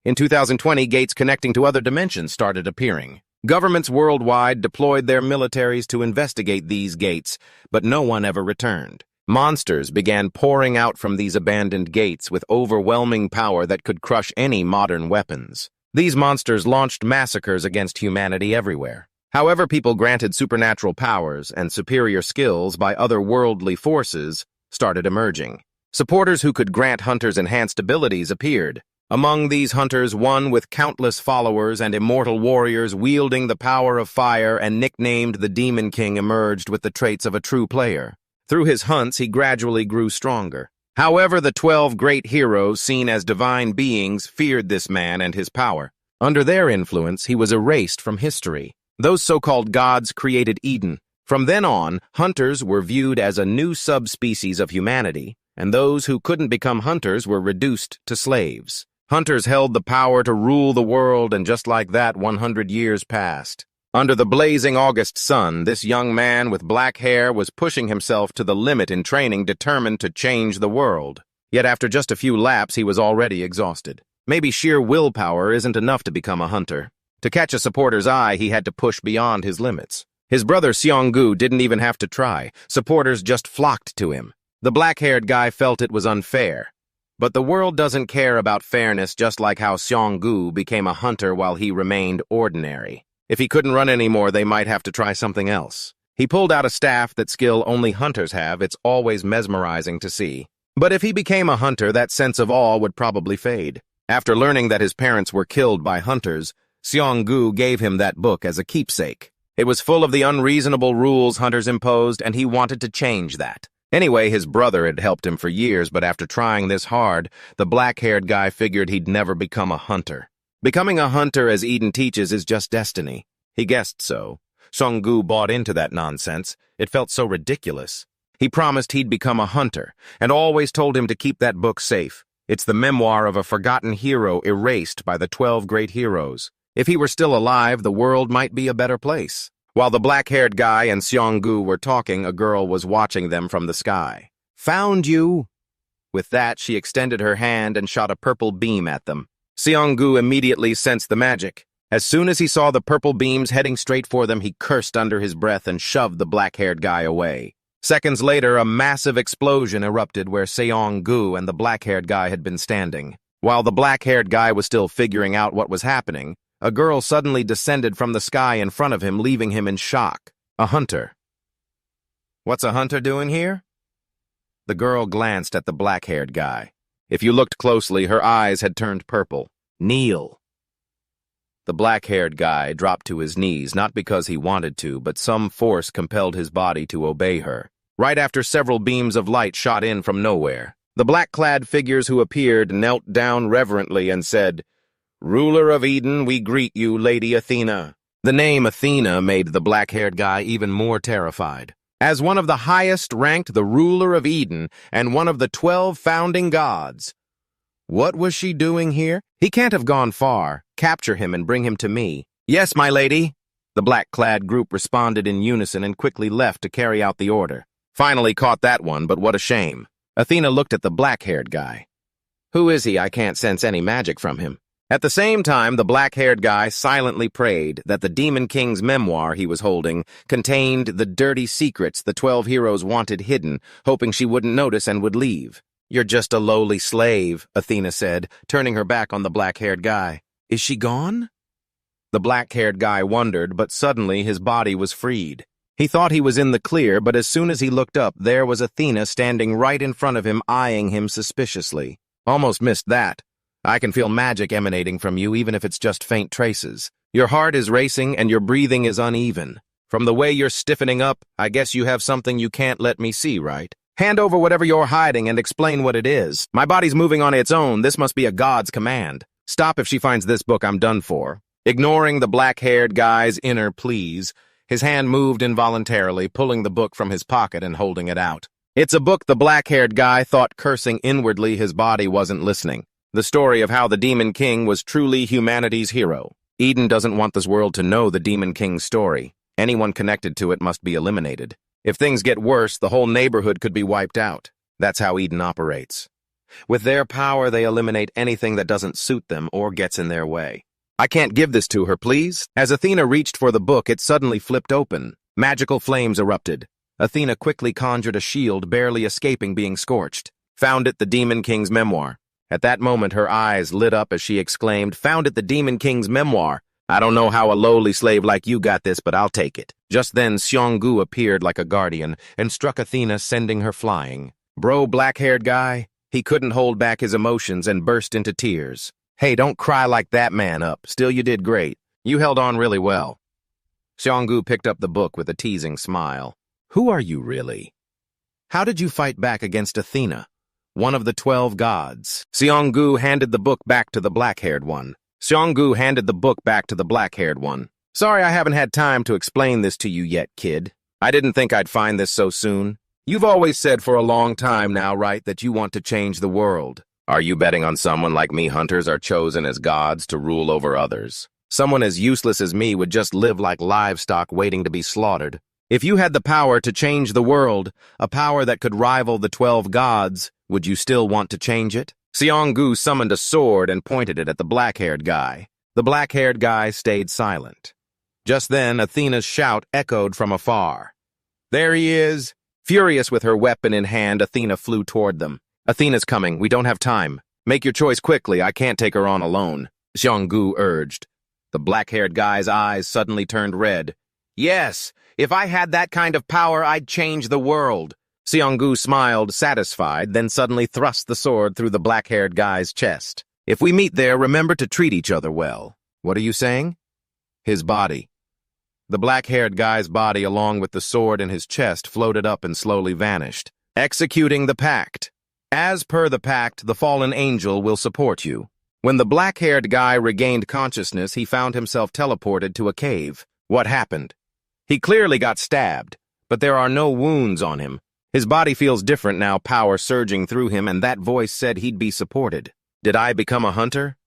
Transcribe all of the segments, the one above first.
In 2020, gates connecting to other dimensions started appearing. Governments worldwide deployed their militaries to investigate these gates, but no one ever returned. Monsters began pouring out from these abandoned gates with overwhelming power that could crush any modern weapons. These monsters launched massacres against humanity everywhere. However, people granted supernatural powers and superior skills by otherworldly forces started emerging. Supporters who could grant hunters enhanced abilities appeared. Among these hunters, one with countless followers and immortal warriors wielding the power of fire and nicknamed the Demon King emerged with the traits of a true player. Through his hunts, he gradually grew stronger. However, the 12 great heroes, seen as divine beings, feared this man and his power. Under their influence, he was erased from history. Those so-called gods created Eden. From then on, hunters were viewed as a new subspecies of humanity, and those who couldn't become hunters were reduced to slaves. Hunters held the power to rule the world, and just like that, 100 years passed. Under the blazing August sun, this young man with black hair was pushing himself to the limit in training, determined to change the world. Yet after just a few laps, he was already exhausted. Maybe sheer willpower isn't enough to become a hunter. To catch a supporter's eye, he had to push beyond his limits. His brother Seong-gu didn't even have to try. Supporters just flocked to him. The black-haired guy felt it was unfair. But the world doesn't care about fairness, just like how Seong-gu became a hunter while he remained ordinary. If he couldn't run anymore, they might have to try something else. He pulled out a staff, that skill only hunters have. It's always mesmerizing to see. But if he became a hunter, that sense of awe would probably fade. After learning that his parents were killed by hunters, Seong-gu gave him that book as a keepsake. It was full of the unreasonable rules hunters imposed, and he wanted to change that. Anyway, his brother had helped him for years, but after trying this hard, the black-haired guy figured he'd never become a hunter. Becoming a hunter, as Eden teaches, is just destiny. He guessed so. Seong-gu bought into that nonsense. It felt so ridiculous. He promised he'd become a hunter, and always told him to keep that book safe. It's the memoir of a forgotten hero erased by the 12 great heroes. If he were still alive, the world might be a better place. While the black-haired guy and Seong-gu were talking, a girl was watching them from the sky. "Found you!" With that, she extended her hand and shot a purple beam at them. Seong-gu immediately sensed the magic. As soon as he saw the purple beams heading straight for them, he cursed under his breath and shoved the black-haired guy away. Seconds later, a massive explosion erupted where Seong-gu and the black-haired guy had been standing. While the black-haired guy was still figuring out what was happening, a girl suddenly descended from the sky in front of him, leaving him in shock. A hunter. "What's a hunter doing here?" The girl glanced at the black-haired guy. If you looked closely, her eyes had turned purple. "Kneel." The black-haired guy dropped to his knees, not because he wanted to, but some force compelled his body to obey her. Right after several beams of light shot in from nowhere, the black-clad figures who appeared knelt down reverently and said, "Ruler of Eden, we greet you, Lady Athena." The name Athena made the black-haired guy even more terrified. As one of the highest ranked, the ruler of Eden, and one of the 12 founding gods. What was she doing here? He can't have gone far. Capture him and bring him to me. "Yes, my lady." The black-clad group responded in unison and quickly left to carry out the order. Finally caught that one, but what a shame. Athena looked at the black-haired guy. "Who is he? I can't sense any magic from him." At the same time, the black-haired guy silently prayed that the Demon King's memoir he was holding contained the dirty secrets the 12 heroes wanted hidden, hoping she wouldn't notice and would leave. "You're just a lowly slave," Athena said, turning her back on the black-haired guy. "Is she gone?" The black-haired guy wondered, but suddenly his body was freed. He thought he was in the clear, but as soon as he looked up, there was Athena standing right in front of him, eyeing him suspiciously. "Almost missed that. I can feel magic emanating from you, even if it's just faint traces. Your heart is racing and your breathing is uneven. From the way you're stiffening up, I guess you have something you can't let me see, right? Hand over whatever you're hiding and explain what it is. My body's moving on its own. This must be a god's command. Stop if she finds this book, I'm done for." Ignoring the black-haired guy's inner pleas, his hand moved involuntarily, pulling the book from his pocket and holding it out. It's a book the black-haired guy thought, cursing inwardly. His body wasn't listening. The story of how the Demon King was truly humanity's hero. Eden doesn't want this world to know the Demon King's story. Anyone connected to it must be eliminated. If things get worse, the whole neighborhood could be wiped out. That's how Eden operates. With their power, they eliminate anything that doesn't suit them or gets in their way. I can't give this to her, please. As Athena reached for the book, it suddenly flipped open. Magical flames erupted. Athena quickly conjured a shield, barely escaping being scorched. Found it, the Demon King's memoir. At that moment, her eyes lit up as she exclaimed, "Found it, the Demon King's memoir. I don't know how a lowly slave like you got this, but I'll take it." Just then, Seong-gu appeared like a guardian and struck Athena, sending her flying. Bro, black-haired guy, he couldn't hold back his emotions and burst into tears. "Hey, don't cry like that, man up. Still, you did great. You held on really well." Seong-gu picked up the book with a teasing smile. "Who are you, really? How did you fight back against Athena, one of the 12 gods?" Seong-gu handed the book back to the black-haired one. "Sorry I haven't had time to explain this to you yet, kid. I didn't think I'd find this so soon. You've always said for a long time now, right, that you want to change the world. Are you betting on someone like me? Hunters are chosen as gods to rule over others. Someone as useless as me would just live like livestock waiting to be slaughtered. If you had the power to change the world, a power that could rival the 12 gods, would you still want to change it?" Seong-gu summoned a sword and pointed it at the black-haired guy. The black-haired guy stayed silent. Just then, Athena's shout echoed from afar. "There he is!" Furious with her weapon in hand, Athena flew toward them. "Athena's coming. We don't have time. Make your choice quickly. I can't take her on alone," Seong-gu urged. The black-haired guy's eyes suddenly turned red. "Yes, if I had that kind of power, I'd change the world." Seong-gu smiled, satisfied, then suddenly thrust the sword through the black-haired guy's chest. "If we meet there, remember to treat each other well." "What are you saying?" "His body." The black-haired guy's body, along with the sword in his chest, floated up and slowly vanished. "Executing the pact. As per the pact, the fallen angel will support you." When the black-haired guy regained consciousness, he found himself teleported to a cave. What happened? He clearly got stabbed, but there are no wounds on him. His body feels different now, power surging through him, and that voice said he'd be supported. Did I become a hunter?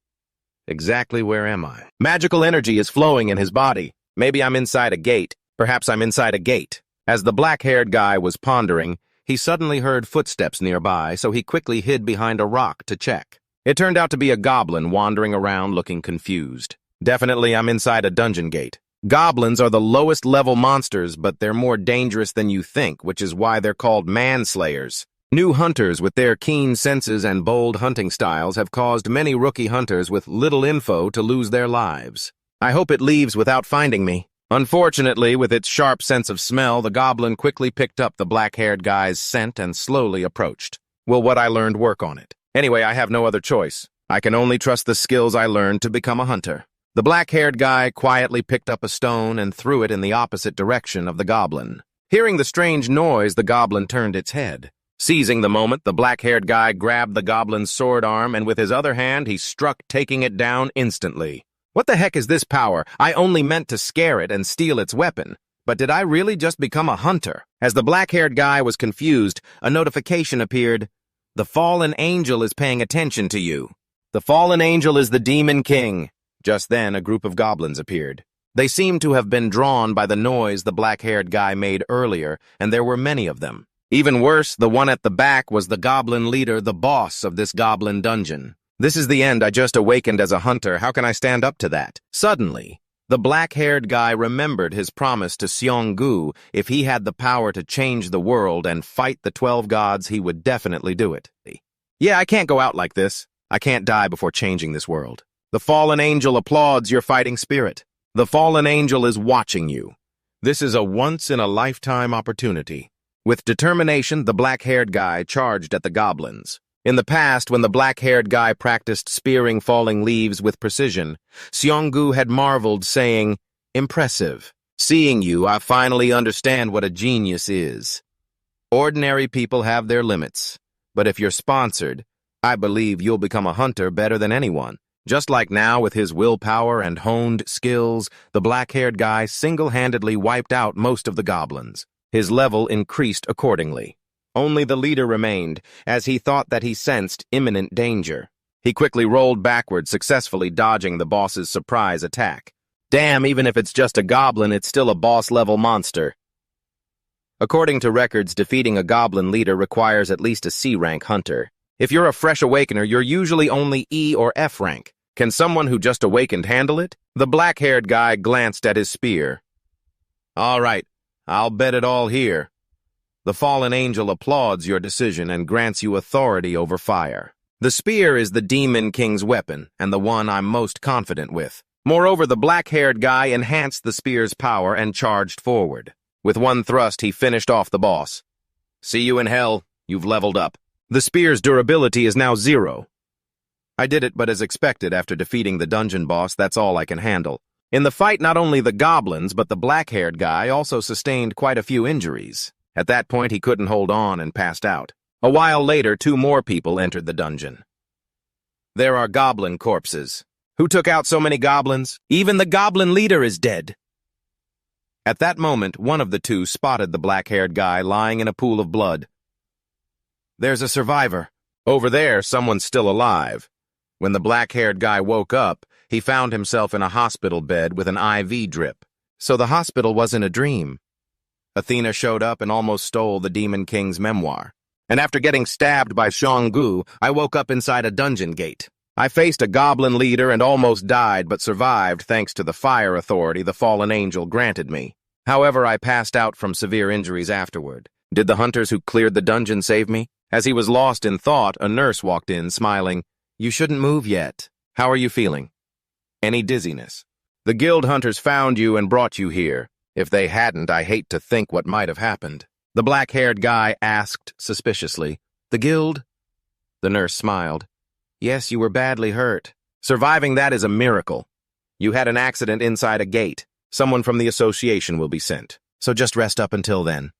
Exactly where am I? Magical energy is flowing in his body. Maybe I'm inside a gate. Perhaps I'm inside a gate. As the black-haired guy was pondering, he suddenly heard footsteps nearby, so he quickly hid behind a rock to check. It turned out to be a goblin wandering around looking confused. Definitely I'm inside a dungeon gate. Goblins are the lowest-level monsters, but they're more dangerous than you think, which is why they're called manslayers. New hunters with their keen senses and bold hunting styles have caused many rookie hunters with little info to lose their lives. I hope it leaves without finding me. Unfortunately, with its sharp sense of smell, the goblin quickly picked up the black-haired guy's scent and slowly approached. Will what I learned work on it? Anyway, I have no other choice. I can only trust the skills I learned to become a hunter. The black-haired guy quietly picked up a stone and threw it in the opposite direction of the goblin. Hearing the strange noise, the goblin turned its head. Seizing the moment, the black-haired guy grabbed the goblin's sword arm, and with his other hand, he struck, taking it down instantly. What the heck is this power? I only meant to scare it and steal its weapon. But did I really just become a hunter? As the black-haired guy was confused, a notification appeared. The fallen angel is paying attention to you. The fallen angel is the Demon King. Just then, a group of goblins appeared. They seemed to have been drawn by the noise the black-haired guy made earlier, and there were many of them. Even worse, the one at the back was the goblin leader, the boss of this goblin dungeon. This is the end. I just awakened as a hunter. How can I stand up to that? Suddenly, the black-haired guy remembered his promise to Seong-gu. If he had the power to change the world and fight the 12 gods, he would definitely do it. Yeah, I can't go out like this. I can't die before changing this world. The fallen angel applauds your fighting spirit. The fallen angel is watching you. This is a once-in-a-lifetime opportunity. With determination, the black-haired guy charged at the goblins. In the past, when the black-haired guy practiced spearing falling leaves with precision, Seong-gu had marveled, saying, "Impressive. Seeing you, I finally understand what a genius is." Ordinary people have their limits, but if you're sponsored, I believe you'll become a hunter better than anyone. Just like now, with his willpower and honed skills, the black-haired guy single-handedly wiped out most of the goblins. His level increased accordingly. Only the leader remained, as he thought that he sensed imminent danger. He quickly rolled backward, successfully dodging the boss's surprise attack. Damn, even if it's just a goblin, it's still a boss-level monster. According to records, defeating a goblin leader requires at least a C-rank hunter. If you're a fresh awakener, you're usually only E or F rank. Can someone who just awakened handle it? The black-haired guy glanced at his spear. All right, I'll bet it all here. The fallen angel applauds your decision and grants you authority over fire. The spear is the Demon King's weapon, and the one I'm most confident with. Moreover, the black-haired guy enhanced the spear's power and charged forward. With one thrust, he finished off the boss. See you in hell, you've leveled up. The spear's durability is now 0. I did it, but as expected, after defeating the dungeon boss, that's all I can handle. In the fight, not only the goblins, but the black-haired guy also sustained quite a few injuries. At that point, he couldn't hold on and passed out. A while later, 2 more people entered the dungeon. There are goblin corpses. Who took out so many goblins? Even the goblin leader is dead. At that moment, one of the 2 spotted the black-haired guy lying in a pool of blood. There's a survivor. Over there, someone's still alive. When the black-haired guy woke up, he found himself in a hospital bed with an IV drip. So the hospital wasn't a dream. Athena showed up and almost stole the Demon King's memoir. And after getting stabbed by Xianggu, I woke up inside a dungeon gate. I faced a goblin leader and almost died, but survived thanks to the fire authority the fallen angel granted me. However, I passed out from severe injuries afterward. Did the hunters who cleared the dungeon save me? As he was lost in thought, a nurse walked in, smiling. You shouldn't move yet. How are you feeling? Any dizziness? The guild hunters found you and brought you here. If they hadn't, I hate to think what might have happened. The black-haired guy asked suspiciously. The guild? The nurse smiled. Yes, you were badly hurt. Surviving that is a miracle. You had an accident inside a gate. Someone from the association will be sent. So just rest up until then.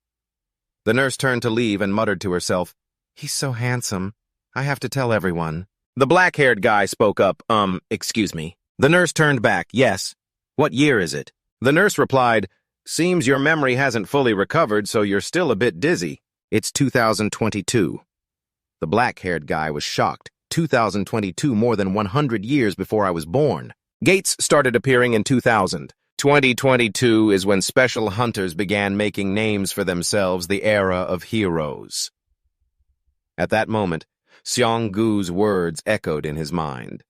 The nurse turned to leave and muttered to herself, He's so handsome. I have to tell everyone. The black-haired guy spoke up, excuse me. The nurse turned back, yes. What year is it? The nurse replied, Seems your memory hasn't fully recovered, so you're still a bit dizzy. It's 2022. The black-haired guy was shocked. 2022, more than 100 years before I was born. Gates started appearing in 2000. 2022 is when special hunters began making names for themselves, the era of heroes. At that moment, Xianggu's words echoed in his mind.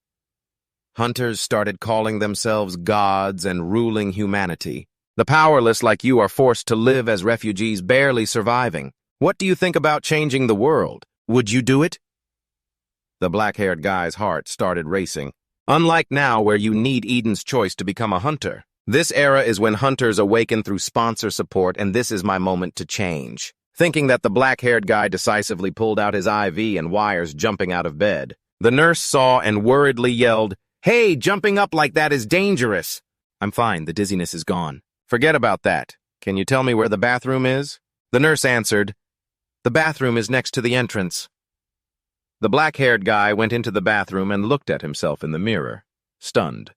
Hunters started calling themselves gods and ruling humanity. The powerless like you are forced to live as refugees, barely surviving. What do you think about changing the world? Would you do it? The black-haired guy's heart started racing. Unlike now, where you need Eden's choice to become a hunter. This era is when hunters awaken through sponsor support, and this is my moment to change. Thinking that the black-haired guy decisively pulled out his IV and wires jumping out of bed. The nurse saw and worriedly yelled, Hey, jumping up like that is dangerous. I'm fine, the dizziness is gone. Forget about that. Can you tell me where the bathroom is? The nurse answered, The bathroom is next to the entrance. The black-haired guy went into the bathroom and looked at himself in the mirror, stunned.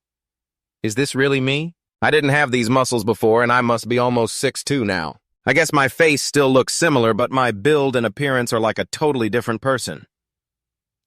Is this really me? I didn't have these muscles before, and I must be almost 6'2" now. I guess my face still looks similar, but my build and appearance are like a totally different person.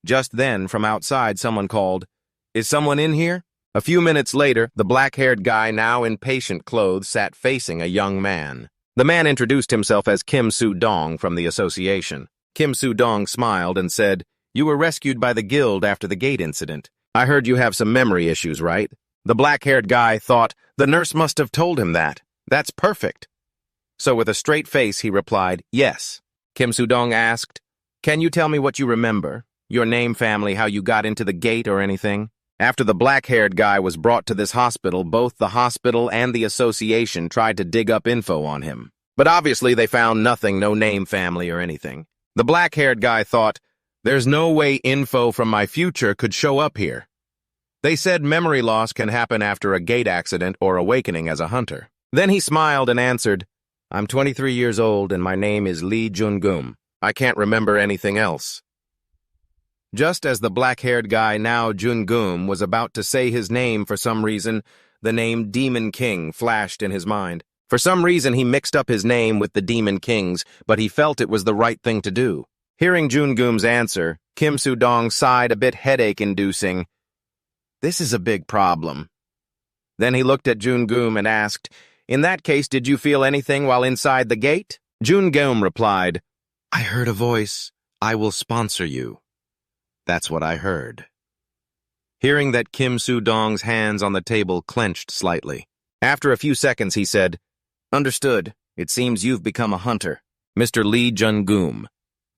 Just then, from outside, someone called, Is someone in here? A few minutes later, the black-haired guy, now in patient clothes, sat facing a young man. The man introduced himself as Kim Su-dong from the association. Kim Su-dong smiled and said, You were rescued by the guild after the gate incident. I heard you have some memory issues, right? The black-haired guy thought, The nurse must have told him that. That's perfect. So with a straight face, he replied, Yes. Kim Su-dong asked, Can you tell me what you remember? Your name, family, how you got into the gate or anything? After the black-haired guy was brought to this hospital, both the hospital and the association tried to dig up info on him. But obviously they found nothing, no name, family, or anything. The black-haired guy thought, There's no way info from my future could show up here. They said memory loss can happen after a gate accident or awakening as a hunter. Then he smiled and answered, I'm 23 years old and my name is Lee Jun-gum. I can't remember anything else. Just as the black-haired guy, now Jun-gum, was about to say his name for some reason, the name Demon King flashed in his mind. For some reason, he mixed up his name with the Demon King's, but he felt it was the right thing to do. Hearing Jun-gum's answer, Kim Su-dong sighed, a bit headache-inducing. This is a big problem. Then he looked at Jun-gum and asked, In that case, did you feel anything while inside the gate? Jun-gum replied, I heard a voice. I will sponsor you. That's what I heard. Hearing that, Kim Soo-dong's hands on the table clenched slightly. After a few seconds, he said, "Understood. It seems you've become a hunter." Mr. Lee Jun-goom,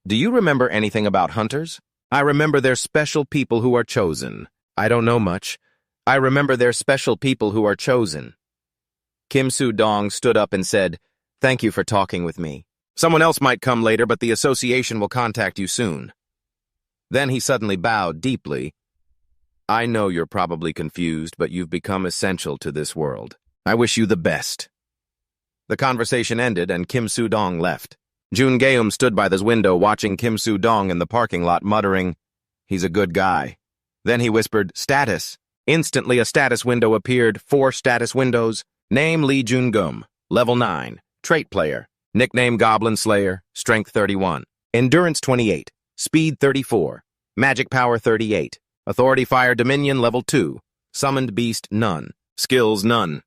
do you remember anything about hunters? I remember they're special people who are chosen. I don't know much. I remember they're special people who are chosen. Kim Soo-dong stood up and said, "Thank you for talking with me. Someone else might come later, but the association will contact you soon." Then he suddenly bowed deeply. "I know you're probably confused, but you've become essential to this world. I wish you the best." The conversation ended and Kim Soo-dong left. Jun Geum stood by the window watching Kim Soo-dong in the parking lot, muttering, "He's a good guy." Then he whispered, "Status." Instantly, a status window appeared. 4 status windows. Name Lee Jun-geum, level 9, trait player, nickname Goblin Slayer, strength 31, endurance 28, speed 34, magic power 38, authority fire dominion level 2, summoned beast none, skills none.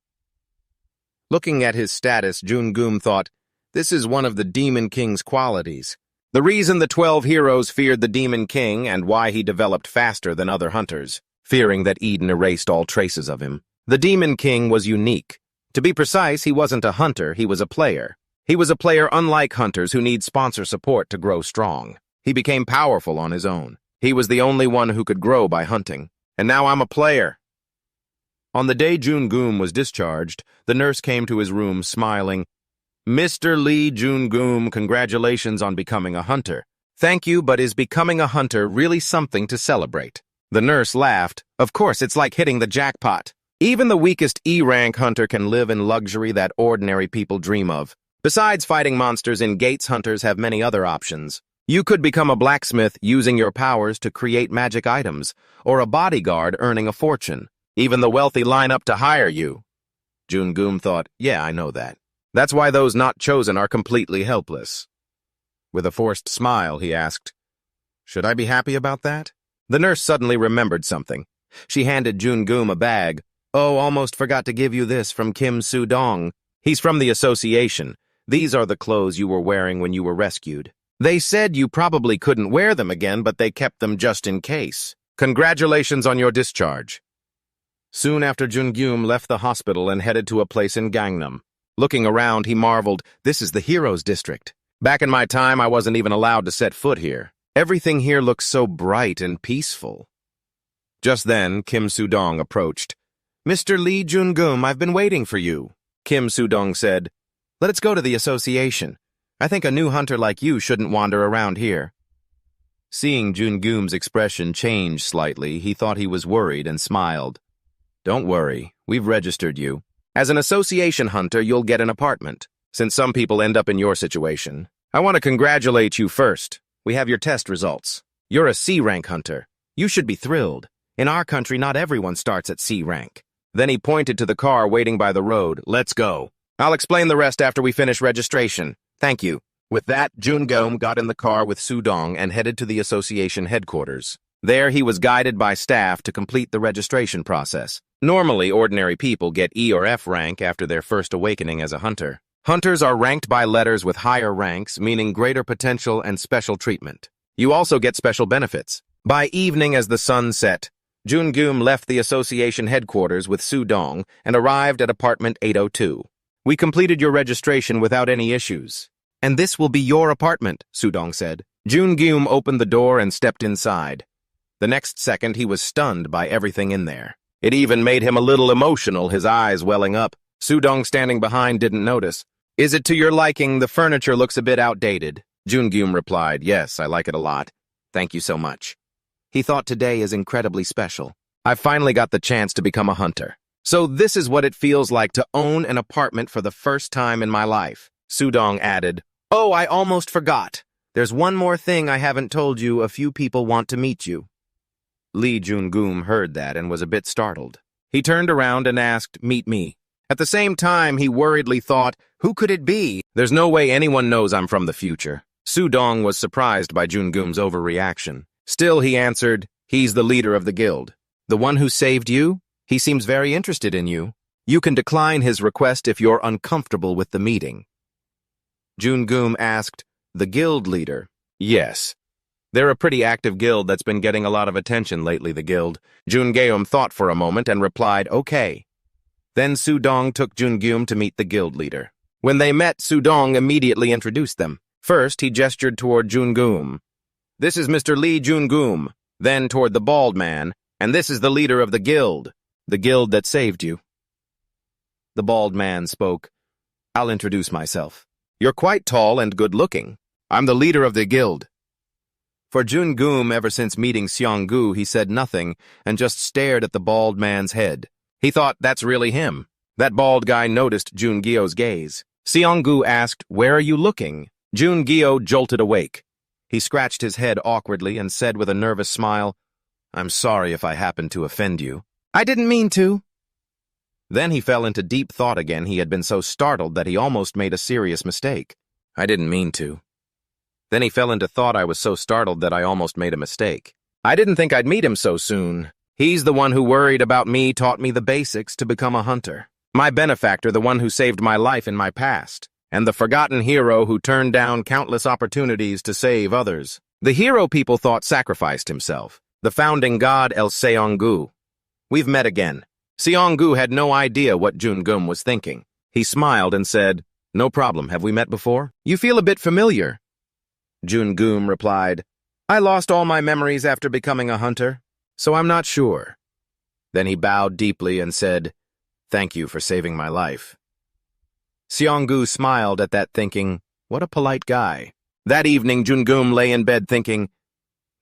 Looking at his status, Jun-geum thought, this is one of the Demon King's qualities. The reason the 12 heroes feared the Demon King and why he developed faster than other hunters, fearing that Eden erased all traces of him. The Demon King was unique. To be precise, he wasn't a hunter, he was a player. He was a player unlike hunters who need sponsor support to grow strong. He became powerful on his own. He was the only one who could grow by hunting. And now I'm a player. On the day Jun-geum was discharged, the nurse came to his room smiling. "Mr. Lee Jun-geum, congratulations on becoming a hunter." "Thank you, but is becoming a hunter really something to celebrate?" The nurse laughed. "Of course, it's like hitting the jackpot. Even the weakest E-rank hunter can live in luxury that ordinary people dream of. Besides fighting monsters in gates, hunters have many other options. You could become a blacksmith using your powers to create magic items, or a bodyguard earning a fortune. Even the wealthy line up to hire you." Jun-geum thought, yeah, I know that. That's why those not chosen are completely helpless. With a forced smile, he asked, "Should I be happy about that?" The nurse suddenly remembered something. She handed Jun-geum a bag. "Oh, almost forgot to give you this from Kim Soo-dong. He's from the association. These are the clothes you were wearing when you were rescued. They said you probably couldn't wear them again, but they kept them just in case. Congratulations on your discharge." Soon after, Jun-geum left the hospital and headed to a place in Gangnam. Looking around, he marveled, this is the Heroes District. Back in my time, I wasn't even allowed to set foot here. Everything here looks so bright and peaceful. Just then, Kim Soo-dong approached. "Mr. Lee Jun-geum, I've been waiting for you." Kim Soo-dong said, "Let's go to the association. I think a new hunter like you shouldn't wander around here." Seeing Jun-geum's expression change slightly, he thought he was worried and smiled. "Don't worry, we've registered you. As an association hunter, you'll get an apartment, since some people end up in your situation. I want to congratulate you first. We have your test results. You're a C-rank hunter. You should be thrilled. In our country, not everyone starts at C-rank." Then he pointed to the car waiting by the road. "Let's go. I'll explain the rest after we finish registration. Thank you." With that, Jun-geum got in the car with Soo-dong and headed to the association headquarters. There, he was guided by staff to complete the registration process. Normally, ordinary people get E or F rank after their first awakening as a hunter. Hunters are ranked by letters with higher ranks, meaning greater potential and special treatment. You also get special benefits. By evening, as the sun set, Jun-geum left the association headquarters with Soo-dong and arrived at apartment 802. "We completed your registration without any issues. And this will be your apartment," Soo-dong said. Jun-geum opened the door and stepped inside. The next second, he was stunned by everything in there. It even made him a little emotional, his eyes welling up. Soo-dong, standing behind, didn't notice. "Is it to your liking? The furniture looks a bit outdated." Jun-geum replied, "Yes, I like it a lot. Thank you so much." He thought today is incredibly special. I finally got the chance to become a hunter. So this is what it feels like to own an apartment for the first time in my life. Soo-dong added, "Oh, I almost forgot. There's one more thing I haven't told you. A few people want to meet you." Lee Jun-geum heard that and was a bit startled. He turned around and asked, "Meet me." At the same time, he worriedly thought, who could it be? There's no way anyone knows I'm from the future. Soo-dong was surprised by Jun-geum's overreaction. Still, he answered, "He's the leader of the guild. The one who saved you? He seems very interested in you. You can decline his request if you're uncomfortable with the meeting." Jun-geum asked, "The guild leader?" "Yes." They're a pretty active guild that's been getting a lot of attention lately, the guild. Jungeum thought for a moment and replied, okay. Then Sudong took Jungeum to meet the guild leader. When they met, Sudong immediately introduced them. First, he gestured toward Jungeum. This is Mr. Lee Jungeum. Then toward the bald man. And this is the leader of the guild that saved you. The bald man spoke. I'll introduce myself. You're quite tall and good-looking. I'm the leader of the guild. For Jungeum, ever since meeting Seonggu, he said nothing and just stared at the bald man's head. He thought, that's really him. That bald guy noticed Jungeo's gaze. Seonggu asked, where are you looking? Jungeo jolted awake. He scratched his head awkwardly and said with a nervous smile, I'm sorry if I happened to offend you. I didn't mean to. Then he fell into deep thought again. He had been so startled that he almost made a serious mistake. I didn't mean to. Then he fell into thought. I was so startled that I almost made a mistake. I didn't think I'd meet him so soon. He's the one who worried about me, taught me the basics to become a hunter. My benefactor, the one who saved my life in my past. And the forgotten hero who turned down countless opportunities to save others. The hero people thought sacrificed himself. The founding god El Seonggu. We've met again. Seonggu had no idea what Jungeum was thinking. He smiled and said, no problem, have we met before? You feel a bit familiar. Jungeum replied, I lost all my memories after becoming a hunter, so I'm not sure. Then he bowed deeply and said, thank you for saving my life. Seonggu smiled at that, thinking, what a polite guy. That evening, Jungeum lay in bed thinking,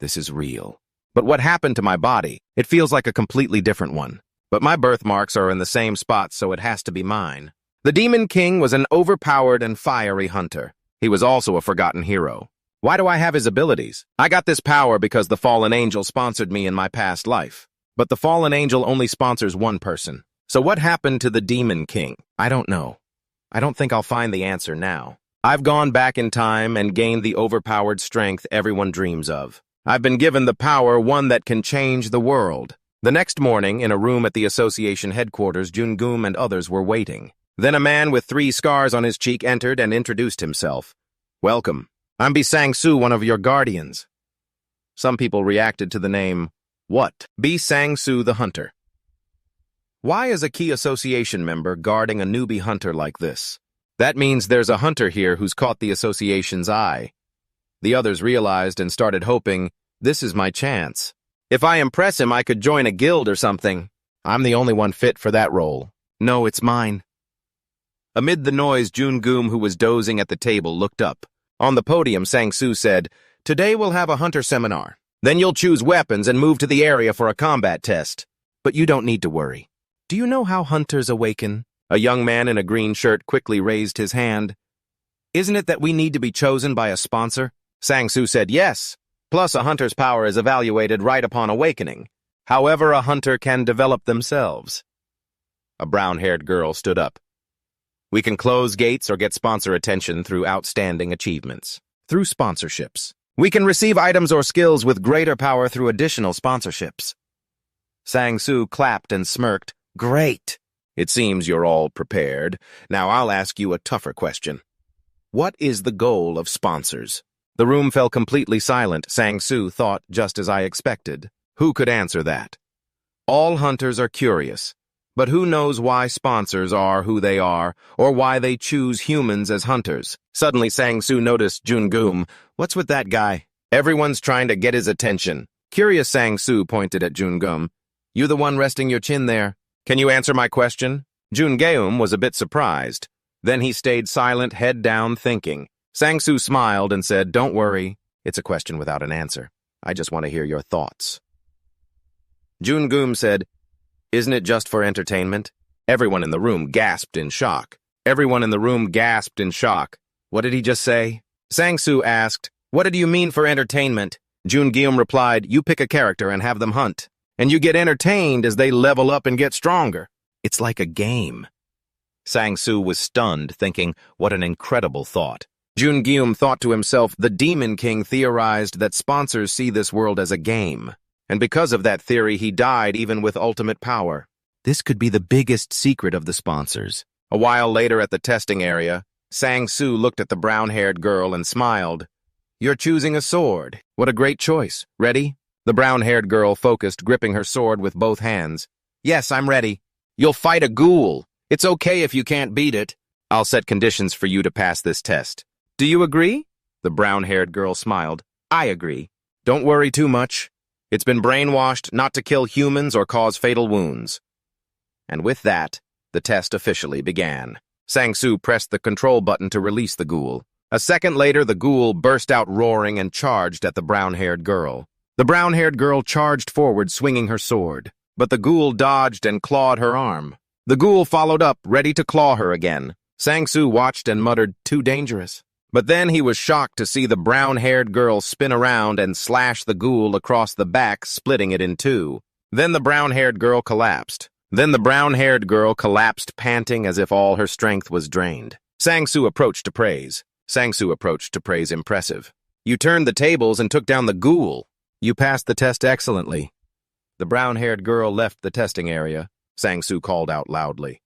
this is real. But what happened to my body? It feels like a completely different one. But my birthmarks are in the same spot, so it has to be mine. The Demon King was an overpowered and fiery hunter. He was also a forgotten hero. Why do I have his abilities? I got this power because the fallen angel sponsored me in my past life. But the fallen angel only sponsors one person. So what happened to the Demon King? I don't know. I don't think I'll find the answer now. I've gone back in time and gained the overpowered strength everyone dreams of. I've been given the power, one that can change the world. The next morning, in a room at the association headquarters, Jungeum and others were waiting. Then a man with 3 scars on his cheek entered and introduced himself. Welcome. I'm Bi Sang-soo, one of your guardians. Some people reacted to the name, what? Bi Sang-soo the hunter. Why is a key association member guarding a newbie hunter like this? That means there's a hunter here who's caught the association's eye. The others realized and started hoping, this is my chance. If I impress him, I could join a guild or something. I'm the only one fit for that role. No, it's mine. Amid the noise, Jungeum, who was dozing at the table, looked up. On the podium, Sang-soo said, today we'll have a hunter seminar. Then you'll choose weapons and move to the area for a combat test. But you don't need to worry. Do you know how hunters awaken? A young man in a green shirt quickly raised his hand. Isn't it that we need to be chosen by a sponsor? Sang-soo said yes. Plus, a hunter's power is evaluated right upon awakening. However, a hunter can develop themselves. A brown-haired girl stood up. We can close gates or get sponsor attention through outstanding achievements. Through sponsorships. We can receive items or skills with greater power through additional sponsorships. Sang-soo clapped and smirked. Great! It seems you're all prepared. Now I'll ask you a tougher question. What is the goal of sponsors? The room fell completely silent. Sang-soo thought just as I expected. Who could answer that? All hunters are curious. But who knows why sponsors are who they are, or why they choose humans as hunters? Suddenly Sang-soo noticed Jungeum. What's with that guy? Everyone's trying to get his attention. Curious, Sang-soo pointed at Jungeum. You the one resting your chin there. Can you answer my question? Jungeum was a bit surprised. Then he stayed silent, head down, thinking. Sang-soo smiled and said, don't worry. It's a question without an answer. I just want to hear your thoughts. Jungeum said, isn't it just for entertainment? Everyone in the room gasped in shock. Everyone in the room gasped in shock. What did he just say? Sang-soo asked, what did you mean for entertainment? Jungeum replied, you pick a character and have them hunt. And you get entertained as they level up and get stronger. It's like a game. Sang-soo was stunned, thinking, what an incredible thought. Jungeum thought to himself, the Demon King theorized that sponsors see this world as a game. And because of that theory, he died even with ultimate power. This could be the biggest secret of the sponsors. A while later at the testing area, Sang-soo looked at the brown-haired girl and smiled. You're choosing a sword. What a great choice. Ready? The brown-haired girl focused, gripping her sword with both hands. Yes, I'm ready. You'll fight a ghoul. It's okay if you can't beat it. I'll set conditions for you to pass this test. Do you agree? The brown-haired girl smiled. I agree. Don't worry too much. It's been brainwashed not to kill humans or cause fatal wounds. And with that, the test officially began. Sang-soo pressed the control button to release the ghoul. A second later, the ghoul burst out roaring and charged at the brown-haired girl. The brown-haired girl charged forward, swinging her sword. But the ghoul dodged and clawed her arm. The ghoul followed up, ready to claw her again. Sang-soo watched and muttered, "Too dangerous." But then he was shocked to see the brown-haired girl spin around and slash the ghoul across the back, splitting it in two. Then the brown-haired girl collapsed. Panting as if all her strength was drained. Sang-soo approached to praise. Impressive. You turned the tables and took down the ghoul. You passed the test excellently. The brown-haired girl left the testing area. Sang-soo called out loudly.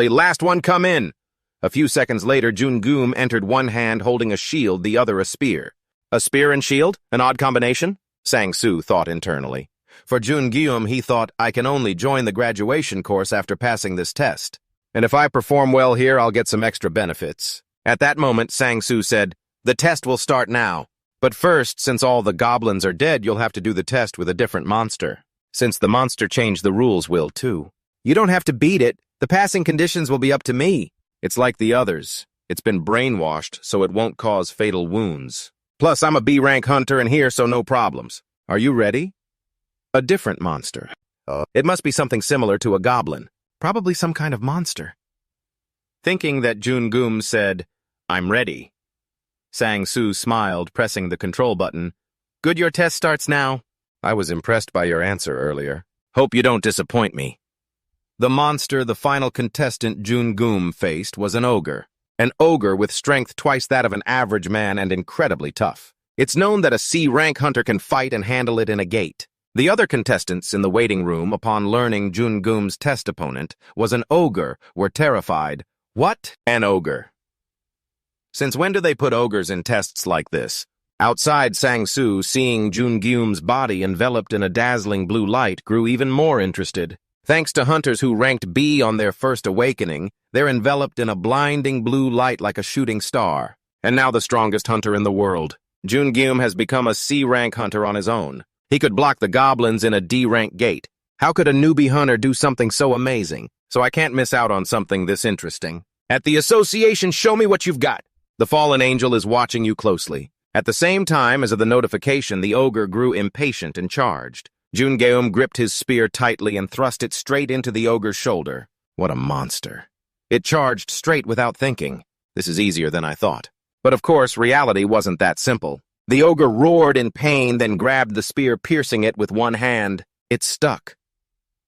Last one come in! A few seconds later, Jun-geum entered, one hand holding a shield, the other a spear. A spear and shield? An odd combination? Sang-soo thought internally. For Jun-geum, he thought, I can only join the graduation course after passing this test. And if I perform well here, I'll get some extra benefits. At that moment, Sang-soo said, the test will start now. But first, since all the goblins are dead, you'll have to do the test with a different monster. Since the monster changed the rules, will too. You don't have to beat it. The passing conditions will be up to me. It's like the others. It's been brainwashed, so it won't cause fatal wounds. Plus, I'm a B-rank hunter and here, so no problems. Are you ready? A different monster. It must be something similar to a goblin. Probably some kind of monster. Thinking that Jun-geum said, I'm ready. Sang-soo smiled, pressing the control button. Good, your test starts now. I was impressed by your answer earlier. Hope you don't disappoint me. The monster the final contestant Jun-geum faced was an ogre. An ogre with strength twice that of an average man and incredibly tough. It's known that a C-rank hunter can fight and handle it in a gate. The other contestants in the waiting room, upon learning Jun-geum's test opponent was an ogre, were terrified. What? An ogre? Since when do they put ogres in tests like this? Outside, Sang-soo, seeing Jun-geum's body enveloped in a dazzling blue light, grew even more interested. Thanks to hunters who ranked B on their first awakening, they're enveloped in a blinding blue light like a shooting star. And now the strongest hunter in the world. Jun-geum has become a C-rank hunter on his own. He could block the goblins in a D-rank gate. How could a newbie hunter do something so amazing? So I can't miss out on something this interesting. At the association, show me what you've got. The fallen angel is watching you closely. At the same time as of the notification, the ogre grew impatient and charged. Jun-geum gripped his spear tightly and thrust it straight into the ogre's shoulder. What a monster. It charged straight without thinking. This is easier than I thought. But of course, reality wasn't that simple. The ogre roared in pain, then grabbed the spear, piercing it with one hand. It stuck.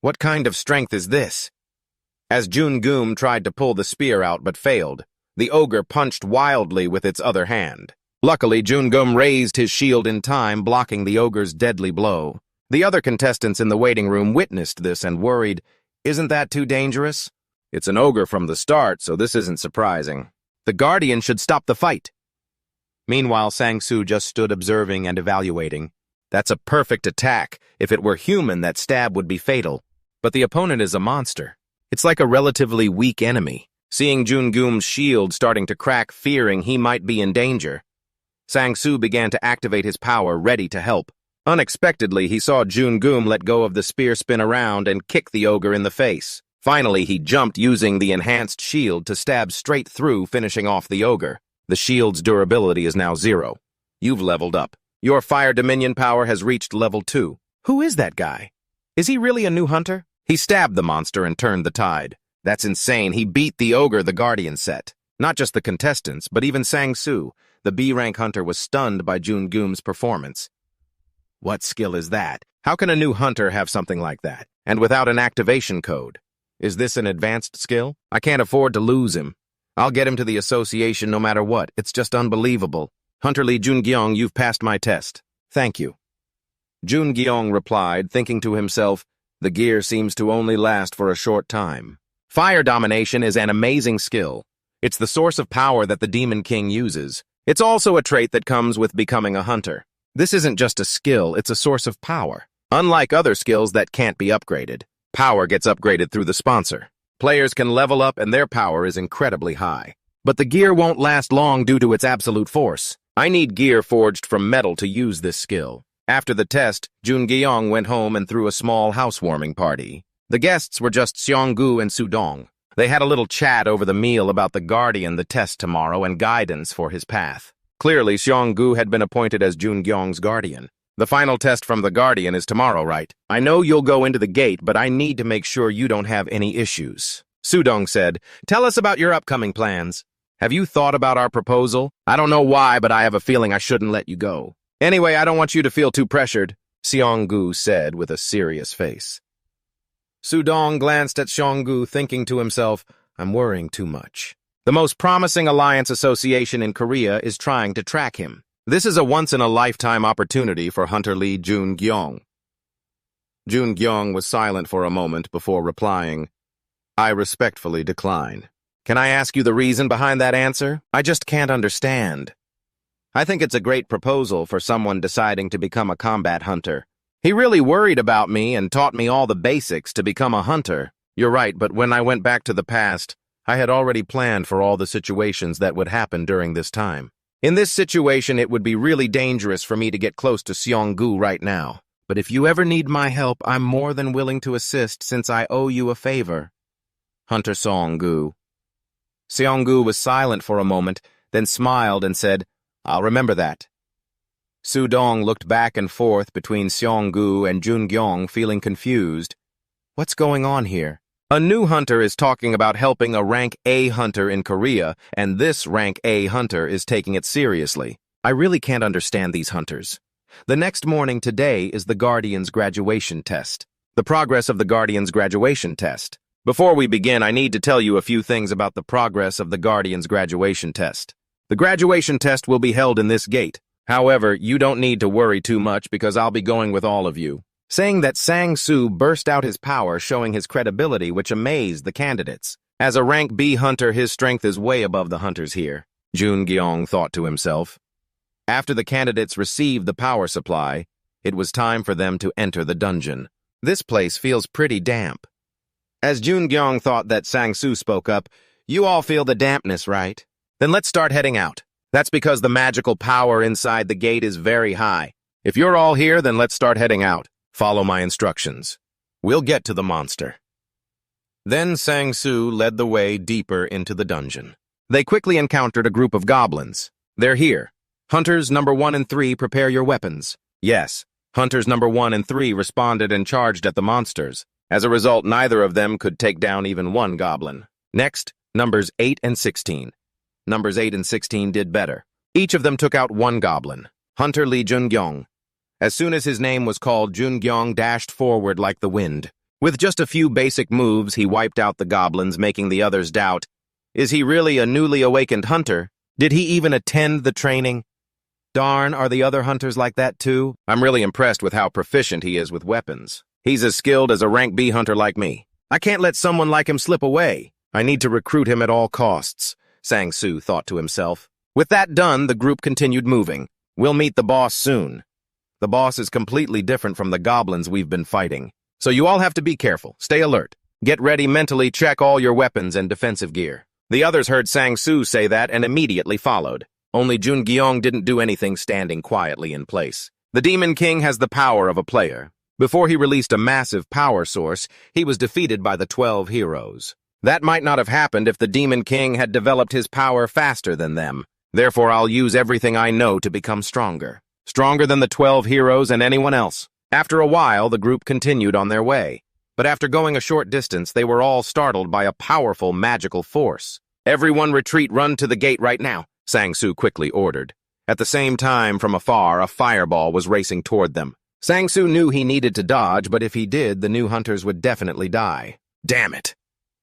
What kind of strength is this? As Jun-geum tried to pull the spear out but failed, the ogre punched wildly with its other hand. Luckily, Jun-geum raised his shield in time, blocking the ogre's deadly blow. The other contestants in the waiting room witnessed this and worried, isn't that too dangerous? It's an ogre from the start, so this isn't surprising. The guardian should stop the fight. Meanwhile, Sang-soo just stood observing and evaluating. That's a perfect attack. If it were human, that stab would be fatal. But the opponent is a monster. It's like a relatively weak enemy. Seeing Jun-geum's shield starting to crack, fearing he might be in danger, Sang-soo began to activate his power, ready to help. Unexpectedly, he saw Jun-geum let go of the spear, spin around, and kick the ogre in the face. Finally, he jumped, using the enhanced shield to stab straight through, finishing off the ogre. The shield's durability is now 0. You've leveled up. Your fire dominion power has reached level 2. Who is that guy? Is he really a new hunter? He stabbed the monster and turned the tide. That's insane. He beat the ogre the guardian set. Not just the contestants, but even Sang-soo. The B-rank hunter was stunned by Jun-geum's performance. What skill is that? How can a new hunter have something like that? And without an activation code? Is this an advanced skill? I can't afford to lose him. I'll get him to the association no matter what. It's just unbelievable. Hunter Lee Jun-geum, you've passed my test. Thank you. Jun-geum replied, thinking to himself, the gear seems to only last for a short time. Fire domination is an amazing skill. It's the source of power that the Demon King uses. It's also a trait that comes with becoming a hunter. This isn't just a skill, it's a source of power. Unlike other skills that can't be upgraded, power gets upgraded through the sponsor. Players can level up and their power is incredibly high. But the gear won't last long due to its absolute force. I need gear forged from metal to use this skill. After the test, Jungyong went home and threw a small housewarming party. The guests were just Seonggu and Sudong. They had a little chat over the meal about the Guardian, the test tomorrow, and guidance for his path. Clearly, Seonggu had been appointed as Jungyong's Guardian. The final test from the Guardian is tomorrow, right? I know you'll go into the gate, but I need to make sure you don't have any issues. Sudong said, "Tell us about your upcoming plans. Have you thought about our proposal? I don't know why, but I have a feeling I shouldn't let you go. Anyway, I don't want you to feel too pressured," Seonggu said with a serious face. Sudong glanced at Seonggu, thinking to himself, "I'm worrying too much." The most promising alliance association in Korea is trying to track him. This is a once-in-a-lifetime opportunity for Hunter Lee Jungyong. Jungyong was silent for a moment before replying, "I respectfully decline. Can I ask you the reason behind that answer? I just can't understand. I think it's a great proposal for someone deciding to become a combat hunter. He really worried about me and taught me all the basics to become a hunter. You're right, but when I went back to the past, I had already planned for all the situations that would happen during this time. In this situation, it would be really dangerous for me to get close to Seonggu right now. But if you ever need my help, I'm more than willing to assist since I owe you a favor." Hunter Seonggu. Seonggu was silent for a moment, then smiled and said, "I'll remember that." Sudong looked back and forth between Seonggu and Jungyong, feeling confused. What's going on here? A new hunter is talking about helping a rank A hunter in Korea, and this rank A hunter is taking it seriously. I really can't understand these hunters. The next morning today is the Guardian's graduation test. The progress of the Guardian's graduation test. Before we begin, I need to tell you a few things about the progress of the Guardian's graduation test. The graduation test will be held in this gate. However, you don't need to worry too much because I'll be going with all of you. Saying that Sang-soo burst out his power, showing his credibility, which amazed the candidates. As a rank B hunter, his strength is way above the hunters here, Jungyong thought to himself. After the candidates received the power supply, it was time for them to enter the dungeon. This place feels pretty damp. As Jungyong thought that Sang-soo spoke up, "You all feel the dampness, right? Then let's start heading out. That's because the magical power inside the gate is very high. If you're all here, then let's start heading out. Follow my instructions. We'll get to the monster." Then Sang-soo led the way deeper into the dungeon. They quickly encountered a group of goblins. "They're here. Hunters number 1 and 3, prepare your weapons." Yes, hunters number 1 and 3 responded and charged at the monsters. As a result, neither of them could take down even one goblin. Next, numbers 8 and 16. Numbers 8 and 16 did better. Each of them took out one goblin, Hunter Lee Jungyong. As soon as his name was called, Jungyong dashed forward like the wind. With just a few basic moves, he wiped out the goblins, making the others doubt. Is he really a newly awakened hunter? Did he even attend the training? Darn, are the other hunters like that too? I'm really impressed with how proficient he is with weapons. He's as skilled as a rank B hunter like me. I can't let someone like him slip away. I need to recruit him at all costs, Sang-soo thought to himself. With that done, the group continued moving. We'll meet the boss soon. The boss is completely different from the goblins we've been fighting. So you all have to be careful, stay alert. Get ready mentally, check all your weapons and defensive gear. The others heard Sang-soo say that and immediately followed. Only Jungyong didn't do anything, standing quietly in place. The Demon King has the power of a player. Before he released a massive power source, he was defeated by the 12 heroes. That might not have happened if the Demon King had developed his power faster than them. Therefore, I'll use everything I know to become stronger. Stronger than the 12 heroes and anyone else. After a while, the group continued on their way. But after going a short distance, they were all startled by a powerful magical force. Everyone retreat, run to the gate right now, Sang-soo quickly ordered. At the same time, from afar, a fireball was racing toward them. Sang-soo knew he needed to dodge, but if he did, the new hunters would definitely die. Damn it!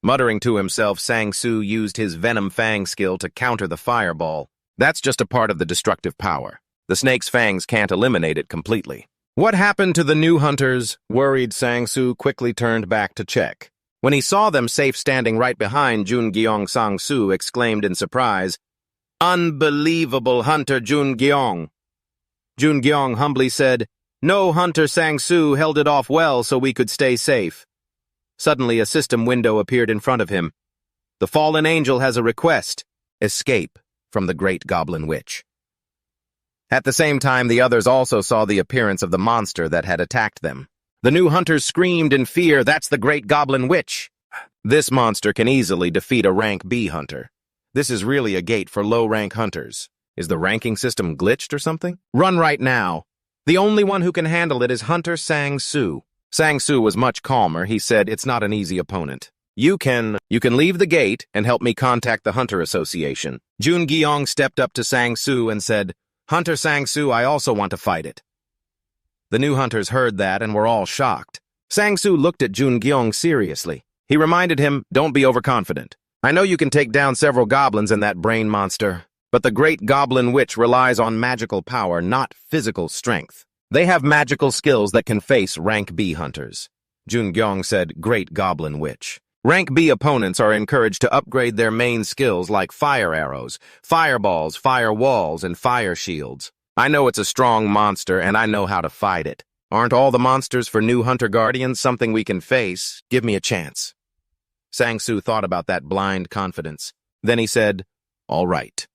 Muttering to himself, Sang-soo used his Venom Fang skill to counter the fireball. That's just a part of the destructive power. The snake's fangs can't eliminate it completely. What happened to the new hunters? Worried, Sang-soo quickly turned back to check. When he saw them safe standing right behind Jungyong, Sang-soo exclaimed in surprise, Unbelievable, Hunter Jun-gyong. Jun-gyong humbly said, "No, Hunter Sang-soo held it off well so we could stay safe." Suddenly, a system window appeared in front of him. "The fallen angel has a request. Escape from the Great Goblin Witch." At the same time, the others also saw the appearance of the monster that had attacked them. The new hunters screamed in fear, "That's the Great Goblin Witch! This monster can easily defeat a rank B hunter. This is really a gate for low-rank hunters. Is the ranking system glitched or something? Run right now. The only one who can handle it is Hunter Sang-soo." Sang-soo was much calmer. He said, "It's not an easy opponent. You can leave the gate and help me contact the Hunter Association." Jun-gyong stepped up to Sang-soo and said, "Hunter Sang-soo, I also want to fight it." The new hunters heard that and were all shocked. Sang-soo looked at Jun-gyong seriously. He reminded him, "Don't be overconfident. I know you can take down several goblins and that brain monster, but the Great Goblin Witch relies on magical power, not physical strength. They have magical skills that can face rank B hunters." Jun-gyong said, "Great Goblin Witch. Rank B opponents are encouraged to upgrade their main skills like fire arrows, fireballs, fire walls, and fire shields. I know it's a strong monster, and I know how to fight it. Aren't all the monsters for new Hunter Guardians something we can face? Give me a chance." Sang-soo thought about that blind confidence. Then he said, "All right."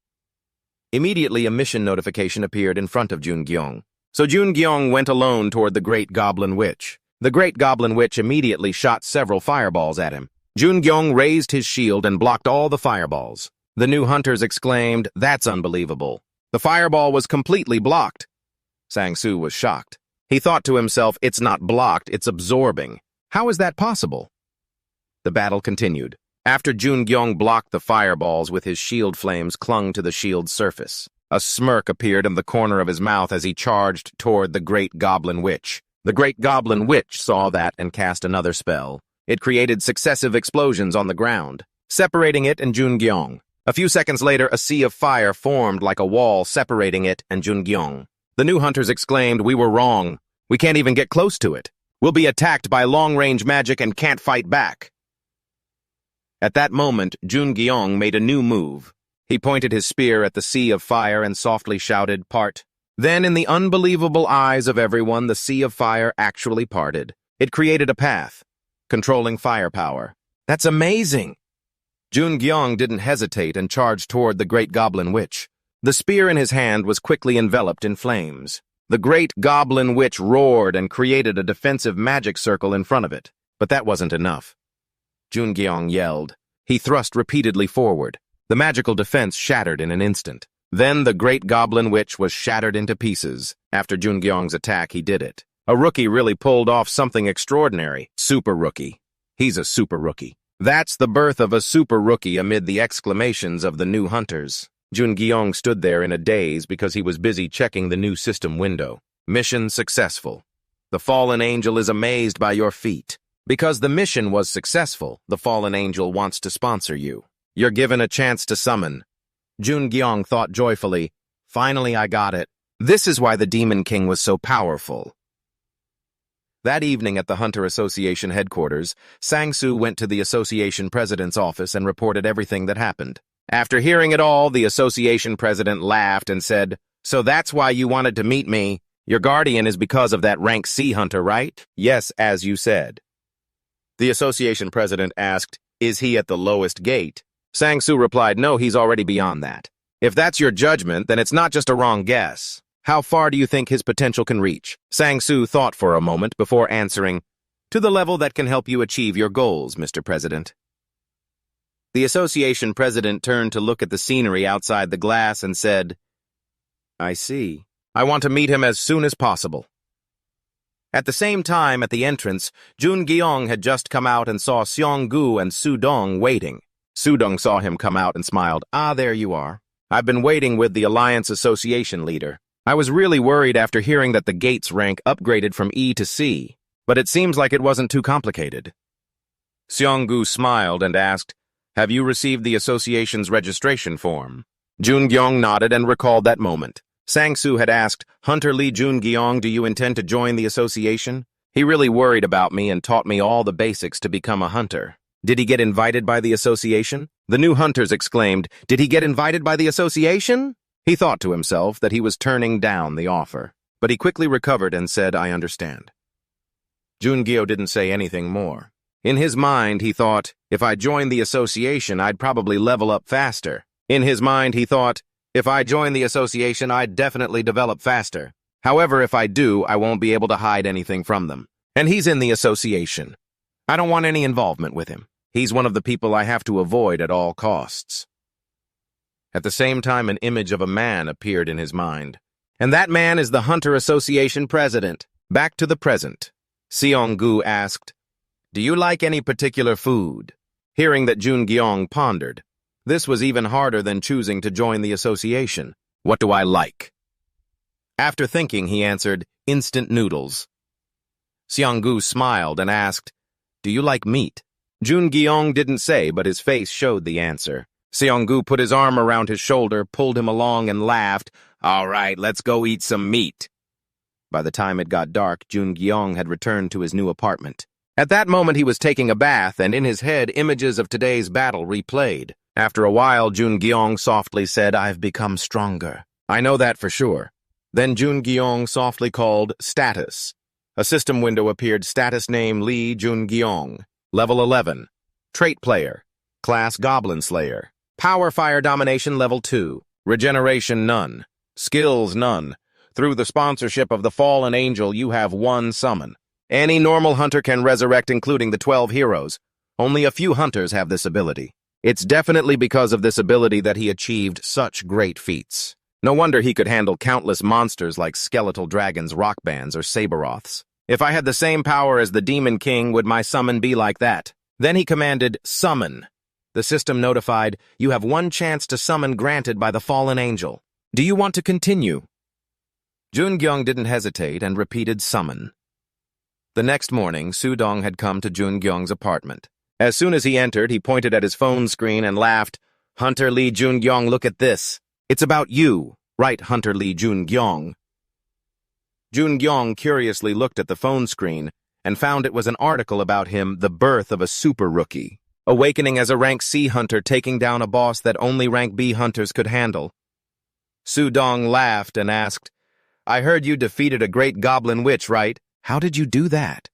Immediately, a mission notification appeared in front of Jun-gyong. So Jun-gyong went alone toward the Great Goblin Witch. The Great Goblin Witch immediately shot several fireballs at him. Jun-gyong raised his shield and blocked all the fireballs. The new hunters exclaimed, "That's unbelievable. The fireball was completely blocked." Sang-soo was shocked. He thought to himself, "It's not blocked, it's absorbing. How is that possible?" The battle continued. After Jun-gyong blocked the fireballs with his shield, flames clung to the shield's surface. A smirk appeared in the corner of his mouth as he charged toward the Great Goblin Witch. The Great Goblin Witch saw that and cast another spell. It created successive explosions on the ground, separating it and Jun-gyong. A few seconds later, a sea of fire formed like a wall separating it and Jun-gyong. The new hunters exclaimed, "We were wrong. We can't even get close to it. We'll be attacked by long-range magic and can't fight back." At that moment, Jun-gyong made a new move. He pointed his spear at the sea of fire and softly shouted, "Part." Then, in the unbelievable eyes of everyone, the sea of fire actually parted. It created a path, controlling firepower. "That's amazing!" Jun-gyong didn't hesitate and charged toward the Great Goblin Witch. The spear in his hand was quickly enveloped in flames. The Great Goblin Witch roared and created a defensive magic circle in front of it. But that wasn't enough. Jun-gyong yelled. He thrust repeatedly forward. The magical defense shattered in an instant. Then the Great Goblin Witch was shattered into pieces. After Jun-gyong's attack, he did it. A rookie really pulled off something extraordinary. Super rookie. He's a super rookie. That's the birth of a super rookie amid the exclamations of the new hunters. Jun-gyong stood there in a daze because he was busy checking the new system window. Mission successful. The fallen angel is amazed by your feat. Because the mission was successful, the fallen angel wants to sponsor you. You're given a chance to summon. Jun-gyong thought joyfully, "Finally I got it. This is why the Demon King was so powerful." That evening at the Hunter Association headquarters, Sang-soo went to the association president's office and reported everything that happened. After hearing it all, the association president laughed and said, "So that's why you wanted to meet me? Your guardian is because of that rank C hunter, right?" "Yes, as you said." The association president asked, "Is he at the lowest gate?" Sang-soo replied, "No, he's already beyond that. If that's your judgment, then it's not just a wrong guess. How far do you think his potential can reach?" Sang-soo thought for a moment before answering, "To the level that can help you achieve your goals, Mr. President." The association president turned to look at the scenery outside the glass and said, "I see. I want to meet him as soon as possible." At the same time, at the entrance, Jun-gyong had just come out and saw Seong-gu and Su-dong waiting. Su-dong saw him come out and smiled. "Ah, there you are. I've been waiting with the Alliance Association leader. I was really worried after hearing that the gate's rank upgraded from E to C, but it seems like it wasn't too complicated." Seong-gu smiled and asked, "Have you received the association's registration form?" Jun-gyong nodded and recalled that moment. Sang-soo had asked, "Hunter Lee Jun-gyong, do you intend to join the association? He really worried about me and taught me all the basics to become a hunter. Did he get invited by the association?" The new hunters exclaimed, "Did he get invited by the association?" He thought to himself that he was turning down the offer, but he quickly recovered and said, "I understand." Jun-gyo didn't say anything more. In his mind, he thought, if I joined the association, I'd probably level up faster. In his mind, he thought, if I join the association, I'd definitely develop faster. However, if I do, I won't be able to hide anything from them. And he's in the association. I don't want any involvement with him. He's one of the people I have to avoid at all costs. At the same time, an image of a man appeared in his mind. And that man is the Hunter Association president. Back to the present. Seong-gu asked, "Do you like any particular food?" Hearing that Jun-gyong pondered. This was even harder than choosing to join the association. "What do I like?" After thinking, he answered, "Instant noodles." Seong-gu smiled and asked, "Do you like meat?" Jun-gyong didn't say, but his face showed the answer. Seong-gu put his arm around his shoulder, pulled him along, and laughed. "All right, let's go eat some meat." By the time it got dark, Jun-gyong had returned to his new apartment. At that moment, he was taking a bath, and in his head, images of today's battle replayed. After a while, Jun-gyong softly said, "I've become stronger. I know that for sure." Then Jun-gyong softly called status. A system window appeared. Status name Lee Jun-gyong. Level 11. Trait player. Class Goblin Slayer. Power Fire Domination Level 2. Regeneration none. Skills none. Through the sponsorship of the Fallen Angel, you have one summon. Any normal hunter can resurrect, including the 12 heroes. Only a few hunters have this ability. It's definitely because of this ability that he achieved such great feats. No wonder he could handle countless monsters like skeletal dragons, rock bands, or Saberoths. If I had the same power as the Demon King, would my summon be like that? Then he commanded, "Summon." The system notified, "You have one chance to summon granted by the Fallen Angel. Do you want to continue?" Jun-gyong didn't hesitate and repeated, "Summon." The next morning, Sudong had come to Jun-gyong's apartment. As soon as he entered, he pointed at his phone screen and laughed. "Hunter Lee Jun-gyong, look at this. It's about you, right, Hunter Lee Jun-gyong?" Jun-gyong curiously looked at the phone screen and found it was an article about him, the birth of a super rookie, awakening as a rank C hunter, taking down a boss that only rank B hunters could handle. Sudong laughed and asked, "I heard you defeated a great goblin witch, right? How did you do that?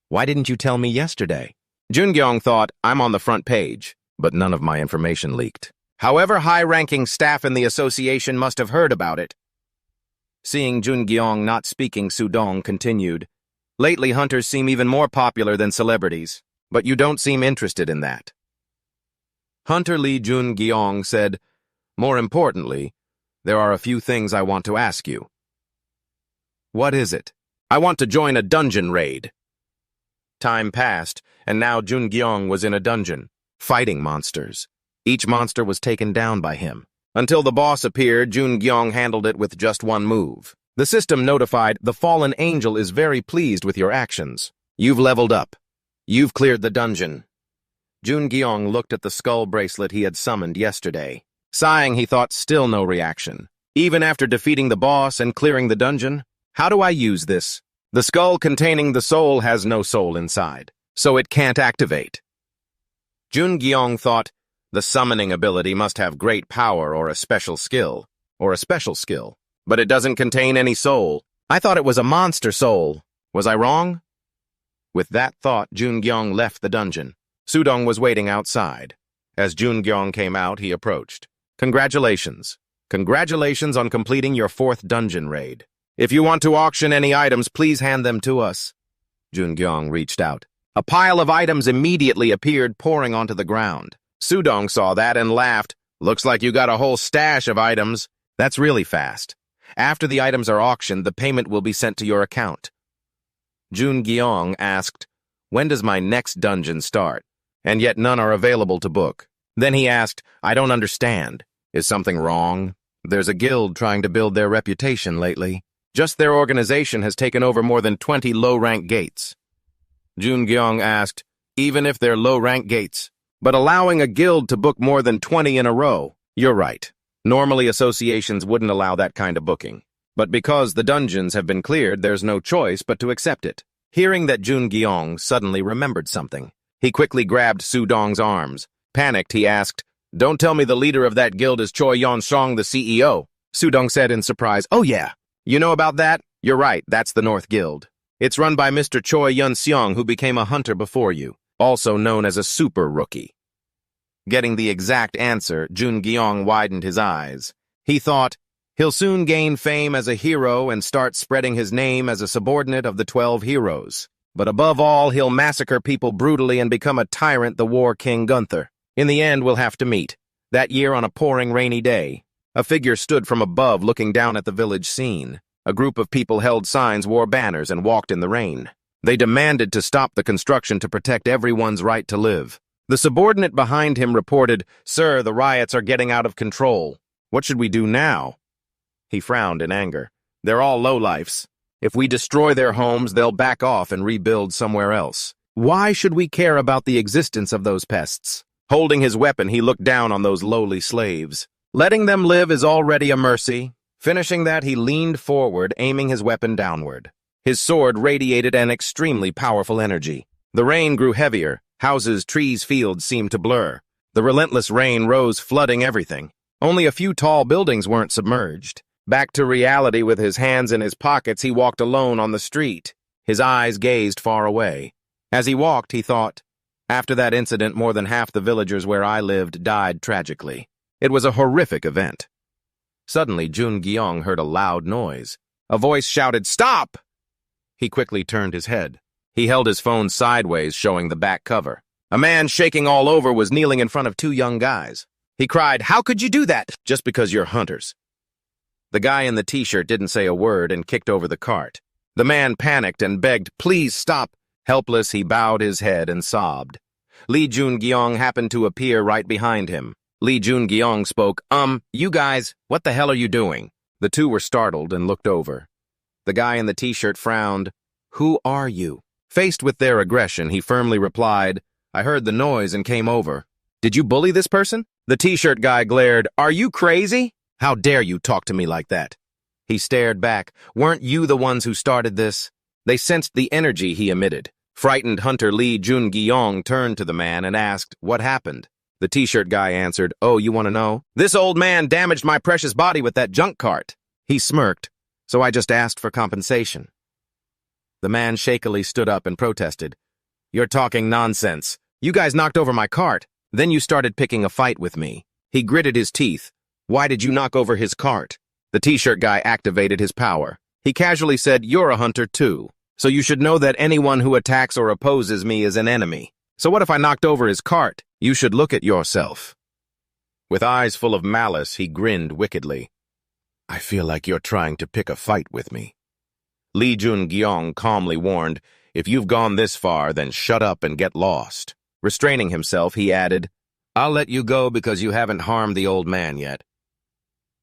Why didn't you tell me yesterday?" Jun-gyong thought, "I'm on the front page," but none of my information leaked. However, high-ranking staff in the association must have heard about it. Seeing Jun-gyong not speaking, Sudong continued, "Lately, hunters seem even more popular than celebrities, but you don't seem interested in that." Hunter Lee Jun-gyong said, "More importantly, there are a few things I want to ask you." "What is it?" "I want to join a dungeon raid." Time passed, and now Jun-gyong was in a dungeon, fighting monsters. Each monster was taken down by him. Until the boss appeared, Jun-gyong handled it with just one move. The system notified, "The Fallen Angel is very pleased with your actions. You've leveled up. You've cleared the dungeon." Jun-gyong looked at the skull bracelet he had summoned yesterday. Sighing, he thought, still no reaction. Even after defeating the boss and clearing the dungeon, how do I use this? The skull containing the soul has no soul inside, so it can't activate. Jun-gyong thought, the summoning ability must have great power or a special skill, but it doesn't contain any soul. I thought it was a monster soul. Was I wrong? With that thought, Jun-gyong left the dungeon. Sudong was waiting outside. As Jun-gyong came out, he approached. "Congratulations. Congratulations on completing your 4th dungeon raid. If you want to auction any items, please hand them to us." Jun-gyong reached out. A pile of items immediately appeared, pouring onto the ground. Sudong saw that and laughed. "Looks like you got a whole stash of items. That's really fast. After the items are auctioned, the payment will be sent to your account." Jun-gyong asked, "When does my next dungeon start? And yet none are available to book." Then he asked, "I don't understand. Is something wrong? There's a guild trying to build their reputation lately. Just their organization has taken over more than 20 low-rank gates." Jun-gyong asked, "Even if they're low-rank gates, but allowing a guild to book more than 20 in a row?" "You're right. Normally associations wouldn't allow that kind of booking. But because the dungeons have been cleared, there's no choice but to accept it." Hearing that, Jun-gyong suddenly remembered something. He quickly grabbed Sudong's arms. Panicked, he asked, Don't tell me the leader of that guild is Choi Yon-song, the CEO, Sudong said in surprise. Oh yeah. You know about that? You're right, that's the North Guild. It's run by Mr. Choi Yun-seong, who became a hunter before you, also known as a super rookie. Getting the exact answer, Jun Gyeong widened his eyes. He thought, he'll soon gain fame as a hero and start spreading his name as a subordinate of the 12 heroes. But above all, he'll massacre people brutally and become a tyrant, the War King Gunther. In the end, we'll have to meet. That year on a pouring rainy day, a figure stood from above looking down at the village scene. A group of people held signs, wore banners, and walked in the rain. They demanded to stop the construction to protect everyone's right to live. The subordinate behind him reported, "Sir, the riots are getting out of control. What should we do now?" He frowned in anger. "They're all lowlifes. If we destroy their homes, they'll back off and rebuild somewhere else. Why should we care about the existence of those pests?" Holding his weapon, he looked down on those lowly slaves. Letting them live is already a mercy. Finishing that, he leaned forward, aiming his weapon downward. His sword radiated an extremely powerful energy. The rain grew heavier. Houses, trees, fields seemed to blur. The relentless rain rose, flooding everything. Only a few tall buildings weren't submerged. Back to reality with his hands in his pockets, he walked alone on the street. His eyes gazed far away. As he walked, he thought, after that incident, more than half the villagers where I lived died tragically. It was a horrific event. Suddenly, Jun Gyeong heard a loud noise. A voice shouted, "Stop!" He quickly turned his head. He held his phone sideways, showing the back cover. A man shaking all over was kneeling in front of two young guys. He cried, "How could you do that?" "Just because you're hunters." The guy in the t-shirt didn't say a word and kicked over the cart. The man panicked and begged, "Please stop." Helpless, he bowed his head and sobbed. Lee Jun-gyeong happened to appear right behind him. Lee Jun-gyeong spoke, You guys, what the hell are you doing?" The two were startled and looked over. The guy in the t-shirt frowned. "Who are you?" Faced with their aggression, he firmly replied, "I heard the noise and came over." "Did you bully this person?" The t-shirt guy glared, "Are you crazy? How dare you talk to me like that?" He stared back. "Weren't you the ones who started this?" They sensed the energy he emitted. Frightened hunter Lee Jun-gyeong turned to the man and asked, "What happened?" The t-shirt guy answered, "Oh, you want to know? This old man damaged my precious body with that junk cart." He smirked, "So I just asked for compensation." The man shakily stood up and protested, "You're talking nonsense. You guys knocked over my cart. Then you started picking a fight with me." He gritted his teeth. "Why did you knock over his cart?" The t-shirt guy activated his power. He casually said, "You're a hunter too. So you should know that anyone who attacks or opposes me is an enemy. So what if I knocked over his cart? You should look at yourself." With eyes full of malice, he grinned wickedly. "I feel like you're trying to pick a fight with me." Lee Jun-gyeong calmly warned, "If you've gone this far, then shut up and get lost." Restraining himself, he added, "I'll let you go because you haven't harmed the old man yet."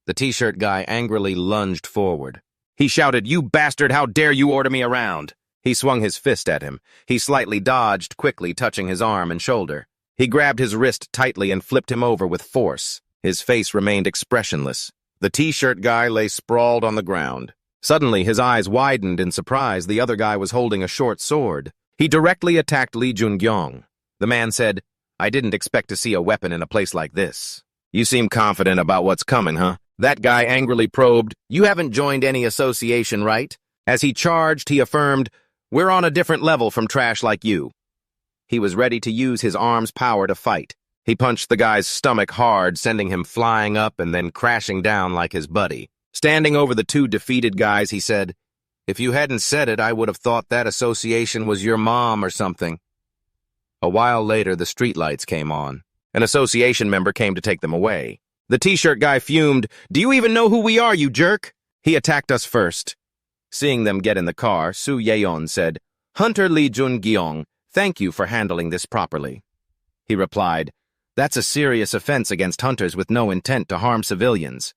The t-shirt guy angrily lunged forward. He shouted, "You bastard, how dare you order me around?" He swung his fist at him. He slightly dodged, quickly touching his arm and shoulder. He grabbed his wrist tightly and flipped him over with force. His face remained expressionless. The t-shirt guy lay sprawled on the ground. Suddenly, his eyes widened in surprise. The other guy was holding a short sword. He directly attacked Lee Jun-gyeong. The man said, "I didn't expect to see a weapon in a place like this." "You seem confident about what's coming, huh?" That guy angrily probed, "You haven't joined any association, right?" As he charged, he affirmed, "We're on a different level from trash like you." He was ready to use his arm's power to fight. He punched the guy's stomach hard, sending him flying up and then crashing down like his buddy. Standing over the two defeated guys, he said, "If you hadn't said it, I would have thought that association was your mom or something." A while later, the streetlights came on. An association member came to take them away. The t-shirt guy fumed, "Do you even know who we are, you jerk?" He attacked us first. Seeing them get in the car, Su Yeon said, "Hunter Lee Jun-gyeong, thank you for handling this properly." He replied, "That's a serious offense against hunters with no intent to harm civilians."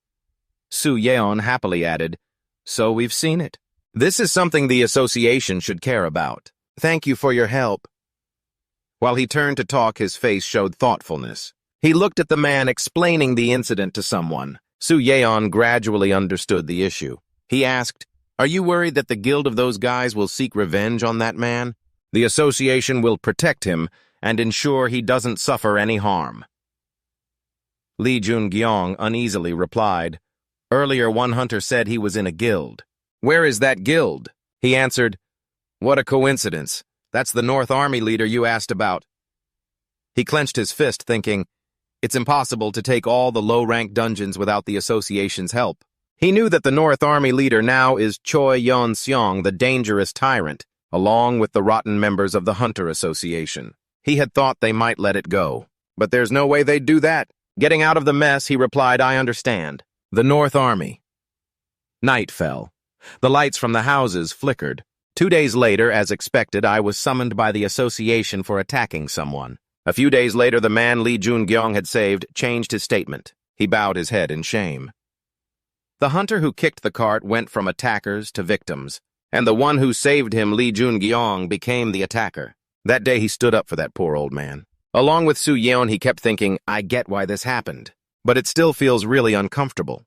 Su Yeon happily added, "So we've seen it. This is something the association should care about. Thank you for your help." While he turned to talk, his face showed thoughtfulness. He looked at the man explaining the incident to someone. Su Yeon gradually understood the issue. He asked, "Are you worried that the guild of those guys will seek revenge on that man? The association will protect him and ensure he doesn't suffer any harm." Lee Jun-gyong uneasily replied. Earlier, one hunter said he was in a guild. Where is that guild? He answered, What a coincidence. That's the North Army leader you asked about. He clenched his fist, thinking, it's impossible to take all the low-rank dungeons without the association's help. He knew that the North Army leader now is Choi Yeon-seong, the dangerous tyrant, along with the rotten members of the Hunter Association. He had thought they might let it go. But there's no way they'd do that. Getting out of the mess, he replied, I understand. The North Army. Night fell. The lights from the houses flickered. 2 days later, as expected, I was summoned by the association for attacking someone. A few days later, the man Lee Jun-gyong had saved changed his statement. He bowed his head in shame. The hunter who kicked the cart went from attackers to victims, and the one who saved him, Lee Jun-gyong, became the attacker. That day he stood up for that poor old man. Along with Su Yeon, he kept thinking, I get why this happened, but it still feels really uncomfortable.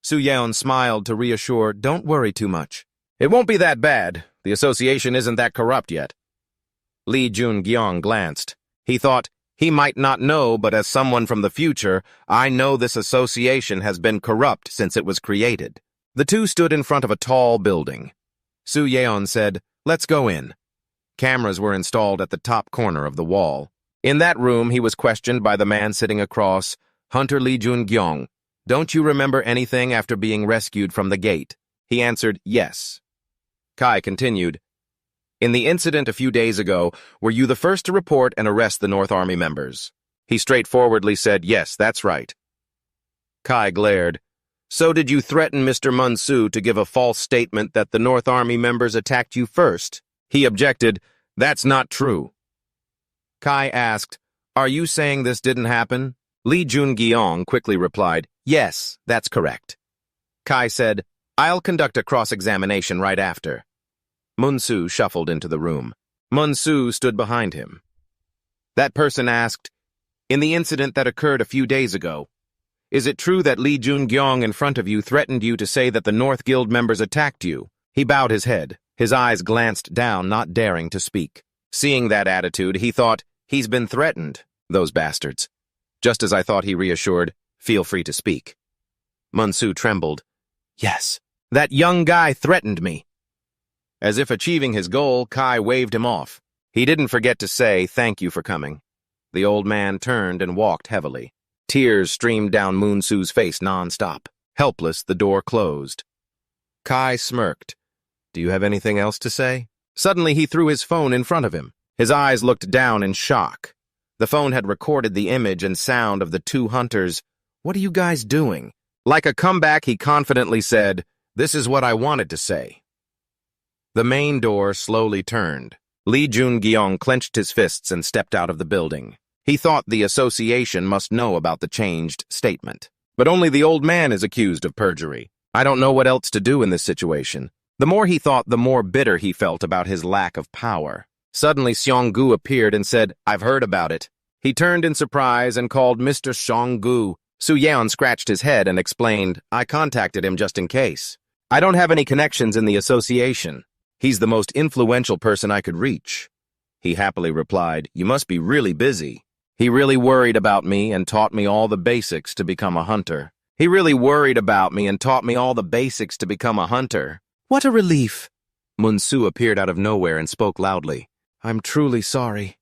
Su Yeon smiled to reassure, don't worry too much. It won't be that bad. The association isn't that corrupt yet. Lee Jun-gyong glanced. He thought, he might not know, but as someone from the future, I know this association has been corrupt since it was created. The two stood in front of a tall building. Su Yeon said, let's go in. Cameras were installed at the top corner of the wall. In that room, he was questioned by the man sitting across, Hunter Lee Jun-gyong. Don't you remember anything after being rescued from the gate? He answered, yes. Kai continued, in the incident a few days ago, were you the first to report and arrest the North Army members? He straightforwardly said, yes, that's right. Kai glared. So did you threaten Mr. Mun-soo to give a false statement that the North Army members attacked you first? He objected, that's not true. Kai asked, are you saying this didn't happen? Lee Jun-gyong quickly replied, yes, that's correct. Kai said, I'll conduct a cross-examination right after. Mun-soo shuffled into the room. Mun-soo stood behind him. That person asked, in the incident that occurred a few days ago, is it true that Lee Jun-gyong in front of you threatened you to say that the North Guild members attacked you? He bowed his head. His eyes glanced down, not daring to speak. Seeing that attitude, he thought, he's been threatened, those bastards. Just as I thought, he reassured, feel free to speak. Mun-soo trembled. Yes, that young guy threatened me. As if achieving his goal, Kai waved him off. He didn't forget to say, thank you for coming. The old man turned and walked heavily. Tears streamed down Mun-soo's face non-stop. Helpless, the door closed. Kai smirked. Do you have anything else to say? Suddenly, he threw his phone in front of him. His eyes looked down in shock. The phone had recorded the image and sound of the two hunters. What are you guys doing? Like a comeback, he confidently said, this is what I wanted to say. The main door slowly turned. Lee Jun-gyong clenched his fists and stepped out of the building. He thought the association must know about the changed statement. But only the old man is accused of perjury. I don't know what else to do in this situation. The more he thought, the more bitter he felt about his lack of power. Suddenly, Seong-gu appeared and said, I've heard about it. He turned in surprise and called Mr. Seong-gu. Su Yeon scratched his head and explained, I contacted him just in case. I don't have any connections in the association. He's the most influential person I could reach. He happily replied, you must be really busy. He really worried about me and taught me all the basics to become a hunter. He really worried about me and taught me all the basics to become a hunter. What a relief. Mun-soo appeared out of nowhere and spoke loudly. I'm truly sorry.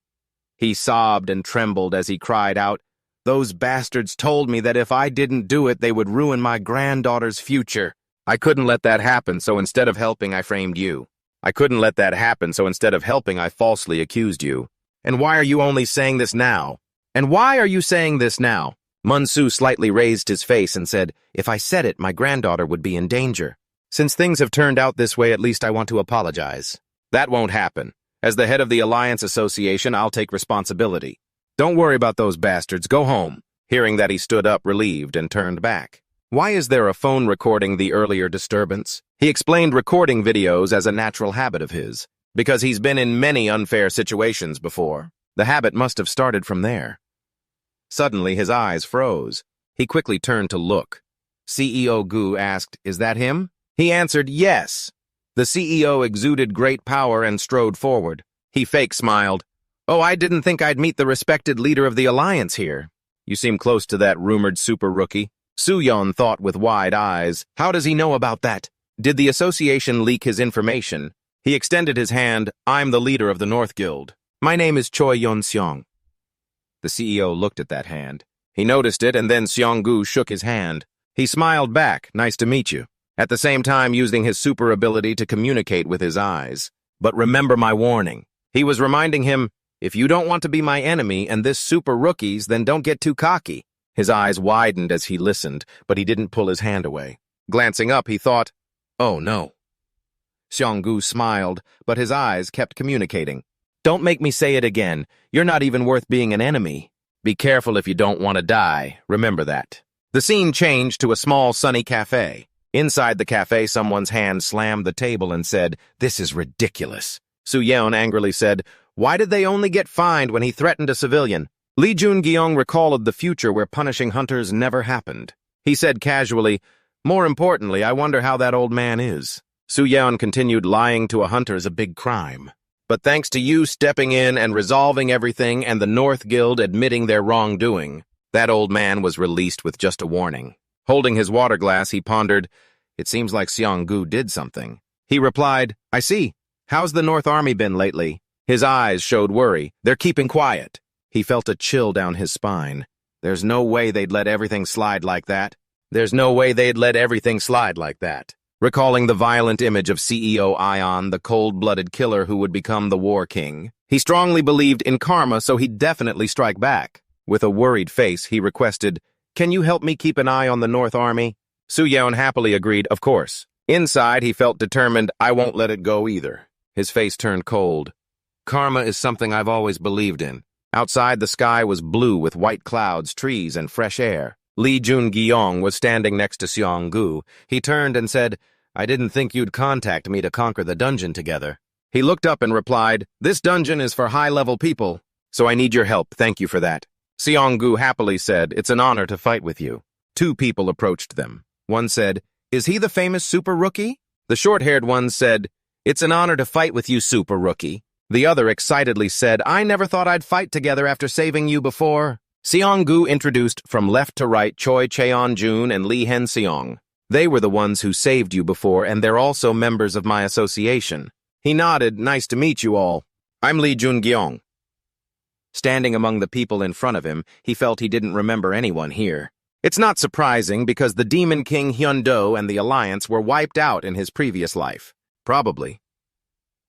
He sobbed and trembled as he cried out, those bastards told me that if I didn't do it, they would ruin my granddaughter's future. I couldn't let that happen, so instead of helping, I framed you. I couldn't let that happen, so instead of helping, I falsely accused you. And why are you only saying this now? And why are you saying this now? Mun-soo slightly raised his face and said, if I said it, my granddaughter would be in danger. Since things have turned out this way, at least I want to apologize. That won't happen. As the head of the Alliance Association, I'll take responsibility. Don't worry about those bastards. Go home. Hearing that, he stood up, relieved, and turned back. Why is there a phone recording the earlier disturbance? He explained recording videos as a natural habit of his, because he's been in many unfair situations before. The habit must have started from there. Suddenly, his eyes froze. He quickly turned to look. CEO Gu asked, is that him? He answered, yes. The CEO exuded great power and strode forward. He fake smiled. Oh, I didn't think I'd meet the respected leader of the Alliance here. You seem close to that rumored super rookie. Soo-yeon thought with wide eyes. How does he know about that? Did the association leak his information? He extended his hand. I'm the leader of the North Guild. My name is Choi Yeon-seong. The CEO looked at that hand. He noticed it, and then Seong-gu shook his hand. He smiled back. Nice to meet you. At the same time using his super ability to communicate with his eyes. But remember my warning. He was reminding him, if you don't want to be my enemy and this super rookie's, then don't get too cocky. His eyes widened as he listened, but he didn't pull his hand away. Glancing up, he thought, oh no. Seong-gu smiled, but his eyes kept communicating. Don't make me say it again. You're not even worth being an enemy. Be careful if you don't want to die. Remember that. The scene changed to a small, sunny cafe. Inside the cafe, someone's hand slammed the table and said, this is ridiculous. Soo-yeon angrily said, why did they only get fined when he threatened a civilian? Lee Jun-gyong recalled the future where punishing hunters never happened. He said casually, more importantly, I wonder how that old man is. Soo-yeon continued, lying to a hunter is a big crime. But thanks to you stepping in and resolving everything and the North Guild admitting their wrongdoing, that old man was released with just a warning. Holding his water glass, he pondered, it seems like Seong-gu did something. He replied, I see. How's the North Army been lately? His eyes showed worry. They're keeping quiet. He felt a chill down his spine. There's no way they'd let everything slide like that. There's no way they'd let everything slide like that. Recalling the violent image of CEO Ion, the cold-blooded killer who would become the War King, he strongly believed in karma, so he'd definitely strike back. With a worried face, he requested, can you help me keep an eye on the North Army? Soo-yeon happily agreed, of course. Inside, he felt determined, I won't let it go either. His face turned cold. Karma is something I've always believed in. Outside, the sky was blue with white clouds, trees, and fresh air. Lee Jun-gyong was standing next to Seong-gu. He turned and said, I didn't think you'd contact me to conquer the dungeon together. He looked up and replied, this dungeon is for high-level people, so I need your help. Thank you for that. Seong-gu happily said, it's an honor to fight with you. Two people approached them. One said, is he the famous super rookie? The short-haired one said, it's an honor to fight with you, super rookie. The other excitedly said, I never thought I'd fight together after saving you before. Seong-gu introduced from left to right Choi Cheon-jun and Lee Hen-seong. They were the ones who saved you before, and they're also members of my association. He nodded, nice to meet you all. I'm Lee Jun-gyong. Standing among the people in front of him, he felt he didn't remember anyone here. It's not surprising because the Demon King Hyun-do and the Alliance were wiped out in his previous life. Probably.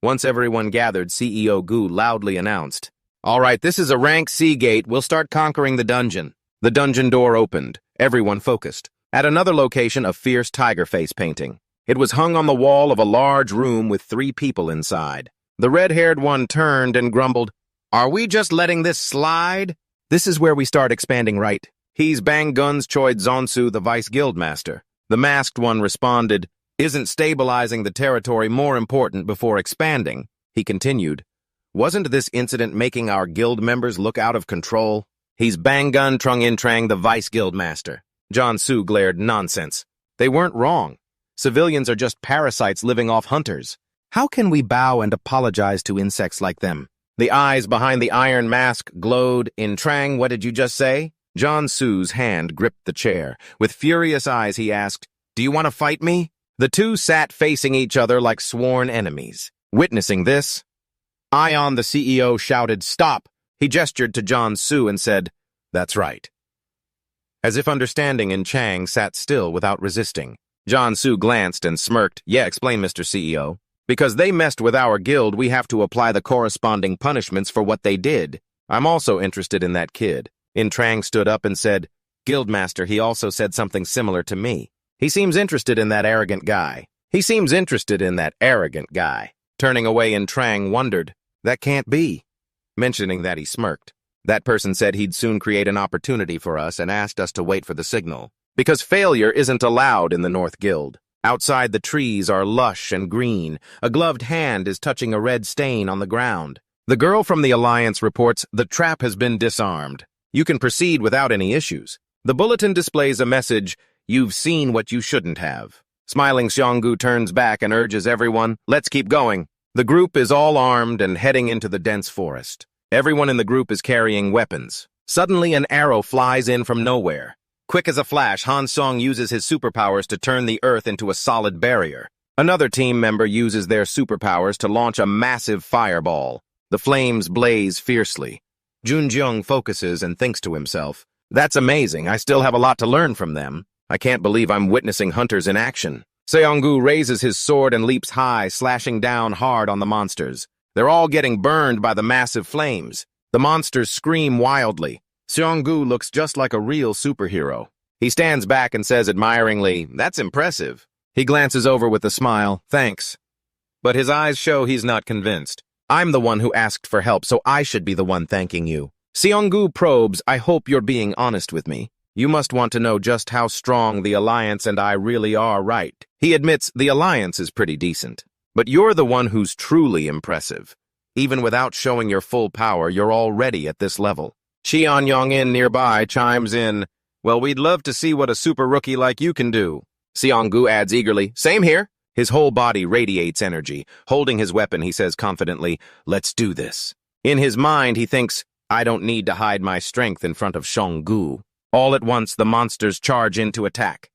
Once everyone gathered, CEO Gu loudly announced, all right, this is a rank C gate. We'll start conquering the dungeon. The dungeon door opened. Everyone focused. At another location, a fierce tiger face painting. It was hung on the wall of a large room with 3 people inside. The red-haired one turned and grumbled, are we just letting this slide? This is where we start expanding, right? He's Bang Gun's Choi Zonsu, the Vice Guildmaster. The masked one responded, isn't stabilizing the territory more important before expanding? He continued, wasn't this incident making our guild members look out of control? He's Banggun Trung In Trang, the Vice Guildmaster. John Su glared, nonsense. They weren't wrong. Civilians are just parasites living off hunters. How can we bow and apologize to insects like them? The eyes behind the iron mask glowed. In Trang, what did you just say? John Su's hand gripped the chair. With furious eyes, he asked, do you want to fight me? The two sat facing each other like sworn enemies. Witnessing this, Ion, the CEO, shouted, stop! He gestured to John Su and said, that's right. As if understanding, In Chang sat still without resisting. John Su glanced and smirked. Yeah, explain, Mr. CEO. Because they messed with our guild, we have to apply the corresponding punishments for what they did. I'm also interested in that kid. In Trang stood up and said, Guildmaster, he also said something similar to me. He seems interested in that arrogant guy. Turning away, In Trang wondered, that can't be. Mentioning that, he smirked. That person said he'd soon create an opportunity for us and asked us to wait for the signal. Because failure isn't allowed in the North Guild. Outside, the trees are lush and green. A gloved hand is touching a red stain on the ground. The girl from the Alliance reports, the trap has been disarmed. You can proceed without any issues. The bulletin displays a message, you've seen what you shouldn't have. Smiling, Seong-gu turns back and urges everyone, let's keep going. The group is all armed and heading into the dense forest. Everyone in the group is carrying weapons. Suddenly, an arrow flies in from nowhere. Quick as a flash, Han Song uses his superpowers to turn the Earth into a solid barrier. Another team member uses their superpowers to launch a massive fireball. The flames blaze fiercely. Junjeong focuses and thinks to himself, "That's amazing. I still have a lot to learn from them. I can't believe I'm witnessing hunters in action." Seonggu raises his sword and leaps high, slashing down hard on the monsters. They're all getting burned by the massive flames. The monsters scream wildly. Seonggu looks just like a real superhero. He stands back and says admiringly, "That's impressive." He glances over with a smile, "Thanks." But his eyes show he's not convinced. "I'm the one who asked for help, so I should be the one thanking you." Seonggu probes, "I hope you're being honest with me. You must want to know just how strong the Alliance and I really are, right?" He admits the Alliance is pretty decent. But you're the one who's truly impressive. Even without showing your full power, you're already at this level. Cheon Yong-in nearby chimes in, "Well, we'd love to see what a super rookie like you can do." Seonggu adds eagerly, "Same here." His whole body radiates energy. Holding his weapon, he says confidently, "Let's do this." In his mind, he thinks, "I don't need to hide my strength in front of Seonggu." All at once, the monsters charge in to attack.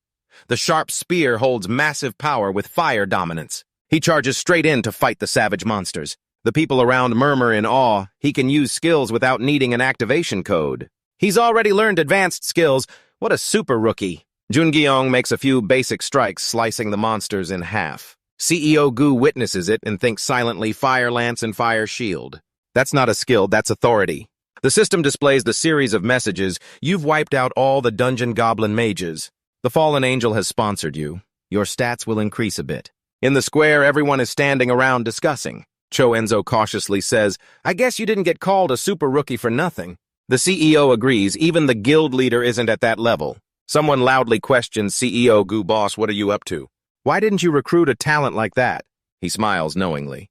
The sharp spear holds massive power with fire dominance. He charges straight in to fight the savage monsters. The people around murmur in awe. He can use skills without needing an activation code. He's already learned advanced skills. What a super rookie. Jungeong makes a few basic strikes, slicing the monsters in half. CEO Gu witnesses it and thinks silently, "Fire Lance and Fire Shield." That's not a skill, that's authority. The system displays the series of messages. "You've wiped out all the dungeon goblin mages. The fallen angel has sponsored you. Your stats will increase a bit." In the square, everyone is standing around discussing. Cho Enzo cautiously says, "I guess you didn't get called a super rookie for nothing." The CEO agrees, even the guild leader isn't at that level. Someone loudly questions CEO Gu, "Boss, what are you up to? Why didn't you recruit a talent like that?" He smiles knowingly.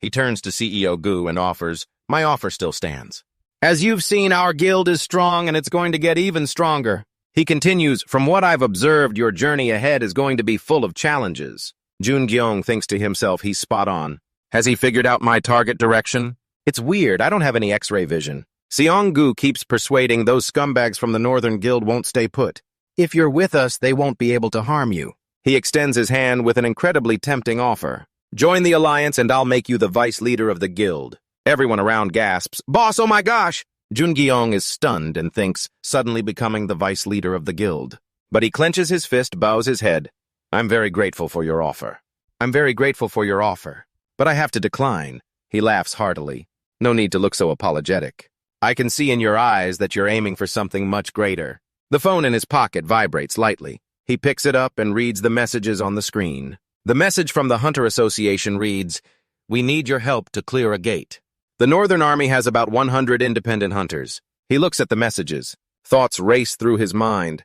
He turns to CEO Gu and offers, "My offer still stands. As you've seen, our guild is strong and it's going to get even stronger." He continues, "From what I've observed, your journey ahead is going to be full of challenges." Jungeong thinks to himself he's spot on. Has he figured out my target direction? It's weird, I don't have any X-ray vision. Seonggu keeps persuading those scumbags from the Northern Guild won't stay put. If you're with us, they won't be able to harm you. He extends his hand with an incredibly tempting offer. "Join the Alliance and I'll make you the vice leader of the guild." Everyone around gasps, "Boss, oh my gosh!" Jungeong is stunned and thinks, suddenly becoming the vice leader of the guild. But he clenches his fist, bows his head. "I'm very grateful for your offer. I'm very grateful for your offer. But I have to decline." He laughs heartily. "No need to look so apologetic. I can see in your eyes that you're aiming for something much greater." The phone in his pocket vibrates lightly. He picks it up and reads the messages on the screen. The message from the Hunter Association reads, "We need your help to clear a gate." The Northern Army has about 100 independent hunters. He looks at the messages. Thoughts race through his mind.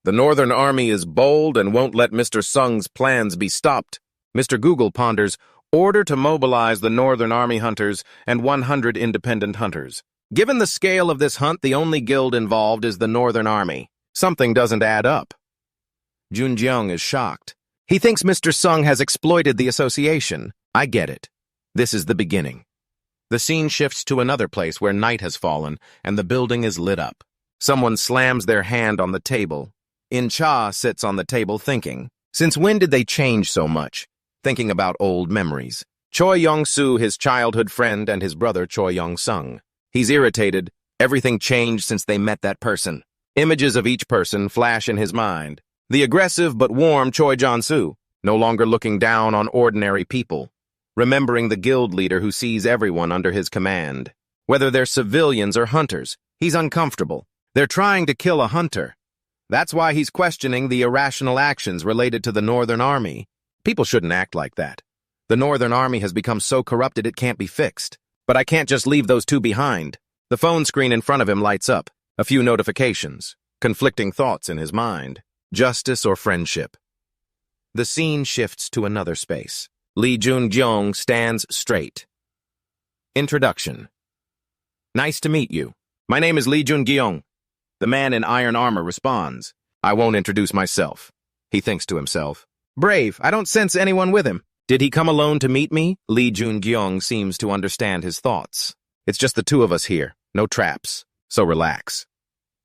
The Northern Army is bold and won't let Mr. Sung's plans be stopped. Mr. Google ponders, order to mobilize the Northern Army hunters and 100 independent hunters. Given the scale of this hunt, the only guild involved is the Northern Army. Something doesn't add up. Junjeong is shocked. He thinks Mr. Sung has exploited the association. I get it. This is the beginning. The scene shifts to another place where night has fallen and the building is lit up. Someone slams their hand on the table. In-cha sits on the table thinking. Since when did they change so much? Thinking about old memories. Choi Yong-soo, his childhood friend, and his brother Choi Yong-sung. He's irritated. Everything changed since they met that person. Images of each person flash in his mind. The aggressive but warm Choi Jong-soo, no longer looking down on ordinary people. Remembering the guild leader who sees everyone under his command. Whether they're civilians or hunters, he's uncomfortable. They're trying to kill a hunter. That's why he's questioning the irrational actions related to the Northern Army. People shouldn't act like that. The Northern Army has become so corrupted it can't be fixed. But I can't just leave those two behind. The phone screen in front of him lights up. A few notifications. Conflicting thoughts in his mind. Justice or friendship. The scene shifts to another space. Lee Jun-gyong stands straight. Introduction. Nice to meet you. My name is Lee Jun-gyong. The man in iron armor responds. I won't introduce myself. He thinks to himself. Brave, I don't sense anyone with him. Did he come alone to meet me? Lee Jun-gyong seems to understand his thoughts. It's just the two of us here. No traps. so relax.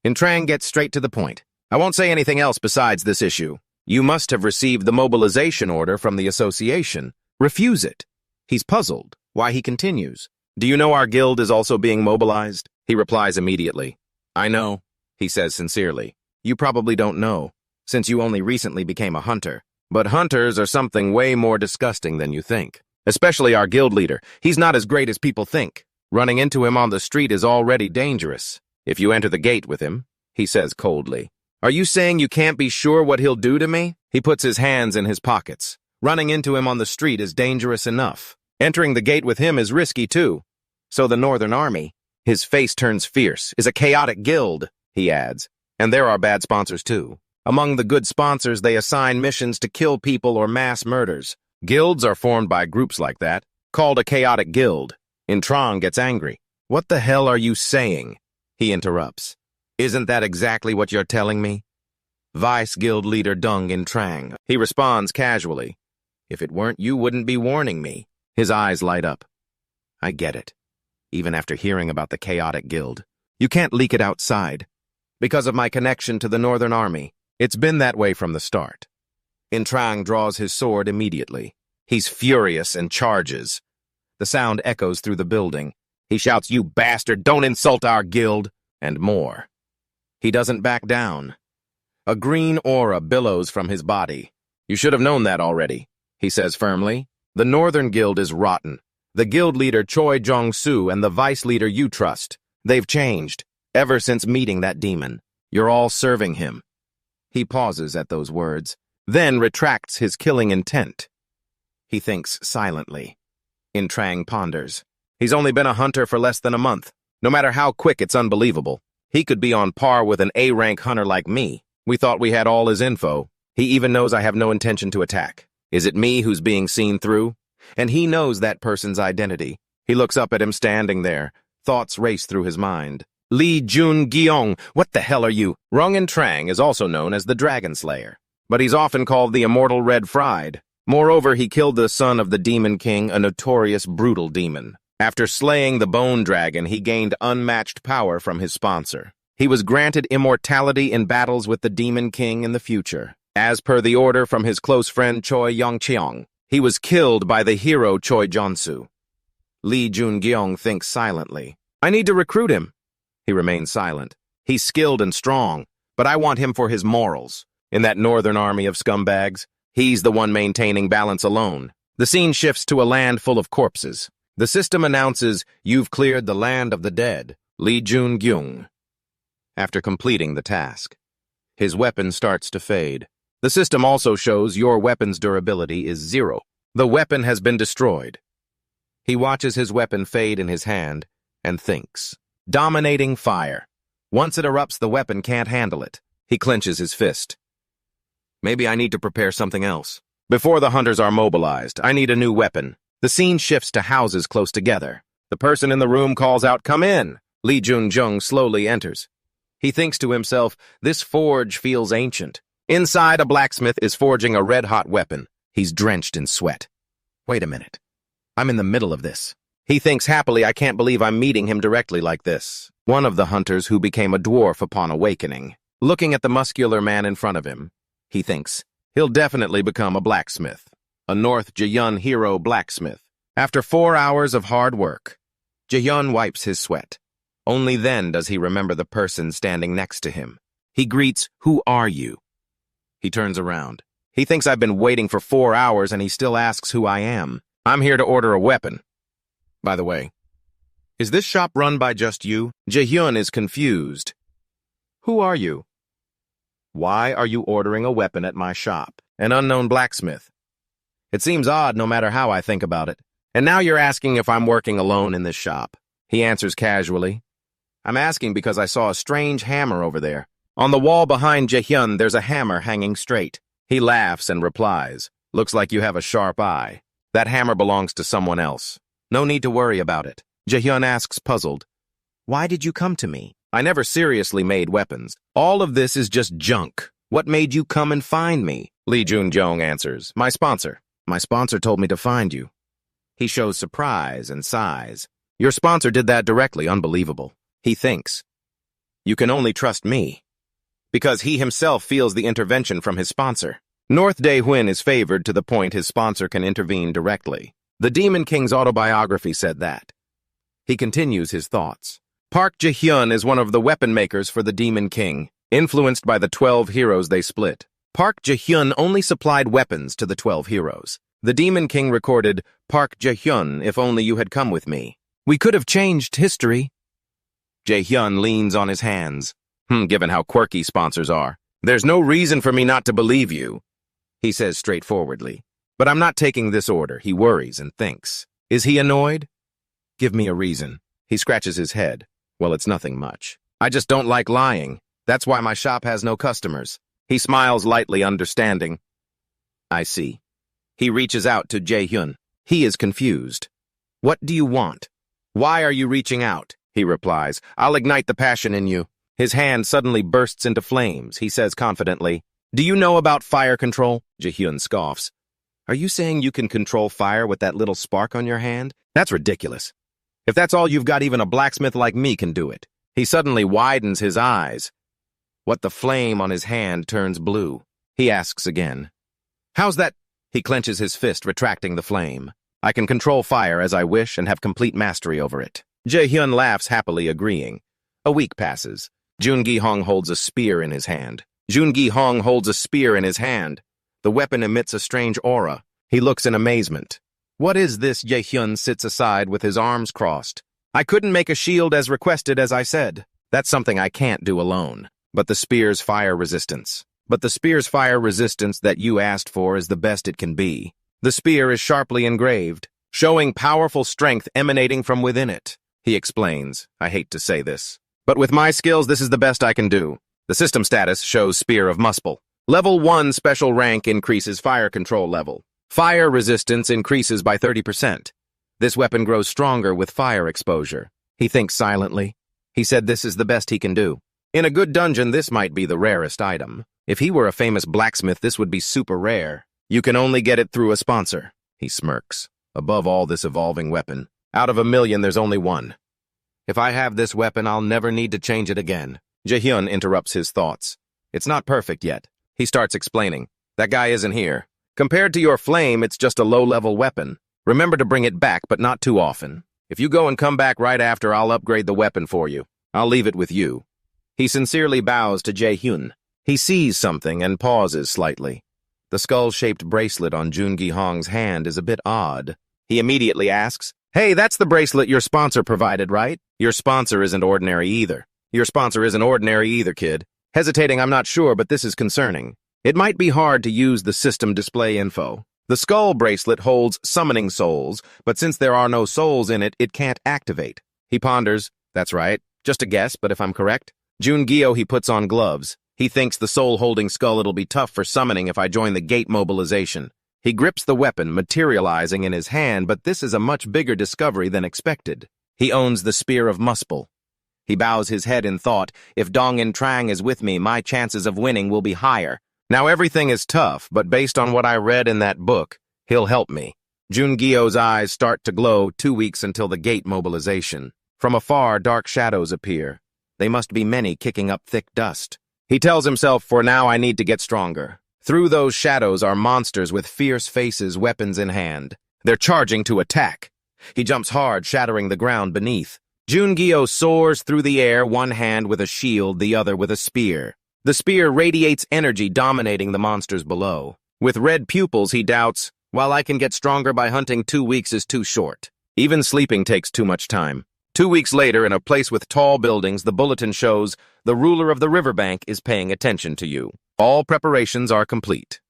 Trang gets straight to the point. I won't say anything else besides this issue. You must have received the mobilization order from the association. Refuse it. He's puzzled. Why he continues. Do you know our guild is also being mobilized? He replies immediately. I know, he says sincerely. You probably don't know, since you only recently became a hunter. But hunters are something way more disgusting than you think. Especially our guild leader. He's not as great as people think. Running into him on the street is already dangerous. If you enter the gate with him, he says coldly. Are you saying you can't be sure what he'll do to me? He puts his hands in his pockets. Running into him on the street is dangerous enough. Entering the gate with him is risky too. So the Northern Army, his face turns fierce, is a chaotic guild, he adds. And there are bad sponsors too. Among the good sponsors, they assign missions to kill people or mass murders. Guilds are formed by groups like that, called a chaotic guild. Trang gets angry. What the hell are you saying? He interrupts. Isn't that exactly what you're telling me? Vice Guild Leader Dung Trang. He responds casually. If it weren't, you wouldn't be warning me. His eyes light up. I get it. Even after hearing about the chaotic guild. You can't leak it outside. Because of my connection to the Northern Army. It's been that way from the start. Trang draws his sword immediately. He's furious and charges. The sound echoes through the building. He shouts, "You bastard, don't insult our guild!" and more. He doesn't back down. A green aura billows from his body. You should have known that already, he says firmly. The Northern Guild is rotten. The guild leader Choi Jong-soo and the vice leader you trust. They've changed, ever since meeting that demon. You're all serving him. He pauses at those words, then retracts his killing intent. He thinks silently. Trang ponders. He's only been a hunter for less than a month. No matter how quick, it's unbelievable. He could be on par with an A-rank hunter like me. We thought we had all his info. He even knows I have no intention to attack. Is it me who's being seen through? And he knows that person's identity. He looks up at him standing there. Thoughts race through his mind. Lee Jun-gyong, what the hell are you? Trang is also known as the Dragon Slayer, but he's often called the Immortal Red Fried. Moreover, he killed the son of the Demon King, a notorious brutal demon. After slaying the Bone Dragon, he gained unmatched power from his sponsor. He was granted immortality in battles with the Demon King in the future. As per the order from his close friend Choi Yong-cheong, he was killed by the hero Choi Jong-soo. Lee Jun-gyong thinks silently. I need to recruit him. He remains silent. He's skilled and strong, but I want him for his morals. In that Northern Army of scumbags, he's the one maintaining balance alone. The scene shifts to a land full of corpses. The system announces, you've cleared the land of the dead, Lee Jun-gyung. After completing the task, his weapon starts to fade. The system also shows your weapon's durability is 0. The weapon has been destroyed. He watches his weapon fade in his hand and thinks. Dominating fire. Once it erupts, the weapon can't handle it. He clenches his fist. Maybe I need to prepare something else. Before the hunters are mobilized, I need a new weapon. The scene shifts to houses close together. The person in the room calls out, "Come in!" Lee Jun-jung slowly enters. He thinks to himself, this forge feels ancient. Inside, a blacksmith is forging a red-hot weapon. He's drenched in sweat. Wait a minute. I'm in the middle of this. He thinks happily, I can't believe I'm meeting him directly like this. One of the hunters who became a dwarf upon awakening. Looking at the muscular man in front of him, he thinks, he'll definitely become a blacksmith. A North Jaehyun hero blacksmith. After 4 hours of hard work, Jaehyun wipes his sweat. Only then does he remember the person standing next to him. He greets, "Who are you?" He turns around. He thinks I've been waiting for 4 hours and he still asks who I am. I'm here to order a weapon. By the way, is this shop run by just you? Jaehyun is confused. Who are you? Why are you ordering a weapon at my shop? An unknown blacksmith. It seems odd no matter how I think about it. And now you're asking if I'm working alone in this shop. He answers casually. I'm asking because I saw a strange hammer over there. On the wall behind Jaehyun, there's a hammer hanging straight. He laughs and replies, "Looks like you have a sharp eye. That hammer belongs to someone else. No need to worry about it." Jaehyun asks, puzzled, "Why did you come to me? I never seriously made weapons. All of this is just junk. What made you come and find me?" Lee Jun-jong answers, "My sponsor. My sponsor told me to find you." He shows surprise and sighs. Your sponsor did that directly, unbelievable. He thinks. You can only trust me. Because he himself feels the intervention from his sponsor. North Dae-Huynh is favored to the point his sponsor can intervene directly. The Demon King's autobiography said that. He continues his thoughts. Park Jae-hyun is one of the weapon makers for the Demon King, influenced by the 12 heroes they split. Park Jae-hyun only supplied weapons to the 12 heroes. The Demon King recorded, "Park Jae-hyun, if only you had come with me. We could have changed history." Jae-hyun leans on his hands. Given how quirky sponsors are. "There's no reason for me not to believe you," he says straightforwardly. "But I'm not taking this order." He worries and thinks. Is he annoyed? "Give me a reason." He scratches his head. "Well, it's nothing much. I just don't like lying. That's why my shop has no customers." He smiles lightly, understanding. "I see." He reaches out to Jae-hyun. He is confused. "What do you want?" "Why are you reaching out?" He replies. "I'll ignite the passion in you." His hand suddenly bursts into flames. He says confidently, "Do you know about fire control?" Jae-hyun scoffs. "Are you saying you can control fire with that little spark on your hand? That's ridiculous. If that's all you've got, even a blacksmith like me can do it." He suddenly widens his eyes. What the flame on his hand turns blue. He asks again. "How's that?" He clenches his fist, retracting the flame. "I can control fire as I wish and have complete mastery over it." Jae-hyun laughs happily, agreeing. A week passes. Jun Gi-hong holds a spear in his hand. The weapon emits a strange aura. He looks in amazement. "What is this?" Jae-hyun sits aside with his arms crossed. "I couldn't make a shield as requested, as I said. That's something I can't do alone. But the spear's fire resistance that you asked for is the best it can be. The spear is sharply engraved, showing powerful strength emanating from within it." He explains. "I hate to say this, but with my skills, this is the best I can do." The system status shows Spear of Muspel. Level 1 special rank increases fire control level. Fire resistance increases by 30%. This weapon grows stronger with fire exposure. He thinks silently. He said this is the best he can do. In a good dungeon, this might be the rarest item. If he were a famous blacksmith, this would be super rare. You can only get it through a sponsor. He smirks. Above all this evolving weapon, out of 1,000,000, there's only one. If I have this weapon, I'll never need to change it again. Jae-hyun interrupts his thoughts. "It's not perfect yet." He starts explaining. "That guy isn't here. Compared to your flame, it's just a low-level weapon. Remember to bring it back, but not too often. If you go and come back right after, I'll upgrade the weapon for you. I'll leave it with you." He sincerely bows to Jae-hyun. He sees something and pauses slightly. The skull-shaped bracelet on Jun Gi-hong's hand is a bit odd. He immediately asks, "Hey, that's the bracelet your sponsor provided, right?" "Your sponsor isn't ordinary either." "Your sponsor isn't ordinary either, kid." Hesitating, "I'm not sure, but this is concerning. It might be hard to use the system display info. The skull bracelet holds summoning souls, but since there are no souls in it, it can't activate." He ponders. "That's right. Just a guess, but if I'm correct." Jun-gyo, he puts on gloves. He thinks the soul-holding skull it'll be tough for summoning if I join the gate mobilization. He grips the weapon, materializing in his hand, but this is a much bigger discovery than expected. He owns the Spear of Muspel. He bows his head in thought. "If Dong-in Trang is with me, my chances of winning will be higher. Now everything is tough, but based on what I read in that book, he'll help me." Jun-gyo's eyes start to glow. 2 weeks until the gate mobilization. From afar, dark shadows appear. They must be many, kicking up thick dust. He tells himself, "For now I need to get stronger." Through those shadows are monsters with fierce faces, weapons in hand. They're charging to attack. He jumps hard, shattering the ground beneath. Jun-gyo soars through the air, one hand with a shield, the other with a spear. The spear radiates energy, dominating the monsters below. With red pupils, he doubts, "While I can get stronger by hunting, 2 weeks is too short. Even sleeping takes too much time." 2 weeks later, in a place with tall buildings, the bulletin shows, "The ruler of the riverbank is paying attention to you. All preparations are complete."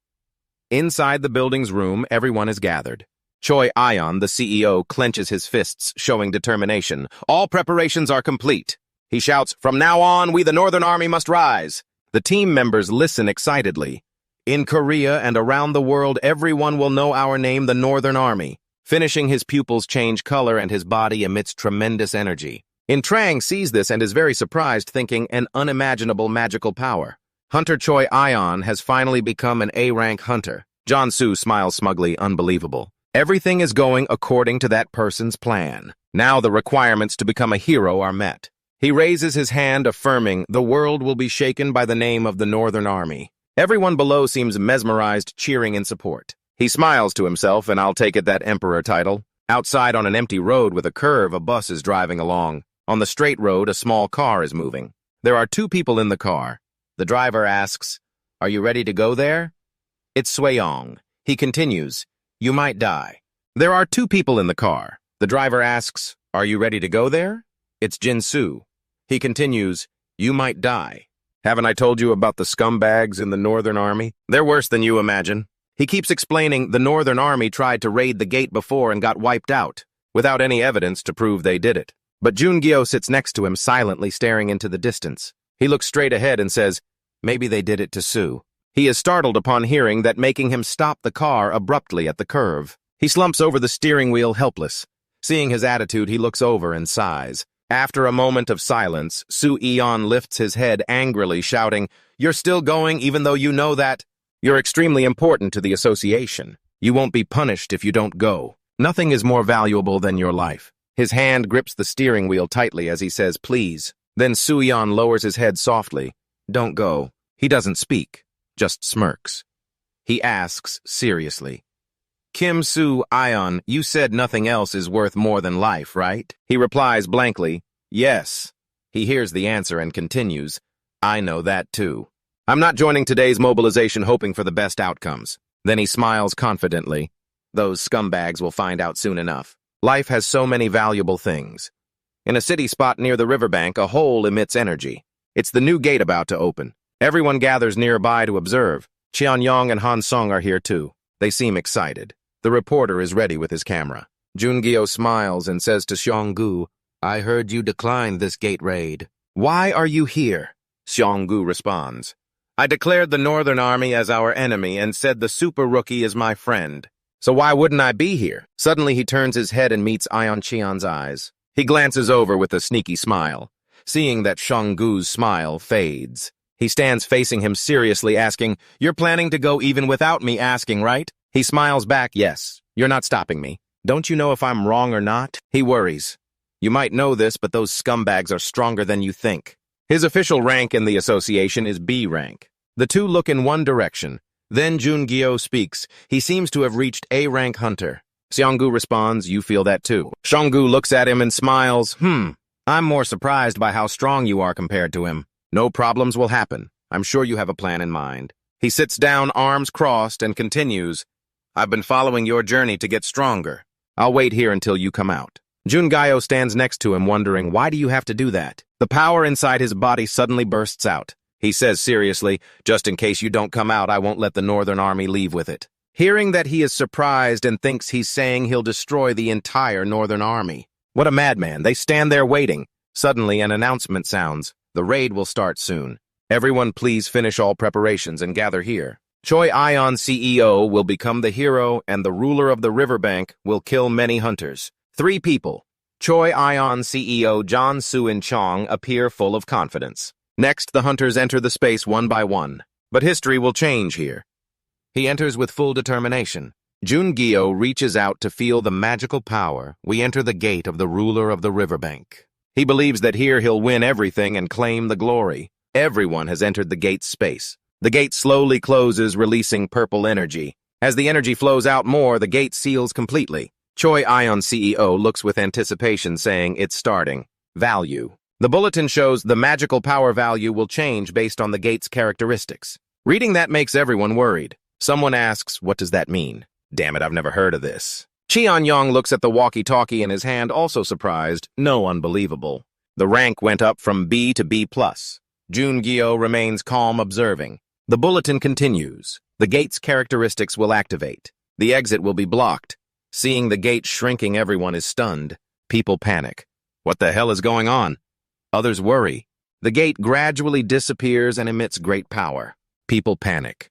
Inside the building's room, everyone is gathered. Choi Ayon, the CEO, clenches his fists, showing determination. "All preparations are complete." He shouts, "From now on, we the Northern Army must rise." The team members listen excitedly. "In Korea and around the world, everyone will know our name, the Northern Army." Finishing, his pupils change color and his body emits tremendous energy. Trang sees this and is very surprised, thinking an unimaginable magical power. Hunter Choi Ayon has finally become an A-rank hunter. John-soo smiles smugly, unbelievable. Everything is going according to that person's plan. Now the requirements to become a hero are met. He raises his hand, affirming, "The world will be shaken by the name of the Northern Army." Everyone below seems mesmerized, cheering in support. He smiles to himself, and I'll take it that emperor title. Outside on an empty road with a curve, a bus is driving along. On the straight road, a small car is moving. There are two people in the car. The driver asks, "Are you ready to go there?" It's Sui-yong. He continues, "You might die." There are two people in the car. The driver asks, "Are you ready to go there?" It's Jin-soo. He continues, "You might die." Haven't I told you about the scumbags in the Northern Army? They're worse than you imagine. He keeps explaining the Northern Army tried to raid the gate before and got wiped out, without any evidence to prove they did it. But Jun-gyo sits next to him, silently staring into the distance. He looks straight ahead and says, "Maybe they did it to Sue." He is startled upon hearing that, making him stop the car abruptly at the curve. He slumps over the steering wheel, helpless. Seeing his attitude, he looks over and sighs. After a moment of silence, Soo-yeon lifts his head angrily, shouting, "You're still going even though you know that? You're extremely important to the association. You won't be punished if you don't go. Nothing is more valuable than your life." His hand grips the steering wheel tightly as he says, "Please." Then Soo-yeon lowers his head softly. "Don't go." He doesn't speak, just smirks. He asks seriously, "Kim Soo-yeon, you said nothing else is worth more than life, right?" He replies blankly, "Yes." He hears the answer and continues, "I know that too. I'm not joining today's mobilization hoping for the best outcomes." Then he smiles confidently. "Those scumbags will find out soon enough. Life has so many valuable things." In a city spot near the riverbank, a hole emits energy. It's the new gate about to open. Everyone gathers nearby to observe. Cheon-yong and Han Sung are here too. They seem excited. The reporter is ready with his camera. Jun-gyo smiles and says to Seong-gu, "I heard you declined this gate raid. Why are you here?" Seong-gu responds, "I declared the Northern Army as our enemy and said the super rookie is my friend. So why wouldn't I be here?" Suddenly he turns his head and meets Ion Cheon's eyes. He glances over with a sneaky smile. Seeing that Seong-gu's smile fades, he stands facing him seriously, asking, "You're planning to go even without me asking, right?" He smiles back, "Yes, you're not stopping me. Don't you know if I'm wrong or not?" He worries. "You might know this, but those scumbags are stronger than you think." His official rank in the association is B rank. The two look in one direction. Then Jun-gyo speaks. He seems to have reached A rank hunter. Seong-gu responds, "You feel that too." Seong-gu looks at him and smiles. I'm more surprised by how strong you are compared to him. No problems will happen. I'm sure you have a plan in mind." He sits down, arms crossed, and continues, "I've been following your journey to get stronger. I'll wait here until you come out." Jun-gyo stands next to him, wondering, why do you have to do that? The power inside his body suddenly bursts out. He says seriously, "Just in case you don't come out, I won't let the Northern Army leave with it." Hearing that, he is surprised and thinks he's saying he'll destroy the entire Northern Army. What a madman. They stand there waiting. Suddenly, an announcement sounds. The raid will start soon. Everyone please finish all preparations and gather here. Choi Ion CEO will become the hero, and the ruler of the riverbank will kill many hunters. 3 people, Choi Ion CEO John Soo-in Chong, appear full of confidence. Next, the hunters enter the space one by one. But history will change here. He enters with full determination. Jun-gyo reaches out to feel the magical power. We enter the gate of the ruler of the riverbank. He believes that here he'll win everything and claim the glory. Everyone has entered the gate's space. The gate slowly closes, releasing purple energy. As the energy flows out more, the gate seals completely. Choi Ion CEO looks with anticipation, saying, "It's starting." Value. The bulletin shows the magical power value will change based on the gate's characteristics. Reading that makes everyone worried. Someone asks, "What does that mean?" Damn it, I've never heard of this. Cheon-yong looks at the walkie-talkie in his hand, also surprised. No, unbelievable. The rank went up from B to B+. Jun-gyo remains calm, observing. The bulletin continues. The gate's characteristics will activate. The exit will be blocked. Seeing the gate shrinking, everyone is stunned. People panic. What the hell is going on? Others worry. The gate gradually disappears and emits great power. People panic.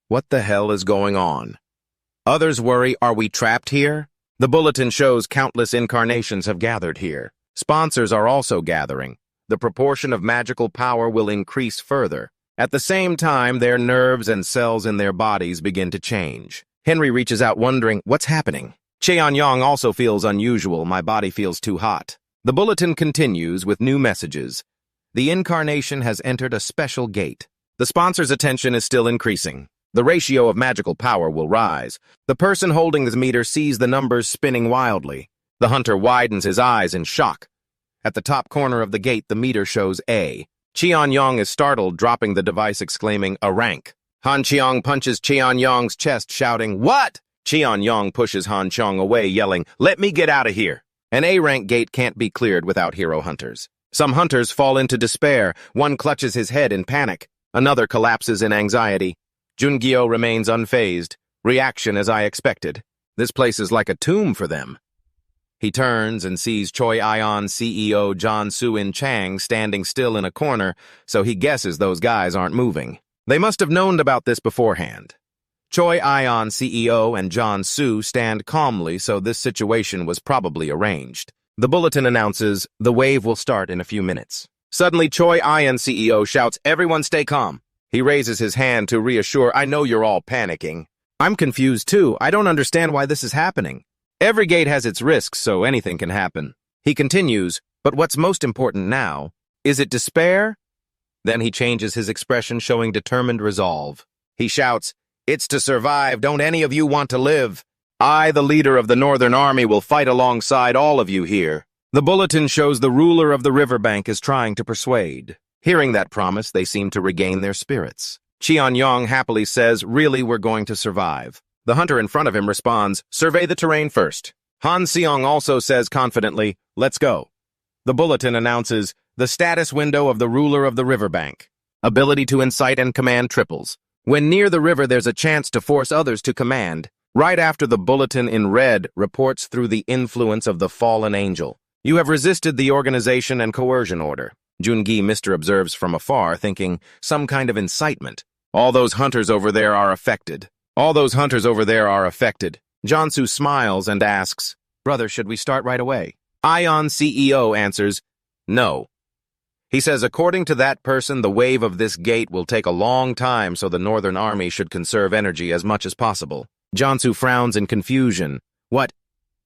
What the hell is going on? Others worry, are we trapped here? The bulletin shows countless incarnations have gathered here. Sponsors are also gathering. The proportion of magical power will increase further. At the same time, their nerves and cells in their bodies begin to change. Henry reaches out, wondering, what's happening? Cheon-yong also feels unusual. My body feels too hot. The bulletin continues with new messages. The incarnation has entered a special gate. The sponsor's attention is still increasing. The ratio of magical power will rise. The person holding the meter sees the numbers spinning wildly. The hunter widens his eyes in shock. At the top corner of the gate, the meter shows A. Cheon-yong is startled, dropping the device, exclaiming, "A rank." Han Cheong punches Cheon-yong's chest, shouting, "What?" Cheon-yong pushes Han Cheong away, yelling, "Let me get out of here." An A-rank gate can't be cleared without hero hunters. Some hunters fall into despair. One clutches his head in panic. Another collapses in anxiety. Jun-gyo remains unfazed. Reaction as I expected. This place is like a tomb for them. He turns and sees Choi Ion CEO John Soo-in Chang standing still in a corner, so he guesses those guys aren't moving. They must have known about this beforehand. Choi Ion CEO and John Soo stand calmly, so this situation was probably arranged. The bulletin announces the wave will start in a few minutes. Suddenly, Choi Ion CEO shouts, "Everyone stay calm." He raises his hand to reassure, "I know you're all panicking. I'm confused too. I don't understand why this is happening. Every gate has its risks, so anything can happen." He continues, "But what's most important now? Is it despair?" Then he changes his expression, showing determined resolve. He shouts, "It's to survive. Don't any of you want to live? I, the leader of the Northern Army, will fight alongside all of you here." The bulletin shows the ruler of the riverbank is trying to persuade. Hearing that promise, they seem to regain their spirits. Cheon-yong happily says, "Really, we're going to survive." The hunter in front of him responds, "Survey the terrain first." Han Seong also says confidently, "Let's go." The bulletin announces, the status window of the ruler of the riverbank. Ability to incite and command triples. When near the river, there's a chance to force others to command. Right after the bulletin in red reports through the influence of the fallen angel. You have resisted the organization and coercion order. Jun-gi Mr. observes from afar, thinking, some kind of incitement. All those hunters over there are affected. All those hunters over there are affected. Jansu smiles and asks, "Brother, should we start right away?" Ion CEO answers, "No." He says, according to that person, the wave of this gate will take a long time, so the Northern Army should conserve energy as much as possible. Jansu frowns in confusion. What?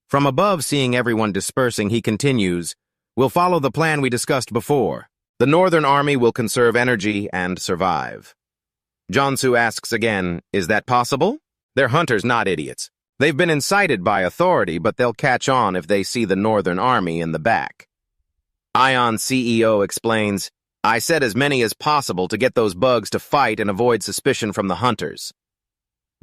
From above, seeing everyone dispersing, he continues, "We'll follow the plan we discussed before. The Northern Army will conserve energy and survive." Jansu asks again, "Is that possible?" They're hunters, not idiots. They've been incited by authority, but they'll catch on if they see the Northern Army in the back. Ion CEO explains, "I said as many as possible to get those bugs to fight and avoid suspicion from the hunters."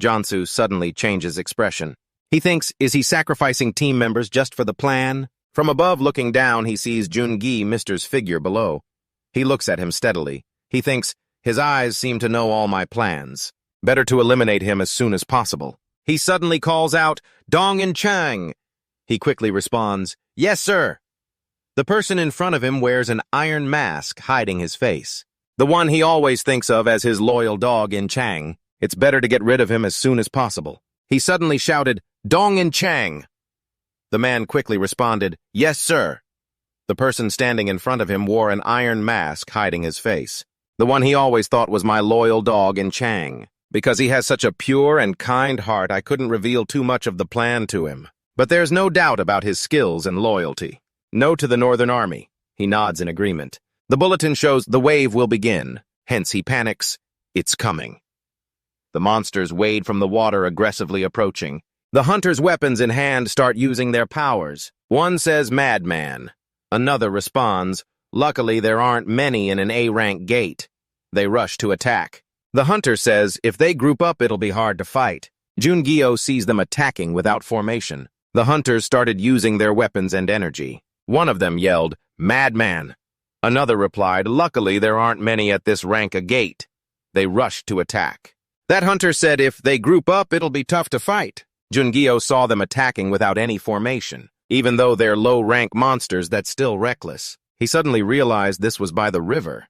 Jansu suddenly changes expression. He thinks, is he sacrificing team members just for the plan? From above looking down, he sees Jun-gi Mr.'s figure below. He looks at him steadily. He thinks, his eyes seem to know all my plans. Better to eliminate him as soon as possible. He suddenly calls out, "Dong-in Chang!" He quickly responds, "Yes, sir." The person in front of him wears an iron mask hiding his face. The one he always thinks of as his loyal dog in Chang. It's better to get rid of him as soon as possible. He suddenly shouted, "Dong-in Chang!" The man quickly responded, "Yes, sir." The person standing in front of him wore an iron mask hiding his face. The one he always thought was my loyal dog in Chang. Because he has such a pure and kind heart, I couldn't reveal too much of the plan to him. But there's no doubt about his skills and loyalty. No to the Northern Army. He nods in agreement. The bulletin shows the wave will begin. Hence he panics. It's coming. The monsters wade from the water, aggressively approaching. The hunters' weapons in hand start using their powers. One says, "Madman." Another responds, "Luckily there aren't many in an A-rank gate." They rush to attack. The hunter says, if they group up, it'll be hard to fight. Jun-gyo sees them attacking without formation. The hunters started using their weapons and energy. One of them yelled, "Madman." Another replied, "Luckily there aren't many at this rank a gate." They rushed to attack. That hunter said if they group up, it'll be tough to fight. Jun-gyo saw them attacking without any formation. Even though they're low-rank monsters, that's still reckless. He suddenly realized this was by the river.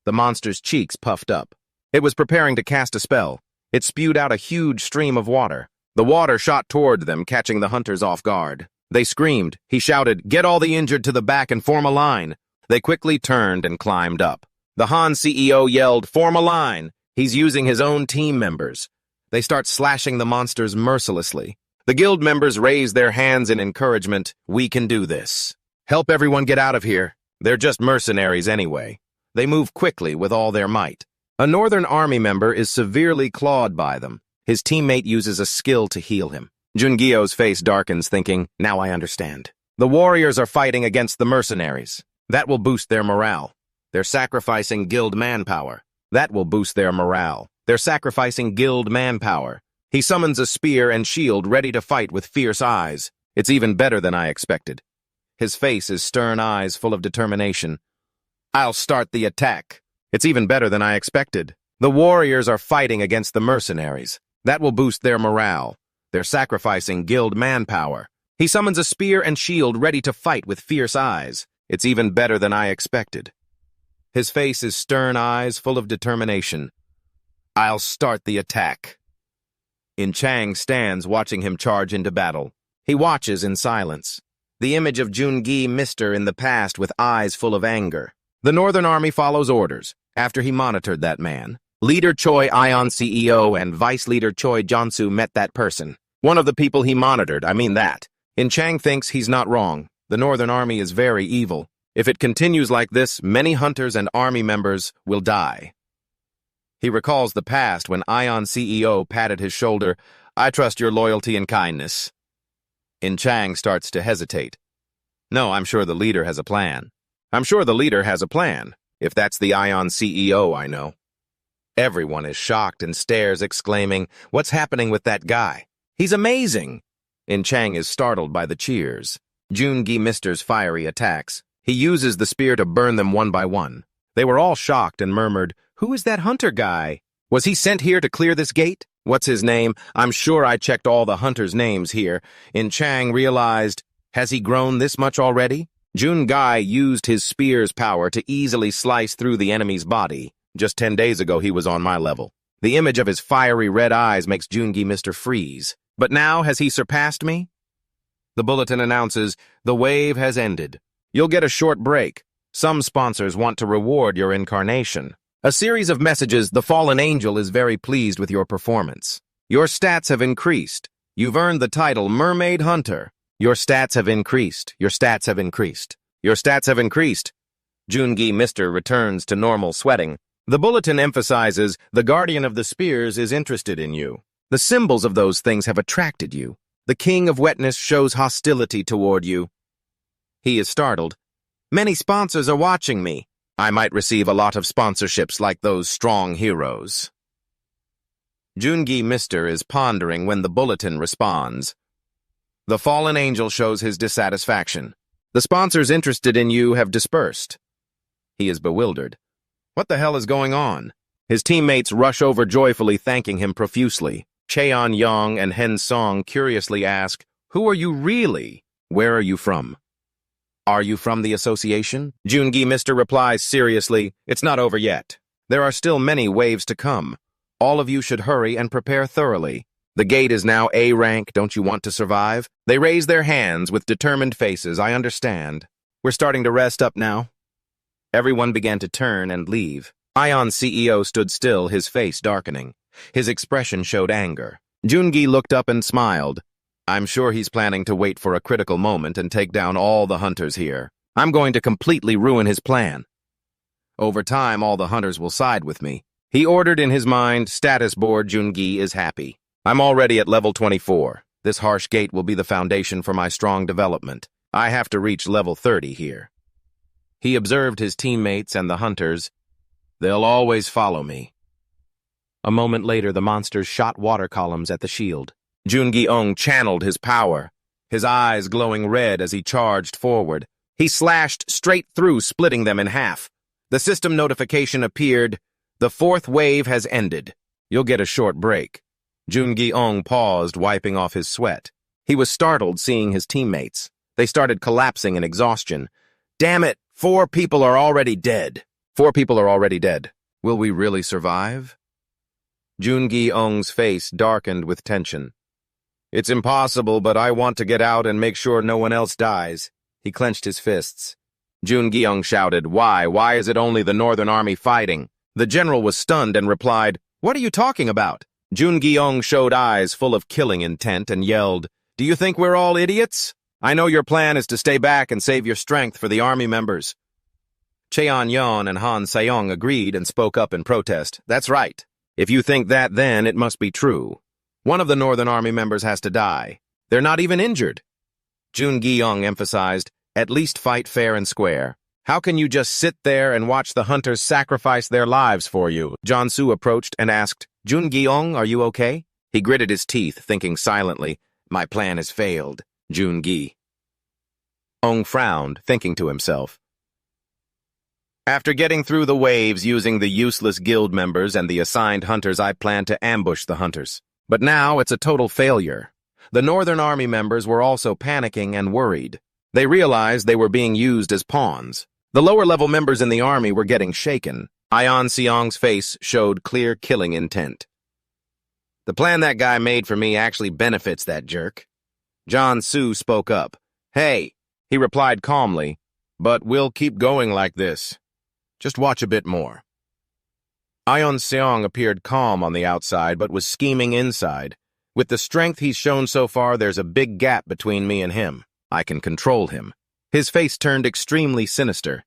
The monster's cheeks puffed up. It was preparing to cast a spell. It spewed out a huge stream of water. The water shot toward them, catching the hunters off guard. They screamed. He shouted, "Get all the injured to the back and form a line." They quickly turned and climbed up. The Han CEO yelled, "Form a line." He's using his own team members. They start slashing the monsters mercilessly. The guild members raise their hands in encouragement. "We can do this." Help everyone get out of here. They're just mercenaries anyway. They move quickly with all their might. A Northern Army member is severely clawed by them. His teammate uses a skill to heal him. Jun-gyeo's face darkens, thinking, now I understand. The warriors are fighting against the mercenaries. That will boost their morale. They're sacrificing guild manpower. That will boost their morale. They're sacrificing guild manpower. He summons a spear and shield ready to fight with fierce eyes. It's even better than I expected. His face is stern eyes full of determination. I'll start the attack. It's even better than I expected. The warriors are fighting against the mercenaries. That will boost their morale. They're sacrificing guild manpower. He summons a spear and shield ready to fight with fierce eyes. It's even better than I expected. His face is stern eyes full of determination. I'll start the attack. In Chang stands watching him charge into battle. He watches in silence. The image of Jun-gi Mr. in the past with eyes full of anger. The Northern Army follows orders. After he monitored that man, Leader Choi Ion CEO and Vice Leader Choi Jonsu met that person. One of the people he monitored, I mean that. In Chang thinks he's not wrong. The Northern Army is very evil. If it continues like this, many hunters and army members will die. He recalls the past when Ion CEO patted his shoulder. I trust your loyalty and kindness. In Chang starts to hesitate. No, I'm sure the leader has a plan. I'm sure the leader has a plan, if that's the Ion CEO I know. Everyone is shocked and stares, exclaiming, what's happening with that guy? He's amazing! In Chang is startled by the cheers. Jun-gi Mr.'s fiery attacks. He uses the spear to burn them one by one. They were all shocked and murmured, who is that hunter guy? Was he sent here to clear this gate? What's his name? I'm sure I checked all the hunters' names here. In Chang realized, has he grown this much already? Jun-gi used his spear's power to easily slice through the enemy's body. Just 10 days ago he was on my level. The image of his fiery red eyes makes Jun-gi Mr. freeze. But now has he surpassed me? The bulletin announces, the wave has ended. You'll get a short break. Some sponsors want to reward your incarnation. A series of messages, the fallen angel is very pleased with your performance. Your stats have increased. You've earned the title Mermaid Hunter. Your stats have increased. Your stats have increased. Your stats have increased. Jun-gi Mr. returns to normal sweating. The bulletin emphasizes the Guardian of the Spears is interested in you. The symbols of those things have attracted you. The King of Wetness shows hostility toward you. He is startled. Many sponsors are watching me. I might receive a lot of sponsorships like those strong heroes. Jun-gi Mr. is pondering when the bulletin responds. The fallen angel shows his dissatisfaction. The sponsors interested in you have dispersed. He is bewildered. What the hell is going on? His teammates rush over joyfully, thanking him profusely. Cheon Yong and Hen Song curiously ask, who are you really? Where are you from? Are you from the association? Jun-gi Mr. replies seriously, it's not over yet. There are still many waves to come. All of you should hurry and prepare thoroughly. The gate is now A rank, don't you want to survive? They raise their hands with determined faces, I understand. We're starting to rest up now. Everyone began to turn and leave. Ion CEO stood still, his face darkening. His expression showed anger. Jun-gi looked up and smiled. I'm sure he's planning to wait for a critical moment and take down all the hunters here. I'm going to completely ruin his plan. Over time, all the hunters will side with me. He ordered in his mind, status board Jun-gi is happy. I'm already at level 24. This harsh gate will be the foundation for my strong development. I have to reach level 30 here. He observed his teammates and the hunters. They'll always follow me. A moment later, the monsters shot water columns at the shield. Jun-gi channeled his power, his eyes glowing red as he charged forward. He slashed straight through, splitting them in half. The system notification appeared. The fourth wave has ended. You'll get a short break. Jun-gi paused, wiping off his sweat. He was startled seeing his teammates. They started collapsing in exhaustion. Damn it, 4 people are already dead. 4 people are already dead. Will we really survive? Jun-gi face darkened with tension. It's impossible, but I want to get out and make sure no one else dies. He clenched his fists. Jun-gi shouted, Why? Why is it only the Northern Army fighting? The general was stunned and replied, What are you talking about? Jun-gi showed eyes full of killing intent and yelled, Do you think we're all idiots? I know your plan is to stay back and save your strength for the army members. Cheon-yeon and Han Seong agreed and spoke up in protest. That's right. If you think that, then it must be true. One of the Northern Army members has to die. They're not even injured. Jun Gi-young emphasized, at least fight fair and square. How can you just sit there and watch the hunters sacrifice their lives for you? Jong-soo approached and asked, Jun Gi-young, are you okay? He gritted his teeth, thinking silently, my plan has failed. Jun Gi-young frowned, thinking to himself. After getting through the waves using the useless guild members and the assigned hunters, I planned to ambush the hunters. But now it's a total failure. The Northern Army members were also panicking and worried. They realized they were being used as pawns. The lower-level members in the army were getting shaken. Aeon Seong's face showed clear killing intent. The plan that guy made for me actually benefits that jerk. Jong-soo spoke up. Hey, he replied calmly, but we'll keep going like this. Just watch a bit more. Aeon Seong appeared calm on the outside, but was scheming inside. With the strength he's shown so far, there's a big gap between me and him. I can control him. His face turned extremely sinister.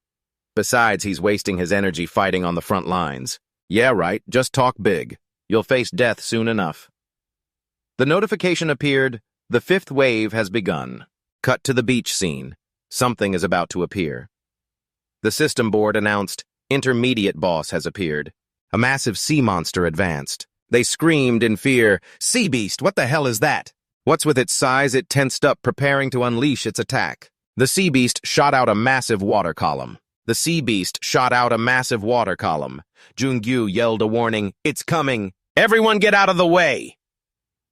Besides, he's wasting his energy fighting on the front lines. Yeah, right, just talk big. You'll face death soon enough. The notification appeared, the fifth wave has begun. Cut to the beach scene. Something is about to appear. The system board announced, intermediate boss has appeared. A massive sea monster advanced. They screamed in fear, Sea Beast, what the hell is that? What's with its size? It tensed up, preparing to unleash its attack. The Sea Beast shot out a massive water column. Jung-gyu yelled a warning, it's coming. Everyone get out of the way!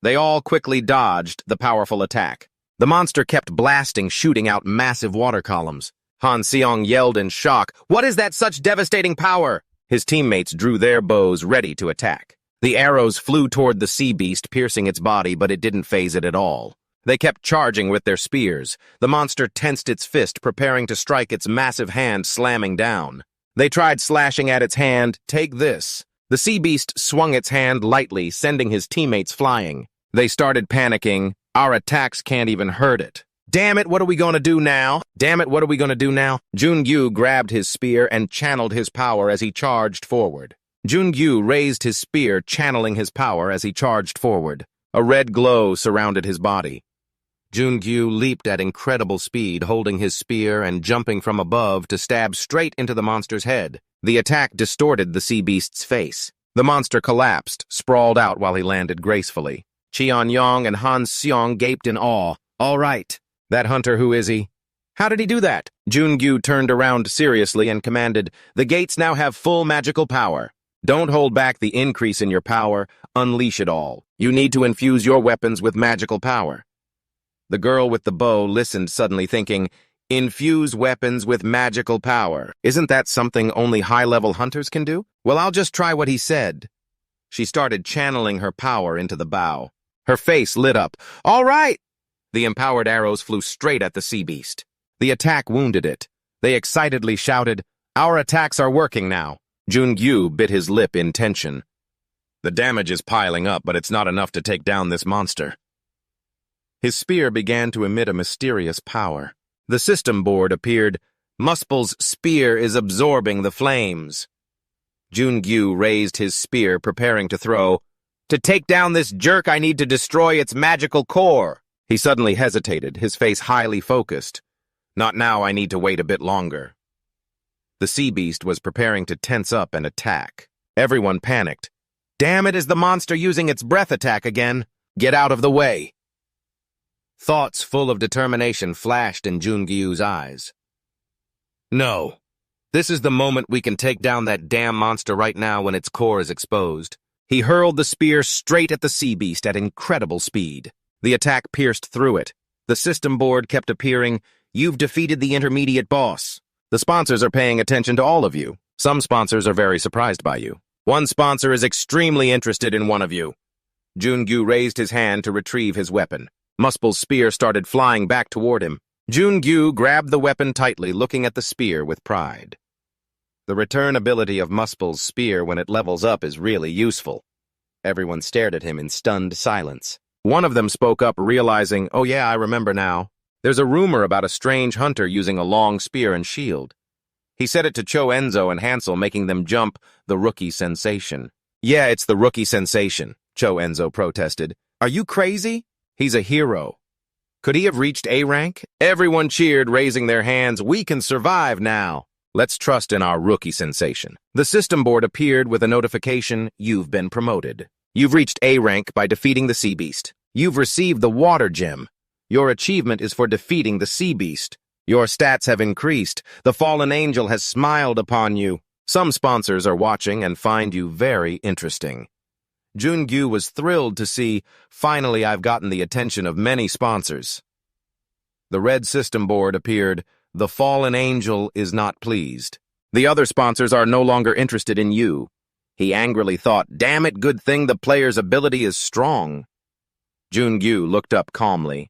They all quickly dodged the powerful attack. The monster kept blasting, shooting out massive water columns. Han Seong yelled in shock, what is that such devastating power? His teammates drew their bows ready to attack. The arrows flew toward the sea beast, piercing its body, but it didn't faze it at all. They kept charging with their spears. The monster tensed its fist, preparing to strike, its massive hand slamming down. They tried slashing at its hand. Take this. The sea beast swung its hand lightly, sending his teammates flying. They started panicking. Our attacks can't even hurt it. Damn it, what are we going to do now? Jung-gyu grabbed his spear and channeled his power as he charged forward. Jung-gyu raised his spear, channeling his power as he charged forward. A red glow surrounded his body. Jung-gyu leaped at incredible speed, holding his spear and jumping from above to stab straight into the monster's head. The attack distorted the sea beast's face. The monster collapsed, sprawled out while he landed gracefully. Cheon-yeon and Han Seong gaped in awe. All right. That hunter, who is he? How did he do that? Jung-gyu turned around seriously and commanded, the gates now have full magical power. Don't hold back the increase in your power. Unleash it all. You need to infuse your weapons with magical power. The girl with the bow listened, suddenly thinking, infuse weapons with magical power. Isn't that something only high-level hunters can do? Well, I'll just try what he said. She started channeling her power into the bow. Her face lit up. All right! The empowered arrows flew straight at the sea beast. The attack wounded it. They excitedly shouted, our attacks are working now. Jung-gyu bit his lip in tension. The damage is piling up, but it's not enough to take down this monster. His spear began to emit a mysterious power. The system board appeared. Muspel's spear is absorbing the flames. Jung-gyu raised his spear, preparing to throw. To take down this jerk, I need to destroy its magical core. He suddenly hesitated, his face highly focused. Not now, I need to wait a bit longer. The sea beast was preparing to tense up and attack. Everyone panicked. Damn it, is the monster using its breath attack again? Get out of the way. Thoughts full of determination flashed in Jung-gyu's eyes. No. This is the moment we can take down that damn monster right now when its core is exposed. He hurled the spear straight at the sea beast at incredible speed. The attack pierced through it. The system board kept appearing. You've defeated the intermediate boss. The sponsors are paying attention to all of you. Some sponsors are very surprised by you. One sponsor is extremely interested in one of you. Jung-gyu raised his hand to retrieve his weapon. Muspel's spear started flying back toward him. Jung-gyu grabbed the weapon tightly, looking at the spear with pride. The return ability of Muspel's spear when it levels up is really useful. Everyone stared at him in stunned silence. One of them spoke up, realizing, oh yeah, I remember now. There's a rumor about a strange hunter using a long spear and shield. He said it to Cho Enzo and Hansel, making them jump, the rookie sensation. Yeah, it's the rookie sensation, Cho Enzo protested. Are you crazy? He's a hero. Could he have reached A rank? Everyone cheered, raising their hands. We can survive now. Let's trust in our rookie sensation. The system board appeared with a notification, you've been promoted. You've reached A rank by defeating the sea beast. You've received the water gem. Your achievement is for defeating the sea beast. Your stats have increased. The fallen angel has smiled upon you. Some sponsors are watching and find you very interesting. Jun-gyu was thrilled to see, finally I've gotten the attention of many sponsors. The red system board appeared. The fallen angel is not pleased. The other sponsors are no longer interested in you. He angrily thought, damn it, good thing the player's ability is strong. Jun-gyu looked up calmly.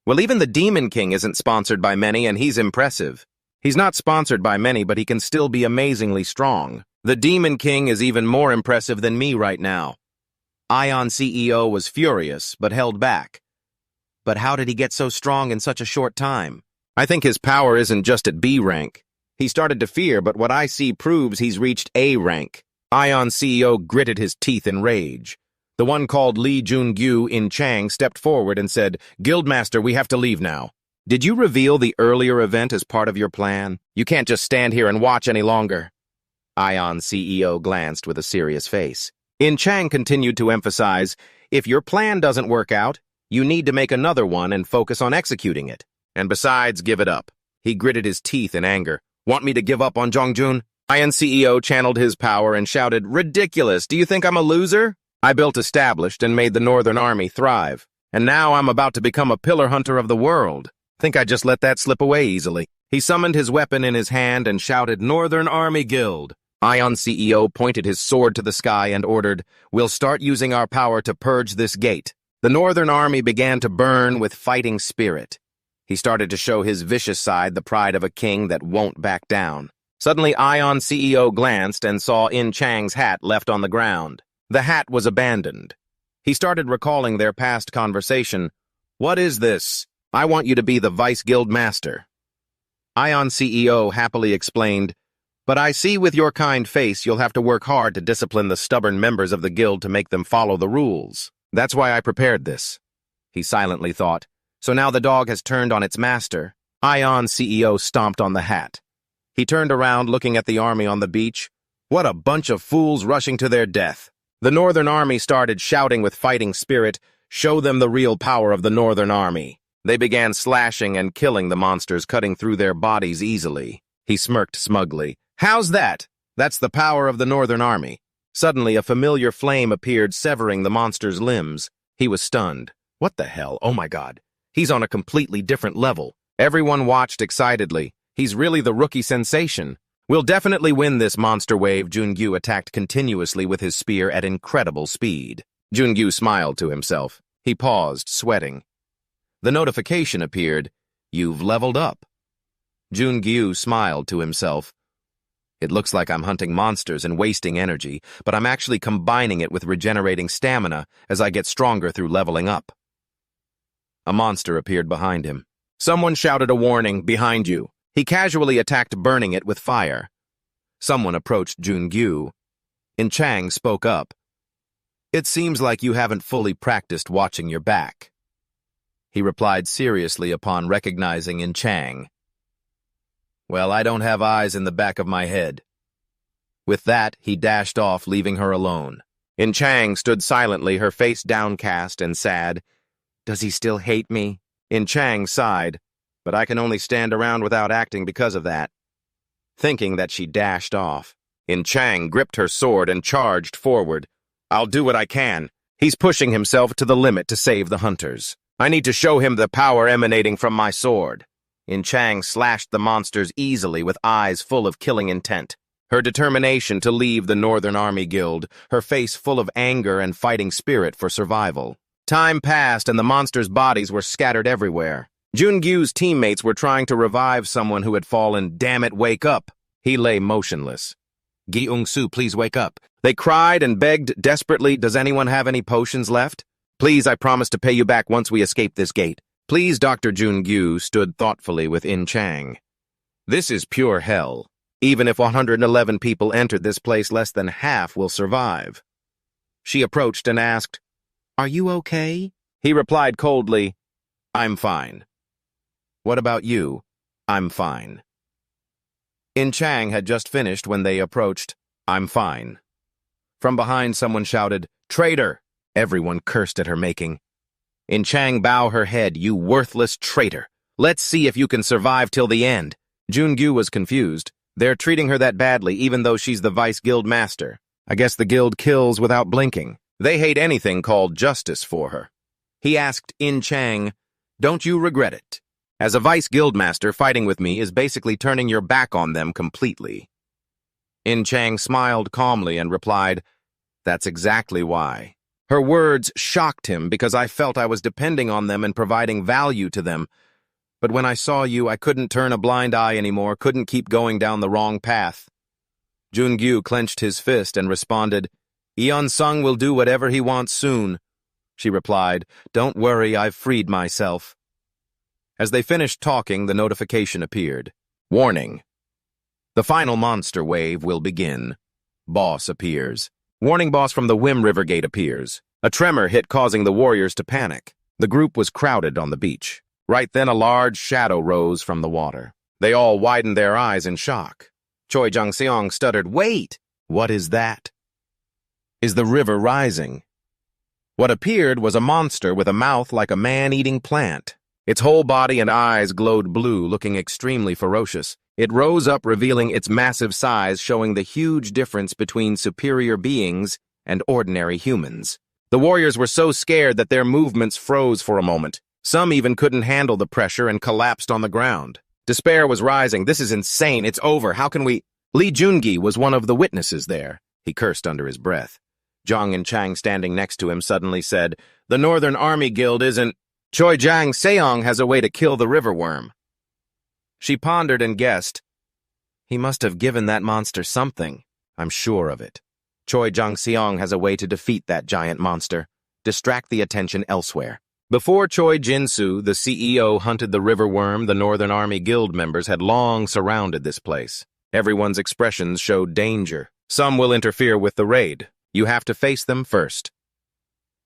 Well, even the Demon King isn't sponsored by many, and he's impressive. He's not sponsored by many, but he can still be amazingly strong. The Demon King is even more impressive than me right now. Ion CEO was furious, but held back. But how did he get so strong in such a short time? I think his power isn't just at B rank. He started to fear, but what I see proves he's reached A rank. Ion CEO gritted his teeth in rage. The one called Lee Jun-gyu in Chang stepped forward and said, Guildmaster, we have to leave now. Did you reveal the earlier event as part of your plan? You can't just stand here and watch any longer. Ion CEO glanced with a serious face. In Chang continued to emphasize, if your plan doesn't work out, you need to make another one and focus on executing it. And besides, give it up. He gritted his teeth in anger. Want me to give up on Jongjun? Ion CEO channeled his power and shouted, ridiculous, do you think I'm a loser? I built established and made the Northern Army thrive. And now I'm about to become a pillar hunter of the world. Think I just let that slip away easily. He summoned his weapon in his hand and shouted, Northern Army Guild. Ion CEO pointed his sword to the sky and ordered, we'll start using our power to purge this gate. The Northern Army began to burn with fighting spirit. He started to show his vicious side, the pride of a king that won't back down. Suddenly, Ion CEO glanced and saw In Chang's hat left on the ground. The hat was abandoned. He started recalling their past conversation. What is this? I want you to be the Vice Guild Master. Ion CEO happily explained, but I see with your kind face you'll have to work hard to discipline the stubborn members of the guild to make them follow the rules. That's why I prepared this. He silently thought, so now the dog has turned on its master. Ion CEO stomped on the hat. He turned around looking at the army on the beach. What a bunch of fools rushing to their death. The Northern Army started shouting with fighting spirit, show them the real power of the Northern Army. They began slashing and killing the monsters, cutting through their bodies easily. He smirked smugly. How's that? That's the power of the Northern Army. Suddenly, a familiar flame appeared, severing the monster's limbs. He was stunned. What the hell? Oh my God. He's on a completely different level. Everyone watched excitedly. He's really the rookie sensation. We'll definitely win this monster wave. Jun-gyu attacked continuously with his spear at incredible speed. Jun-gyu smiled to himself. He paused, sweating. The notification appeared. You've leveled up. Jun-gyu smiled to himself. It looks like I'm hunting monsters and wasting energy, but I'm actually combining it with regenerating stamina as I get stronger through leveling up. A monster appeared behind him. Someone shouted a warning, behind you. He casually attacked, burning it with fire. Someone approached Jun-gyu. In Chang spoke up. It seems like you haven't fully practiced watching your back. He replied seriously upon recognizing In Chang. Well, I don't have eyes in the back of my head. With that, he dashed off, leaving her alone. In Chang stood silently, her face downcast and sad. Does he still hate me? In Chang sighed, but I can only stand around without acting because of that. Thinking that she dashed off. In Chang gripped her sword and charged forward. I'll do what I can. He's pushing himself to the limit to save the hunters. I need to show him the power emanating from my sword. In Chang slashed the monsters easily with eyes full of killing intent. Her determination to leave the Northern Army Guild, her face full of anger and fighting spirit for survival. Time passed and the monsters' bodies were scattered everywhere. Jun-gyu's teammates were trying to revive someone who had fallen. Damn it, wake up. He lay motionless. Gi-ung-soo, please wake up. They cried and begged desperately, does anyone have any potions left? Please, I promise to pay you back once we escape this gate. Please, Dr. Jun-gyu stood thoughtfully with In Chang. This is pure hell. Even if 111 people entered this place, less than half will survive. She approached and asked, "Are you okay?" He replied coldly, "I'm fine." "What about you?" "I'm fine." In Chang had just finished when they approached, "I'm fine." From behind, someone shouted, "Traitor!" Everyone cursed at her making. In Chang bowed her head, "You worthless traitor. Let's see if you can survive till the end." Jun-gyu was confused. They're treating her that badly, even though she's the vice guild master. I guess the guild kills without blinking. They hate anything called justice for her. He asked In Chang, "Don't you regret it? As a vice guild master, fighting with me is basically turning your back on them completely." In Chang smiled calmly and replied, "That's exactly why." Her words shocked him because I felt I was depending on them and providing value to them. But when I saw you, I couldn't turn a blind eye anymore, couldn't keep going down the wrong path. Jun-gyu clenched his fist and responded, "Eon-sung will do whatever he wants soon." She replied, "Don't worry, I've freed myself." As they finished talking, the notification appeared. Warning. The final monster wave will begin. Boss appears. Warning, boss from the Wim River Gate appears. A tremor hit, causing the warriors to panic. The group was crowded on the beach. Right then, a large shadow rose from the water. They all widened their eyes in shock. Choi Jung-seong stuttered, "Wait! What is that?" "Is the river rising?" What appeared was a monster with a mouth like a man-eating plant. Its whole body and eyes glowed blue, looking extremely ferocious. It rose up, revealing its massive size, showing the huge difference between superior beings and ordinary humans. The warriors were so scared that their movements froze for a moment. Some even couldn't handle the pressure and collapsed on the ground. Despair was rising. "This is insane. It's over. How can we—" Lee Jun-gi was one of the witnesses there. He cursed under his breath. Jong In Chang, standing next to him, suddenly said, "The Northern Army Guild isn't— Choi Jang-seong has a way to kill the river worm." She pondered and guessed, "He must have given that monster something. I'm sure of it. Choi Jang-seong has a way to defeat that giant monster. Distract the attention elsewhere." Before Choi Jin-soo, the CEO, hunted the river worm, the Northern Army Guild members had long surrounded this place. Everyone's expressions showed danger. Some will interfere with the raid. You have to face them first.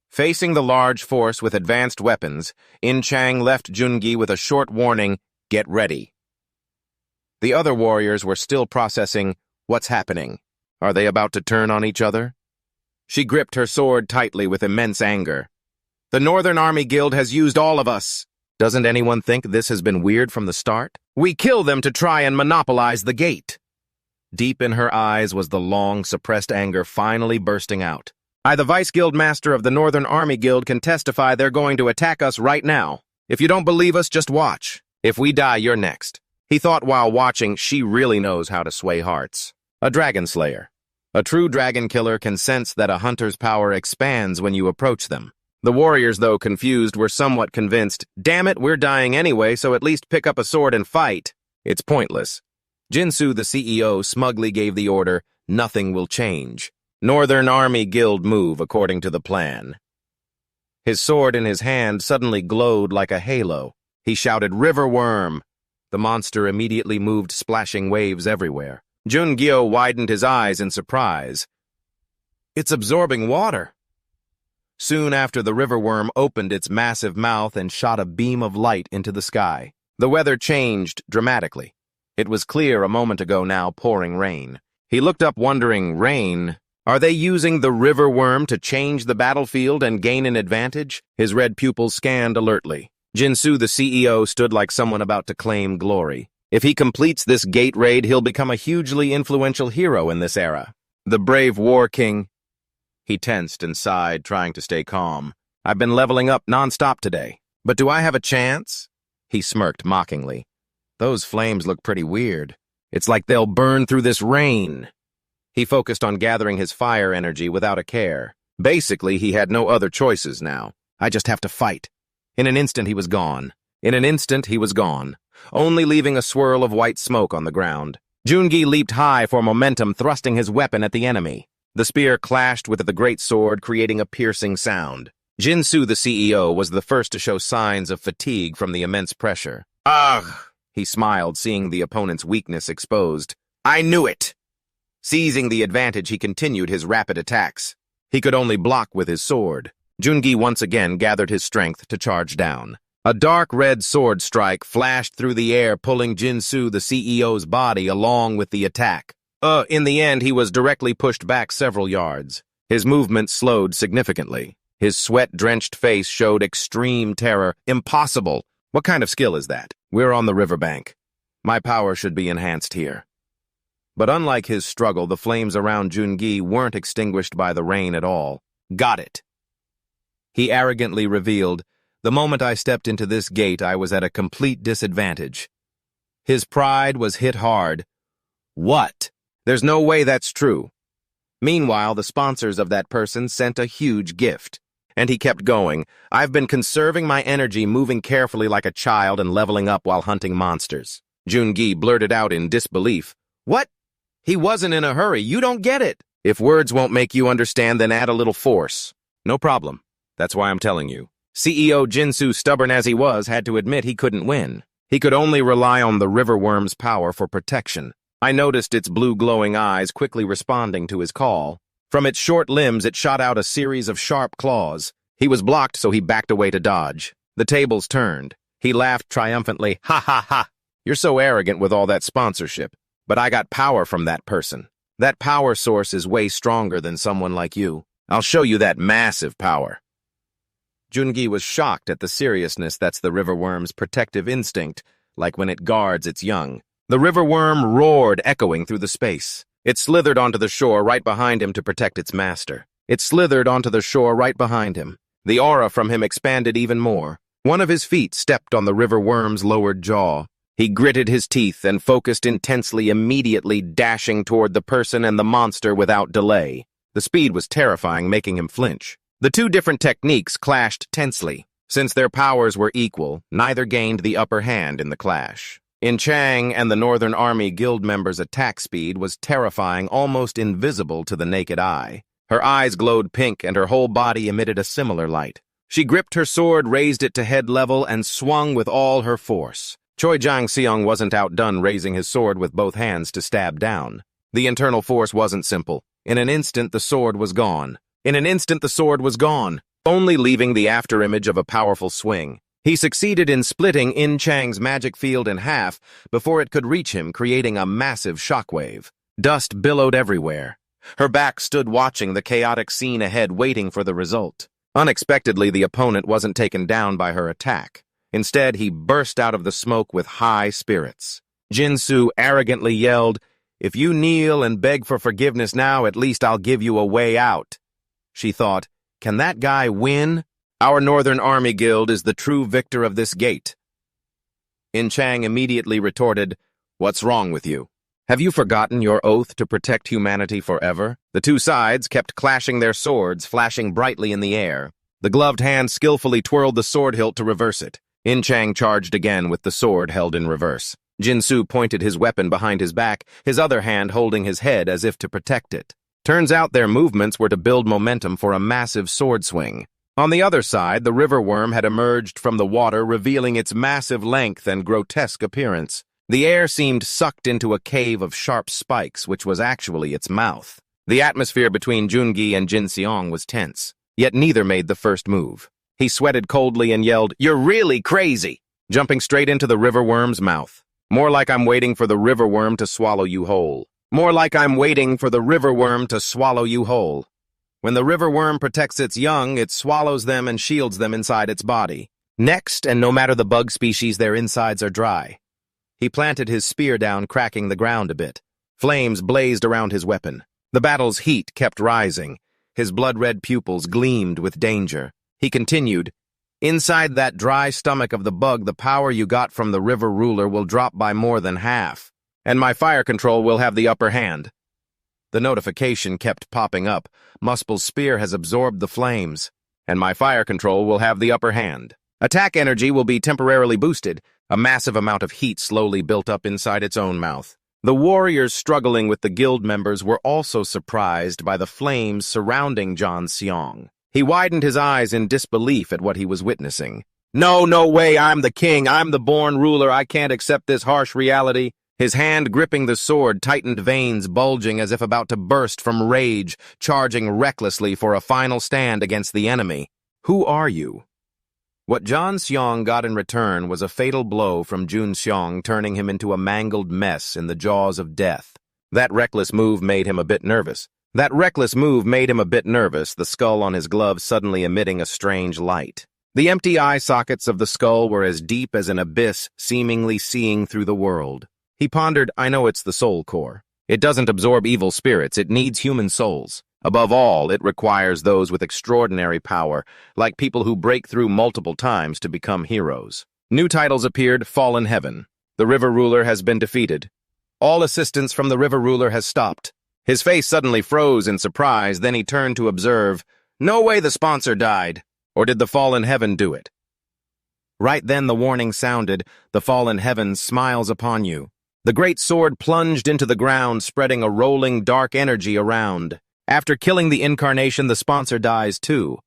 Facing the large force with advanced weapons, In Chang left Jun-gi with a short warning, "Get ready." The other warriors were still processing, "What's happening? Are they about to turn on each other?" She gripped her sword tightly with immense anger. "The Northern Army Guild has used all of us. Doesn't anyone think this has been weird from the start? We kill them to try and monopolize the gate." Deep in her eyes was the long-suppressed anger finally bursting out. "I, the Vice Guild Master of the Northern Army Guild, can testify they're going to attack us right now. If you don't believe us, just watch. If we die, you're next." He thought while watching, she really knows how to sway hearts. A dragon slayer. A true dragon killer can sense that a hunter's power expands when you approach them. The warriors, though confused, were somewhat convinced. "Damn it, we're dying anyway, so at least pick up a sword and fight." It's pointless. Jin-soo, the CEO, smugly gave the order, "Nothing will change. Northern Army Guild move according to the plan." His sword in his hand suddenly glowed like a halo. He shouted, "River worm!" The monster immediately moved, splashing waves everywhere. Jun-gyo widened his eyes in surprise. "It's absorbing water." Soon after, the river worm opened its massive mouth and shot a beam of light into the sky. The weather changed dramatically. It was clear a moment ago, now pouring rain. He looked up wondering, rain? Are they using the river worm to change the battlefield and gain an advantage? His red pupils scanned alertly. Jin-soo, the CEO, stood like someone about to claim glory. If he completes this gate raid, he'll become a hugely influential hero in this era. The brave war king. He tensed and sighed, trying to stay calm. "I've been leveling up non-stop today. But do I have a chance?" He smirked mockingly. "Those flames look pretty weird. It's like they'll burn through this rain." He focused on gathering his fire energy without a care. Basically, he had no other choices now. "I just have to fight." In an instant, he was gone. In an instant, he was gone, only leaving a swirl of white smoke on the ground. Jun-gi leaped high for momentum, thrusting his weapon at the enemy. The spear clashed with the great sword, creating a piercing sound. Jinsu, the CEO, was the first to show signs of fatigue from the immense pressure. Ugh! He smiled, seeing the opponent's weakness exposed. I knew it! Seizing the advantage, he continued his rapid attacks. He could only block with his sword. Jungi once again gathered his strength to charge down. A dark red sword strike flashed through the air, pulling Jinsu, the CEO's body, along with the attack. In the end, he was directly pushed back several yards. His movement slowed significantly. His sweat-drenched face showed extreme terror. Impossible! What kind of skill is that? We're on the riverbank. My power should be enhanced here. But unlike his struggle, the flames around Jungi weren't extinguished by the rain at all. Got it! He arrogantly revealed, the moment I stepped into this gate, I was at a complete disadvantage. His pride was hit hard. What? There's no way that's true. Meanwhile, the sponsors of that person sent a huge gift. And he kept going. I've been conserving my energy, moving carefully like a child and leveling up while hunting monsters. Jungi blurted out in disbelief. What? He wasn't in a hurry. You don't get it. If words won't make you understand, then add a little force. No problem. That's why I'm telling you. CEO Jinsu, stubborn as he was, had to admit he couldn't win. He could only rely on the riverworm's power for protection. I noticed its blue glowing eyes quickly responding to his call. From its short limbs, it shot out a series of sharp claws. He was blocked, so he backed away to dodge. The tables turned. He laughed triumphantly. Ha ha ha! You're so arrogant with all that sponsorship. But I got power from that person. That power source is way stronger than someone like you. I'll show you that massive power. Jungi was shocked at the seriousness that's the riverworm's protective instinct, like when it guards its young. The riverworm roared, echoing through the space. It slithered onto the shore right behind him to protect its master. It slithered onto the shore right behind him. The aura from him expanded even more. One of his feet stepped on the riverworm's lowered jaw. He gritted his teeth and focused intensely, immediately dashing toward the person and the monster without delay. The speed was terrifying, making him flinch. The two different techniques clashed tensely. Since their powers were equal, neither gained the upper hand in the clash. In Chang and the Northern Army Guild members' attack speed was terrifying, almost invisible to the naked eye. Her eyes glowed pink and her whole body emitted a similar light. She gripped her sword, raised it to head level, and swung with all her force. Choi Jang-seong wasn't outdone, raising his sword with both hands to stab down. The internal force wasn't simple. In an instant, the sword was gone. Only leaving the afterimage of a powerful swing. He succeeded in splitting In Chang's magic field in half before it could reach him, creating a massive shockwave. Dust billowed everywhere. Her back stood watching the chaotic scene ahead, waiting for the result. Unexpectedly, the opponent wasn't taken down by her attack. Instead, he burst out of the smoke with high spirits. Jinsu arrogantly yelled, "If you kneel and beg for forgiveness now, at least I'll give you a way out." She thought, can that guy win? Our Northern Army Guild is the true victor of this gate. In Chang immediately retorted, "What's wrong with you? Have you forgotten your oath to protect humanity forever?" The two sides kept clashing their swords, flashing brightly in the air. The gloved hand skillfully twirled the sword hilt to reverse it. In Chang charged again with the sword held in reverse. Jinsu pointed his weapon behind his back, his other hand holding his head as if to protect it. Turns out their movements were to build momentum for a massive sword swing. On the other side, the riverworm had emerged from the water, revealing its massive length and grotesque appearance. The air seemed sucked into a cave of sharp spikes, which was actually its mouth. The atmosphere between Jungi and Jin Seong was tense, yet neither made the first move. He sweated coldly and yelled, "You're really crazy!" jumping straight into the riverworm's mouth. More like I'm waiting for the riverworm to swallow you whole. More like I'm waiting for the riverworm to swallow you whole. When the riverworm protects its young, it swallows them and shields them inside its body. Next, and no matter the bug species, their insides are dry. He planted his spear down, cracking the ground a bit. Flames blazed around his weapon. The battle's heat kept rising. His blood-red pupils gleamed with danger. He continued, "Inside that dry stomach of the bug, the power you got from the river ruler will drop by more than half, and my fire control will have the upper hand." The notification kept popping up. Muspel's spear has absorbed the flames, and my fire control will have the upper hand. Attack energy will be temporarily boosted. A massive amount of heat slowly built up inside its own mouth. The warriors struggling with the guild members were also surprised by the flames surrounding John Seong. He widened his eyes in disbelief at what he was witnessing. No, no way, I'm the king, I'm the born ruler, I can't accept this harsh reality. His hand gripping the sword, tightened veins bulging as if about to burst from rage, charging recklessly for a final stand against the enemy. Who are you? What John Seong got in return was a fatal blow from Jun Seong, turning him into a mangled mess in the jaws of death. That reckless move made him a bit nervous. The skull on his glove suddenly emitting a strange light. The empty eye sockets of the skull were as deep as an abyss, seemingly seeing through the world. He pondered, I know it's the soul core. It doesn't absorb evil spirits, it needs human souls. Above all, it requires those with extraordinary power, like people who break through multiple times to become heroes. New titles appeared, Fallen Heaven. The River Ruler has been defeated. All assistance from the River Ruler has stopped. His face suddenly froze in surprise, then he turned to observe, no way the sponsor died. Or did the Fallen Heaven do it? Right then the warning sounded, the Fallen Heaven smiles upon you. The great sword plunged into the ground, spreading a rolling dark energy around. After killing the incarnation, the sponsor dies too.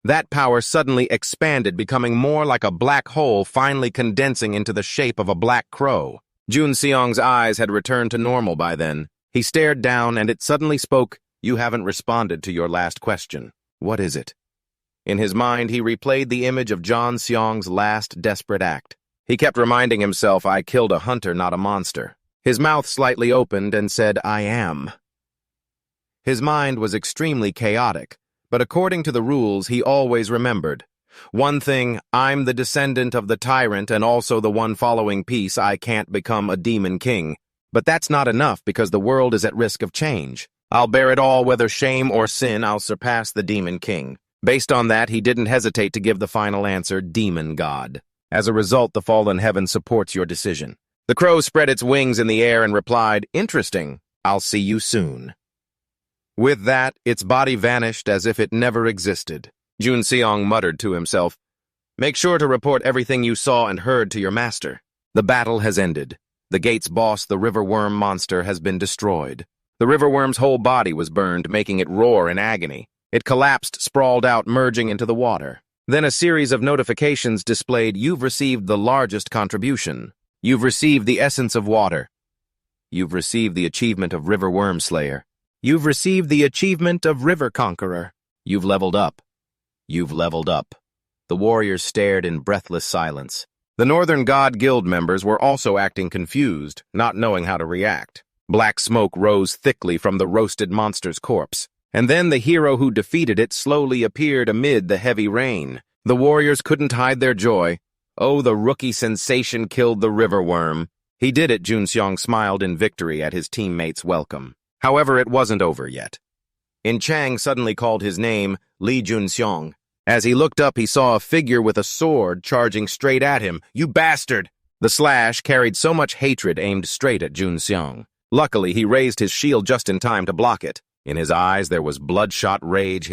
That power suddenly expanded, becoming more like a black hole, finally condensing into the shape of a black crow. Jun Seong's eyes had returned to normal by then. He stared down, and it suddenly spoke, You haven't responded to your last question. What is it? In his mind, he replayed the image of John Seong's last desperate act. He kept reminding himself, I killed a hunter, not a monster. His mouth slightly opened and said, I am. His mind was extremely chaotic, but according to the rules, he always remembered. One thing, I'm the descendant of the tyrant and also the one following peace. I can't become a demon king. But that's not enough because the world is at risk of change. I'll bear it all, whether shame or sin, I'll surpass the demon king. Based on that, he didn't hesitate to give the final answer, demon god. As a result, the Fallen Heaven supports your decision. The crow spread its wings in the air and replied, Interesting, I'll see you soon. With that, its body vanished as if it never existed. Jun Seong muttered to himself, Make sure to report everything you saw and heard to your master. The battle has ended. The gate's boss, the river worm monster, has been destroyed. The river worm's whole body was burned, making it roar in agony. It collapsed, sprawled out, merging into the water. Then a series of notifications displayed, You've received the largest contribution. You've received the essence of water. You've received the achievement of River Worm Slayer. You've received the achievement of River Conqueror. You've leveled up. You've leveled up. The warriors stared in breathless silence. The Northern God Guild members were also acting confused, not knowing how to react. Black smoke rose thickly from the roasted monster's corpse, and then the hero who defeated it slowly appeared amid the heavy rain. The warriors couldn't hide their joy. Oh, the rookie sensation killed the river worm. He did it, Jun Seong smiled in victory at his teammates' welcome. However, it wasn't over yet. In Chang suddenly called his name, Lee Jun Seong. As he looked up, he saw a figure with a sword charging straight at him. You bastard! The slash carried so much hatred aimed straight at Jun Seong. Luckily, he raised his shield just in time to block it. In his eyes, there was bloodshot rage,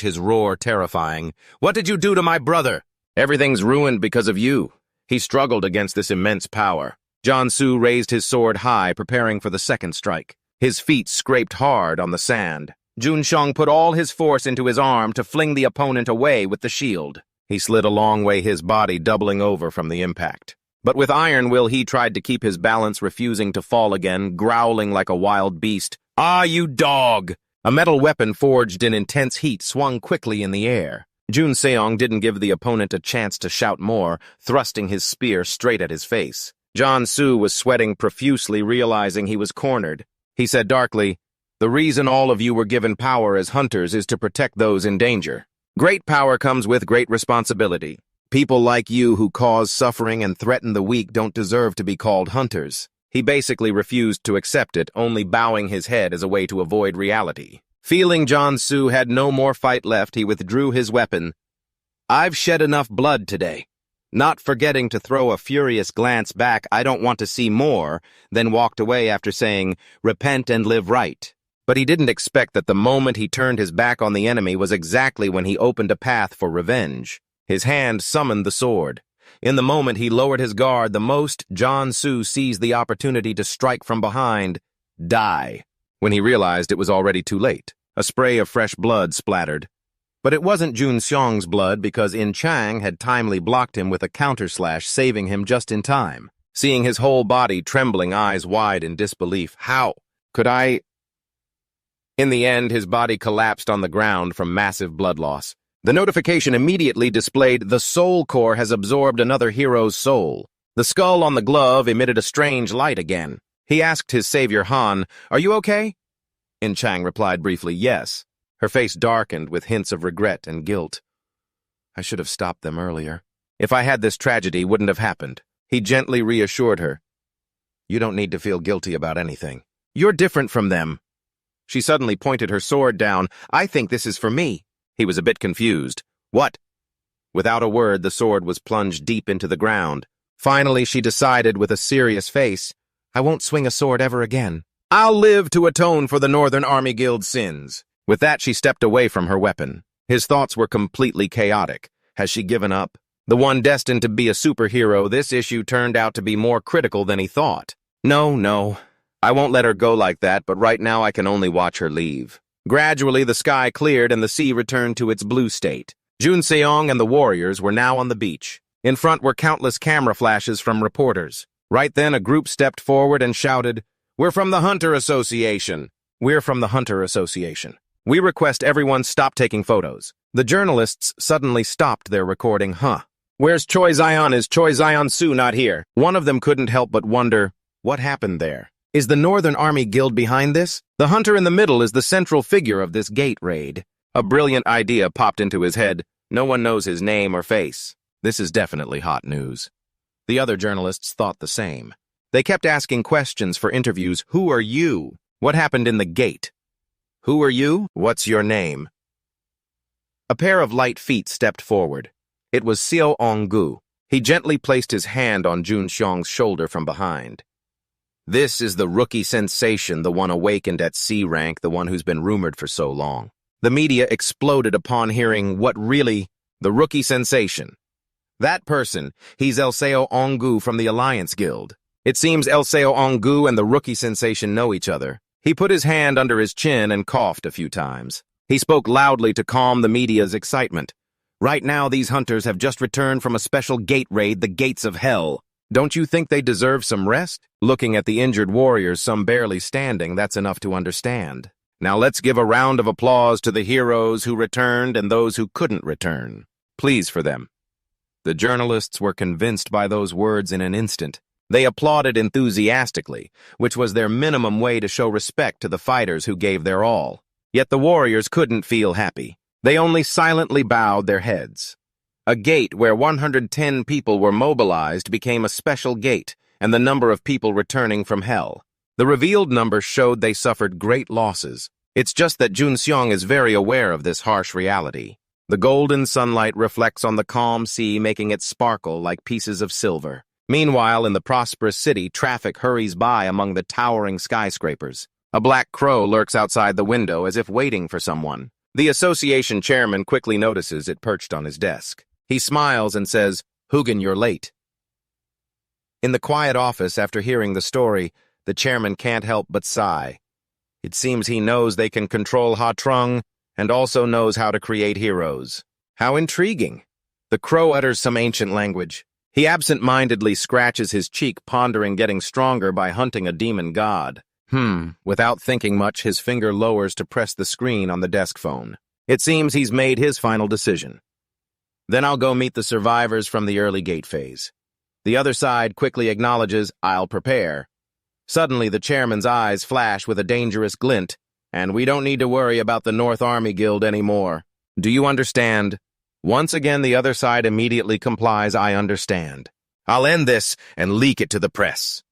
his roar terrifying. What did you do to my brother? Everything's ruined because of you. He struggled against this immense power. Jansu raised his sword high, preparing for the second strike. His feet scraped hard on the sand. Jun Seong put all his force into his arm to fling the opponent away with the shield. He slid a long way, his body doubling over from the impact. But with iron will he tried to keep his balance, refusing to fall again, growling like a wild beast. Ah, you dog! A metal weapon forged in intense heat swung quickly in the air. Jun Seong didn't give the opponent a chance to shout more, thrusting his spear straight at his face. Jansu was sweating profusely, realizing he was cornered. He said darkly, The reason all of you were given power as hunters is to protect those in danger. Great power comes with great responsibility. People like you who cause suffering and threaten the weak don't deserve to be called hunters. He basically refused to accept it, only bowing his head as a way to avoid reality. Feeling Jansu had no more fight left, he withdrew his weapon. I've shed enough blood today. Not forgetting to throw a furious glance back, I don't want to see more, then walked away after saying, Repent and live right. But he didn't expect that the moment he turned his back on the enemy was exactly when he opened a path for revenge. His hand summoned the sword. In the moment he lowered his guard the most, John Su seized the opportunity to strike from behind. Die. When he realized it was already too late, a spray of fresh blood splattered. But it wasn't Jun Xiong's blood because In Chang had timely blocked him with a counterslash, saving him just in time. Seeing his whole body trembling, eyes wide in disbelief. How could I? In the end, his body collapsed on the ground from massive blood loss. The notification immediately displayed, "The soul core has absorbed another hero's soul." The skull on the glove emitted a strange light again. He asked his savior Han, "Are you okay?" In Chang replied briefly, "Yes." Her face darkened with hints of regret and guilt. "I should have stopped them earlier. If I had, this tragedy wouldn't have happened." He gently reassured her. "You don't need to feel guilty about anything. You're different from them." She suddenly pointed her sword down. "I think this is for me." He was a bit confused. "What?" Without a word, the sword was plunged deep into the ground. Finally, she decided with a serious face, "I won't swing a sword ever again. I'll live to atone for the Northern Army Guild's sins." With that, she stepped away from her weapon. His thoughts were completely chaotic. Has she given up? The one destined to be a superhero, this issue turned out to be more critical than he thought. No, I won't let her go like that, but right now I can only watch her leave. Gradually, the sky cleared and the sea returned to its blue state. Jun Seong and the warriors were now on the beach. In front were countless camera flashes from reporters. Right then, a group stepped forward and shouted, "We're from the Hunter Association." "We're from the Hunter Association. We request everyone stop taking photos." The journalists suddenly stopped their recording. Where's Choi Zion? Is Choi Zion Su not here? One of them couldn't help but wonder, what happened there? Is the Northern Army Guild behind this? The hunter in the middle is the central figure of this gate raid. A brilliant idea popped into his head. No one knows his name or face. This is definitely hot news. The other journalists thought the same. They kept asking questions for interviews. Who are you? What happened in the gate? Who are you? What's your name? A pair of light feet stepped forward. It was Seo Ong-gu. He gently placed his hand on Jun Xiong's shoulder from behind. "This is the rookie sensation, the one awakened at C rank, the one who's been rumored for so long." The media exploded upon hearing the rookie sensation. That person, he's Seo Ong-gu from the Alliance Guild. It seems Seo Ong-gu and the rookie sensation know each other. He put his hand under his chin and coughed a few times. He spoke loudly to calm the media's excitement. "Right now, these hunters have just returned from a special gate raid, the Gates of Hell. Don't you think they deserve some rest?" Looking at the injured warriors, some barely standing, that's enough to understand. Now let's give a round of applause to the heroes who returned and those who couldn't return. Please for them. The journalists were convinced by those words in an instant. They applauded enthusiastically, which was their minimum way to show respect to the fighters who gave their all. Yet the warriors couldn't feel happy. They only silently bowed their heads. A gate where 110 people were mobilized became a special gate, and the number of people returning from hell. The revealed numbers showed they suffered great losses. It's just that Jun Xiong is very aware of this harsh reality. The golden sunlight reflects on the calm sea, making it sparkle like pieces of silver. Meanwhile, in the prosperous city, traffic hurries by among the towering skyscrapers. A black crow lurks outside the window as if waiting for someone. The association chairman quickly notices it perched on his desk. He smiles and says, "Hugin, you're late." In the quiet office, after hearing the story, the chairman can't help but sigh. It seems he knows they can control Ha Trung and also knows how to create heroes. How intriguing. The crow utters some ancient language. He absent-mindedly scratches his cheek, pondering getting stronger by hunting a demon god. Without thinking much, his finger lowers to press the screen on the desk phone. It seems he's made his final decision. Then I'll go meet the survivors from the early gate phase. The other side quickly acknowledges, "I'll prepare." Suddenly, the chairman's eyes flash with a dangerous glint, and we don't need to worry about the North Army Guild anymore. Do you understand? Once again, the other side immediately complies. I understand. I'll end this and leak it to the press.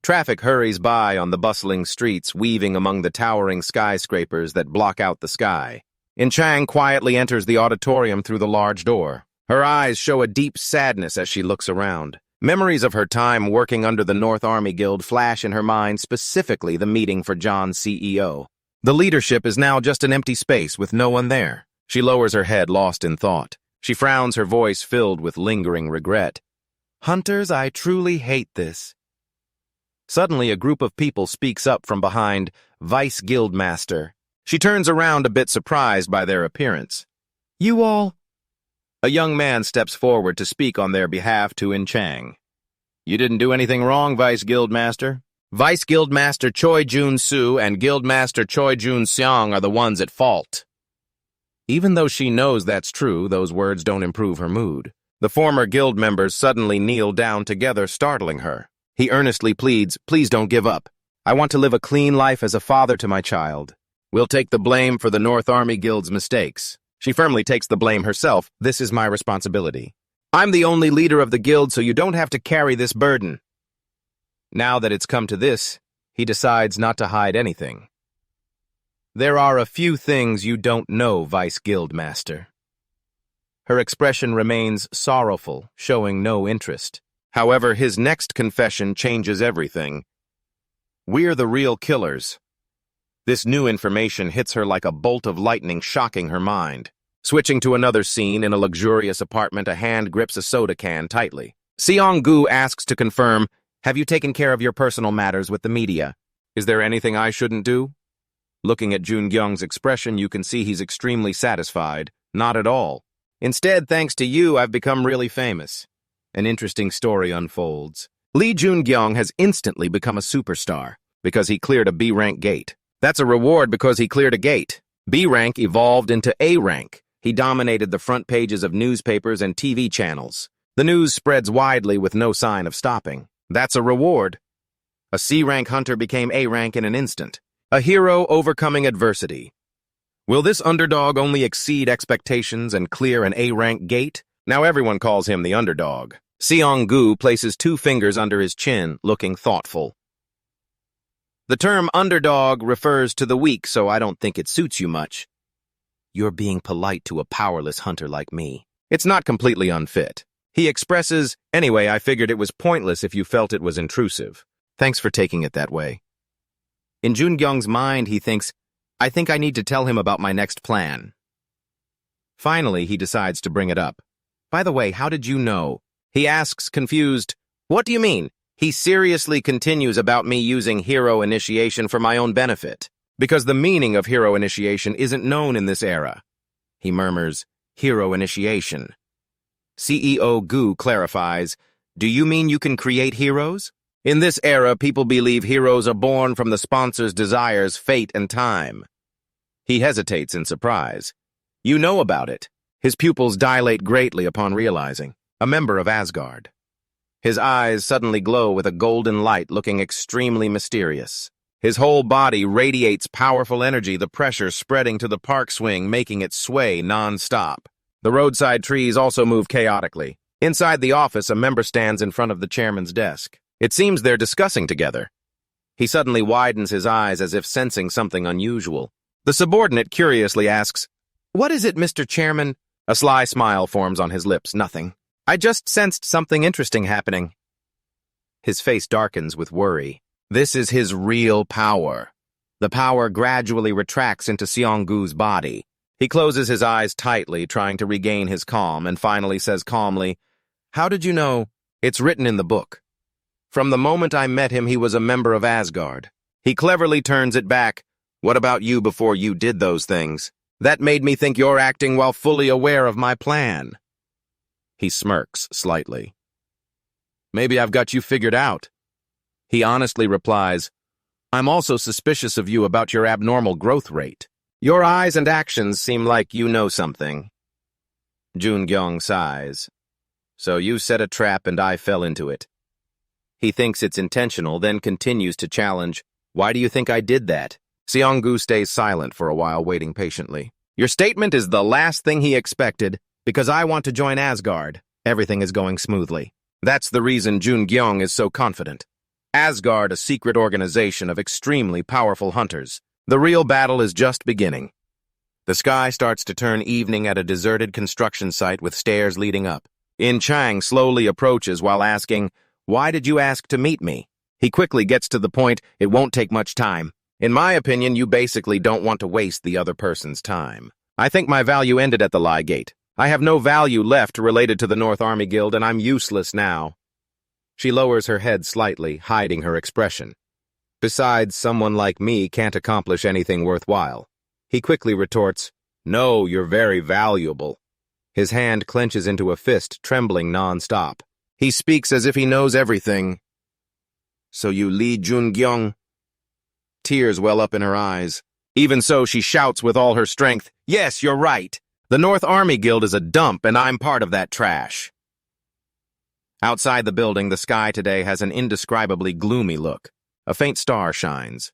Traffic hurries by on the bustling streets, weaving among the towering skyscrapers that block out the sky. In Chang quietly enters the auditorium through the large door. Her eyes show a deep sadness as she looks around. Memories of her time working under the North Army Guild flash in her mind, specifically the meeting for John's CEO. The leadership is now just an empty space with no one there. She lowers her head, lost in thought. She frowns, her voice filled with lingering regret. Hunters, I truly hate this. Suddenly, a group of people speaks up from behind Vice Guildmaster. She turns around a bit surprised by their appearance. You all... A young man steps forward to speak on their behalf to In Chang. You didn't do anything wrong, Vice Guildmaster. Vice Guildmaster Choi Jun-soo and Guildmaster Choi Jun-seong are the ones at fault. Even though she knows that's true, those words don't improve her mood. The former guild members suddenly kneel down together, startling her. He earnestly pleads, please don't give up. I want to live a clean life as a father to my child. We'll take the blame for the North Army Guild's mistakes. She firmly takes the blame herself. This is my responsibility. I'm the only leader of the guild, so you don't have to carry this burden. Now that it's come to this, he decides not to hide anything. There are a few things you don't know, Vice Guildmaster. Her expression remains sorrowful, showing no interest. However, his next confession changes everything. We're the real killers. This new information hits her like a bolt of lightning, shocking her mind. Switching to another scene, in a luxurious apartment, a hand grips a soda can tightly. Seong-gu asks to confirm, have you taken care of your personal matters with the media? Is there anything I shouldn't do? Looking at Jun-gyung's expression, you can see he's extremely satisfied. Not at all. Instead, thanks to you, I've become really famous. An interesting story unfolds. Lee Jun-gyung has instantly become a superstar because he cleared a B-rank gate. That's a reward because he cleared a gate. B rank evolved into A rank. He dominated the front pages of newspapers and TV channels. The news spreads widely with no sign of stopping. That's a reward. A C rank hunter became A rank in an instant. A hero overcoming adversity. Will this underdog only exceed expectations and clear an A rank gate? Now everyone calls him the underdog. Seong-gu places 2 fingers under his chin, looking thoughtful. The term underdog refers to the weak, so I don't think it suits you much. You're being polite to a powerless hunter like me. It's not completely unfit. He expresses, anyway, I figured it was pointless if you felt it was intrusive. Thanks for taking it that way. In Jun-gyung's mind, he thinks, I think I need to tell him about my next plan. Finally, he decides to bring it up. By the way, how did you know? He asks, confused, what do you mean? He seriously continues about me using hero initiation for my own benefit, because the meaning of hero initiation isn't known in this era. He murmurs, hero initiation. CEO Gu clarifies, do you mean you can create heroes? In this era, people believe heroes are born from the sponsor's desires, fate, and time. He hesitates in surprise. You know about it. His pupils dilate greatly upon realizing. A member of Asgard. His eyes suddenly glow with a golden light, looking extremely mysterious. His whole body radiates powerful energy, the pressure spreading to the park swing, making it sway non-stop. The roadside trees also move chaotically. Inside the office, a member stands in front of the chairman's desk. It seems they're discussing together. He suddenly widens his eyes as if sensing something unusual. The subordinate curiously asks, what is it, Mr. Chairman? A sly smile forms on his lips. Nothing. I just sensed something interesting happening. His face darkens with worry. This is his real power. The power gradually retracts into Seong-gu's body. He closes his eyes tightly, trying to regain his calm, and finally says calmly, how did you know? It's written in the book. From the moment I met him, he was a member of Asgard. He cleverly turns it back. What about you before you did those things? That made me think you're acting while fully aware of my plan. He smirks slightly. Maybe I've got you figured out. He honestly replies, I'm also suspicious of you about your abnormal growth rate. Your eyes and actions seem like you know something. Jun-gyung sighs. So you set a trap and I fell into it. He thinks it's intentional, then continues to challenge, why do you think I did that? Seong-gu stays silent for a while, waiting patiently. Your statement is the last thing he expected. Because I want to join Asgard, everything is going smoothly. That's the reason Jun-gyung is so confident. Asgard, a secret organization of extremely powerful hunters. The real battle is just beginning. The sky starts to turn evening at a deserted construction site with stairs leading up. In Chang slowly approaches while asking, why did you ask to meet me? He quickly gets to the point, it won't take much time. In my opinion, you basically don't want to waste the other person's time. I think my value ended at the Lie Gate. I have no value left related to the North Army Guild, and I'm useless now. She lowers her head slightly, hiding her expression. Besides, someone like me can't accomplish anything worthwhile. He quickly retorts, "No, you're very valuable." His hand clenches into a fist, trembling non-stop. He speaks as if he knows everything. "So you Lee Jungyong?" Tears well up in her eyes. Even so, she shouts with all her strength, "Yes, you're right. The North Army Guild is a dump, and I'm part of that trash." Outside the building, the sky today has an indescribably gloomy look. A faint star shines.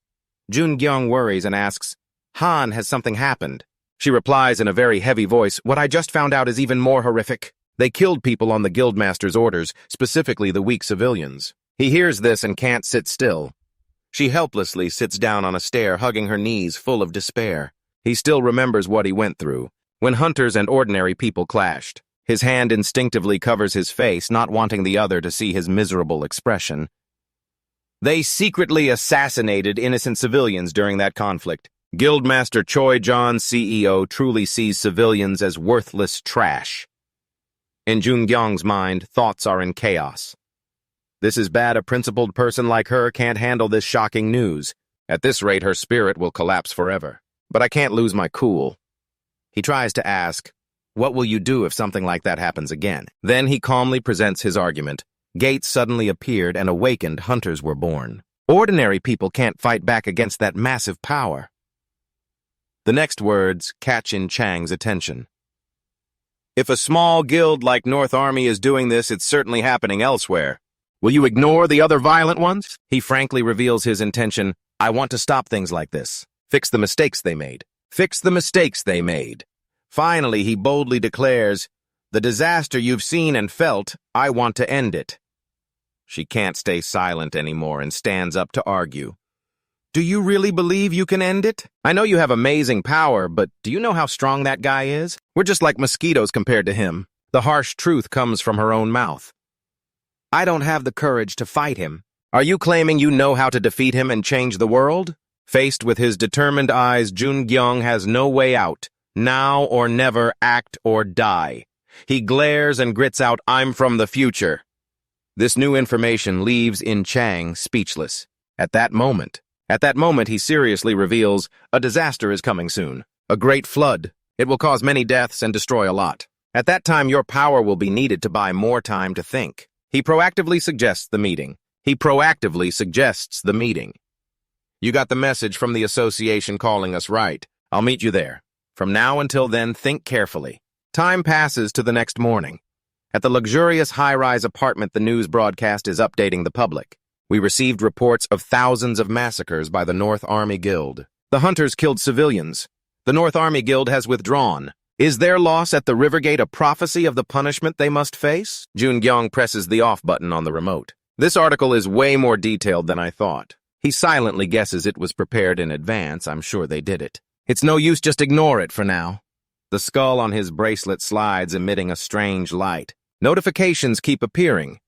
Jungyong worries and asks, "Han, has something happened?" She replies in a very heavy voice, "What I just found out is even more horrific. They killed people on the Guildmaster's orders, specifically the weak civilians." He hears this and can't sit still. She helplessly sits down on a stair, hugging her knees, full of despair. He still remembers what he went through, when hunters and ordinary people clashed. His hand instinctively covers his face, not wanting the other to see his miserable expression. They secretly assassinated innocent civilians during that conflict. Guildmaster Choi John, CEO, truly sees civilians as worthless trash. In Jungyong's mind, thoughts are in chaos. This is bad. A principled person like her can't handle this shocking news. At this rate, her spirit will collapse forever. But I can't lose my cool. He tries to ask, "What will you do if something like that happens again?" Then he calmly presents his argument. Gates suddenly appeared, and awakened hunters were born. Ordinary people can't fight back against that massive power. The next words catch in Chang's attention. "If a small guild like North Army is doing this, it's certainly happening elsewhere. Will you ignore the other violent ones?" He frankly reveals his intention. "I want to stop things like this. Fix the mistakes they made. Fix the mistakes they made." Finally, he boldly declares, "The disaster you've seen and felt, I want to end it." She can't stay silent anymore and stands up to argue. "Do you really believe you can end it? I know you have amazing power, but do you know how strong that guy is? We're just like mosquitoes compared to him." The harsh truth comes from her own mouth. "I don't have the courage to fight him." "Are you claiming you know how to defeat him and change the world?" Faced with his determined eyes, Jungyong has no way out. Now or never, act or die. He glares and grits out, "I'm from the future." This new information leaves In Chang speechless. At that moment, he seriously reveals, "A disaster is coming soon. A great flood. It will cause many deaths and destroy a lot. At that time, your power will be needed to buy more time to think." He proactively suggests the meeting. "You got the message from the association calling us, right? I'll meet you there. From now until then, think carefully." Time passes to the next morning. At the luxurious high-rise apartment, the news broadcast is updating the public. We received reports of thousands of massacres by the North Army Guild. The hunters killed civilians. The North Army Guild has withdrawn. Is their loss at the Rivergate a prophecy of the punishment they must face? Jungyong presses the off button on the remote. This article is way more detailed than I thought. He silently guesses it was prepared in advance. I'm sure they did it. It's no use, just ignore it for now. The skull on his bracelet slides, emitting a strange light. Notifications keep appearing.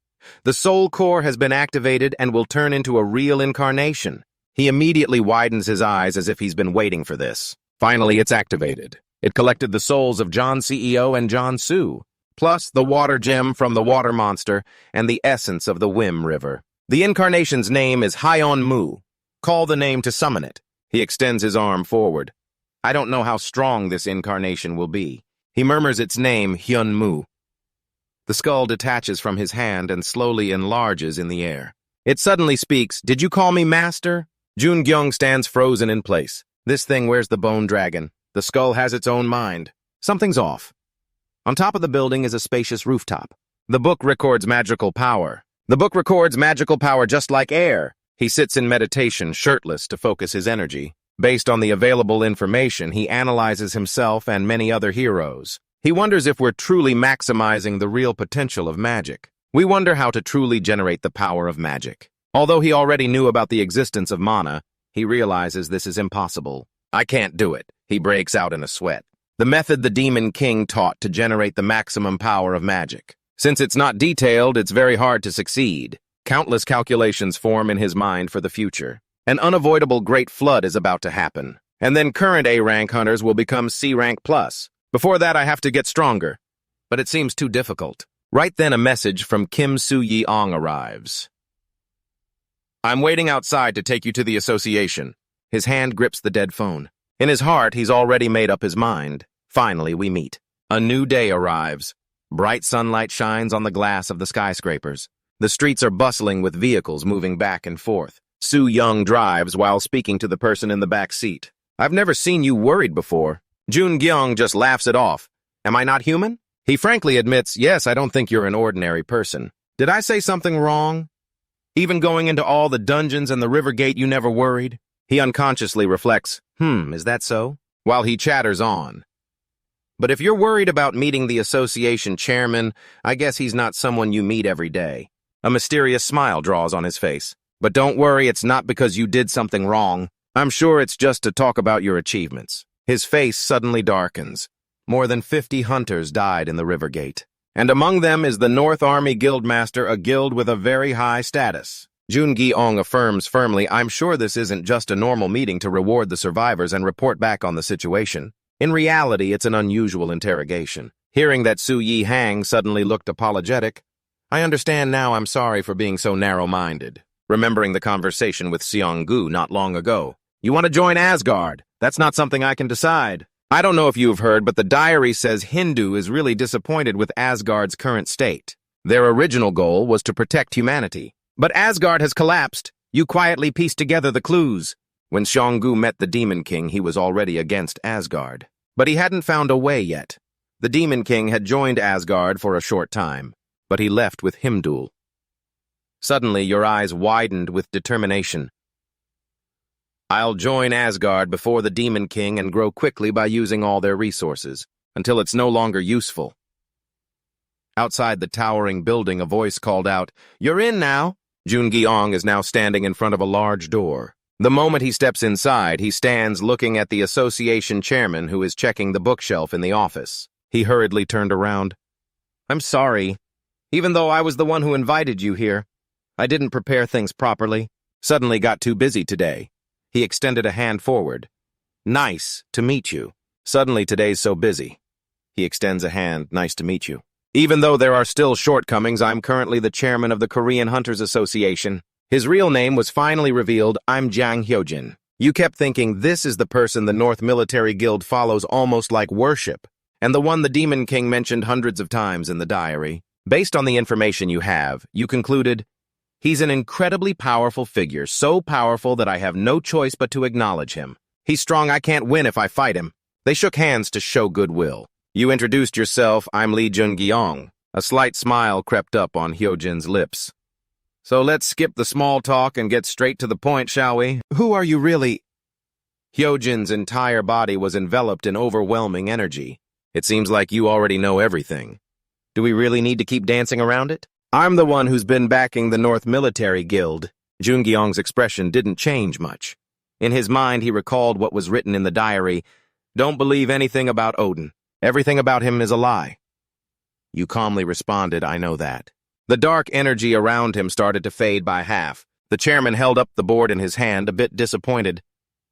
The soul core has been activated and will turn into a real incarnation. He immediately widens his eyes as if he's been waiting for this. Finally, it's activated. It collected the souls of John CEO and John Su, plus the water gem from the water monster and the essence of the Whim River. The incarnation's name is Hyon Mu. Call the name to summon it. He extends his arm forward. I don't know how strong this incarnation will be. He murmurs its name, Hyun Mu. The skull detaches from his hand and slowly enlarges in the air. It suddenly speaks, "Did you call me master?" Jungyong stands frozen in place. This thing wears the bone dragon. The skull has its own mind. Something's off. On top of the building is a spacious rooftop. The book records magical power. Just like air. He sits in meditation, shirtless, to focus his energy. Based on the available information, he analyzes himself and many other heroes. He wonders if we're truly maximizing the real potential of magic. We wonder how to truly generate the power of magic. Although he already knew about the existence of mana, he realizes this is impossible. I can't do it. He breaks out in a sweat. The method the Demon King taught to generate the maximum power of magic. Since it's not detailed, it's very hard to succeed. Countless calculations form in his mind for the future. An unavoidable great flood is about to happen. And then current A-rank hunters will become C-rank plus. Before that, I have to get stronger. but it seems too difficult. Right then, a message from Kim Soo-yeong arrives. I'm waiting outside to take you to the association. His hand grips the dead phone. In his heart, he's already made up his mind. Finally, we meet. A new day arrives. Bright sunlight shines on the glass of the skyscrapers. The streets are bustling with vehicles moving back and forth. Soo-young drives while speaking to the person in the back seat. I've never seen you worried before. Jun-gyung just laughs it off. Am I not human? He frankly admits, yes, I don't think you're an ordinary person. Did I say something wrong? Even going into all the dungeons and the river gate, you never worried? He unconsciously reflects, is that so? While he chatters on. But if you're worried about meeting the association chairman, I guess he's not someone you meet every day. A mysterious smile draws on his face. But don't worry, it's not because you did something wrong. I'm sure it's just to talk about your achievements. His face suddenly darkens. More than 50 hunters died in the river gate. And among them is the North Army Guildmaster, a guild with a very high status. Jun-gyung affirms firmly, I'm sure this isn't just a normal meeting to reward the survivors and report back on the situation. In reality, it's an unusual interrogation. Hearing that Soo-yi-hang suddenly looked apologetic, I understand now, I'm sorry for being so narrow-minded. Remembering the conversation with Seong-gu not long ago. You want to join Asgard? That's not something I can decide. I don't know if you've heard, but the diary says Hindu is really disappointed with Asgard's current state. Their original goal was to protect humanity. But Asgard has collapsed. You quietly pieced together the clues. When Seong-gu met the Demon King, he was already against Asgard. But he hadn't found a way yet. The Demon King had joined Asgard for a short time, but he left with Himdul. Suddenly, your eyes widened with determination. I'll join Asgard before the Demon King and grow quickly by using all their resources, until it's no longer useful. Outside the towering building, a voice called out, You're in now! Jun-gyung is now standing in front of a large door. The moment he steps inside, he stands looking at the association chairman who is checking the bookshelf in the office. He hurriedly turned around. I'm sorry. Even though I was the one who invited you here, I didn't prepare things properly. Suddenly got too busy today. He extended a hand forward. Nice to meet you. Suddenly today's so busy. He extends a hand. Nice to meet you. Even though there are still shortcomings, I'm currently the chairman of the Korean Hunters Association. His real name was finally revealed. I'm Jang Hyojin. You kept thinking this is the person the North Military Guild follows almost like worship, and the one the Demon King mentioned hundreds of times in the diary. Based on the information you have, you concluded, he's an incredibly powerful figure, so powerful that I have no choice but to acknowledge him. He's strong, I can't win if I fight him. They shook hands to show goodwill. You introduced yourself, I'm Lee Jun-gyung. A slight smile crept up on Hyojin's lips. So let's skip the small talk and get straight to the point, shall we? Who are you really? Hyojin's entire body was enveloped in overwhelming energy. It seems like you already know everything. Do we really need to keep dancing around it? I'm the one who's been backing the North Military Guild. Jun-gyung's expression didn't change much. In his mind, he recalled what was written in the diary. Don't believe anything about Odin. Everything about him is a lie. You calmly responded, I know that. The dark energy around him started to fade by half. The chairman held up the board in his hand, a bit disappointed.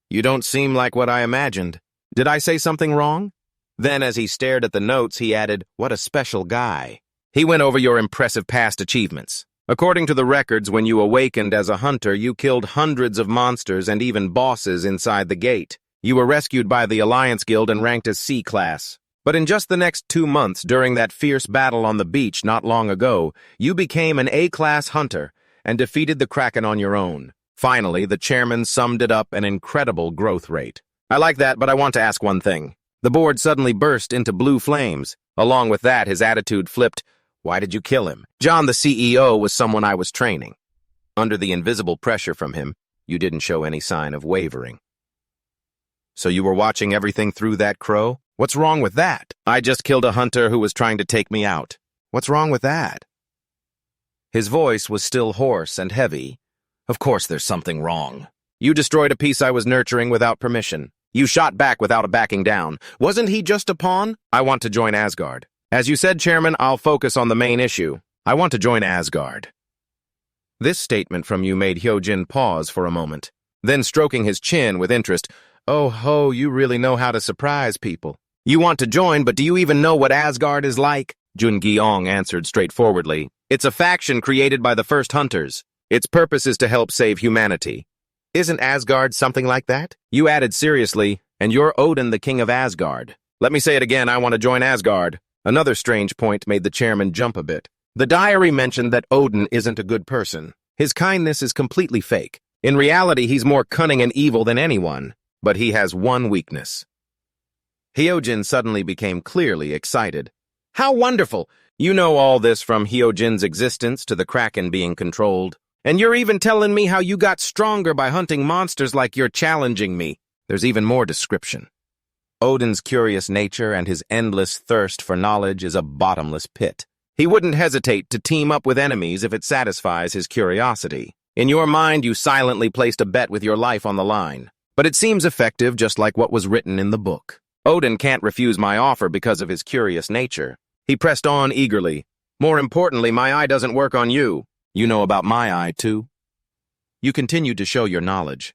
You don't seem like what I imagined. Did I say something wrong? Then, as he stared at the notes, he added, what a special guy. He went over your impressive past achievements. According to the records, when you awakened as a hunter, you killed hundreds of monsters and even bosses inside the gate. You were rescued by the Alliance Guild and ranked as C-class. But in just the next 2 months, during that fierce battle on the beach not long ago, you became an A-class hunter and defeated the Kraken on your own. Finally, the chairman summed it up an incredible growth rate. I like that, but I want to ask one thing. The board suddenly burst into blue flames. Along with that, his attitude flipped. Why did you kill him? John, the CEO, was someone I was training. Under the invisible pressure from him, you didn't show any sign of wavering. So you were watching everything through that crow? What's wrong with that? I just killed a hunter who was trying to take me out. What's wrong with that? His voice was still hoarse and heavy. Of course there's something wrong. You destroyed a piece I was nurturing without permission. You shot back without a backing down. Wasn't he just a pawn? I want to join Asgard. As you said, Chairman, I'll focus on the main issue. I want to join Asgard. This statement from you made Hyojin pause for a moment. Then stroking his chin with interest, oh ho, you really know how to surprise people. You want to join, but do you even know what Asgard is like? Jun Gyeong answered straightforwardly. It's a faction created by the first hunters. Its purpose is to help save humanity. Isn't Asgard something like that? You added seriously, and you're Odin, the king of Asgard. Let me say it again, I want to join Asgard. Another strange point made the chairman jump a bit. The diary mentioned that Odin isn't a good person. His kindness is completely fake. In reality, he's more cunning and evil than anyone. But he has one weakness. Hyojin suddenly became clearly excited. How wonderful! You know all this from Hyojin's existence to the Kraken being controlled. And you're even telling me how you got stronger by hunting monsters like you're challenging me. There's even more description. Odin's curious nature and his endless thirst for knowledge is a bottomless pit. He wouldn't hesitate to team up with enemies if it satisfies his curiosity. In your mind, you silently placed a bet with your life on the line. But it seems effective, just like what was written in the book. Odin can't refuse my offer because of his curious nature. He pressed on eagerly. More importantly, my eye doesn't work on you. You know about my eye, too. You continued to show your knowledge.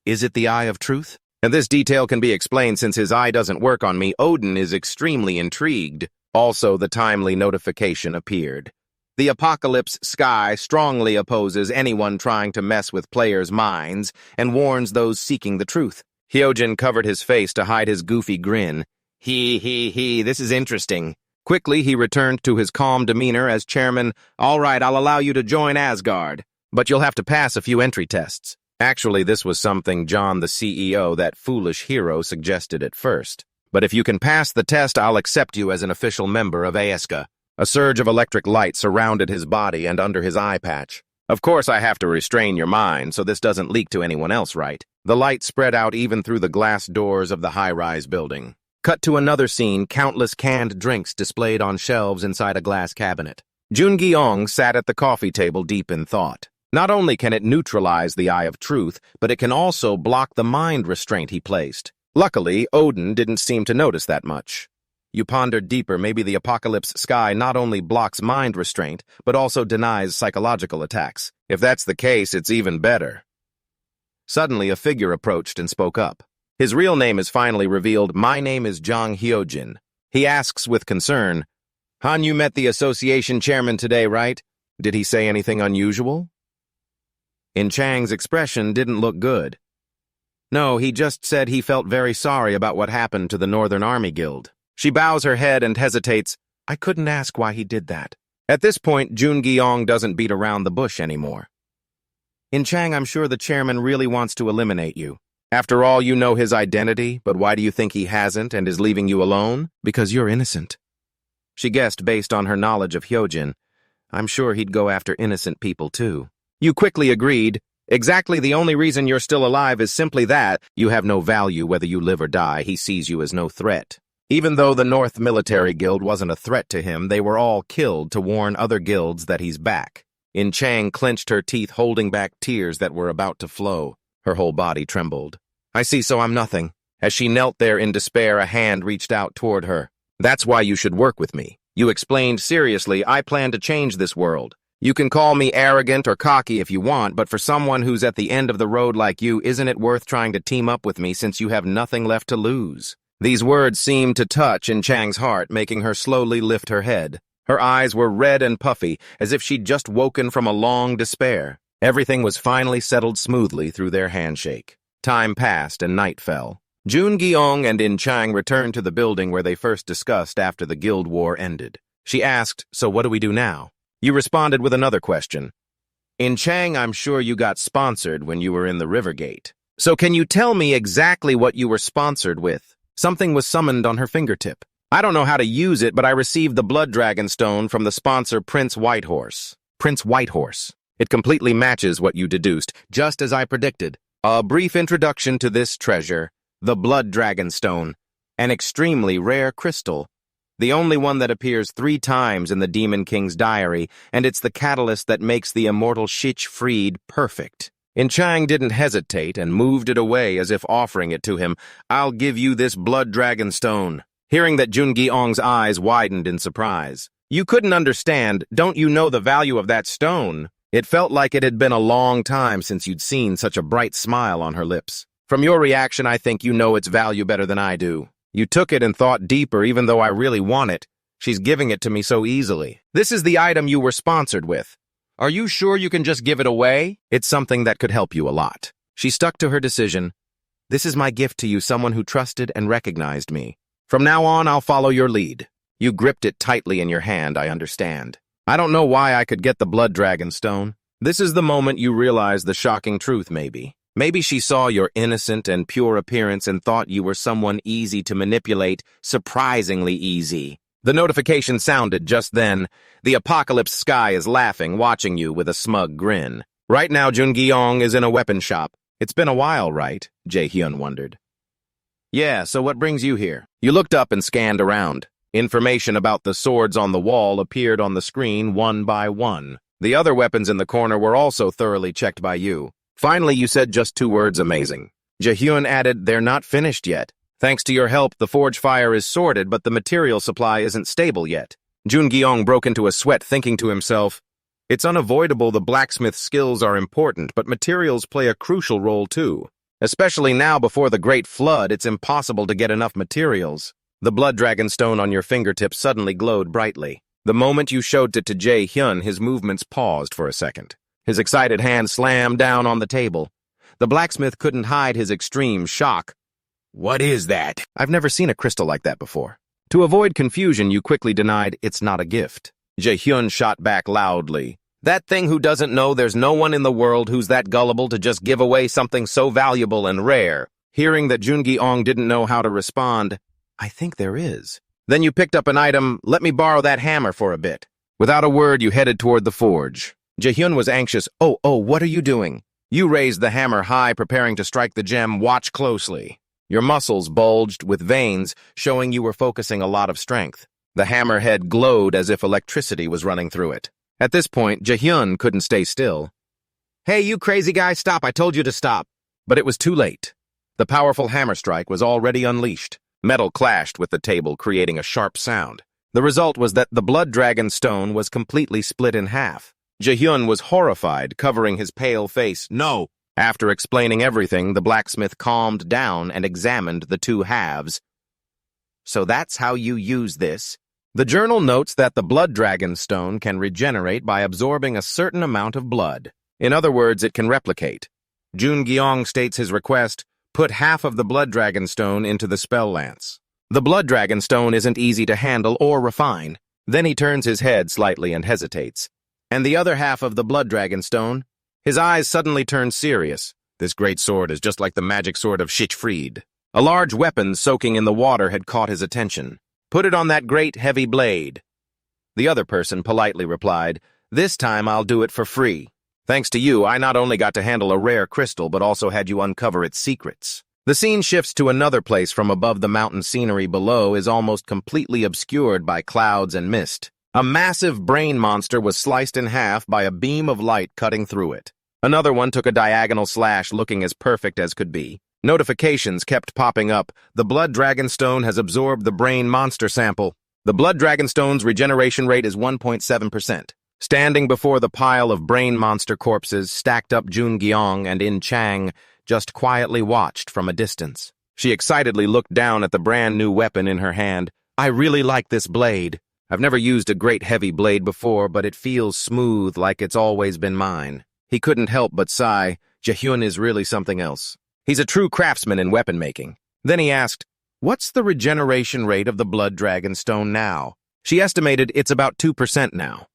Is it the eye of truth? And this detail can be explained since his eye doesn't work on me. Odin is extremely intrigued. Also, the timely notification appeared. The apocalypse sky strongly opposes anyone trying to mess with players' minds and warns those seeking the truth. Hyojin covered his face to hide his goofy grin. He, this is interesting. Quickly, he returned to his calm demeanor as chairman. All right, I'll allow you to join Asgard, but you'll have to pass a few entry tests. Actually, this was something John, the CEO, that foolish hero, suggested at first. But if you can pass the test, I'll accept you as an official member of AESCA. A surge of electric light surrounded his body and under his eye patch. Of course, I have to restrain your mind, so this doesn't leak to anyone else, right? The light spread out even through the glass doors of the high-rise building. Cut to another scene, countless canned drinks displayed on shelves inside a glass cabinet. Jun Gyeong sat at the coffee table deep in thought. Not only can it neutralize the eye of truth, but it can also block the mind restraint he placed. Luckily, Odin didn't seem to notice that much. You pondered deeper, maybe the apocalypse sky not only blocks mind restraint, but also denies psychological attacks. If that's the case, it's even better. Suddenly, a figure approached and spoke up. His real name is finally revealed. My name is Jang Hyojin. He asks with concern, Han, you met the association chairman today, right? Did he say anything unusual? In Chang's expression didn't look good. No, he just said he felt very sorry about what happened to the Northern Army Guild. She bows her head and hesitates. I couldn't ask why he did that. At this point, Jun Gyeong doesn't beat around the bush anymore. In Chang, I'm sure the chairman really wants to eliminate you. After all, you know his identity, but why do you think he hasn't and is leaving you alone? Because you're innocent. She guessed based on her knowledge of Hyojin. I'm sure he'd go after innocent people, too. You quickly agreed. Exactly the only reason you're still alive is simply that. You have no value whether you live or die. He sees you as no threat. Even though the North Military Guild wasn't a threat to him, they were all killed to warn other guilds that he's back. In Chang clenched her teeth, holding back tears that were about to flow. Her whole body trembled. I see, so I'm nothing. As she knelt there in despair, a hand reached out toward her. That's why you should work with me. You explained seriously, I plan to change this world. You can call me arrogant or cocky if you want, but for someone who's at the end of the road like you, isn't it worth trying to team up with me since you have nothing left to lose? These words seemed to touch in Chang's heart, making her slowly lift her head. Her eyes were red and puffy, as if she'd just woken from a long despair. Everything was finally settled smoothly through their handshake. Time passed and night fell. Jun Gyeong and In Chang returned to the building where they first discussed after the guild war ended. She asked, so what do we do now? You responded with another question. In Chang, I'm sure you got sponsored when you were in the Rivergate. So can you tell me exactly what you were sponsored with? Something was summoned on her fingertip. I don't know how to use it, but I received the Blood Dragon Stone from the sponsor Prince Whitehorse. Prince Whitehorse. It completely matches what you deduced, just as I predicted. A brief introduction to this treasure, the Blood Dragon Stone, an extremely rare crystal. The only one that appears 3 times in the Demon King's diary, and it's the catalyst that makes the immortal Siegfried perfect. In Chang didn't hesitate and moved it away as if offering it to him. I'll give you this Blood Dragon Stone. Hearing that, Jun Gyeong's eyes widened in surprise. You couldn't understand, don't you know the value of that stone? It felt like it had been a long time since you'd seen such a bright smile on her lips. From your reaction, I think you know its value better than I do. You took it and thought deeper even though I really want it. She's giving it to me so easily. This is the item you were sponsored with. Are you sure you can just give it away? It's something that could help you a lot. She stuck to her decision. This is my gift to you, someone who trusted and recognized me. From now on, I'll follow your lead. You gripped it tightly in your hand, I understand. I don't know why I could get the blood dragon stone. This is the moment you realize the shocking truth, maybe. Maybe she saw your innocent and pure appearance and thought you were someone easy to manipulate, surprisingly easy. The notification sounded just then. The apocalypse sky is laughing, watching you with a smug grin. Right now, Jungi-yong is in a weapon shop. It's been a while, right? Jae-hyun wondered. Yeah, so what brings you here? You looked up and scanned around. Information about the swords on the wall appeared on the screen one by one. The other weapons in the corner were also thoroughly checked by you. Finally, you said just 2 words, amazing. Jae-hyun added, they're not finished yet. Thanks to your help, the forge fire is sorted, but the material supply isn't stable yet. Jungi-yong broke into a sweat, thinking to himself, it's unavoidable the blacksmith skills are important, but materials play a crucial role too. Especially now before the Great Flood, it's impossible to get enough materials. The blood dragon stone on your fingertips suddenly glowed brightly. The moment you showed it to Jae-hyun, his movements paused for a second. His excited hand slammed down on the table. The blacksmith couldn't hide his extreme shock. What is that? I've never seen a crystal like that before. To avoid confusion, you quickly denied it's not a gift. Jae-hyun shot back loudly. That thing who doesn't know there's no one in the world who's that gullible to just give away something so valuable and rare. Hearing that Jungi-yong didn't know how to respond, I think there is. Then you picked up an item, let me borrow that hammer for a bit. Without a word, you headed toward the forge. Jae-hyun was anxious. Oh, what are you doing? You raised the hammer high, preparing to strike the gem. Watch closely. Your muscles bulged with veins, showing you were focusing a lot of strength. The hammerhead glowed as if electricity was running through it. At this point, Jae-hyun couldn't stay still. Hey, you crazy guy, stop, I told you to stop. But it was too late. The powerful hammer strike was already unleashed. Metal clashed with the table, creating a sharp sound. The result was that the blood dragon stone was completely split in half. Jae-hyun was horrified, covering his pale face. No! After explaining everything, the blacksmith calmed down and examined the 2 halves. So that's how you use this? The journal notes that the blood dragon stone can regenerate by absorbing a certain amount of blood. In other words, it can replicate. Jungi-yong states his request, put half of the blood dragon stone into the spell lance. The blood dragon stone isn't easy to handle or refine. Then he turns his head slightly and hesitates. And the other half of the blood dragon stone? His eyes suddenly turned serious. This great sword is just like the magic sword of Siegfried. A large weapon soaking in the water had caught his attention. Put it on that great heavy blade. The other person politely replied, this time I'll do it for free. Thanks to you, I not only got to handle a rare crystal, but also had you uncover its secrets. The scene shifts to another place from above. The mountain scenery below is almost completely obscured by clouds and mist. A massive brain monster was sliced in half by a beam of light cutting through it. Another one took a diagonal slash, looking as perfect as could be. Notifications kept popping up. The blood dragon stone has absorbed the brain monster sample. The blood dragon stone's regeneration rate is 1.7%. Standing before the pile of brain monster corpses stacked up, Jungi-yong and In Chang just quietly watched from a distance. She excitedly looked down at the brand new weapon in her hand. I really like this blade. I've never used a great heavy blade before, but it feels smooth like it's always been mine. He couldn't help but sigh. Jae-hyun is really something else. He's a true craftsman in weapon making. Then he asked, what's the regeneration rate of the blood dragon stone now? She estimated it's about 2% now.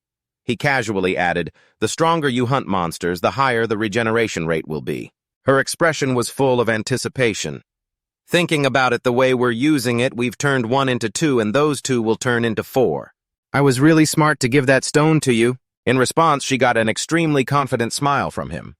He casually added, the stronger you hunt monsters, the higher the regeneration rate will be. Her expression was full of anticipation. Thinking about it the way we're using it, we've turned 1 into 2, and those 2 will turn into 4. I was really smart to give that stone to you. In response, she got an extremely confident smile from him.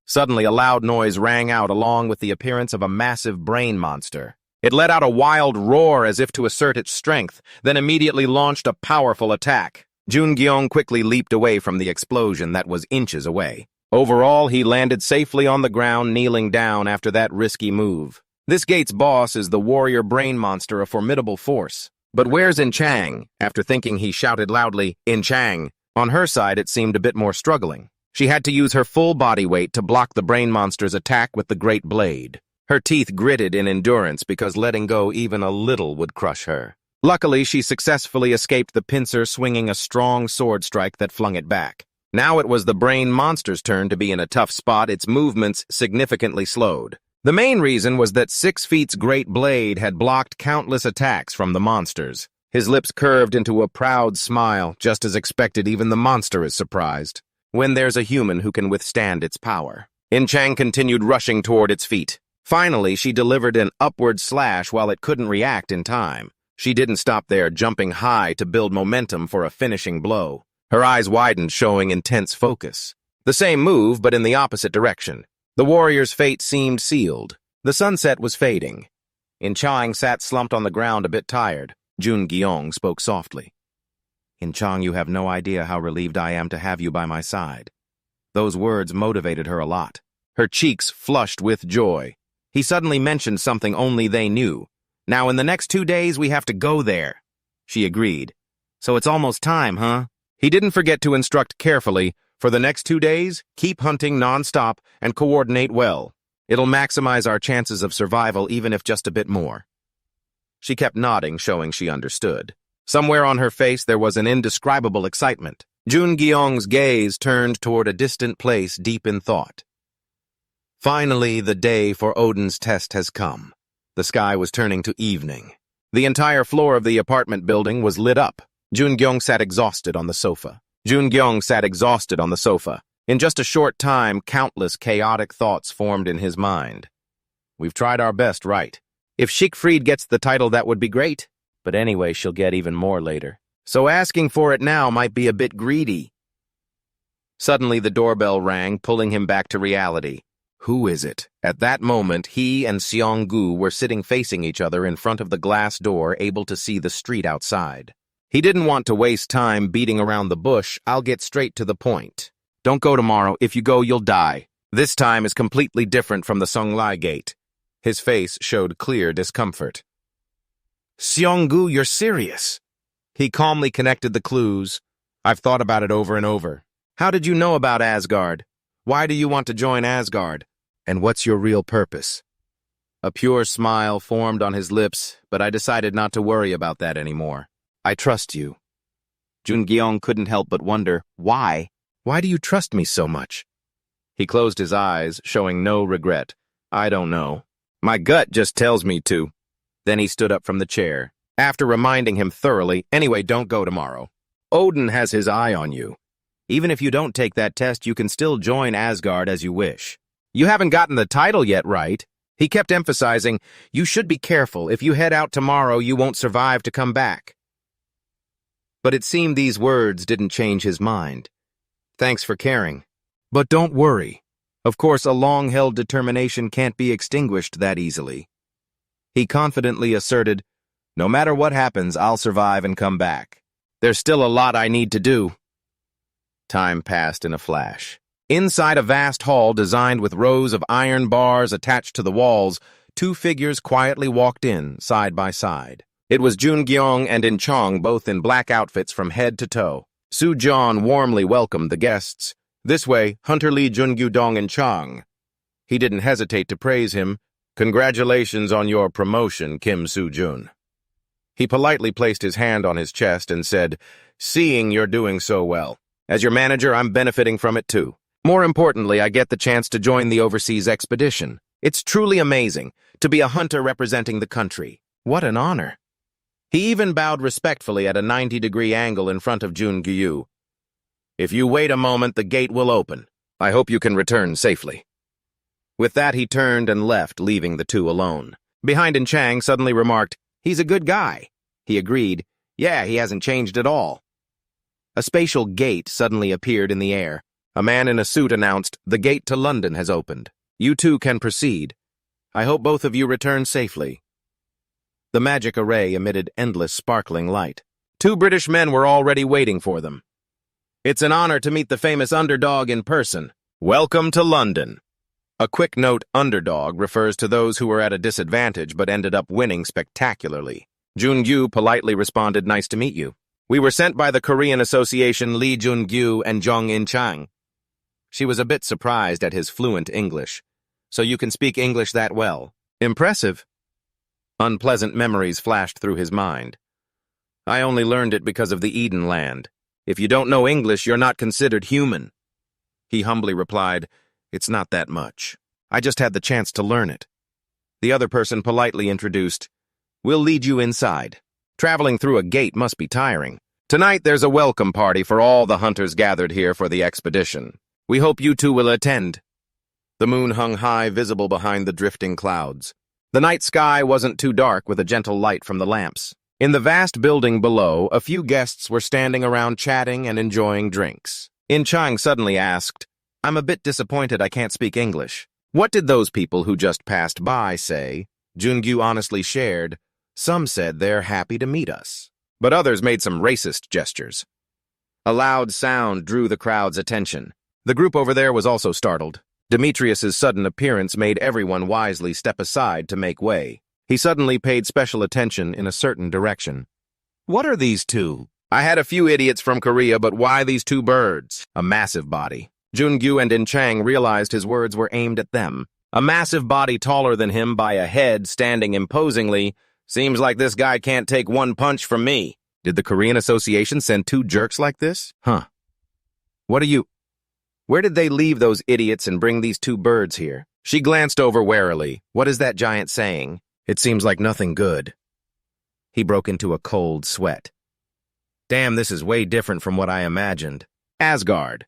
Suddenly, a loud noise rang out along with the appearance of a massive brain monster. It let out a wild roar as if to assert its strength, then immediately launched a powerful attack. Jungi-yong quickly leaped away from the explosion that was inches away. Overall, he landed safely on the ground, kneeling down after that risky move. This gate's boss is the warrior brain monster, a formidable force. But where's In Chang? After thinking, he shouted loudly, In Chang. On her side, it seemed a bit more struggling. She had to use her full body weight to block the brain monster's attack with the great blade. Her teeth gritted in endurance because letting go even a little would crush her. Luckily, she successfully escaped the pincer swinging a strong sword strike that flung it back. Now it was the brain monster's turn to be in a tough spot, its movements significantly slowed. The main reason was that 6 Feet's great blade had blocked countless attacks from the monsters. His lips curved into a proud smile, just as expected. Even the monster is surprised when there's a human who can withstand its power. In-Chang continued rushing toward its feet. Finally, she delivered an upward slash while it couldn't react in time. She didn't stop there, jumping high to build momentum for a finishing blow. Her eyes widened, showing intense focus. The same move, but in the opposite direction. The warrior's fate seemed sealed. The sunset was fading. In-Chang sat slumped on the ground, a bit tired. Jun Gyeong spoke softly. In-Chang, you have no idea how relieved I am to have you by my side. Those words motivated her a lot. Her cheeks flushed with joy. He suddenly mentioned something only they knew. Now, in the next 2 days, we have to go there. She agreed. So it's almost time, huh? He didn't forget to instruct carefully. For the next 2 days, keep hunting non-stop and coordinate well. It'll maximize our chances of survival, even if just a bit more. She kept nodding, showing she understood. Somewhere on her face there was an indescribable excitement. Jun Gyeong's gaze turned toward a distant place deep in thought. Finally, the day for Odin's test has come. The sky was turning to evening. The entire floor of the apartment building was lit up. Jun Gyeong sat exhausted on the sofa. In just a short time, countless chaotic thoughts formed in his mind. We've tried our best, right? If Siegfried gets the title, that would be great. But anyway, she'll get even more later. So asking for it now might be a bit greedy. Suddenly, the doorbell rang, pulling him back to reality. Who is it? At that moment, he and Seong-gu were sitting facing each other in front of the glass door, able to see the street outside. He didn't want to waste time beating around the bush. I'll get straight to the point. Don't go tomorrow. If you go, you'll die. This time is completely different from the Songlai Gate. His face showed clear discomfort. Seong-gu, you're serious? He calmly connected the clues. I've thought about it over and over. How did you know about Asgard? Why do you want to join Asgard? And what's your real purpose? A pure smile formed on his lips, but I decided not to worry about that anymore. I trust you. Jun Gyeong couldn't help but wonder, why? Why do you trust me so much? He closed his eyes, showing no regret. I don't know. My gut just tells me to. Then he stood up from the chair. After reminding him thoroughly, anyway, don't go tomorrow. Odin has his eye on you. Even if you don't take that test, you can still join Asgard as you wish. You haven't gotten the title yet, right? He kept emphasizing, you should be careful. If you head out tomorrow, you won't survive to come back. But it seemed these words didn't change his mind. Thanks for caring. But don't worry. Of course, a long-held determination can't be extinguished that easily. He confidently asserted, no matter what happens, I'll survive and come back. There's still a lot I need to do. Time passed in a flash. Inside a vast hall designed with rows of iron bars attached to the walls, 2 figures quietly walked in, side by side. It was Jun Gyeong and In-Chang, both in black outfits from head to toe. Soo-jeon warmly welcomed the guests. This way, Hunter Lee Jun-gyu-dong In-Chang. He didn't hesitate to praise him. Congratulations on your promotion, Kim Soo-jun. He politely placed his hand on his chest and said, seeing you're doing so well. As your manager, I'm benefiting from it too. More importantly, I get the chance to join the overseas expedition. It's truly amazing to be a hunter representing the country. What an honor. He even bowed respectfully at a 90-degree angle in front of Jun Gyu. If you wait a moment, the gate will open. I hope you can return safely. With that, he turned and left, leaving the two alone. Behind In-Chang suddenly remarked, he's a good guy. He agreed, yeah, he hasn't changed at all. A spatial gate suddenly appeared in the air. A man in a suit announced, the gate to London has opened. You two can proceed. I hope both of you return safely. The magic array emitted endless sparkling light. 2 British men were already waiting for them. It's an honor to meet the famous underdog in person. Welcome to London. A quick note, underdog refers to those who were at a disadvantage but ended up winning spectacularly. Jun-gyu politely responded, nice to meet you. We were sent by the Korean Association Lee Jun-gyu and Jung In-Chang. She was a bit surprised at his fluent English. So you can speak English that well. Impressive. Unpleasant memories flashed through his mind. I only learned it because of the Eden land. If you don't know English, you're not considered human. He humbly replied, It's not that much. I just had the chance to learn it. The other person politely introduced, We'll lead you inside. Traveling through a gate must be tiring. Tonight there's a welcome party for all the hunters gathered here for the expedition. We hope you two will attend. The moon hung high, visible behind the drifting clouds. The night sky wasn't too dark with a gentle light from the lamps. In the vast building below, a few guests were standing around chatting and enjoying drinks. In Chang suddenly asked, I'm a bit disappointed I can't speak English. What did those people who just passed by say? Jungyu honestly shared, Some said they're happy to meet us, but others made some racist gestures. A loud sound drew the crowd's attention. The group over there was also startled. Demetrius's sudden appearance made everyone wisely step aside to make way. He suddenly paid special attention in a certain direction. What are these two? I had a few idiots from Korea, but why these two birds? A massive body. Jungyu and In Chang realized his words were aimed at them. A massive body taller than him by a head standing imposingly. Seems like this guy can't take one punch from me. Did the Korean Association send two jerks like this? Where did they leave those idiots and bring these two birds here? She glanced over warily. What is that giant saying? It seems like nothing good. He broke into a cold sweat. Damn, this is way different from what I imagined. Asgard.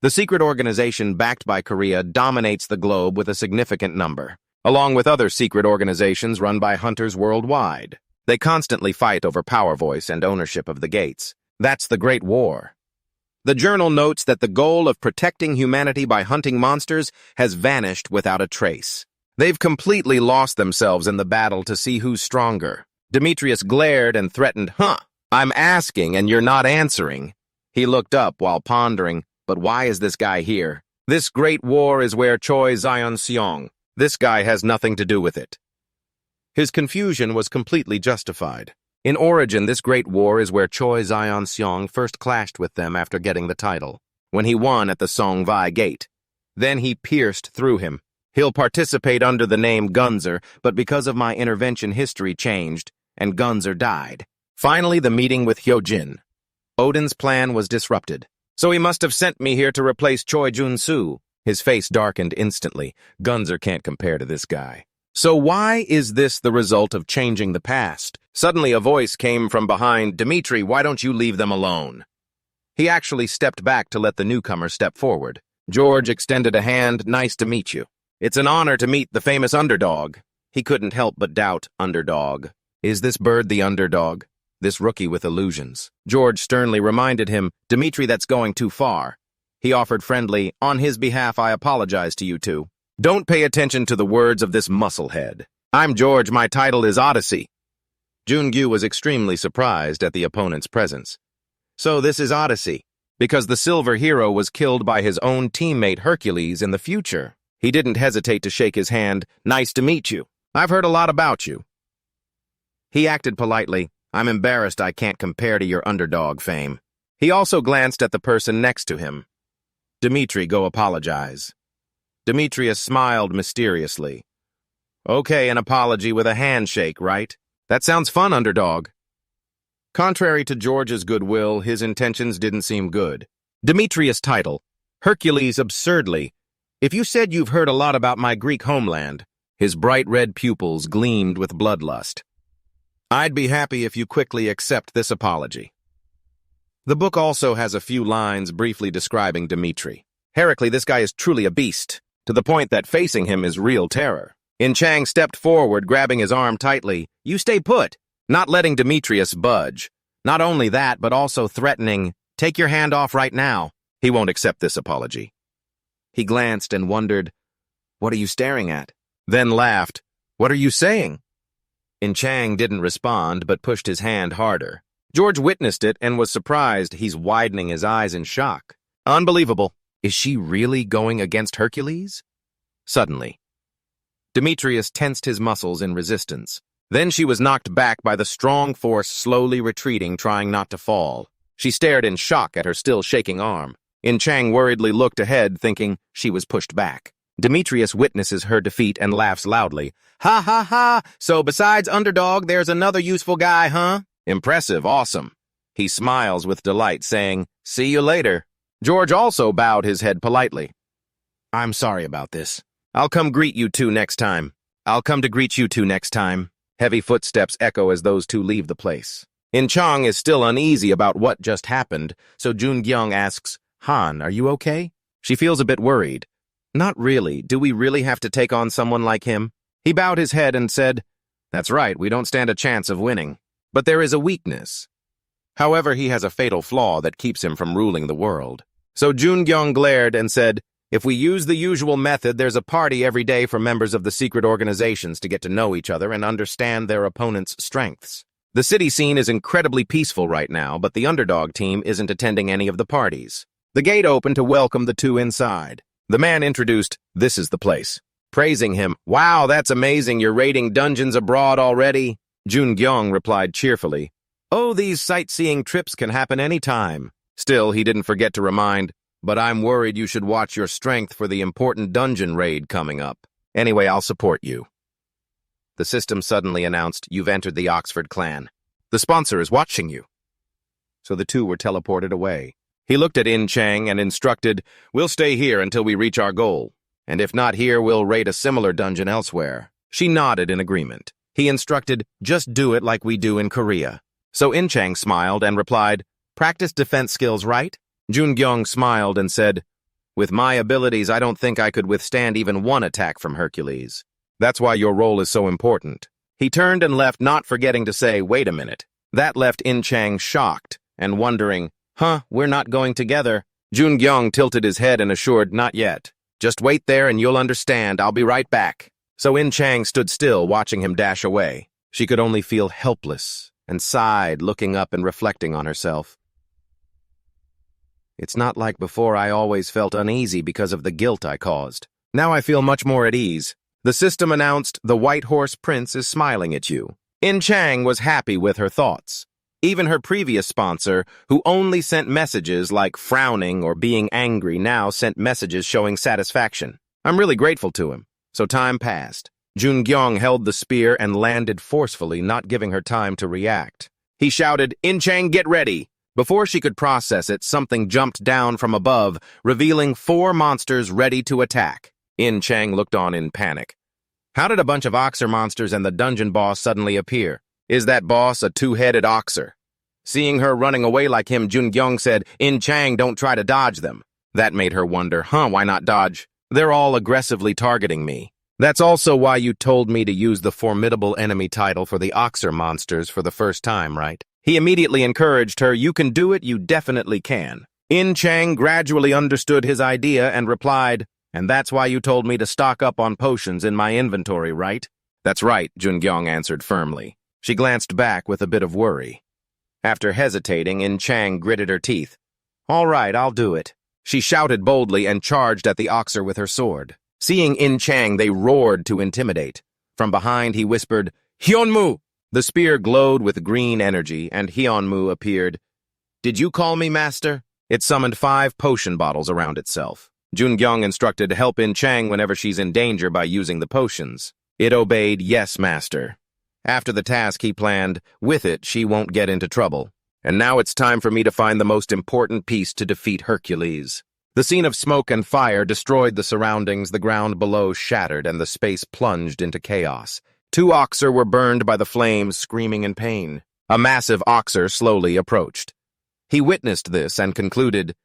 The secret organization backed by Korea dominates the globe with a significant number, along with other secret organizations run by hunters worldwide. They constantly fight over power voice and ownership of the gates. That's the Great War. The journal notes that the goal of protecting humanity by hunting monsters has vanished without a trace. They've completely lost themselves in the battle to see who's stronger. Demetrius glared and threatened, I'm asking and you're not answering. He looked up while pondering, but why is this guy here? This great war is where Choi Zion-seong. This guy has nothing to do with it. His confusion was completely justified. In origin, this great war is where Choi Zion-seong first clashed with them after getting the title, when he won at the Songvai Gate. Then he pierced through him. He'll participate under the name Gunzer, but because of my intervention, history changed, and Gunzer died. Finally, the meeting with Hyojin. Odin's plan was disrupted. So he must have sent me here to replace Choi Jun-soo. His face darkened instantly. Gunzer can't compare to this guy. So why is this the result of changing the past? Suddenly a voice came from behind. Dimitri, why don't you leave them alone? He actually stepped back to let the newcomer step forward. George extended a hand. Nice to meet you. It's an honor to meet the famous underdog. He couldn't help but doubt underdog. Is this bird the underdog? This rookie with illusions. George sternly reminded him, Dimitri, that's going too far. He offered friendly, on his behalf I apologize to you two. Don't pay attention to the words of this musclehead. I'm George, my title is Odyssey. Jungyu was extremely surprised at the opponent's presence. So this is Odyssey, because the silver hero was killed by his own teammate Hercules in the future. He didn't hesitate to shake his hand. Nice to meet you. I've heard a lot about you. He acted politely. I'm embarrassed I can't compare to your underdog fame. He also glanced at the person next to him. Dimitri, go apologize. Demetrius smiled mysteriously. Okay, an apology with a handshake, right? That sounds fun, underdog. Contrary to George's goodwill, his intentions didn't seem good. Demetrius' title, Hercules absurdly. If you said you've heard a lot about my Greek homeland, his bright red pupils gleamed with bloodlust. I'd be happy if you quickly accept this apology. The book also has a few lines briefly describing Dimitri. Heracles, this guy is truly a beast, to the point that facing him is real terror. In Chang stepped forward, grabbing his arm tightly. You stay put, not letting Demetrius budge. Not only that, but also threatening, take your hand off right now. He won't accept this apology. He glanced and wondered, what are you staring at? Then laughed, what are you saying? In Chang didn't respond, but pushed his hand harder. George witnessed it and was surprised. He's widening his eyes in shock. Unbelievable. Is she really going against Hercules? Suddenly, Demetrius tensed his muscles in resistance. Then she was knocked back by the strong force slowly retreating, trying not to fall. She stared in shock at her still shaking arm. In Chang worriedly looked ahead, thinking she was pushed back. Demetrius witnesses her defeat and laughs loudly. Ha ha ha! So besides Underdog, there's another useful guy, huh? Impressive, awesome. He smiles with delight, saying, "See you later." George also bowed his head politely. "I'm sorry about this. I'll come greet you two next time. I'll come to greet you two next time." Heavy footsteps echo as those two leave the place. In Chang is still uneasy about what just happened, so Jun-gyung asks, "Han, are you okay?" She feels a bit worried. "Not really. Do we really have to take on someone like him?" He bowed his head and said, "That's right, we don't stand a chance of winning. But there is a weakness. However, he has a fatal flaw that keeps him from ruling the world." So Jun-gyung glared and said, "If we use the usual method, there's a party every day for members of the secret organizations to get to know each other and understand their opponent's strengths. The city scene is incredibly peaceful right now, but the Underdog team isn't attending any of the parties." The gate opened to welcome the two inside. The man introduced, "This is the place," praising him. "Wow, that's amazing, you're raiding dungeons abroad already?" Jun-gyung replied cheerfully, "Oh, these sightseeing trips can happen any time." Still, he didn't forget to remind, "But I'm worried you should watch your strength for the important dungeon raid coming up. Anyway, I'll support you." The system suddenly announced, "You've entered the Oxford clan. The sponsor is watching you." So the two were teleported away. He looked at In Chang and instructed, "We'll stay here until we reach our goal. And if not here, we'll raid a similar dungeon elsewhere." She nodded in agreement. He instructed, "Just do it like we do in Korea." So In Chang smiled and replied, "Practice defense skills, right?" Jun-gyung smiled and said, "With my abilities, I don't think I could withstand even one attack from Hercules. That's why your role is so important." He turned and left, not forgetting to say, "Wait a minute." That left In Chang shocked and wondering, "We're not going together." Jun-gyung tilted his head and assured, "Not yet. Just wait there and you'll understand. I'll be right back." So In Chang stood still, watching him dash away. She could only feel helpless and sighed, looking up and reflecting on herself. "It's not like before. I always felt uneasy because of the guilt I caused. Now I feel much more at ease." The system announced, "The White Horse Prince is smiling at you." In Chang was happy with her thoughts. Even her previous sponsor, who only sent messages like frowning or being angry, now sent messages showing satisfaction. I'm really grateful to him. So time passed. Jun-gyung held the spear and landed forcefully, not giving her time to react. He shouted, "In Chang, get ready!" Before she could process it, something jumped down from above, revealing 4 monsters ready to attack. In Chang looked on in panic. How did a bunch of oxer monsters and the dungeon boss suddenly appear? Is that boss a 2-headed oxer? Seeing her running away like him, Jun-gyung said, "In Chang, don't try to dodge them." That made her wonder, why not dodge? They're all aggressively targeting me. That's also why you told me to use the formidable enemy title for the oxer monsters for the first time, right? He immediately encouraged her, "You can do it, you definitely can." In Chang gradually understood his idea and replied, "And that's why you told me to stock up on potions in my inventory, right?" "That's right," Jun-gyung answered firmly. She glanced back with a bit of worry. After hesitating, In Chang gritted her teeth. "All right, I'll do it." She shouted boldly and charged at the oxer with her sword. Seeing In Chang, they roared to intimidate. From behind, he whispered, "Hyunmu!" The spear glowed with green energy, and Hyunmu appeared. "Did you call me, master?" It summoned 5 potion bottles around itself. Jun-gyung instructed to help In Chang whenever she's in danger by using the potions. It obeyed, "Yes, master." After the task he planned, with it, she won't get into trouble. And now it's time for me to find the most important piece to defeat Hercules. The scene of smoke and fire destroyed the surroundings, the ground below shattered, and the space plunged into chaos. 2 oxer were burned by the flames, screaming in pain. A massive oxer slowly approached. He witnessed this and concluded,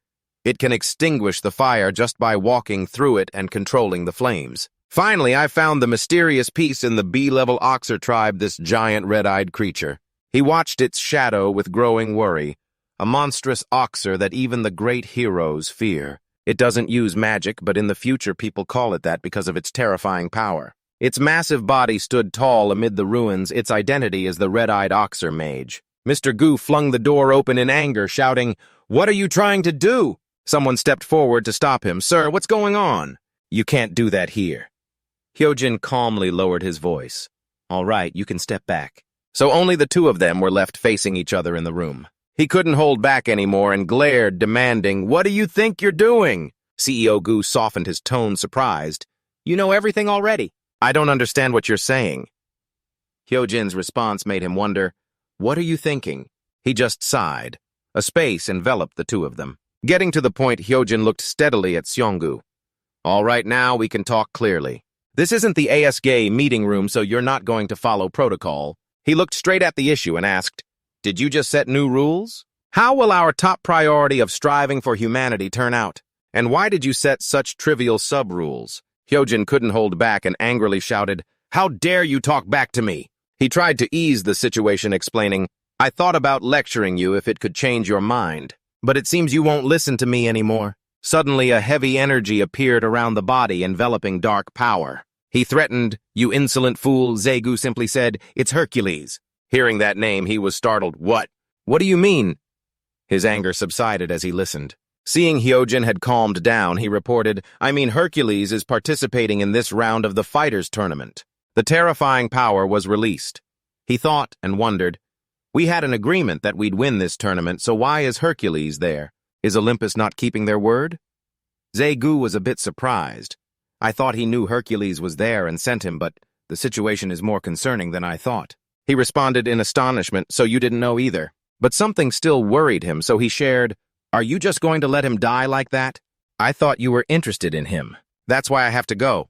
"It can extinguish the fire just by walking through it and controlling the flames. Finally, I found the mysterious piece in the B-level oxer tribe, this giant red-eyed creature." He watched its shadow with growing worry. A monstrous oxer that even the great heroes fear. It doesn't use magic, but in the future people call it that because of its terrifying power. Its massive body stood tall amid the ruins. Its identity is the red-eyed oxer mage. Mr. Gu flung the door open in anger, shouting, "What are you trying to do?" Someone stepped forward to stop him. "Sir, what's going on?" "You can't do that here." Hyojin calmly lowered his voice. "All right, you can step back." So only the 2 of them were left facing each other in the room. He couldn't hold back anymore and glared, demanding, "What do you think you're doing?" CEO Gu softened his tone, surprised. You know everything already. I don't understand what you're saying. Hyojin's response made him wonder, what are you thinking? He just sighed. A space enveloped the two of them. Getting to the point, Hyojin looked steadily at Seonggu. All right, now we can talk clearly. This isn't the ASG meeting room, so you're not going to follow protocol. He looked straight at the issue and asked, did you just set new rules? How will our top priority of striving for humanity turn out? And why did you set such trivial sub-rules? Hyojin couldn't hold back and angrily shouted, how dare you talk back to me? He tried to ease the situation, explaining, I thought about lecturing you if it could change your mind, but it seems you won't listen to me anymore. Suddenly, a heavy energy appeared around the body, enveloping dark power. He threatened, you insolent fool. Zegu simply said, it's Hercules. Hearing that name, he was startled. What? What do you mean? His anger subsided as he listened. Seeing Hyojin had calmed down, he reported, I mean Hercules is participating in this round of the fighters tournament. The terrifying power was released. He thought and wondered, we had an agreement that we'd win this tournament, so why is Hercules there? Is Olympus not keeping their word? Zegu was a bit surprised. I thought he knew Hercules was there and sent him, but the situation is more concerning than I thought. He responded in astonishment, so you didn't know either. But something still worried him, so he shared, are you just going to let him die like that? I thought you were interested in him. That's why I have to go.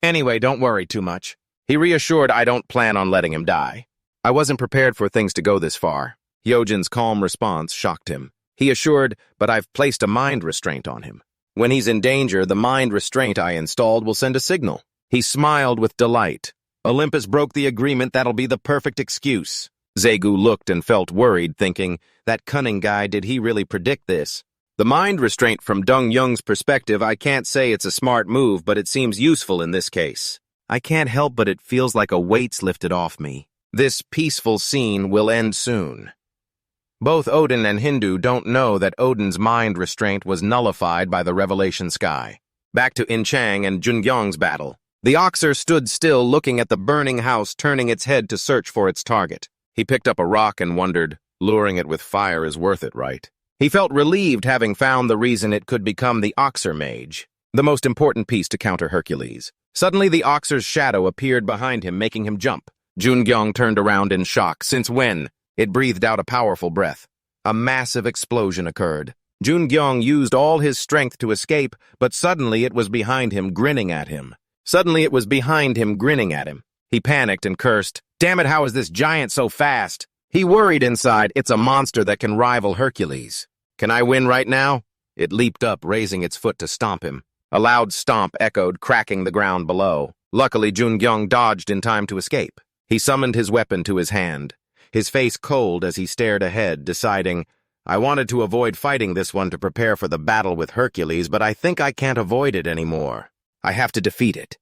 Anyway, don't worry too much. He reassured I don't plan on letting him die. I wasn't prepared for things to go this far. Hyojin's calm response shocked him. He assured, but I've placed a mind restraint on him. When he's in danger, the mind restraint I installed will send a signal. He smiled with delight. Olympus broke the agreement, that'll be the perfect excuse. Zegu looked and felt worried, thinking, that cunning guy, did he really predict this? The mind restraint from Dong Young's perspective, I can't say it's a smart move, but it seems useful in this case. I can't help but it feels like a weight's lifted off me. This peaceful scene will end soon. Both Odin and Hindu don't know that Odin's mind restraint was nullified by the revelation sky. Back to In Chang and Jungyong's battle. The Oxer stood still looking at the burning house, turning its head to search for its target. He picked up a rock and wondered, luring it with fire is worth it, right? He felt relieved having found the reason it could become the Oxer Mage, the most important piece to counter Hercules. Suddenly the Oxer's shadow appeared behind him, making him jump. Jungyong turned around in shock. Since when? It breathed out a powerful breath. A massive explosion occurred. Jungyong used all his strength to escape, but suddenly it was behind him, grinning at him. He panicked and cursed, damn it, how is this giant so fast? He worried inside, it's a monster that can rival Hercules. Can I win right now? It leaped up, raising its foot to stomp him. A loud stomp echoed, cracking the ground below. Luckily, Jungyong dodged in time to escape. He summoned his weapon to his hand, his face cold as he stared ahead, deciding, I wanted to avoid fighting this one to prepare for the battle with Hercules, but I think I can't avoid it anymore. I have to defeat it.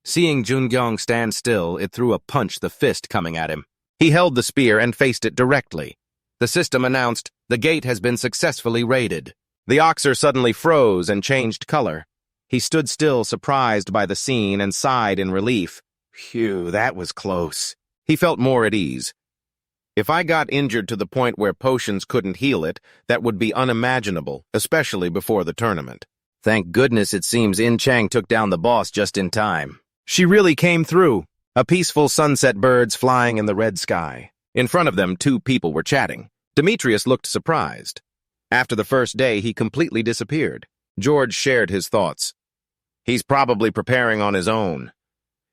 Seeing Jungyong stand still, it threw a punch, the fist coming at him. He held the spear and faced it directly. The system announced, the gate has been successfully raided. The Oxer suddenly froze and changed color. He stood still, surprised by the scene, and sighed in relief. Phew, that was close. He felt more at ease. If I got injured to the point where potions couldn't heal it, that would be unimaginable, especially before the tournament. Thank goodness it seems In Chang took down the boss just in time. She really came through. A peaceful sunset, birds flying in the red sky. In front of them, two people were chatting. Demetrius looked surprised. After the first day, he completely disappeared. George shared his thoughts. He's probably preparing on his own.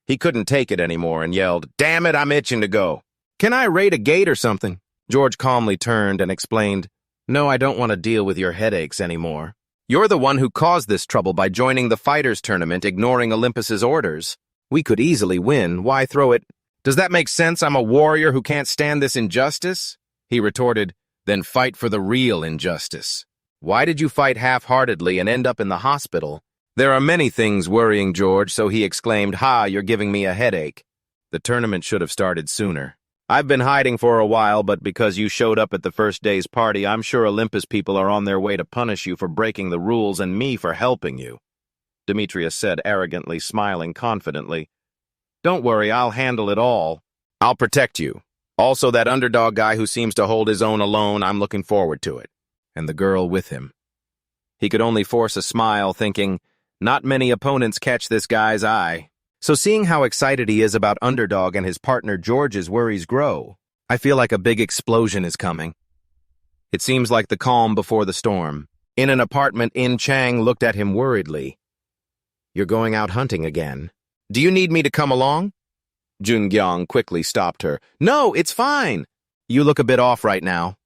He couldn't take it anymore and yelled, damn it, I'm itching to go. Can I raid a gate or something? George calmly turned and explained, no, I don't want to deal with your headaches anymore. You're the one who caused this trouble by joining the fighters tournament, ignoring Olympus's orders. We could easily win. Why throw it? Does that make sense? I'm a warrior who can't stand this injustice? He retorted, then fight for the real injustice. Why did you fight half-heartedly and end up in the hospital? There are many things worrying George, so he exclaimed, ha, you're giving me a headache. The tournament should have started sooner. I've been hiding for a while, but because you showed up at the first day's party, I'm sure Olympus people are on their way to punish you for breaking the rules and me for helping you. Demetrius said arrogantly, smiling confidently. Don't worry, I'll handle it all. I'll protect you. Also, that underdog guy who seems to hold his own alone, I'm looking forward to it. And the girl with him. He could only force a smile, thinking, Not many opponents catch this guy's eye. So seeing how excited he is about Underdog and his partner George's worries grow, I feel like a big explosion is coming. It seems like the calm before the storm. In an apartment, In Chang looked at him worriedly. You're going out hunting again. Do you need me to come along? Jun Gyong quickly stopped her. No, it's fine. You look a bit off right now.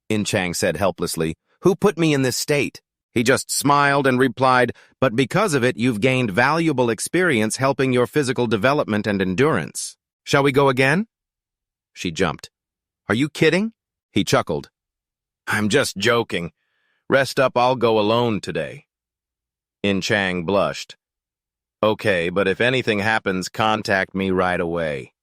In Chang said helplessly. Who put me in this state? He just smiled and replied, but because of it, you've gained valuable experience helping your physical development and endurance. Shall we go again? She jumped. Are you kidding? He chuckled. I'm just joking. Rest up, I'll go alone today. In Chang blushed. Okay, but if anything happens, contact me right away.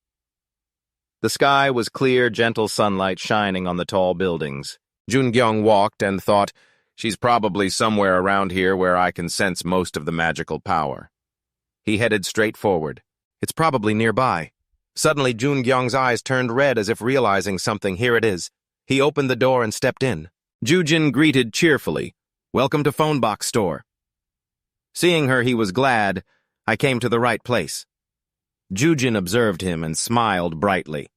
The sky was clear, gentle sunlight shining on the tall buildings. Jun Gyong walked and thought, she's probably somewhere around here where I can sense most of the magical power. He headed straight forward. It's probably nearby. Suddenly, Jun Gyong's eyes turned red as if realizing something. Here it is. He opened the door and stepped in. Jujin greeted cheerfully. Welcome to Phone Box Store. Seeing her, he was glad. I came to the right place. Jujin observed him and smiled brightly.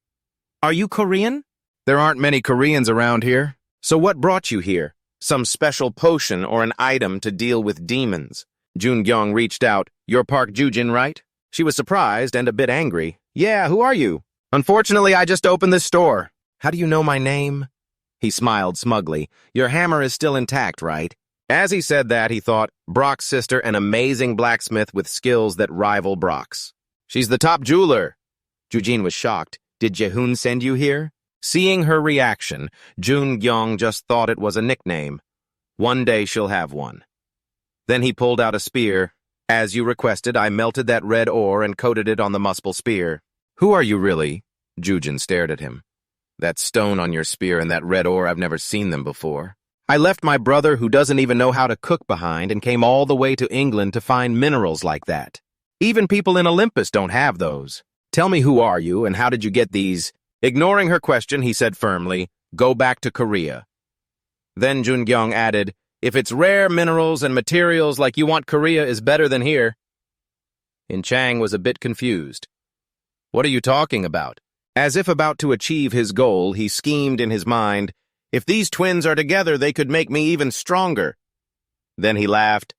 Are you Korean? There aren't many Koreans around here. So what brought you here? Some special potion or an item to deal with demons? Jun Gyong reached out. You're Park Jujin, right? She was surprised and a bit angry. Yeah, who are you? Unfortunately, I just opened this store. How do you know my name? He smiled smugly. Your hammer is still intact, right? As he said that, he thought, Brock's sister, an amazing blacksmith with skills that rival Brock's. She's the top jeweler. Jujin was shocked. Did Jaehoon send you here? Seeing her reaction, Jun Gyong just thought it was a nickname. One day she'll have one. Then he pulled out a spear. As you requested, I melted that red ore and coated it on the muspel spear. Who are you really? Jujin stared at him. That stone on your spear and that red ore, I've never seen them before. I left my brother who doesn't even know how to cook behind and came all the way to England to find minerals like that. Even people in Olympus don't have those. Tell me, who are you and how did you get these? Ignoring her question, he said firmly, go back to Korea. Then Jun Gyong added, if it's rare minerals and materials like you want, Korea is better than here. In Chang was a bit confused. What are you talking about? As if about to achieve his goal, he schemed in his mind, if these twins are together, they could make me even stronger. Then he laughed,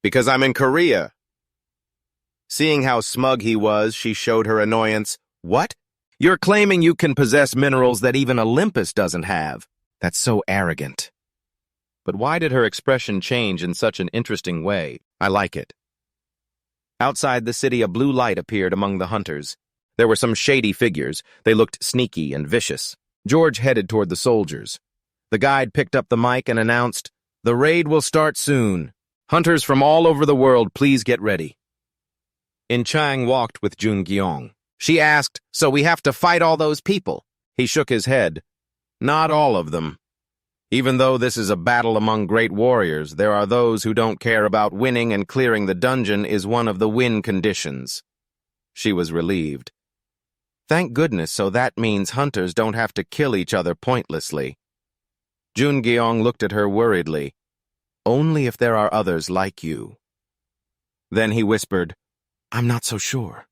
because I'm in Korea. Seeing how smug he was, she showed her annoyance. What? You're claiming you can possess minerals that even Olympus doesn't have. That's so arrogant. But why did her expression change in such an interesting way? I like it. Outside the city, a blue light appeared among the hunters. There were some shady figures. They looked sneaky and vicious. George headed toward the soldiers. The guide picked up the mic and announced, the raid will start soon. Hunters from all over the world, please get ready. In Chang walked with Jun Gyong. She asked, so we have to fight all those people? He shook his head. Not all of them. Even though this is a battle among great warriors, there are those who don't care about winning, and clearing the dungeon is one of the win conditions. She was relieved. Thank goodness, so that means hunters don't have to kill each other pointlessly. Jun Gyong looked at her worriedly. Only if there are others like you. Then he whispered, I'm not so sure.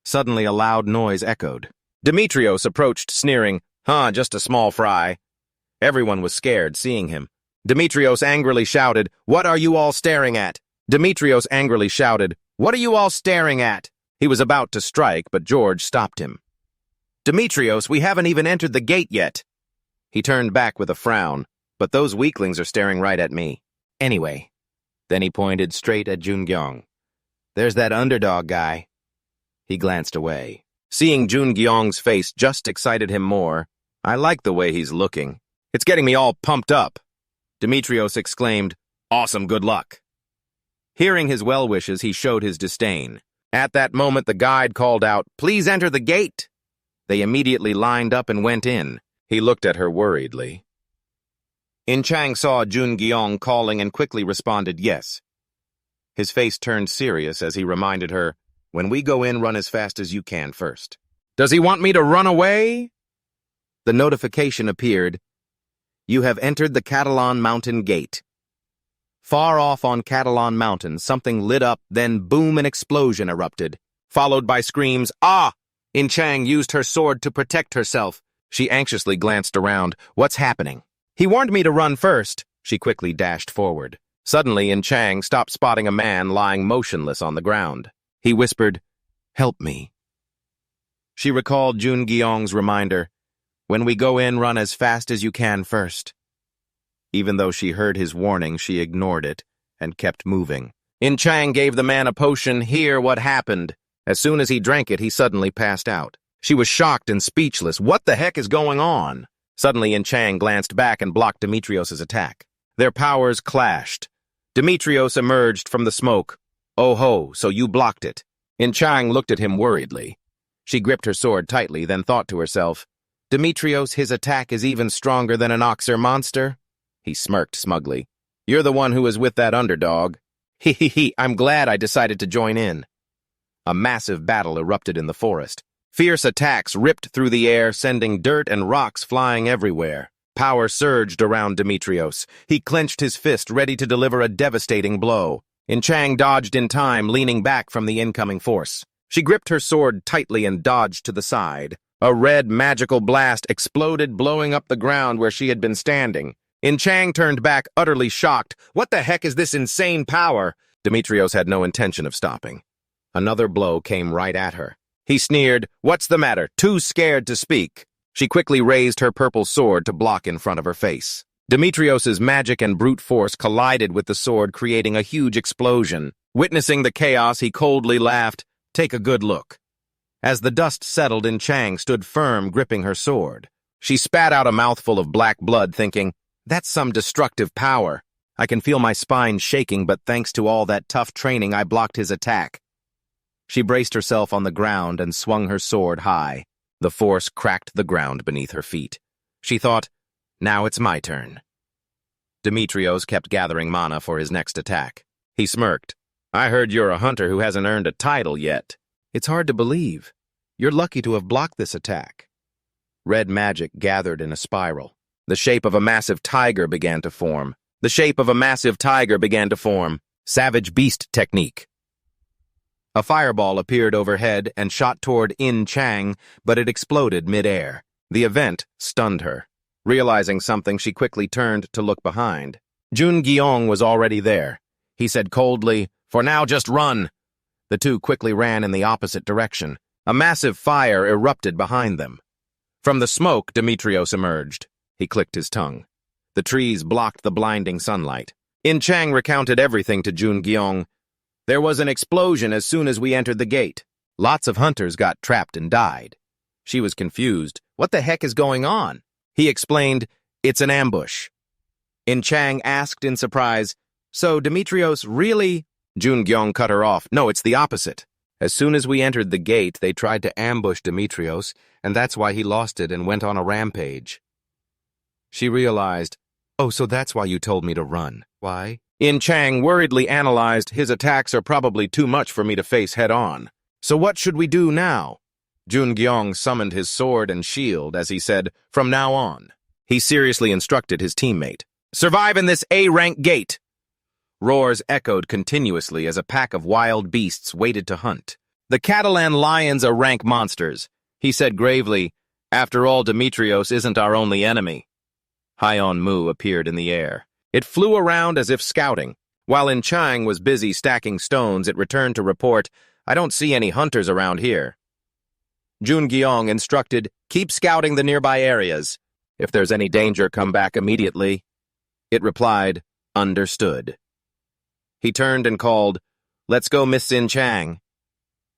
Suddenly a loud noise echoed. Demetrios approached, sneering, just a small fry. Everyone was scared, seeing him. Demetrios angrily shouted, what are you all staring at? Demetrios angrily shouted, what are you all staring at? He was about to strike, but George stopped him. Demetrios, we haven't even entered the gate yet. He turned back with a frown, but those weaklings are staring right at me. Anyway. Then he pointed straight at Jun Gyong. There's that underdog guy. He glanced away. Seeing Jun Gyong's face just excited him more. I like the way he's looking. It's getting me all pumped up. Demetrios exclaimed, awesome, good luck. Hearing his well wishes, he showed his disdain. At that moment, the guide called out, please enter the gate. They immediately lined up and went in. He looked at her worriedly. In Chang saw Jun Gyong calling and quickly responded yes. His face turned serious as he reminded her, when we go in, run as fast as you can first. Does he want me to run away? The notification appeared. You have entered the Catalan Mountain Gate. Far off on Catalan Mountain, something lit up, then boom, an explosion erupted, followed by screams, "Ah!" In Chang used her sword to protect herself. She anxiously glanced around. What's happening? He warned me to run first. She quickly dashed forward. Suddenly, In Chang stopped spotting a man lying motionless on the ground. He whispered, "Help me." She recalled Jun Gyeong's reminder, "When we go in, run as fast as you can first." Even though she heard his warning, she ignored it and kept moving. In Chang gave the man a potion. Hear what happened. As soon as he drank it, he suddenly passed out. She was shocked and speechless. What the heck is going on? Suddenly, In Chang glanced back and blocked Demetrios' attack. Their powers clashed. Demetrios emerged from the smoke. "Oh ho, so you blocked it." In Chang looked at him worriedly. She gripped her sword tightly, then thought to herself, "Demetrios, his attack is even stronger than an Oxer monster." He smirked smugly. "You're the one who was with that underdog." He, I'm glad I decided to join in." A massive battle erupted in the forest. Fierce attacks ripped through the air, sending dirt and rocks flying everywhere. Power surged around Demetrios. He clenched his fist, ready to deliver a devastating blow. In Chang dodged in time, leaning back from the incoming force. She gripped her sword tightly and dodged to the side. A red magical blast exploded, blowing up the ground where she had been standing. In Chang turned back, utterly shocked. What the heck is this insane power? Demetrios had no intention of stopping. Another blow came right at her. He sneered, "What's the matter? Too scared to speak." She quickly raised her purple sword to block in front of her face. Demetrios' magic and brute force collided with the sword, creating a huge explosion. Witnessing the chaos, he coldly laughed. "Take a good look." As the dust settled, In Chang stood firm, gripping her sword. She spat out a mouthful of black blood, thinking, "That's some destructive power. I can feel my spine shaking, but thanks to all that tough training, I blocked his attack." She braced herself on the ground and swung her sword high. The force cracked the ground beneath her feet. She thought, "Now it's my turn." Demetrios kept gathering mana for his next attack. He smirked. "I heard you're a hunter who hasn't earned a title yet. It's hard to believe. You're lucky to have blocked this attack." Red magic gathered in a spiral. The shape of a massive tiger began to form. Savage beast technique. A fireball appeared overhead and shot toward In Chang, but it exploded mid-air. The event stunned her. Realizing something, she quickly turned to look behind. Jun Gyeong was already there. He said coldly, "For now, just run." The two quickly ran in the opposite direction. A massive fire erupted behind them. From the smoke, Demetrios emerged. He clicked his tongue. The trees blocked the blinding sunlight. In Chang recounted everything to Jun Gyeong. "There was an explosion as soon as we entered the gate. Lots of hunters got trapped and died." She was confused. "What the heck is going on?" He explained, "It's an ambush." In Chang asked in surprise, "So Demetrios really—" Jun Gyeong cut her off. "No, it's the opposite. As soon as we entered the gate, they tried to ambush Demetrios, and that's why he lost it and went on a rampage." She realized, "Oh, so that's why you told me to run. Why?" In Chang worriedly analyzed, "His attacks are probably too much for me to face head-on. So what should we do now?" Jun Gyeong summoned his sword and shield as he said, "From now on." He seriously instructed his teammate, "Survive in this A-rank gate." Roars echoed continuously as a pack of wild beasts waited to hunt. "The Catalan lions are rank monsters," he said gravely. "After all, Demetrios isn't our only enemy." Hyeon Mu appeared in the air. It flew around as if scouting. While In Chang was busy stacking stones, it returned to report, "I don't see any hunters around here." Jun Gyeong instructed, "Keep scouting the nearby areas. If there's any danger, come back immediately." It replied, "Understood." He turned and called, "Let's go, Miss In Chang."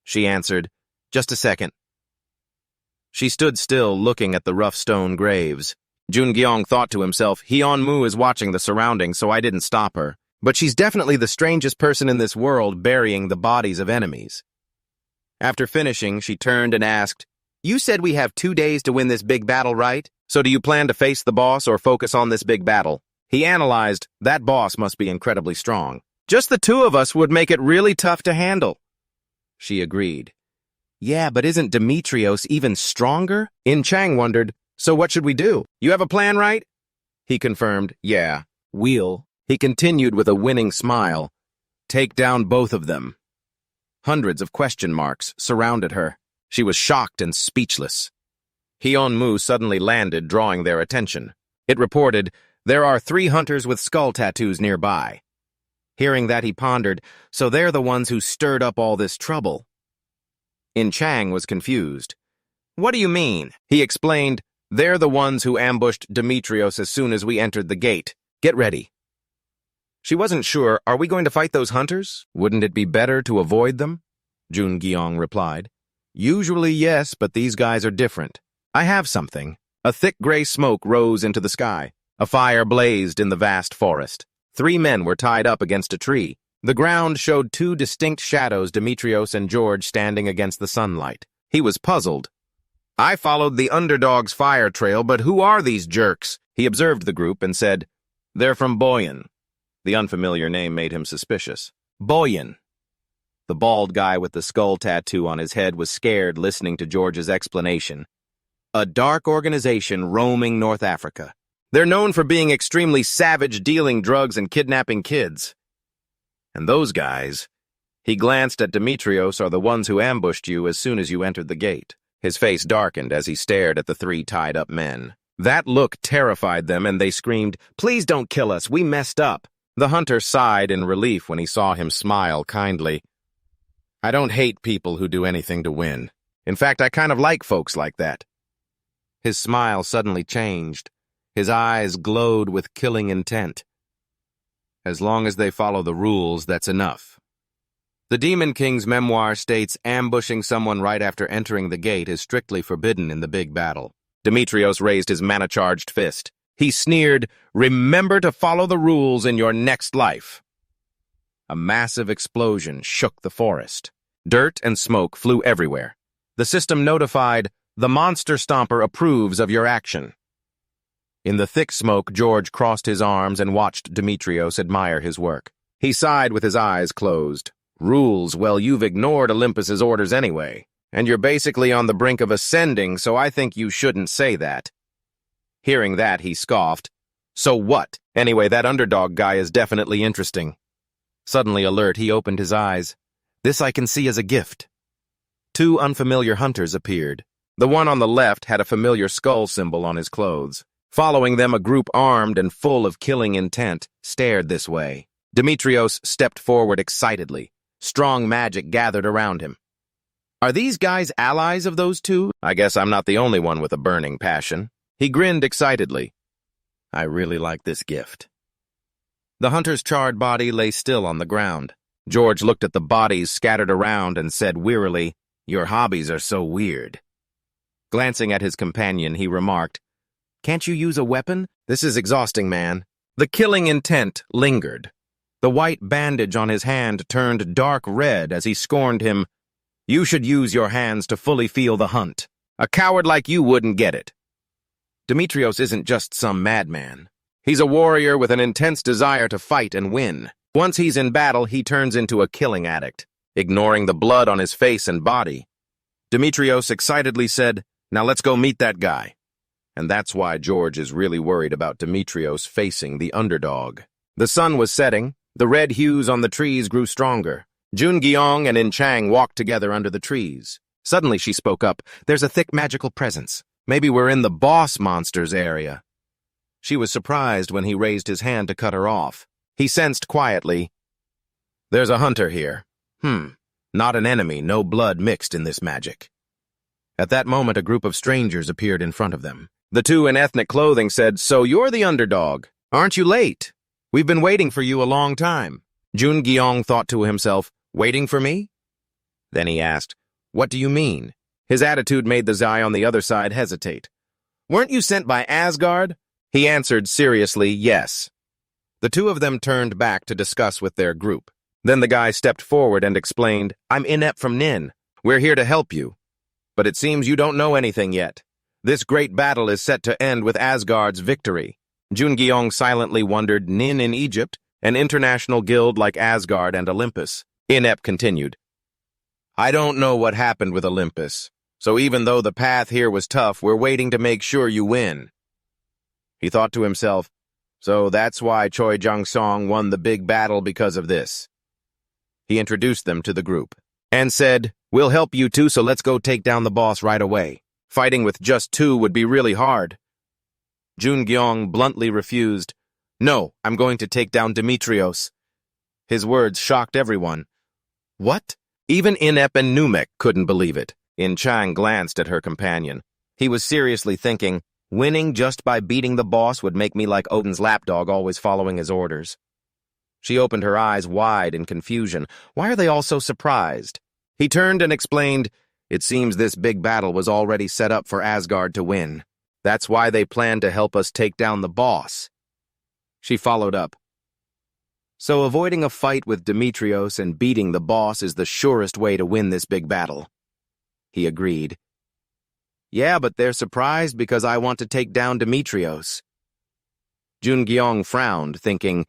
She answered, "Just a second." She stood still, looking at the rough stone graves. Jun Gyeong thought to himself, "Hyeon Mu is watching the surroundings, so I didn't stop her. But she's definitely the strangest person in this world, burying the bodies of enemies." After finishing, she turned and asked, "You said we have 2 days to win this big battle, right? So do you plan to face the boss or focus on this big battle?" He analyzed, "That boss must be incredibly strong. Just the two of us would make it really tough to handle." She agreed. "Yeah, but isn't Demetrios even stronger?" In Chang wondered, "So what should we do? You have a plan, right?" He confirmed, "Yeah, we'll He continued with a winning smile. Take down both of them. Hundreds of question marks surrounded her. She was shocked and speechless. Hyunmu suddenly landed, drawing their attention. It reported, there are 3 hunters with skull tattoos nearby. Hearing that, he pondered, so they're the ones who stirred up all this trouble. In Chang was confused. What do you mean? He explained, they're the ones who ambushed Demetrios as soon as we entered the gate. Get ready. She wasn't sure, are we going to fight those hunters? Wouldn't it be better to avoid them? Jun Gyeong replied. Usually yes, but these guys are different. I have something. A thick gray smoke rose into the sky. A fire blazed in the vast forest. 3 men were tied up against a tree. The ground showed 2 distinct shadows, Demetrios and George, standing against the sunlight. He was puzzled. I followed the underdog's fire trail, but who are these jerks? He observed the group and said, they're from Boyan. The unfamiliar name made him suspicious. Boyan. The bald guy with the skull tattoo on his head was scared listening to George's explanation. A dark organization roaming North Africa. They're known for being extremely savage, dealing drugs and kidnapping kids. And those guys, he glanced at Demetrios, are the ones who ambushed you as soon as you entered the gate. His face darkened as he stared at the 3 tied-up men. That look terrified them, and they screamed, please don't kill us, we messed up. The hunter sighed in relief when he saw him smile kindly. I don't hate people who do anything to win. In fact, I kind of like folks like that. His smile suddenly changed. His eyes glowed with killing intent. As long as they follow the rules, that's enough. The Demon King's memoir states ambushing someone right after entering the gate is strictly forbidden in the big battle. Demetrios raised his mana-charged fist. He sneered, remember to follow the rules in your next life. A massive explosion shook the forest. Dirt and smoke flew everywhere. The system notified, the monster stomper approves of your action. In the thick smoke, George crossed his arms and watched Demetrios admire his work. He sighed with his eyes closed. Rules, well, you've ignored Olympus's orders anyway, and you're basically on the brink of ascending, so I think you shouldn't say that. Hearing that, he scoffed. So what? Anyway, that underdog guy is definitely interesting. Suddenly alert, he opened his eyes. This I can see as a gift. 2 unfamiliar hunters appeared. The one on the left had a familiar skull symbol on his clothes. Following them, a group armed and full of killing intent stared this way. Demetrios stepped forward excitedly. Strong magic gathered around him. Are these guys allies of those 2? I guess I'm not the only one with a burning passion. He grinned excitedly. I really like this gift. The hunter's charred body lay still on the ground. George looked at the bodies scattered around and said wearily, your hobbies are so weird. Glancing at his companion, he remarked, can't you use a weapon? This is exhausting, man. The killing intent lingered. The white bandage on his hand turned dark red as he scorned him. You should use your hands to fully feel the hunt. A coward like you wouldn't get it. Demetrios isn't just some madman. He's a warrior with an intense desire to fight and win. Once he's in battle, he turns into a killing addict, ignoring the blood on his face and body. Demetrios excitedly said, now let's go meet that guy. And that's why George is really worried about Demetrios facing the underdog. The sun was setting. The red hues on the trees grew stronger. Jun Gyeong and In Chang walked together under the trees. Suddenly she spoke up. There's a thick magical presence. Maybe we're in the boss monsters area. She was surprised when he raised his hand to cut her off. He sensed quietly, there's a hunter here. Not an enemy, no blood mixed in this magic. At that moment, a group of strangers appeared in front of them. The 2 in ethnic clothing said, so you're the underdog. Aren't you late? We've been waiting for you a long time. Jun Gyeong thought to himself, waiting for me? Then he asked, what do you mean? His attitude made the Zai on the other side hesitate. Weren't you sent by Asgard? He answered seriously, yes. The 2 of them turned back to discuss with their group. Then the guy stepped forward and explained, I'm Inep from Nin. We're here to help you. But it seems you don't know anything yet. This great battle is set to end with Asgard's victory. Jun Gyeong silently wondered, Nin in Egypt, an international guild like Asgard and Olympus. Inep continued, I don't know what happened with Olympus, so even though the path here was tough, we're waiting to make sure you win. He thought to himself, So that's why Choi Jung-song won the big battle because of this. He introduced them to the group and said, "We'll help you two, so let's go take down the boss right away. Fighting with just two would be really hard." Jun-gyong bluntly refused. "No, I'm going to take down Demetrios." His words shocked everyone. What? Even Inep and Numek couldn't believe it. In Chang glanced at her companion. He was seriously thinking, winning just by beating the boss would make me like Odin's lapdog, always following his orders. She opened her eyes wide in confusion. Why are they all so surprised? He turned and explained, "It seems this big battle was already set up for Asgard to win. That's why they planned to help us take down the boss." She followed up. "So avoiding a fight with Demetrios and beating the boss is the surest way to win this big battle." He agreed. "Yeah, but they're surprised because I want to take down Demetrios." Jun-gyong frowned, thinking,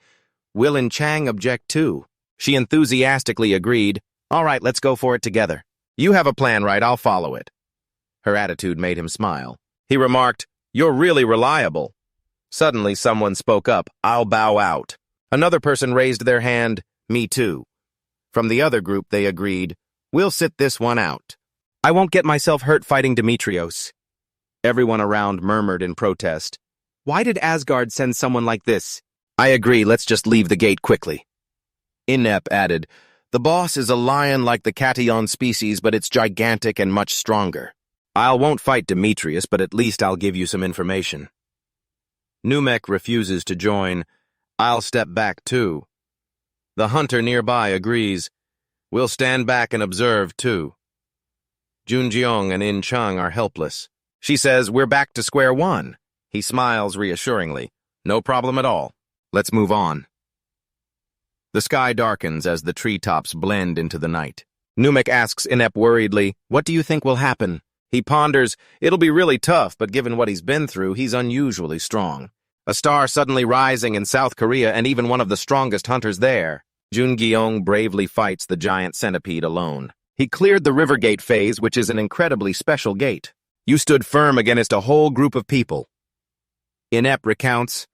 "Will and Chang object too?" She enthusiastically agreed. "All right, let's go for it together. You have a plan, right? I'll follow it." Her attitude made him smile. He remarked, "You're really reliable." Suddenly, someone spoke up, "I'll bow out." Another person raised their hand, "Me too." From the other group, they agreed, "We'll sit this one out. I won't get myself hurt fighting Demetrios." Everyone around murmured in protest. "Why did Asgard send someone like this?" "I agree, let's just leave the gate quickly." Inep added, "The boss is a lion like the Catiyon species, but it's gigantic and much stronger. I won't fight Demetrius, but at least I'll give you some information." Numek refuses to join. "I'll step back too." The hunter nearby agrees. "We'll stand back and observe too." Jun-gyong and In-chung are helpless. She says, "We're back to square one." He smiles reassuringly. "No problem at all. Let's move on." The sky darkens as the treetops blend into the night. Numek asks Inep worriedly, "What do you think will happen?" He ponders, "It'll be really tough, but given what he's been through, he's unusually strong. A star suddenly rising in South Korea and even one of the strongest hunters there." Jun-gyong bravely fights the giant centipede alone. He cleared the river gate phase, which is an incredibly special gate. "You stood firm against a whole group of people." Inep recounts,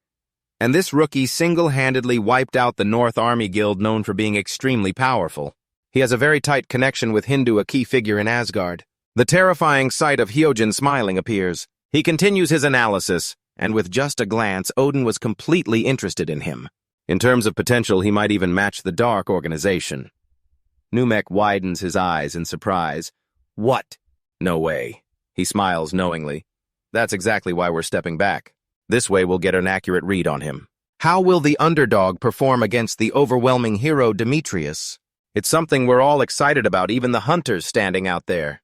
"And this rookie single-handedly wiped out the North Army Guild, known for being extremely powerful. He has a very tight connection with Hindu, a key figure in Asgard." The terrifying sight of Hyojin smiling appears. He continues his analysis, and with just a glance, Odin was completely interested in him. In terms of potential, he might even match the Dark Organization. Numek widens his eyes in surprise. "What?" "No way." He smiles knowingly. "That's exactly why we're stepping back. This way we'll get an accurate read on him." How will the underdog perform against the overwhelming hero Demetrius? It's something we're all excited about, even the hunters standing out there.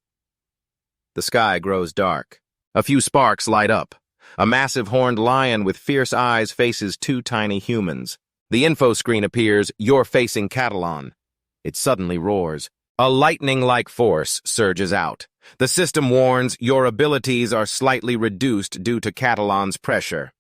The sky grows dark. A few sparks light up. A massive horned lion with fierce eyes faces two tiny humans. The info screen appears, "You're facing Catalan." It suddenly roars. A lightning-like force surges out. The system warns, "Your abilities are slightly reduced due to Catalan's pressure."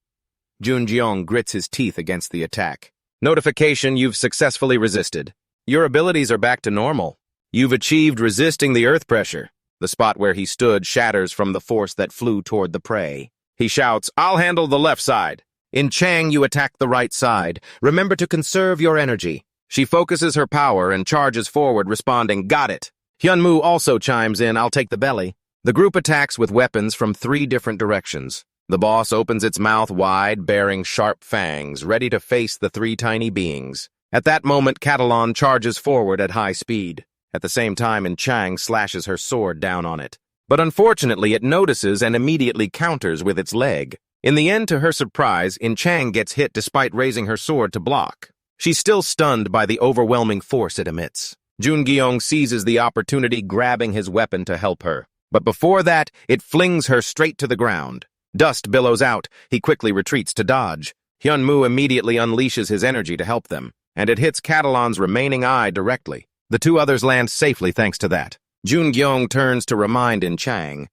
Jun-gyong grits his teeth against the attack. "Notification, you've successfully resisted. Your abilities are back to normal. You've achieved resisting the earth pressure." The spot where he stood shatters from the force that flew toward the prey. He shouts, "I'll handle the left side." In Chang, you attack the right side. Remember to conserve your energy. She focuses her power and charges forward, responding, "Got it." Hyunmoo also chimes in, "I'll take the belly." The group attacks with weapons from 3 different directions. The boss opens its mouth wide, bearing sharp fangs, ready to face the 3 tiny beings. At that moment, Catalan charges forward at high speed. At the same time, In Chang slashes her sword down on it. But unfortunately, it notices and immediately counters with its leg. In the end, to her surprise, In Chang gets hit despite raising her sword to block. She's still stunned by the overwhelming force it emits. Jun-gyong seizes the opportunity, grabbing his weapon to help her. But before that, it flings her straight to the ground. Dust billows out. He quickly retreats to dodge. Hyunmoo immediately unleashes his energy to help them, and it hits Catalan's remaining eye directly. The 2 others land safely thanks to that. Jun-gyong turns to remind In Chang,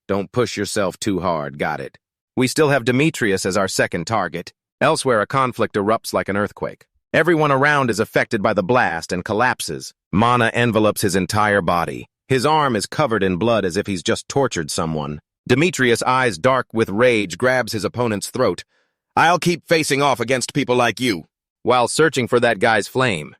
"Don't push yourself too hard, got it? We still have Demetrius as our second target." Elsewhere, a conflict erupts like an earthquake. Everyone around is affected by the blast and collapses. Mana envelops his entire body. His arm is covered in blood as if he's just tortured someone. Demetrius, eyes dark with rage, grabs his opponent's throat. I'll keep facing off against people like you. While searching for that guy's flame,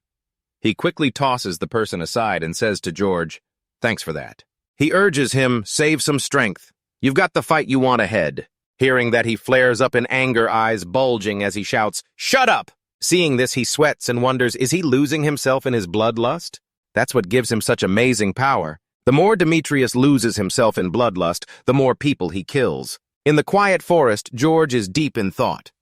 he quickly tosses the person aside and says to George, "Thanks for that." He urges him, "Save some strength. You've got the fight you want ahead." Hearing that, he flares up in anger, eyes bulging as he shouts, "Shut up!" Seeing this, he sweats and wonders, is he losing himself in his bloodlust? That's what gives him such amazing power. The more Demetrius loses himself in bloodlust, the more people he kills. In the quiet forest, George is deep in thought.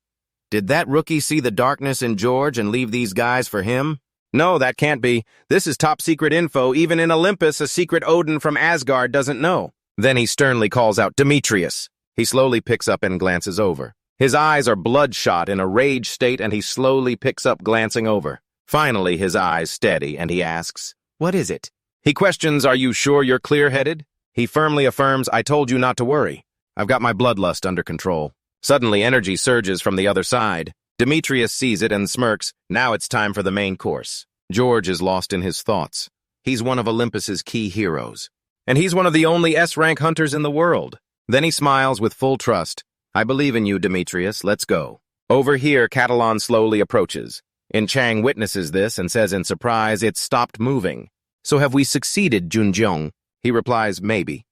Did that rookie see the darkness in George and leave these guys for him? No, that can't be. This is top secret info. Even in Olympus, a secret Odin from Asgard doesn't know. Then he sternly calls out, "Demetrius." He slowly picks up and glances over. His eyes are bloodshot in a rage state, and he slowly picks up, glancing over. Finally, his eyes steady, and he asks, "What is it?" He questions, "Are you sure you're clear-headed?" He firmly affirms, "I told you not to worry. I've got my bloodlust under control." Suddenly, energy surges from the other side. Demetrius sees it and smirks. Now it's time for the main course. George is lost in his thoughts. He's one of Olympus's key heroes. And he's one of the only S-rank hunters in the world. Then he smiles with full trust. "I believe in you, Demetrius. Let's go." Over here, Catalan slowly approaches. Chang witnesses this and says in surprise, "It's stopped moving." "So have we succeeded, Junjeong?" He replies, "Maybe."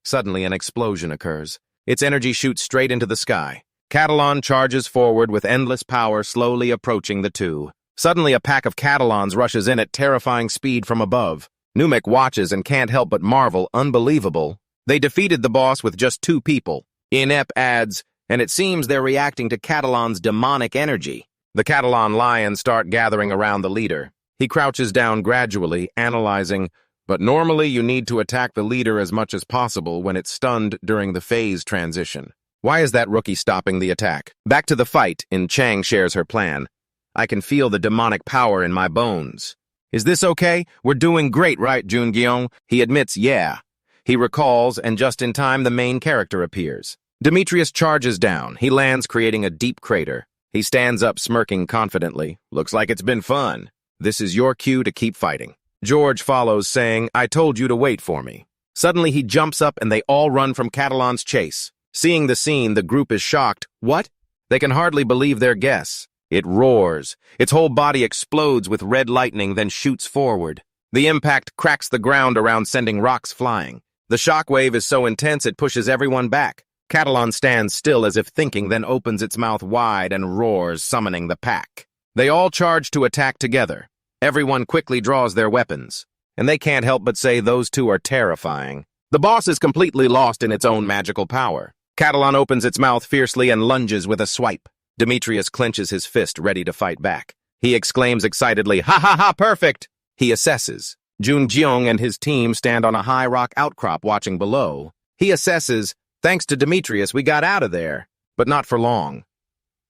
Suddenly, an explosion occurs. Its energy shoots straight into the sky. Catalan charges forward with endless power, slowly approaching the two. Suddenly, a pack of Catalans rushes in at terrifying speed from above. Numek watches and can't help but marvel. Unbelievable. They defeated the boss with just 2 people. Inep adds, and it seems they're reacting to Catalan's demonic energy. The Catalan lions start gathering around the leader. He crouches down gradually, analyzing, but normally you need to attack the leader as much as possible when it's stunned during the phase transition. Why is that rookie stopping the attack? Back to the fight, Chang shares her plan. "I can feel the demonic power in my bones." "Is this okay? We're doing great, right, Junjeong?" He admits, "Yeah." He recalls, and just in time, the main character appears. Demetrius charges down. He lands, creating a deep crater. He stands up, smirking confidently. "Looks like it's been fun. This is your cue to keep fighting." George follows, saying, "I told you to wait for me." Suddenly, he jumps up, and they all run from Catalan's chase. Seeing the scene, the group is shocked. What? They can hardly believe their guess. It roars. Its whole body explodes with red lightning, then shoots forward. The impact cracks the ground around, sending rocks flying. The shockwave is so intense it pushes everyone back. Catalan stands still as if thinking, then opens its mouth wide and roars, summoning the pack. They all charge to attack together. Everyone quickly draws their weapons, and they can't help but say those two are terrifying. The boss is completely lost in its own magical power. Catalan opens its mouth fiercely and lunges with a swipe. Demetrius clenches his fist, ready to fight back. He exclaims excitedly, "Ha ha ha, perfect!" He assesses. Junjeong and his team stand on a high rock outcrop watching below. He assesses, "Thanks to Demetrius, we got out of there." But not for long.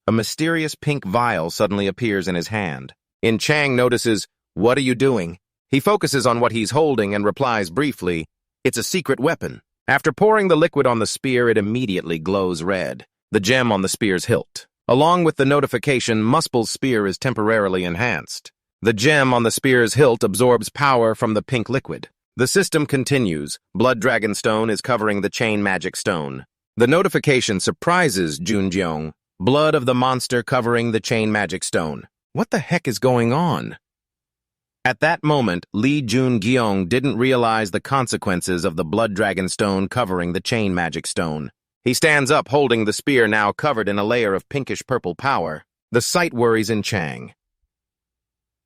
A mysterious pink vial suddenly appears in his hand. Chang notices, "What are you doing?" He focuses on what he's holding and replies briefly, "It's a secret weapon." After pouring the liquid on the spear, it immediately glows red. The gem on the spear's hilt. Along with the notification, Muspel's spear is temporarily enhanced. The gem on the spear's hilt absorbs power from the pink liquid. The system continues. Blood Dragon Stone is covering the Chain Magic Stone. The notification surprises Junjeong. Blood of the monster covering the Chain Magic Stone. What the heck is going on? At that moment, Lee Junjeong didn't realize the consequences of the Blood Dragon Stone covering the Chain Magic Stone. He stands up, holding the spear now covered in a layer of pinkish-purple power. The sight worries Chang.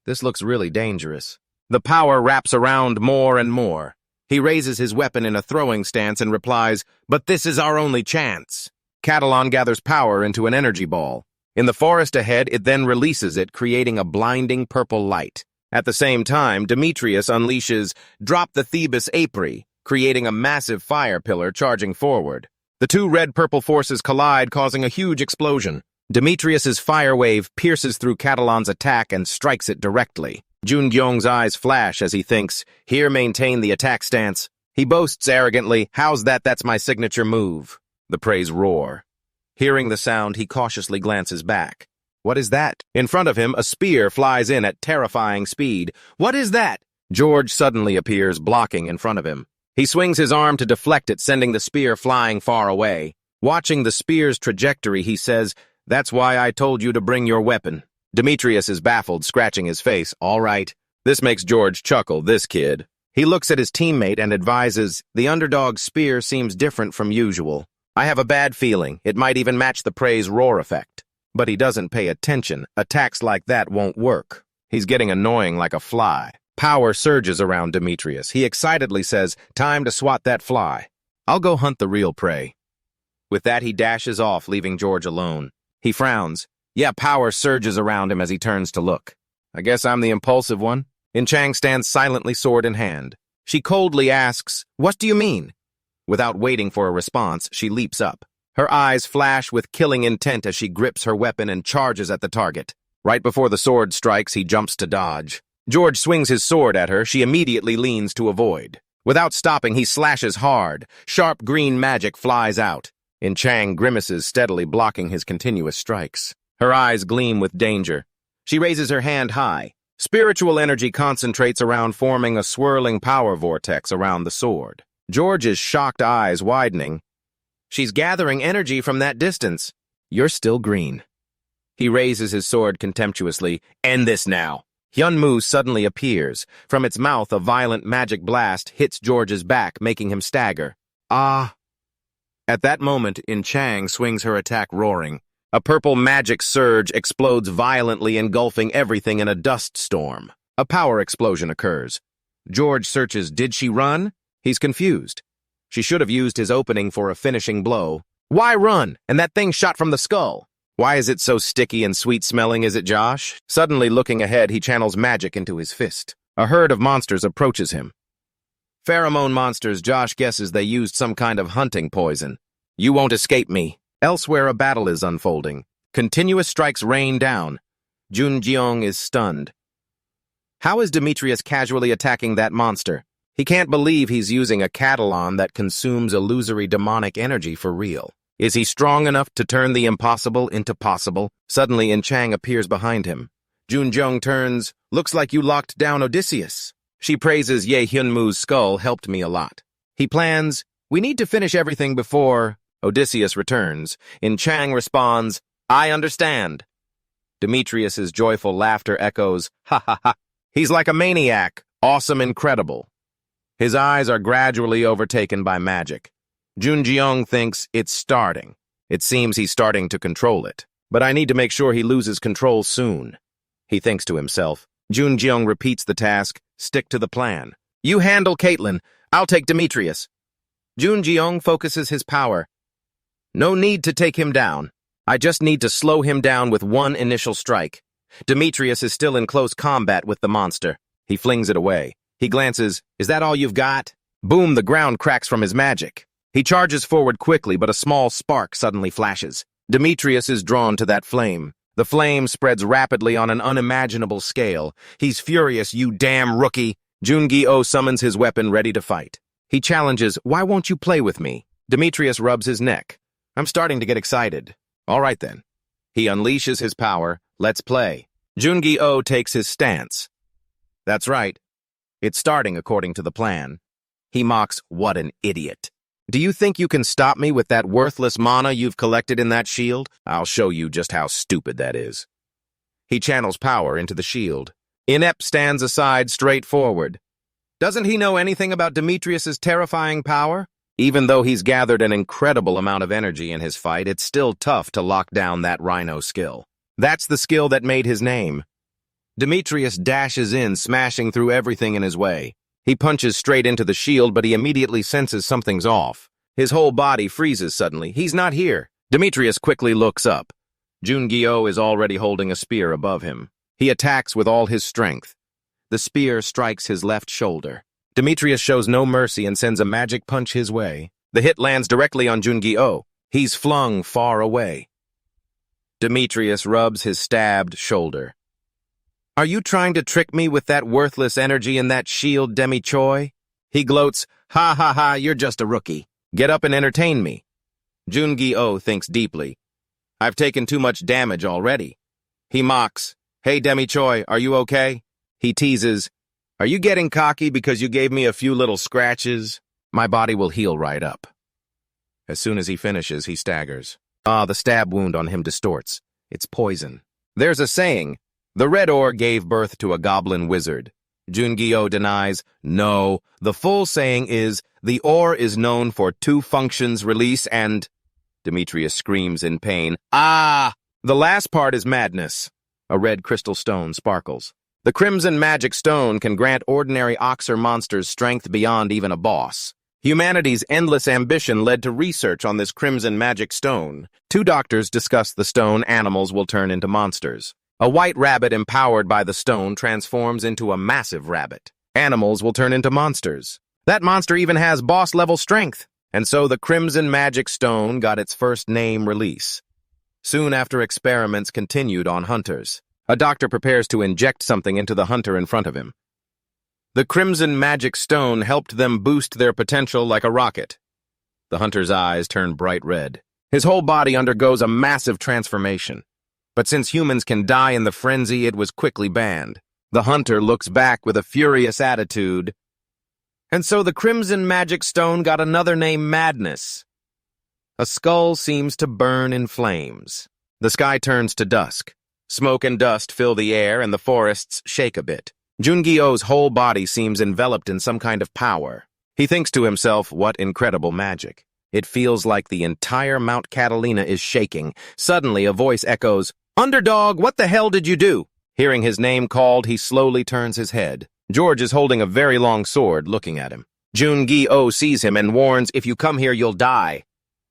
This looks really dangerous. The power wraps around more and more. He raises his weapon in a throwing stance and replies, "But this is our only chance." Catalan gathers power into an energy ball. In the forest ahead, it then releases it, creating a blinding purple light. At the same time, Demetrius unleashes Drop the Thebes Apri, creating a massive fire pillar charging forward. The two red-purple forces collide, causing a huge explosion. Demetrius's fire wave pierces through Catalan's attack and strikes it directly. Junjeong's eyes flash as he thinks, "Here, maintain the attack stance." He boasts arrogantly, "How's that? That's my signature move." The praise roar. Hearing the sound, he cautiously glances back. What is that? In front of him, a spear flies in at terrifying speed. What is that? George suddenly appears, blocking in front of him. He swings his arm to deflect it, sending the spear flying far away. Watching the spear's trajectory, he says, That's why I told you to bring your weapon. Demetrius is baffled, scratching his face. All right. This makes George chuckle, this kid. He looks at his teammate and advises, the underdog's spear seems different from usual. I have a bad feeling. It might even match the prey's roar effect. But he doesn't pay attention. Attacks like that won't work. He's getting annoying like a fly. Power surges around Demetrius. He excitedly says, time to swat that fly. I'll go hunt the real prey. With that, he dashes off, leaving George alone. He frowns. Yeah, power surges around him as he turns to look. I guess I'm the impulsive one. In-Chang stands silently, sword in hand. She coldly asks, what do you mean? Without waiting for a response, she leaps up. Her eyes flash with killing intent as she grips her weapon and charges at the target. Right before the sword strikes, he jumps to dodge. George swings his sword at her. She immediately leans to avoid. Without stopping, he slashes hard. Sharp green magic flies out. In-Chang grimaces, steadily blocking his continuous strikes. Her eyes gleam with danger. She raises her hand high. Spiritual energy concentrates around, forming a swirling power vortex around the sword. George's shocked eyes widening. She's gathering energy from that distance. You're still green. He raises his sword contemptuously. End this now. Hyunmoo suddenly appears. From its mouth, a violent magic blast hits George's back, making him stagger. Ah! At that moment, In-Chang swings her attack roaring. A purple magic surge explodes violently, engulfing everything in a dust storm. A power explosion occurs. George searches, did she run? He's confused. She should have used his opening for a finishing blow. Why run? And that thing shot from the skull. Why is it so sticky and sweet-smelling, is it, Josh? Suddenly looking ahead, he channels magic into his fist. A herd of monsters approaches him. Pheromone monsters, Josh guesses they used some kind of hunting poison. You won't escape me. Elsewhere, a battle is unfolding. Continuous strikes rain down. Junjeong is stunned. How is Demetrius casually attacking that monster? He can't believe he's using a catalan that consumes illusory demonic energy for real. Is he strong enough to turn the impossible into possible? Suddenly, In-Chang appears behind him. Junjeong turns. Looks like you locked down Odysseus. She praises Ye Hyunmoo's skull helped me a lot. He plans, we need to finish everything before Odysseus returns. In-Chang responds, I understand. Demetrius's joyful laughter echoes, ha ha ha. He's like a maniac, awesome, incredible. His eyes are gradually overtaken by magic. Junjeong thinks it's starting. It seems he's starting to control it. But I need to make sure he loses control soon. He thinks to himself. Junjeong repeats the task, stick to the plan. You handle Caitlin, I'll take Demetrius. Junjeong focuses his power. No need to take him down. I just need to slow him down with one initial strike. Demetrius is still in close combat with the monster. He flings it away. He glances, is that all you've got? Boom, the ground cracks from his magic. He charges forward quickly, but a small spark suddenly flashes. Demetrius is drawn to that flame. The flame spreads rapidly on an unimaginable scale. He's furious, you damn rookie. Jungi-Oh summons his weapon ready to fight. He challenges, why won't you play with me? Demetrius rubs his neck. I'm starting to get excited. All right then. He unleashes his power. Let's play. Jungi-Oh takes his stance. That's right. It's starting according to the plan. He mocks, what an idiot. Do you think you can stop me with that worthless mana you've collected in that shield? I'll show you just how stupid that is. He channels power into the shield. Inept stands aside, straightforward. Doesn't he know anything about Demetrius's terrifying power? Even though he's gathered an incredible amount of energy in his fight, it's still tough to lock down that rhino skill. That's the skill that made his name. Demetrius dashes in, smashing through everything in his way. He punches straight into the shield, but he immediately senses something's off. His whole body freezes suddenly. He's not here. Demetrius quickly looks up. Jungi-Oh is already holding a spear above him. He attacks with all his strength. The spear strikes his left shoulder. Demetrius shows no mercy and sends a magic punch his way. The hit lands directly on Jungi-Oh. He's flung far away. Demetrius rubs his stabbed shoulder. Are you trying to trick me with that worthless energy in that shield, Demi-Choi? He gloats, ha ha ha, you're just a rookie. Get up and entertain me. Jungi-Oh thinks deeply. I've taken too much damage already. He mocks, hey Demi-Choi, are you okay? He teases, are you getting cocky because you gave me a few little scratches? My body will heal right up. As soon as he finishes, he staggers. Ah, the stab wound on him distorts. It's poison. There's a saying, the red ore gave birth to a goblin wizard. Jun-gi-oh denies, no, the full saying is, the ore is known for two functions, release and... Demetrius screams in pain. Ah! The last part is madness. A red crystal stone sparkles. The crimson magic stone can grant ordinary Oxer monsters strength beyond even a boss. Humanity's endless ambition led to research on this crimson magic stone. Two doctors discuss the stone animals will turn into monsters. A white rabbit empowered by the stone transforms into a massive rabbit. Animals will turn into monsters. That monster even has boss-level strength. And so the crimson magic stone got its first name release. Soon after experiments continued on hunters, a doctor prepares to inject something into the hunter in front of him. The crimson magic stone helped them boost their potential like a rocket. The hunter's eyes turn bright red. His whole body undergoes a massive transformation. But since humans can die in the frenzy, it was quickly banned. The hunter looks back with a furious attitude. And so the crimson magic stone got another name, Madness. A skull seems to burn in flames. The sky turns to dusk. Smoke and dust fill the air and the forests shake a bit. Jun-gi-oh's whole body seems enveloped in some kind of power. He thinks to himself, what incredible magic. It feels like the entire Mount Catalina is shaking. Suddenly a voice echoes, "Underdog, what the hell did you do?" Hearing his name called, he slowly turns his head. George is holding a very long sword, looking at him. Jun-gi-oh sees him and warns, "If you come here, you'll die."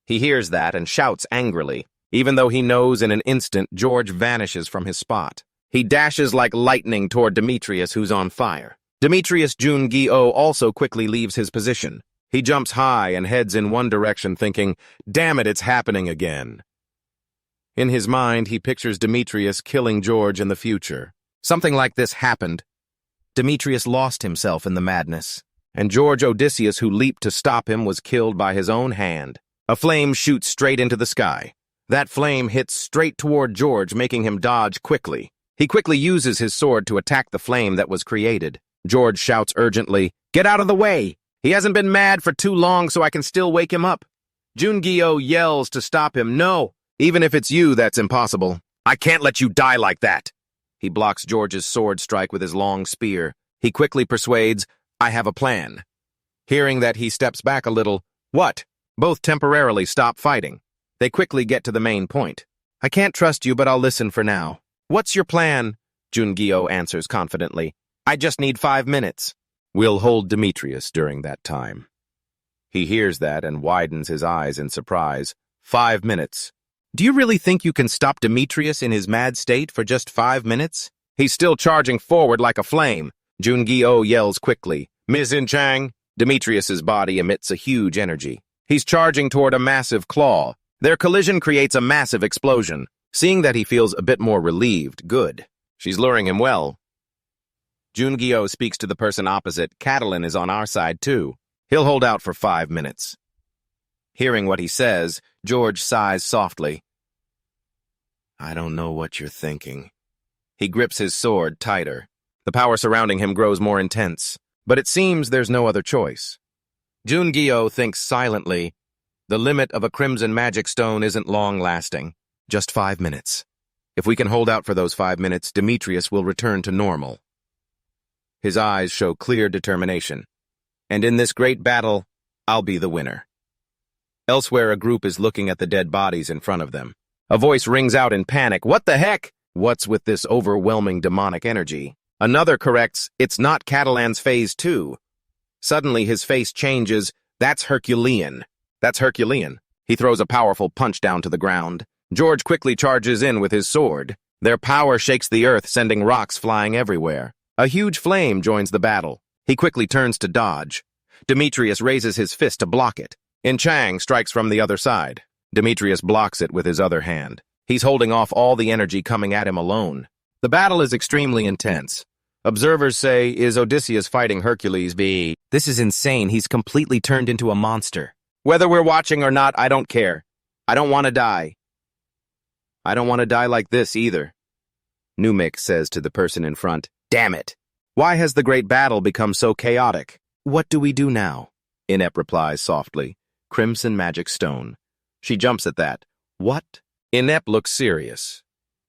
He hears that and shouts angrily. Even though he knows in an instant, George vanishes from his spot. He dashes like lightning toward Demetrius, who's on fire. Demetrius Jun-gi-oh also quickly leaves his position. He jumps high and heads in one direction, thinking, "Damn it, it's happening again." In his mind, he pictures Demetrius killing George in the future. Something like this happened. Demetrius lost himself in the madness, and George Odysseus, who leaped to stop him, was killed by his own hand. A flame shoots straight into the sky. That flame hits straight toward George, making him dodge quickly. He quickly uses his sword to attack the flame that was created. George shouts urgently, "Get out of the way! He hasn't been mad for too long, so I can still wake him up." Jun-gi-oh yells to stop him. "No! Even if it's you, that's impossible. I can't let you die like that." He blocks George's sword strike with his long spear. He quickly persuades, "I have a plan." Hearing that, he steps back a little. "What?" Both temporarily stop fighting. They quickly get to the main point. "I can't trust you, but I'll listen for now." "What's your plan?" Jun-gi-oh answers confidently. "I just need 5 minutes." "We'll hold Demetrius during that time." He hears that and widens his eyes in surprise. 5 minutes. Do you really think you can stop Demetrius in his mad state for just 5 minutes? He's still charging forward like a flame. Jun-gi-oh yells quickly, "Ms. In-chang!" Demetrius's body emits a huge energy. He's charging toward a massive claw. Their collision creates a massive explosion. Seeing that, he feels a bit more relieved. Good. She's luring him well. Jun-gi-oh speaks to the person opposite. "Catalin is on our side, too. He'll hold out for 5 minutes. Hearing what he says, George sighs softly. "I don't know what you're thinking." He grips his sword tighter. The power surrounding him grows more intense, but it seems there's no other choice. Jun-gi-oh thinks silently. The limit of a crimson magic stone isn't long-lasting. Just 5 minutes. If we can hold out for those 5 minutes, Demetrius will return to normal. His eyes show clear determination. And in this great battle, I'll be the winner. Elsewhere, a group is looking at the dead bodies in front of them. A voice rings out in panic, "What the heck? What's with this overwhelming demonic energy?" Another corrects, "It's not Catalan's phase 2. Suddenly, his face changes. "That's Herculean. That's Herculean." He throws a powerful punch down to the ground. George quickly charges in with his sword. Their power shakes the earth, sending rocks flying everywhere. A huge flame joins the battle. He quickly turns to dodge. Demetrius raises his fist to block it. In-chang strikes from the other side. Demetrius blocks it with his other hand. He's holding off all the energy coming at him alone. The battle is extremely intense. Observers say, "Is Odysseus fighting Hercules v..." This is insane. He's completely turned into a monster. Whether we're watching or not, I don't care. I don't want to die. I don't want to die like this either. Numik says to the person in front, "Damn it. Why has the great battle become so chaotic? What do we do now?" Inept replies softly, "Crimson magic stone." She jumps at that. What? Inept looks serious.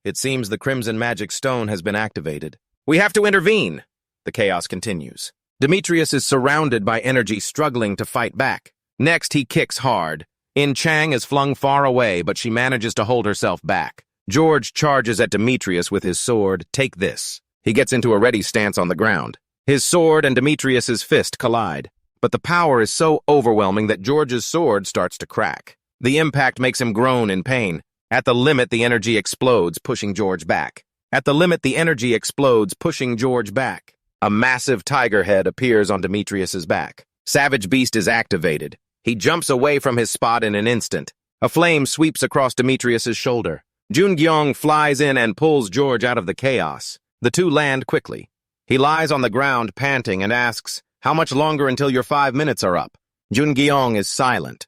It seems the Crimson Magic Stone has been activated. We have to intervene! The chaos continues. Demetrius is surrounded by energy struggling to fight back. Next, he kicks hard. In Chang is flung far away, but she manages to hold herself back. George charges at Demetrius with his sword. Take this. He gets into a ready stance on the ground. His sword and Demetrius's fist collide. But the power is so overwhelming that George's sword starts to crack. The impact makes him groan in pain. At the limit, the energy explodes, pushing George back. At the limit, the energy explodes, pushing George back. A massive tiger head appears on Demetrius's back. Savage Beast is activated. He jumps away from his spot in an instant. A flame sweeps across Demetrius's shoulder. Jungyong flies in and pulls George out of the chaos. The two land quickly. He lies on the ground, panting, and asks, "How much longer until your 5 minutes are up?" Jungyong is silent.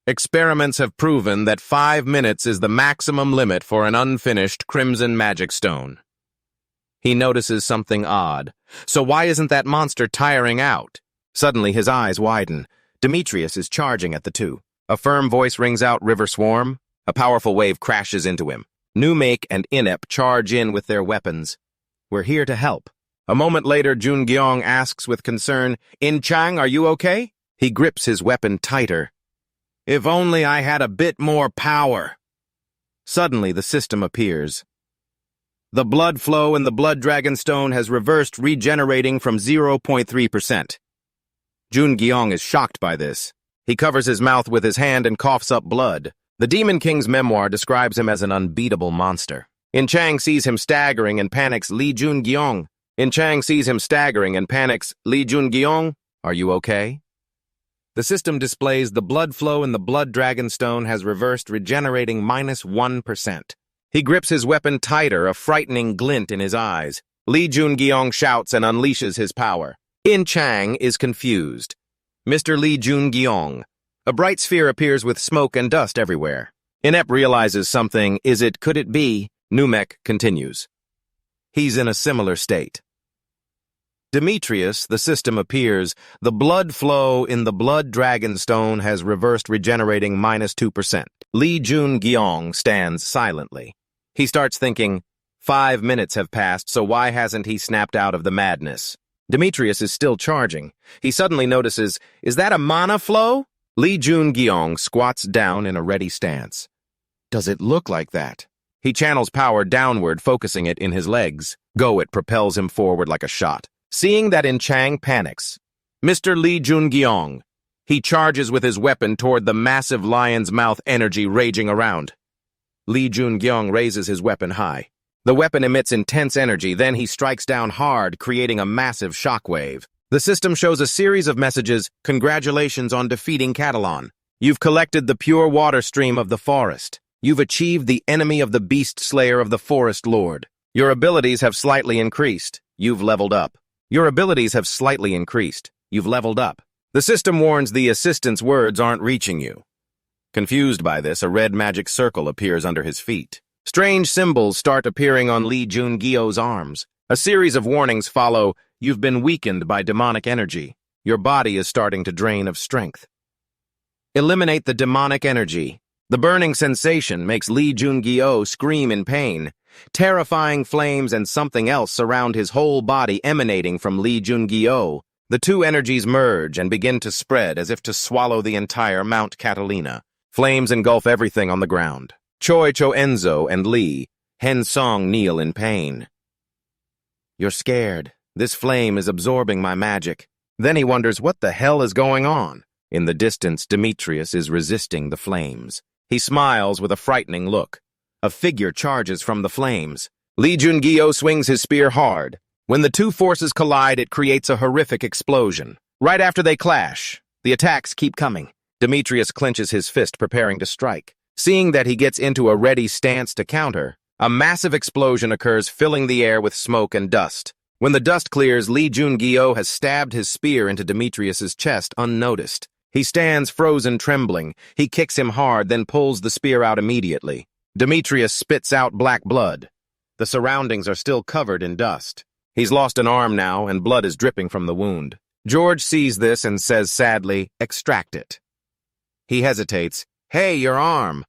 Experiments have proven that 5 minutes is the maximum limit for an unfinished Crimson Magic Stone. He notices something odd. So why isn't that monster tiring out? Suddenly his eyes widen. Demetrius is charging at the two. A firm voice rings out, "River Swarm." A powerful wave crashes into him. Numake and Inept charge in with their weapons. "We're here to help." A moment later, Jungyong asks with concern, "In Chang, are you okay?" He grips his weapon tighter. "If only I had a bit more power." Suddenly, the system appears. The blood flow in the Blood Dragon Stone has reversed, regenerating from 0.3%. Jungyong is shocked by this. He covers his mouth with his hand and coughs up blood. The Demon King's memoir describes him as an unbeatable monster. In Chang sees him staggering and panics, "Li Jungyong." In Chang sees him staggering and panics, "Li Jungyong, are you okay?" The system displays the blood flow in the Blood Dragon Stone has reversed, regenerating -1%. He grips his weapon tighter, a frightening glint in his eyes. Li Jungyong shouts and unleashes his power. In Chang is confused. "Mr. Li Jungyong." A bright sphere appears with smoke and dust everywhere. Inept realizes something. Could it be? Numek continues. He's in a similar state. Demetrius, the system appears. The blood flow in the Blood Dragon Stone has reversed, regenerating -2%. Li Jungyong stands silently. He starts thinking, 5 minutes have passed, so why hasn't he snapped out of the madness? Demetrius is still charging. He suddenly notices, is that a mana flow? Li Jungyong squats down in a ready stance. Does it look like that? He channels power downward, focusing it in his legs. Go, it propels him forward like a shot. Seeing that, In Chang panics. "Mr. Li Jungyong." He charges with his weapon toward the massive lion's mouth, energy raging around. Li Jungyong raises his weapon high. The weapon emits intense energy, then he strikes down hard, creating a massive shockwave. The system shows a series of messages. "Congratulations on defeating Catalan. You've collected the pure water stream of the forest. You've achieved the enemy of the beast slayer of the forest lord. Your abilities have slightly increased. You've leveled up. Your abilities have slightly increased. You've leveled up." The system warns the assistant's words aren't reaching you. Confused by this, a red magic circle appears under his feet. Strange symbols start appearing on Li Jungyong's arms. A series of warnings follow. You've been weakened by demonic energy. Your body is starting to drain of strength. Eliminate the demonic energy. The burning sensation makes Li Jungyong scream in pain. Terrifying flames and something else surround his whole body, emanating from Li Jungyong. The two energies merge and begin to spread as if to swallow the entire Mount Catalina. Flames engulf everything on the ground. Choi Cho Enzo and Li Hen Song kneel in pain. "You're scared. This flame is absorbing my magic." Then he wonders what the hell is going on. In the distance, Demetrius is resisting the flames. He smiles with a frightening look. A figure charges from the flames. Li Jungyong swings his spear hard. When the two forces collide, it creates a horrific explosion. Right after they clash, the attacks keep coming. Demetrius clenches his fist, preparing to strike. Seeing that he gets into a ready stance to counter, a massive explosion occurs, filling the air with smoke and dust. When the dust clears, Li Jungyong has stabbed his spear into Demetrius's chest unnoticed. He stands frozen, trembling. He kicks him hard, then pulls the spear out immediately. Demetrius spits out black blood. The surroundings are still covered in dust. He's lost an arm now, and blood is dripping from the wound. George sees this and says sadly, "Extract it." He hesitates. "Hey, your arm!"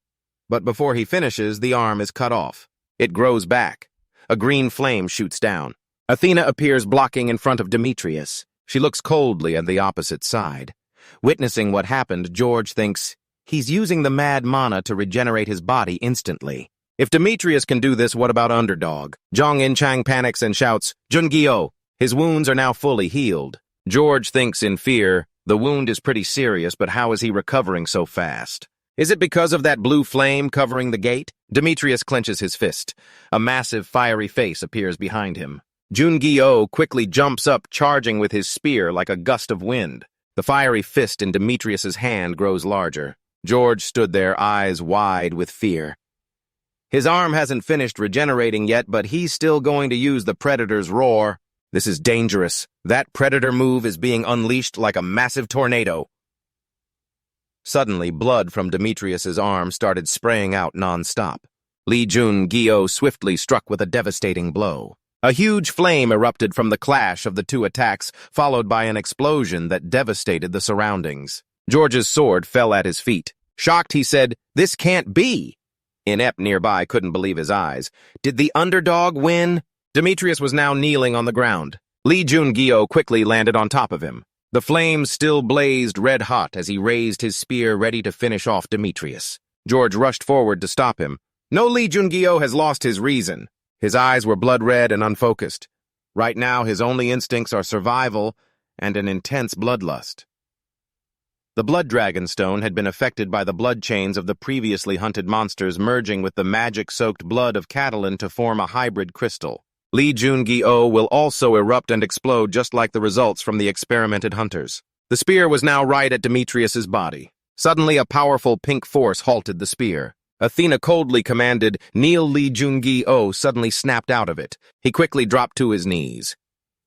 But before he finishes, the arm is cut off. It grows back. A green flame shoots down. Athena appears blocking in front of Demetrius. She looks coldly at the opposite side. Witnessing what happened, George thinks, he's using the mad mana to regenerate his body instantly. If Demetrius can do this, what about Underdog? Jong In-chang panics and shouts, "Jun-gyo!" His wounds are now fully healed. George thinks in fear, the wound is pretty serious, but how is he recovering so fast? Is it because of that blue flame covering the gate? Demetrius clenches his fist. A massive fiery face appears behind him. Jun-gyo quickly jumps up, charging with his spear like a gust of wind. The fiery fist in Demetrius's hand grows larger. George stood there, eyes wide with fear. His arm hasn't finished regenerating yet, but he's still going to use the Predator's roar. This is dangerous. That Predator move is being unleashed like a massive tornado. Suddenly, blood from Demetrius's arm started spraying out non-stop. Lee Jun-gyo swiftly struck with a devastating blow. A huge flame erupted from the clash of the two attacks, followed by an explosion that devastated the surroundings. George's sword fell at his feet. Shocked, he said, "This can't be!" Inept nearby couldn't believe his eyes. Did the Underdog win? Demetrius was now kneeling on the ground. Lee Jun-gyo quickly landed on top of him. The flames still blazed red-hot as he raised his spear ready to finish off Demetrius. George rushed forward to stop him. No, Lee Jun-gyo has lost his reason. His eyes were blood-red and unfocused. Right now, his only instincts are survival and an intense bloodlust. The Blood Dragon Stone had been affected by the blood chains of the previously hunted monsters merging with the magic-soaked blood of Catalan to form a hybrid crystal. Lee Jun-gyo will also erupt and explode just like the results from the experimented hunters. The spear was now right at Demetrius's body. Suddenly, a powerful pink force halted the spear. Athena coldly commanded, "Kneel." Lee Jun-gyo suddenly snapped out of it. He quickly dropped to his knees.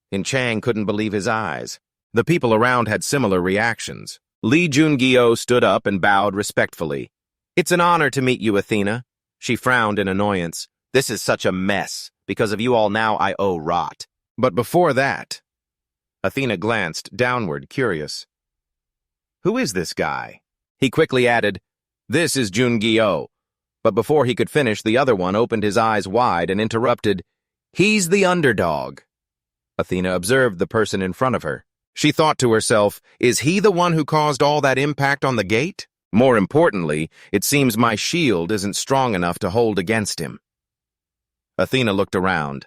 In-chang couldn't believe his eyes. The people around had similar reactions. Lee Jun-gyo stood up and bowed respectfully. "It's an honor to meet you, Athena." She frowned in annoyance. "This is such a mess. Because of you all now, I owe rot." But before that, Athena glanced downward, curious. "Who is this guy?" He quickly added, "This is Jun-gyo." But before he could finish, the other one opened his eyes wide and interrupted, "He's the Underdog." Athena observed the person in front of her. She thought to herself, is he the one who caused all that impact on the gate? More importantly, it seems my shield isn't strong enough to hold against him. Athena looked around.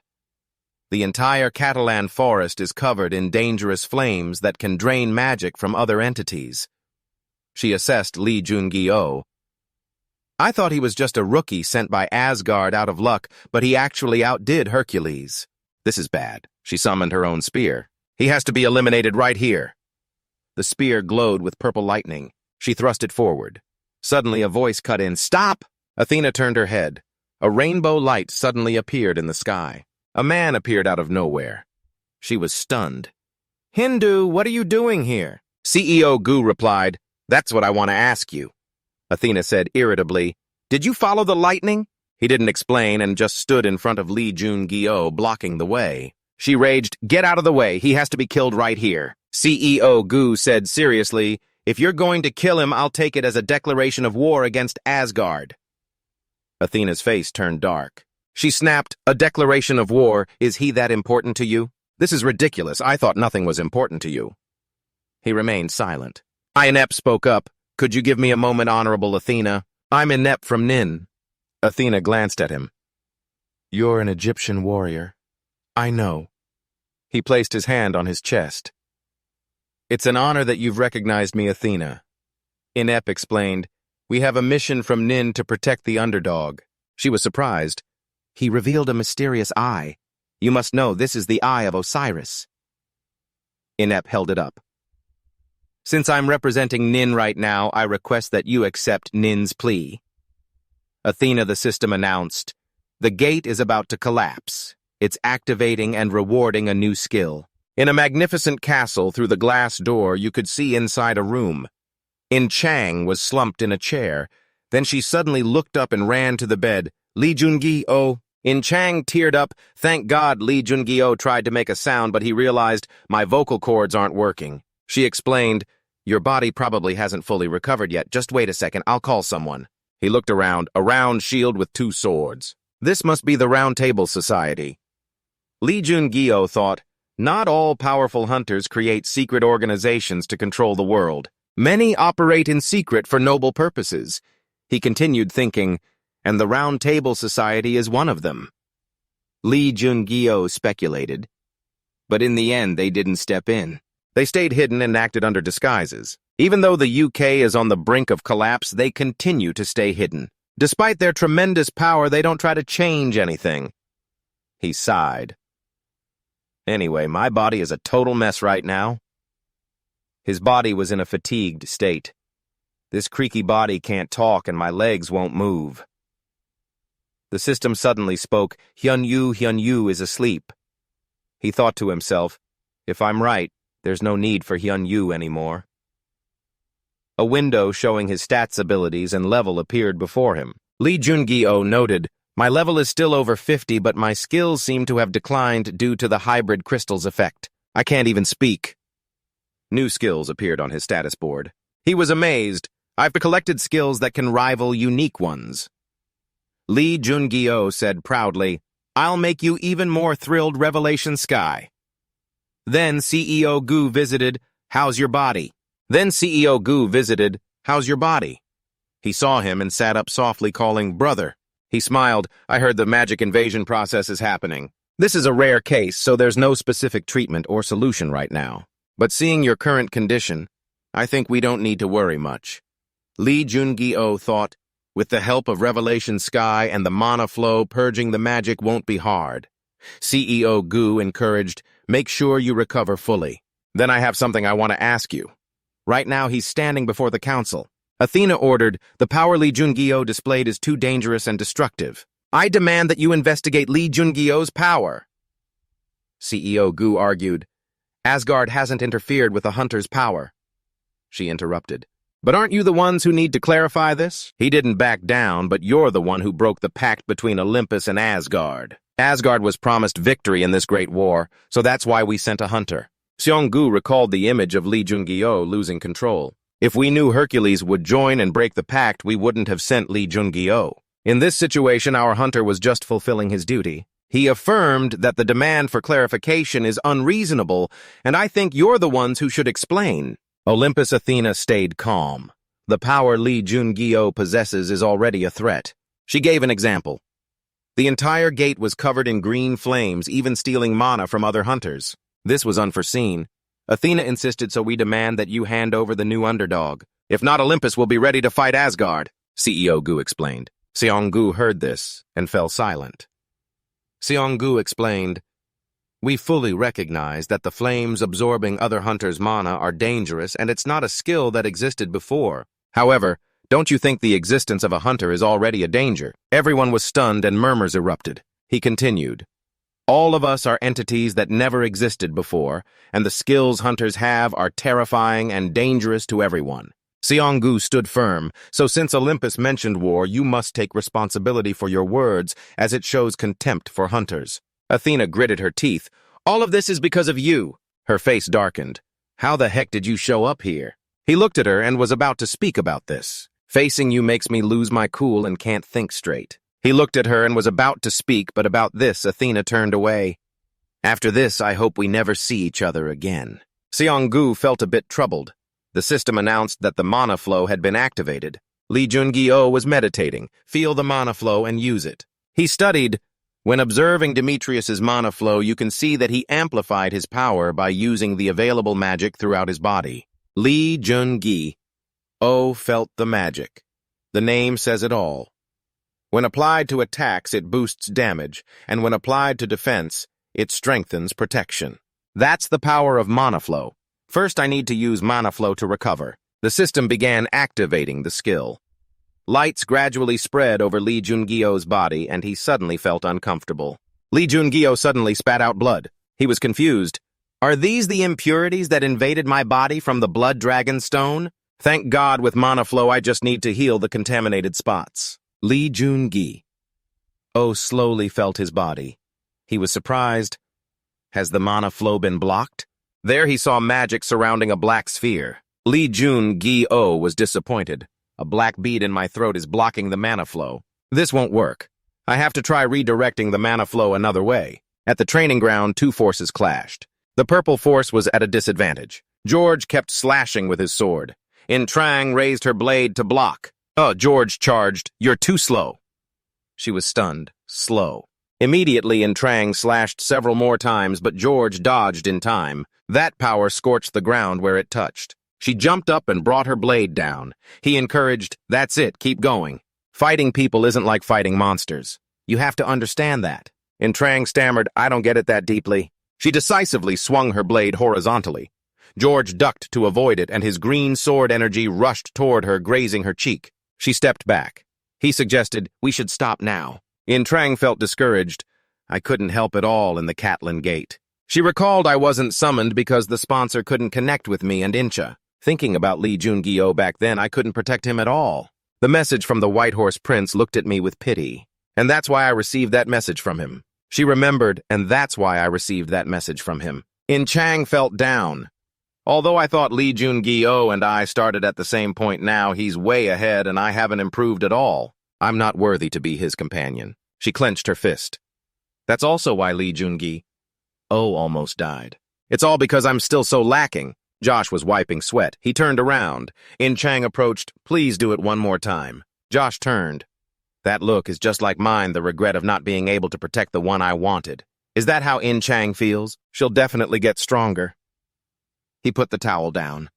The entire Catalan forest is covered in dangerous flames that can drain magic from other entities. She assessed Lee Jun-gyo. "I thought he was just a rookie sent by Asgard out of luck, but he actually outdid Hercules. This is bad." She summoned her own spear. "He has to be eliminated right here." The spear glowed with purple lightning. She thrust it forward. Suddenly a voice cut in, "Stop!" Athena turned her head. A rainbow light suddenly appeared in the sky. A man appeared out of nowhere. She was stunned. "Hindu, what are you doing here?" CEO Gu replied, "That's what I want to ask you." Athena said irritably, "Did you follow the lightning?" He didn't explain and just stood in front of Lee Jun-gyo, blocking the way. She raged, "Get out of the way. He has to be killed right here." CEO Gu said seriously, "If you're going to kill him, I'll take it as a declaration of war against Asgard." Athena's face turned dark. She snapped, "A declaration of war? Is he that important to you? This is ridiculous. I thought nothing was important to you." He remained silent. Inept spoke up. "Could you give me a moment, Honorable Athena? I'm Inept from Nin." Athena glanced at him. "You're an Egyptian warrior. I know." He placed his hand on his chest. "It's an honor that you've recognized me, Athena." Inept explained, "We have a mission from Nin to protect the Underdog." She was surprised. He revealed a mysterious eye. "You must know this is the Eye of Osiris." Inept held it up. "Since I'm representing Nin right now, I request that you accept Nin's plea." Athena the system announced, "The gate is about to collapse. It's activating and rewarding a new skill." In a magnificent castle, through the glass door, you could see inside a room. In-chang was slumped in a chair. Then she suddenly looked up and ran to the bed. "Lee Jun-gyo." In-chang teared up. "Thank God." Lee Jun-gyo tried to make a sound, but he realized, "My vocal cords aren't working." She explained, Your body probably hasn't fully recovered yet. Just wait a second, I'll call someone. He looked around, a round shield with 2 swords. This must be the Round Table Society. Lee Jun-gyo thought, not all powerful hunters create secret organizations to control the world. Many operate in secret for noble purposes. He continued thinking, and the Round Table Society is one of them. Lee Jun-gyo speculated. But in the end, they didn't step in. They stayed hidden and acted under disguises. Even though the UK is on the brink of collapse, they continue to stay hidden. Despite their tremendous power, they don't try to change anything. He sighed. Anyway, my body is a total mess right now. His body was in a fatigued state. This creaky body can't talk and my legs won't move. The system suddenly spoke, Hyun-yu is asleep. He thought to himself, if I'm right, there's no need for Hyun-yu anymore. A window showing his stats abilities and level appeared before him. Lee Jun-gyo noted, my level is still over 50, but my skills seem to have declined due to the hybrid crystals effect. I can't even speak. New skills appeared on his status board. He was amazed. I've collected skills that can rival unique ones. Lee Jun-gyo said proudly, I'll make you even more thrilled, Revelation Sky. Then CEO Gu visited, how's your body? He saw him and sat up softly calling, brother. He smiled, I heard the magic invasion process is happening. This is a rare case, so there's no specific treatment or solution right now. But seeing your current condition, I think we don't need to worry much. Lee Jun-gyo thought, with the help of Revelation Sky and the mana flow, purging the magic won't be hard. CEO Gu encouraged, make sure you recover fully. Then I have something I want to ask you. Right now he's standing before the council. Athena ordered, the power Lee Jun-gyo displayed is too dangerous and destructive. I demand that you investigate Lee Jun-gyo's power. CEO Gu argued, Asgard hasn't interfered with the hunter's power. She interrupted, but aren't you the ones who need to clarify this? He didn't back down, but you're the one who broke the pact between Olympus and Asgard. Asgard was promised victory in this great war, so that's why we sent a hunter. Seong-gu recalled the image of Lee Jun-gyo losing control. If we knew Hercules would join and break the pact, we wouldn't have sent Lee Jun-gyo. In this situation, our hunter was just fulfilling his duty. He affirmed that the demand for clarification is unreasonable, and I think you're the ones who should explain. Olympus Athena stayed calm. The power Lee Jun-gyo possesses is already a threat. She gave an example. The entire gate was covered in green flames, even stealing mana from other hunters. This was unforeseen. Athena insisted, so we demand that you hand over the new underdog. If not, Olympus will be ready to fight Asgard, CEO Gu explained. Seong-gu heard this and fell silent. Seong-gu explained, we fully recognize that the flames absorbing other hunters' mana are dangerous and it's not a skill that existed before. However, don't you think the existence of a hunter is already a danger? Everyone was stunned and murmurs erupted. He continued, all of us are entities that never existed before, and the skills hunters have are terrifying and dangerous to everyone. Seong-gu stood firm, so since Olympus mentioned war, you must take responsibility for your words, as it shows contempt for hunters. Athena gritted her teeth. All of this is because of you. Her face darkened. How the heck did you show up here? He looked at her and was about to speak about this. Facing you makes me lose my cool and can't think straight. He looked at her and was about to speak, but about this, Athena turned away. After this, I hope we never see each other again. Seong-gu felt a bit troubled. The system announced that the mana flow had been activated. Lee Jun-gyo was meditating. Feel the mana flow and use it. He studied. When observing Demetrius's mana flow, you can see that he amplified his power by using the available magic throughout his body. Lee Jun-gyo felt the magic. The name says it all. When applied to attacks, it boosts damage, and when applied to defense, it strengthens protection. That's the power of mana flow. First, I need to use mana flow to recover. The system began activating the skill. Lights gradually spread over Lee Jun-gyo's body, and he suddenly felt uncomfortable. Lee Jun-gyo suddenly spat out blood. He was confused. Are these the impurities that invaded my body from the blood dragon stone? Thank God with mana flow I just need to heal the contaminated spots. Lee Jun-gyo slowly felt his body. He was surprised. Has the mana flow been blocked? There he saw magic surrounding a black sphere. Lee Jun-gi-oh was disappointed. A black bead in my throat is blocking the mana flow. This won't work. I have to try redirecting the mana flow another way. At the training ground, two forces clashed. The purple force was at a disadvantage. George kept slashing with his sword. In Trang raised her blade to block. George charged. You're too slow. She was stunned. Slow. Immediately, In Trang slashed several more times, but George dodged in time. That power scorched the ground where it touched. She jumped up and brought her blade down. He encouraged, that's it, keep going. Fighting people isn't like fighting monsters. You have to understand that. In Trang stammered, I don't get it that deeply. She decisively swung her blade horizontally. George ducked to avoid it, and his green sword energy rushed toward her, grazing her cheek. She stepped back. He suggested, we should stop now. In Trang felt discouraged. I couldn't help at all in the Catlin Gate. She recalled I wasn't summoned because the sponsor couldn't connect with me and Incha. Thinking about Lee Jun-gi-oh back then, I couldn't protect him at all. The message from the White Horse Prince looked at me with pity. And that's why I received that message from him. She remembered, and that's why I received that message from him. In Chang felt down. Although I thought Lee Jun-gi-oh and I started at the same point now, he's way ahead and I haven't improved at all. I'm not worthy to be his companion. She clenched her fist. That's also why Lee Jun-gi-oh almost died. It's all because I'm still so lacking. Josh was wiping sweat. He turned around. In Chang approached. Please do it one more time. Josh turned. That look is just like mine, the regret of not being able to protect the one I wanted. Is that how In Chang feels? She'll definitely get stronger. He put the towel down.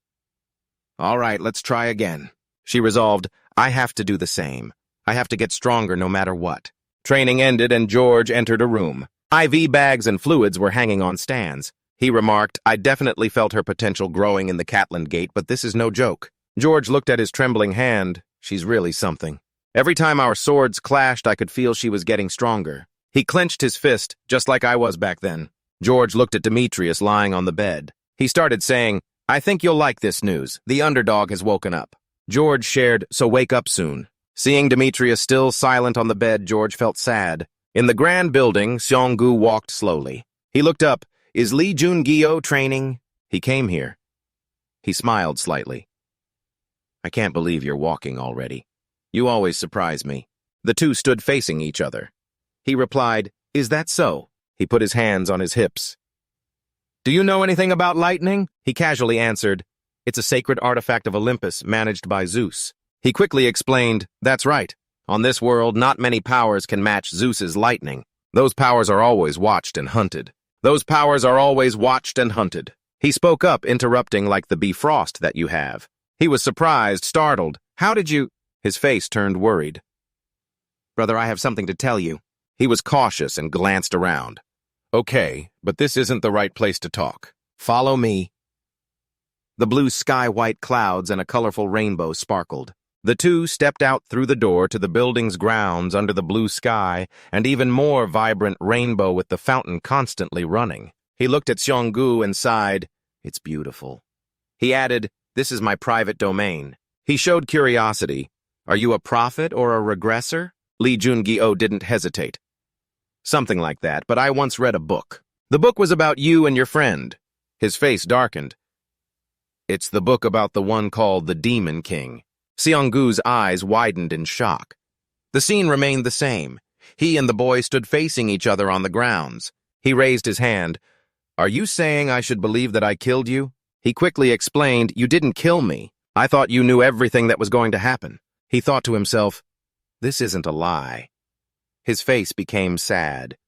All right, let's try again. She resolved, I have to do the same. I have to get stronger no matter what. Training ended and George entered a room. IV bags and fluids were hanging on stands. He remarked, I definitely felt her potential growing in the Catlin Gate, but this is no joke. George looked at his trembling hand. She's really something. Every time our swords clashed, I could feel she was getting stronger. He clenched his fist, just like I was back then. George looked at Demetrius lying on the bed. He started saying, I think you'll like this news. The underdog has woken up. George shared, so wake up soon. Seeing Demetrius still silent on the bed, George felt sad. In the grand building, Seong-gu walked slowly. He looked up. Is Lee Jun-gi-oh training? He came here. He smiled slightly. I can't believe you're walking already. You always surprise me. The two stood facing each other. He replied, Is that so? He put his hands on his hips. Do you know anything about lightning? He casually answered, It's a sacred artifact of Olympus managed by Zeus. He quickly explained, That's right. On this world, not many powers can match Zeus's lightning. Those powers are always watched and hunted. Those powers are always watched and hunted. He spoke up, interrupting like the Bifrost that you have. He was surprised, startled. How did you? His face turned worried. Brother, I have something to tell you. He was cautious and glanced around. Okay, but this isn't the right place to talk. Follow me. The blue sky, white clouds, and a colorful rainbow sparkled. The two stepped out through the door to the building's grounds under the blue sky, and even more vibrant rainbow with the fountain constantly running. He looked at Seong-gu and sighed, It's beautiful. He added, This is my private domain. He showed curiosity. Are you a prophet or a regressor? Lee Jun-gi-oh didn't hesitate. Something like that, but I once read a book. The book was about you and your friend. His face darkened. It's the book about the one called the Demon King. Seong-gu's eyes widened in shock. The scene remained the same. He and the boy stood facing each other on the grounds. He raised his hand. Are you saying I should believe that I killed you? He quickly explained, You didn't kill me. I thought you knew everything that was going to happen. He thought to himself, This isn't a lie. His face became sad.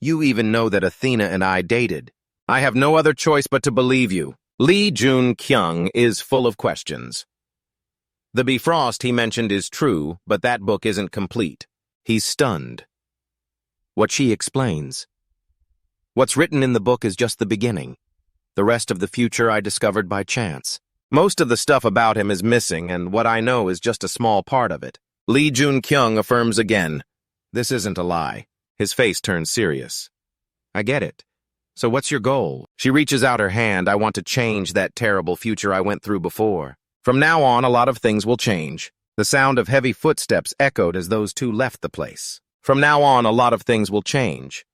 You even know that Athena and I dated. I have no other choice but to believe you. Lee Jun-kyung is full of questions. The Bifrost he mentioned is true, but that book isn't complete. He's stunned. What she explains. What's written in the book is just the beginning. The rest of the future I discovered by chance. Most of the stuff about him is missing, and what I know is just a small part of it. Lee Jun-kyung affirms again. This isn't a lie. His face turns serious. I get it. So what's your goal? She reaches out her hand. I want to change that terrible future I went through before. From now on, a lot of things will change. The sound of heavy footsteps echoed as those two left the place. From now on, a lot of things will change.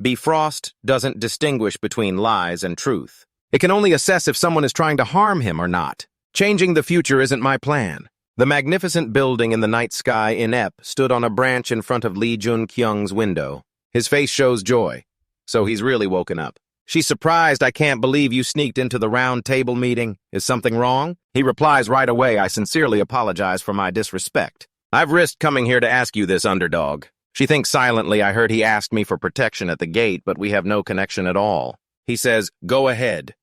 Bifrost doesn't distinguish between lies and truth. It can only assess if someone is trying to harm him or not. Changing the future isn't my plan. The magnificent building in the night sky inept stood on a branch in front of Lee Jun-kyung's window. His face shows joy. So he's really woken up. She's surprised. I can't believe you sneaked into the round table meeting. Is something wrong? He replies right away, I sincerely apologize for my disrespect. I've risked coming here to ask you this, underdog. She thinks silently. I heard he asked me for protection at the gate, but we have no connection at all. He says, go ahead.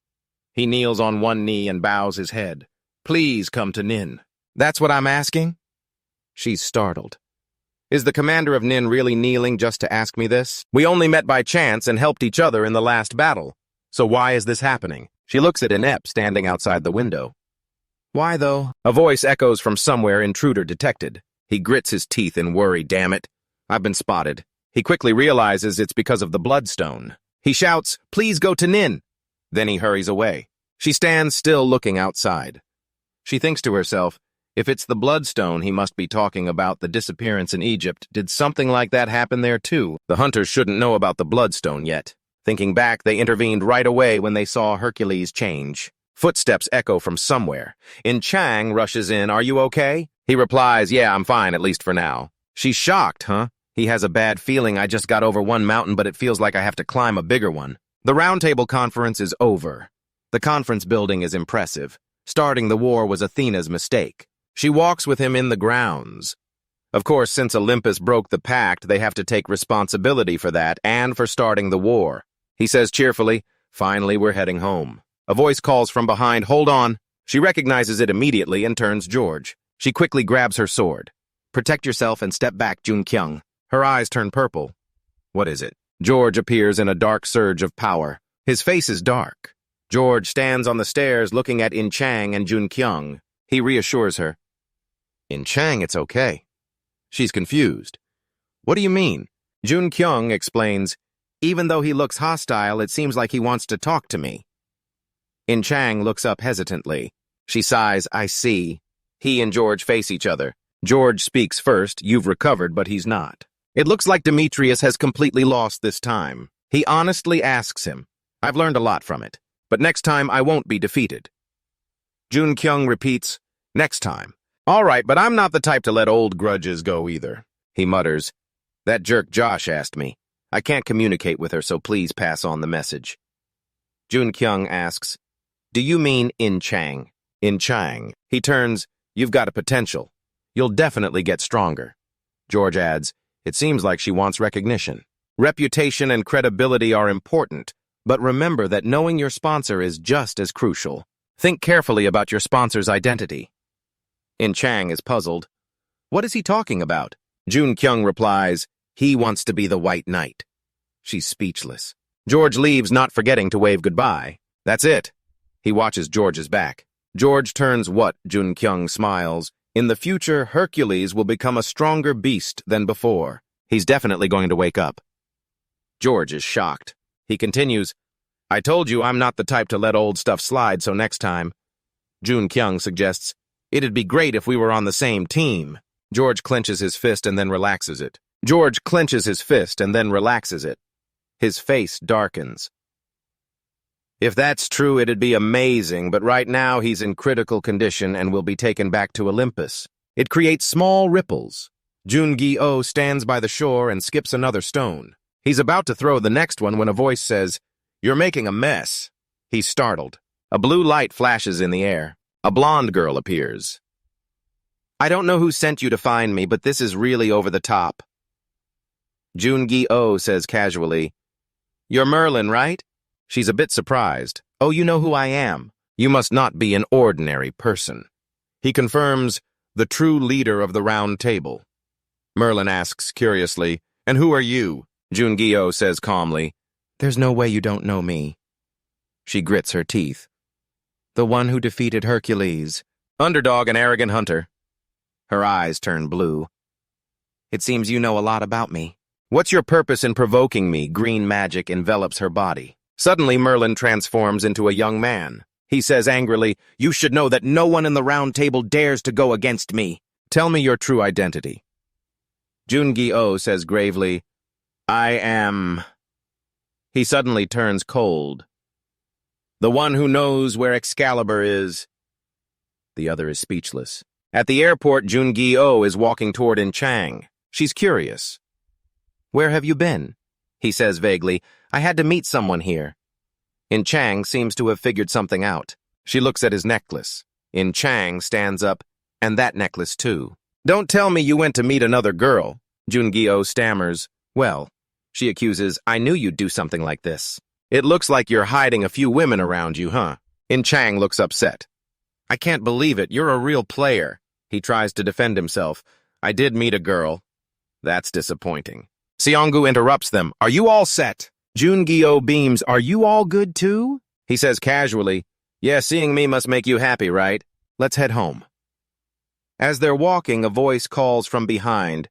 He kneels on one knee and bows his head. Please come to Nin. That's what I'm asking? She's startled. Is the commander of Nin really kneeling just to ask me this? We only met by chance and helped each other in the last battle. So why is this happening? She looks at Inept standing outside the window. Why, though? A voice echoes from somewhere, intruder detected. He grits his teeth in worry, damn it. I've been spotted. He quickly realizes it's because of the bloodstone. He shouts, please go to Nin. Then he hurries away. She stands still looking outside. She thinks to herself, if it's the bloodstone he must be talking about, the disappearance in Egypt, did something like that happen there too? The hunters shouldn't know about the bloodstone yet. Thinking back, they intervened right away when they saw Hercules change. Footsteps echo from somewhere. In Chang rushes in, are you okay? He replies, yeah, I'm fine, at least for now. She's shocked, huh? He has a bad feeling. I just got over one mountain, but it feels like I have to climb a bigger one. The roundtable conference is over. The conference building is impressive. Starting the war was Athena's mistake. She walks with him in the grounds. Of course, since Olympus broke the pact, they have to take responsibility for that and for starting the war. He says cheerfully, finally, we're heading home. A voice calls from behind, hold on. She recognizes it immediately and turns George. She quickly grabs her sword. Protect yourself and step back, Jun-kyung. Her eyes turn purple. What is it? George appears in a dark surge of power. His face is dark. George stands on the stairs looking at In Chang and Jun-kyung. He reassures her. In Chang, it's okay. She's confused. What do you mean? Jun-kyung explains, even though he looks hostile, it seems like he wants to talk to me. In Chang looks up hesitantly. She sighs, I see. He and George face each other. George speaks first, you've recovered, but he's not. It looks like Demetrius has completely lost this time. He honestly asks him, I've learned a lot from it, but next time I won't be defeated. Jun-kyung repeats, next time. All right, but I'm not the type to let old grudges go either. He mutters, that jerk Josh asked me. I can't communicate with her, so please pass on the message. Jun-kyung asks, do you mean In Chang? In Chang. He turns, you've got a potential. You'll definitely get stronger. George adds, it seems like she wants recognition. Reputation and credibility are important, but remember that knowing your sponsor is just as crucial. Think carefully about your sponsor's identity. In Chang is puzzled. What is he talking about? Jun-kyung replies, he wants to be the White Knight. She's speechless. George leaves, not forgetting to wave goodbye. That's it. He watches George's back. George turns what? Jun-kyung smiles. In the future, Hercules will become a stronger beast than before. He's definitely going to wake up. George is shocked. He continues, I told you I'm not the type to let old stuff slide, so next time. Jun-kyung suggests, it'd be great if we were on the same team. George clenches his fist and then relaxes it. George clenches his fist and then relaxes it. His face darkens. If that's true, it'd be amazing, but right now he's in critical condition and will be taken back to Olympus. It creates small ripples. Jun-gi-oh stands by the shore and skips another stone. He's about to throw the next one when a voice says, you're making a mess. He's startled. A blue light flashes in the air. A blonde girl appears. I don't know who sent you to find me, but this is really over the top. Jun-gi-oh says casually, you're Merlin, right? She's a bit surprised. Oh, you know who I am. You must not be an ordinary person. He confirms, the true leader of the round table. Merlin asks curiously, and who are you? Jun-gi-oh says calmly, there's no way you don't know me. She grits her teeth. The one who defeated Hercules. Underdog and arrogant hunter. Her eyes turn blue. It seems you know a lot about me. What's your purpose in provoking me? Green magic envelops her body. Suddenly, Merlin transforms into a young man. He says angrily, you should know that no one in the round table dares to go against me. Tell me your true identity. Jun-gi-oh says gravely, I am... He suddenly turns cold. The one who knows where Excalibur is. The other is speechless. At the airport, Jun-gi-oh is walking toward In-chang. She's curious. "Where have you been?" He says vaguely, "I had to meet someone here." In-chang seems to have figured something out. She looks at his necklace. In-chang stands up, "And that necklace too." "Don't tell me you went to meet another girl." Jun-gi-oh stammers. "Well," she accuses, "I knew you'd do something like this. It looks like you're hiding a few women around you, huh?" In-chang looks upset. "I can't believe it. You're a real player." He tries to defend himself. "I did meet a girl." That's disappointing. Seonggu interrupts them. "Are you all set?" Jun-gi-oh beams. "Are you all good too?" He says casually, "Yeah, seeing me must make you happy, right? Let's head home." As they're walking, a voice calls from behind.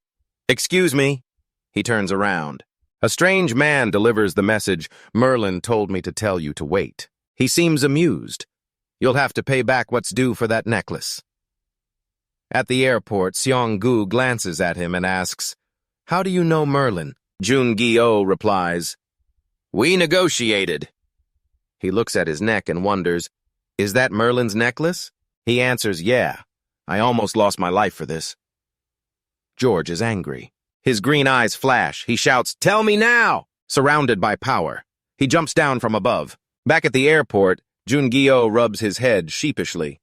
"Excuse me." He turns around. A strange man delivers the message. "Merlin told me to tell you to wait." He seems amused. "You'll have to pay back what's due for that necklace." At the airport, Seonggu glances at him and asks, "How do you know Merlin?" Jun-gi-oh replies, "We negotiated." He looks at his neck and wonders, "Is that Merlin's necklace?" He answers, "Yeah, I almost lost my life for this." George is angry. His green eyes flash. He shouts, "Tell me now!" Surrounded by power. He jumps down from above. Back at the airport, Jun-gi-oh rubs his head sheepishly.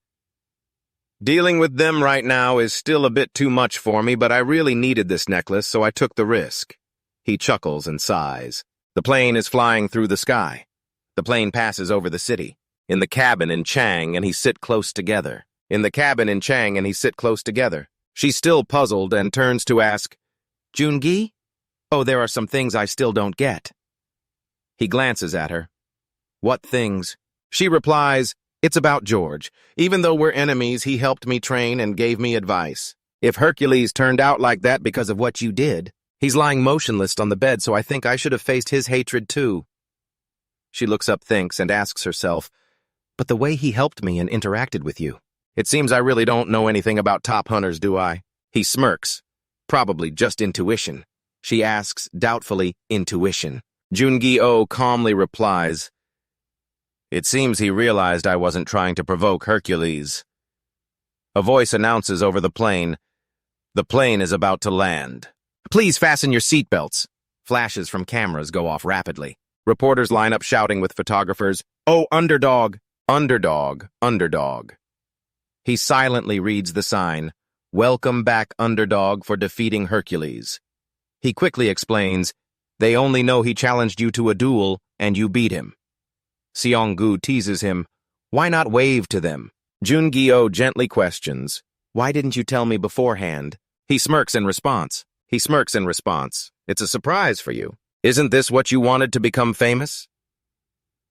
"Dealing with them right now is still a bit too much for me, but I really needed this necklace, so I took the risk." He chuckles and sighs. The plane is flying through the sky. The plane passes over the city. In the cabin, In-chang and he sit close together. She's still puzzled and turns to ask, "Jun-gi? Oh, there are some things I still don't get." He glances at her. "What things?" She replies, "It's about George. Even though we're enemies, he helped me train and gave me advice. If Hercules turned out like that because of what you did, he's lying motionless on the bed, so I think I should have faced his hatred too." She looks up, thinks, and asks herself, "But the way he helped me and interacted with you. It seems I really don't know anything about top hunters, do I?" He smirks. "Probably just intuition." She asks, doubtfully, "Intuition?" Jun-gi-oh calmly replies, "It seems he realized I wasn't trying to provoke Hercules." A voice announces over the plane, "The plane is about to land. Please fasten your seatbelts." Flashes from cameras go off rapidly. Reporters line up shouting with photographers, "Oh, underdog, underdog, underdog." He silently reads the sign, "Welcome back, underdog, for defeating Hercules." He quickly explains, "They only know he challenged you to a duel, and you beat him." Seonggu teases him, "Why not wave to them?" Jun-gi-oh gently questions, "Why didn't you tell me beforehand?" He smirks in response. "It's a surprise for you. Isn't this what you wanted to become famous?"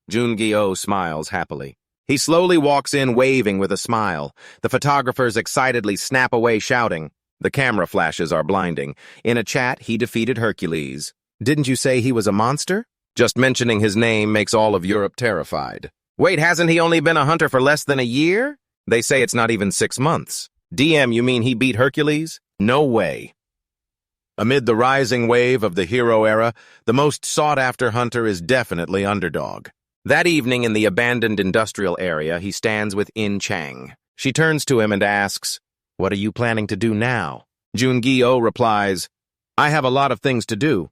Jun-gi-oh smiles happily. He slowly walks in, waving with a smile. The photographers excitedly snap away, shouting. The camera flashes are blinding. In a chat, he defeated Hercules. "Didn't you say he was a monster?" Just mentioning his name makes all of Europe terrified. "Wait, hasn't he only been a hunter for less than a year?" They say it's not even 6 months. "DM, you mean he beat Hercules?" No way. Amid the rising wave of the hero era, the most sought-after hunter is definitely underdog. That evening in the abandoned industrial area, he stands with In-chang. She turns to him and asks, "What are you planning to do now?" Jun-gi-oh replies, "I have a lot of things to do."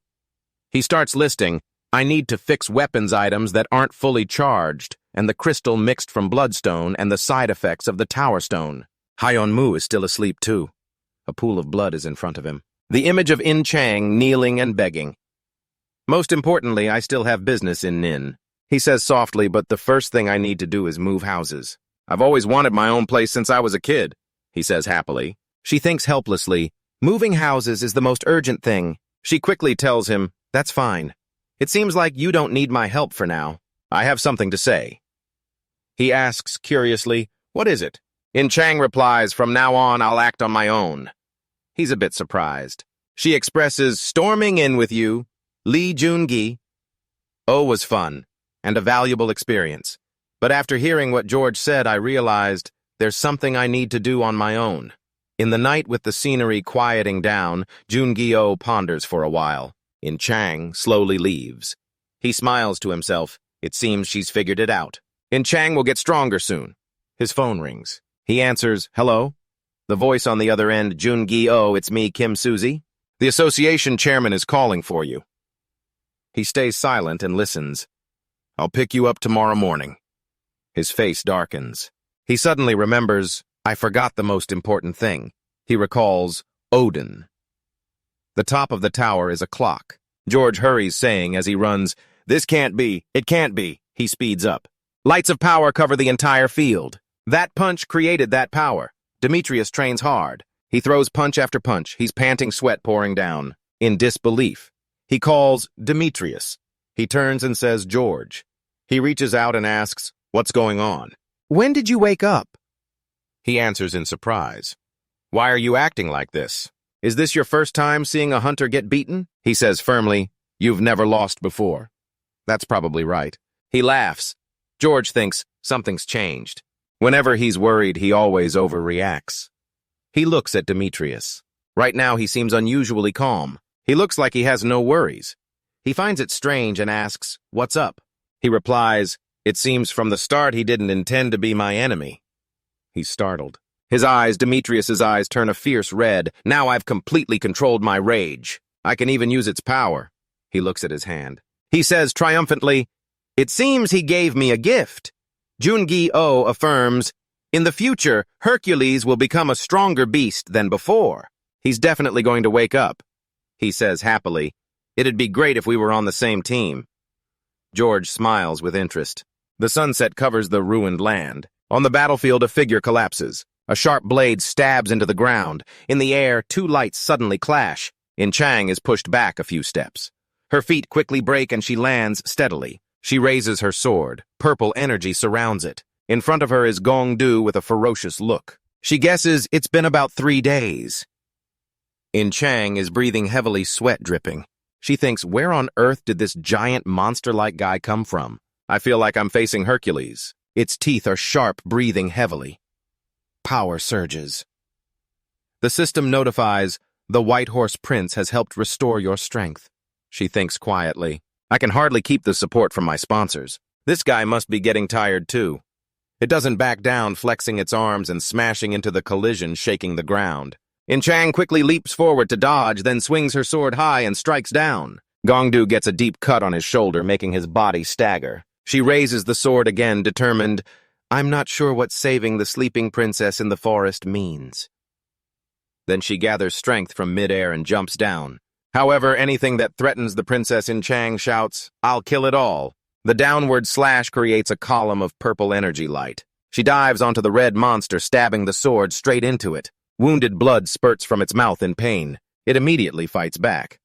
He starts listing, "I need to fix weapons items that aren't fully charged, and the crystal mixed from bloodstone and the side effects of the tower stone." Hyun-mu is still asleep too. A pool of blood is in front of him. The image of In-chang kneeling and begging. "Most importantly, I still have business in Nin." He says softly, "But the first thing I need to do is move houses. I've always wanted my own place since I was a kid," he says happily. She thinks helplessly, "Moving houses is the most urgent thing." She quickly tells him, "That's fine. It seems like you don't need my help for now. I have something to say." He asks curiously, "What is it?" In-chang replies, "From now on, I'll act on my own." He's a bit surprised. She expresses, "Storming in with you, Lee Jun-gi." Oh, was fun, and a valuable experience. But after hearing what George said, I realized there's something I need to do on my own. In the night with the scenery quieting down, Jun-gi-oh ponders for a while. In-chang slowly leaves. He smiles to himself. It seems she's figured it out. In Chang will get stronger soon. His phone rings. He answers, hello? The voice on the other end, Jun-gi-oh, it's me, Kim Suzy. The association chairman is calling for you. He stays silent and listens. I'll pick you up tomorrow morning. His face darkens. He suddenly remembers, I forgot the most important thing. He recalls Odin. The top of the tower is a clock. George hurries, saying as he runs, this can't be, it can't be. He speeds up. Lights of power cover the entire field. That punch created that power. Demetrius trains hard. He throws punch after punch. He's panting, sweat pouring down. In disbelief. He calls Demetrius. He turns and says, George. He reaches out and asks, what's going on? When did you wake up? He answers in surprise. Why are you acting like this? Is this your first time seeing a hunter get beaten? He says firmly, you've never lost before. That's probably right. He laughs. George thinks something's changed. Whenever he's worried, he always overreacts. He looks at Demetrius. Right now, he seems unusually calm. He looks like he has no worries. He finds it strange and asks, what's up? He replies, it seems from the start he didn't intend to be my enemy. He's startled. His eyes, Demetrius's eyes, turn a fierce red. Now I've completely controlled my rage. I can even use its power. He looks at his hand. He says triumphantly, it seems he gave me a gift. Jun-gi-oh affirms, in the future, Hercules will become a stronger beast than before. He's definitely going to wake up. He says happily, it'd be great if we were on the same team. George smiles with interest. The sunset covers the ruined land. On the battlefield, a figure collapses. A sharp blade stabs into the ground. In the air, two lights suddenly clash. In Chang is pushed back a few steps. Her feet quickly break and she lands steadily. She raises her sword. Purple energy surrounds it. In front of her is Gong-du with a ferocious look. She guesses it's been about 3 days. In Chang is breathing heavily, sweat dripping. She thinks, where on earth did this giant monster-like guy come from? I feel like I'm facing Hercules. Its teeth are sharp, breathing heavily. Power surges. The system notifies, the White Horse Prince has helped restore your strength. She thinks quietly. I can hardly keep the support from my sponsors. This guy must be getting tired too. It doesn't back down, flexing its arms and smashing into the collision, shaking the ground. In Chang quickly leaps forward to dodge, then swings her sword high and strikes down. Gong-du gets a deep cut on his shoulder, making his body stagger. She raises the sword again, determined, I'm not sure what saving the sleeping princess in the forest means. Then she gathers strength from midair and jumps down. However, anything that threatens the princess in Chang shouts, I'll kill it all. The downward slash creates a column of purple energy light. She dives onto the red monster, stabbing the sword straight into it. Wounded blood spurts from its mouth in pain. It immediately fights back.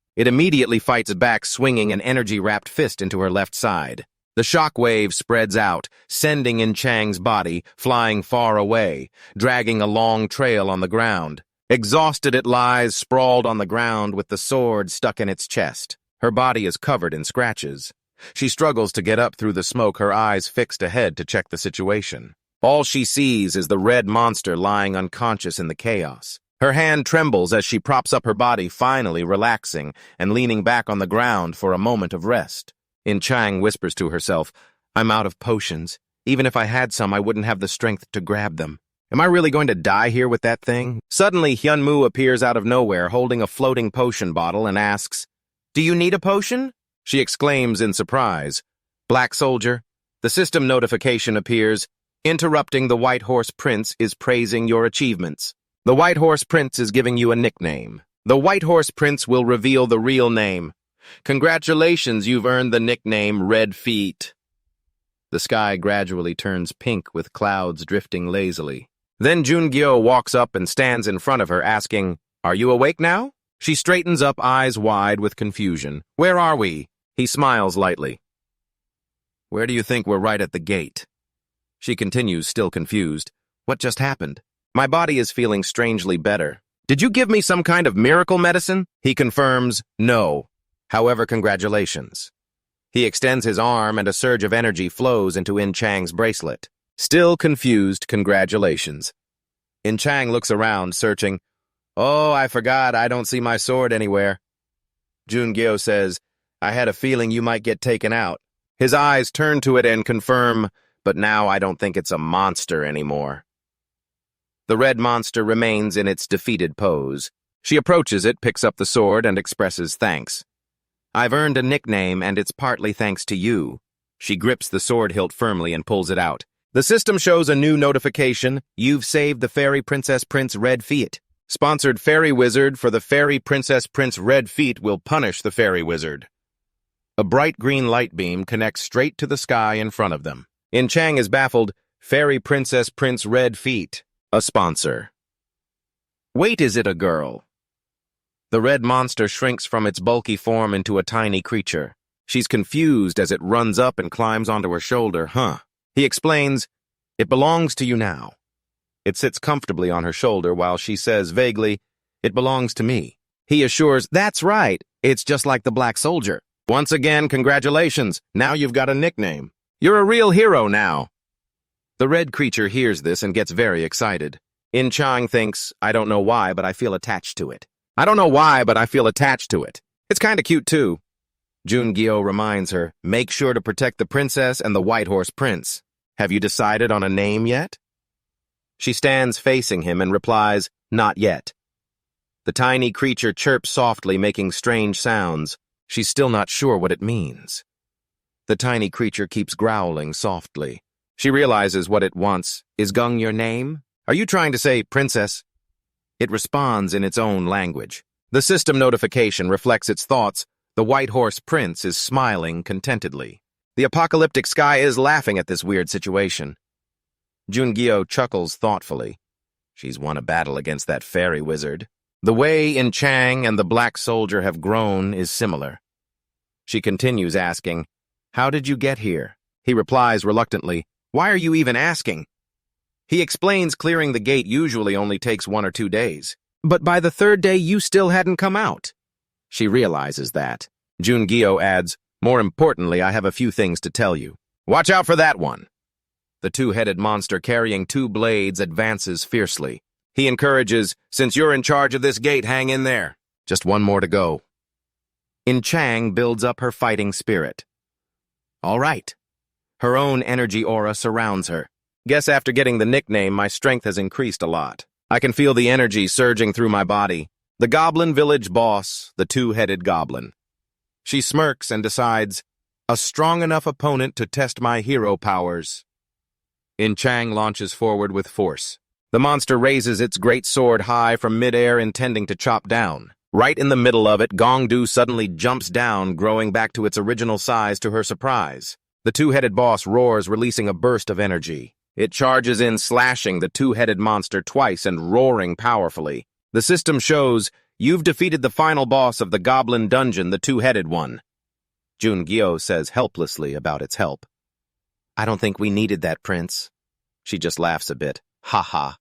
Swinging an energy-wrapped fist into her left side. The shock wave spreads out, sending in Chang's body, flying far away, dragging a long trail on the ground. Exhausted, it lies sprawled on the ground with the sword stuck in its chest. Her body is covered in scratches. She struggles to get up through the smoke, her eyes fixed ahead to check the situation. All she sees is the red monster lying unconscious in the chaos. Her hand trembles as she props up her body, finally relaxing and leaning back on the ground for a moment of rest. In Chang whispers to herself, I'm out of potions. Even if I had some, I wouldn't have the strength to grab them. Am I really going to die here with that thing? Suddenly, Hyunmoo appears out of nowhere, holding a floating potion bottle and asks, Do you need a potion? She exclaims in surprise. Black Soldier. The system notification appears. Interrupting the White Horse Prince is praising your achievements. The White Horse Prince is giving you a nickname. The White Horse Prince will reveal the real name. Congratulations, you've earned the nickname Red Feet. The sky gradually turns pink with clouds drifting lazily. Then Jun-gi-oh walks up and stands in front of her, asking, Are you awake now? She straightens up, eyes wide with confusion. Where are we? He smiles lightly. Where do you think we're? Right at the gate. She continues, still confused. What just happened? My body is feeling strangely better. Did you give me some kind of miracle medicine? He confirms, no. However, congratulations. He extends his arm and a surge of energy flows into In Chang's bracelet. Still confused, congratulations. In Chang looks around, searching. Oh, I forgot, I don't see my sword anywhere. Jun-gi-oh says, I had a feeling you might get taken out. His eyes turn to it and confirm, but now I don't think it's a monster anymore. The red monster remains in its defeated pose. She approaches it, picks up the sword, and expresses thanks. I've earned a nickname, and it's partly thanks to you. She grips the sword hilt firmly and pulls it out. The system shows a new notification. You've saved the Fairy Princess Prince Red Feet. Sponsored Fairy Wizard for the Fairy Princess Prince Red Feet will punish the Fairy Wizard. A bright green light beam connects straight to the sky in front of them. In Chang is baffled. Fairy Princess Prince Red Feet. A sponsor. Wait, is it a girl? The red monster shrinks from its bulky form into a tiny creature. She's confused as it runs up and climbs onto her shoulder. He explains, it belongs to you now. It sits comfortably on her shoulder while she says vaguely, it belongs to me. He assures, that's right, it's just like the Black Soldier. Once again, congratulations, now you've got a nickname. You're a real hero now. The red creature hears this and gets very excited. In Chang thinks, I don't know why, but I feel attached to it. I don't know why, but I feel attached to it. It's kinda cute too. Jun-gyo reminds her, make sure to protect the princess and the White Horse Prince. Have you decided on a name yet? She stands facing him and replies, not yet. The tiny creature chirps softly, making strange sounds. She's still not sure what it means. The tiny creature keeps growling softly. She realizes what it wants. Is Gung your name? Are you trying to say princess? It responds in its own language. The system notification reflects its thoughts. The White Horse Prince is smiling contentedly. The apocalyptic sky is laughing at this weird situation. Jun-gyo chuckles thoughtfully. She's won a battle against that fairy wizard. The way in Chang and the Black Soldier have grown is similar. She continues asking, how did you get here? He replies reluctantly, why are you even asking? He explains clearing the gate usually only takes 1 or 2 days. But by the 3rd day, you still hadn't come out. She realizes that. Jun-gyo adds, more importantly, I have a few things to tell you. Watch out for that one. The two-headed monster carrying 2 blades advances fiercely. He encourages, since you're in charge of this gate, hang in there. Just 1 more to go. In Chang builds up her fighting spirit. All right. Her own energy aura surrounds her. Guess after getting the nickname, my strength has increased a lot. I can feel the energy surging through my body. The Goblin Village boss, the two-headed goblin. She smirks and decides, a strong enough opponent to test my hero powers. In Chang launches forward with force. The monster raises its great sword high from midair, intending to chop down. Right in the middle of it, Gongdu suddenly jumps down, growing back to its original size to her surprise. The two-headed boss roars, releasing a burst of energy. It charges in, slashing the two-headed monster twice and roaring powerfully. The system shows, you've defeated the final boss of the Goblin Dungeon, the two-headed one. Jun-gyo says helplessly about its help. I don't think we needed that, Prince. She just laughs a bit. Ha ha.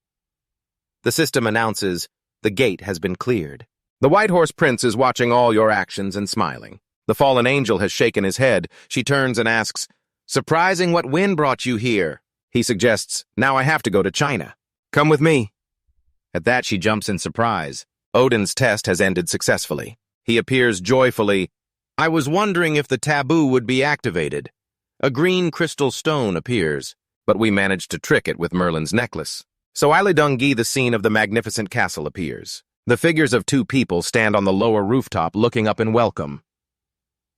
The system announces, the gate has been cleared. The White Horse Prince is watching all your actions and smiling. The fallen angel has shaken his head. She turns and asks, surprising what wind brought you here? He suggests, now I have to go to China. Come with me. At that, she jumps in surprise. Odin's test has ended successfully. He appears joyfully. I was wondering if the taboo would be activated. A green crystal stone appears, but we managed to trick it with Merlin's necklace. So Ailidungi, the scene of the magnificent castle, appears. The figures of 2 people stand on the lower rooftop looking up in welcome.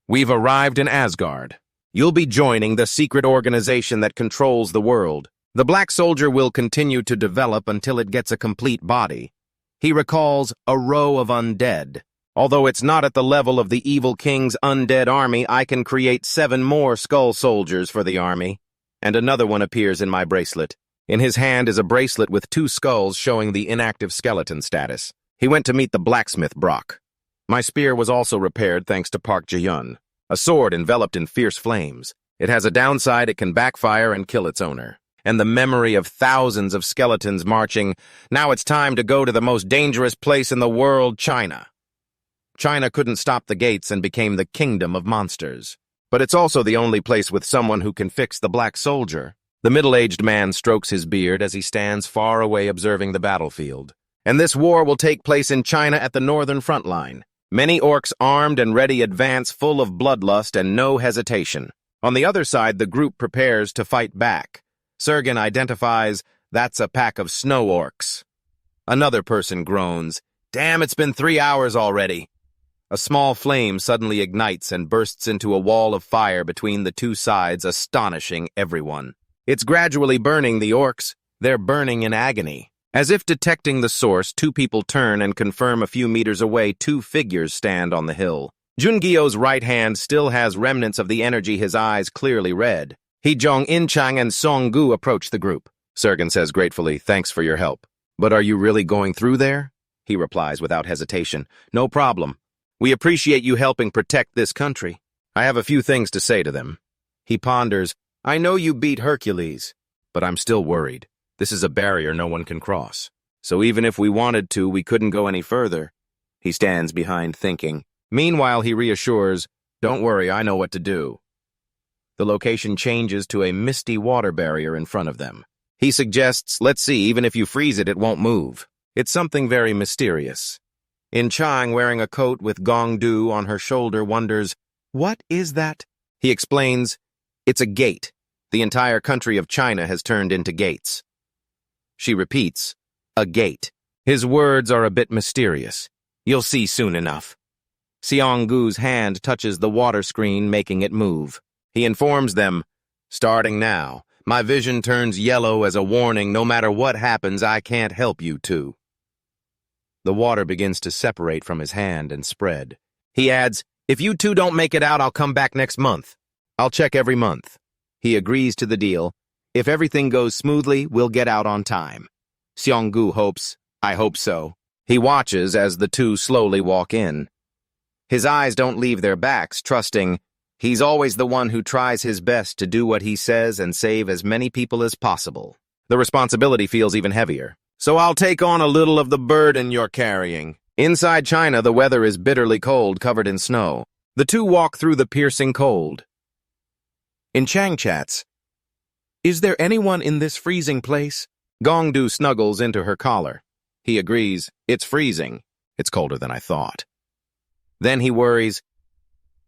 We've arrived in Asgard. You'll be joining the secret organization that controls the world. The Black Soldier will continue to develop until it gets a complete body. He recalls a row of undead. Although it's not at the level of the evil king's undead army, I can create 7 more skull soldiers for the army. And another one appears in my bracelet. In his hand is a bracelet with 2 skulls showing the inactive skeleton status. He went to meet the blacksmith Brock. My spear was also repaired thanks to Park Ji-yun. A sword enveloped in fierce flames. It has a downside, it can backfire and kill its owner. And the memory of thousands of skeletons marching, now it's time to go to the most dangerous place in the world, China. China couldn't stop the gates and became the kingdom of monsters. But it's also the only place with someone who can fix the Black Soldier. The middle-aged man strokes his beard as he stands far away observing the battlefield. And this war will take place in China at the northern front line. Many orcs armed and ready advance full of bloodlust and no hesitation. On the other side, the group prepares to fight back. Sergen identifies that's a pack of snow orcs. Another person groans, "Damn, it's been 3 hours already." A small flame suddenly ignites and bursts into a wall of fire between the two sides, astonishing everyone. It's gradually burning the orcs. They're burning in agony. As if detecting the source, two people turn and confirm a few meters away 2 figures stand on the hill. Jungyeo's right hand still has remnants of the energy his eyes clearly read. Hee-jong, In-chang, and Song-gu approach the group. Sergen says gratefully, "Thanks for your help." "But are you really going through there?" He replies without hesitation. "No problem. We appreciate you helping protect this country." I have a few things to say to them. He ponders, "I know you beat Hercules, but I'm still worried. This is a barrier no one can cross. So even if we wanted to, we couldn't go any further." He stands behind thinking. Meanwhile, he reassures, "Don't worry, I know what to do." The location changes to a misty water barrier in front of them. He suggests, "Let's see, even if you freeze it, it won't move." It's something very mysterious. In-chang, wearing a coat with gong-du on her shoulder, wonders, "What is that?" He explains, "It's a gate. The entire country of China has turned into gates." She repeats, "A gate." His words are a bit mysterious. "You'll see soon enough." Seong-gu's hand touches the water screen, making it move. He informs them, "Starting now, my vision turns yellow as a warning. No matter what happens, I can't help you two." The water begins to separate from his hand and spread. He adds, "If you two don't make it out, I'll come back next month. I'll check every month." He agrees to the deal. If everything goes smoothly, we'll get out on time. Seong-gu hopes, "I hope so." He watches as the two slowly walk in. His eyes don't leave their backs, trusting he's always the one who tries his best to do what he says and save as many people as possible. The responsibility feels even heavier. "So I'll take on a little of the burden you're carrying." Inside China, the weather is bitterly cold, covered in snow. The two walk through the piercing cold. In-chang chats, "Is there anyone in this freezing place?" Gong-du snuggles into her collar. He agrees, "It's freezing. It's colder than I thought." Then he worries,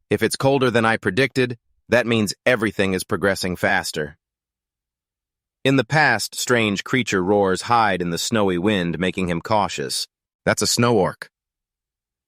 "If it's colder than I predicted, that means everything is progressing faster." In the past, strange creature roars hide in the snowy wind, making him cautious. That's a snow orc.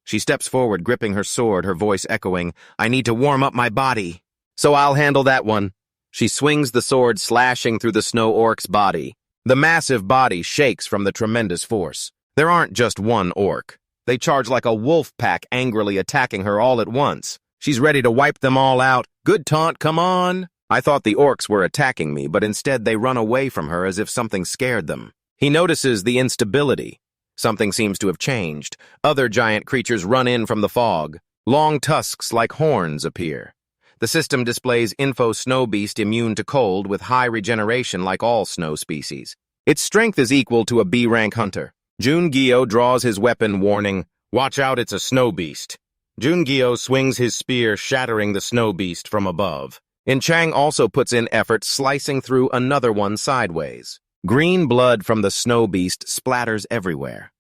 She steps forward, gripping her sword, her voice echoing, "I need to warm up my body." "So I'll handle that one." She swings the sword, slashing through the snow orc's body. The massive body shakes from the tremendous force. There aren't just one orc. They charge like a wolf pack, angrily attacking her all at once. She's ready to wipe them all out. "Good taunt, come on." I thought the orcs were attacking me, but instead they run away from her as if something scared them. He notices the instability. Something seems to have changed. Other giant creatures run in from the fog. Long tusks like horns appear. The system displays info snow beast immune to cold with high regeneration like all snow species. Its strength is equal to a B-rank hunter. Jungyeo draws his weapon, warning, "Watch out, it's a snow beast." Jungyeo swings his spear, shattering the snow beast from above. In-chang also puts in effort, slicing through another one sideways. Green blood from the snow beast splatters everywhere.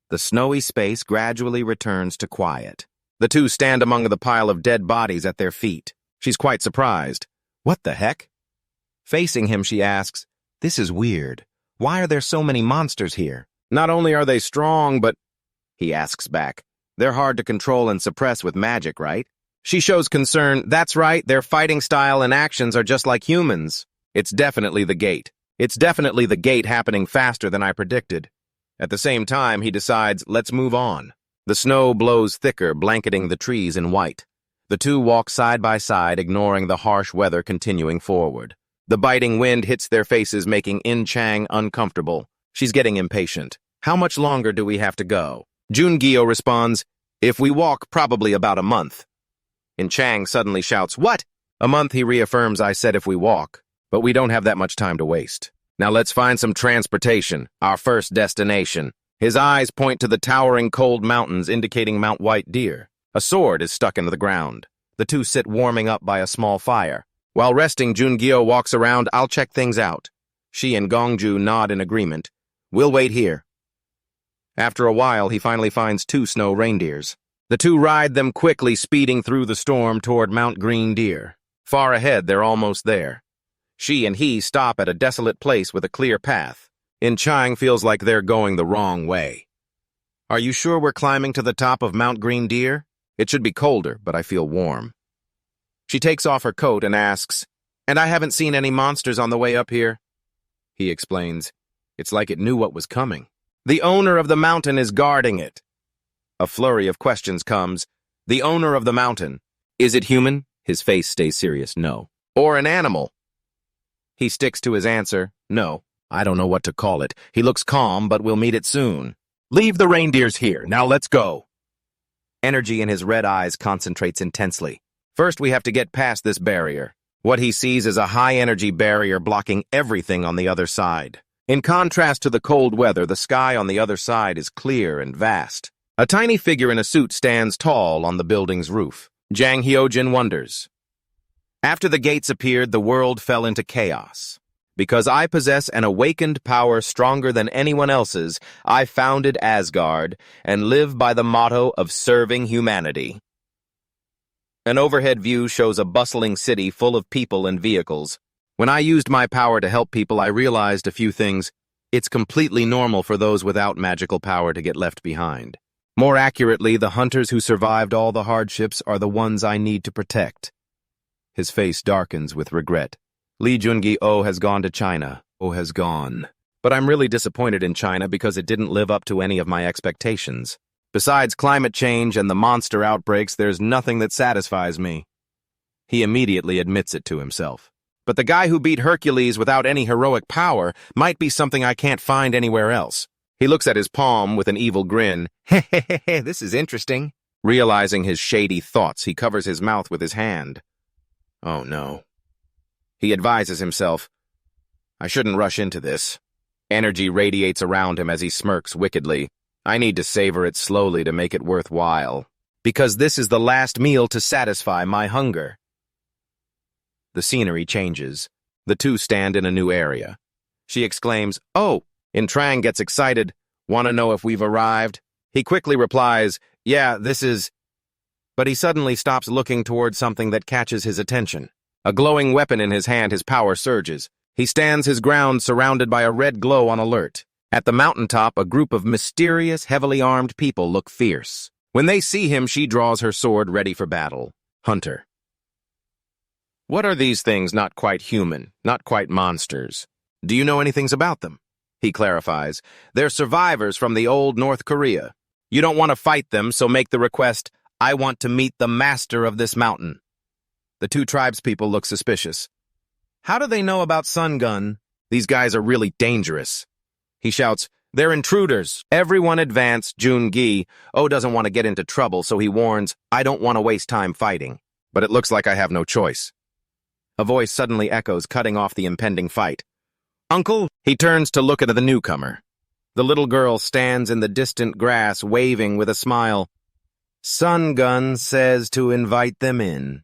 The snowy space gradually returns to quiet. The two stand among the pile of dead bodies at their feet. She's quite surprised. "What the heck?" Facing him, she asks, "This is weird. Why are there so many monsters here? Not only are they strong, but..." He asks back, "They're hard to control and suppress with magic, right?" She shows concern. "That's right, their fighting style and actions are just like humans." It's definitely the gate. It's definitely the gate happening faster than I predicted. At the same time, he decides, let's move on. The snow blows thicker, blanketing the trees in white. The two walk side by side, ignoring the harsh weather, continuing forward. The biting wind hits their faces, making In-chang uncomfortable. She's getting impatient. "How much longer do we have to go?" Jungyeo responds, "If we walk, probably about a month." In-chang suddenly shouts, "What?" "A month," he reaffirms. "I said if we walk. But we don't have that much time to waste. Now let's find some transportation, our first destination." His eyes point to the towering cold mountains, indicating Mount White Deer. A sword is stuck into the ground. The two sit warming up by a small fire. While resting, Jungyeo walks around. "I'll check things out." She and Gongju nod in agreement. "We'll wait here." After a while, he finally finds 2 snow reindeers. The two ride them quickly, speeding through the storm toward Mount Green Deer. Far ahead, they're almost there. She and he stop at a desolate place with a clear path. In Chang feels like they're going the wrong way. Are you sure we're climbing to the top of Mount Green Deer? It should be colder, but I feel warm. She takes off her coat and asks, "And I haven't seen any monsters on the way up here?" He explains, "It's like it knew what was coming. The owner of the mountain is guarding it." A flurry of questions comes. The owner of the mountain. Is it human? His face stays serious. No. Or an animal? He sticks to his answer. No. I don't know what to call it. He looks calm, but we'll meet it soon. Leave the reindeers here. Now let's go. Energy in his red eyes concentrates intensely. First, we have to get past this barrier. What he sees is a high-energy barrier blocking everything on the other side. In contrast to the cold weather, the sky on the other side is clear and vast. A tiny figure in a suit stands tall on the building's roof. Jang Hyojin wonders. After the gates appeared, the world fell into chaos. Because I possess an awakened power stronger than anyone else's, I founded Asgard and live by the motto of serving humanity. An overhead view shows a bustling city full of people and vehicles. When I used my power to help people, I realized a few things. It's completely normal for those without magical power to get left behind. More accurately, the hunters who survived all the hardships are the ones I need to protect. His face darkens with regret. Li Jungi-oh has gone to China. Oh, has gone. But I'm really disappointed in China because it didn't live up to any of my expectations. Besides climate change and the monster outbreaks, there's nothing that satisfies me. He immediately admits it to himself. But the guy who beat Hercules without any heroic power might be something I can't find anywhere else. He looks at his palm with an evil grin. Hehehe, this is interesting. Realizing his shady thoughts, he covers his mouth with his hand. Oh no. He advises himself, I shouldn't rush into this. Energy radiates around him as he smirks wickedly. I need to savor it slowly to make it worthwhile, because this is the last meal to satisfy my hunger. The scenery changes. The two stand in a new area. She exclaims, "Oh!" Trang gets excited. "Want to know if we've arrived?" He quickly replies, "Yeah, this is..." But he suddenly stops looking toward something that catches his attention. A glowing weapon in his hand, his power surges. He stands his ground surrounded by a red glow on alert. At the mountaintop, a group of mysterious, heavily armed people look fierce. When they see him, she draws her sword ready for battle. Hunter. What are these things not quite human, not quite monsters? Do you know anything about them? He clarifies. They're survivors from the old North Korea. You don't want to fight them, so make the request, I want to meet the master of this mountain. The two tribespeople look suspicious. How do they know about Sun Gun? These guys are really dangerous. He shouts, they're intruders. Everyone advance. Jun-gi. Oh doesn't want to get into trouble, so he warns, I don't want to waste time fighting. But it looks like I have no choice. A voice suddenly echoes, cutting off the impending fight. Uncle? He turns to look at the newcomer. The little girl stands in the distant grass, waving with a smile. Sun Gun says to invite them in.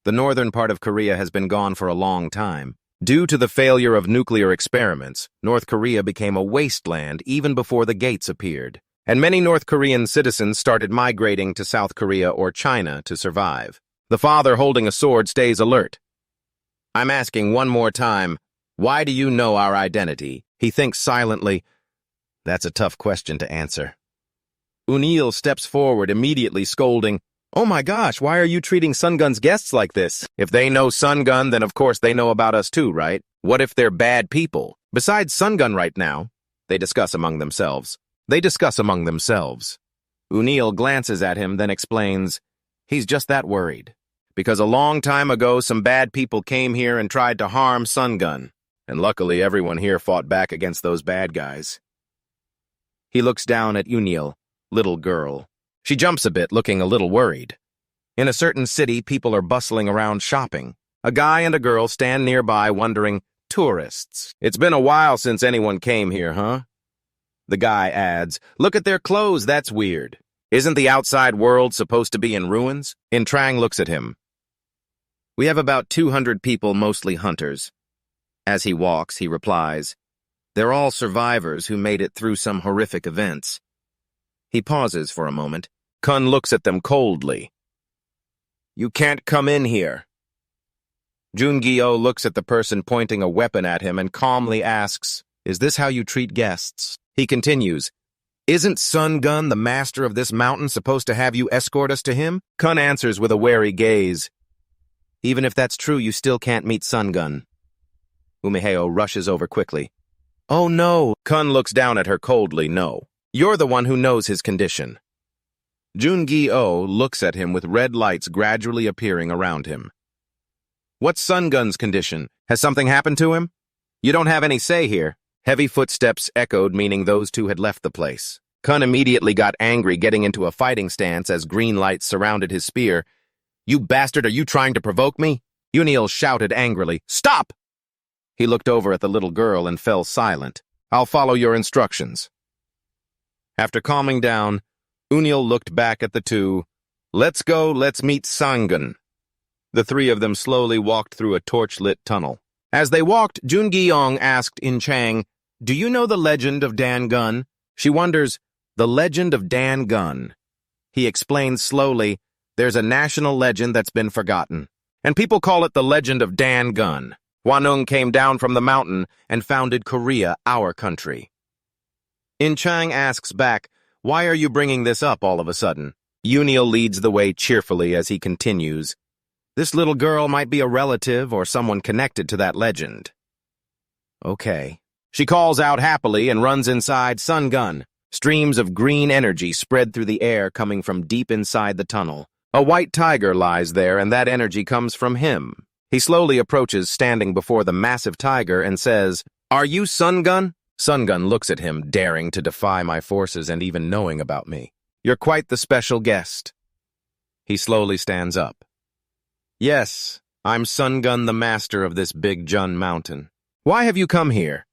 The northern part of Korea has been gone for a long time. Due to the failure of nuclear experiments, North Korea became a wasteland even before the gates appeared, and many North Korean citizens started migrating to South Korea or China to survive. The father holding a sword stays alert. I'm asking one more time, why do you know our identity? He thinks silently. That's a tough question to answer. Unil steps forward, immediately scolding, oh my gosh, why are you treating Sun Gun's guests like this? If they know Sun Gun, then of course they know about us too, right? What if they're bad people? Besides Sun Gun right now, they discuss among themselves. Unil glances at him, then explains, he's just that worried. Because a long time ago, some bad people came here and tried to harm Sun Gun. And luckily, everyone here fought back against those bad guys. He looks down at Unil, little girl. She jumps a bit, looking a little worried. In a certain city, people are bustling around shopping. A guy and a girl stand nearby wondering, tourists. It's been a while since anyone came here, huh? The guy adds, look at their clothes, that's weird. Isn't the outside world supposed to be in ruins? Trang looks at him. We have about 200 people, mostly hunters. As he walks, he replies, they're all survivors who made it through some horrific events. He pauses for a moment. Kun looks at them coldly. You can't come in here. Jun-gyo looks at the person pointing a weapon at him and calmly asks, "Is this how you treat guests?" He continues, "Isn't Sun Gun, the master of this mountain, supposed to have you escort us to him?" Kun answers with a wary gaze, "Even if that's true, you still can't meet Sun Gun." Umeheo rushes over quickly. "Oh no!" Kun looks down at her coldly. "No. You're the one who knows his condition." Jun-gyo looks at him with red lights gradually appearing around him. "What's Sun Gun's condition? Has something happened to him?" "You don't have any say here." Heavy footsteps echoed, meaning those two had left the place. Kun immediately got angry, getting into a fighting stance as green lights surrounded his spear. "You bastard, are you trying to provoke me?" Uniel shouted angrily. "Stop!" He looked over at the little girl and fell silent. "I'll follow your instructions." After calming down, Uniel looked back at the two. "Let's go, let's meet Sangun." The three of them slowly walked through a torch-lit tunnel. As they walked, Jun-gyeong asked In Chang, "Do you know the legend of Dan Gun?" She wonders, "The legend of Dan Gun." He explains slowly, "There's a national legend that's been forgotten, and people call it the legend of Dan Gun. Hwanung came down from the mountain and founded Korea, our country." In Chang asks back, "Why are you bringing this up all of a sudden?" Uniel leads the way cheerfully as he continues, "This little girl might be a relative or someone connected to that legend." "Okay." She calls out happily and runs inside Sun Gun. Streams of green energy spread through the air coming from deep inside the tunnel. A white tiger lies there, and that energy comes from him. He slowly approaches, standing before the massive tiger, and says, "Are you Sun Gun?" Sun Gun looks at him, daring to defy my forces and even knowing about me. "You're quite the special guest." He slowly stands up. "Yes, I'm Sun Gun, the master of this big Jun mountain. Why have you come here?"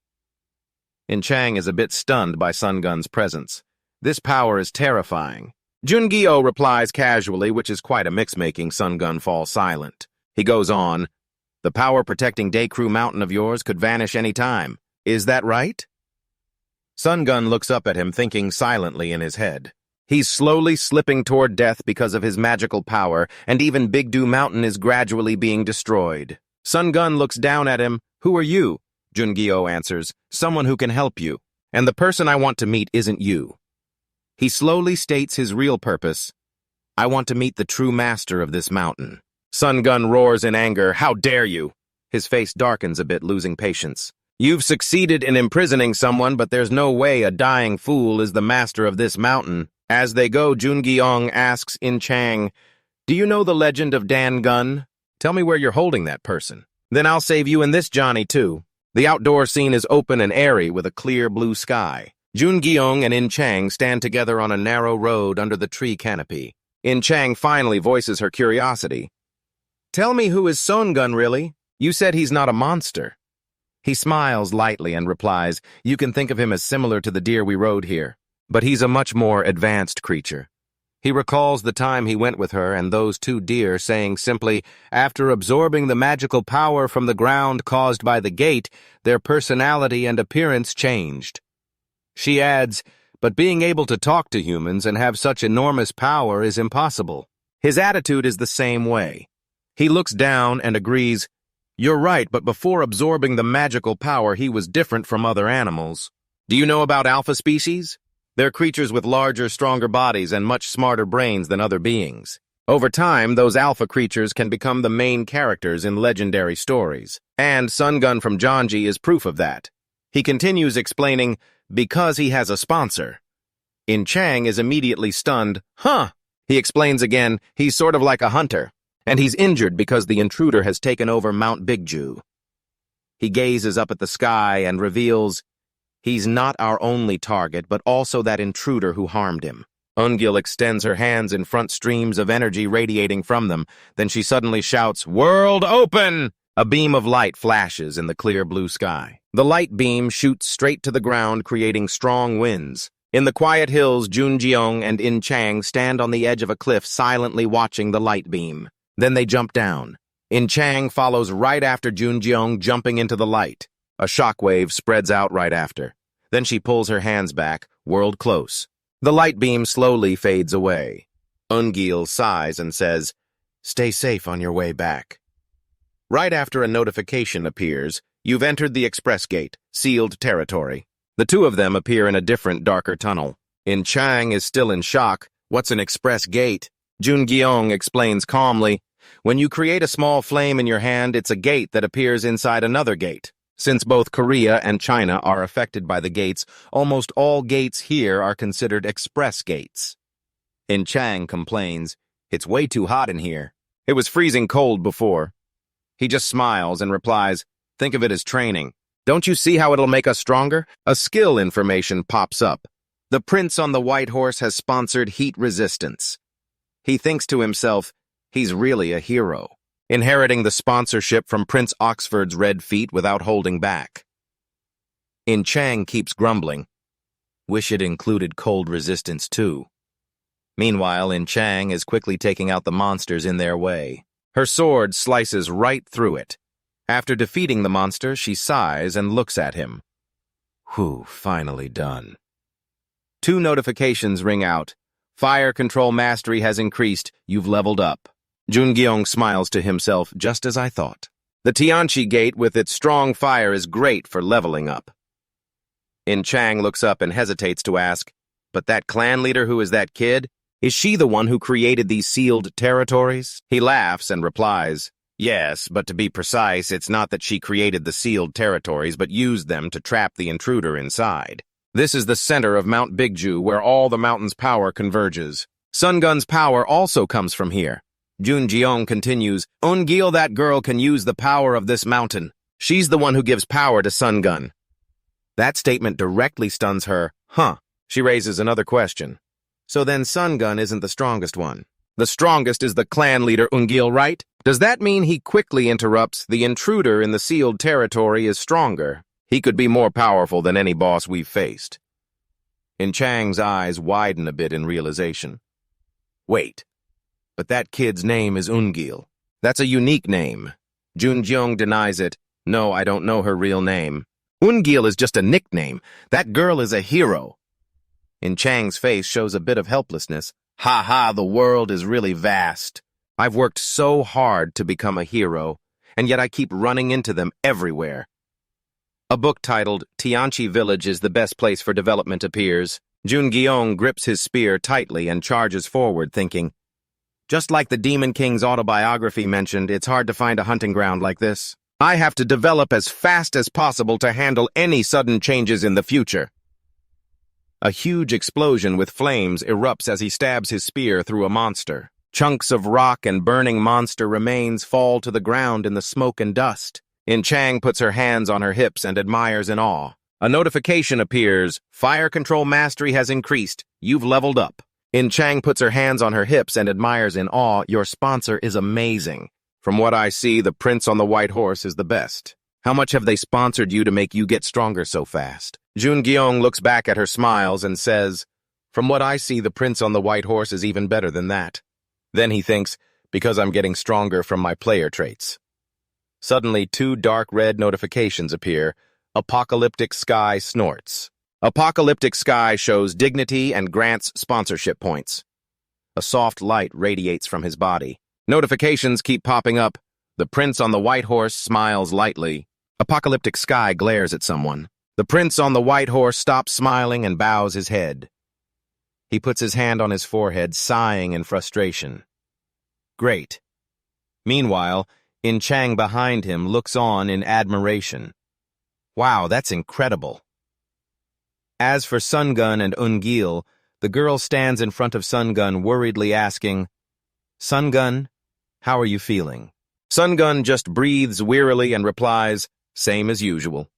In Chang is a bit stunned by Sun Gun's presence. This power is terrifying. Jun-gyo replies casually, which is quite a mix, making Sun Gun fall silent. He goes on, "The power protecting Daecru Mountain of yours could vanish any time. Is that right?" Sun Gun looks up at him, thinking silently in his head. He's slowly slipping toward death because of his magical power, and even Bigdu Mountain is gradually being destroyed. Sun Gun looks down at him. "Who are you?" Jun-gyo answers, "Someone who can help you. And the person I want to meet isn't you." He slowly states his real purpose. "I want to meet the true master of this mountain." Sun Gun roars in anger. "How dare you!" His face darkens a bit, losing patience. "You've succeeded in imprisoning someone, but there's no way a dying fool is the master of this mountain." As they go, Jun-gyeong asks In Chang, "Do you know the legend of Dan Gun? Tell me where you're holding that person. Then I'll save you and this Johnny, too." The outdoor scene is open and airy with a clear blue sky. Jun-gyeong and In Chang stand together on a narrow road under the tree canopy. In Chang finally voices her curiosity. "Tell me, who is Sun Gun, really? You said he's not a monster." He smiles lightly and replies, "You can think of him as similar to the deer we rode here, but he's a much more advanced creature." He recalls the time he went with her and those two deer, saying simply, "After absorbing the magical power from the ground caused by the gate, their personality and appearance changed." She adds, "But being able to talk to humans and have such enormous power is impossible." His attitude is the same way. He looks down and agrees, "You're right, but before absorbing the magical power, he was different from other animals." "Do you know about alpha species? They're creatures with larger, stronger bodies and much smarter brains than other beings. Over time, those alpha creatures can become the main characters in legendary stories. And Sun Gun from Janji is proof of that." He continues explaining, "Because he has a sponsor." In Chang is immediately stunned. "Huh!" He explains again, "He's sort of like a hunter, and he's injured because the intruder has taken over Mount Bigju." He gazes up at the sky and reveals, "He's not our only target, but also that intruder who harmed him." Eungil extends her hands in front, streams of energy radiating from them. Then she suddenly shouts, "World open!" A beam of light flashes in the clear blue sky. The light beam shoots straight to the ground, creating strong winds. In the quiet hills, Jun-gyeong and In Chang stand on the edge of a cliff, silently watching the light beam. Then they jump down. In Chang follows right after Jun-gyeong, jumping into the light. A shockwave spreads out right after. Then she pulls her hands back, world close. The light beam slowly fades away. Eungil sighs and says, "Stay safe on your way back." Right after a notification appears, you've entered the express gate, sealed territory. The two of them appear in a different, darker tunnel. In Chang is still in shock. What's an express gate? Jun Gyeong explains calmly. When you create a small flame in your hand, it's a gate that appears inside another gate. Since both Korea and China are affected by the gates, almost all gates here are considered express gates. In Chang complains, "It's way too hot in here. It was freezing cold before." He just smiles and replies, "Think of it as training. Don't you see how it'll make us stronger?" A skill information pops up. The prince on the white horse has sponsored heat resistance. He thinks to himself, he's really a hero, inheriting the sponsorship from Prince Oxford's red feet without holding back. In Chang keeps grumbling, "Wish it included cold resistance too." Meanwhile, In Chang is quickly taking out the monsters in their way. Her sword slices right through it. After defeating the monster, she sighs and looks at him. Whew, finally done. 2 notifications ring out. Fire control mastery has increased. You've leveled up. Jun Gyeong smiles to himself, just as I thought. The Tianchi gate with its strong fire is great for leveling up. In Chang looks up and hesitates to ask, "But that clan leader who is that kid? Is she the one who created these sealed territories?" He laughs and replies, "Yes, but to be precise, it's not that she created the sealed territories, but used them to trap the intruder inside. This is the center of Mount Bigju, where all the mountain's power converges. Sun Gun's power also comes from here." Jun Gyeong continues, "Eun-gil, that girl can use the power of this mountain. She's the one who gives power to Sun Gun." That statement directly stuns her. She raises another question. So then Sun Gun isn't the strongest one. The strongest is the clan leader Eun-gil, right? Does that mean he quickly interrupts, the intruder in the sealed territory is stronger? He could be more powerful than any boss we've faced. In Chang's eyes widen a bit in realization. Wait, but that kid's name is Eun-gil. That's a unique name. Jun Gyeong denies it. "No, I don't know her real name. Eun-gil is just a nickname. That girl is a hero." In Chang's face shows a bit of helplessness. "Ha ha, the world is really vast. I've worked so hard to become a hero, and yet I keep running into them everywhere." A book titled Tianchi Village is the best place for development appears. Jun Gyeong grips his spear tightly and charges forward, thinking, "Just like the Demon King's autobiography mentioned, it's hard to find a hunting ground like this. I have to develop as fast as possible to handle any sudden changes in the future." A huge explosion with flames erupts as he stabs his spear through a monster. Chunks of rock and burning monster remains fall to the ground in the smoke and dust. In Chang puts her hands on her hips and admires in awe. A notification appears. "Fire control mastery has increased. You've leveled up." In Chang puts her hands on her hips and admires in awe. "Your sponsor is amazing. From what I see, the prince on the white horse is the best. How much have they sponsored you to make you get stronger so fast?" Jun Gyeong looks back at her, smiles, and says, "From what I see, the prince on the white horse is even better than that." Then he thinks, "Because I'm getting stronger from my player traits." Suddenly, 2 dark red notifications appear. Apocalyptic Sky snorts. Apocalyptic Sky shows dignity and grants sponsorship points. A soft light radiates from his body. Notifications keep popping up. The prince on the white horse smiles lightly. Apocalyptic Sky glares at someone. The prince on the white horse stops smiling and bows his head. He puts his hand on his forehead, sighing in frustration. Great. Meanwhile, In Chang behind him looks on in admiration. Wow, that's incredible. As for Sun Gun and Eun-gil, the girl stands in front of Sun Gun worriedly asking, "Sun Gun, how are you feeling?" Sun Gun just breathes wearily and replies, "Same as usual."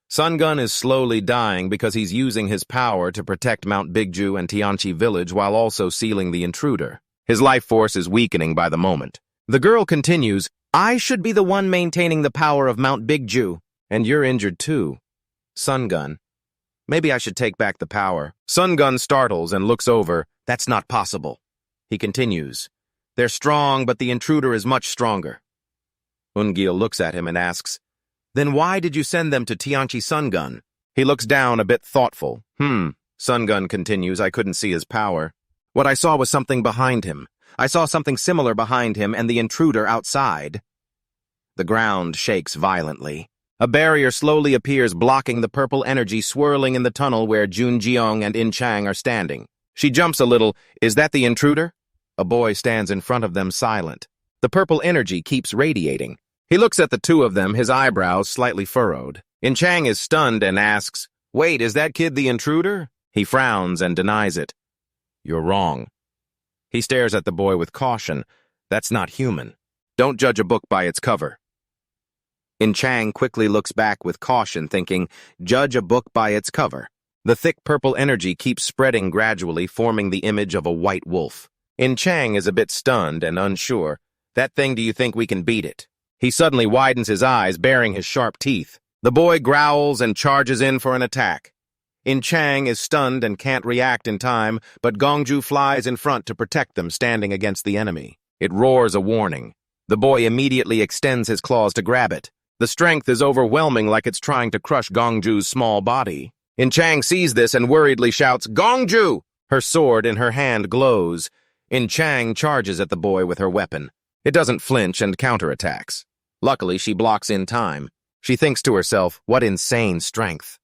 Sun Gun is slowly dying because he's using his power to protect Mount Bigju and Tianchi Village while also sealing the intruder. His life force is weakening by the moment. The girl continues, "I should be the one maintaining the power of Mount Bigju, and you're injured too. Sun Gun, maybe I should take back the power." Sun Gun startles and looks over. "That's not possible." He continues, "They're strong, but the intruder is much stronger." Eun-gil looks at him and asks, "Then why did you send them to Tianchi Sun Gun?" He looks down a bit thoughtful. Sun Gun continues, "I couldn't see his power. What I saw was something behind him. I saw something similar behind him and the intruder outside." The ground shakes violently. A barrier slowly appears, blocking the purple energy swirling in the tunnel where Jun Jeong and In Chang are standing. She jumps a little. Is that the intruder? A boy stands in front of them, silent. The purple energy keeps radiating. He looks at the two of them, his eyebrows slightly furrowed. In Chang is stunned and asks, "Wait, is that kid the intruder?" He frowns and denies it. "You're wrong." He stares at the boy with caution. "That's not human. Don't judge a book by its cover." In Chang quickly looks back with caution, thinking, judge a book by its cover. The thick purple energy keeps spreading gradually, forming the image of a white wolf. In Chang is a bit stunned and unsure. "That thing, do you think we can beat it?" He suddenly widens his eyes, baring his sharp teeth. The boy growls and charges in for an attack. In Chang is stunned and can't react in time, but Gongju flies in front to protect them, standing against the enemy. It roars a warning. The boy immediately extends his claws to grab it. The strength is overwhelming, like it's trying to crush Gongju's small body. In Chang sees this and worriedly shouts, "Gongju!" Her sword in her hand glows. In Chang charges at the boy with her weapon. It doesn't flinch and counterattacks. Luckily, she blocks in time. She thinks to herself, what insane strength.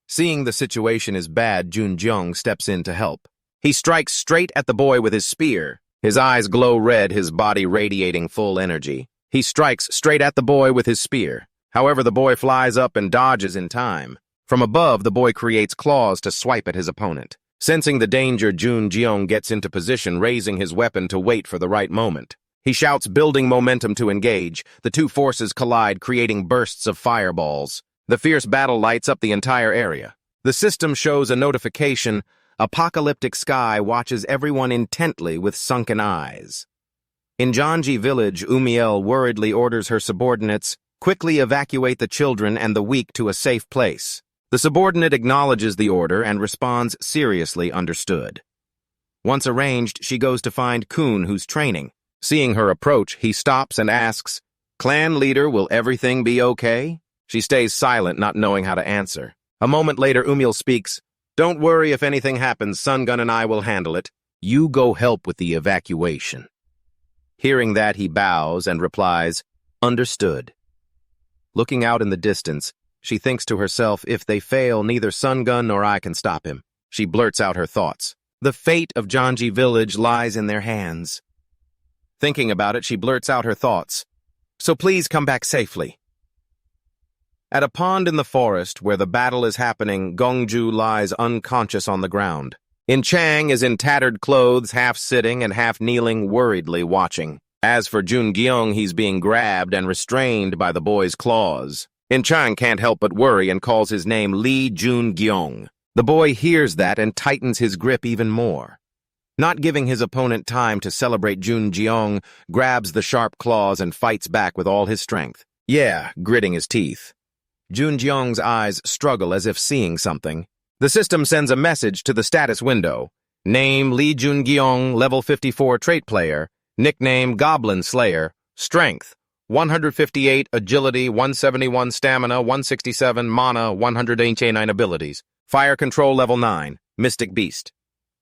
Seeing the situation is bad, Jun Jeong steps in to help. He strikes straight at the boy with his spear. His eyes glow red, his body radiating full energy. He strikes straight at the boy with his spear. However, the boy flies up and dodges in time. From above, the boy creates claws to swipe at his opponent. Sensing the danger, Jun Jeong gets into position, raising his weapon to wait for the right moment. He shouts, building momentum to engage. The two forces collide, creating bursts of fireballs. The fierce battle lights up the entire area. The system shows a notification. Apocalyptic sky watches everyone intently with sunken eyes. In Janji village, Umiel worriedly orders her subordinates, quickly evacuate the children and the weak to a safe place. The subordinate acknowledges the order and responds, seriously understood. Once arranged, she goes to find Kun, who's training. Seeing her approach, he stops and asks, "Clan leader, will everything be okay?" She stays silent, not knowing how to answer. A moment later, Umiel speaks, "Don't worry if anything happens, Sun Gun and I will handle it. You go help with the evacuation." Hearing that, he bows and replies, "Understood." Looking out in the distance, she thinks to herself, if they fail, neither Sun Gun nor I can stop him. She blurts out her thoughts. The fate of Janji village lies in their hands. Thinking about it, she blurts out her thoughts. "So please come back safely." At a pond in the forest where the battle is happening, Gongju lies unconscious on the ground. In Chang is in tattered clothes, half sitting and half kneeling, worriedly watching. As for Jun Gyeong, he's being grabbed and restrained by the boy's claws. In Chang can't help but worry and calls his name Lee Jun Gyeong. The boy hears that and tightens his grip even more. Not giving his opponent time to celebrate, Jun Jeong grabs the sharp claws and fights back with all his strength. Yeah, gritting his teeth. Jun Jeong's eyes struggle as if seeing something. The system sends a message to the status window. Name Lee Jun Gyeong, level 54 trait player. Nickname Goblin Slayer. Strength 158, agility 171, stamina 167, mana 189 abilities. Fire control level 9, Mystic Beast.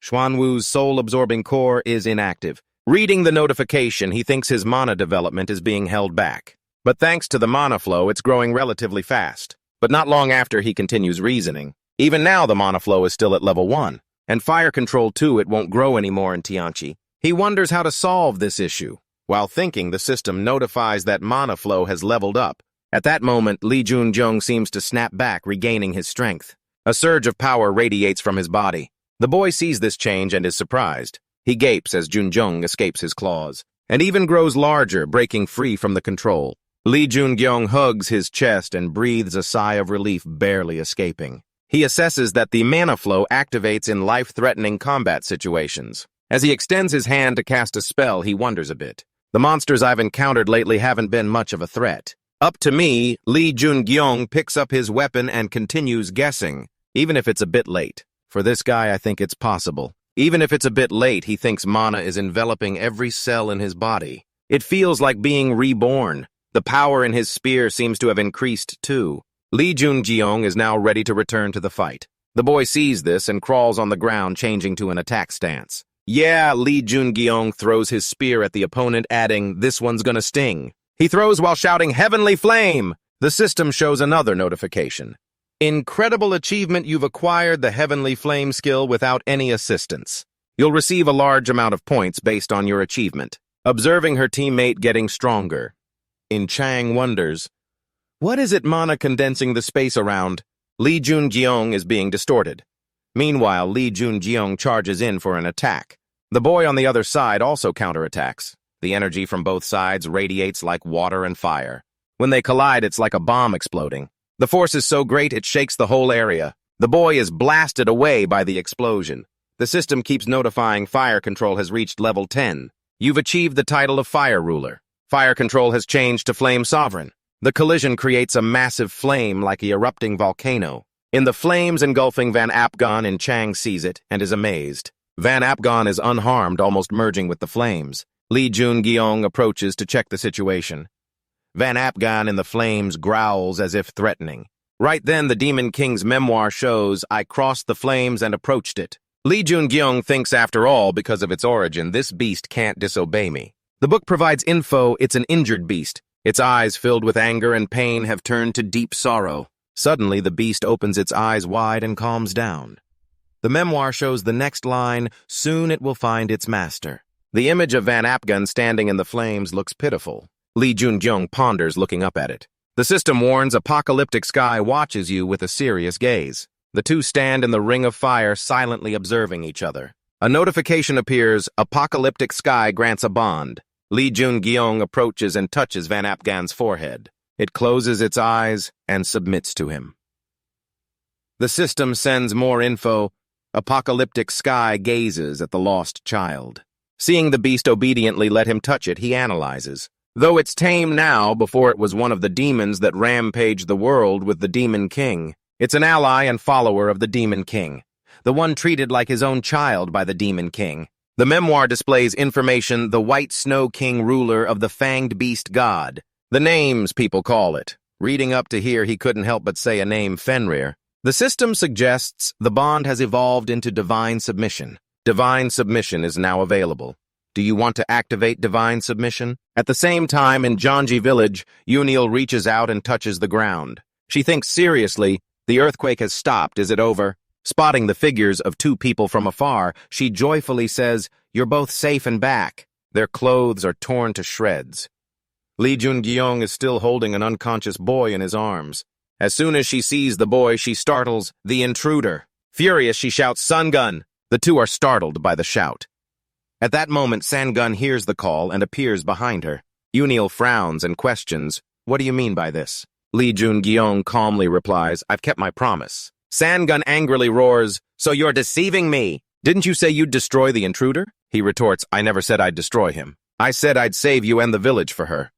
Xuanwu's soul-absorbing core is inactive. Reading the notification, he thinks his mana development is being held back. But thanks to the mana flow, it's growing relatively fast. But not long after, he continues reasoning. Even now, the mana flow is still at level 1. And fire control too, it won't grow anymore in Tianqi. He wonders how to solve this issue. While thinking, the system notifies that mana flow has leveled up. At that moment, Lee Jun Jeong seems to snap back, regaining his strength. A surge of power radiates from his body. The boy sees this change and is surprised. He gapes as Jun Jeong escapes his claws, and even grows larger, breaking free from the control. Lee Jun Gyeong hugs his chest and breathes a sigh of relief, barely escaping. He assesses that the mana flow activates in life-threatening combat situations. As he extends his hand to cast a spell, he wonders a bit. The monsters I've encountered lately haven't been much of a threat. Up to me, Lee Jun Gyeong picks up his weapon and continues guessing, even if it's a bit late. For this guy, I think it's possible. Even if it's a bit late, he thinks mana is enveloping every cell in his body. It feels like being reborn. The power in his spear seems to have increased too. Lee Jun Gyeong is now ready to return to the fight. The boy sees this and crawls on the ground, changing to an attack stance. Yeah, Lee Jun Gyeong throws his spear at the opponent, adding, "This one's gonna sting." He throws while shouting, "Heavenly Flame!" The system shows another notification. Incredible achievement, you've acquired the Heavenly Flame skill without any assistance. You'll receive a large amount of points based on your achievement. Observing her teammate getting stronger. In Chang wonders, what is it Mana condensing the space around? Lee Jun-gyong is being distorted. Meanwhile, Lee Jun-gyong charges in for an attack. The boy on the other side also counterattacks. The energy from both sides radiates like water and fire. When they collide, it's like a bomb exploding. The force is so great it shakes the whole area. The boy is blasted away by the explosion. The system keeps notifying fire control has reached level 10. You've achieved the title of Fire Ruler. Fire control has changed to Flame Sovereign. The collision creates a massive flame like an erupting volcano. In the flames engulfing Van Apgon, and Chang sees it and is amazed. Van Apgon is unharmed, almost merging with the flames. Lee Jun-gyong approaches to check the situation. Van Apgon in the flames growls as if threatening. Right then, the Demon King's memoir shows, I crossed the flames and approached it. Lee Jun-gyong thinks, after all, because of its origin, this beast can't disobey me. The book provides info it's an injured beast. Its eyes, filled with anger and pain, have turned to deep sorrow. Suddenly, the beast opens its eyes wide and calms down. The memoir shows the next line, soon it will find its master. The image of Van Apgon standing in the flames looks pitiful. Lee Jun-gyong ponders, looking up at it. The system warns apocalyptic sky watches you with a serious gaze. The two stand in the ring of fire, silently observing each other. A notification appears, apocalyptic sky grants a bond. Lee Jun-gyong approaches and touches Van Apgon's forehead. It closes its eyes and submits to him. The system sends more info. Apocalyptic sky gazes at the lost child. Seeing the beast obediently let him touch it, he analyzes. Though it's tame now, before it was one of the demons that rampaged the world with the Demon King. It's an ally and follower of the Demon King, the one treated like his own child by the Demon King. The memoir displays information, the White Snow King, ruler of the fanged beast god. The names people call it. Reading up to here, he couldn't help but say a name, Fenrir. The system suggests the bond has evolved into divine submission. Divine submission is now available. Do you want to activate divine submission? At the same time, in Jeonji village, Yuniel reaches out and touches the ground. She thinks seriously, the earthquake has stopped, is it over? Spotting the figures of two people from afar, she joyfully says, you're both safe and back. Their clothes are torn to shreds. Lee Jun-gyong is still holding an unconscious boy in his arms. As soon as she sees the boy, she startles the intruder. Furious, she shouts, Sun-gun! The two are startled by the shout. At that moment, San-gun hears the call and appears behind her. Yuniel frowns and questions, what do you mean by this? Lee Jun-gyong calmly replies, I've kept my promise. San-gun angrily roars, so you're deceiving me. Didn't you say you'd destroy the intruder? He retorts, I never said I'd destroy him. I said I'd save you and the village for her.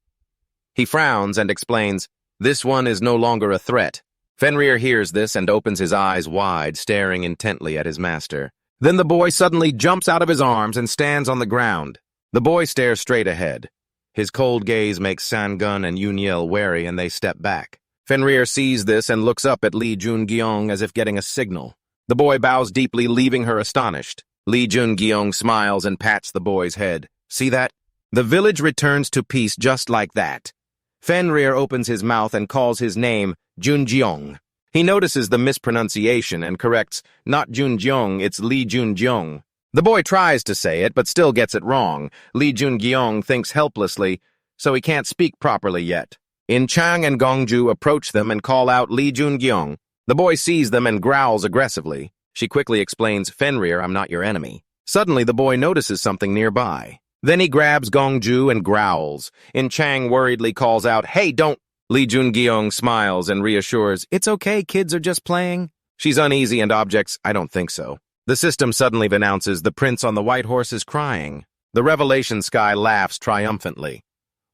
He frowns and explains, this one is no longer a threat. Fenrir hears this and opens his eyes wide, staring intently at his master. Then the boy suddenly jumps out of his arms and stands on the ground. The boy stares straight ahead. His cold gaze makes San-gun and Yuniel wary, and they step back. Fenrir sees this and looks up at Lee Jun-gyong as if getting a signal. The boy bows deeply, leaving her astonished. Lee Jun-gyong smiles and pats the boy's head. See that? The village returns to peace just like that. Fenrir opens his mouth and calls his name Jun-gyong. He notices the mispronunciation and corrects, not Jun-gyong, it's Lee Jun-gyong. The boy tries to say it, but still gets it wrong. Lee Jun-gyong thinks helplessly, so he can't speak properly yet. In Chang and Gongju approach them and call out Lee Jun-gyong. The boy sees them and growls aggressively. She quickly explains, Fenrir, I'm not your enemy. Suddenly, the boy notices something nearby. Then he grabs Gongju and growls. In Chang worriedly calls out, hey, don't. Lee Jun-gyong smiles and reassures, it's okay, kids are just playing. She's uneasy and objects, I don't think so. The system suddenly announces the prince on the white horse is crying. The revelation sky laughs triumphantly.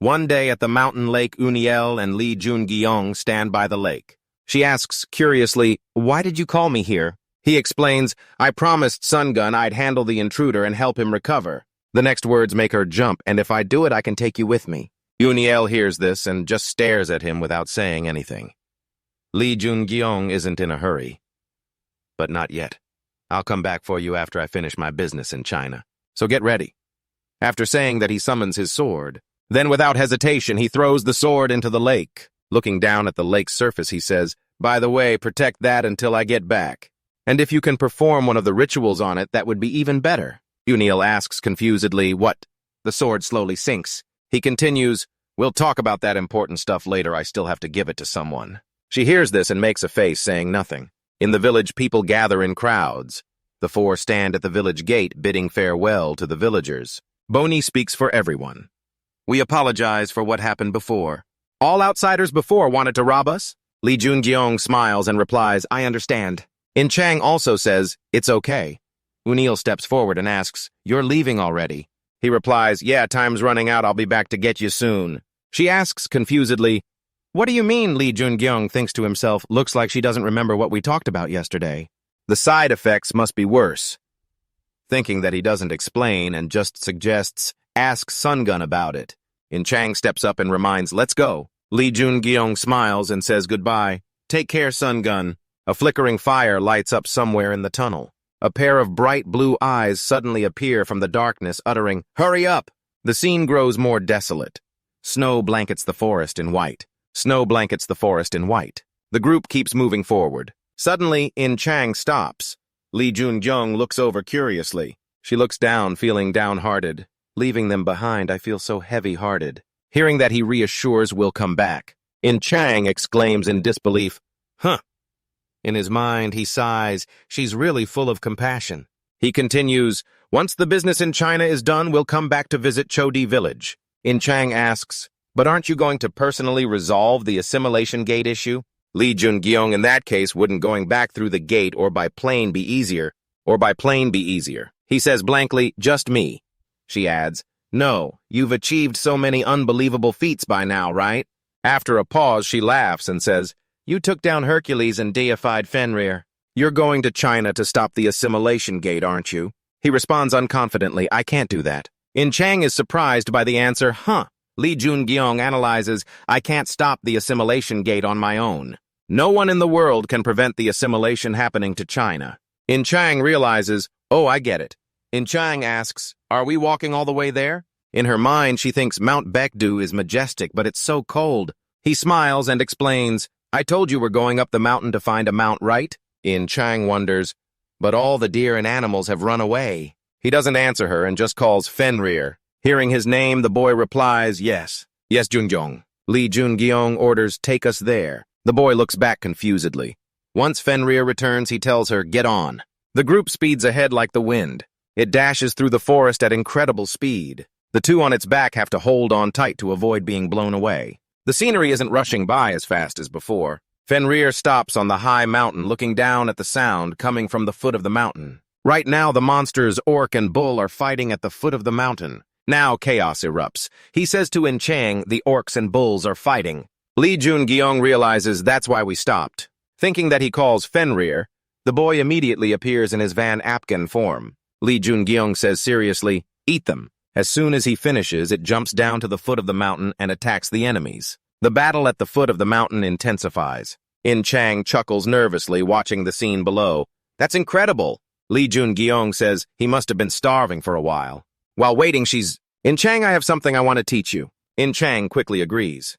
One day at the mountain lake, Uniel and Lee Jun-gyong stand by the lake. She asks curiously, why did you call me here? He explains, I promised Sun-gun I'd handle the intruder and help him recover. The next words make her jump, and if I do it, I can take you with me. Yuniel hears this and just stares at him without saying anything. Lee Jun-gyong isn't in a hurry. But not yet. I'll come back for you after I finish my business in China. So get ready. After saying that, he summons his sword. Then without hesitation, he throws the sword into the lake. Looking down at the lake's surface, he says, "By the way, protect that until I get back. And if you can perform one of the rituals on it, that would be even better." Unil asks confusedly, "What?" The sword slowly sinks. He continues, "We'll talk about that important stuff later. I still have to give it to someone." She hears this and makes a face, saying nothing. In the village, people gather in crowds. The four stand at the village gate, bidding farewell to the villagers. Boni speaks for everyone. "We apologize for what happened before. All outsiders before wanted to rob us?" Li Jungyong smiles and replies, "I understand." In Chang also says, "It's okay." Unil steps forward and asks, "You're leaving already?" He replies, "Yeah, time's running out. I'll be back to get you soon." She asks confusedly, "What do you mean?" Li Jungyong thinks to himself, "Looks like she doesn't remember what we talked about yesterday. The side effects must be worse." Thinking that he doesn't explain and just suggests, "Ask Sun Gun about it." In Chang steps up and reminds, "Let's go." Li Jungyong smiles and says goodbye. "Take care, Sun Gun." A flickering fire lights up somewhere in the tunnel. A pair of bright blue eyes suddenly appear from the darkness, uttering, "Hurry up!" The scene grows more desolate. Snow blankets the forest in white. Snow blankets the forest in white. The group keeps moving forward. Suddenly, In Chang stops. Li Jungyong looks over curiously. She looks down, feeling downhearted. "Leaving them behind, I feel so heavy-hearted." Hearing that, he reassures, "We'll come back." In Chang exclaims in disbelief, "Huh." In his mind, he sighs. She's really full of compassion. He continues, "Once the business in China is done, we'll come back to visit Chodi village." In Chang asks, "But aren't you going to personally resolve the assimilation gate issue?" Li Jungyong, "In that case, wouldn't going back through the gate or by plane be easier? He says blankly, "Just me." She adds, "No, you've achieved so many unbelievable feats by now, right?" After a pause, she laughs and says, "You took down Hercules and deified Fenrir. You're going to China to stop the assimilation gate, aren't you?" He responds unconfidently, "I can't do that." In Chang is surprised by the answer, "Huh." Li Jungyong analyzes, "I can't stop the assimilation gate on my own. No one in the world can prevent the assimilation happening to China." In Chang realizes, "Oh, I get it." In Chang asks, "Are we walking all the way there?" In her mind, she thinks Mount Baekdu is majestic, but it's so cold. He smiles and explains, "I told you we're going up the mountain to find a mount, right?" In Chang wonders, "But all the deer and animals have run away." He doesn't answer her and just calls Fenrir. Hearing his name, the boy replies, "Yes. Yes, Jungyong." Li Jungyong orders, "Take us there." The boy looks back confusedly. Once Fenrir returns, he tells her, "Get on." The group speeds ahead like the wind. It dashes through the forest at incredible speed. The two on its back have to hold on tight to avoid being blown away. The scenery isn't rushing by as fast as before. Fenrir stops on the high mountain, looking down at the sound coming from the foot of the mountain. Right now, the monsters Orc and Bull are fighting at the foot of the mountain. Now chaos erupts. He says to In Chang, "The Orcs and Bulls are fighting." Li Jungyong realizes that's why we stopped. Thinking that he calls Fenrir, the boy immediately appears in his Van Apken form. Li Jungyong says seriously, "Eat them." As soon as he finishes, it jumps down to the foot of the mountain and attacks the enemies. The battle at the foot of the mountain intensifies. In Chang chuckles nervously, watching the scene below. "That's incredible." Li Jungyong says he must have been starving for a while. While waiting, In Chang, I have something I want to teach you." In Chang quickly agrees.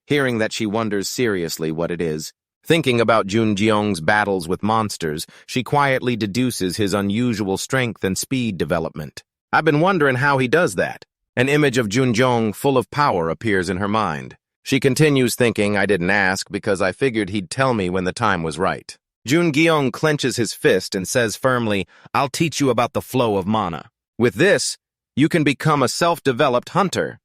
Hearing that, she wonders seriously what it is. Thinking about Jungyong's battles with monsters, she quietly deduces his unusual strength and speed development. "I've been wondering how he does that." An image of Jungyong full of power appears in her mind. She continues thinking, "I didn't ask because I figured he'd tell me when the time was right." Jungyong clenches his fist and says firmly, "I'll teach you about the flow of mana. With this, you can become a self-developed hunter."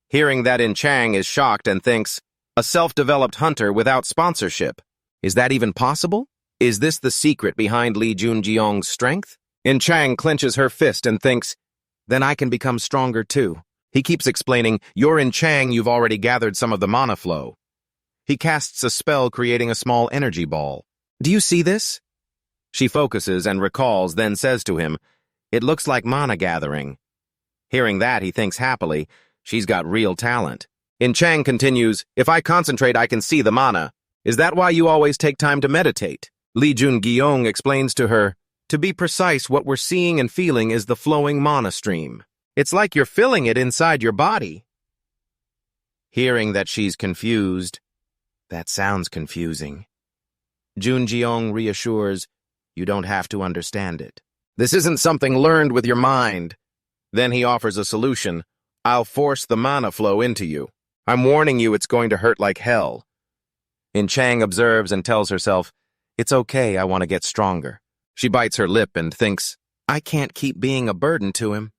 Hearing that, In Chang is shocked and thinks, "A self-developed hunter without sponsorship? Is that even possible? Is this the secret behind Li Jungyong's strength?" In Chang clenches her fist and thinks, "Then I can become stronger too." He keeps explaining, "You're In Chang, you've already gathered some of the mana flow." He casts a spell creating a small energy ball. "Do you see this?" She focuses and recalls, then says to him, "It looks like mana gathering." Hearing that, he thinks happily, she's got real talent. In Chang continues, "If I concentrate, I can see the mana. Is that why you always take time to meditate?" Li Jungyong explains to her, "To be precise, what we're seeing and feeling is the flowing mana stream." It's like you're feeling it inside your body. Hearing that she's confused, that sounds confusing. Junjeong reassures, you don't have to understand it. This isn't something learned with your mind. Then he offers a solution. I'll force the mana flow into you. I'm warning you it's going to hurt like hell. In Chang observes and tells herself, it's okay, I want to get stronger. She bites her lip and thinks, I can't keep being a burden to him.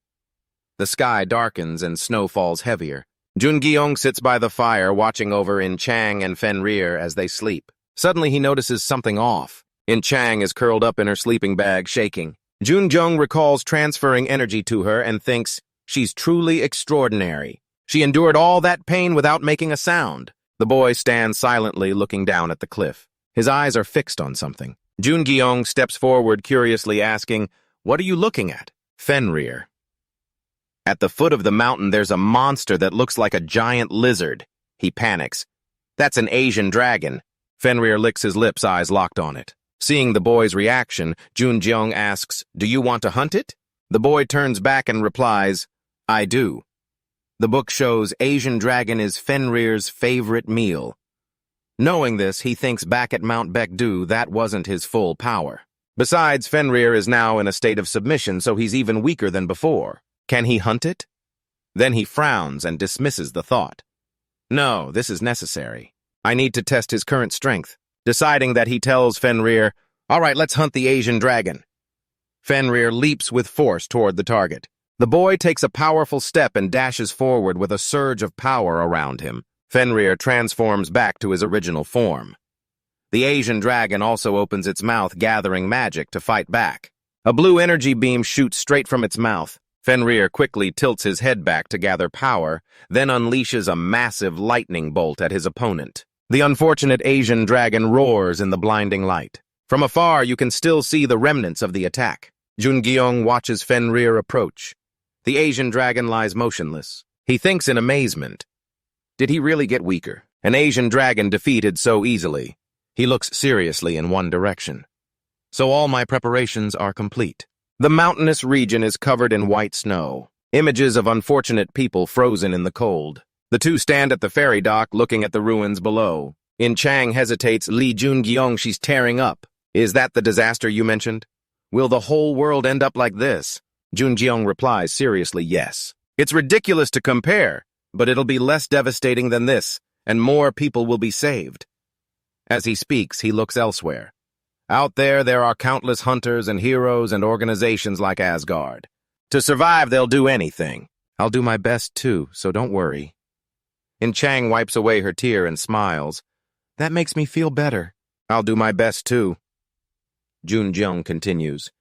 The sky darkens and snow falls heavier. Jungeong sits by the fire watching over In Chang and Fenrir as they sleep. Suddenly he notices something off. In Chang is curled up in her sleeping bag, shaking. Junjeong recalls transferring energy to her and thinks, she's truly extraordinary. She endured all that pain without making a sound. The boy stands silently looking down at the cliff. His eyes are fixed on something. Jungeong steps forward curiously asking, what are you looking at? Fenrir. At the foot of the mountain there's a monster that looks like a giant lizard. He panics. That's an Asian dragon. Fenrir licks his lips, eyes locked on it. Seeing the boy's reaction, Junjeong asks, do you want to hunt it? The boy turns back and replies, I do. The book shows Asian dragon is Fenrir's favorite meal. Knowing this, he thinks back at Mount Baekdu that wasn't his full power. Besides, Fenrir is now in a state of submission, so he's even weaker than before. Can he hunt it? Then he frowns and dismisses the thought. No, this is necessary. I need to test his current strength. Deciding that, he tells Fenrir, all right, let's hunt the Asian dragon. Fenrir leaps with force toward the target. The boy takes a powerful step and dashes forward with a surge of power around him. Fenrir transforms back to his original form. The Asian dragon also opens its mouth, gathering magic to fight back. A blue energy beam shoots straight from its mouth. Fenrir quickly tilts his head back to gather power, then unleashes a massive lightning bolt at his opponent. The unfortunate Asian dragon roars in the blinding light. From afar, you can still see the remnants of the attack. Jungeong watches Fenrir approach. The Asian dragon lies motionless. He thinks in amazement. Did he really get weaker? An Asian dragon defeated so easily. He looks seriously in one direction. So all my preparations are complete. The mountainous region is covered in white snow. Images of unfortunate people frozen in the cold. The two stand at the ferry dock looking at the ruins below. In Chang hesitates. Li Jungeong, she's tearing up. Is that the disaster you mentioned? Will the whole world end up like this? Jungeong replies seriously, yes. It's ridiculous to compare, but it'll be less devastating than this, and more people will be saved. As he speaks, he looks elsewhere. Out there are countless hunters and heroes and organizations like Asgard. To survive, they'll do anything. I'll do my best too, so don't worry. In Chang wipes away her tear and smiles. That makes me feel better. I'll do my best too. Junjeong continues.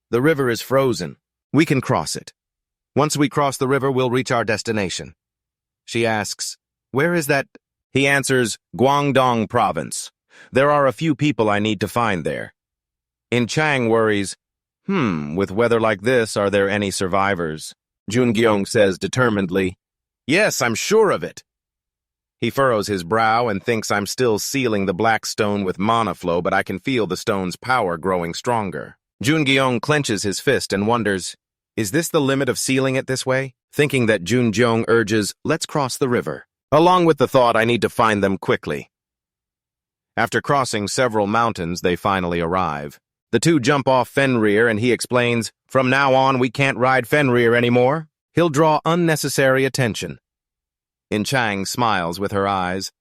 The river is frozen. We can cross it. Once we cross the river, we'll reach our destination. She asks, where is that? He answers, Guangdong province. There are a few people I need to find there. In Chang worries, with weather like this, are there any survivors? Jungeong says determinedly, yes, I'm sure of it. He furrows his brow and thinks I'm still sealing the black stone with mana flow, but I can feel the stone's power growing stronger. Jungeong clenches his fist and wonders, is this the limit of sealing it this way? Thinking that, Junjeong urges, let's cross the river. Along with the thought, I need to find them quickly. After crossing several mountains, they finally arrive. The two jump off Fenrir and he explains, from now on we can't ride Fenrir anymore. He'll draw unnecessary attention. In Chang smiles with her eyes.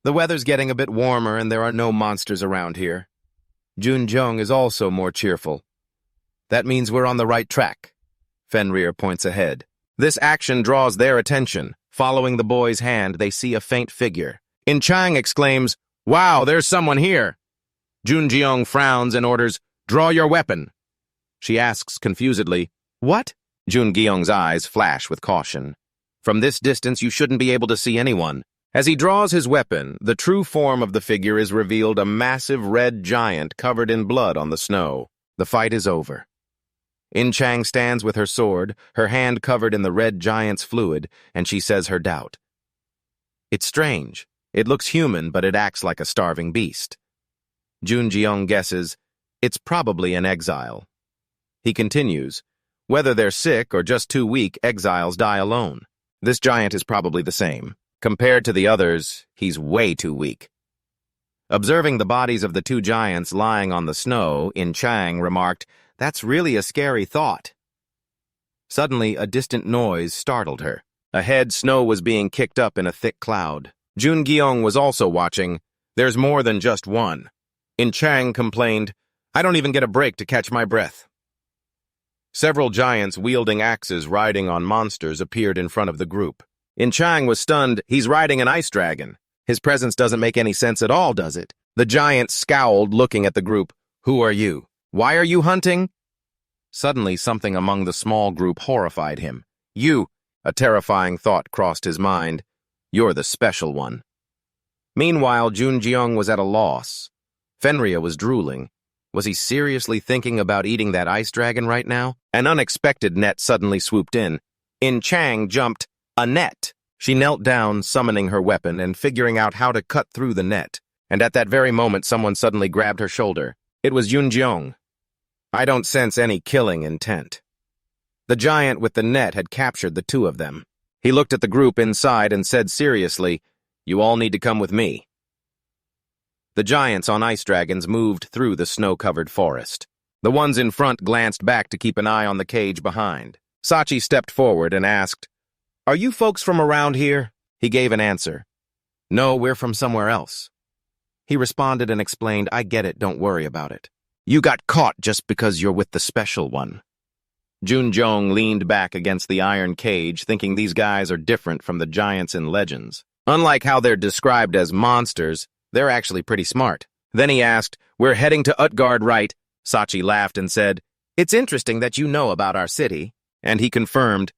The weather's getting a bit warmer and there are no monsters around here. Junjeong is also more cheerful. That means we're on the right track. Fenrir points ahead. This action draws their attention. Following the boy's hand, they see a faint figure. In Chang exclaims, wow, there's someone here. Junjeong frowns and orders, draw your weapon. She asks confusedly, what? Jungeong's eyes flash with caution. From this distance, you shouldn't be able to see anyone. As he draws his weapon, the true form of the figure is revealed, a massive red giant covered in blood on the snow. The fight is over. In Chang stands with her sword, her hand covered in the red giant's fluid, and she says her doubt. It's strange. It looks human, but it acts like a starving beast. Junjeong guesses, it's probably an exile. He continues, Whether they're sick or just too weak, exiles die alone. This giant is probably the same. Compared to the others, he's way too weak. Observing the bodies of the two giants lying on the snow, In Chang remarked, "That's really a scary thought." Suddenly, a distant noise startled her. Ahead, snow was being kicked up in a thick cloud. Jun Gyeong was also watching. "There's more than just one." In Chang complained, "I don't even get a break to catch my breath." Several giants wielding axes riding on monsters appeared in front of the group. In Chang was stunned. "He's riding an ice dragon. His presence doesn't make any sense at all, does it?" The giant scowled, looking at the group. "Who are you? Why are you hunting?" Suddenly, something among the small group horrified him. "You," a terrifying thought crossed his mind. "You're the special one." Meanwhile, Jun Jeong was at a loss. Fenria was drooling. Was he seriously thinking about eating that ice dragon right now? An unexpected net suddenly swooped in. In Chang jumped. A net! She knelt down, summoning her weapon and figuring out how to cut through the net. And at that very moment, someone suddenly grabbed her shoulder. It was Yun Jeong. "I don't sense any killing intent." The giant with the net had captured the two of them. He looked at the group inside and said seriously, "You all need to come with me." The giants on ice dragons moved through the snow-covered forest. The ones in front glanced back to keep an eye on the cage behind. Sachi stepped forward and asked, "Are you folks from around here?" He gave an answer. "No, we're from somewhere else." He responded and explained, "I get it, don't worry about it. You got caught just because you're with the special one." Jun Jeong leaned back against the iron cage, thinking these guys are different from the giants in legends. Unlike how they're described as monsters, they're actually pretty smart. Then he asked, "We're heading to Utgard, right?" Sachi laughed and said, "It's interesting that you know about our city." And he confirmed,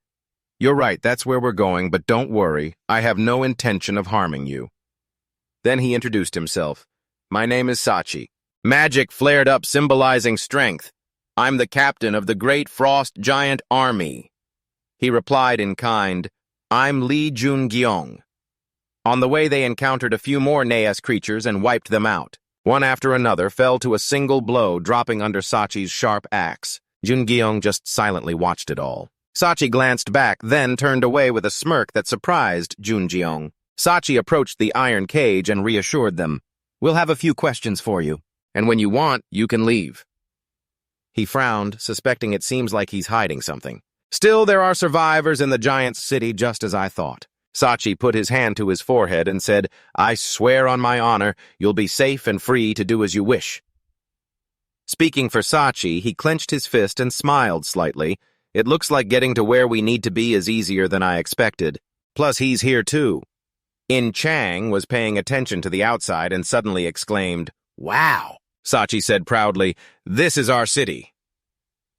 "You're right, that's where we're going, but don't worry, I have no intention of harming you." Then he introduced himself. "My name is Sachi." Magic flared up, symbolizing strength. "I'm the captain of the Great Frost Giant Army." He replied in kind, "I'm Lee Jun Gyeong." On the way, they encountered a few more Naeas creatures and wiped them out. One after another fell to a single blow, dropping under Sachi's sharp axe. Jun Gyeong just silently watched it all. Sachi glanced back, then turned away with a smirk that surprised Jun Gyeong. Sachi approached the iron cage and reassured them, "We'll have a few questions for you, and when you want, you can leave." He frowned, suspecting it seems like he's hiding something. "Still, there are survivors in the giant's city, just as I thought." Sachi put his hand to his forehead and said, "I swear on my honor, you'll be safe and free to do as you wish." Speaking for Sachi, he clenched his fist and smiled slightly. "It looks like getting to where we need to be is easier than I expected. Plus, he's here too." In Chang was paying attention to the outside and suddenly exclaimed, "Wow!" Sachi said proudly, "This is our city."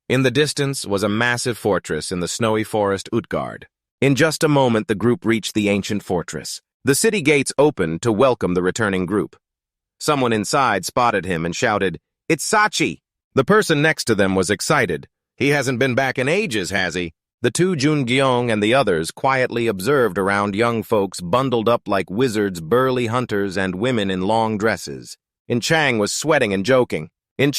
In the distance was a massive fortress in the snowy forest Utgard. In just a moment, the group reached the ancient fortress. The city gates opened to welcome the returning group. Someone inside spotted him and shouted, "It's Sachi!" The person next to them was excited. "He hasn't been back in ages, has he?" The two Jun Gyeong and the others quietly observed around young folks bundled up like wizards, burly hunters, and women in long dresses. In Chang was sweating and joking. "It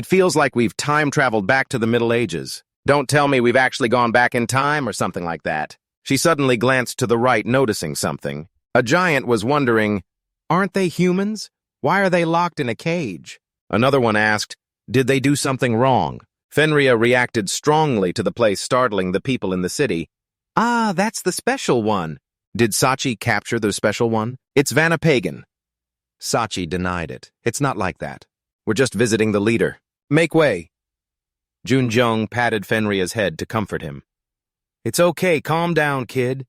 feels like we've time-traveled back to the Middle Ages. Don't tell me we've actually gone back in time or something like that." She suddenly glanced to the right, noticing something. A giant was wondering, "Aren't they humans? Why are they locked in a cage?" Another one asked, "Did they do something wrong?" Fenria reacted strongly to the place, startling the people in the city. "Ah, that's the special one." Did Sachi capture the special one? "It's Vanapagan." Sachi denied it. "It's not like that. We're just visiting the leader. Make way." Jun Jeong patted Fenria's head to comfort him. "It's okay, calm down, kid."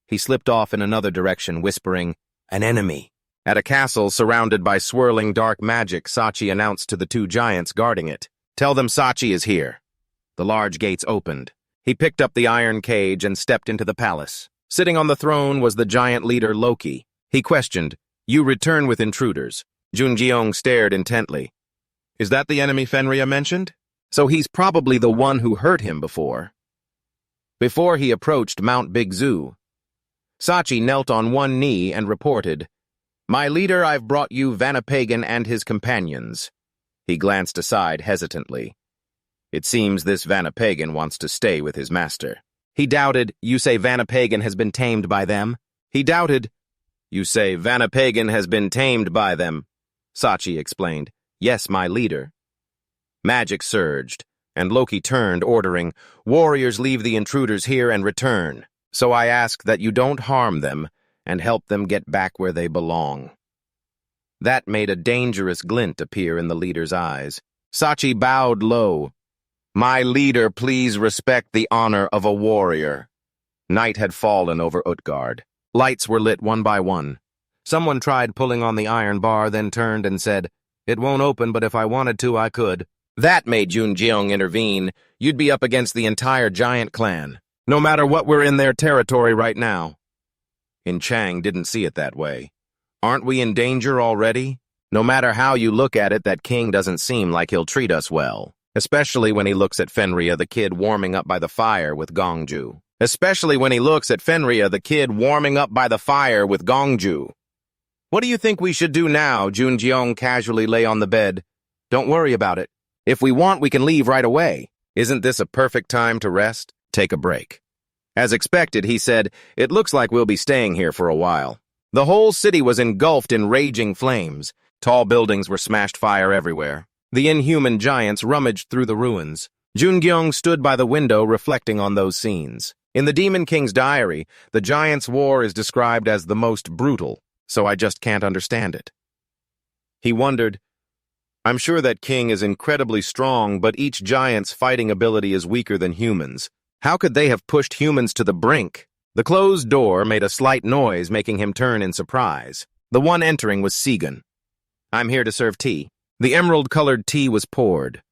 He slipped off in another direction, whispering, "An enemy." At a castle surrounded by swirling dark magic, Sachi announced to the two giants guarding it, "Tell them Sachi is here." The large gates opened. He picked up the iron cage and stepped into the palace. Sitting on the throne was the giant leader Loki. He questioned, "You return with intruders." Jun Gyeong stared intently. "Is that the enemy Fenria mentioned? So he's probably the one who hurt him before." Before he approached Mount Bigzu, Sachi knelt on one knee and reported, "My leader, I've brought you Vanapagan and his companions." He glanced aside hesitantly. It seems this Vanapagan wants to stay with his master. He doubted, you say Vanapagan has been tamed by them? He doubted, you say Vanapagan has been tamed by them. Sachi explained, yes, my leader. Magic surged, and Loki turned, ordering, warriors leave the intruders here and return. So I ask that you don't harm them and help them get back where they belong. That made a dangerous glint appear in the leader's eyes. Sachi bowed low. My leader, please respect the honor of a warrior. Night had fallen over Utgard. Lights were lit one by one. Someone tried pulling on the iron bar, then turned and said, it won't open, but if I wanted to, I could. That made Junjeong intervene. You'd be up against the entire giant clan, no matter what, we're in their territory right now. In Chang didn't see it that way. Aren't we in danger already? No matter how you look at it, that king doesn't seem like he'll treat us well. Especially when he looks at Fenrir, the kid warming up by the fire with Gongju. What do you think we should do now? Junjeong casually lay on the bed. Don't worry about it. If we want, we can leave right away. Isn't this a perfect time to rest? Take a break. As expected, he said, it looks like we'll be staying here for a while. The whole city was engulfed in raging flames. Tall buildings were smashed fire everywhere. The inhuman giants rummaged through the ruins. Junjeong stood by the window reflecting on those scenes. In the Demon King's diary, the giants' war is described as the most brutal, so I just can't understand it. He wondered, I'm sure that king is incredibly strong, but each giant's fighting ability is weaker than humans. How could they have pushed humans to the brink? The closed door made a slight noise, making him turn in surprise. The one entering was Segan. I'm here to serve tea. The emerald-colored tea was poured.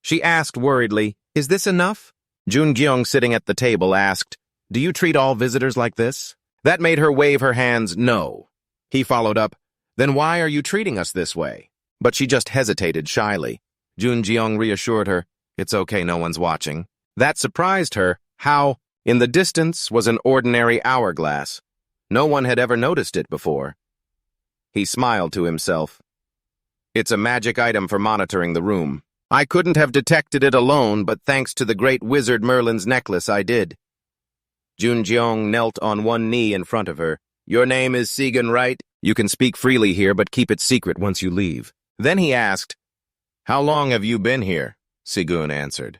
She asked worriedly, is this enough? Junjeong, sitting at the table, asked, do you treat all visitors like this? That made her wave her hands no. He followed up, then why are you treating us this way? But she just hesitated shyly. Junjeong reassured her, it's okay, no one's watching. That surprised her. How? In the distance was an ordinary hourglass. No one had ever noticed it before. He smiled to himself. It's a magic item for monitoring the room. I couldn't have detected it alone, but thanks to the great wizard Merlin's necklace, I did. Junjeong knelt on one knee in front of her. Your name is Segan, right? You can speak freely here, but keep it secret once you leave. Then he asked, how long have you been here? Segun answered.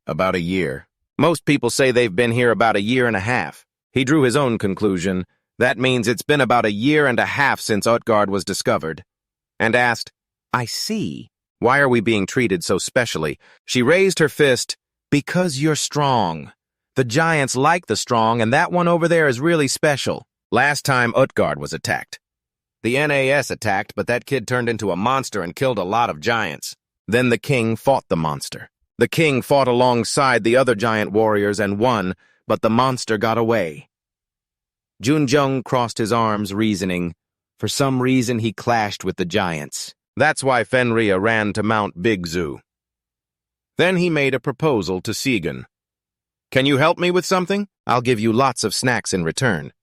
About a year. Most people say they've been here about a year and a half. He drew his own conclusion. That means it's been about a year and a half since Utgard was discovered. And asked, I see. Why are we being treated so specially? She raised her fist. Because you're strong. The giants like the strong, and that one over there is really special. Last time Utgard was attacked. The NAS attacked, but that kid turned into a monster and killed a lot of giants. Then the king fought the monster. The king fought alongside the other giant warriors and won, but the monster got away. Junjeong crossed his arms, reasoning. For some reason, he clashed with the giants. That's why Fenrir ran to Mount Bigzu. Then he made a proposal to Segan. Can you help me with something? I'll give you lots of snacks in return.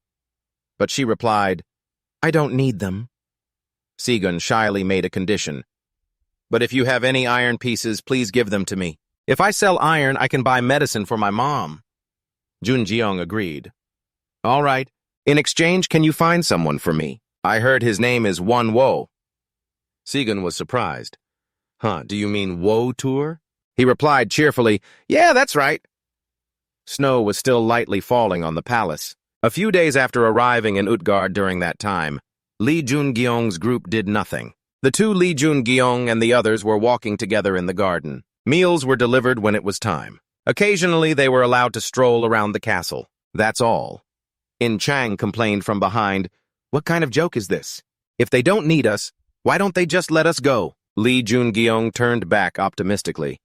But she replied, I don't need them. Segan shyly made a condition. But if you have any iron pieces, please give them to me. If I sell iron, I can buy medicine for my mom. Junjeong agreed. All right. In exchange, can you find someone for me? I heard his name is Wonwo. Segan was surprised. Do you mean Wo Tour? He replied cheerfully, yeah, that's right. Snow was still lightly falling on the palace. A few days after arriving in Utgard during that time, Lee Jungeong's group did nothing. The two Lee Jungeong and the others were walking together in the garden. Meals were delivered when it was time. Occasionally, they were allowed to stroll around the castle. That's all. In Chang complained from behind, what kind of joke is this? If they don't need us, why don't they just let us go? Lee Jungeong turned back optimistically.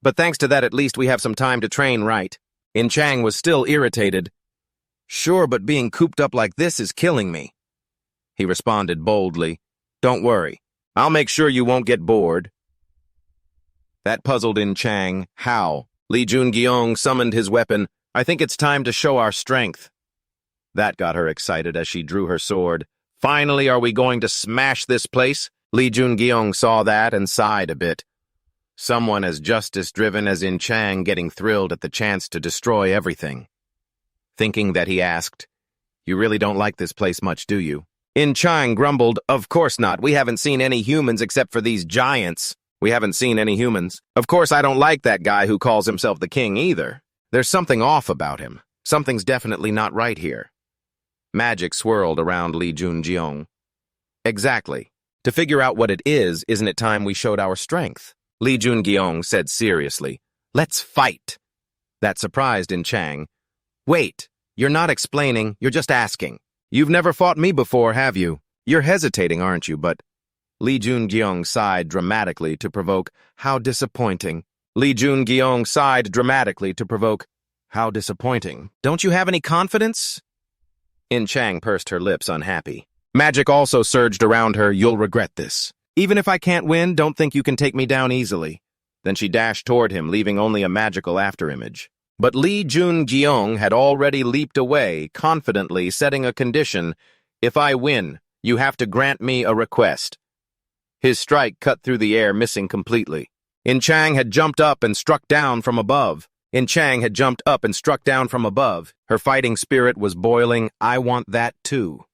But thanks to that, at least we have some time to train, right? In Chang was still irritated. Sure, but being cooped up like this is killing me. He responded boldly, don't worry. I'll make sure you won't get bored. That puzzled In Chang. How? Lee Jungeong summoned his weapon. I think it's time to show our strength. That got her excited as she drew her sword. Finally, are we going to smash this place? Lee Jungeong saw that and sighed a bit. Someone as justice-driven as In Chang getting thrilled at the chance to destroy everything. Thinking that he asked, "You really don't like this place much, do you?" In Chang grumbled, "Of course not. We haven't seen any humans except for these giants. We haven't seen any humans. Of course, I don't like that guy who calls himself the king either. There's something off about him. Something's definitely not right here." Magic swirled around Li Junjiong. "Exactly. To figure out what it is, isn't it time we showed our strength?" Li Junjiong said seriously. "Let's fight." That surprised In Chang. "Wait, you're not explaining, you're just asking. You've never fought me before, have you? You're hesitating, aren't you, but—" Li Junjiong sighed dramatically to provoke, "How disappointing." Li Junjiong sighed dramatically to provoke, "How disappointing. Don't you have any confidence?" In Chang pursed her lips, unhappy. Magic also surged around her. "You'll regret this. Even if I can't win, don't think you can take me down easily." Then she dashed toward him, leaving only a magical afterimage. But Li Junjiong had already leaped away, confidently setting a condition. "If I win, you have to grant me a request." His strike cut through the air, missing completely. In Chang had jumped up and struck down from above. In Chang had jumped up and struck down from above. Her fighting spirit was boiling. "I want that too."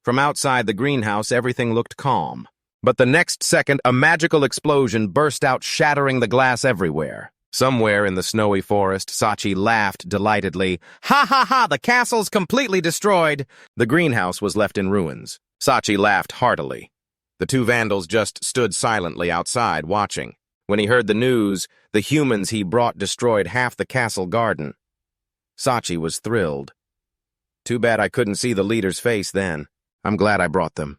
From outside the greenhouse, everything looked calm. But the next second, a magical explosion burst out, shattering the glass everywhere. Somewhere in the snowy forest, Sachi laughed delightedly. "Ha ha ha, the castle's completely destroyed." The greenhouse was left in ruins. Sachi laughed heartily. The two vandals just stood silently outside, watching. When he heard the news, the humans he brought destroyed half the castle garden. Sachi was thrilled. "Too bad I couldn't see the leader's face then. I'm glad I brought them."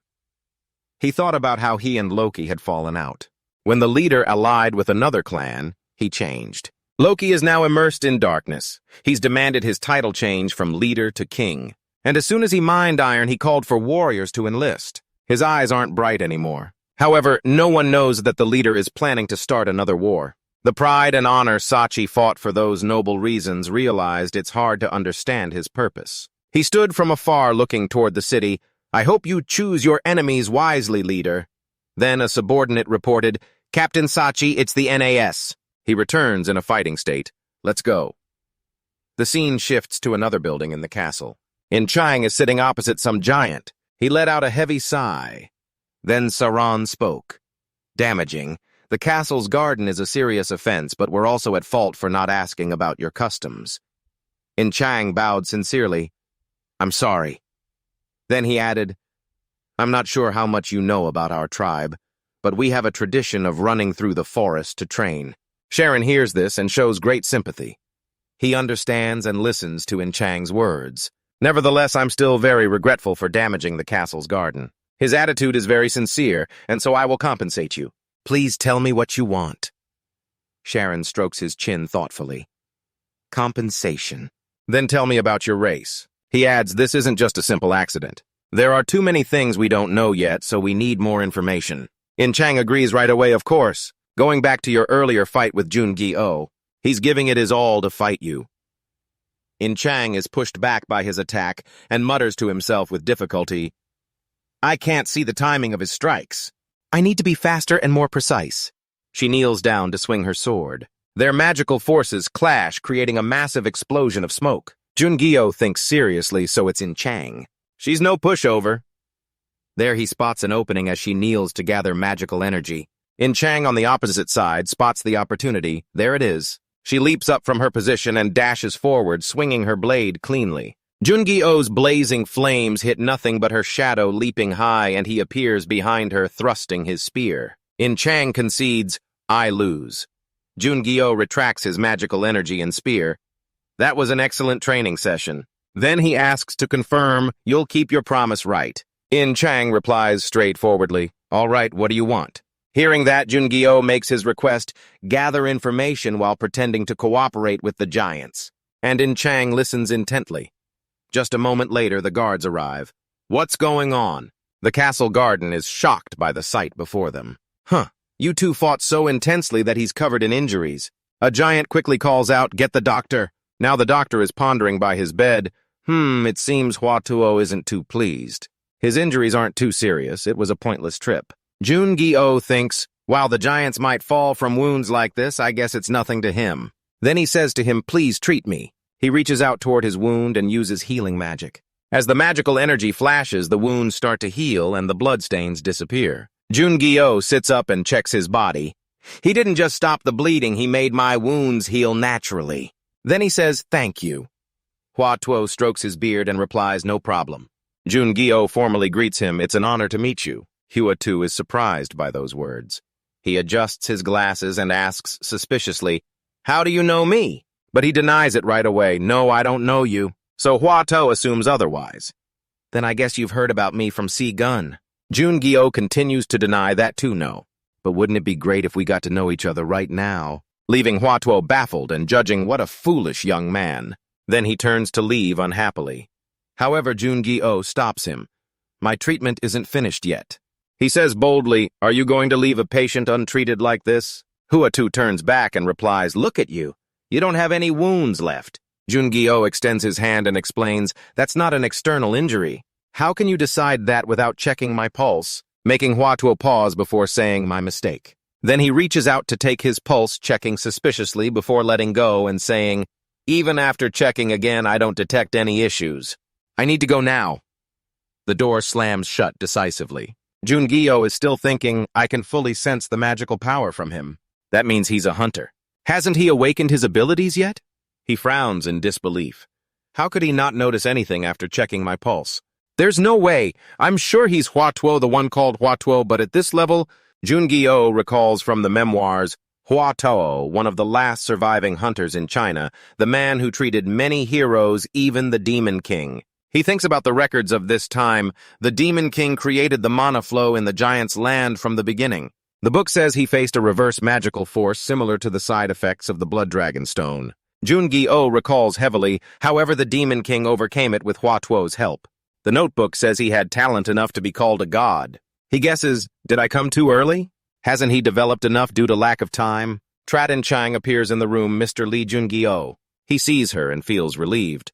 He thought about how he and Loki had fallen out. When the leader allied with another clan, he changed. Loki is now immersed in darkness. He's demanded his title change from leader to king. And as soon as he mined iron, he called for warriors to enlist. His eyes aren't bright anymore. However, no one knows that the leader is planning to start another war. The pride and honor Sachi fought for those noble reasons realized it's hard to understand his purpose. He stood from afar looking toward the city. "I hope you choose your enemies wisely, leader." Then a subordinate reported, "Captain Sachi, it's the NAS." He returns in a fighting state. "Let's go." The scene shifts to another building in the castle. In Chang is sitting opposite some giant. He let out a heavy sigh. Then Saran spoke. "Damaging. The castle's garden is a serious offense, but we're also at fault for not asking about your customs." In Chang bowed sincerely. "I'm sorry." Then he added, "I'm not sure how much you know about our tribe, but we have a tradition of running through the forest to train." Sharon hears this and shows great sympathy. He understands and listens to In Chang's words. "Nevertheless, I'm still very regretful for damaging the castle's garden. His attitude is very sincere, and so I will compensate you. Please tell me what you want." Sharon strokes his chin thoughtfully. "Compensation. Then tell me about your race." He adds, "This isn't just a simple accident. There are too many things we don't know yet, so we need more information." In Chang agrees right away, "Of course. Going back to your earlier fight with Jungi-Oh, he's giving it his all to fight you." In Chang is pushed back by his attack and mutters to himself with difficulty, "I can't see the timing of his strikes. I need to be faster and more precise." She kneels down to swing her sword. Their magical forces clash, creating a massive explosion of smoke. Jungi-Oh thinks seriously, so it's In Chang. She's no pushover. There he spots an opening as she kneels to gather magical energy. In Chang on the opposite side spots the opportunity. There it is. She leaps up from her position and dashes forward, swinging her blade cleanly. Jungi-Oh's blazing flames hit nothing but her shadow leaping high, and he appears behind her, thrusting his spear. In Chang concedes, "I lose." Jungi-Oh retracts his magical energy and spear. "That was an excellent training session." Then he asks to confirm, "You'll keep your promise, right?" In Chang replies straightforwardly, "All right, what do you want?" Hearing that, Jungi-Oh makes his request, gather information while pretending to cooperate with the giants. And In Chang listens intently. Just a moment later, the guards arrive. "What's going on?" The castle garden is shocked by the sight before them. You two fought so intensely that he's covered in injuries." A giant quickly calls out, "Get the doctor." Now the doctor is pondering by his bed. It seems Hua Tuo isn't too pleased. His injuries aren't too serious. It was a pointless trip. Jungi-Oh thinks, While the giants might fall from wounds like this, I guess it's nothing to him. Then he says to him, please treat me. He reaches out toward his wound and uses healing magic. As the magical energy flashes, the wounds start to heal and the bloodstains disappear. Jun-gi-oh sits up and checks his body. He didn't just stop the bleeding, he made my wounds heal naturally. Then he says, thank you. Hua-tuo strokes his beard and replies, no problem. Jun-gi-oh formally greets him, it's an honor to meet you. Hua-tuo is surprised by those words. He adjusts his glasses and asks suspiciously, how do you know me? But he denies it right away, no, I don't know you. So Hua-tuo assumes otherwise. Then I guess you've heard about me from C-Gun. Jun-gi-oh continues to deny that too, no. But wouldn't it be great if we got to know each other right now? Leaving Hua-tuo baffled and judging what a foolish young man. Then he turns to leave unhappily. However, Jun-gi-oh stops him. My treatment isn't finished yet. He says boldly, are you going to leave a patient untreated like this? Hua-tuo turns back and replies, look at you. You don't have any wounds left. Jun-gi-oh extends his hand and explains, that's not an external injury. How can you decide that without checking my pulse? Making Hua-tuo pause before saying, my mistake. Then he reaches out to take his pulse, checking suspiciously before letting go and saying, even after checking again, I don't detect any issues. I need to go now. The door slams shut decisively. Jun-gi-oh is still thinking, I can fully sense the magical power from him. That means he's a hunter. Hasn't he awakened his abilities yet? He frowns in disbelief. How could he not notice anything after checking my pulse? There's no way. I'm sure he's Hua-tuo, the one called Hua-tuo, but at this level, Jun-gi-oh recalls from the memoirs, Hua-tuo, one of the last surviving hunters in China, the man who treated many heroes, even the Demon King. He thinks about the records of this time. The Demon King created the mana flow in the giant's land from the beginning. The book says he faced a reverse magical force similar to the side effects of the Blood Dragon Stone. Jun-gi-oh recalls heavily, however the Demon King overcame it with Hua-tuo's help. The notebook says he had talent enough to be called a god. He guesses, did I come too early? Hasn't he developed enough due to lack of time? Traten Chang appears in the room, Mr. Lee Jun-gi-oh. He sees her and feels relieved.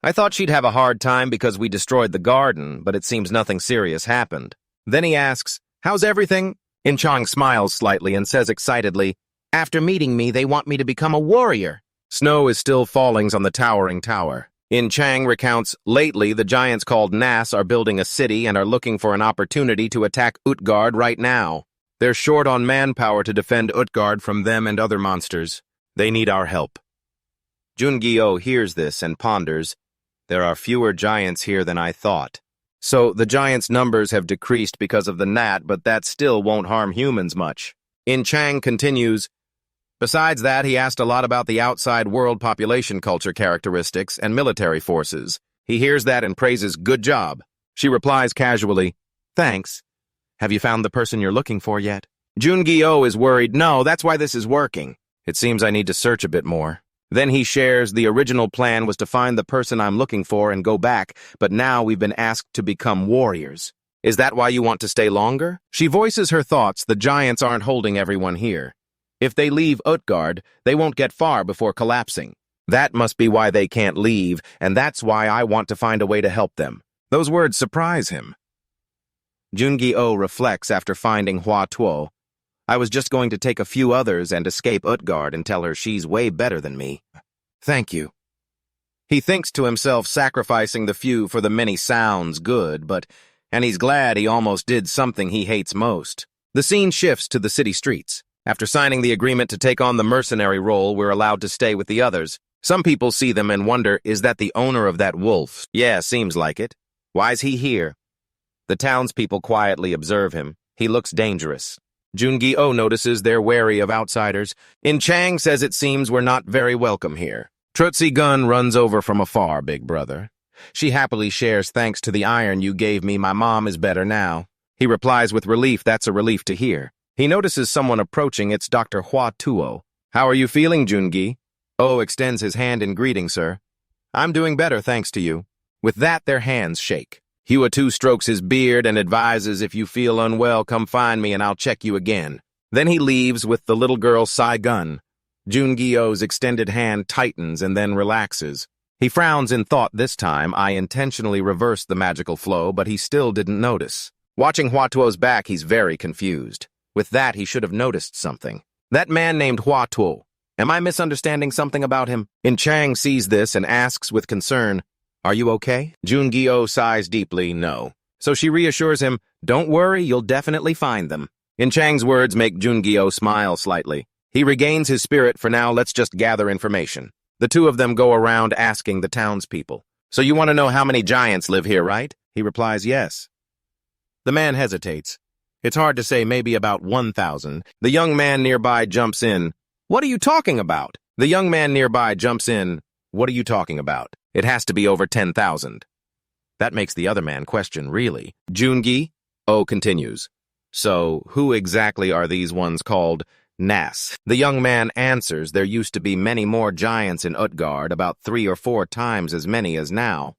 I thought she'd have a hard time because we destroyed the garden, but it seems nothing serious happened. Then he asks, how's everything? In Chang smiles slightly and says excitedly, after meeting me, they want me to become a warrior. Snow is still falling on the towering tower. In Chang recounts, lately the giants called Nas are building a city and are looking for an opportunity to attack Utgard right now. They're short on manpower to defend Utgard from them and other monsters. They need our help. Jun-gi-oh hears this and ponders, there are fewer giants here than I thought. So the giants' numbers have decreased because of the gnat, but that still won't harm humans much. In Chang continues, besides that, he asked a lot about the outside world population culture characteristics and military forces. He hears that and praises, good job. She replies casually, thanks. Have you found the person you're looking for yet? Jun-gi-oh is worried, no, that's why this is working. It seems I need to search a bit more. Then he shares, the original plan was to find the person I'm looking for and go back, but now we've been asked to become warriors. Is that why you want to stay longer? She voices her thoughts, the giants aren't holding everyone here. If they leave Utgard, they won't get far before collapsing. That must be why they can't leave, and that's why I want to find a way to help them. Those words surprise him. Jun-gi-oh reflects after finding Hua-tuo. I was just going to take a few others and escape Utgard and tell her she's way better than me. Thank you. He thinks to himself sacrificing the few for the many sounds good, and he's glad he almost did something he hates most. The scene shifts to the city streets. After signing the agreement to take on the mercenary role, we're allowed to stay with the others. Some people see them and wonder, is that the owner of that wolf? Yeah, seems like it. Why's he here? The townspeople quietly observe him. He looks dangerous. Jun-gi-oh notices they're wary of outsiders. In Chang says it seems we're not very welcome here. Trutsi-gun runs over from afar, big brother. She happily shares, thanks to the iron you gave me, my mom is better now. He replies with relief, that's a relief to hear. He notices someone approaching, it's Dr. Hua-tuo. How are you feeling, Jun-gi? Oh extends his hand in greeting, sir. I'm doing better, thanks to you. With that, their hands shake. Hua-tuo strokes his beard and advises, if you feel unwell, come find me and I'll check you again. Then he leaves with the little girl Sai-gun. Jun-gi-oh's extended hand tightens and then relaxes. He frowns in thought this time. I intentionally reversed the magical flow, but he still didn't notice. Watching Hua-tuo's back, he's very confused. With that, he should have noticed something. That man named Hua Tuo. Am I misunderstanding something about him? In Chang sees this and asks with concern, "Are you okay?" Jun-gyo sighs deeply, no. So she reassures him, "Don't worry, you'll definitely find them." In Chang's words make Jun-gyo smile slightly. He regains his spirit. For now, let's just gather information. The two of them go around asking the townspeople. "So you want to know how many giants live here, right?" He replies, "Yes." The man hesitates. "It's hard to say, maybe about 1,000. The young man nearby jumps in. "What are you talking about?" The young man nearby jumps in. "What are you talking about? It has to be over 10,000. That makes the other man question, really. Jungi? Oh continues. "So, who exactly are these ones called Nas?" The young man answers, "There used to be many more giants in Utgard, about 3 or 4 times as many as now.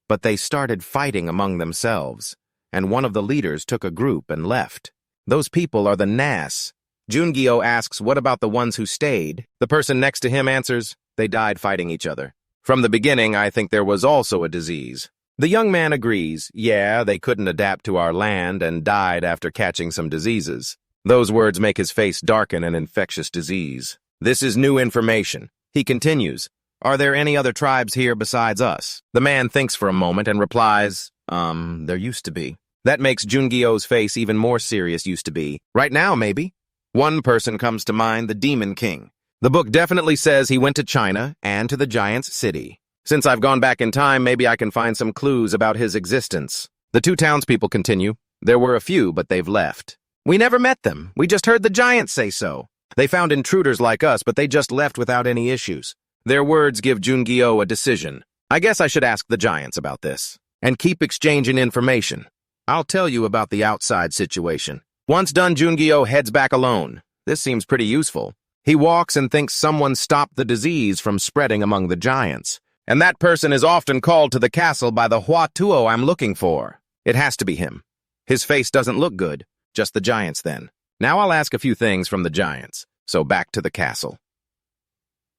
But they started fighting among themselves, and one of the leaders took a group and left. Those people are the Nas." Jun-gyo asks, "What about the ones who stayed?" The person next to him answers, "They died fighting each other. From the beginning, I think there was also a disease." The young man agrees, "Yeah, they couldn't adapt to our land and died after catching some diseases." Those words make his face darken. An infectious disease. This is new information. He continues, "Are there any other tribes here besides us?" The man thinks for a moment and replies, there used to be." That makes Jun-gyo's face even more serious. Used to be. Right now, maybe. One person comes to mind, the Demon King. The book definitely says he went to China and to the Giant's City. Since I've gone back in time, maybe I can find some clues about his existence. The two townspeople continue. "There were a few, but they've left. We never met them. We just heard the giants say so. They found intruders like us, but they just left without any issues." Their words give Jun-gyo a decision. "I guess I should ask the giants about this. And keep exchanging information. I'll tell you about the outside situation." Once done, Jun-gyo heads back alone. This seems pretty useful. He walks and thinks someone stopped the disease from spreading among the giants. And that person is often called to the castle by the Hua Tuo I'm looking for. It has to be him. His face doesn't look good. Just the giants then. Now I'll ask a few things from the giants. So back to the castle.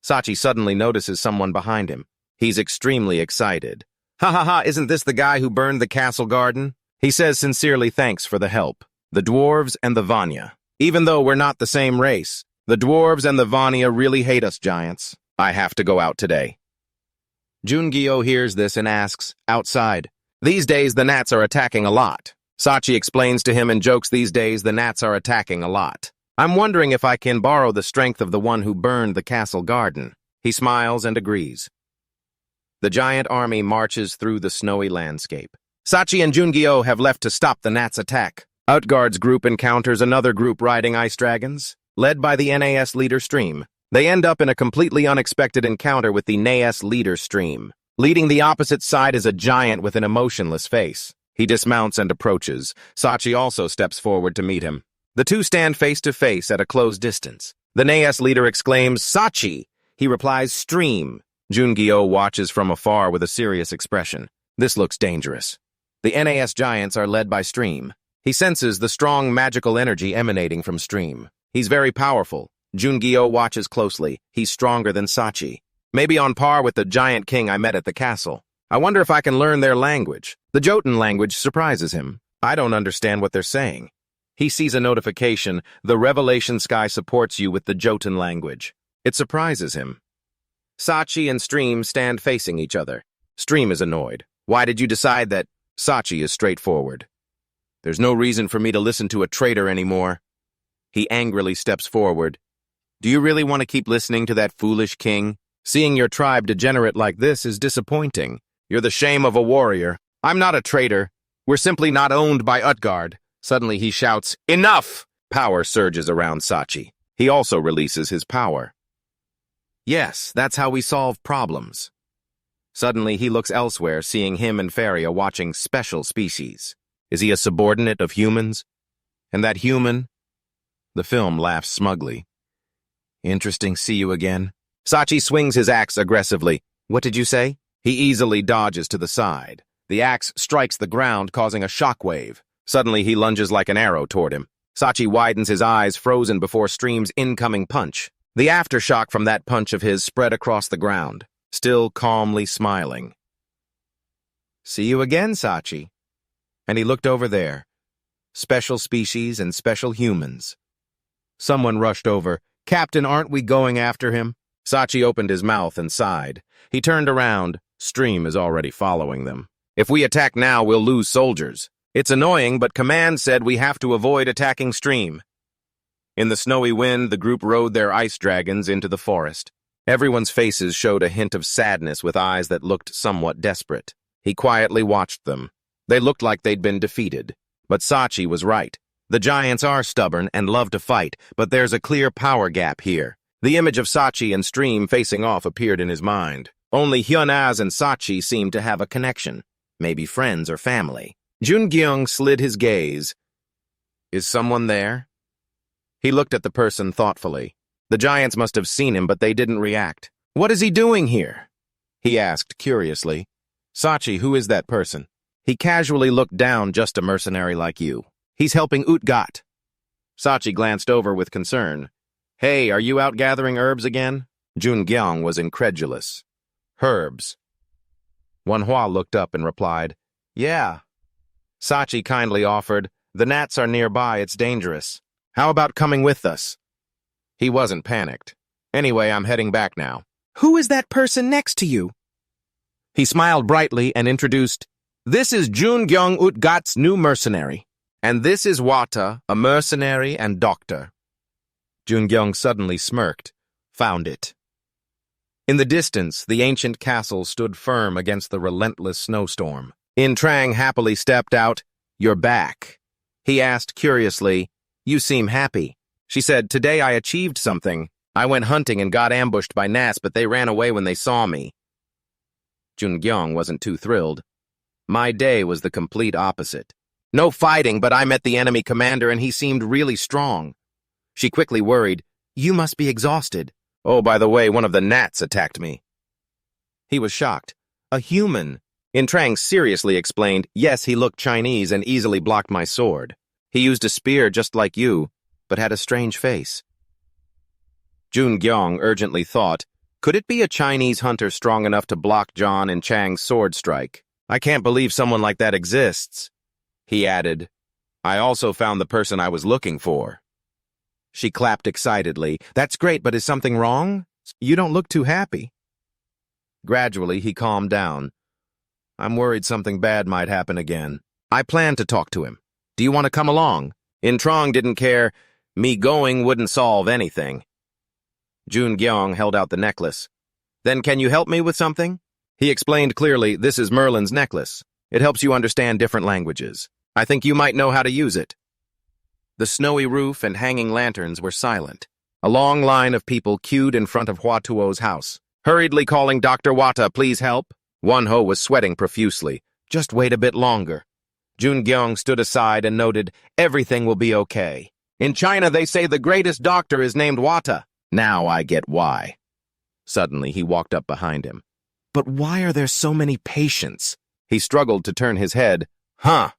Sachi suddenly notices someone behind him. He's extremely excited. "Ha ha ha, isn't this the guy who burned the castle garden?" He says sincerely thanks for the help. The dwarves and the Vanya. "Even though we're not the same race, the dwarves and the Vanya really hate us giants. I have to go out today." Jun-gyo hears this and asks, "Outside?" "These days the gnats are attacking a lot." Sachi explains to him and jokes, "These days the gnats are attacking a lot. I'm wondering if I can borrow the strength of the one who burned the castle garden." He smiles and agrees. The giant army marches through the snowy landscape. Sachi and Jun-gyo have left to stop the gnats' attack. Utgard's group encounters another group riding ice dragons, led by the NAS leader Stream. They end up in a completely unexpected encounter with the NAS leader Stream. Leading the opposite side is a giant with an emotionless face. He dismounts and approaches. Sachi also steps forward to meet him. The two stand face to face at a close distance. The NAS leader exclaims, "Sachi!" He replies, "Stream." Jun-gyo watches from afar with a serious expression. This looks dangerous. The NAS giants are led by Stream. He senses the strong magical energy emanating from Stream. He's very powerful. Jun-gyo watches closely. He's stronger than Sachi. Maybe on par with the giant king I met at the castle. I wonder if I can learn their language. The Jotun language surprises him. I don't understand what they're saying. He sees a notification. The Revelation Sky supports you with the Jotun language. It surprises him. Sachi and Stream stand facing each other. Stream is annoyed. "Why did you decide that?" Sachi is straightforward. "There's no reason for me to listen to a traitor anymore." He angrily steps forward. "Do you really want to keep listening to that foolish king? Seeing your tribe degenerate like this is disappointing. You're the shame of a warrior. I'm not a traitor. We're simply not owned by Utgard." Suddenly he shouts, "Enough!" Power surges around Sachi. He also releases his power. "Yes, that's how we solve problems." Suddenly he looks elsewhere, seeing him and Faria watching Special Species. Is he a subordinate of humans? And that human? The film laughs smugly. "Interesting, see you again." Sachi swings his axe aggressively. "What did you say?" He easily dodges to the side. The axe strikes the ground, causing a shockwave. Suddenly he lunges like an arrow toward him. Sachi widens his eyes, frozen before Stream's incoming punch. The aftershock from that punch of his spread across the ground, still calmly smiling. "See you again, Sachi." And he looked over there. special species and special humans. Someone rushed over. "Captain, aren't we going after him?" Sachi opened his mouth and sighed. He turned around. Stream is already following them. "If we attack now, we'll lose soldiers. It's annoying, but Command said we have to avoid attacking Stream." In the snowy wind, the group rode their ice dragons into the forest. Everyone's faces showed a hint of sadness with eyes that looked somewhat desperate. He quietly watched them. They looked like they'd been defeated. But Sachi was right. The giants are stubborn and love to fight, but there's a clear power gap here. The image of Sachi and Stream facing off appeared in his mind. Only Hyunaz and Sachi seemed to have a connection. Maybe friends or family. Jungyung slid his gaze. "Is someone there?" He looked at the person thoughtfully. The giants must have seen him, but they didn't react. "What is he doing here?" he asked curiously. "Sachi, who is that person?" He casually looked down. "Just a mercenary like you. He's helping Utgat." Sachi glanced over with concern. "Hey, are you out gathering herbs again?" Jungyung was incredulous. "Herbs." Manhwa looked up and replied, "Yeah." Sachi kindly offered, "The gnats are nearby, it's dangerous. How about coming with us?" He wasn't panicked. "Anyway, I'm heading back now." "Who is that person next to you?" He smiled brightly and introduced, "This is Jungyung Utgat's new mercenary. And this is Wata, a mercenary and doctor." Jungyung suddenly smirked. "Found it." In the distance, the ancient castle stood firm against the relentless snowstorm. In Trang happily stepped out. "You're back." He asked curiously, "You seem happy." She said, "Today I achieved something. I went hunting and got ambushed by gnats, but they ran away when they saw me." Jungyung wasn't too thrilled. "My day was the complete opposite. No fighting, but I met the enemy commander and he seemed really strong." She quickly worried, "You must be exhausted." "Oh, by the way, one of the gnats attacked me." He was shocked. "A human?" In Trang seriously explained, "Yes, he looked Chinese and easily blocked my sword. He used a spear just like you, but had a strange face." Jungyung urgently thought, could it be a Chinese hunter strong enough to block John and Chang's sword strike? "I can't believe someone like that exists." He added, "I also found the person I was looking for." She clapped excitedly. "That's great, but is something wrong? You don't look too happy." Gradually, he calmed down. "I'm worried something bad might happen again. I plan to talk to him. Do you want to come along?" In Trong didn't care. Me going wouldn't solve anything. Jungyung held out the necklace. "Then can you help me with something?" He explained clearly, "This is Merlin's necklace. It helps you understand different languages. I think you might know how to use it." The snowy roof and hanging lanterns were silent. A long line of people queued in front of Hua Tuo's house, hurriedly calling, "Dr. Wata, please help." Won-ho was sweating profusely. "Just wait a bit longer." Jungyung stood aside and noted, "Everything will be okay. In China, they say the greatest doctor is named Wata. Now I get why." Suddenly, he walked up behind him. "But why are there so many patients?" He struggled to turn his head. "Huh."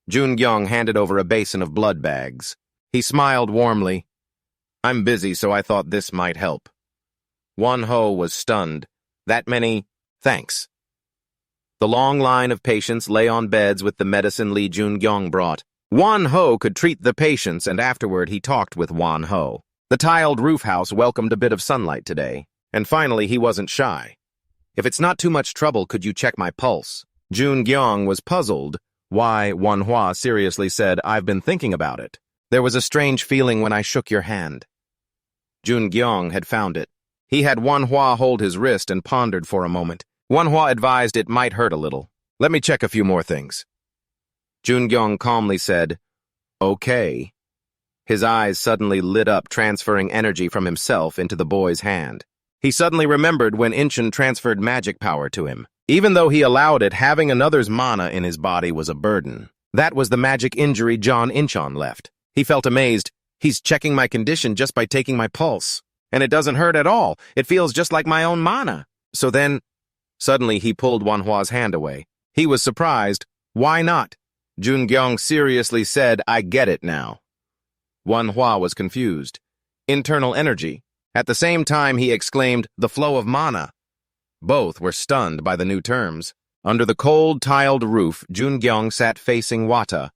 Jungyung handed over a basin of blood bags. He smiled warmly. "I'm busy, so I thought this might help." Won-ho was stunned. "That many? Thanks." The long line of patients lay on beds with the medicine Lee Jungyung brought. Won-ho could treat the patients, and afterward he talked with Won-ho. The tiled roof house welcomed a bit of sunlight today, and finally he wasn't shy. "If it's not too much trouble, could you check my pulse?" Jungyung was puzzled. "Why?" Manhwa seriously said, "I've been thinking about it. There was a strange feeling when I shook your hand." Jungyung had found it. He had Manhwa hold his wrist and pondered for a moment. Manhwa advised it might hurt a little. "Let me check a few more things." Jungyung calmly said, "Okay." His eyes suddenly lit up, transferring energy from himself into the boy's hand. He suddenly remembered when Incheon transferred magic power to him. Even though he allowed it, having another's mana in his body was a burden. That was the magic injury John Incheon left. He felt amazed. "He's checking my condition just by taking my pulse. And it doesn't hurt at all. It feels just like my own mana." So then, suddenly he pulled Wanhua's hand away. He was surprised. "Why not?" Jungyung seriously said, "I get it now." Wanhua was confused. "Internal energy." At the same time, he exclaimed, "The flow of mana." Both were stunned by the new terms. Under the cold, tiled roof, Jungyung sat facing Wata.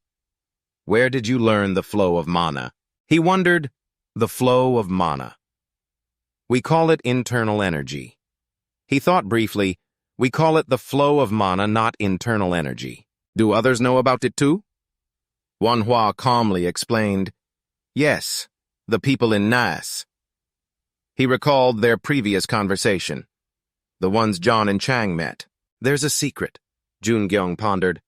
Where did you learn the flow of mana? He wondered, the flow of mana. We call it internal energy. He thought briefly, we call it the flow of mana, not internal energy. Do others know about it too? Manhwa calmly explained, yes, the people in Nas. He recalled their previous conversation, the ones John and Chang met. There's a secret, Jungyong pondered.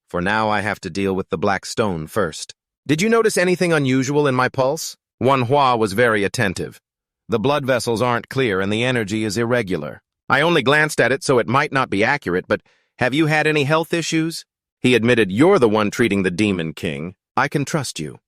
For now I have to deal with the black stone first. Did you notice anything unusual in my pulse? Manhwa was very attentive. The blood vessels aren't clear and the energy is irregular. I only glanced at it so it might not be accurate, but have you had any health issues? He admitted, you're the one treating the Demon King. I can trust you.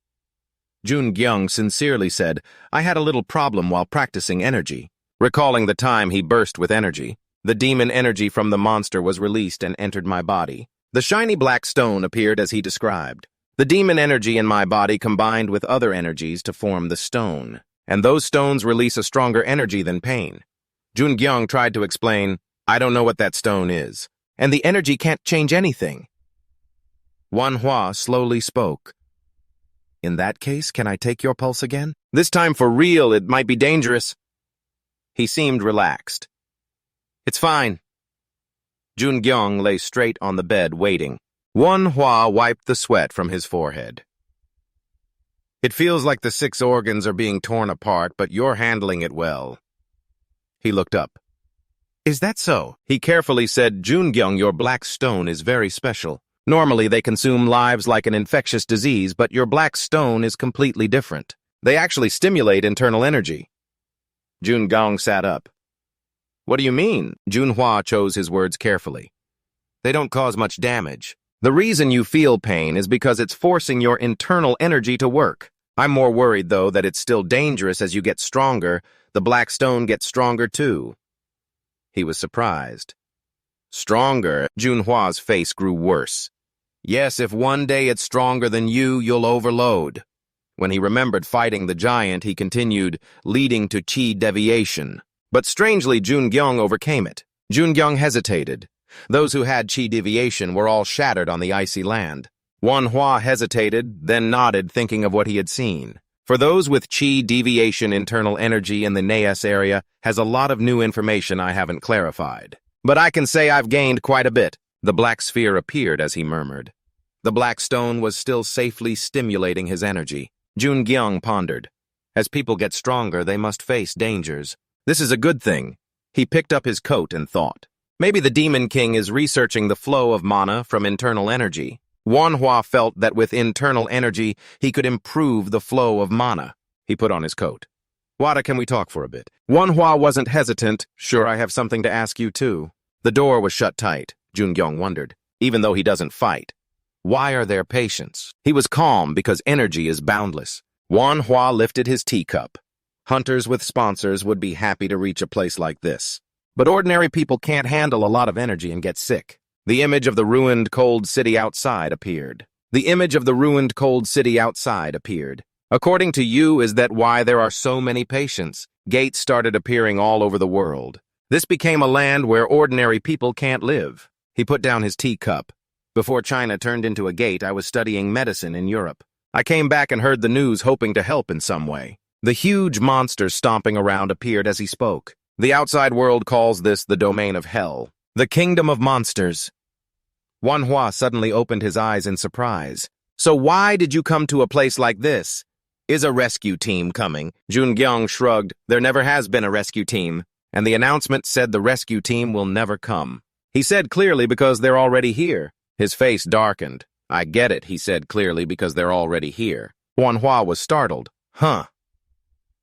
Jungyong sincerely said, I had a little problem while practicing energy. Recalling the time he burst with energy, the demon energy from the monster was released and entered my body. The shiny black stone appeared as he described. The demon energy in my body combined with other energies to form the stone, and those stones release a stronger energy than pain. Jungyong tried to explain, I don't know what that stone is, and the energy can't change anything. Manhwa slowly spoke. In that case, can I take your pulse again? This time for real, it might be dangerous. He seemed relaxed. It's fine. Jungyong lay straight on the bed, waiting. Manhwa wiped the sweat from his forehead. It feels like the 6 organs are being torn apart, but you're handling it well. He looked up. Is that so? He carefully said, Jungyong, your black stone is very special. Normally they consume lives like an infectious disease, but your black stone is completely different. They actually stimulate internal energy. Jungyong sat up. What do you mean? Manhwa chose his words carefully. They don't cause much damage. The reason you feel pain is because it's forcing your internal energy to work. I'm more worried, though, that it's still dangerous as you get stronger. The black stone gets stronger, too. He was surprised. Stronger? Manhwa's face grew worse. Yes, if one day it's stronger than you, you'll overload. When he remembered fighting the giant, he continued, leading to chi deviation. But strangely, Jungyong overcame it. Jungyong hesitated. Those who had chi deviation were all shattered on the icy land. Manhwa hesitated, then nodded, thinking of what he had seen. For those with chi deviation, internal energy in the Nas area has a lot of new information I haven't clarified. But I can say I've gained quite a bit. The black sphere appeared as he murmured. The black stone was still safely stimulating his energy. Jungyong pondered. As people get stronger, they must face dangers. This is a good thing. He picked up his coat and thought. Maybe the Demon King is researching the flow of mana from internal energy. Manhwa felt that with internal energy, he could improve the flow of mana. He put on his coat. Wada, can we talk for a bit? Manhwa wasn't hesitant. Sure, I have something to ask you too. The door was shut tight, Jungyong wondered, even though he doesn't fight. Why are there patients? He was calm because energy is boundless. Manhwa lifted his teacup. Hunters with sponsors would be happy to reach a place like this. But ordinary people can't handle a lot of energy and get sick. The image of the ruined, cold city outside appeared. The image of the ruined, cold city outside appeared. According to you, is that why there are so many patients? Gates started appearing all over the world. This became a land where ordinary people can't live. He put down his teacup. Before China turned into a gate, I was studying medicine in Europe. I came back and heard the news, hoping to help in some way. The huge monster stomping around appeared as he spoke. The outside world calls this the domain of hell, the kingdom of monsters. Manhwa suddenly opened his eyes in surprise. So why did you come to a place like this? Is a rescue team coming? Jungyong shrugged. There never has been a rescue team, and the announcement said the rescue team will never come. He said clearly because they're already here. His face darkened. I get it, he said clearly because they're already here. Manhwa was startled. Huh.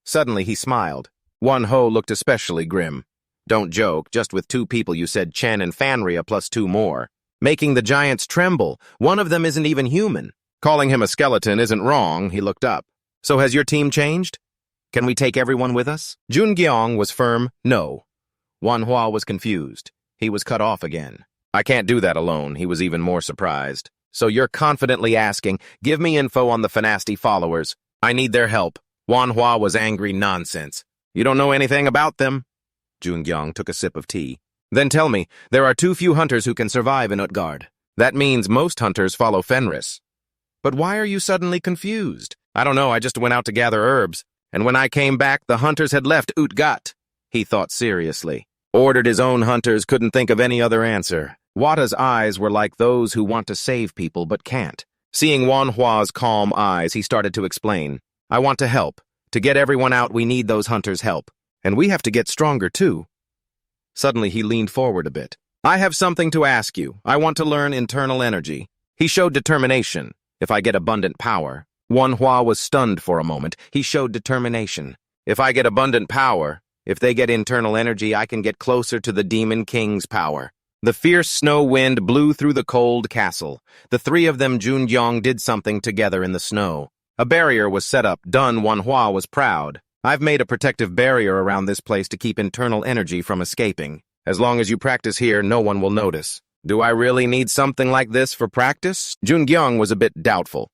Suddenly he smiled. Won-ho looked especially grim. Don't joke, just with 2 people you said Chen and Fanria plus 2 more. Making the giants tremble. One of them isn't even human. Calling him a skeleton isn't wrong, he looked up. So has your team changed? Can we take everyone with us? Jungyong was firm, no. Manhwa was confused. He was cut off again. I can't do that alone, he was even more surprised. So you're confidently asking, give me info on the Fanasti followers. I need their help. Manhwa was angry nonsense. You don't know anything about them? Jungyong took a sip of tea. Then tell me, there are too few hunters who can survive in Utgard. That means most hunters follow Fenris. But why are you suddenly confused? I don't know, I just went out to gather herbs. And when I came back, the hunters had left Utgat. He thought seriously. Ordered his own hunters, couldn't think of any other answer. Wata's eyes were like those who want to save people but can't. Seeing Manhwa's calm eyes, he started to explain. I want to help. To get everyone out, we need those hunters' help. And we have to get stronger, too. Suddenly, he leaned forward a bit. I have something to ask you. I want to learn internal energy. He showed determination. If I get abundant power. Manhwa was stunned for a moment. He showed determination. If I get abundant power, if they get internal energy, I can get closer to the Demon King's power. The fierce snow wind blew through the cold castle. The three of them, Jungyong, did something together in the snow. A barrier was set up. Done. Manhwa was proud. I've made a protective barrier around this place to keep internal energy from escaping. As long as you practice here, no one will notice. Do I really need something like this for practice? Jungyong was a bit doubtful.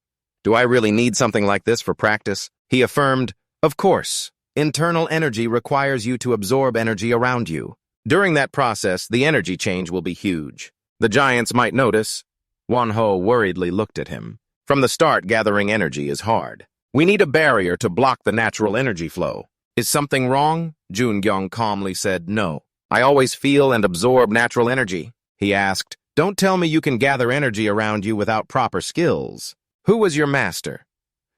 Do I really need something like this for practice? He affirmed, of course. Internal energy requires you to absorb energy around you. During that process, the energy change will be huge. The giants might notice. Wanho worriedly looked at him. From the start, gathering energy is hard. We need a barrier to block the natural energy flow. Is something wrong? Jungyong calmly said, no. I always feel and absorb natural energy. He asked, don't tell me you can gather energy around you without proper skills. Who was your master?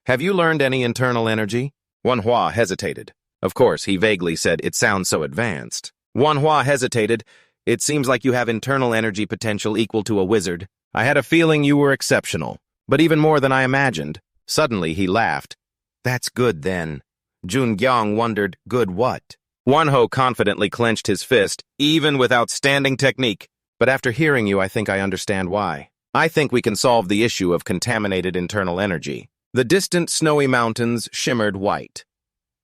Have you learned any internal energy? Manhwa hesitated. Of course, he vaguely said, it sounds so advanced. Manhwa hesitated. It seems like you have internal energy potential equal to a wizard. I had a feeling you were exceptional, but even more than I imagined. Suddenly, he laughed. That's good, then. Jungyong wondered, good what? Wanho confidently clenched his fist, even with outstanding technique. But after hearing you, I think I understand why. I think we can solve the issue of contaminated internal energy. The distant snowy mountains shimmered white.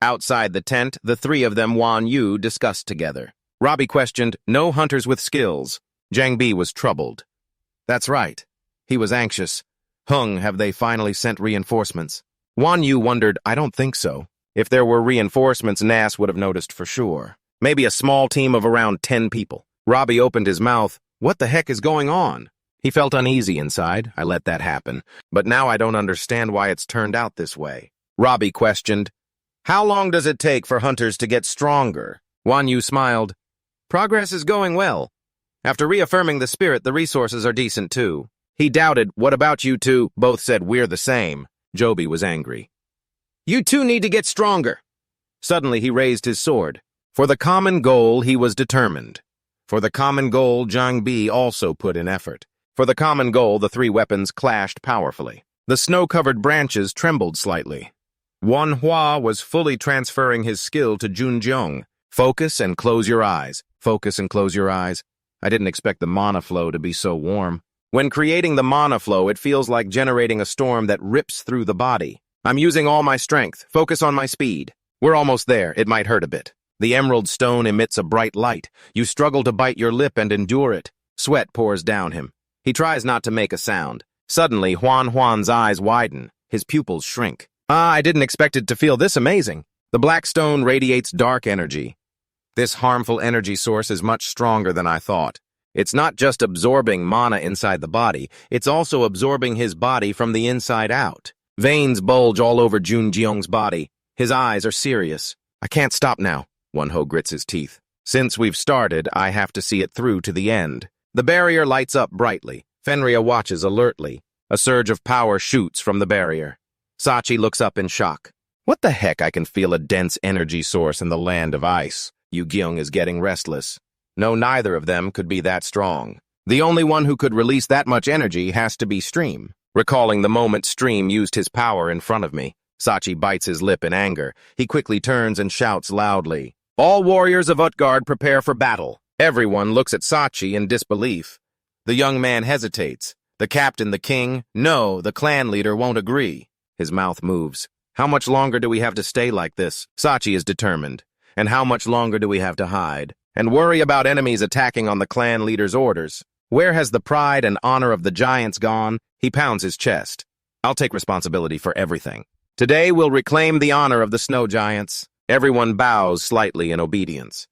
Outside the tent, the three of them, Wan Yu, discussed together. Robbie questioned, no hunters with skills. Jiang Bi was troubled. That's right. He was anxious. Hung, have they finally sent reinforcements? Wan Yu wondered, I don't think so. If there were reinforcements, Nas would have noticed for sure. Maybe a small team of around 10 people. Robbie opened his mouth. What the heck is going on? He felt uneasy inside. I let that happen. But now I don't understand why it's turned out this way. Robbie questioned, how long does it take for hunters to get stronger? Wan Yu smiled. Progress is going well. After reaffirming the spirit, the resources are decent too. He doubted, what about you two? Both said, we're the same. Joby was angry. You two need to get stronger. Suddenly he raised his sword. For the common goal, he was determined. For the common goal, Jiang Bi also put in effort. For the common goal, the three weapons clashed powerfully. The snow-covered branches trembled slightly. Manhwa was fully transferring his skill to Jungyong. Focus and close your eyes. Focus and close your eyes. I didn't expect the mana flow to be so warm. When creating the mana flow, it feels like generating a storm that rips through the body. I'm using all my strength. Focus on my speed. We're almost there. It might hurt a bit. The emerald stone emits a bright light. You struggle to bite your lip and endure it. Sweat pours down him. He tries not to make a sound. Suddenly, Huan's eyes widen. His pupils shrink. I didn't expect it to feel this amazing. The black stone radiates dark energy. This harmful energy source is much stronger than I thought. It's not just absorbing mana inside the body, it's also absorbing his body from the inside out. Veins bulge all over Jungyong's body. His eyes are serious. I can't stop now. Wanho grits his teeth. Since we've started, I have to see it through to the end. The barrier lights up brightly. Fenrir watches alertly. A surge of power shoots from the barrier. Sachi looks up in shock. What the heck? I can feel a dense energy source in the land of ice. Yu-gyung is getting restless. No, neither of them could be that strong. The only one who could release that much energy has to be Stream. Recalling the moment Stream used his power in front of me, Sachi bites his lip in anger. He quickly turns and shouts loudly, all warriors of Utgard prepare for battle. Everyone looks at Sachi in disbelief. The young man hesitates. The captain, the king, no, the clan leader won't agree. His mouth moves. How much longer do we have to stay like this? Sachi is determined. And how much longer do we have to hide? And worry about enemies attacking on the clan leader's orders? Where has the pride and honor of the giants gone? He pounds his chest. I'll take responsibility for everything. Today we'll reclaim the honor of the snow giants. Everyone bows slightly in obedience.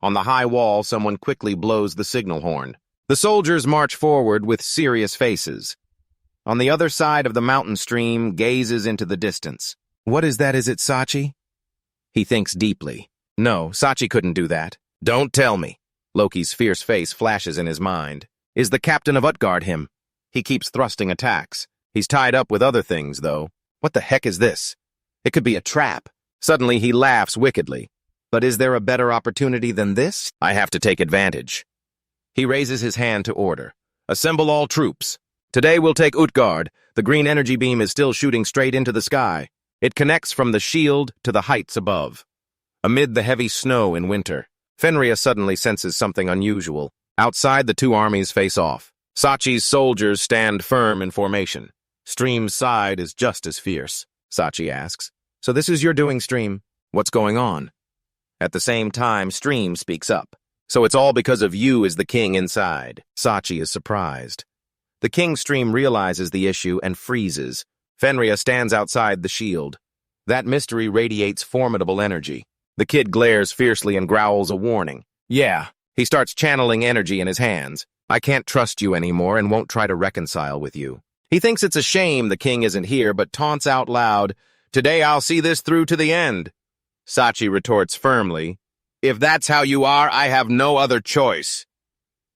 On the high wall, someone quickly blows the signal horn. The soldiers march forward with serious faces. on the other side of the mountain stream, gazes into the distance. What is that? Is it Sachi? He thinks deeply. No, Sachi couldn't do that. Don't tell me. Loki's fierce face flashes in his mind. Is the captain of Utgard him? He keeps thrusting attacks. He's tied up with other things, though. What the heck is this? It could be a trap. Suddenly he laughs wickedly. But is there a better opportunity than this? I have to take advantage. He raises his hand to order. Assemble all troops. Today we'll take Utgard. The green energy beam is still shooting straight into the sky. It connects from the shield to the heights above. Amid the heavy snow in winter, Fenrir suddenly senses something unusual. Outside, the two armies face off. Sachi's soldiers stand firm in formation. Stream's side is just as fierce. Sachi asks, "So this is your doing, Stream? What's going on?" At the same time, Stream speaks up. "So it's all because of you is the king inside." Sachi is surprised. The king Stream realizes the issue and freezes. Fenrir stands outside the shield. That mystery radiates formidable energy. The kid glares fiercely and growls a warning. Yeah, he starts channeling energy in his hands. I can't trust you anymore and won't try to reconcile with you. He thinks it's a shame the king isn't here, but taunts out loud, "Today I'll see this through to the end." Sachi retorts firmly, "If that's how you are, I have no other choice."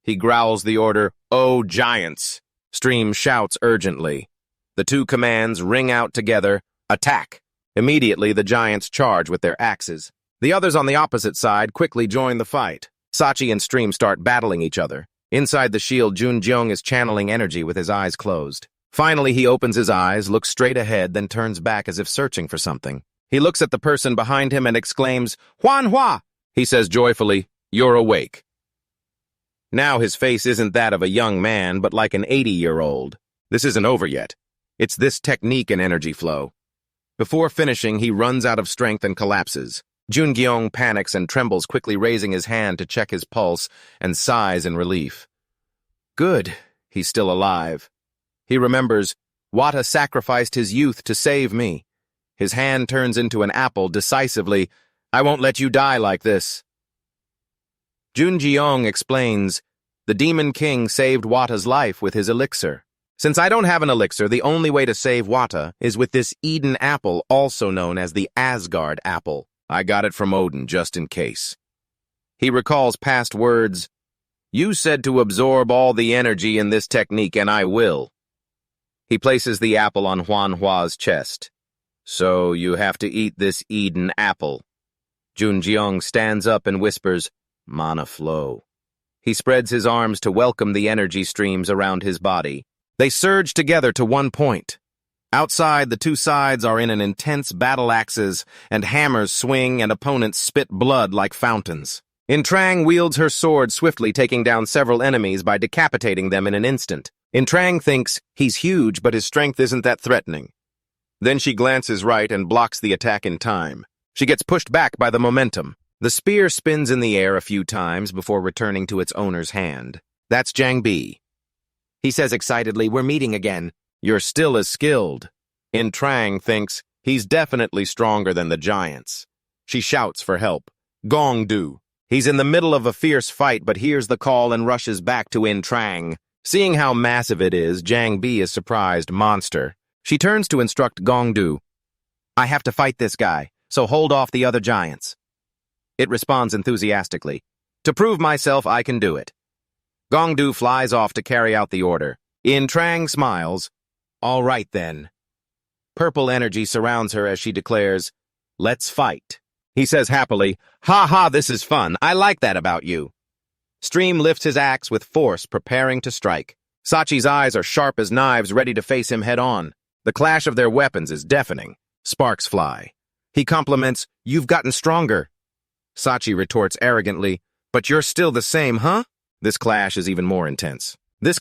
He growls the order, "Oh, giants!" Stream shouts urgently. The two commands ring out together, "Attack!" Immediately, the giants charge with their axes. The others on the opposite side quickly join the fight. Sachi and Stream start battling each other. Inside the shield, Junjeong is channeling energy with his eyes closed. Finally, he opens his eyes, looks straight ahead, then turns back as if searching for something. He looks at the person behind him and exclaims, "Manhwa!" He says joyfully, "You're awake." Now his face isn't that of a young man, but like an 80-year-old. This isn't over yet. It's this technique and energy flow. Before finishing, he runs out of strength and collapses. Junjeong panics and trembles, quickly raising his hand to check his pulse and sighs in relief. Good, he's still alive. He remembers, Wata sacrificed his youth to save me. His hand turns into an apple decisively. I won't let you die like this. Junjeong explains, the Demon King saved Wata's life with his elixir. Since I don't have an elixir, the only way to save Wata is with this Eden apple, also known as the Asgard apple. I got it from Odin just in case. He recalls past words, You said to absorb all the energy in this technique, and I will. He places the apple on Huanhua's chest. So you have to eat this Eden apple. Junjeong stands up and whispers, Mana flow. He spreads his arms to welcome the energy streams around his body. They surge together to one point. Outside, the two sides are in an intense battle. Axes and hammers swing and opponents spit blood like fountains. Intrang wields her sword swiftly, taking down several enemies by decapitating them in an instant. Intrang thinks he's huge, but his strength isn't that threatening. Then she glances right and blocks the attack in time. She gets pushed back by the momentum. The spear spins in the air a few times before returning to its owner's hand. That's Jang Bi. He says excitedly, We're meeting again. You're still as skilled. Intrang thinks he's definitely stronger than the giants. She shouts for help. Gong Du. He's in the middle of a fierce fight, but hears the call and rushes back to Intrang. Seeing how massive it is, Jang Bi is surprised. Monster. She turns to instruct Gong Du. I have to fight this guy, so hold off the other giants. It responds enthusiastically. To prove myself, I can do it. Gong Du flies off to carry out the order. Intrang smiles. All right, then. Purple energy surrounds her as she declares, Let's fight. He says happily, Ha ha, this is fun. I like that about you. Stream lifts his axe with force, preparing to strike. Sachi's eyes are sharp as knives, ready to face him head-on. The clash of their weapons is deafening. Sparks fly. He compliments, You've gotten stronger. Sachi retorts arrogantly, But you're still the same, huh? This clash is even more intense. The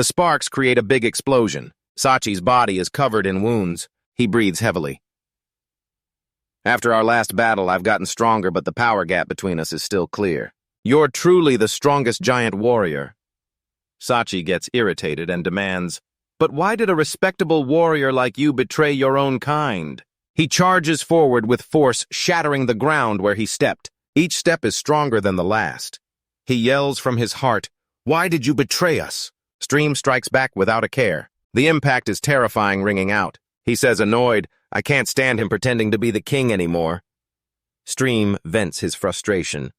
sparks create a big explosion. Sachi's body is covered in wounds. He breathes heavily. After our last battle, I've gotten stronger, but the power gap between us is still clear. You're truly the strongest giant warrior. Sachi gets irritated and demands, But why did a respectable warrior like you betray your own kind? He charges forward with force, shattering the ground where he stepped. Each step is stronger than the last. He yells from his heart, Why did you betray us? Stream strikes back without a care. The impact is terrifying, ringing out. He says, annoyed, I can't stand him pretending to be the king anymore. Stream vents his frustration.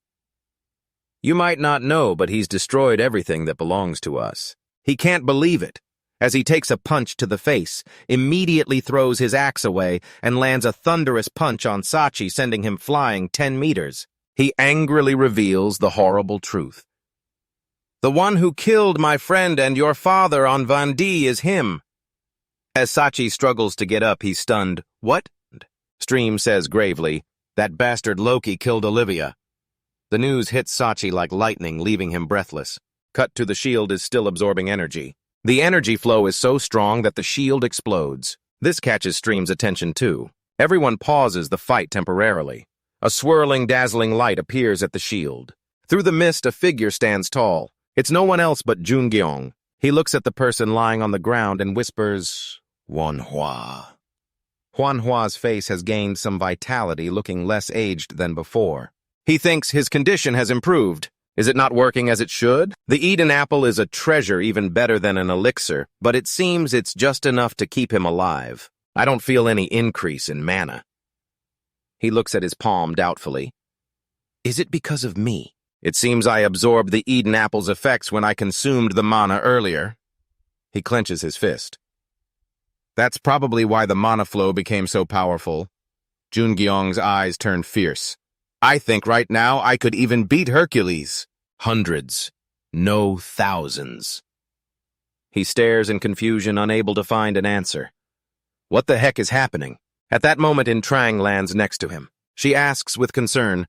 You might not know, but he's destroyed everything that belongs to us. He can't believe it. As he takes a punch to the face, immediately throws his axe away and lands a thunderous punch on Sachi, sending him flying 10 meters. He angrily reveals the horrible truth. The one who killed my friend and your father on Vandee is him. As Sachi struggles to get up, he's stunned. What? Stream says gravely, that bastard Loki killed Olivia. The news hits Sachi like lightning, leaving him breathless. Cut to the shield is still absorbing energy. The energy flow is so strong that the shield explodes. This catches Stream's attention too. Everyone pauses the fight temporarily. A swirling, dazzling light appears at the shield. Through the mist, a figure stands tall. It's no one else but Jungyong. He looks at the person lying on the ground and whispers, Manhwa. Manhwa's face has gained some vitality, looking less aged than before. He thinks his condition has improved. Is it not working as it should? The Eden apple is a treasure, even better than an elixir, but it seems it's just enough to keep him alive. I don't feel any increase in mana. He looks at his palm doubtfully. Is it because of me? It seems I absorbed the Eden apple's effects when I consumed the mana earlier. He clenches his fist. That's probably why the mana flow became so powerful. Jungyong's eyes turn fierce. I think right now I could even beat Hercules. Hundreds, no thousands. He stares in confusion, unable to find an answer. What the heck is happening? At that moment, Trang lands next to him. She asks with concern,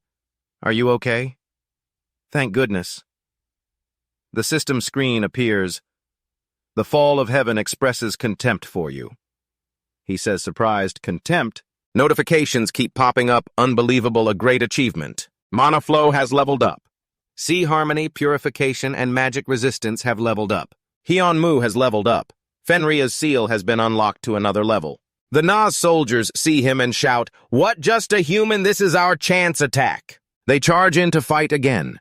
Are you okay? Thank goodness. The system screen appears. The fall of heaven expresses contempt for you. He says, surprised, contempt? Notifications keep popping up. Unbelievable, a great achievement. Mana flow has leveled up. Sea harmony, purification, and magic resistance have leveled up. Hyunmu has leveled up. Fenrir's seal has been unlocked to another level. The Nas soldiers see him and shout, What, just a human? This is our chance attack. They charge in to fight again.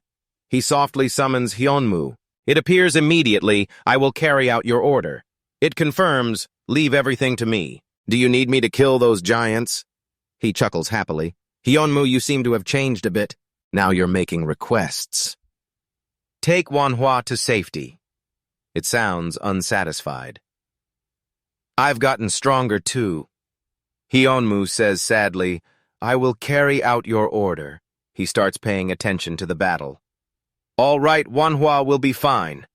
He softly summons Hyunmu. It appears immediately, I will carry out your order. It confirms, leave everything to me. Do you need me to kill those giants? He chuckles happily. Hyunmu, you seem to have changed a bit. Now you're making requests. Take Manhwa to safety. It sounds unsatisfied. I've gotten stronger too. Hyunmu says sadly, I will carry out your order. He starts paying attention to the battle. All right, Manhwa will be fine.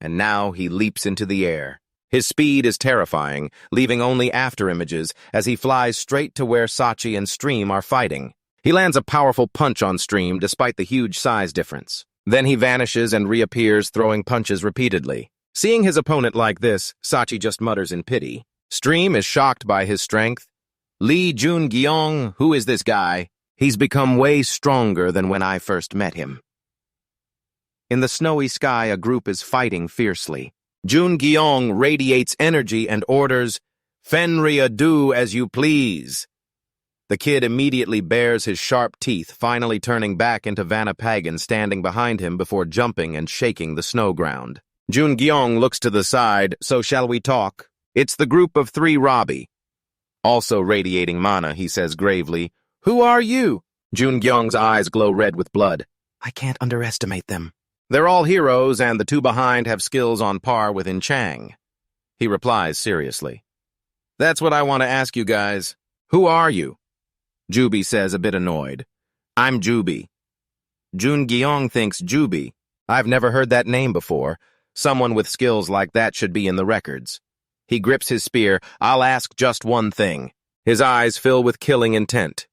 And now he leaps into the air. His speed is terrifying, leaving only afterimages as he flies straight to where Sachi and Stream are fighting. He lands a powerful punch on Stream despite the huge size difference. Then he vanishes and reappears, throwing punches repeatedly. Seeing his opponent like this, Sachi just mutters in pity. Stream is shocked by his strength. Lee Jungyong, who is this guy? He's become way stronger than when I first met him. In the snowy sky, a group is fighting fiercely. Jungyong radiates energy and orders, Fenrir, do as you please. The kid immediately bares his sharp teeth, finally turning back into Vanapagan standing behind him before jumping and shaking the snow ground. Jungyong looks to the side, so shall we talk? It's the group of 3 Robbie. Also radiating mana, he says gravely, Who are you? Jungyong's eyes glow red with blood. I can't underestimate them. They're all heroes, and the 2 behind have skills on par with Chang. He replies seriously. That's what I want to ask you guys. Who are you? Jubi says, a bit annoyed. I'm Jubi. Jungyong thinks Jubi. I've never heard that name before. Someone with skills like that should be in the records. He grips his spear. I'll ask just one thing. His eyes fill with killing intent.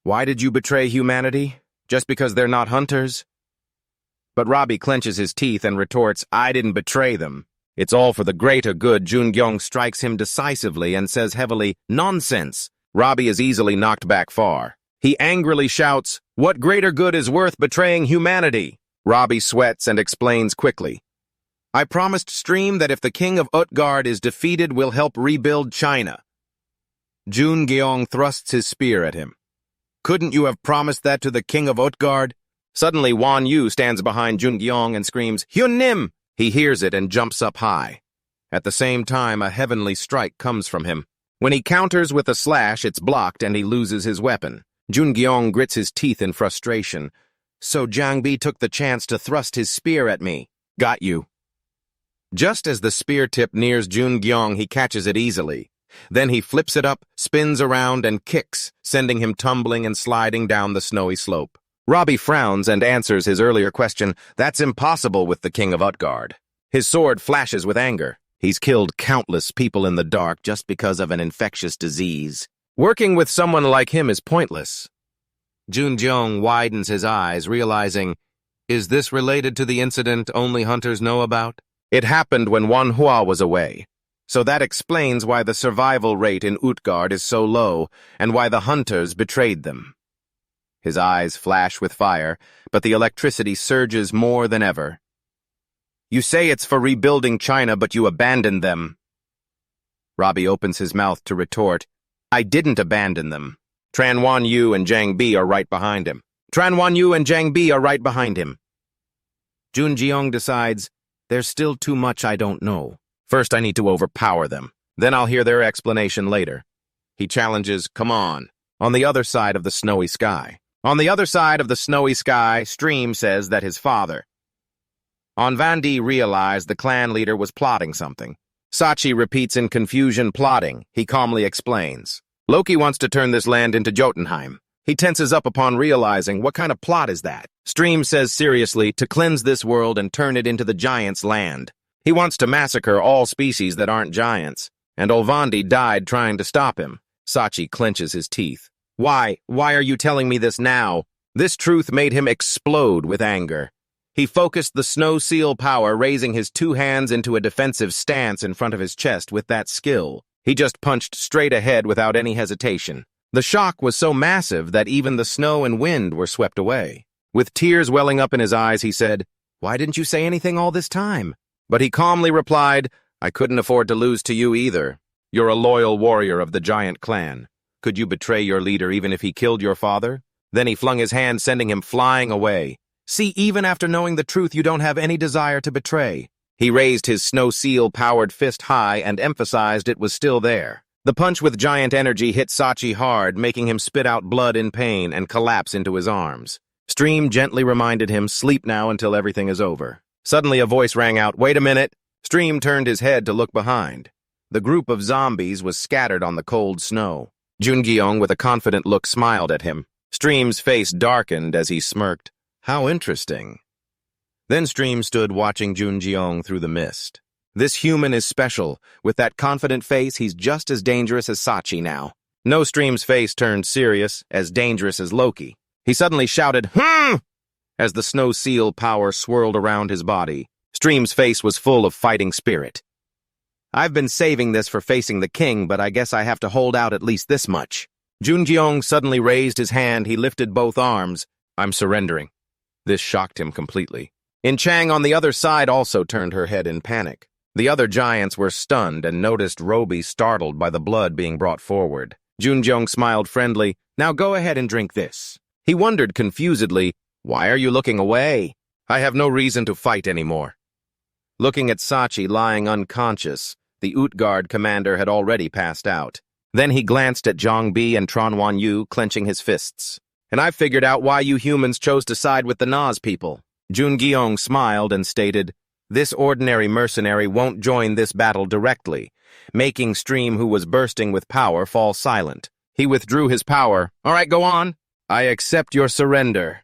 Why did you betray humanity? Just because they're not hunters? But Robbie clenches his teeth and retorts, I didn't betray them. It's all for the greater good. Jungyong strikes him decisively and says heavily, Nonsense. Robbie is easily knocked back far. He angrily shouts, What greater good is worth betraying humanity? Robbie sweats and explains quickly. I promised Stream that if the king of Utgard is defeated, we'll help rebuild China. Jungyong thrusts his spear at him. Couldn't you have promised that to the king of Utgard? Suddenly, Wan Yu stands behind Jungyong and screams, Hyun Nim! He hears it and jumps up high. At the same time, a heavenly strike comes from him. When he counters with a slash, it's blocked and he loses his weapon. Jungyong grits his teeth in frustration. So Jiangbi took the chance to thrust his spear at me. Got you. Just as the spear tip nears Jungyong, he catches it easily. Then he flips it up, spins around, and kicks, sending him tumbling and sliding down the snowy slope. Robbie frowns and answers his earlier question. That's impossible with the King of Utgard. His sword flashes with anger. He's killed countless people in the dark just because of an infectious disease. Working with someone like him is pointless. Jungyong widens his eyes, realizing, is this related to the incident only hunters know about? It happened when Manhwa was away. So that explains why the survival rate in Utgard is so low, and why the hunters betrayed them. His eyes flash with fire, but the electricity surges more than ever. You say it's for rebuilding China, but you abandoned them. Robbie opens his mouth to retort. I didn't abandon them. Tran Wan Yu and Jiang Bi are right behind him. Tran Wan Yu and Jiang Bi are right behind him. Jungyong decides, there's still too much I don't know. First I need to overpower them. Then I'll hear their explanation later. He challenges, come on the other side of the snowy sky. On the other side of the snowy sky, Stream says that his father. Vandi realized the clan leader was plotting something. Sachi repeats in confusion, plotting. He calmly explains. Loki wants to turn this land into Jotunheim. He tenses up upon realizing, what kind of plot is that? Stream says seriously, to cleanse this world and turn it into the giants' land. He wants to massacre all species that aren't giants. And Olvandi died trying to stop him. Sachi clenches his teeth. Why are you telling me this now? This truth made him explode with anger. He focused the snow seal power, raising his two hands into a defensive stance in front of his chest with that skill. He just punched straight ahead without any hesitation. The shock was so massive that even the snow and wind were swept away. With tears welling up in his eyes, he said, Why didn't you say anything all this time? But he calmly replied, I couldn't afford to lose to you either. You're a loyal warrior of the giant clan. Could you betray your leader even if he killed your father? Then he flung his hand, sending him flying away. See, even after knowing the truth, you don't have any desire to betray. He raised his snow seal-powered fist high and emphasized it was still there. The punch with giant energy hit Sachi hard, making him spit out blood in pain and collapse into his arms. Stream gently reminded him, sleep now until everything is over. Suddenly a voice rang out, wait a minute. Stream turned his head to look behind. The group of zombies was scattered on the cold snow. Jungyong, with a confident look, smiled at him. Stream's face darkened as he smirked. How interesting. Then Stream stood watching Jungyong through the mist. This human is special. With that confident face, he's just as dangerous as Sachi now. No, Stream's face turned serious, as dangerous as Loki. He suddenly shouted, as the snow seal power swirled around his body. Stream's face was full of fighting spirit. I've been saving this for facing the king, but I guess I have to hold out at least this much. Jungyong suddenly raised his hand. He lifted both arms. I'm surrendering. This shocked him completely. In Chang on the other side also turned her head in panic. The other giants were stunned and noticed Roby startled by the blood being brought forward. Jungyong smiled friendly. Now go ahead and drink this. He wondered confusedly, why are you looking away? I have no reason to fight anymore. Looking at Sachi lying unconscious, the Utgard commander had already passed out. Then he glanced at Jiang Bi and Tran Wan Yu, clenching his fists. And I've figured out why you humans chose to side with the Naz people. Jungyong smiled and stated, this ordinary mercenary won't join this battle directly, making Stream, who was bursting with power, fall silent. He withdrew his power. All right, go on. I accept your surrender.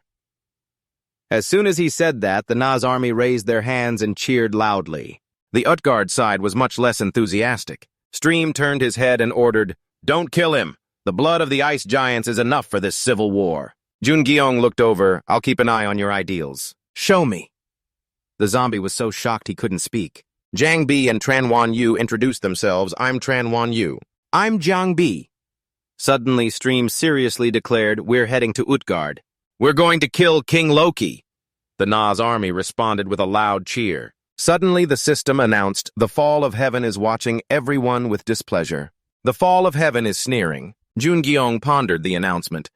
As soon as he said that, the Naz army raised their hands and cheered loudly. The Utgard side was much less enthusiastic. Stream turned his head and ordered, don't kill him. The blood of the ice giants is enough for this civil war. Jungyong looked over. I'll keep an eye on your ideals. Show me. The zombie was so shocked he couldn't speak. Jiang Bi and Tran Wan Yu introduced themselves. I'm Tran Wan Yu. I'm Jiang Bi. Suddenly, Stream seriously declared, we're heading to Utgard. We're going to kill King Loki. The Naz army responded with a loud cheer. Suddenly, the system announced, the fall of heaven is watching everyone with displeasure. The fall of heaven is sneering. Jungyong pondered the announcement.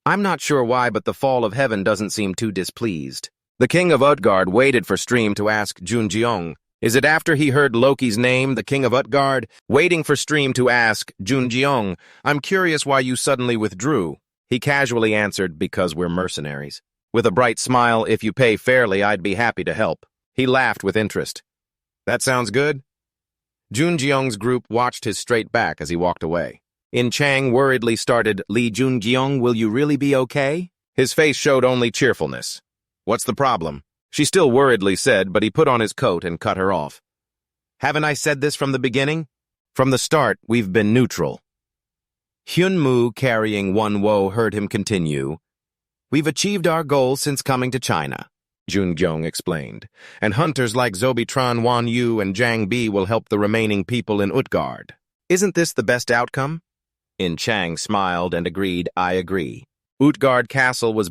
I'm not sure why, but the fall of heaven doesn't seem too displeased. The king of Utgard waited for Stream to ask Junjeong. Is it after he heard Loki's name, the king of Utgard? Waiting for Stream to ask Junjeong, I'm curious why you suddenly withdrew. He casually answered, because we're mercenaries. With a bright smile, if you pay fairly, I'd be happy to help. He laughed with interest. That sounds good. Junjeong's group watched his straight back as he walked away. In Chang worriedly started, Lee Junjeong, will you really be okay? His face showed only cheerfulness. What's the problem? She still worriedly said, but he put on his coat and cut her off. Haven't I said this from the beginning? From the start, we've been neutral. Hyunmoo, carrying Wonwo, heard him continue. We've achieved our goal since coming to China, Junjeong explained, and hunters like Zobitron Wanyu and Jang Bi will help the remaining people in Utgard. Isn't this the best outcome? In Chang smiled and agreed, I agree. Utgard Castle was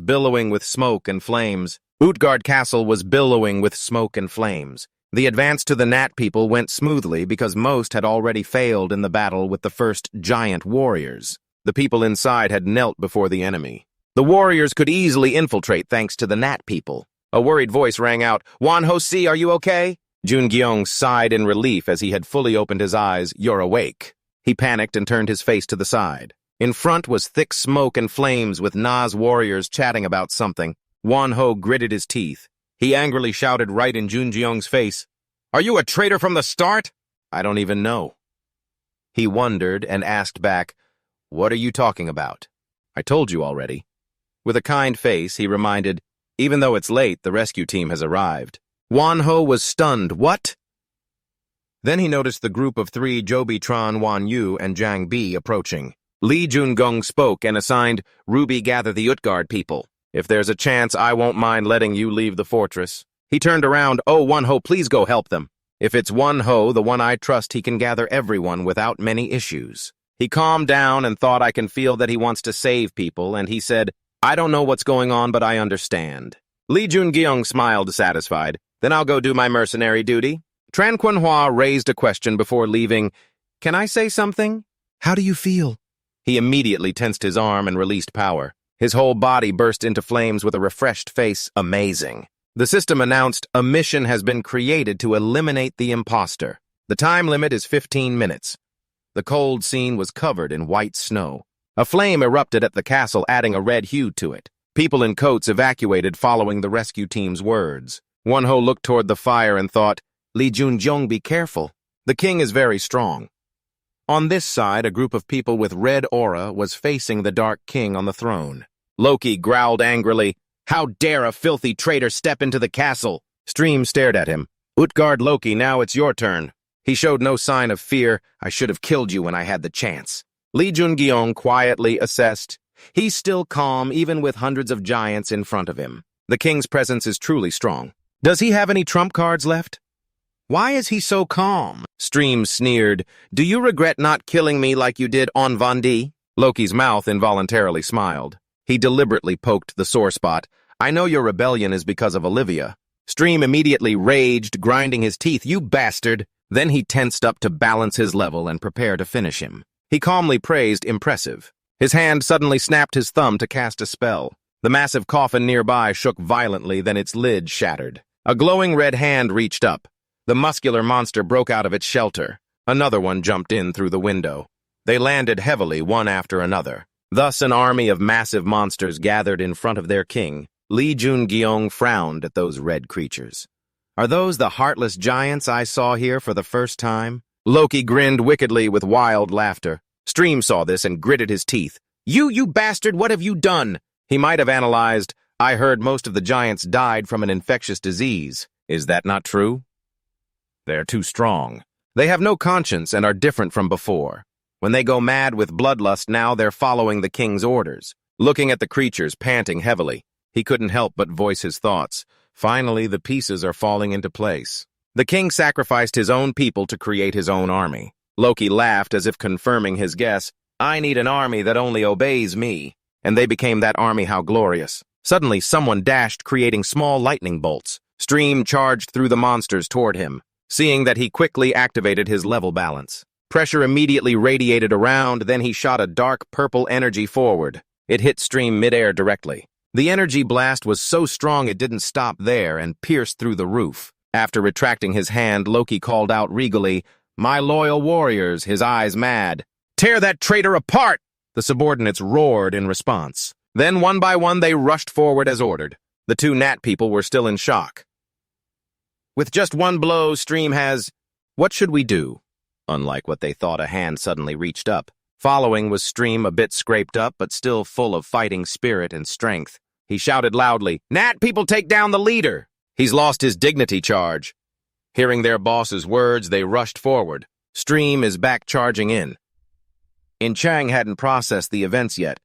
billowing with smoke and flames. The advance to the Nat people went smoothly because most had already failed in the battle with the first giant warriors. The people inside had knelt before the enemy. The warriors could easily infiltrate thanks to the Nat people. A worried voice rang out, Wan-ho-si, are you okay? Junjeong sighed in relief as he had fully opened his eyes. You're awake. He panicked and turned his face to the side. In front was thick smoke and flames with Na's warriors chatting about something. Won-ho gritted his teeth. He angrily shouted right in Junjeong's face, Are you a traitor from the start? I don't even know. He wondered and asked back, What are you talking about? I told you already. With a kind face, he reminded, Even though it's late, the rescue team has arrived. Won-ho was stunned. What? Then he noticed the group of 3 Zobitron Wanyu and Jang Bi approaching. Lee Junjeong spoke and assigned, Ruby, gather the Utgard people. If there's a chance, I won't mind letting you leave the fortress. He turned around, Oh, Won-ho, please go help them. If it's Won-ho, the one I trust, he can gather everyone without many issues. He calmed down and thought I can feel that he wants to save people, and he said, I don't know what's going on, but I understand. Lee Junjeong smiled satisfied. Then I'll go do my mercenary duty. Tran Kunhua raised a question before leaving. Can I say something? How do you feel? He immediately tensed his arm and released power. His whole body burst into flames with a refreshed face. Amazing. The system announced a mission has been created to eliminate the imposter. The time limit is 15 minutes. The cold scene was covered in white snow. A flame erupted at the castle, adding a red hue to it. People in coats evacuated following the rescue team's words. Won-ho looked toward the fire and thought, Lee Junjeong, be careful. The king is very strong. On this side, a group of people with red aura was facing the Dark King on the throne. Loki growled angrily, How dare a filthy traitor step into the castle? Stream stared at him. Utgard Loki, now it's your turn. He showed no sign of fear. I should have killed you when I had the chance. Lee Junjeong quietly assessed. He's still calm, even with hundreds of giants in front of him. The king's presence is truly strong. Does he have any trump cards left? Why is he so calm? Stream sneered. Do you regret not killing me like you did on Vondi? Loki's mouth involuntarily smiled. He deliberately poked the sore spot. I know your rebellion is because of Olivia. Stream immediately raged, grinding his teeth. You bastard! Then he tensed up to balance his level and prepare to finish him. He calmly praised, impressive. His hand suddenly snapped his thumb to cast a spell. The massive coffin nearby shook violently, then its lid shattered. A glowing red hand reached up. The muscular monster broke out of its shelter. Another one jumped in through the window. They landed heavily, one after another. Thus an army of massive monsters gathered in front of their king. Lee Junjeong frowned at those red creatures. Are those the heartless giants I saw here for the first time? Loki grinned wickedly with wild laughter. Stream saw this and gritted his teeth. You bastard, what have you done? He might have analyzed, I heard most of the giants died from an infectious disease. Is that not true? They're too strong. They have no conscience and are different from before. When they go mad with bloodlust, now they're following the king's orders. Looking at the creatures, panting heavily, he couldn't help but voice his thoughts. Finally, the pieces are falling into place. The king sacrificed his own people to create his own army. Loki laughed as if confirming his guess. I need an army that only obeys me. And they became that army. How glorious. Suddenly, someone dashed, creating small lightning bolts. Stream charged through the monsters toward him. Seeing that, he quickly activated his level balance. Pressure immediately radiated around, then he shot a dark purple energy forward. It hit Stream midair directly. The energy blast was so strong it didn't stop there and pierced through the roof. After retracting his hand, Loki called out regally, "My loyal warriors," his eyes mad. "Tear that traitor apart!" The subordinates roared in response. Then, one by one, they rushed forward as ordered. The two Nat people were still in shock. With just one blow, Stream has... What should we do? Unlike what they thought, a hand suddenly reached up. Following was Stream, a bit scraped up, but still full of fighting spirit and strength. He shouted loudly, "Nat people, take down the leader! He's lost his dignity charge." Hearing their boss's words, they rushed forward. Stream is back charging in. Chang hadn't processed the events yet.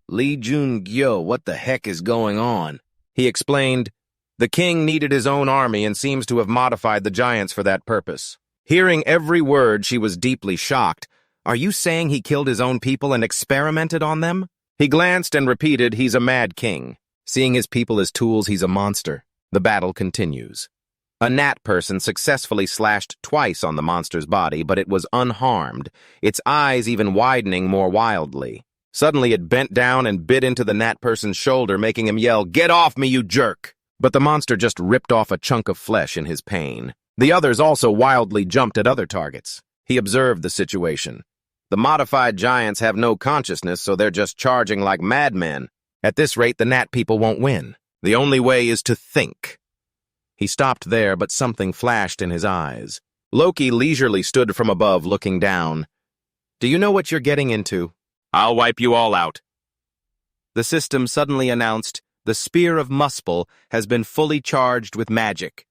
"Lee Jun-gyo, what the heck is going on?" He explained. The king needed his own army and seems to have modified the giants for that purpose. Hearing every word, she was deeply shocked. "Are you saying he killed his own people and experimented on them?" He glanced and repeated, "He's a mad king. Seeing his people as tools, he's a monster." The battle continues. A Nat person successfully slashed twice on the monster's body, but it was unharmed, its eyes even widening more wildly. Suddenly it bent down and bit into the Nat person's shoulder, making him yell, "Get off me, you jerk!" But the monster just ripped off a chunk of flesh in his pain. The others also wildly jumped at other targets. He observed the situation. The modified giants have no consciousness, so they're just charging like madmen. At this rate, the Nat people won't win. The only way is to think. He stopped there, but something flashed in his eyes. Loki leisurely stood from above, looking down. "Do you know what you're getting into? I'll wipe you all out." The system suddenly announced, "The Spear of Muspel has been fully charged with magic."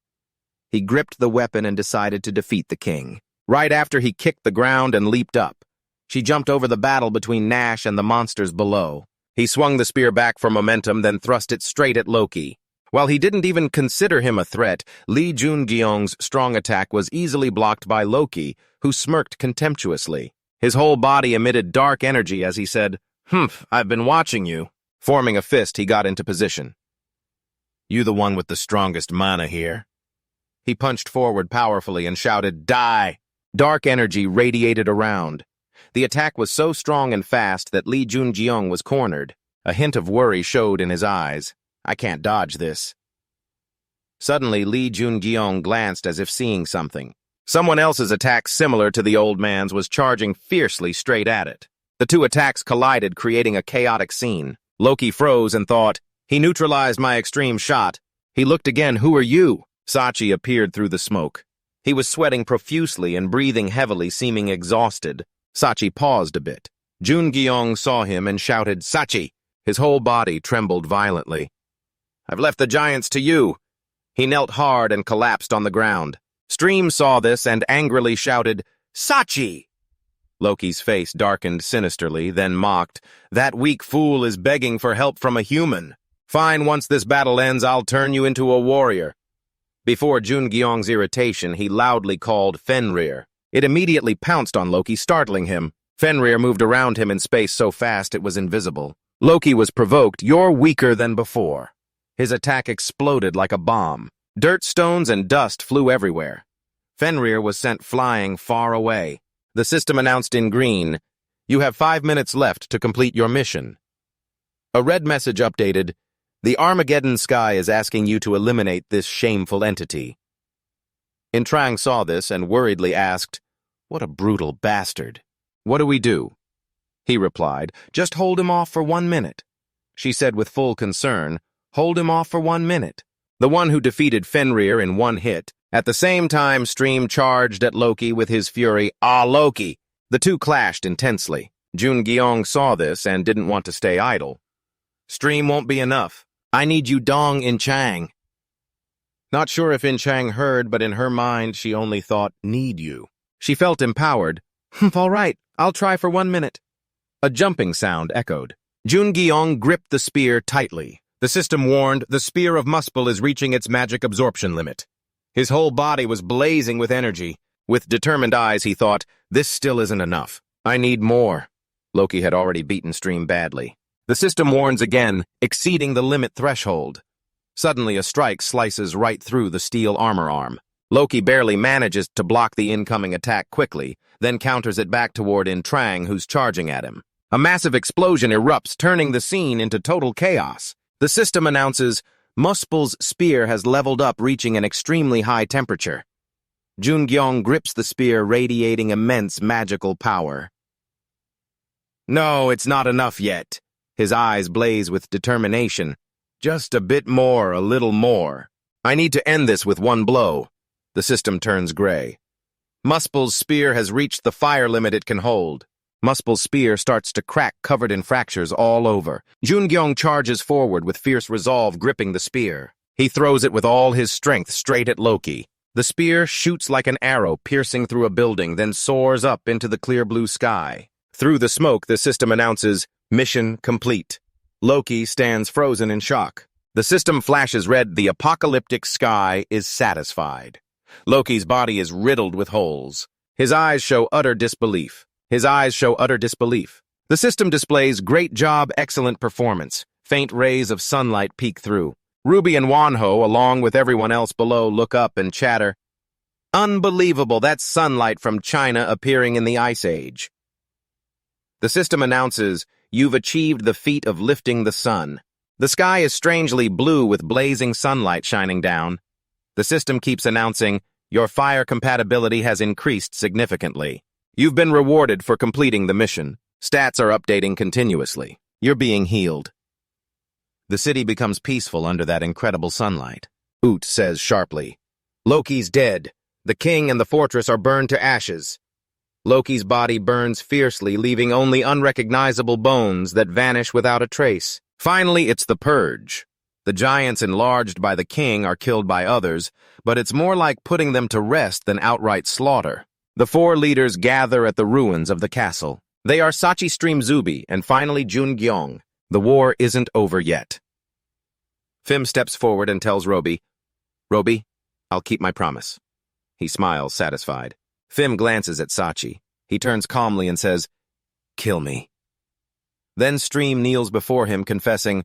He gripped the weapon and decided to defeat the king. Right after, he kicked the ground and leaped up. She jumped over the battle between Nash and the monsters below. He swung the spear back for momentum, then thrust it straight at Loki. While he didn't even consider him a threat, Lee Jun-gyong's strong attack was easily blocked by Loki, who smirked contemptuously. His whole body emitted dark energy as he said, "Humph, I've been watching you." Forming a fist, he got into position. "You the one with the strongest mana here?" He punched forward powerfully and shouted, "Die!" Dark energy radiated around. The attack was so strong and fast that Lee Jun-gyong was cornered. A hint of worry showed in his eyes. "I can't dodge this." Suddenly, Lee Jun-gyong glanced as if seeing something. Someone else's attack similar to the old man's was charging fiercely straight at it. The two attacks collided, creating a chaotic scene. Loki froze and thought, "He neutralized my extreme shot." He looked again. "Who are you?" Sachi appeared through the smoke. He was sweating profusely and breathing heavily, seeming exhausted. Sachi paused a bit. Jun-gyong saw him and shouted, "Sachi!" His whole body trembled violently. "I've left the giants to you." He knelt hard and collapsed on the ground. Stream saw this and angrily shouted, "Sachi!" Loki's face darkened sinisterly, then mocked, "That weak fool is begging for help from a human. Fine, once this battle ends, I'll turn you into a warrior." Before Jun-gyong's irritation, he loudly called Fenrir. It immediately pounced on Loki, startling him. Fenrir moved around him in space so fast it was invisible. Loki was provoked. "You're weaker than before." His attack exploded like a bomb. Dirt, stones, and dust flew everywhere. Fenrir was sent flying far away. The system announced in green, "You have 5 minutes left to complete your mission." A red message updated, "The Armageddon sky is asking you to eliminate this shameful entity." Trang saw this and worriedly asked, "What a brutal bastard. What do we do?" He replied, "Just hold him off for 1 minute." She said with full concern, "Hold him off for 1 minute." The one who defeated Fenrir in one hit. At the same time, Stream charged at Loki with his fury, "Ah, Loki!" The two clashed intensely. Jun-gyong saw this and didn't want to stay idle. "Stream won't be enough. I need you Dong Chang." Not sure if Chang heard, but in her mind she only thought, "Need you." She felt empowered. "All right, I'll try for 1 minute." A jumping sound echoed. Jun-gyong gripped the spear tightly. The system warned, "The Spear of Muspel is reaching its magic absorption limit." His whole body was blazing with energy. With determined eyes, he thought, "This still isn't enough. I need more." Loki had already beaten Stream badly. The system warns again, exceeding the limit threshold. Suddenly, a strike slices right through the steel armor arm. Loki barely manages to block the incoming attack quickly, then counters it back toward Trang, who's charging at him. A massive explosion erupts, turning the scene into total chaos. The system announces, Muspel's spear has leveled up, reaching an extremely high temperature. Jungyong grips the spear, radiating immense magical power. No, it's not enough yet. His eyes blaze with determination. Just a bit more, a little more. I need to end this with one blow. The system turns gray. Muspel's spear has reached the fire limit it can hold. Muspel's spear starts to crack, covered in fractures all over. Jungyong charges forward with fierce resolve, gripping the spear. He throws it with all his strength straight at Loki. The spear shoots like an arrow, piercing through a building, then soars up into the clear blue sky. Through the smoke, the system announces, mission complete. Loki stands frozen in shock. The system flashes red. The apocalyptic sky is satisfied. Loki's body is riddled with holes. His eyes show utter disbelief. The system displays great job, excellent performance. Faint rays of sunlight peek through. Ruby and Wanho, along with everyone else below, look up and chatter. Unbelievable, that's sunlight from China appearing in the Ice Age. The system announces, you've achieved the feat of lifting the sun. The sky is strangely blue with blazing sunlight shining down. The system keeps announcing, your fire compatibility has increased significantly. You've been rewarded for completing the mission. Stats are updating continuously. You're being healed. The city becomes peaceful under that incredible sunlight. Oot says sharply, Loki's dead. The king and the fortress are burned to ashes. Loki's body burns fiercely, leaving only unrecognizable bones that vanish without a trace. Finally, it's the purge. The giants enlarged by the king are killed by others, but it's more like putting them to rest than outright slaughter. The four leaders gather at the ruins of the castle. They are Sachi Streamzubi and finally Jungyong. The war isn't over yet. Fim steps forward and tells Roby, I'll keep my promise. He smiles, satisfied. Fim glances at Sachi. He turns calmly and says, kill me. Then Stream kneels before him, confessing,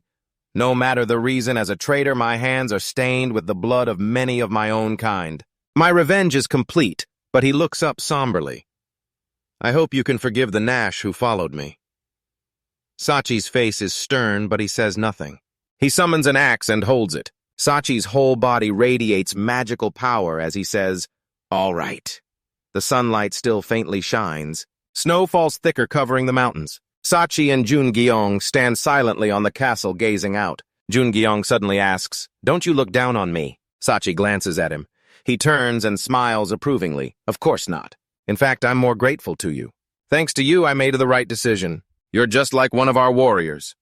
no matter the reason, as a traitor, my hands are stained with the blood of many of my own kind. My revenge is complete, but he looks up somberly. I hope you can forgive the Nash who followed me. Sachi's face is stern, but he says nothing. He summons an axe and holds it. Sachi's whole body radiates magical power as he says, all right. The sunlight still faintly shines. Snow falls thicker, covering the mountains. Sachi and Jungyong stand silently on the castle, gazing out. Jungyong suddenly asks, don't you look down on me? Sachi glances at him. He turns and smiles approvingly. Of course not. In fact, I'm more grateful to you. Thanks to you, I made the right decision. You're just like one of our warriors.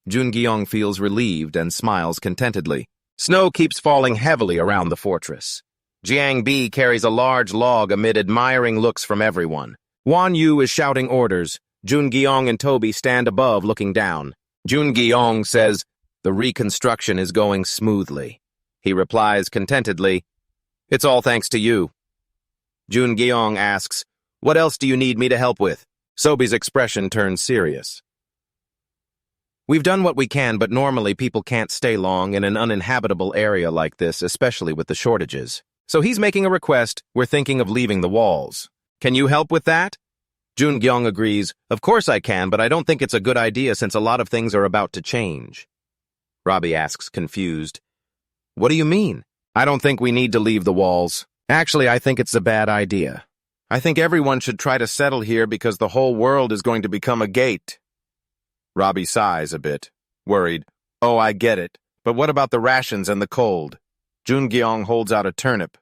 Jungyong feels relieved and smiles contentedly. Snow keeps falling heavily around the fortress. Jiang Bi carries a large log amid admiring looks from everyone. Wan Yu is shouting orders. Jungyong and Toby stand above, looking down. Jungyong says, the reconstruction is going smoothly. He replies contentedly, it's all thanks to you. Jungyong asks, what else do you need me to help with? Sobi's expression turns serious. We've done what we can, but normally people can't stay long in an uninhabitable area like this, especially with the shortages. So he's making a request. We're thinking of leaving the walls. Can you help with that? Jungyong agrees, of course I can, but I don't think it's a good idea since a lot of things are about to change. Robbie asks, confused, what do you mean? I don't think we need to leave the walls. Actually, I think it's a bad idea. I think everyone should try to settle here because the whole world is going to become a gate. Robbie sighs a bit, worried. Oh, I get it. But what about the rations and the cold? Jungyong holds out a turnip.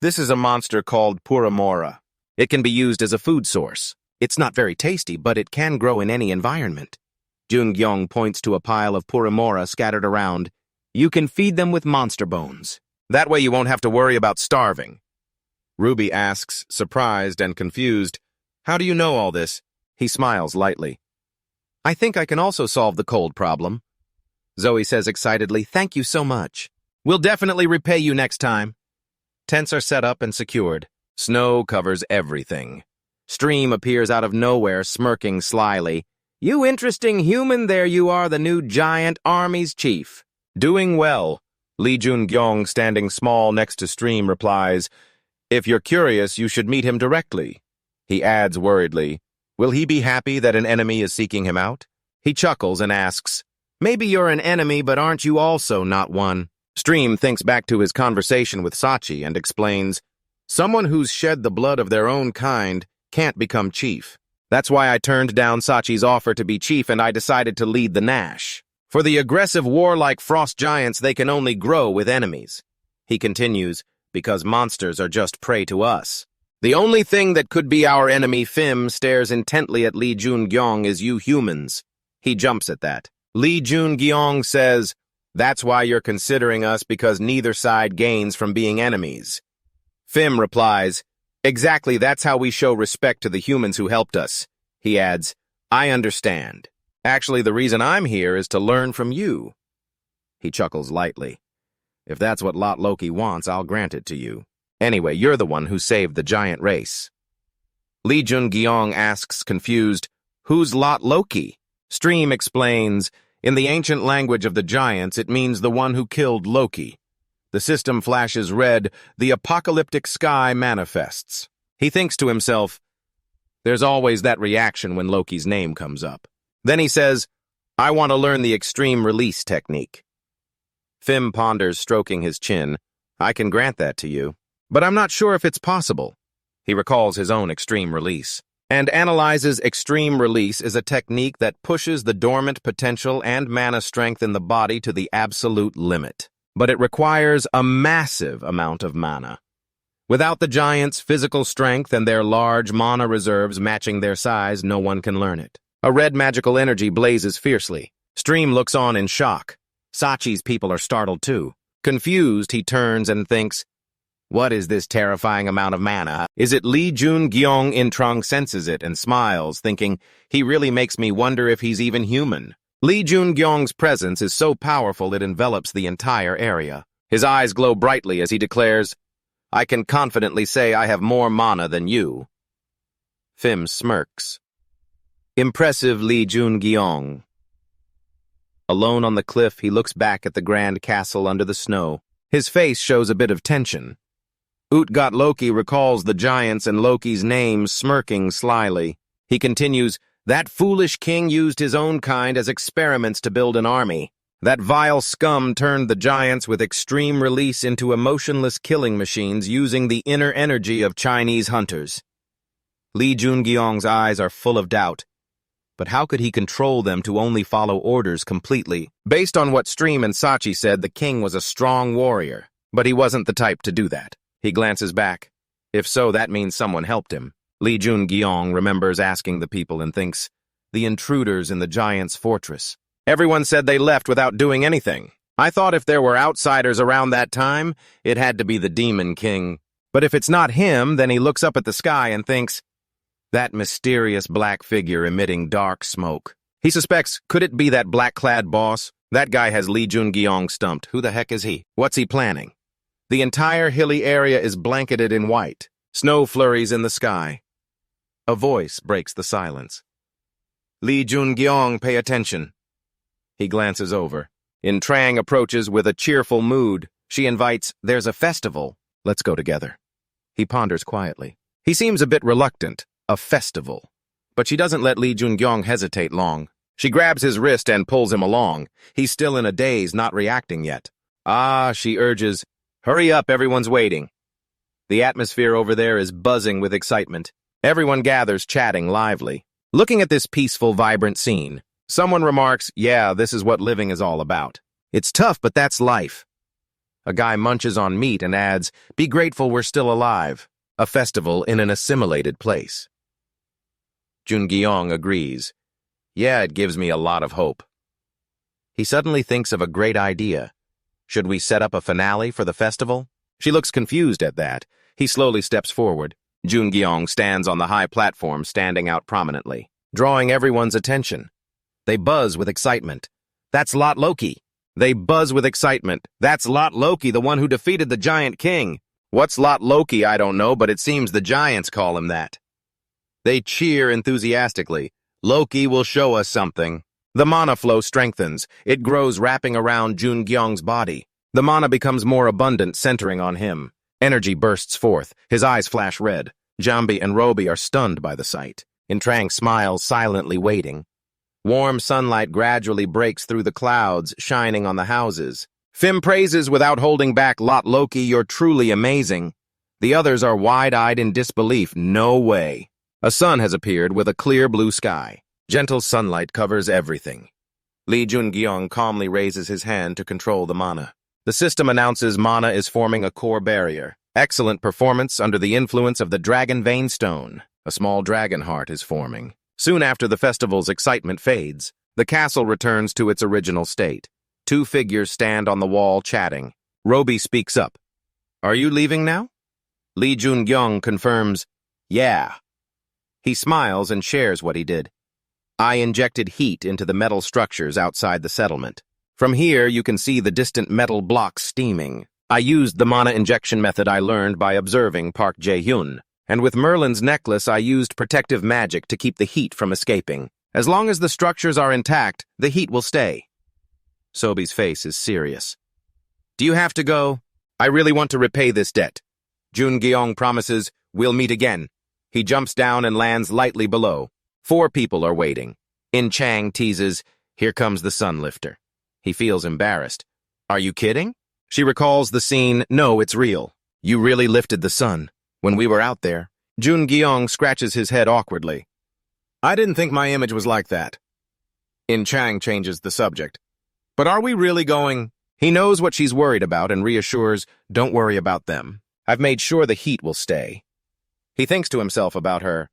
This is a monster called Puramora. It can be used as a food source. It's not very tasty, but it can grow in any environment. Jungyong points to a pile of Puramora scattered around. You can feed them with monster bones. That way you won't have to worry about starving. Ruby asks, surprised and confused, how do you know all this? He smiles lightly. I think I can also solve the cold problem. Zoe says excitedly, thank you so much. We'll definitely repay you next time. Tents are set up and secured. Snow covers everything. Stream appears out of nowhere, smirking slyly. You interesting human, there you are, the new giant army's chief. Doing well. Lee Jungyong, standing small next to Stream, replies, if you're curious, you should meet him directly. He adds worriedly, Will he be happy that an enemy is seeking him out? He chuckles and asks, "Maybe you're an enemy, but aren't you also not one?" Stream thinks back to his conversation with Sachi and explains, "Someone who's shed the blood of their own kind can't become chief. That's why I turned down Sachi's offer to be chief and I decided to lead the Nash. For the aggressive warlike frost giants, they can only grow with enemies." He continues, "Because monsters are just prey to us. The only thing that could be our enemy." Fim stares intently at Lee Jun-gyong is "you humans." He jumps at that. Lee Jun-gyong says, "That's why you're considering us, because neither side gains from being enemies." Fim replies, "Exactly, that's how we show respect to the humans who helped us." He adds, "I understand. Actually, the reason I'm here is to learn from you." He chuckles lightly. "If that's what Lot Loki wants, I'll grant it to you. Anyway, you're the one who saved the giant race." Lee Jun-gyong asks, confused, "Who's Lot Loki?" Stream explains, "In the ancient language of the giants, it means the one who killed Loki." The system flashes red, the apocalyptic sky manifests. He thinks to himself, there's always that reaction when Loki's name comes up. Then he says, "I want to learn the extreme release technique." Fim ponders, stroking his chin. "I can grant that to you, but I'm not sure if it's possible." He recalls his own extreme release and analyzes extreme release as a technique that pushes the dormant potential and mana strength in the body to the absolute limit. But it requires a massive amount of mana. Without the giants' physical strength and their large mana reserves matching their size, no one can learn it. A red magical energy blazes fiercely. Stream looks on in shock. Sachi's people are startled too. Confused, he turns and thinks, what is this terrifying amount of mana? Is it Lee Jun-gyong? Introng senses it and smiles, thinking, he really makes me wonder if he's even human. Lee Jun-gyong's presence is so powerful it envelops the entire area. His eyes glow brightly as he declares, I can confidently say I have more mana than you. Fim smirks. Impressive, Lee Jun-gyong. Alone on the cliff, he looks back at the grand castle under the snow. His face shows a bit of tension. Utgat Loki recalls the giants and Loki's name, smirking slyly. He continues, that foolish king used his own kind as experiments to build an army. That vile scum turned the giants with extreme release into emotionless killing machines using the inner energy of Chinese hunters. Lee Jun-gyong's eyes are full of doubt. But how could he control them to only follow orders completely? Based on what Stream and Sachi said, the king was a strong warrior, but he wasn't the type to do that. He glances back. If so, that means someone helped him. Lee Jun-gyong remembers asking the people and thinks, the intruders in the giant's fortress. Everyone said they left without doing anything. I thought if there were outsiders around that time, it had to be the Demon King. But if it's not him, then he looks up at the sky and thinks, that mysterious black figure emitting dark smoke. He suspects, could it be that black-clad boss? That guy has Lee Jun-gyong stumped. Who the heck is he? What's he planning? The entire hilly area is blanketed in white. Snow flurries in the sky. A voice breaks the silence. Lee Jun-gyong, pay attention. He glances over. In Trang approaches with a cheerful mood. She invites, there's a festival. Let's go together. He ponders quietly. He seems a bit reluctant. A festival. But she doesn't let Lee Jun-gyong hesitate long. She grabs his wrist and pulls him along. He's still in a daze, not reacting yet. Ah, she urges, hurry up, everyone's waiting. The atmosphere over there is buzzing with excitement. Everyone gathers, chatting lively. Looking at this peaceful, vibrant scene, someone remarks, yeah, this is what living is all about. It's tough, but that's life. A guy munches on meat and adds, be grateful we're still alive. A festival in an assimilated place. Jun-gyong agrees. Yeah, it gives me a lot of hope. He suddenly thinks of a great idea. Should we set up a finale for the festival? She looks confused at that. He slowly steps forward. Jun-gyong stands on the high platform, standing out prominently, drawing everyone's attention. They buzz with excitement. That's Lot Loki. They buzz with excitement. That's Lot Loki, the one who defeated the Giant King. What's Lot Loki, I don't know, but it seems the giants call him that. They cheer enthusiastically. Loki will show us something. The mana flow strengthens. It grows wrapping around Jun-gyong's body. The mana becomes more abundant, centering on him. Energy bursts forth. His eyes flash red. Jambi and Roby are stunned by the sight. Trang smiles, silently waiting. Warm sunlight gradually breaks through the clouds, shining on the houses. Fim praises without holding back, Lot Loki, you're truly amazing. The others are wide-eyed in disbelief. No way. A sun has appeared with a clear blue sky. Gentle sunlight covers everything. Lee Jungyong calmly raises his hand to control the mana. The system announces mana is forming a core barrier. Excellent performance under the influence of the Dragon Vein Stone. A small dragon heart is forming. Soon after the festival's excitement fades, the castle returns to its original state. Two figures stand on the wall chatting. Roby speaks up. Are you leaving now? Lee Jungyong confirms, yeah. He smiles and shares what he did. I injected heat into the metal structures outside the settlement. From here, you can see the distant metal blocks steaming. I used the mana injection method I learned by observing Park Jae-hyun. And with Merlin's necklace, I used protective magic to keep the heat from escaping. As long as the structures are intact, the heat will stay. Sobi's face is serious. Do you have to go? I really want to repay this debt. Jungyong promises, we'll meet again. He jumps down and lands lightly below. 4 people are waiting. Chang teases, here comes the sun lifter. He feels embarrassed. Are you kidding? She recalls the scene, no, it's real. You really lifted the sun. When we were out there, Jungyong scratches his head awkwardly. I didn't think my image was like that. Chang changes the subject. But are we really going? He knows what she's worried about and reassures, don't worry about them. I've made sure the heat will stay. He thinks to himself about her.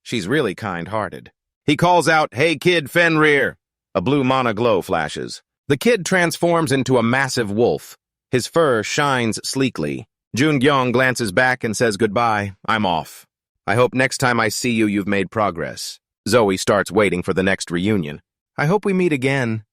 She's really kind-hearted. He calls out, hey kid, Fenrir. A blue mana glow flashes. The kid transforms into a massive wolf. His fur shines sleekly. Jungyong glances back and says goodbye. I'm off. I hope next time I see you, you've made progress. Zoe starts waiting for the next reunion. I hope we meet again.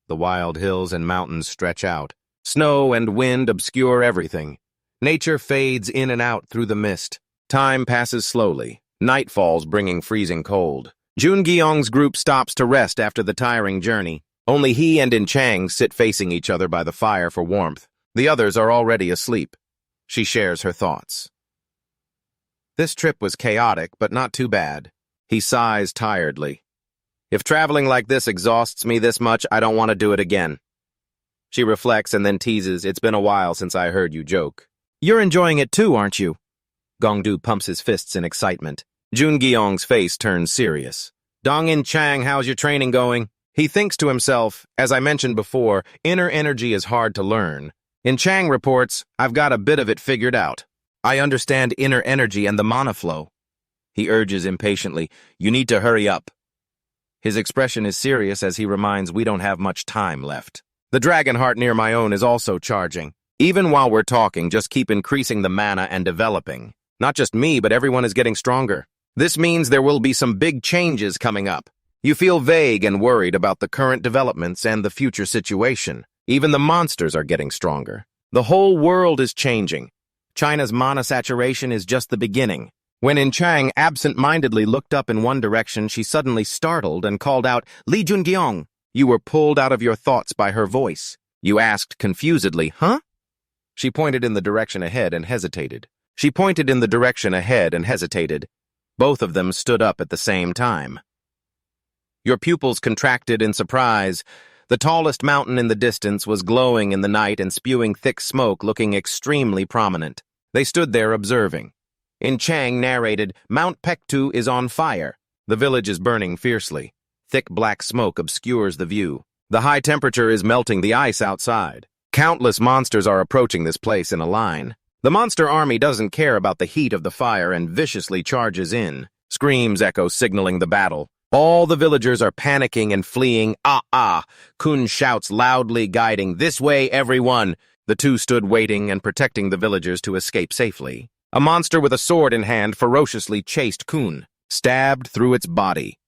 The wild hills and mountains stretch out. Snow and wind obscure everything. Nature fades in and out through the mist. Time passes slowly. Night falls, bringing freezing cold. Jungyong's group stops to rest after the tiring journey. Only he and Chang sit facing each other by the fire for warmth. The others are already asleep. She shares her thoughts. This trip was chaotic, but not too bad. He sighs tiredly. If traveling like this exhausts me this much, I don't want to do it again. She reflects and then teases, it's been a while since I heard you joke. You're enjoying it too, aren't you? Gongdu pumps his fists in excitement. Jungyong's face turns serious. Dongin Chang, how's your training going? He thinks to himself, as I mentioned before, inner energy is hard to learn. Chang reports, I've got a bit of it figured out. I understand inner energy and the mana flow. He urges impatiently, you need to hurry up. His expression is serious as he reminds we don't have much time left. The dragon heart near my own is also charging. Even while we're talking, just keep increasing the mana and developing. Not just me, but everyone is getting stronger. This means there will be some big changes coming up. You feel vague and worried about the current developments and the future situation. Even the monsters are getting stronger. The whole world is changing. China's mana saturation is just the beginning. When Chang absent-mindedly looked up in one direction, she suddenly startled and called out, Lee Jungyong. You were pulled out of your thoughts by her voice. You asked confusedly, huh? She pointed in the direction ahead and hesitated. Both of them stood up at the same time. Your pupils contracted in surprise. The tallest mountain in the distance was glowing in the night and spewing thick smoke, looking extremely prominent. They stood there observing. Chang narrated, Mount Pektu is on fire. The village is burning fiercely. Thick black smoke obscures the view. The high temperature is melting the ice outside. Countless monsters are approaching this place in a line. The monster army doesn't care about the heat of the fire and viciously charges in. Screams echo signaling the battle. All the villagers are panicking and fleeing. Kun shouts loudly, guiding, this way, everyone. The two stood waiting and protecting the villagers to escape safely. A monster with a sword in hand ferociously chased Kun, stabbed through its body.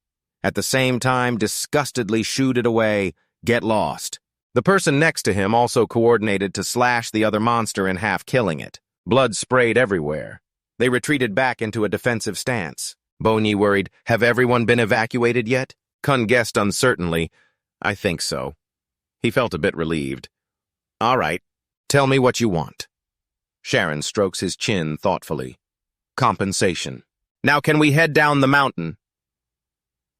At the same time, disgustedly shooed it away, get lost. The person next to him also coordinated to slash the other monster in half, killing it. Blood sprayed everywhere. They retreated back into a defensive stance. Bonyi worried, have everyone been evacuated yet? Kun guessed uncertainly, I think so. He felt a bit relieved. All right, tell me what you want. Sharon strokes his chin thoughtfully. Compensation. Now can we head down the mountain?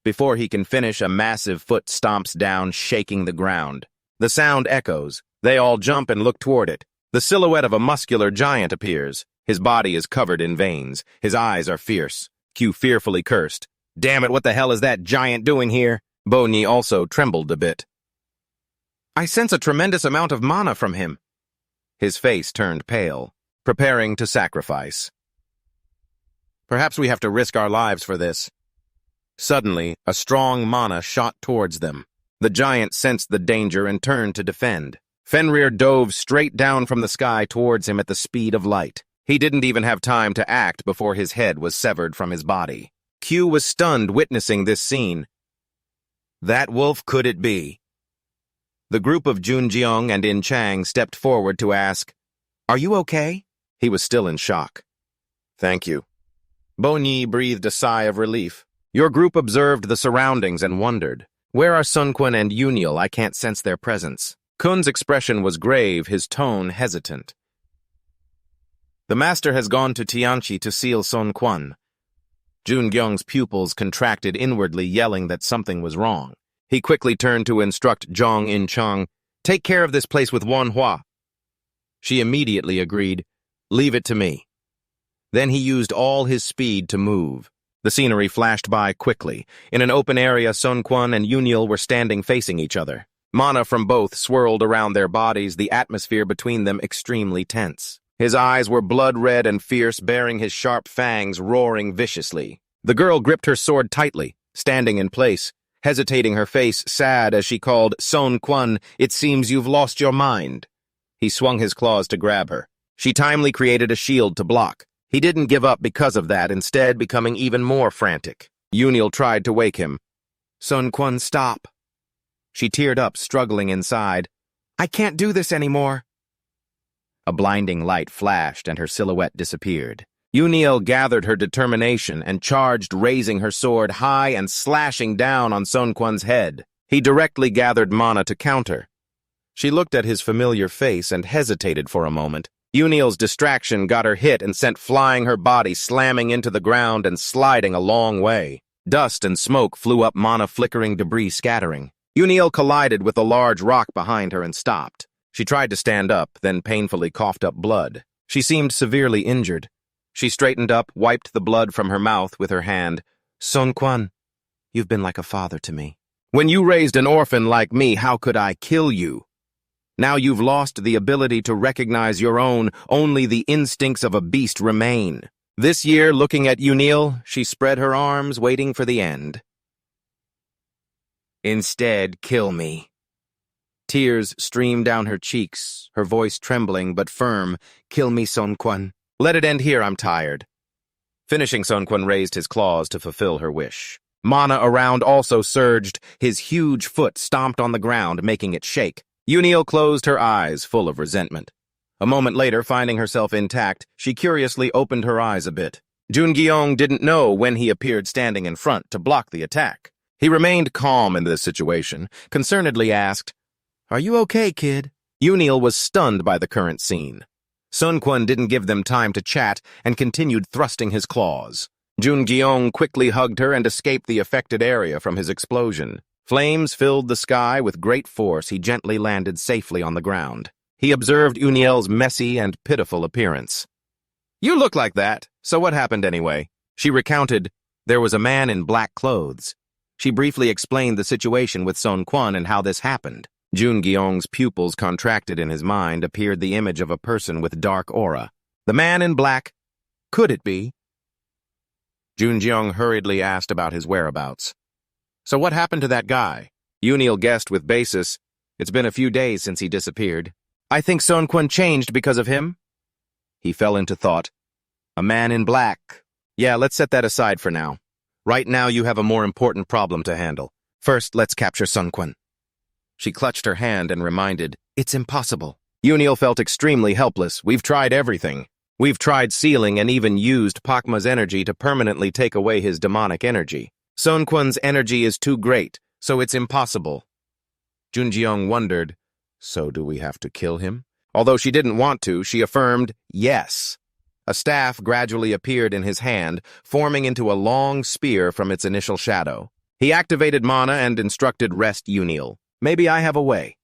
Before he can finish, a massive foot stomps down, shaking the ground. The sound echoes. They all jump and look toward it. The silhouette of a muscular giant appears. His body is covered in veins. His eyes are fierce. Q fearfully cursed. "Damn it, what the hell is that giant doing here?" Bonyi also trembled a bit. "I sense a tremendous amount of mana from him." His face turned pale, preparing to sacrifice. "Perhaps we have to risk our lives for this." Suddenly, a strong mana shot towards them. The giant sensed the danger and turned to defend. Fenrir dove straight down from the sky towards him at the speed of light. He didn't even have time to act before his head was severed from his body. Q was stunned witnessing this scene. That wolf could it be? The group of Junjeong and In Chang stepped forward to ask, "Are you okay?" He was still in shock. "Thank you." Bonyi breathed a sigh of relief. Your group observed the surroundings and wondered, "Where are Sun Quan and Yunil? I can't sense their presence." Kun's expression was grave, his tone hesitant. "The master has gone to Tianchi to seal Sun Quan." Jungyong's pupils contracted inwardly, yelling that something was wrong. He quickly turned to instruct Zhang In Chang, "Take care of this place with Manhwa." She immediately agreed, "Leave it to me." Then he used all his speed to move. The scenery flashed by quickly. In an open area, Sun Quan and Yunil were standing facing each other. Mana from both swirled around their bodies, the atmosphere between them extremely tense. His eyes were blood-red and fierce, bearing his sharp fangs roaring viciously. The girl gripped her sword tightly, standing in place, hesitating, her face sad as she called, "Sun Quan, it seems you've lost your mind." He swung his claws to grab her. She timely created a shield to block. He didn't give up because of that, instead becoming even more frantic. Yunil tried to wake him. "Sun Quan, stop." She teared up, struggling inside. "I can't do this anymore." A blinding light flashed and her silhouette disappeared. Yunil gathered her determination and charged, raising her sword high and slashing down on Sun Quan's head. He directly gathered mana to counter. She looked at his familiar face and hesitated for a moment. Yunil's distraction got her hit and sent flying, her body slamming into the ground and sliding a long way. Dust and smoke flew up, mana flickering, debris scattering. Yunil collided with a large rock behind her and stopped. She tried to stand up, then painfully coughed up blood. She seemed severely injured. She straightened up, wiped the blood from her mouth with her hand. "Sun Quan, you've been like a father to me. When you raised an orphan like me, how could I kill you? Now you've lost the ability to recognize your own, only the instincts of a beast remain." This year, looking at Yunil, she spread her arms, waiting for the end. "Instead, kill me." Tears streamed down her cheeks, her voice trembling but firm. "Kill me, Sun Quan. Let it end here, I'm tired." Finishing, Sun Quan raised his claws to fulfill her wish. Mana around also surged. His huge foot stomped on the ground, making it shake. Yunil closed her eyes, full of resentment. A moment later, finding herself intact, she curiously opened her eyes a bit. Jungyong didn't know when he appeared standing in front to block the attack. He remained calm in this situation, concernedly asked, "Are you okay, kid?" Yunil was stunned by the current scene. Sun Quan didn't give them time to chat and continued thrusting his claws. Jungyong quickly hugged her and escaped the affected area from his explosion. Flames filled the sky with great force. He gently landed safely on the ground. He observed Yunil's messy and pitiful appearance. "You look like that. So what happened anyway?" She recounted, "There was a man in black clothes." She briefly explained the situation with Sun Quan and how this happened. Jungyong's pupils contracted. In his mind appeared the image of a person with dark aura. The man in black, could it be? Jungyong hurriedly asked about his whereabouts. "So what happened to that guy?" Yunil guessed with basis, "It's been a few days since he disappeared. I think Sun Quan changed because of him." He fell into thought. "A man in black. Yeah, let's set that aside for now. Right now you have a more important problem to handle. First, let's capture Sun Quan." She clutched her hand and reminded, "It's impossible." Yunil felt extremely helpless. "We've tried everything. We've tried sealing and even used Pakma's energy to permanently take away his demonic energy. Sun Quan's energy is too great, so it's impossible." Junjeong wondered, "So do we have to kill him?" Although she didn't want to, she affirmed, "Yes." A staff gradually appeared in his hand, forming into a long spear from its initial shadow. He activated mana and instructed Rest Uniel. Maybe I have a way.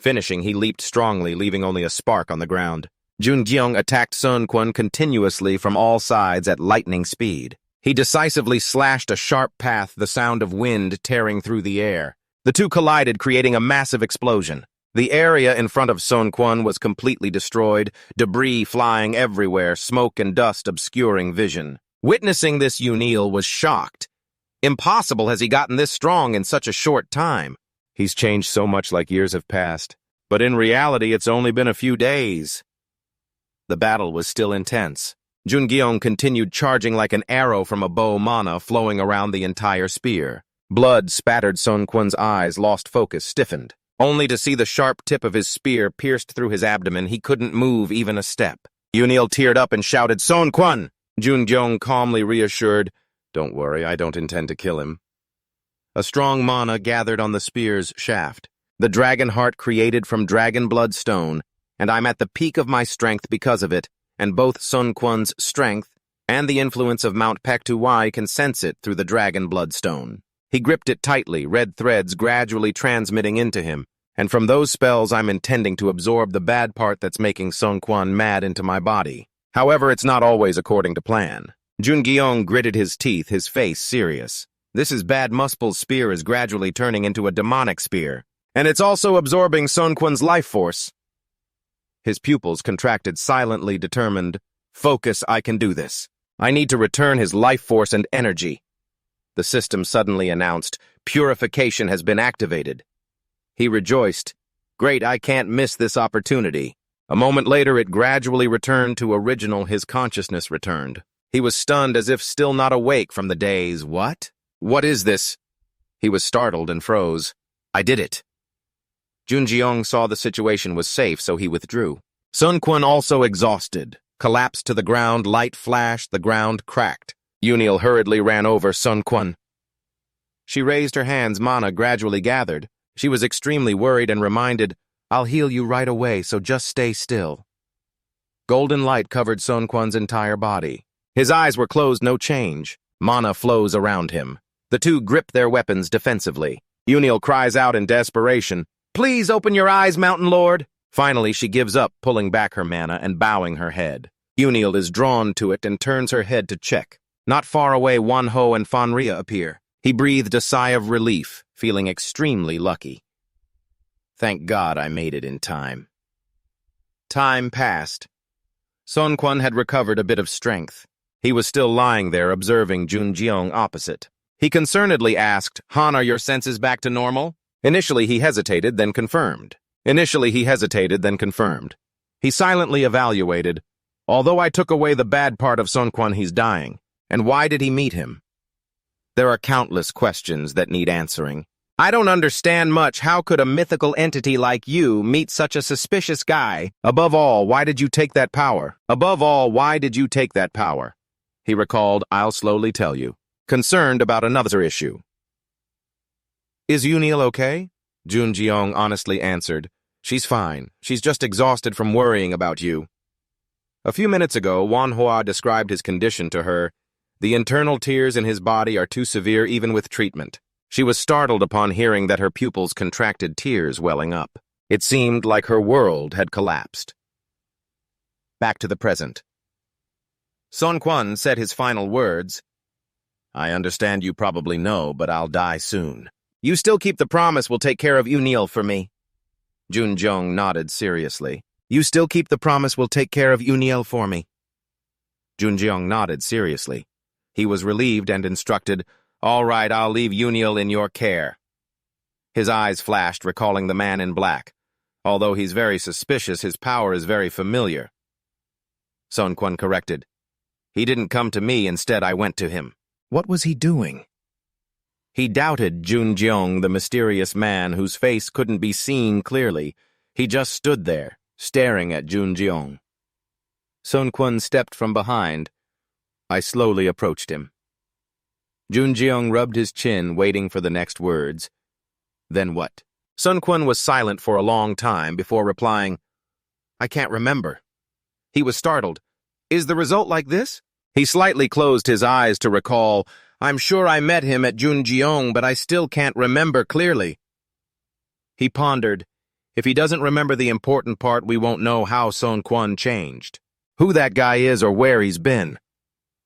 Finishing, he leaped strongly, leaving only a spark on the ground. Junjeong attacked Sun Quan continuously from all sides at lightning speed. He decisively slashed a sharp path, the sound of wind tearing through the air. The two collided, creating a massive explosion. The area in front of Sun Quan was completely destroyed, debris flying everywhere, smoke and dust obscuring vision. Witnessing this, Uniel was shocked. Impossible has he gotten this strong in such a short time. He's changed so much like years have passed. But in reality, it's only been a few days. The battle was still intense. Junjeong continued charging like an arrow from a bow, mana flowing around the entire spear. Blood spattered Sun Quan's eyes, lost focus, stiffened. Only to see the sharp tip of his spear pierced through his abdomen, he couldn't move even a step. Uniel teared up and shouted, "Sun Quan!" Junjeong calmly reassured, "Don't worry, I don't intend to kill him." A strong mana gathered on the spear's shaft. The dragon heart created from dragon blood stone, and I'm at the peak of my strength because of it, and both Sun Quan's strength and the influence of Mount Paektuwai can sense it through the dragon blood stone. He gripped it tightly, red threads gradually transmitting into him, and from those spells I'm intending to absorb the bad part that's making Sun Quan mad into my body. However, it's not always according to plan. Junjeong gritted his teeth, his face serious. This is bad. Muspel's spear is gradually turning into a demonic spear, and it's also absorbing Sun Quan's life force. His pupils contracted, silently determined. Focus, I can do this. I need to return his life force and energy. The system suddenly announced, purification has been activated. He rejoiced. Great, I can't miss this opportunity. A moment later, it gradually returned to original. His consciousness returned. He was stunned, as if still not awake from the daze. What? What is this? He was startled and froze. I did it. Junjeong saw the situation was safe, so he withdrew. Sun Quan, also exhausted, collapsed to the ground. Light flashed, the ground cracked. Uniel hurriedly ran over Sun Quan. She raised her hands, mana gradually gathered. She was extremely worried and reminded, I'll heal you right away, so just stay still. Golden light covered Sun Quan's entire body. His eyes were closed, no change. Mana flows around him. The two grip their weapons defensively. Uniel cries out in desperation, Please open your eyes, Mountain Lord. Finally, she gives up, pulling back her mana and bowing her head. Uniel is drawn to it and turns her head to check. Not far away, Wanho and Fanria appear. He breathed a sigh of relief, feeling extremely lucky. Thank God I made it in time. Time passed. Sun Quan had recovered a bit of strength. He was still lying there, observing Junjeong opposite. He concernedly asked, Han, are your senses back to normal? Initially he hesitated, then confirmed. He silently evaluated. Although I took away the bad part of Sun Quan, he's dying. And why did he meet him? There are countless questions that need answering. I don't understand much. How could a mythical entity like you meet such a suspicious guy? Above all, why did you take that power? He recalled, I'll slowly tell you. Concerned about another issue. Is Uniel okay? Junjeong honestly answered. She's fine. She's just exhausted from worrying about you. A few minutes ago, Manhwa described his condition to her. The internal tears in his body are too severe even with treatment. She was startled upon hearing that her pupils contracted, tears welling up. It seemed like her world had collapsed. Back to the present. Sun Quan said his final words. I understand you probably know, but I'll die soon. You still keep the promise we'll take care of Uniel for me? Junjeong nodded seriously. You still keep the promise we'll take care of Uniel for me? Junjeong nodded seriously. He was relieved and instructed, All right, I'll leave Uniel in your care. His eyes flashed, recalling the man in black. Although he's very suspicious, his power is very familiar. Sun Quan corrected. He didn't come to me, instead I went to him. What was he doing? He doubted Junjeong, the mysterious man whose face couldn't be seen clearly. He just stood there, staring at Junjeong. Sun Quan stepped from behind. I slowly approached him. Junjeong rubbed his chin, waiting for the next words. Then what? Sun Quan was silent for a long time before replying, I can't remember. He was startled. Is the result like this? He slightly closed his eyes to recall, I'm sure I met him at Junjeong, but I still can't remember clearly. He pondered. If he doesn't remember the important part, we won't know how Son Kwon changed, who that guy is or where he's been.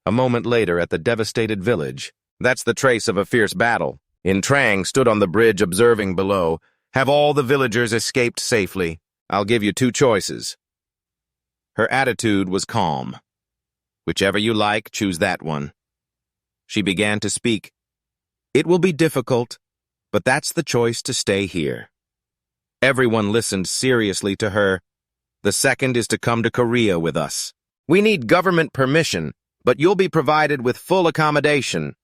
A moment later, at the devastated village, that's the trace of a fierce battle. In Trang stood on the bridge observing below. Have all the villagers escaped safely? I'll give you two choices. Her attitude was calm. Whichever you like, choose that one. She began to speak. It will be difficult, but that's the choice to stay here. Everyone listened seriously to her. The second is to come to Korea with us. We need government permission, but you'll be provided with full accommodation.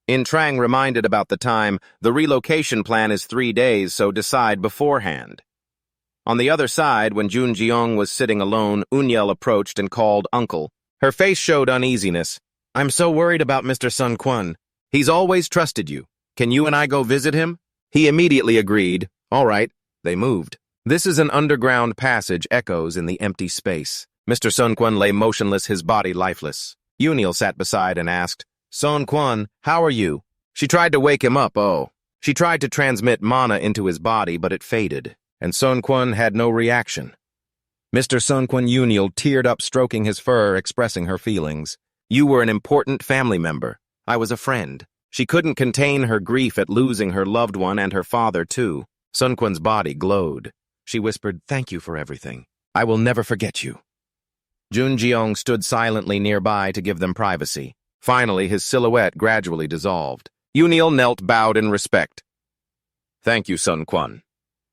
In Trang reminded about the time, the relocation plan is 3 days, so decide beforehand. On the other side, when Jun Jeong was sitting alone, Unyel approached and called uncle. Her face showed uneasiness. I'm so worried about Mr. Sun Kwon. He's always trusted you. Can you and I go visit him? He immediately agreed. All right. They moved. This is an underground passage, echoes in the empty space. Mr. Sun Kwon lay motionless, his body lifeless. Unyel sat beside and asked, Sun Kwon, how are you? She tried to wake him up, She tried to transmit mana into his body, but it faded, and Sun Kwon had no reaction. Mr. Sun Kwon Unyel teared up, stroking his fur, expressing her feelings. You were an important family member. I was a friend. She couldn't contain her grief at losing her loved one and her father, too. Sun Kwon's body glowed. She whispered, thank you for everything. I will never forget you. Jun Jeong stood silently nearby to give them privacy. Finally, his silhouette gradually dissolved. Unyel knelt, bowed in respect. Thank you, Sun Kwon.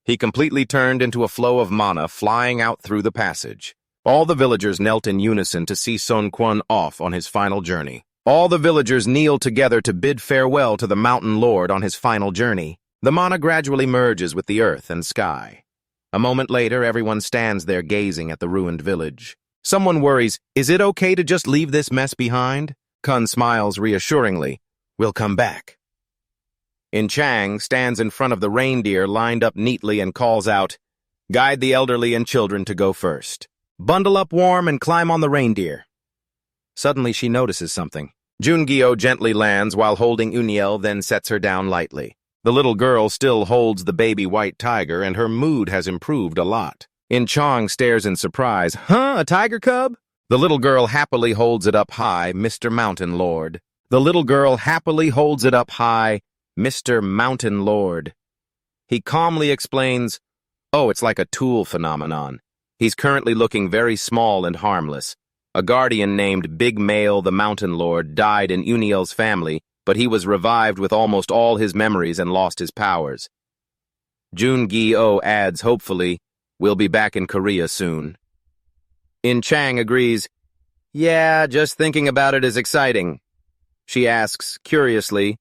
He completely turned into a flow of mana flying out through the passage. All the villagers knelt in unison to see Sun Kwon off on his final journey. All the villagers kneeled together to bid farewell to the Mountain Lord on his final journey. The mana gradually merges with the earth and sky. A moment later, everyone stands there gazing at the ruined village. Someone worries, is it okay to just leave this mess behind? Kun smiles reassuringly. We'll come back. In Chang stands in front of the reindeer lined up neatly and calls out, guide the elderly and children to go first. Bundle up warm and climb on the reindeer. Suddenly she notices something. Jun-gyo gently lands while holding Unyel, then sets her down lightly. The little girl still holds the baby white tiger, and her mood has improved a lot. In Chang stares in surprise. Huh, a tiger cub? The little girl happily holds it up high, Mr. Mountain Lord. The little girl happily holds it up high, Mr. Mountain Lord. He calmly explains, oh, it's like a tool phenomenon. He's currently looking very small and harmless. A guardian named Big Male the Mountain Lord died in Unyel's family, but he was revived with almost all his memories and lost his powers. Jun-gyo adds hopefully, we'll be back in Korea soon. In Chang agrees, yeah, just thinking about it is exciting. She asks, curiously,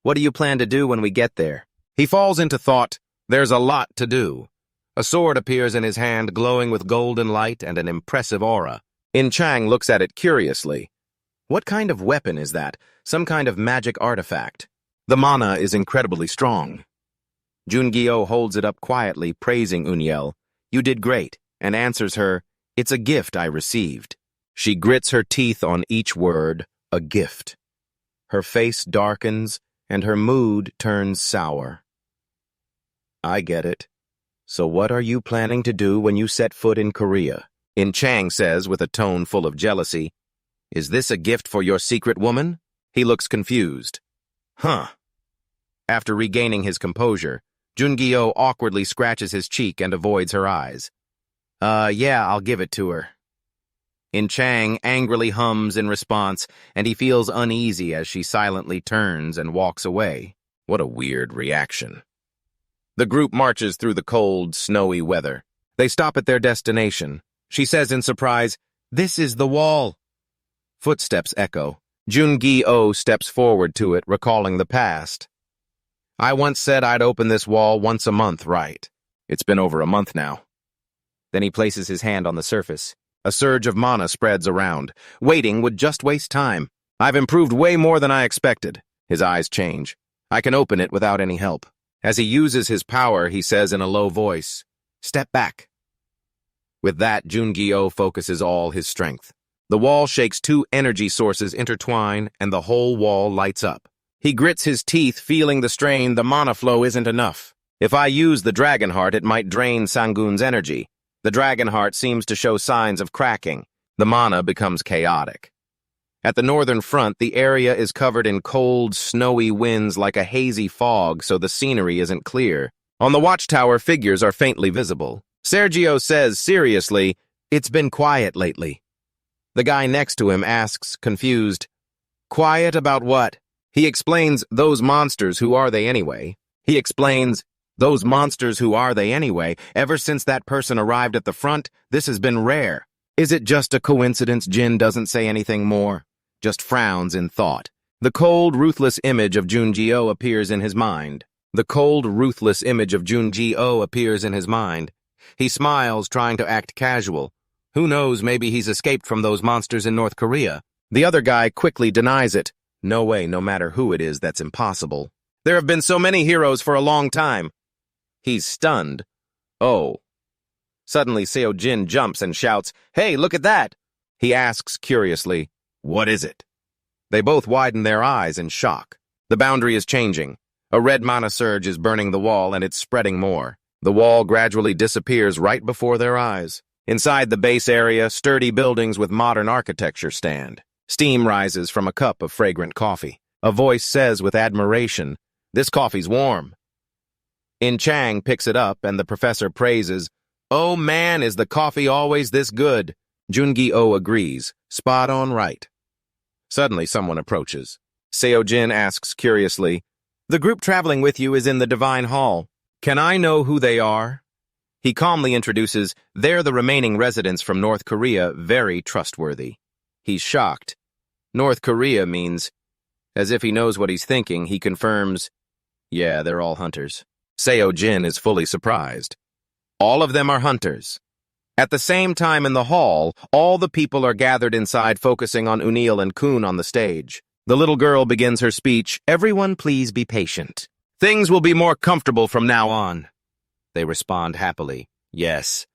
what do you plan to do when we get there? He falls into thought, there's a lot to do. A sword appears in his hand, glowing with golden light and an impressive aura. In Chang looks at it curiously. What kind of weapon is that? Some kind of magic artifact. The mana is incredibly strong. Jun-gyo holds it up quietly, praising Unyel. You did great, and answers her, it's a gift I received. She grits her teeth on each word, a gift. Her face darkens, and her mood turns sour. I get it. So what are you planning to do when you set foot in Korea? In Chang says with a tone full of jealousy, is this a gift for your secret woman? He looks confused. Huh. After regaining his composure, Jun-gyo awkwardly scratches his cheek and avoids her eyes. Yeah, I'll give it to her. In Chang angrily hums in response, and he feels uneasy as she silently turns and walks away. What a weird reaction. The group marches through the cold, snowy weather. They stop at their destination. She says in surprise, this is the wall. Footsteps echo. Jun-gyo steps forward to it, recalling the past. I once said I'd open this wall once a month, right? It's been over a month now. Then he places his hand on the surface. A surge of mana spreads around. Waiting would just waste time. I've improved way more than I expected. His eyes change. I can open it without any help. As he uses his power, he says in a low voice, step back. With that, Jun-gyo focuses all his strength. The wall shakes, two energy sources intertwine, and the whole wall lights up. He grits his teeth, feeling the strain. The mana flow isn't enough. If I use the Dragon Heart, it might drain Sangun's energy. The Dragon Heart seems to show signs of cracking. The mana becomes chaotic. At the northern front, the area is covered in cold, snowy winds like a hazy fog, so the scenery isn't clear. On the watchtower, figures are faintly visible. Sergio says seriously, "It's been quiet lately." The guy next to him asks, confused, "Quiet about what?" He explains, "Those monsters, who are they anyway?" Ever since that person arrived at the front, this has been rare. Is it just a coincidence? Jin doesn't say anything more, just frowns in thought. The cold, ruthless image of Junji-Oh appears in his mind. He smiles, trying to act casual. Who knows, maybe he's escaped from those monsters in North Korea. The other guy quickly denies it. No way, no matter who it is, that's impossible. There have been so many heroes for a long time. He's stunned. Oh. Suddenly, Seo Jin jumps and shouts, "Hey, look at that!" He asks curiously, "What is it?" They both widen their eyes in shock. The boundary is changing. A red mana surge is burning the wall, and it's spreading more. The wall gradually disappears right before their eyes. Inside the base area, sturdy buildings with modern architecture stand. Steam rises from a cup of fragrant coffee. A voice says with admiration, "This coffee's warm." In Chang picks it up, and the professor praises, "Oh man, is the coffee always this good?" Jungi-Oh agrees, "Spot on right." Suddenly someone approaches. Seo Jin asks curiously, "The group traveling with you is in the Divine Hall. Can I know who they are?" He calmly introduces, "They're the remaining residents from North Korea, very trustworthy." He's shocked. North Korea means, as if he knows what he's thinking, he confirms, "Yeah, they're all hunters." Seo Jin is fully surprised. All of them are hunters. At the same time in the hall, all the people are gathered inside, focusing on Unil and Kun on the stage. The little girl begins her speech, "Everyone please be patient. Things will be more comfortable from now on." They respond happily, "Yes."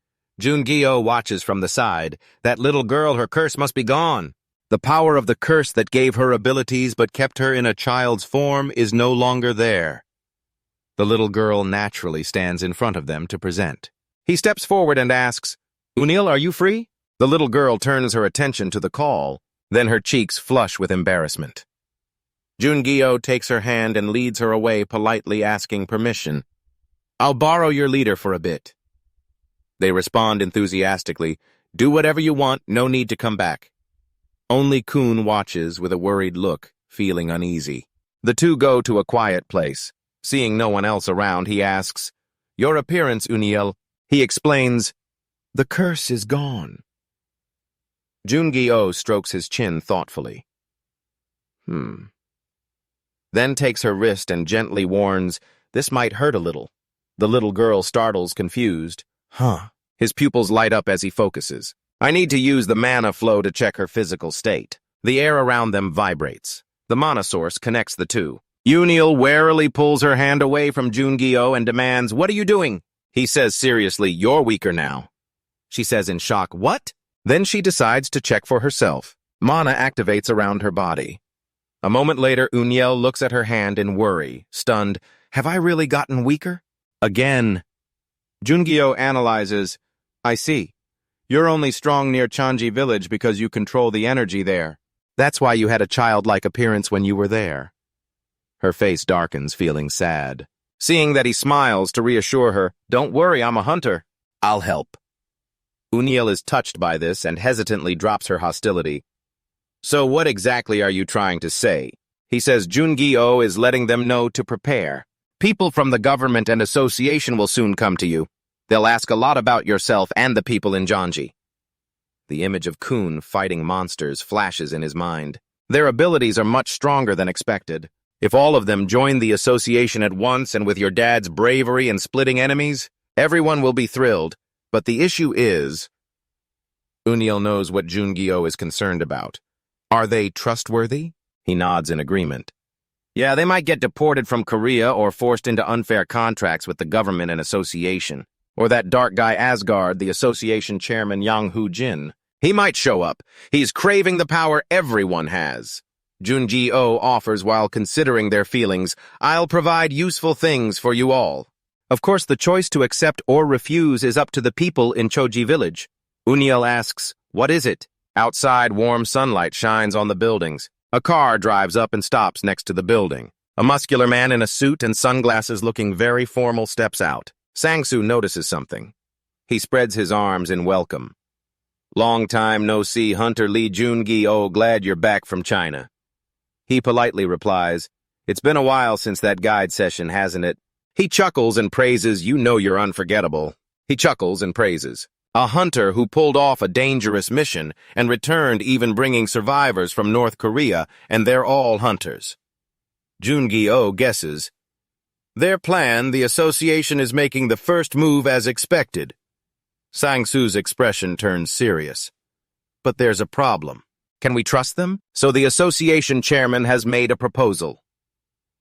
Jungi-Oh watches from the side. That little girl, her curse must be gone. The power of the curse that gave her abilities but kept her in a child's form is no longer there. The little girl naturally stands in front of them to present. He steps forward and asks, "Unil, are you free?" The little girl turns her attention to the call, then her cheeks flush with embarrassment. Jungi-Oh takes her hand and leads her away, politely asking permission. "I'll borrow your leader for a bit." They respond enthusiastically, "Do whatever you want, no need to come back." Only Kun watches with a worried look, feeling uneasy. The two go to a quiet place. Seeing no one else around, he asks, "Your appearance, Unil." He explains, "The curse is gone." Jungi-Oh strokes his chin thoughtfully. Then takes her wrist and gently warns, "This might hurt a little." The little girl startles, confused. "Huh." His pupils light up as he focuses. "I need to use the mana flow to check her physical state." The air around them vibrates. The mana source connects the two. Unil warily pulls her hand away from Jungi-Oh and demands, "What are you doing?" He says seriously, "You're weaker now." She says in shock, "What?" Then she decides to check for herself. Mana activates around her body. A moment later, Unil looks at her hand in worry, stunned. "Have I really gotten weaker?" Again. Jungi-Oh analyzes, "I see. You're only strong near Chanji village because you control the energy there. That's why you had a childlike appearance when you were there." Her face darkens, feeling sad. Seeing that he smiles to reassure her, "Don't worry, I'm a hunter. I'll help." Unil is touched by this and hesitantly drops her hostility. "So what exactly are you trying to say?" He says Jungi-Oh is letting them know to prepare. "People from the government and association will soon come to you. They'll ask a lot about yourself and the people in Janji." The image of Kun fighting monsters flashes in his mind. Their abilities are much stronger than expected. If all of them join the association at once and with your dad's bravery in splitting enemies, everyone will be thrilled. But the issue is... Unil knows what Jungi-Oh is concerned about. Are they trustworthy? He nods in agreement. "Yeah, they might get deported from Korea or forced into unfair contracts with the government and association. Or that dark guy Asgard, the association chairman Yang Hu Jin. He might show up. He's craving the power everyone has. Jungi-oh offers while considering their feelings. I'll provide useful things for you all. Of course, the choice to accept or refuse is up to the people in Choji village. Uniel asks, what is it? Outside, warm sunlight shines on the buildings. A car drives up and stops next to the building. A muscular man in a suit and sunglasses looking very formal steps out. Sang-soo notices something. He spreads his arms in welcome. Long time no see, Hunter Lee Jungi-oh, glad you're back from China. He politely replies, it's been a while since that guide session, hasn't it? He chuckles and praises, you know you're unforgettable. He chuckles and praises. A hunter who pulled off a dangerous mission and returned even bringing survivors from North Korea, and they're all hunters. Jungi-oh guesses. Their plan, the association is making the first move as expected. Sang-soo's expression turns serious. But there's a problem. Can we trust them? So the association chairman has made a proposal.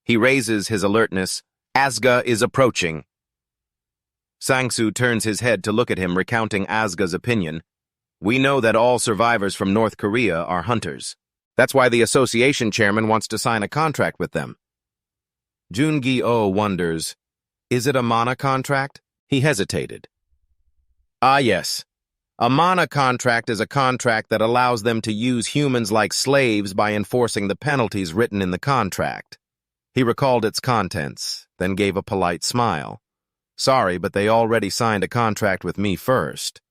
He raises his alertness. Asga is approaching. Sang-soo turns his head to look at him, recounting Asga's opinion. We know that all survivors from North Korea are hunters. That's why the association chairman wants to sign a contract with them. Jungi-oh wonders, is it a mana contract? He hesitated. Ah, yes. A mana contract is a contract that allows them to use humans like slaves by enforcing the penalties written in the contract. He recalled its contents, then gave a polite smile. Sorry, but they already signed a contract with me first.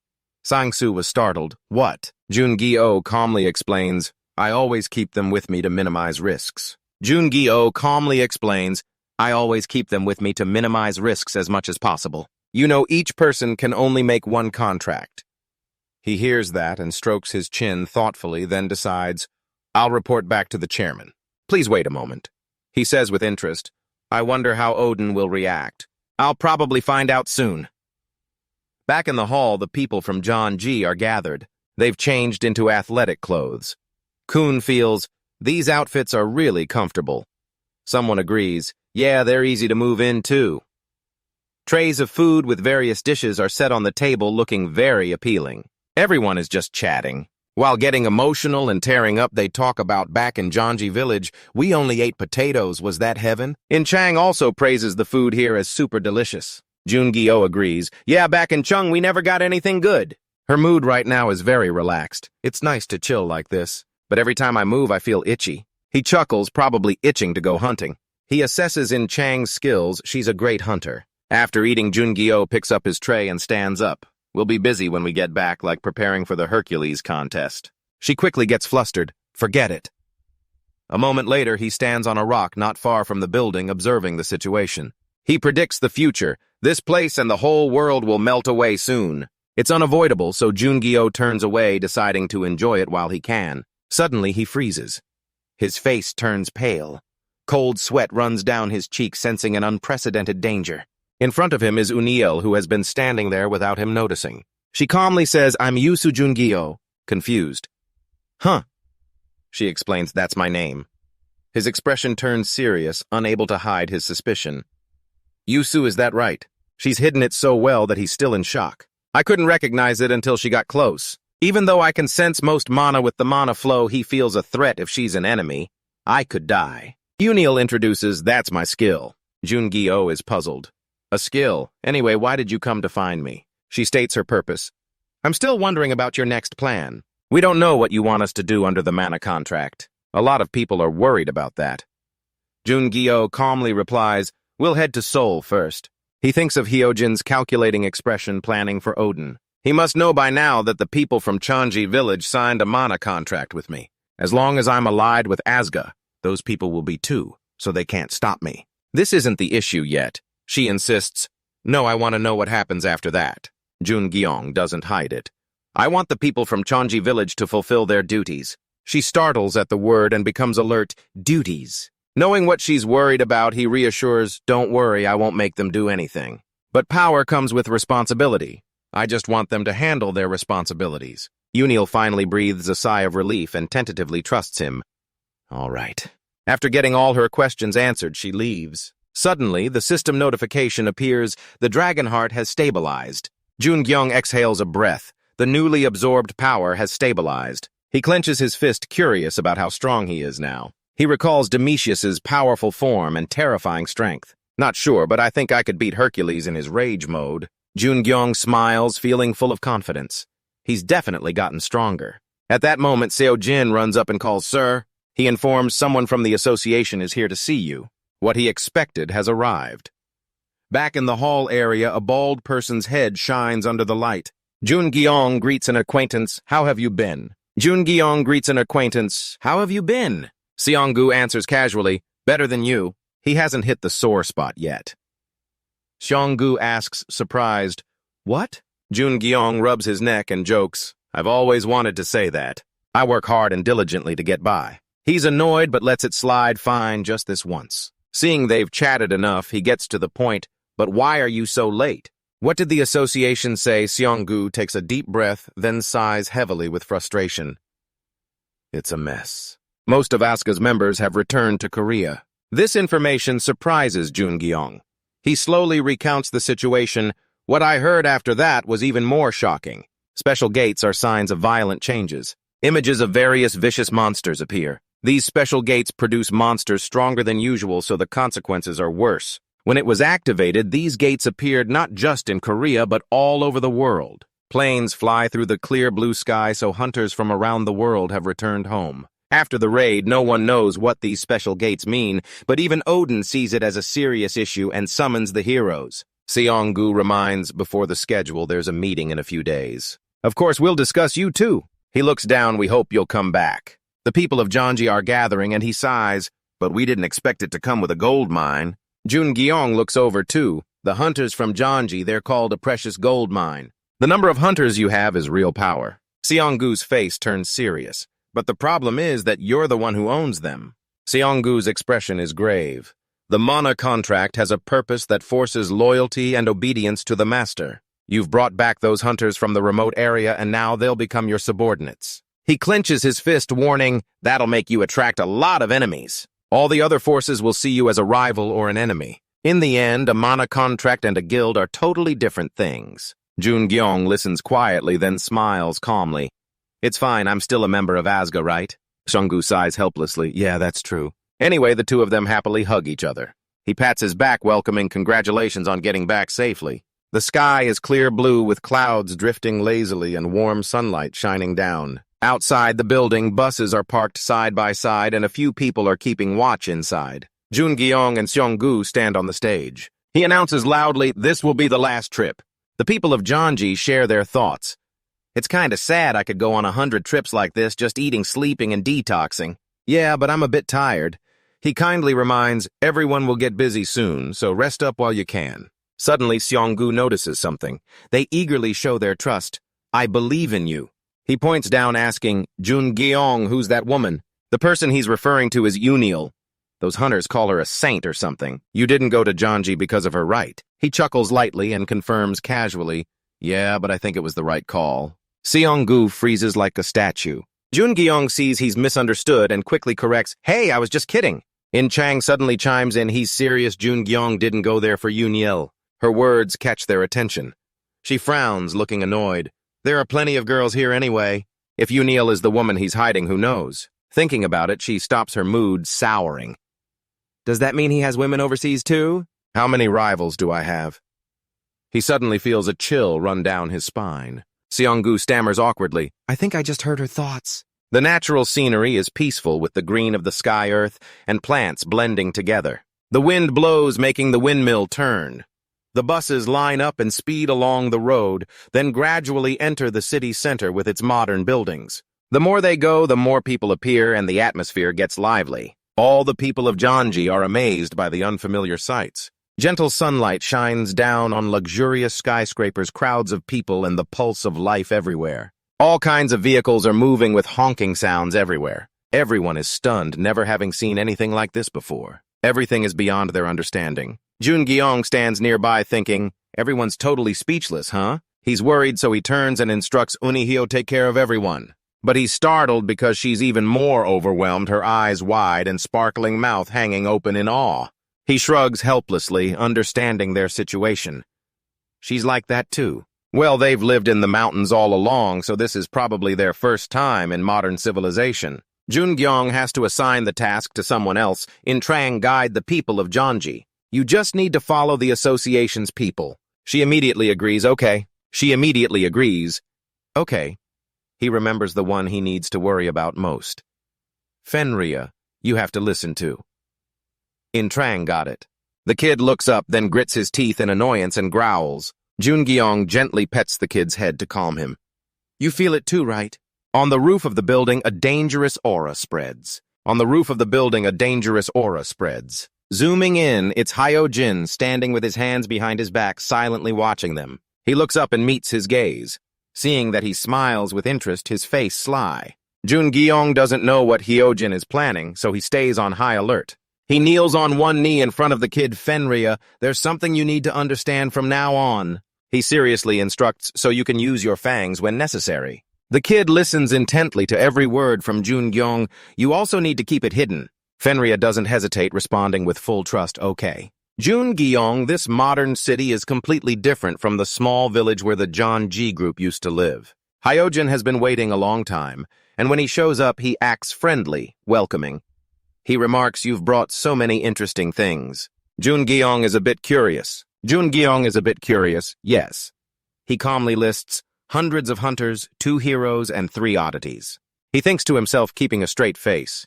Sang-soo was startled. What? Jungi-oh calmly explains, I always keep them with me to minimize risks. Jungi-oh calmly explains, I always keep them with me to minimize risks as much as possible. You know, each person can only make one contract. He hears that and strokes his chin thoughtfully, then decides, I'll report back to the chairman. Please wait a moment. He says with interest, I wonder how Odin will react. I'll probably find out soon. Back in the hall, the people from Jeonji are gathered. They've changed into athletic clothes. Kun feels, these outfits are really comfortable. Someone agrees, yeah, they're easy to move in too. Trays of food with various dishes are set on the table, looking very appealing. Everyone is just chatting. While getting emotional and tearing up, they talk about back in Jeonji village, we only ate potatoes, was that heaven? In Chang also praises the food here as super delicious. Jungi-oh agrees, yeah, back in Chung we never got anything good. Her mood right now is very relaxed. It's nice to chill like this, but every time I move I feel itchy. He chuckles, probably itching to go hunting. He assesses in Chang's skills, she's a great hunter. After eating, Jungi-oh picks up his tray and stands up. We'll be busy when we get back, like preparing for the Hercules contest. She quickly gets flustered. Forget it. A moment later, he stands on a rock not far from the building, observing the situation. He predicts the future. This place and the whole world will melt away soon. It's unavoidable, so Jungi-oh turns away, deciding to enjoy it while he can. Suddenly, he freezes. His face turns pale. Cold sweat runs down his cheek, sensing an unprecedented danger. In front of him is Uniel, who has been standing there without him noticing. She calmly says, I'm Yusu Jungi-oh, confused. Huh. She explains, that's my name. His expression turns serious, unable to hide his suspicion. Yusu, is that right? She's hidden it so well that he's still in shock. I couldn't recognize it until she got close. Even though I can sense most mana with the mana flow, he feels a threat if she's an enemy. I could die. Uniel introduces, that's my skill. Jungi-oh is puzzled. A skill. Anyway, why did you come to find me? She states her purpose. I'm still wondering about your next plan. We don't know what you want us to do under the mana contract. A lot of people are worried about that. Jungi-oh calmly replies, we'll head to Seoul first. He thinks of Hyojin's calculating expression planning for Odin. He must know by now that the people from Jeonji village signed a mana contract with me. As long as I'm allied with Asga, those people will be too, so they can't stop me. This isn't the issue yet. She insists, no, I want to know what happens after that. Jungi-oh doesn't hide it. I want the people from Jeonji village to fulfill their duties. She startles at the word and becomes alert. Duties. Knowing what she's worried about, he reassures, don't worry, I won't make them do anything. But power comes with responsibility. I just want them to handle their responsibilities. Uniel finally breathes a sigh of relief and tentatively trusts him. All right. After getting all her questions answered, she leaves. Suddenly, the system notification appears. The Dragonheart has stabilized. Jungi-oh exhales a breath. The newly absorbed power has stabilized. He clenches his fist, curious about how strong he is now. He recalls Domitius's powerful form and terrifying strength. Not sure, but I think I could beat Hercules in his rage mode. Jungyong smiles, feeling full of confidence. He's definitely gotten stronger. At that moment, Seo Jin runs up and calls, "Sir." He informs someone from the association is here to see you. What he expected has arrived. Back in the hall area, a bald person's head shines under the light. Jungyong greets an acquaintance, "How have you been?" Jungyong greets an acquaintance, "How have you been?" Seonggu answers casually, "Better than you." He hasn't hit the sore spot yet. Seonggu asks, surprised, "What?" Jungyong rubs his neck and jokes, "I've always wanted to say that. I work hard and diligently to get by." He's annoyed but lets it slide fine just this once. Seeing they've chatted enough, he gets to the point, "But why are you so late?" "What did the association say?" Seonggu takes a deep breath, then sighs heavily with frustration. It's a mess. Most of Asuka's members have returned to Korea. This information surprises Jungyong. He slowly recounts the situation. "What I heard after that was even more shocking. Special gates are signs of violent changes. Images of various vicious monsters appear. These special gates produce monsters stronger than usual, so the consequences are worse. When it was activated, these gates appeared not just in Korea, but all over the world. Planes fly through the clear blue sky, so hunters from around the world have returned home. After the raid, no one knows what these special gates mean, but even Odin sees it as a serious issue and summons the heroes." Seonggu reminds, "Before the schedule, there's a meeting in a few days. Of course, we'll discuss you too." He looks down, "We hope you'll come back." The people of Jeonji are gathering, and he sighs, "But we didn't expect it to come with a gold mine." Jungyong looks over too. "The hunters from Jeonji, they're called a precious gold mine. The number of hunters you have is real power." Seonggu's face turns serious. "But the problem is that you're the one who owns them." Seonggu's expression is grave. "The Mana contract has a purpose that forces loyalty and obedience to the master. You've brought back those hunters from the remote area, and now they'll become your subordinates." He clenches his fist, warning, "That'll make you attract a lot of enemies. All the other forces will see you as a rival or an enemy. In the end, a Mana contract and a guild are totally different things." Jungyong listens quietly, then smiles calmly. "It's fine, I'm still a member of Asga, right?" Seonggu sighs helplessly. "Yeah, that's true." Anyway, the two of them happily hug each other. He pats his back, welcoming congratulations on getting back safely. The sky is clear blue with clouds drifting lazily and warm sunlight shining down. Outside the building, buses are parked side by side and a few people are keeping watch inside. Jungyong and Seonggu stand on the stage. He announces loudly, "This will be the last trip." The people of Jeonji share their thoughts. "It's kinda sad I could go on 100 trips like this, just eating, sleeping, and detoxing." "Yeah, but I'm a bit tired." He kindly reminds, "Everyone will get busy soon, so rest up while you can." Suddenly, Seonggu notices something. They eagerly show their trust. "I believe in you." He points down, asking, "Jungyong, who's that woman?" The person he's referring to is Uniel. "Those hunters call her a saint or something. You didn't go to Jeonji because of her, right?" He chuckles lightly and confirms casually, "Yeah, but I think it was the right call." Seonggu freezes like a statue. Jungyong sees he's misunderstood and quickly corrects, "Hey, I was just kidding." In Chang suddenly chimes in, "He's serious. Jungyong didn't go there for Uniel." Her words catch their attention. She frowns, looking annoyed. "There are plenty of girls here anyway. If Uniel is the woman he's hiding, who knows?" Thinking about it, she stops, her mood souring. "Does that mean he has women overseas too?" "How many rivals do I have?" He suddenly feels a chill run down his spine. Seonggu stammers awkwardly, "I think I just heard her thoughts." The natural scenery is peaceful with the green of the sky earth and plants blending together. The wind blows, making the windmill turn. The buses line up and speed along the road, then gradually enter the city center with its modern buildings. The more they go, the more people appear and the atmosphere gets lively. All the people of Jeonji are amazed by the unfamiliar sights. Gentle sunlight shines down on luxurious skyscrapers, crowds of people, and the pulse of life everywhere. All kinds of vehicles are moving with honking sounds everywhere. Everyone is stunned, never having seen anything like this before. Everything is beyond their understanding. Jungyong stands nearby thinking, "Everyone's totally speechless, huh?" He's worried, so he turns and instructs Unihio take care of everyone. But he's startled because she's even more overwhelmed, her eyes wide and sparkling mouth hanging open in awe. He shrugs helplessly, understanding their situation. She's like that too. Well, they've lived in the mountains all along, so this is probably their first time in modern civilization. Jungyong has to assign the task to someone else. In Trang, guide the people of Janji. You just need to follow the association's people. She immediately agrees, okay. She immediately agrees, okay. He remembers the one he needs to worry about most. Fenria, you have to listen to. In Trang got it. The kid looks up, then grits his teeth in annoyance and growls. Jungyong gently pets the kid's head to calm him. You feel it too, right? On the roof of the building, a dangerous aura spreads. On the roof of the building, a dangerous aura spreads. Zooming in, it's Hyojin standing with his hands behind his back, silently watching them. He looks up and meets his gaze. Seeing that he smiles with interest, his face sly. Jungyong doesn't know what Hyojin is planning, so he stays on high alert. He kneels on one knee in front of the kid. Fenria, there's something you need to understand from now on. He seriously instructs so you can use your fangs when necessary. The kid listens intently to every word from Jungyong. You also need to keep it hidden. Fenria doesn't hesitate, responding with full trust, okay. Jungyong, this modern city is completely different from the small village where the Janji group used to live. Hyojin has been waiting a long time, and when he shows up, he acts friendly, welcoming. He remarks, you've brought so many interesting things. Jungyong is a bit curious. Jungyong is a bit curious, yes. He calmly lists hundreds of hunters, 2 heroes, and 3 oddities. He thinks to himself, keeping a straight face.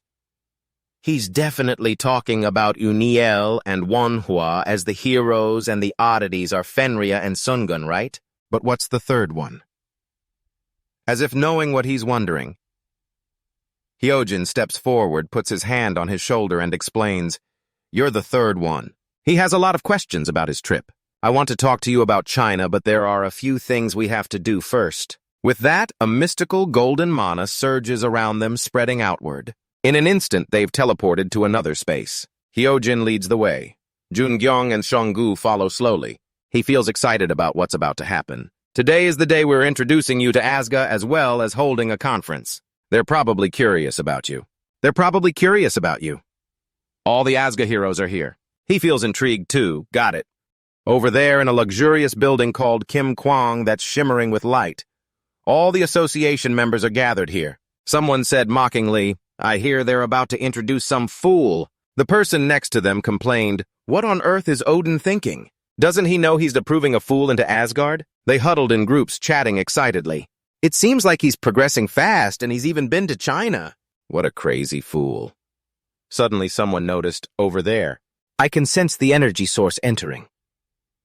He's definitely talking about Uniel and Manhwa as the heroes, and the oddities are Fenria and Sungun, right? But what's the third one? As if knowing what he's wondering, Hyojin steps forward, puts his hand on his shoulder, and explains, you're the third one. He has a lot of questions about his trip. I want to talk to you about China, but there are a few things we have to do first. With that, a mystical golden mana surges around them, spreading outward. In an instant, they've teleported to another space. Hyojin leads the way. Jungyong and Shonggu follow slowly. He feels excited about what's about to happen. Today is the day we're introducing you to Asga as well as holding a conference. They're probably curious about you. They're probably curious about you. All the Asga heroes are here. He feels intrigued too, got it. Over there in a luxurious building called Kim Kwang that's shimmering with light. All the association members are gathered here. Someone said mockingly, I hear they're about to introduce some fool. The person next to them complained, what on earth is Odin thinking? Doesn't he know he's approving a fool into Asgard? They huddled in groups, chatting excitedly. It seems like he's progressing fast, and he's even been to China. What a crazy fool. Suddenly someone noticed, over there. I can sense the energy source entering.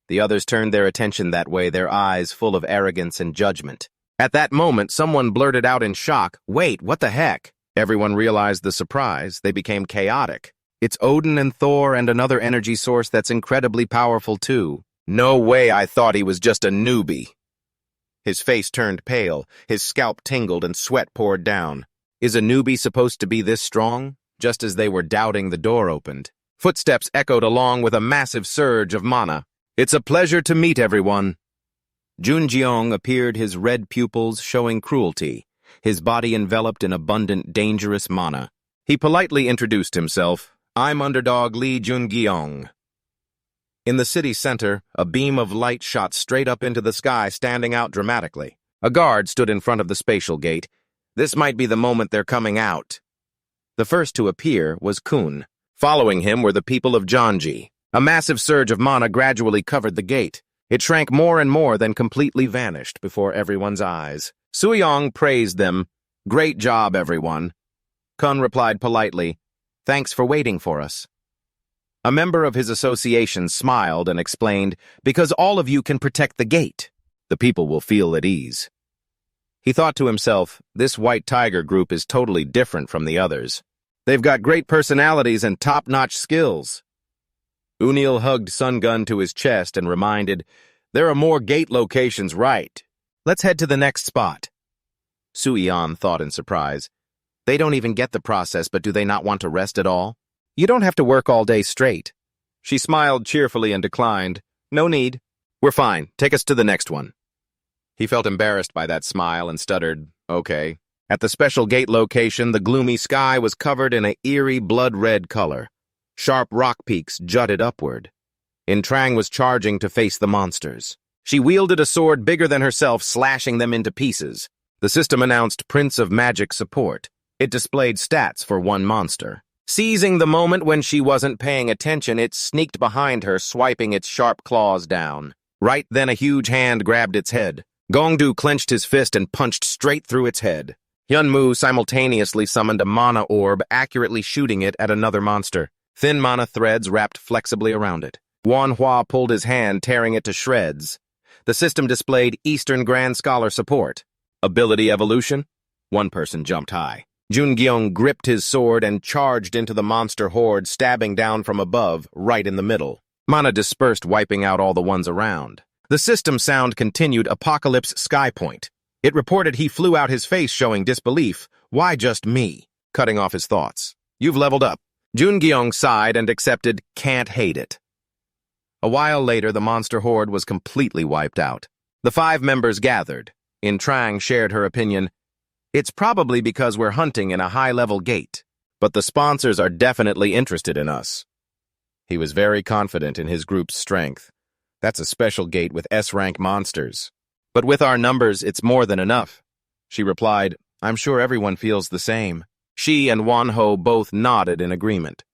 The others turned their attention that way, their eyes full of arrogance and judgment. At that moment, someone blurted out in shock, wait, what the heck? Everyone realized the surprise. They became chaotic. It's Odin and Thor and another energy source that's incredibly powerful too. No way, I thought he was just a newbie. His face turned pale, his scalp tingled, and sweat poured down. Is a newbie supposed to be this strong? Just as they were doubting, the door opened. Footsteps echoed along with a massive surge of mana. It's a pleasure to meet everyone. Jungyong appeared, his red pupils showing cruelty, his body enveloped in abundant, dangerous mana. He politely introduced himself. I'm underdog Lee Jungyong. In the city center, a beam of light shot straight up into the sky, standing out dramatically. A guard stood in front of the spatial gate. This might be the moment they're coming out. The first to appear was Kun. Following him were the people of Janji. A massive surge of mana gradually covered the gate. It shrank more and more, then completely vanished before everyone's eyes. Suyong praised them. Great job, everyone. Kun replied politely, thanks for waiting for us. A member of his association smiled and explained, because all of you can protect the gate. The people will feel at ease. He thought to himself, this White Tiger group is totally different from the others. They've got great personalities and top-notch skills. Unil hugged Sungun to his chest and reminded, there are more gate locations, right? Let's head to the next spot. Suion thought in surprise. They don't even get the process, but do they not want to rest at all? You don't have to work all day straight. She smiled cheerfully and declined. No need. We're fine. Take us to the next one. He felt embarrassed by that smile and stuttered, okay. At the special gate location, the gloomy sky was covered in an eerie blood-red color. Sharp rock peaks jutted upward. Trang was charging to face the monsters. She wielded a sword bigger than herself, slashing them into pieces. The system announced Prince of Magic support. It displayed stats for one monster. Seizing the moment when she wasn't paying attention, it sneaked behind her, swiping its sharp claws down. Right then, a huge hand grabbed its head. Gongdu clenched his fist and punched straight through its head. Hyunmu simultaneously summoned a mana orb, accurately shooting it at another monster. Thin mana threads wrapped flexibly around it. Manhwa pulled his hand, tearing it to shreds. The system displayed Eastern Grand Scholar support. Ability evolution? One person jumped high. Jungyong gripped his sword and charged into the monster horde, stabbing down from above, right in the middle. Mana dispersed, wiping out all the ones around. The system sound continued Apocalypse Skypoint. It reported he flew out his face, showing disbelief. Why just me? Cutting off his thoughts. You've leveled up. Jungyong sighed and accepted, can't hate it. A while later, the monster horde was completely wiped out. The 5 members gathered. In Trang shared her opinion. It's probably because we're hunting in a high-level gate, but the sponsors are definitely interested in us. He was very confident in his group's strength. That's a special gate with S-rank monsters. But with our numbers, it's more than enough. She replied, I'm sure everyone feels the same. She and Wonho both nodded in agreement.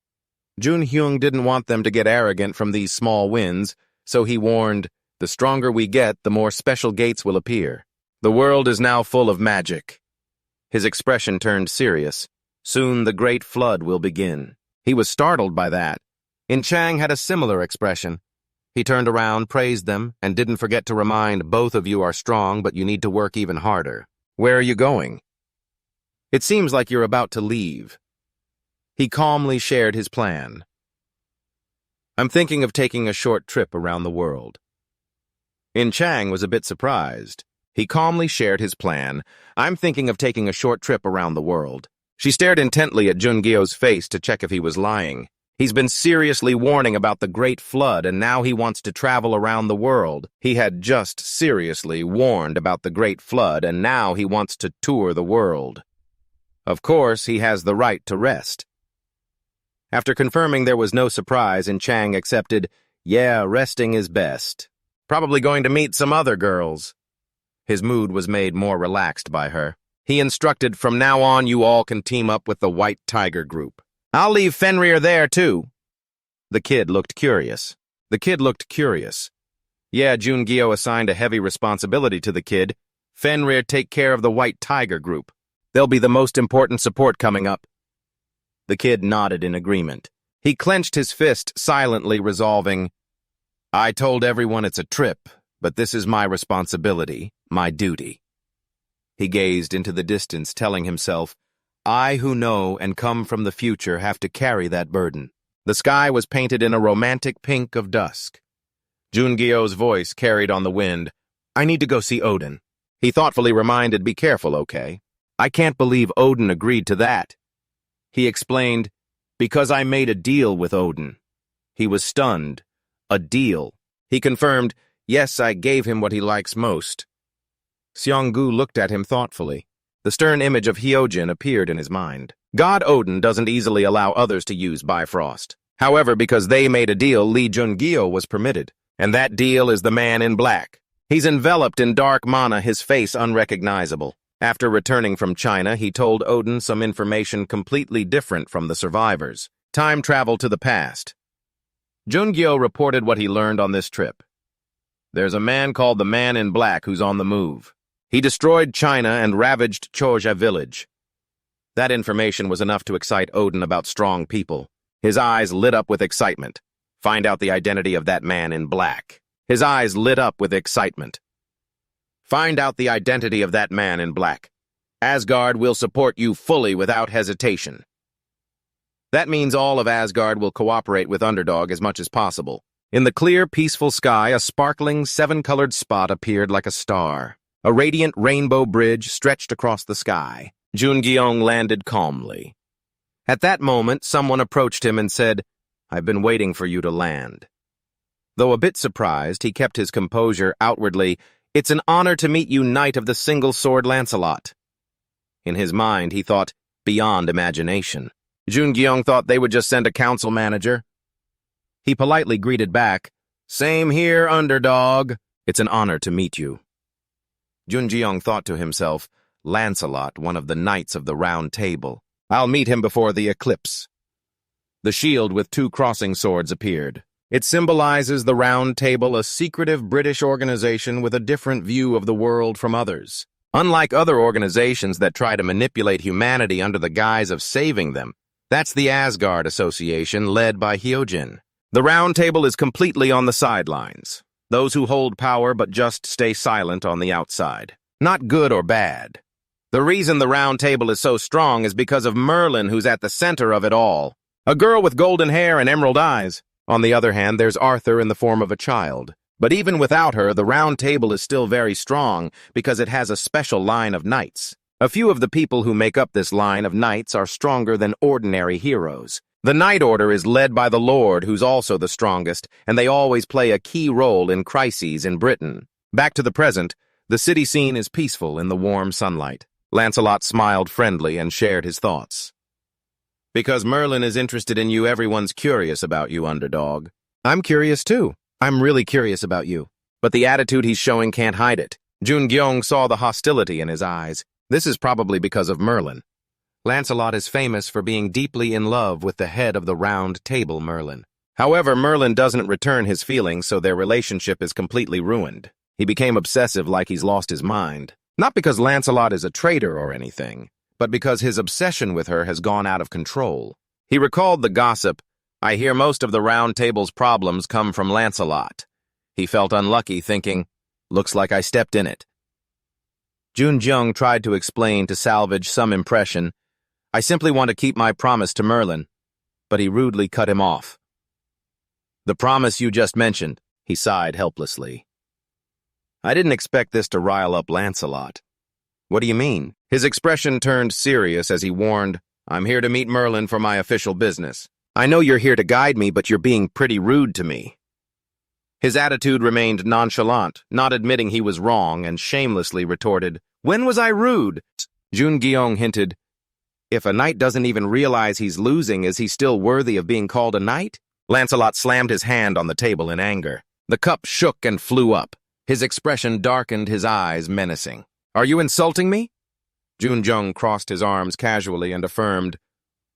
Junhyung didn't want them to get arrogant from these small wins, so he warned, the stronger we get, the more special gates will appear. The world is now full of magic. His expression turned serious. Soon the great flood will begin. He was startled by that. In Chang had a similar expression. He turned around, praised them, and didn't forget to remind, both of you are strong, but you need to work even harder. Where are you going? It seems like you're about to leave. He calmly shared his plan. I'm thinking of taking a short trip around the world. In Chang was a bit surprised. He calmly shared his plan. I'm thinking of taking a short trip around the world. She stared intently at Jungyo's face to check if he was lying. He's been seriously warning about the Great Flood, and now he wants to travel around the world. He had just seriously warned about the Great Flood, and now he wants to tour the world. Of course, he has the right to rest. After confirming there was no surprise, and Chang accepted, yeah, resting is best. Probably going to meet some other girls. His mood was made more relaxed by her. He instructed, from now on you all can team up with the White Tiger group. I'll leave Fenrir there too. The kid looked curious. Yeah, Jungyo assigned a heavy responsibility to the kid. Fenrir take care of the White Tiger group. They'll be the most important support coming up. The kid nodded in agreement. He clenched his fist, silently resolving, I told everyone it's a trip, but this is my responsibility, my duty. He gazed into the distance, telling himself, I who know and come from the future have to carry that burden. The sky was painted in a romantic pink of dusk. Jungyo's voice carried on the wind. I need to go see Odin. He thoughtfully reminded, be careful, okay? I can't believe Odin agreed to that. He explained, because I made a deal with Odin. He was stunned. A deal. He confirmed, yes, I gave him what he likes most. Seonggu looked at him thoughtfully. The stern image of Hyojin appeared in his mind. God Odin doesn't easily allow others to use Bifrost. However, because they made a deal, Lee Jungyo was permitted. And that deal is the man in black. He's enveloped in dark mana, his face unrecognizable. After returning from China, he told Odin some information completely different from the survivors. Time travel to the past. Jungyo reported what he learned on this trip. There's a man called the Man in Black who's on the move. He destroyed China and ravaged Choja village. That information was enough to excite Odin about strong people. His eyes lit up with excitement. Find out the identity of that Man in Black. His eyes lit up with excitement. Find out the identity of that Man in Black. Asgard will support you fully without hesitation. That means all of Asgard will cooperate with Underdog as much as possible. In the clear, peaceful sky, a sparkling, 7-colored spot appeared like a star. A radiant rainbow bridge stretched across the sky. Jungyong landed calmly. At that moment, someone approached him and said, I've been waiting for you to land. Though a bit surprised, he kept his composure outwardly. It's an honor to meet you, Knight of the Single Sword Lancelot. In his mind, he thought, beyond imagination. Jungyong thought they would just send a council manager. He politely greeted back, Same here, Underdog. It's an honor to meet you. Junjiong thought to himself, Lancelot, one of the knights of the Round Table. I'll meet him before the eclipse. The shield with 2 crossing swords appeared. It symbolizes the Round Table, a secretive British organization with a different view of the world from others. Unlike other organizations that try to manipulate humanity under the guise of saving them, that's the Asgard Association led by Hyojin. The Round Table is completely on the sidelines. Those who hold power but just stay silent on the outside. Not good or bad. The reason the Round Table is so strong is because of Merlin, who's at the center of it all. A girl with golden hair and emerald eyes. On the other hand, there's Arthur in the form of a child. But even without her, the Round Table is still very strong because it has a special line of knights. A few of the people who make up this line of knights are stronger than ordinary heroes. The Knight Order is led by the Lord, who's also the strongest, and they always play a key role in crises in Britain. Back to the present, the city scene is peaceful in the warm sunlight. Lancelot smiled friendly and shared his thoughts. Because Merlin is interested in you, everyone's curious about you, underdog. I'm curious too. I'm really curious about you. But the attitude he's showing can't hide it. Jungyong saw the hostility in his eyes. This is probably because of Merlin. Lancelot is famous for being deeply in love with the head of the Round Table, Merlin. However, Merlin doesn't return his feelings, so their relationship is completely ruined. He became obsessive like he's lost his mind. Not because Lancelot is a traitor or anything, but because his obsession with her has gone out of control. He recalled the gossip, I hear most of the Round Table's problems come from Lancelot. He felt unlucky, thinking, looks like I stepped in it. Junjiong tried to explain to salvage some impression, I simply want to keep my promise to Merlin, but he rudely cut him off. The promise you just mentioned, he sighed helplessly. I didn't expect this to rile up Lancelot. What do you mean? His expression turned serious as he warned, I'm here to meet Merlin for my official business. I know you're here to guide me, but you're being pretty rude to me. His attitude remained nonchalant, not admitting he was wrong, and shamelessly retorted, When was I rude? Jungyong hinted, If a knight doesn't even realize he's losing, is he still worthy of being called a knight? Lancelot slammed his hand on the table in anger. The cup shook and flew up. His expression darkened, his eyes menacing. Are you insulting me? Junjiong crossed his arms casually and affirmed,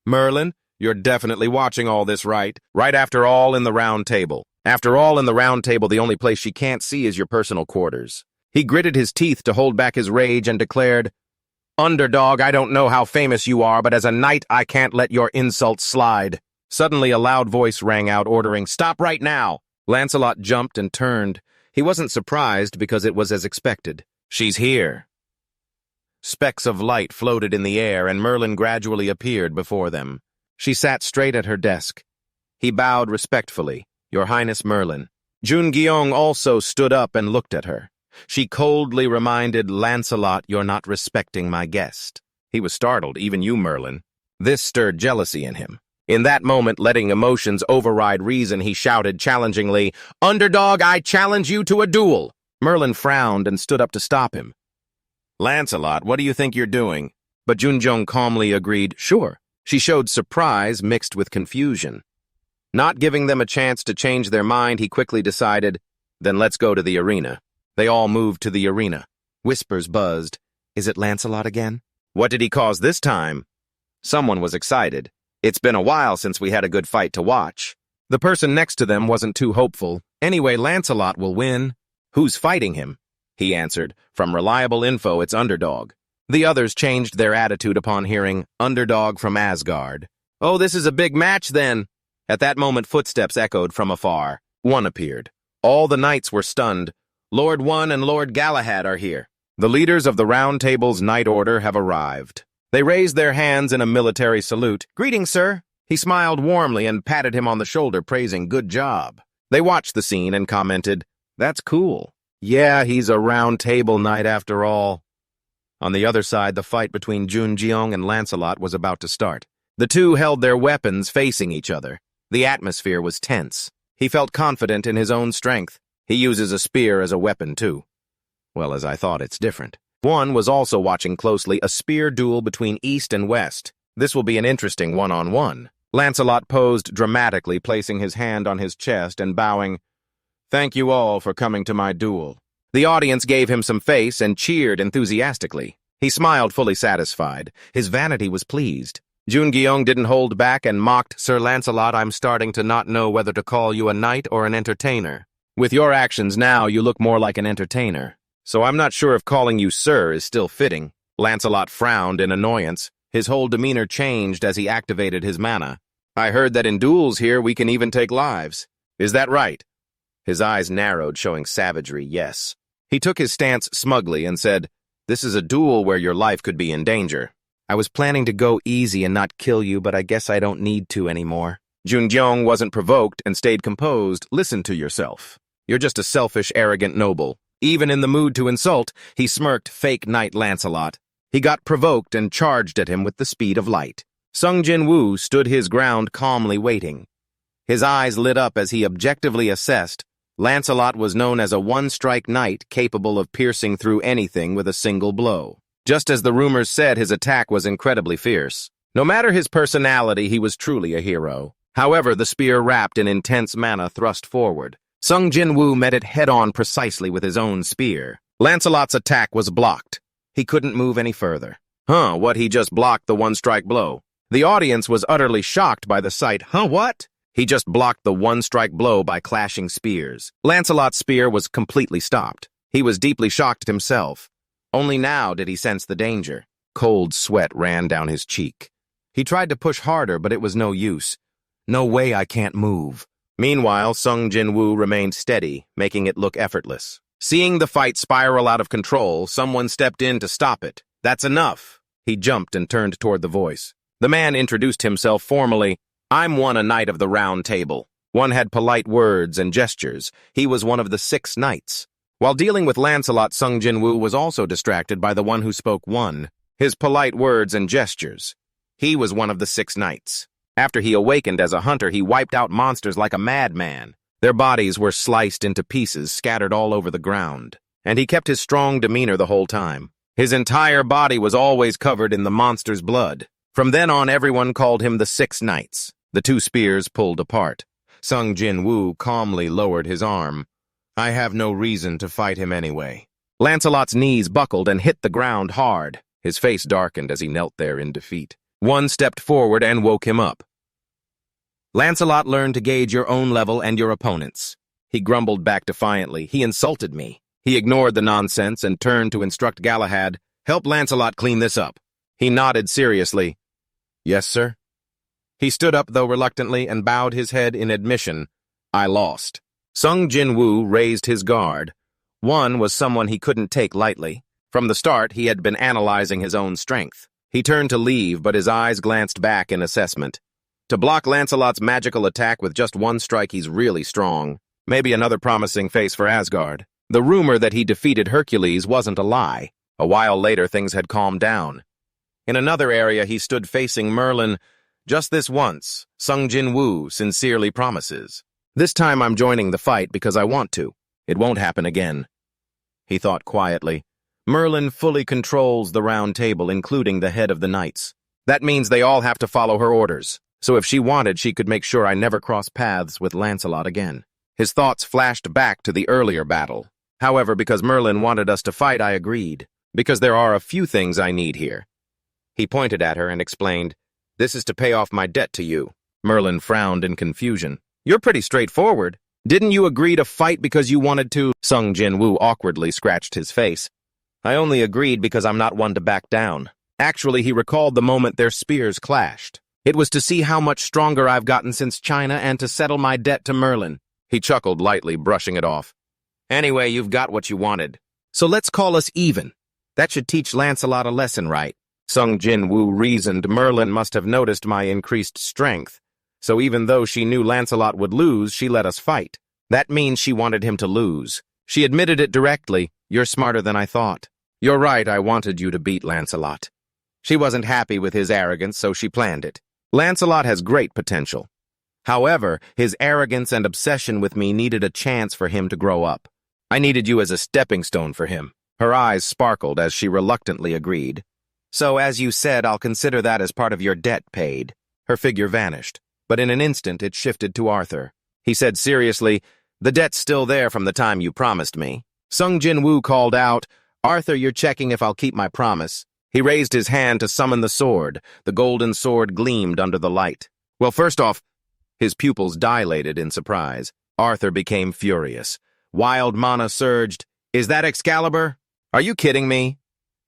Merlin, you're definitely watching all this right after all in the Round Table. After all in the Round Table, the only place she can't see is your personal quarters. He gritted his teeth to hold back his rage and declared, Underdog, I don't know how famous you are, but as a knight, I can't let your insults slide. Suddenly, a loud voice rang out, ordering, Stop right now! Lancelot jumped and turned. He wasn't surprised because it was as expected. She's here. Specks of light floated in the air, and Merlin gradually appeared before them. She sat straight at her desk. He bowed respectfully. Your Highness Merlin. Jungyong also stood up and looked at her. She coldly reminded Lancelot, You're not respecting my guest. He was startled, even you, Merlin. This stirred jealousy in him. In that moment, letting emotions override reason, he shouted challengingly, Underdog, I challenge you to a duel! Merlin frowned and stood up to stop him. Lancelot, what do you think you're doing? But Junjiong calmly agreed, Sure. She showed surprise mixed with confusion. Not giving them a chance to change their mind, he quickly decided, Then let's go to the arena. They all moved to the arena. Whispers buzzed. Is it Lancelot again? What did he cause this time? Someone was excited. It's been a while since we had a good fight to watch. The person next to them wasn't too hopeful. Anyway, Lancelot will win. Who's fighting him? He answered. From reliable info, it's Underdog. The others changed their attitude upon hearing Underdog from Asgard. Oh, this is a big match then. At that moment, footsteps echoed from afar. One appeared. All the knights were stunned. Lord One and Lord Galahad are here. The leaders of the Round Table's Knight Order have arrived. They raised their hands in a military salute. Greetings, sir. He smiled warmly and patted him on the shoulder, praising good job. They watched the scene and commented, That's cool. Yeah, he's a Round Table knight after all. On the other side, the fight between Junjiong and Lancelot was about to start. The two held their weapons facing each other. The atmosphere was tense. He felt confident in his own strength. He uses a spear as a weapon, too. Well, as I thought, it's different. One was also watching closely a spear duel between East and West. This will be an interesting one-on-one. Lancelot posed dramatically, placing his hand on his chest and bowing, Thank you all for coming to my duel. The audience gave him some face and cheered enthusiastically. He smiled fully satisfied. His vanity was pleased. Jungyong didn't hold back and mocked, Sir Lancelot, I'm starting to not know whether to call you a knight or an entertainer. With your actions now, you look more like an entertainer. So I'm not sure if calling you sir is still fitting. Lancelot frowned in annoyance. His whole demeanor changed as he activated his mana. I heard that in duels here we can even take lives. Is that right? His eyes narrowed, showing savagery, yes. He took his stance smugly and said, This is a duel where your life could be in danger. I was planning to go easy and not kill you, but I guess I don't need to anymore. Jungyong wasn't provoked and stayed composed. Listen to yourself. You're just a selfish, arrogant noble. Even in the mood to insult, he smirked fake Knight Lancelot. He got provoked and charged at him with the speed of light. Sung Jin-woo stood his ground calmly waiting. His eyes lit up as he objectively assessed. Lancelot was known as a one-strike knight capable of piercing through anything with a single blow. Just as the rumors said, his attack was incredibly fierce. No matter his personality, he was truly a hero. However, the spear wrapped in intense mana thrust forward. Sung Jin-woo met it head-on precisely with his own spear. Lancelot's attack was blocked. He couldn't move any further. What, he just blocked the one-strike blow? The audience was utterly shocked by the sight. What? He just blocked the one-strike blow by clashing spears. Lancelot's spear was completely stopped. He was deeply shocked himself. Only now did he sense the danger. Cold sweat ran down his cheek. He tried to push harder, but it was no use. No way, I can't move. Meanwhile, Sung Jin-woo remained steady, making it look effortless. Seeing the fight spiral out of control, someone stepped in to stop it. That's enough. He jumped and turned toward the voice. The man introduced himself formally. I'm a knight of the Round Table. One had polite words and gestures. He was one of the 6 knights. While dealing with Lancelot, Sung Jin-woo was also distracted by the one who spoke one. His polite words and gestures. He was one of the 6 knights. After he awakened as a hunter, he wiped out monsters like a madman. Their bodies were sliced into pieces, scattered all over the ground. And he kept his strong demeanor the whole time. His entire body was always covered in the monster's blood. From then on, everyone called him the 6 Knights. The 2 spears pulled apart. Sung Jin-woo calmly lowered his arm. I have no reason to fight him anyway. Lancelot's knees buckled and hit the ground hard. His face darkened as he knelt there in defeat. One stepped forward and woke him up. Lancelot learned to gauge your own level and your opponent's. He grumbled back defiantly. He insulted me. He ignored the nonsense and turned to instruct Galahad, help Lancelot clean this up. He nodded seriously. Yes, sir. He stood up, though reluctantly, and bowed his head in admission. I lost. Sung Jin-woo raised his guard. One was someone he couldn't take lightly. From the start, he had been analyzing his own strength. He turned to leave, but his eyes glanced back in assessment. To block Lancelot's magical attack with just one strike, he's really strong. Maybe another promising face for Asgard. The rumor that he defeated Hercules wasn't a lie. A while later, things had calmed down. In another area, he stood facing Merlin. Just this once, Sung Jin-woo sincerely promises. This time I'm joining the fight because I want to. It won't happen again. He thought quietly. Merlin fully controls the Round Table, including the head of the knights. That means they all have to follow her orders. So if she wanted, she could make sure I never cross paths with Lancelot again. His thoughts flashed back to the earlier battle. However, because Merlin wanted us to fight, I agreed. Because there are a few things I need here. He pointed at her and explained, This is to pay off my debt to you. Merlin frowned in confusion. You're pretty straightforward. Didn't you agree to fight because you wanted to? Sung Jin-woo awkwardly scratched his face. I only agreed because I'm not one to back down. Actually, he recalled the moment their spears clashed. It was to see how much stronger I've gotten since China and to settle my debt to Merlin. He chuckled lightly, brushing it off. Anyway, you've got what you wanted. So let's call us even. That should teach Lancelot a lesson, right? Sung Jin-woo reasoned Merlin must have noticed my increased strength. So even though she knew Lancelot would lose, she let us fight. That means she wanted him to lose. She admitted it directly. You're smarter than I thought. You're right, I wanted you to beat Lancelot. She wasn't happy with his arrogance, so she planned it. Lancelot has great potential. However, his arrogance and obsession with me needed a chance for him to grow up. I needed you as a stepping stone for him. Her eyes sparkled as she reluctantly agreed. So, as you said, I'll consider that as part of your debt paid. Her figure vanished, but in an instant it shifted to Arthur. He said seriously, The debt's still there from the time you promised me. Sung Jin-woo called out, Arthur, you're checking if I'll keep my promise. He raised his hand to summon the sword. The golden sword gleamed under the light. Well, first off, his pupils dilated in surprise. Arthur became furious. Wild mana surged. Is that Excalibur? Are you kidding me?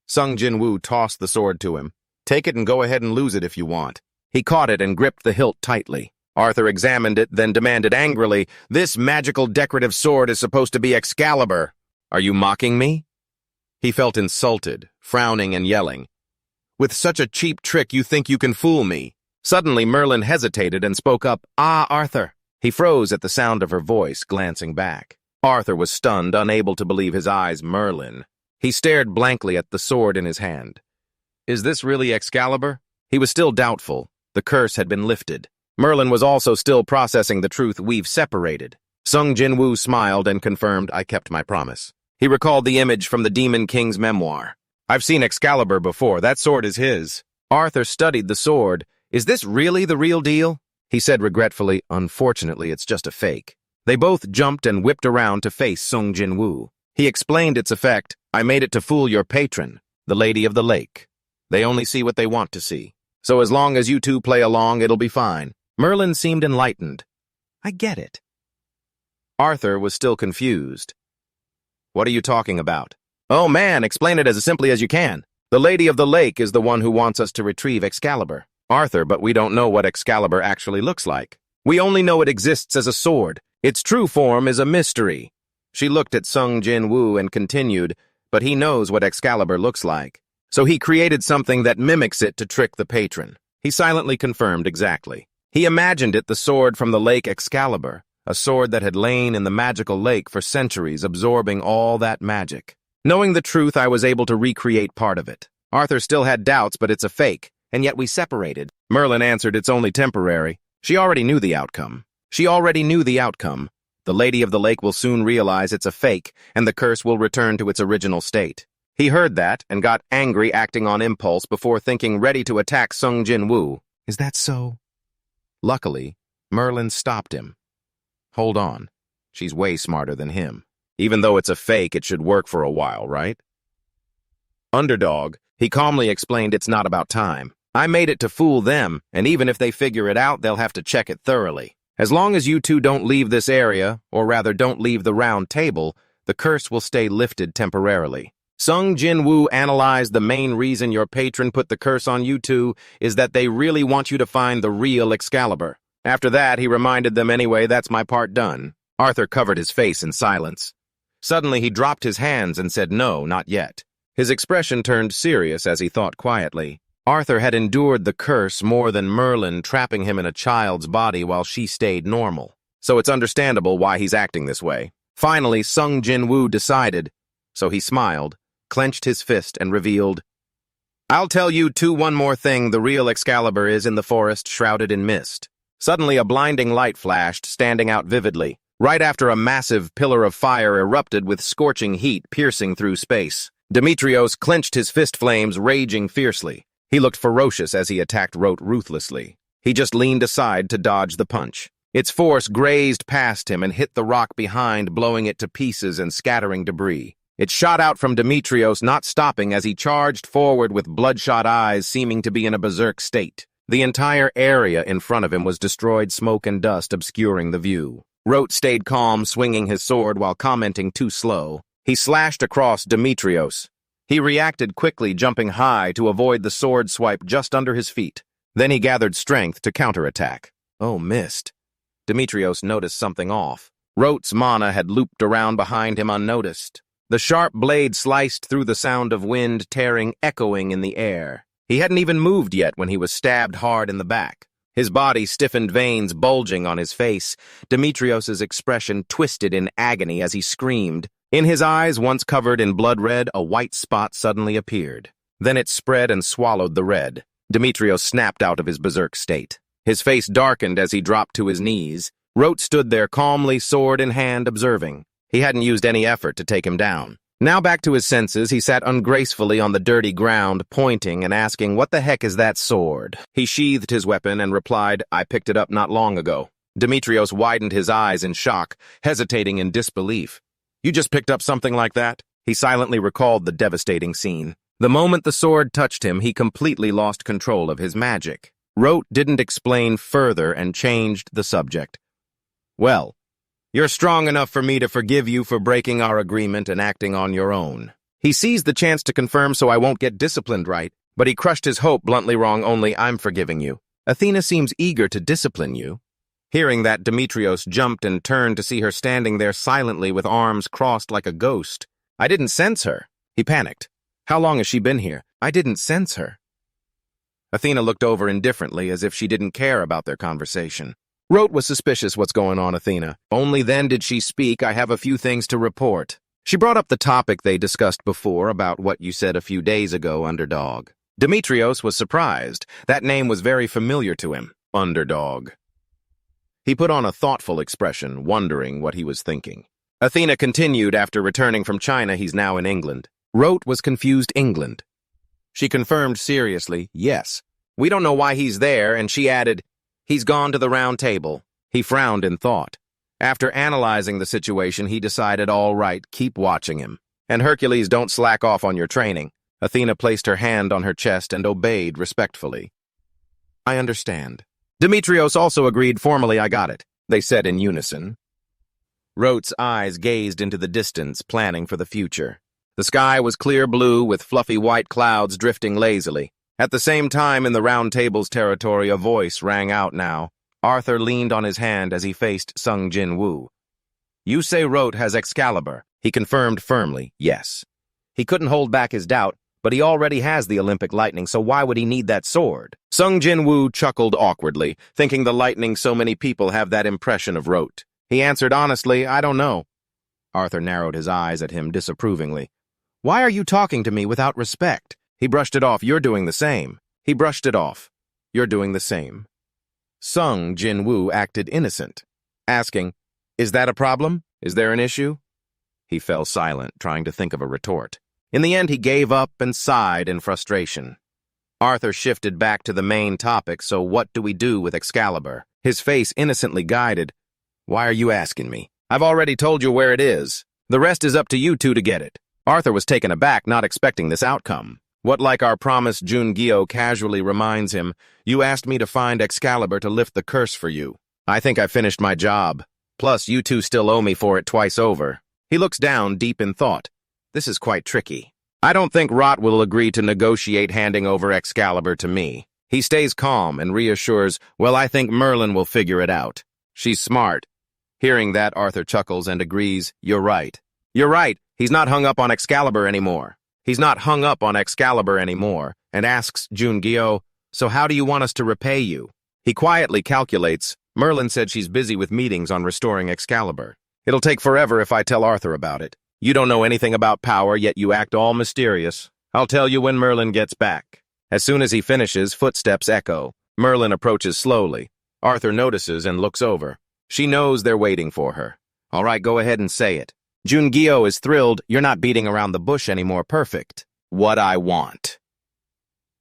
Sung Jin-woo tossed the sword to him. Take it and go ahead and lose it if you want. He caught it and gripped the hilt tightly. Arthur examined it, then demanded angrily, This magical decorative sword is supposed to be Excalibur. Are you mocking me? He felt insulted, frowning and yelling. With such a cheap trick, you think you can fool me? Suddenly, Merlin hesitated and spoke up, Ah, Arthur. He froze at the sound of her voice, glancing back. Arthur was stunned, unable to believe his eyes. Merlin. He stared blankly at the sword in his hand. Is this really Excalibur? He was still doubtful. The curse had been lifted. Merlin was also still processing the truth. We've separated. Sung Jin-woo smiled and confirmed, I kept my promise. He recalled the image from the Demon King's memoir. I've seen Excalibur before. That sword is his. Arthur studied the sword. Is this really the real deal? He said regretfully, Unfortunately, it's just a fake. They both jumped and whipped around to face Sung Jin-woo. He explained its effect. I made it to fool your patron, the Lady of the Lake. They only see what they want to see. So as long as you two play along, it'll be fine. Merlin seemed enlightened. I get it. Arthur was still confused. What are you talking about? Oh man, explain it as simply as you can. The Lady of the Lake is the one who wants us to retrieve Excalibur. Arthur, but we don't know what Excalibur actually looks like. We only know it exists as a sword. Its true form is a mystery. She looked at Sung Jin-woo and continued, but he knows what Excalibur looks like. So he created something that mimics it to trick the patron. He silently confirmed exactly. He imagined it the sword from the lake Excalibur, a sword that had lain in the magical lake for centuries, absorbing all that magic. Knowing the truth, I was able to recreate part of it. Arthur still had doubts, but it's a fake, and yet we separated. Merlin answered, it's only temporary. She already knew the outcome. The Lady of the Lake will soon realize it's a fake, and the curse will return to its original state. He heard that and got angry, acting on impulse before thinking, ready to attack Sung Jin-woo. Is that so? Luckily, Merlin stopped him. Hold on. She's way smarter than him. Even though it's a fake, it should work for a while, right? Underdog, he calmly explained it's not about time. I made it to fool them, and even if they figure it out, they'll have to check it thoroughly. As long as you two don't leave this area, or rather don't leave the round table, the curse will stay lifted temporarily. Sung Jin-woo analyzed the main reason your patron put the curse on you two is that they really want you to find the real Excalibur. After that, he reminded them, anyway, that's my part done. Arthur covered his face in silence. Suddenly, he dropped his hands and said, no, not yet. His expression turned serious as he thought quietly. Arthur had endured the curse more than Merlin trapping him in a child's body while she stayed normal. So it's understandable why he's acting this way. Finally, Sung Jin-woo decided, so he smiled, clenched his fist, and revealed, I'll tell you two one more thing. The real Excalibur is in the forest, shrouded in mist. Suddenly, a blinding light flashed, standing out vividly, right after a massive pillar of fire erupted with scorching heat piercing through space. Demetrios clenched his fist flames, raging fiercely. He looked ferocious as he attacked Rote ruthlessly. He just leaned aside to dodge the punch. Its force grazed past him and hit the rock behind, blowing it to pieces and scattering debris. It shot out from Demetrios, not stopping as he charged forward with bloodshot eyes, seeming to be in a berserk state. The entire area in front of him was destroyed, smoke and dust obscuring the view. Rote stayed calm, swinging his sword while commenting, too slow. He slashed across Demetrios. He reacted quickly, jumping high to avoid the sword swipe just under his feet. Then he gathered strength to counterattack. Oh, missed. Demetrios noticed something off. Rote's mana had looped around behind him unnoticed. The sharp blade sliced through the sound of wind tearing, echoing in the air. He hadn't even moved yet when he was stabbed hard in the back. His body stiffened, veins bulging on his face. Demetrios's expression twisted in agony as he screamed. In his eyes, once covered in blood red, a white spot suddenly appeared. Then it spread and swallowed the red. Demetrios snapped out of his berserk state. His face darkened as he dropped to his knees. Rote stood there calmly, sword in hand, observing. He hadn't used any effort to take him down. Now back to his senses, he sat ungracefully on the dirty ground, pointing and asking, what the heck is that sword? He sheathed his weapon and replied, I picked it up not long ago. Demetrios widened his eyes in shock, hesitating in disbelief. You just picked up something like that? He silently recalled the devastating scene. The moment the sword touched him, he completely lost control of his magic. Rote didn't explain further and changed the subject. Well, you're strong enough for me to forgive you for breaking our agreement and acting on your own. He seized the chance to confirm so I won't get disciplined right, but he crushed his hope bluntly wrong. Only I'm forgiving you. Athena seems eager to discipline you. Hearing that, Demetrios jumped and turned to see her standing there silently with arms crossed like a ghost. I didn't sense her. He panicked. How long has she been here? I didn't sense her. Athena looked over indifferently as if she didn't care about their conversation. Rote was suspicious. What's going on, Athena? Only then did she speak. I have a few things to report. She brought up the topic they discussed before about what you said a few days ago, Underdog. Demetrios was surprised. That name was very familiar to him. Underdog. He put on a thoughtful expression, wondering what he was thinking. Athena continued. After returning from China, he's now in England. Rote was confused. England. She confirmed seriously, yes. We don't know why he's there, and she added, he's gone to the round table. He frowned in thought. After analyzing the situation, he decided, all right, keep watching him. And Hercules, don't slack off on your training. Athena placed her hand on her chest and obeyed respectfully. I understand. Demetrios also agreed formally. I got it, they said in unison. Rote's eyes gazed into the distance, planning for the future. The sky was clear blue with fluffy white clouds drifting lazily. At the same time, in the Round Table's territory, a voice rang out now. Arthur leaned on his hand as he faced Sung Jin Woo. You say Rote has Excalibur. He confirmed firmly, yes. He couldn't hold back his doubt, but he already has the Olympic lightning, so why would he need that sword? Sung Jin Woo chuckled awkwardly, thinking the lightning so many people have that impression of Rote. He answered honestly, I don't know. Arthur narrowed his eyes at him disapprovingly. Why are you talking to me without respect? He brushed it off. You're doing the same. He brushed it off. You're doing the same. Sung Jin Woo acted innocent, asking, Is that a problem? Is there an issue? He fell silent, trying to think of a retort. In the end, he gave up and sighed in frustration. Arthur shifted back to the main topic, so what do we do with Excalibur? His face innocently guided. Why are you asking me? I've already told you where it is. The rest is up to you two to get it. Arthur was taken aback, not expecting this outcome. What like our promise, Jun-gyo casually reminds him, you asked me to find Excalibur to lift the curse for you. I think I finished my job. Plus, you two still owe me for it twice over. He looks down, deep in thought. This is quite tricky. I don't think Rot will agree to negotiate handing over Excalibur to me. He stays calm and reassures, well, I think Merlin will figure it out. She's smart. Hearing that, Arthur chuckles and agrees, you're right. You're right, he's not hung up on Excalibur anymore. He's not hung up on Excalibur anymore, and asks Jun-gyo, so how do you want us to repay you? He quietly calculates, Merlin said she's busy with meetings on restoring Excalibur. It'll take forever if I tell Arthur about it. You don't know anything about power, yet you act all mysterious. I'll tell you when Merlin gets back. As soon as he finishes, footsteps echo. Merlin approaches slowly. Arthur notices and looks over. She knows they're waiting for her. All right, go ahead and say it. Jun-gyo is thrilled. You're not beating around the bush anymore. Perfect. What I want.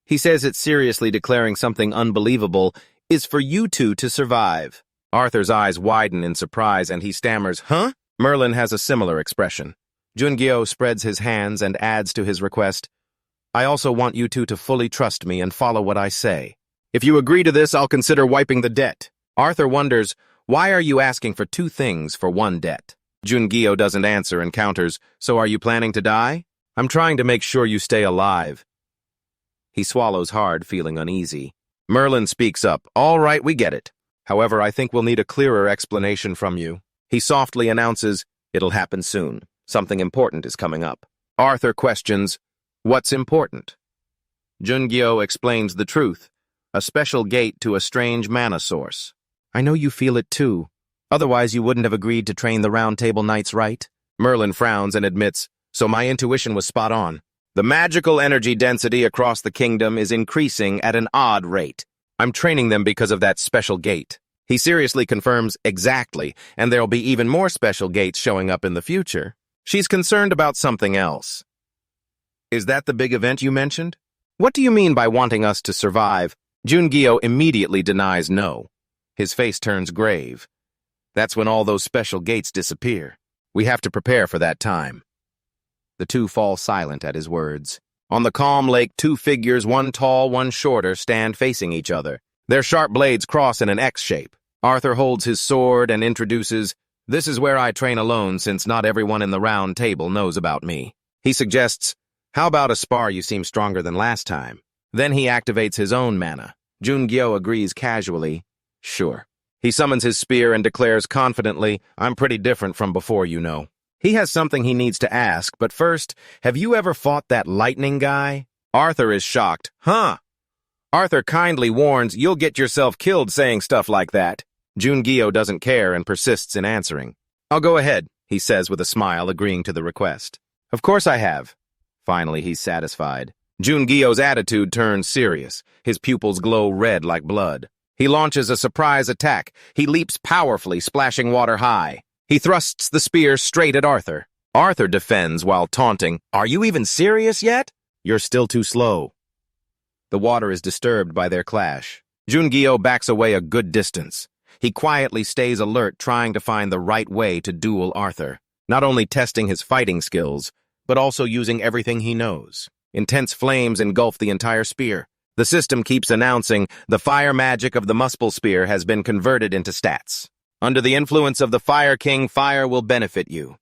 He says it seriously, declaring something unbelievable is for you two to survive. Arthur's eyes widen in surprise and he stammers, huh? Merlin has a similar expression. Jun-gyo spreads his hands and adds to his request, I also want you two to fully trust me and follow what I say. If you agree to this, I'll consider wiping the debt. Arthur wonders, why are you asking for two things for one debt? Jun-gyo doesn't answer and counters, so are you planning to die? I'm trying to make sure you stay alive. He swallows hard, feeling uneasy. Merlin speaks up, all right, we get it. However, I think we'll need a clearer explanation from you. He softly announces, it'll happen soon. Something important is coming up. Arthur questions, what's important? Jun-gyo explains the truth, a special gate to a strange mana source. I know you feel it too. Otherwise, you wouldn't have agreed to train the Round Table Knights, right? Merlin frowns and admits, so my intuition was spot on. The magical energy density across the kingdom is increasing at an odd rate. I'm training them because of that special gate. He seriously confirms exactly, and there'll be even more special gates showing up in the future. She's concerned about something else. Is that the big event you mentioned? What do you mean by wanting us to survive? Jun-gyo immediately denies no. His face turns grave. That's when all those special gates disappear. We have to prepare for that time. The two fall silent at his words. On the calm lake, two figures, one tall, one shorter, stand facing each other. Their sharp blades cross in an X shape. Arthur holds his sword and introduces, "This is where I train alone since not everyone in the round table knows about me." He suggests, "How about a spar? You seem stronger than last time." Then he activates his own mana. Jun-gyo agrees casually, "Sure." He summons his spear and declares confidently, "I'm pretty different from before, you know." He has something he needs to ask, but first, have you ever fought that lightning guy? Arthur is shocked. Huh? Arthur kindly warns, "You'll get yourself killed saying stuff like that." Jun-gyo doesn't care and persists in answering. "I'll go ahead," he says with a smile, agreeing to the request. "Of course I have." Finally, he's satisfied. Jun-gyo's attitude turns serious. His pupils glow red like blood. He launches a surprise attack. He leaps powerfully, splashing water high. He thrusts the spear straight at Arthur. Arthur defends while taunting, "Are you even serious yet? You're still too slow." The water is disturbed by their clash. Jun-gyo backs away a good distance. He quietly stays alert, trying to find the right way to duel Arthur, not only testing his fighting skills, but also using everything he knows. Intense flames engulf the entire spear. The system keeps announcing, "The fire magic of the Muspel spear has been converted into stats. Under the influence of the Fire King, fire will benefit you."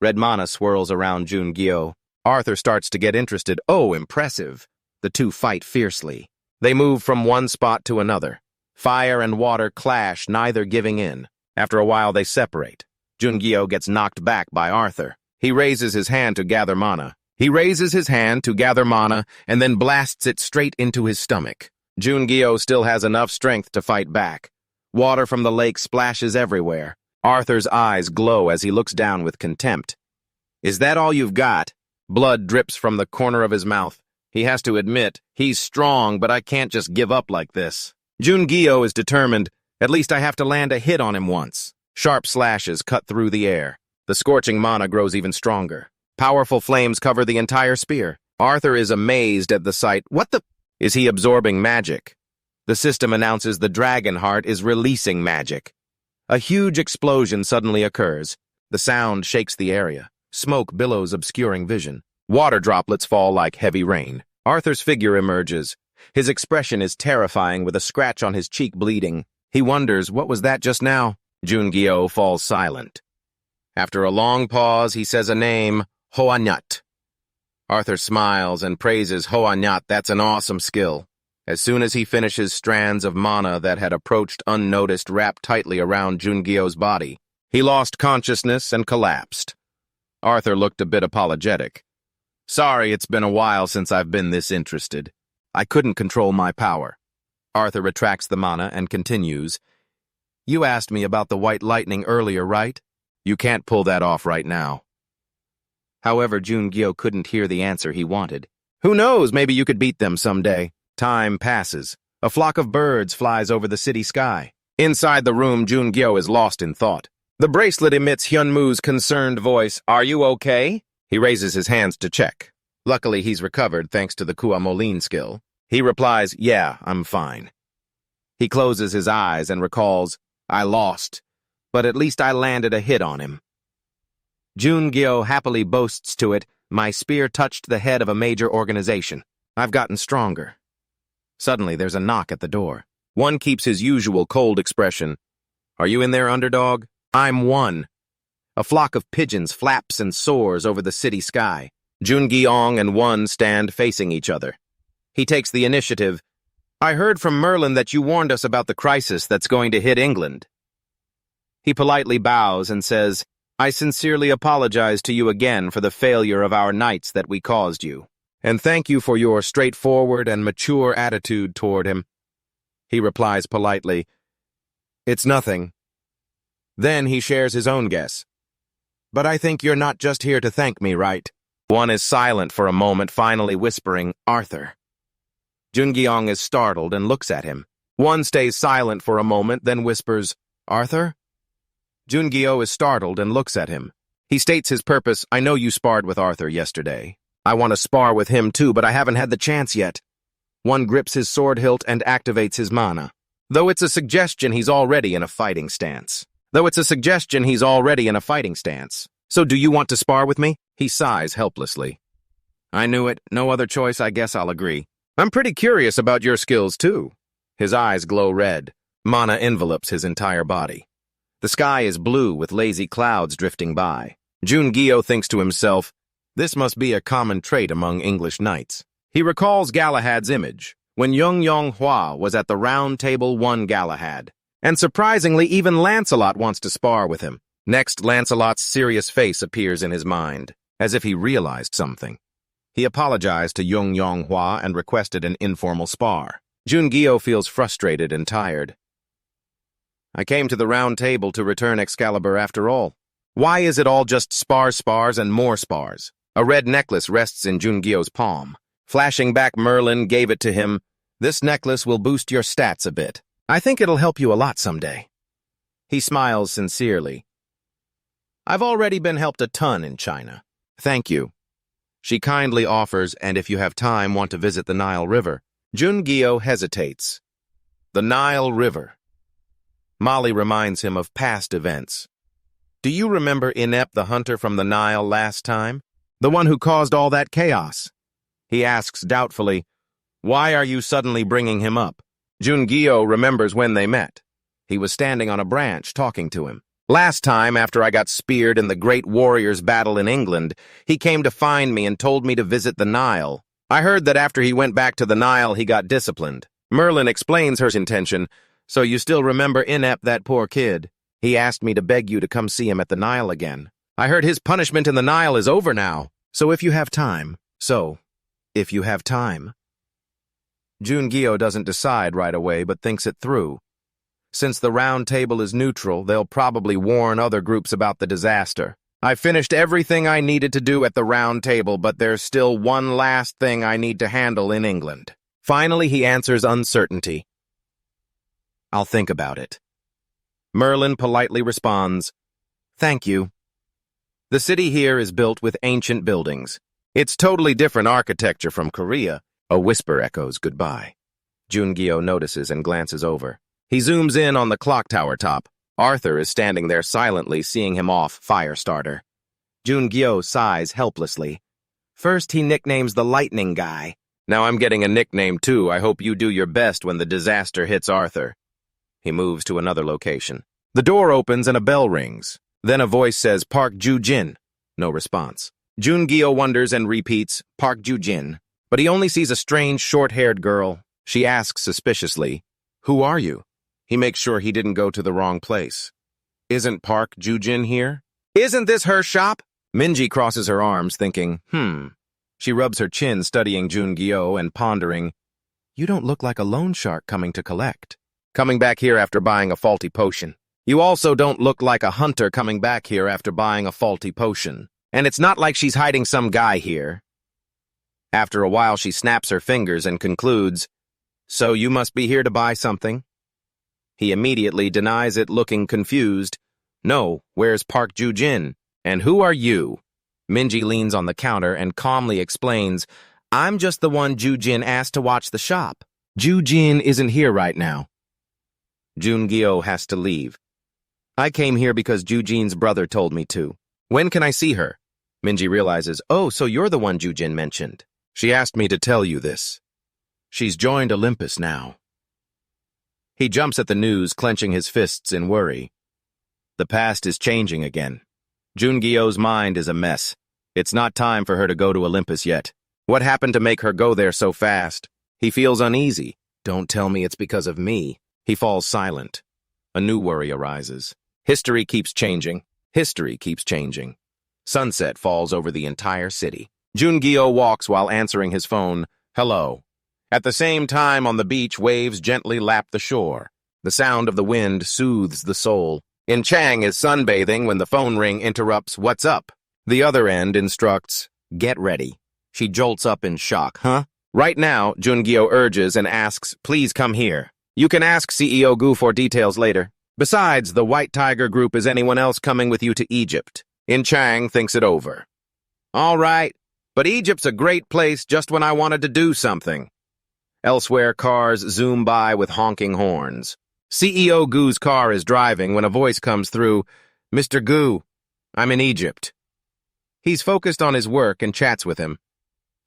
Red mana swirls around Jun-gyo. Arthur starts to get interested. Oh, impressive. The two fight fiercely. They move from one spot to another. Fire and water clash, neither giving in. After a while, they separate. Jun-gyo gets knocked back by Arthur. He raises his hand to gather mana. And then blasts it straight into his stomach. Jun-gyo still has enough strength to fight back. Water from the lake splashes everywhere. Arthur's eyes glow as he looks down with contempt. "Is that all you've got?" Blood drips from the corner of his mouth. He has to admit, he's strong, but I can't just give up like this. Jun-gyo is determined. "At least I have to land a hit on him once." Sharp slashes cut through the air. The scorching mana grows even stronger. Powerful flames cover the entire spear. Arthur is amazed at the sight. What the? Is he absorbing magic? The system announces the dragon heart is releasing magic. A huge explosion suddenly occurs. The sound shakes the area. Smoke billows, obscuring vision. Water droplets fall like heavy rain. Arthur's figure emerges. His expression is terrifying, with a scratch on his cheek bleeding. He wonders, what was that just now? Jun-gyo falls silent. After a long pause, he says a name, Hoanyat. Arthur smiles and praises Hoanyat. That's an awesome skill. As soon as he finishes, strands of mana that had approached unnoticed wrapped tightly around Jun-gyo's body. He lost consciousness and collapsed. Arthur looked a bit apologetic. "Sorry, it's been a while since I've been this interested. I couldn't control my power." Arthur retracts the mana and continues. "You asked me about the white lightning earlier, right? You can't pull that off right now." However, Jun-gyo couldn't hear the answer he wanted. "Who knows, maybe you could beat them someday." Time passes. A flock of birds flies over the city sky. Inside the room, Jun-gyo is lost in thought. The bracelet emits Hyunmu's concerned voice. "Are you okay?" He raises his hands to check. Luckily, he's recovered thanks to the Kuamolin skill. He replies, "Yeah, I'm fine." He closes his eyes and recalls, "I lost, but at least I landed a hit on him." Jun-gyo happily boasts to it, "My spear touched the head of a major organization. I've gotten stronger." Suddenly, there's a knock at the door. One keeps his usual cold expression. "Are you in there, underdog?" "I'm one." A flock of pigeons flaps and soars over the city sky. Jun-gyo and One stand facing each other. He takes the initiative. "I heard from Merlin that you warned us about the crisis that's going to hit England." He politely bows and says, "I sincerely apologize to you again for the failure of our knights that we caused you. And thank you for your straightforward and mature attitude toward him." He replies politely, "It's nothing." Then he shares his own guess. "But I think you're not just here to thank me, right?" One is silent for a moment, finally whispering, "Arthur." Jun-gyo is startled and looks at him. One stays silent for a moment, then whispers, "Arthur?" Jun-gyo is startled and looks at him. He states his purpose. "I know you sparred with Arthur yesterday. I want to spar with him too, but I haven't had the chance yet." One grips his sword hilt and activates his mana. Though it's a suggestion he's already in a fighting stance. So do you want to spar with me? He sighs helplessly. I knew it. No other choice, I guess I'll agree. I'm pretty curious about your skills, too. His eyes glow red. Mana envelops his entire body. The sky is blue with lazy clouds drifting by. Jun-gyo thinks to himself, this must be a common trait among English knights. He recalls Galahad's image, when Hua was at the Round Table 1 Galahad. And surprisingly, even Lancelot wants to spar with him. Next, Lancelot's serious face appears in his mind, as if he realized something. He apologized to Hua and requested an informal spar. Jun-gyo feels frustrated and tired. I came to the Round Table to return Excalibur after all. Why is it all just spars and more spars? A red necklace rests in Jun-gyo's palm. Flashing back, Merlin gave it to him. This necklace will boost your stats a bit. I think it'll help you a lot someday. He smiles sincerely. I've already been helped a ton in China. Thank you. She kindly offers, and if you have time, want to visit the Nile River. Jun-gyo hesitates. The Nile River. Molly reminds him of past events. Do you remember Inep the hunter from the Nile last time? The one who caused all that chaos? He asks doubtfully, why are you suddenly bringing him up? Jun-gyo remembers when they met. He was standing on a branch talking to him. Last time, after I got speared in the great warriors' battle in England, he came to find me and told me to visit the Nile. I heard that after he went back to the Nile, he got disciplined. Merlin explains her intention. So you still remember Inep, that poor kid? He asked me to beg you to come see him at the Nile again. I heard his punishment in the Nile is over now. So if you have time. Jun-gyo doesn't decide right away, but thinks it through. Since the Round Table is neutral, they'll probably warn other groups about the disaster. I finished everything I needed to do at the Round Table, but there's still one last thing I need to handle in England. Finally, he answers uncertainty. I'll think about it. Merlin politely responds, Thank you. The city here is built with ancient buildings. It's totally different architecture from Korea. A whisper echoes goodbye. Jun-gyo notices and glances over. He zooms in on the clock tower top. Arthur is standing there silently, seeing him off, fire starter. Jun-gyo sighs helplessly. First he nicknames the lightning guy. Now I'm getting a nickname too. I hope you do your best when the disaster hits Arthur. He moves to another location. The door opens and a bell rings. Then a voice says, Park Ju-jin. No response. Jun-gyo wonders and repeats, Park Ju-jin. But he only sees a strange, short-haired girl. She asks suspiciously, Who are you? He makes sure he didn't go to the wrong place. Isn't Park Ju-jin here? Isn't this her shop? Minji crosses her arms, thinking, She rubs her chin, studying Jun-gyo and pondering, You don't look like a loan shark coming to collect. Coming back here after buying a faulty potion. You also don't look like a hunter coming back here after buying a faulty potion. And it's not like she's hiding some guy here. After a while, she snaps her fingers and concludes, So you must be here to buy something? He immediately denies it, looking confused. No, where's Park Ju-jin? And who are you? Minji leans on the counter and calmly explains, I'm just the one Ju-jin asked to watch the shop. Ju-jin isn't here right now. Jun-gyo has to leave. I came here because Ju-jin's brother told me to. When can I see her? Minji realizes, oh, so you're the one Ju-jin mentioned. She asked me to tell you this. She's joined Olympus now. He jumps at the news, clenching his fists in worry. The past is changing again. Jun-gyo's mind is a mess. It's not time for her to go to Olympus yet. What happened to make her go there so fast? He feels uneasy. Don't tell me it's because of me. He falls silent. A new worry arises. History keeps changing. History keeps changing. Sunset falls over the entire city. Jun-gyo walks while answering his phone. Hello. At the same time, on the beach, waves gently lap the shore. The sound of the wind soothes the soul. In Chang is sunbathing when the phone ring interrupts, What's up? The other end instructs, Get ready. She jolts up in shock. Huh? Right now, Jun-gyo urges and asks, Please come here. You can ask CEO Gu for details later. Besides, the White Tiger Group, is anyone else coming with you to Egypt? In Chang thinks it over. All right, but Egypt's a great place just when I wanted to do something. Elsewhere, cars zoom by with honking horns. CEO Gu's car is driving when a voice comes through, "Mr. Gu, I'm in Egypt." He's focused on his work and chats with him.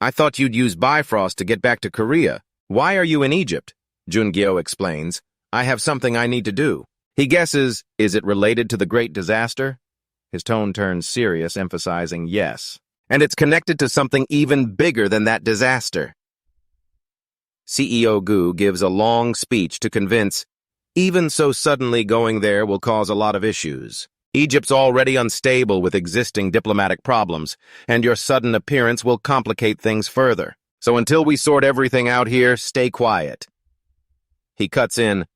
"I thought you'd use Bifrost to get back to Korea. Why are you in Egypt?" Jun-gyo explains. "I have something I need to do." He guesses, is it related to the Great Disaster? His tone turns serious, emphasizing yes. And it's connected to something even bigger than that disaster. CEO Gu gives a long speech to convince, even so suddenly going there will cause a lot of issues. Egypt's already unstable with existing diplomatic problems, and your sudden appearance will complicate things further. So until we sort everything out here, stay quiet. He cuts in,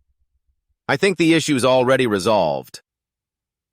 "I think the issue's already resolved."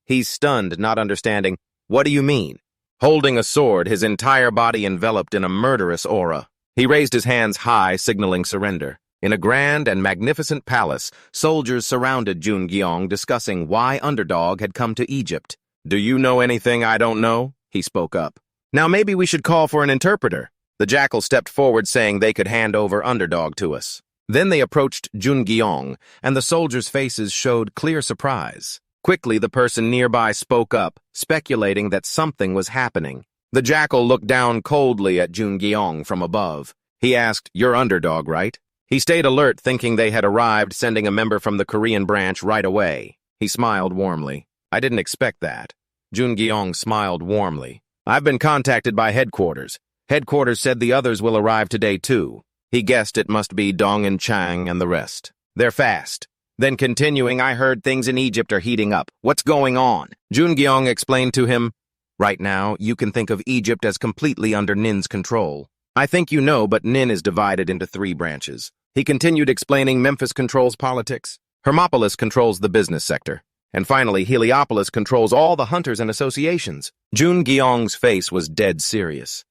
He's stunned, not understanding. "What do you mean?" Holding a sword, his entire body enveloped in a murderous aura. He raised his hands high, signaling surrender. In a grand and magnificent palace, soldiers surrounded Jun-gyong, discussing why Underdog had come to Egypt. "Do you know anything I don't know?" he spoke up. "Now maybe we should call for an interpreter." The jackal stepped forward, saying they could hand over Underdog to us. Then they approached Jun-gyong, and the soldiers' faces showed clear surprise. Quickly, the person nearby spoke up, speculating that something was happening. The jackal looked down coldly at Jun-gyong from above. He asked, "You're Underdog, right?" He stayed alert, thinking they had arrived, sending a member from the Korean branch right away. He smiled warmly. "I didn't expect that." Jun-gyong smiled warmly. "I've been contacted by headquarters. Headquarters said the others will arrive today, too." He guessed it must be Dong and Chang and the rest. "They're fast." Then continuing, "I heard things in Egypt are heating up. What's going on?" Jun-gyong explained to him, "Right now, you can think of Egypt as completely under Nin's control. I think you know, but Nin is divided into 3 branches. He continued explaining Memphis controls politics, Hermopolis controls the business sector, and finally Heliopolis controls all the hunters and associations." Jun-gyong's face was dead serious.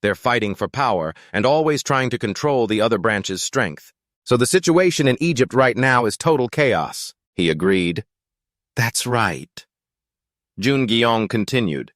They're fighting for power and always trying to control the other branch's strength. So the situation in Egypt right now is total chaos, he agreed. "That's right." Jun-gyong continued.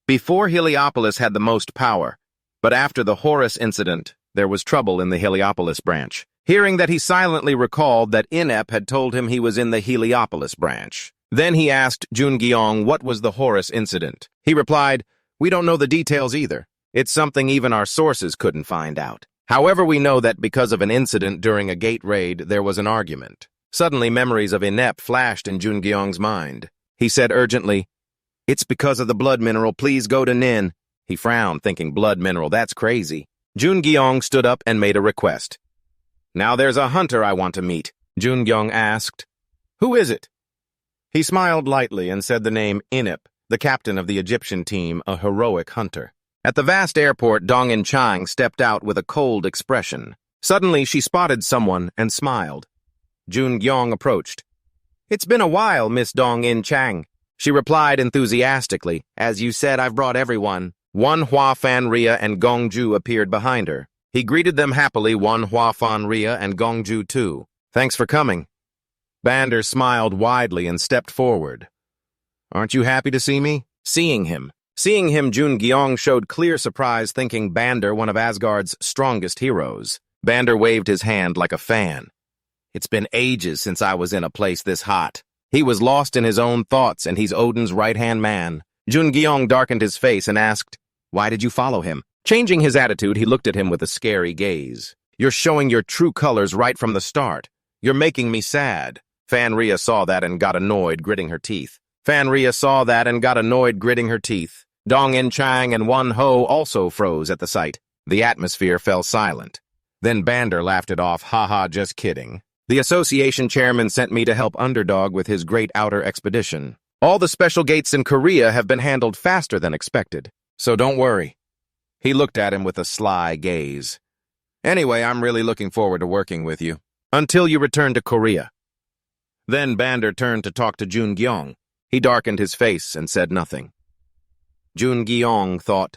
"Before Heliopolis had the most power, but after the Horus incident, there was trouble in the Heliopolis branch. Hearing that, he silently recalled that Inep had told him he was in the Heliopolis branch. Then he asked Jun-gyong what was the Horus incident. He replied, "We don't know the details either. It's something even our sources couldn't find out. However, we know that because of an incident during a gate raid, there was an argument." Suddenly, memories of Inep flashed in Jun-gyong's mind. He said urgently, "It's because of the blood mineral. Please go to Nin." He frowned, thinking, blood mineral, that's crazy. Jun-gyong stood up and made a request. "Now there's a hunter I want to meet." Jun-gyong asked, "Who is it?" He smiled lightly and said the name Inep, the captain of the Egyptian team, a heroic hunter. At the vast airport, Dong In Chang stepped out with a cold expression. Suddenly, she spotted someone and smiled. Jun-gyong approached. "It's been a while, Miss Dong In Chang." She replied enthusiastically, "As you said, I've brought everyone." Hua Fan Ria and Gongju appeared behind her. He greeted them happily, Hua Fan Ria and Gongju too. "Thanks for coming." Bander smiled widely and stepped forward. "Aren't you happy to see me?" Seeing him, Jun-gyong showed clear surprise, thinking Bander one of Asgard's strongest heroes. Bander waved his hand like a fan. "It's been ages since I was in a place this hot." He was lost in his own thoughts, and he's Odin's right-hand man. Jun-gyong darkened his face and asked, "Why did you follow him?" Changing his attitude, he looked at him with a scary gaze. "You're showing your true colors right from the start. You're making me sad." Fan Ria saw that and got annoyed, gritting her teeth. Dong In Chang and Won Ho also froze at the sight. The atmosphere fell silent. Then Bander laughed it off, "Haha, just kidding. The association chairman sent me to help Underdog with his great outer expedition. All the special gates in Korea have been handled faster than expected, so don't worry." He looked at him with a sly gaze. "Anyway, I'm really looking forward to working with you. Until you return to Korea." Then Bander turned to talk to Jun-gyong. He darkened his face and said nothing. Jun-gyong thought,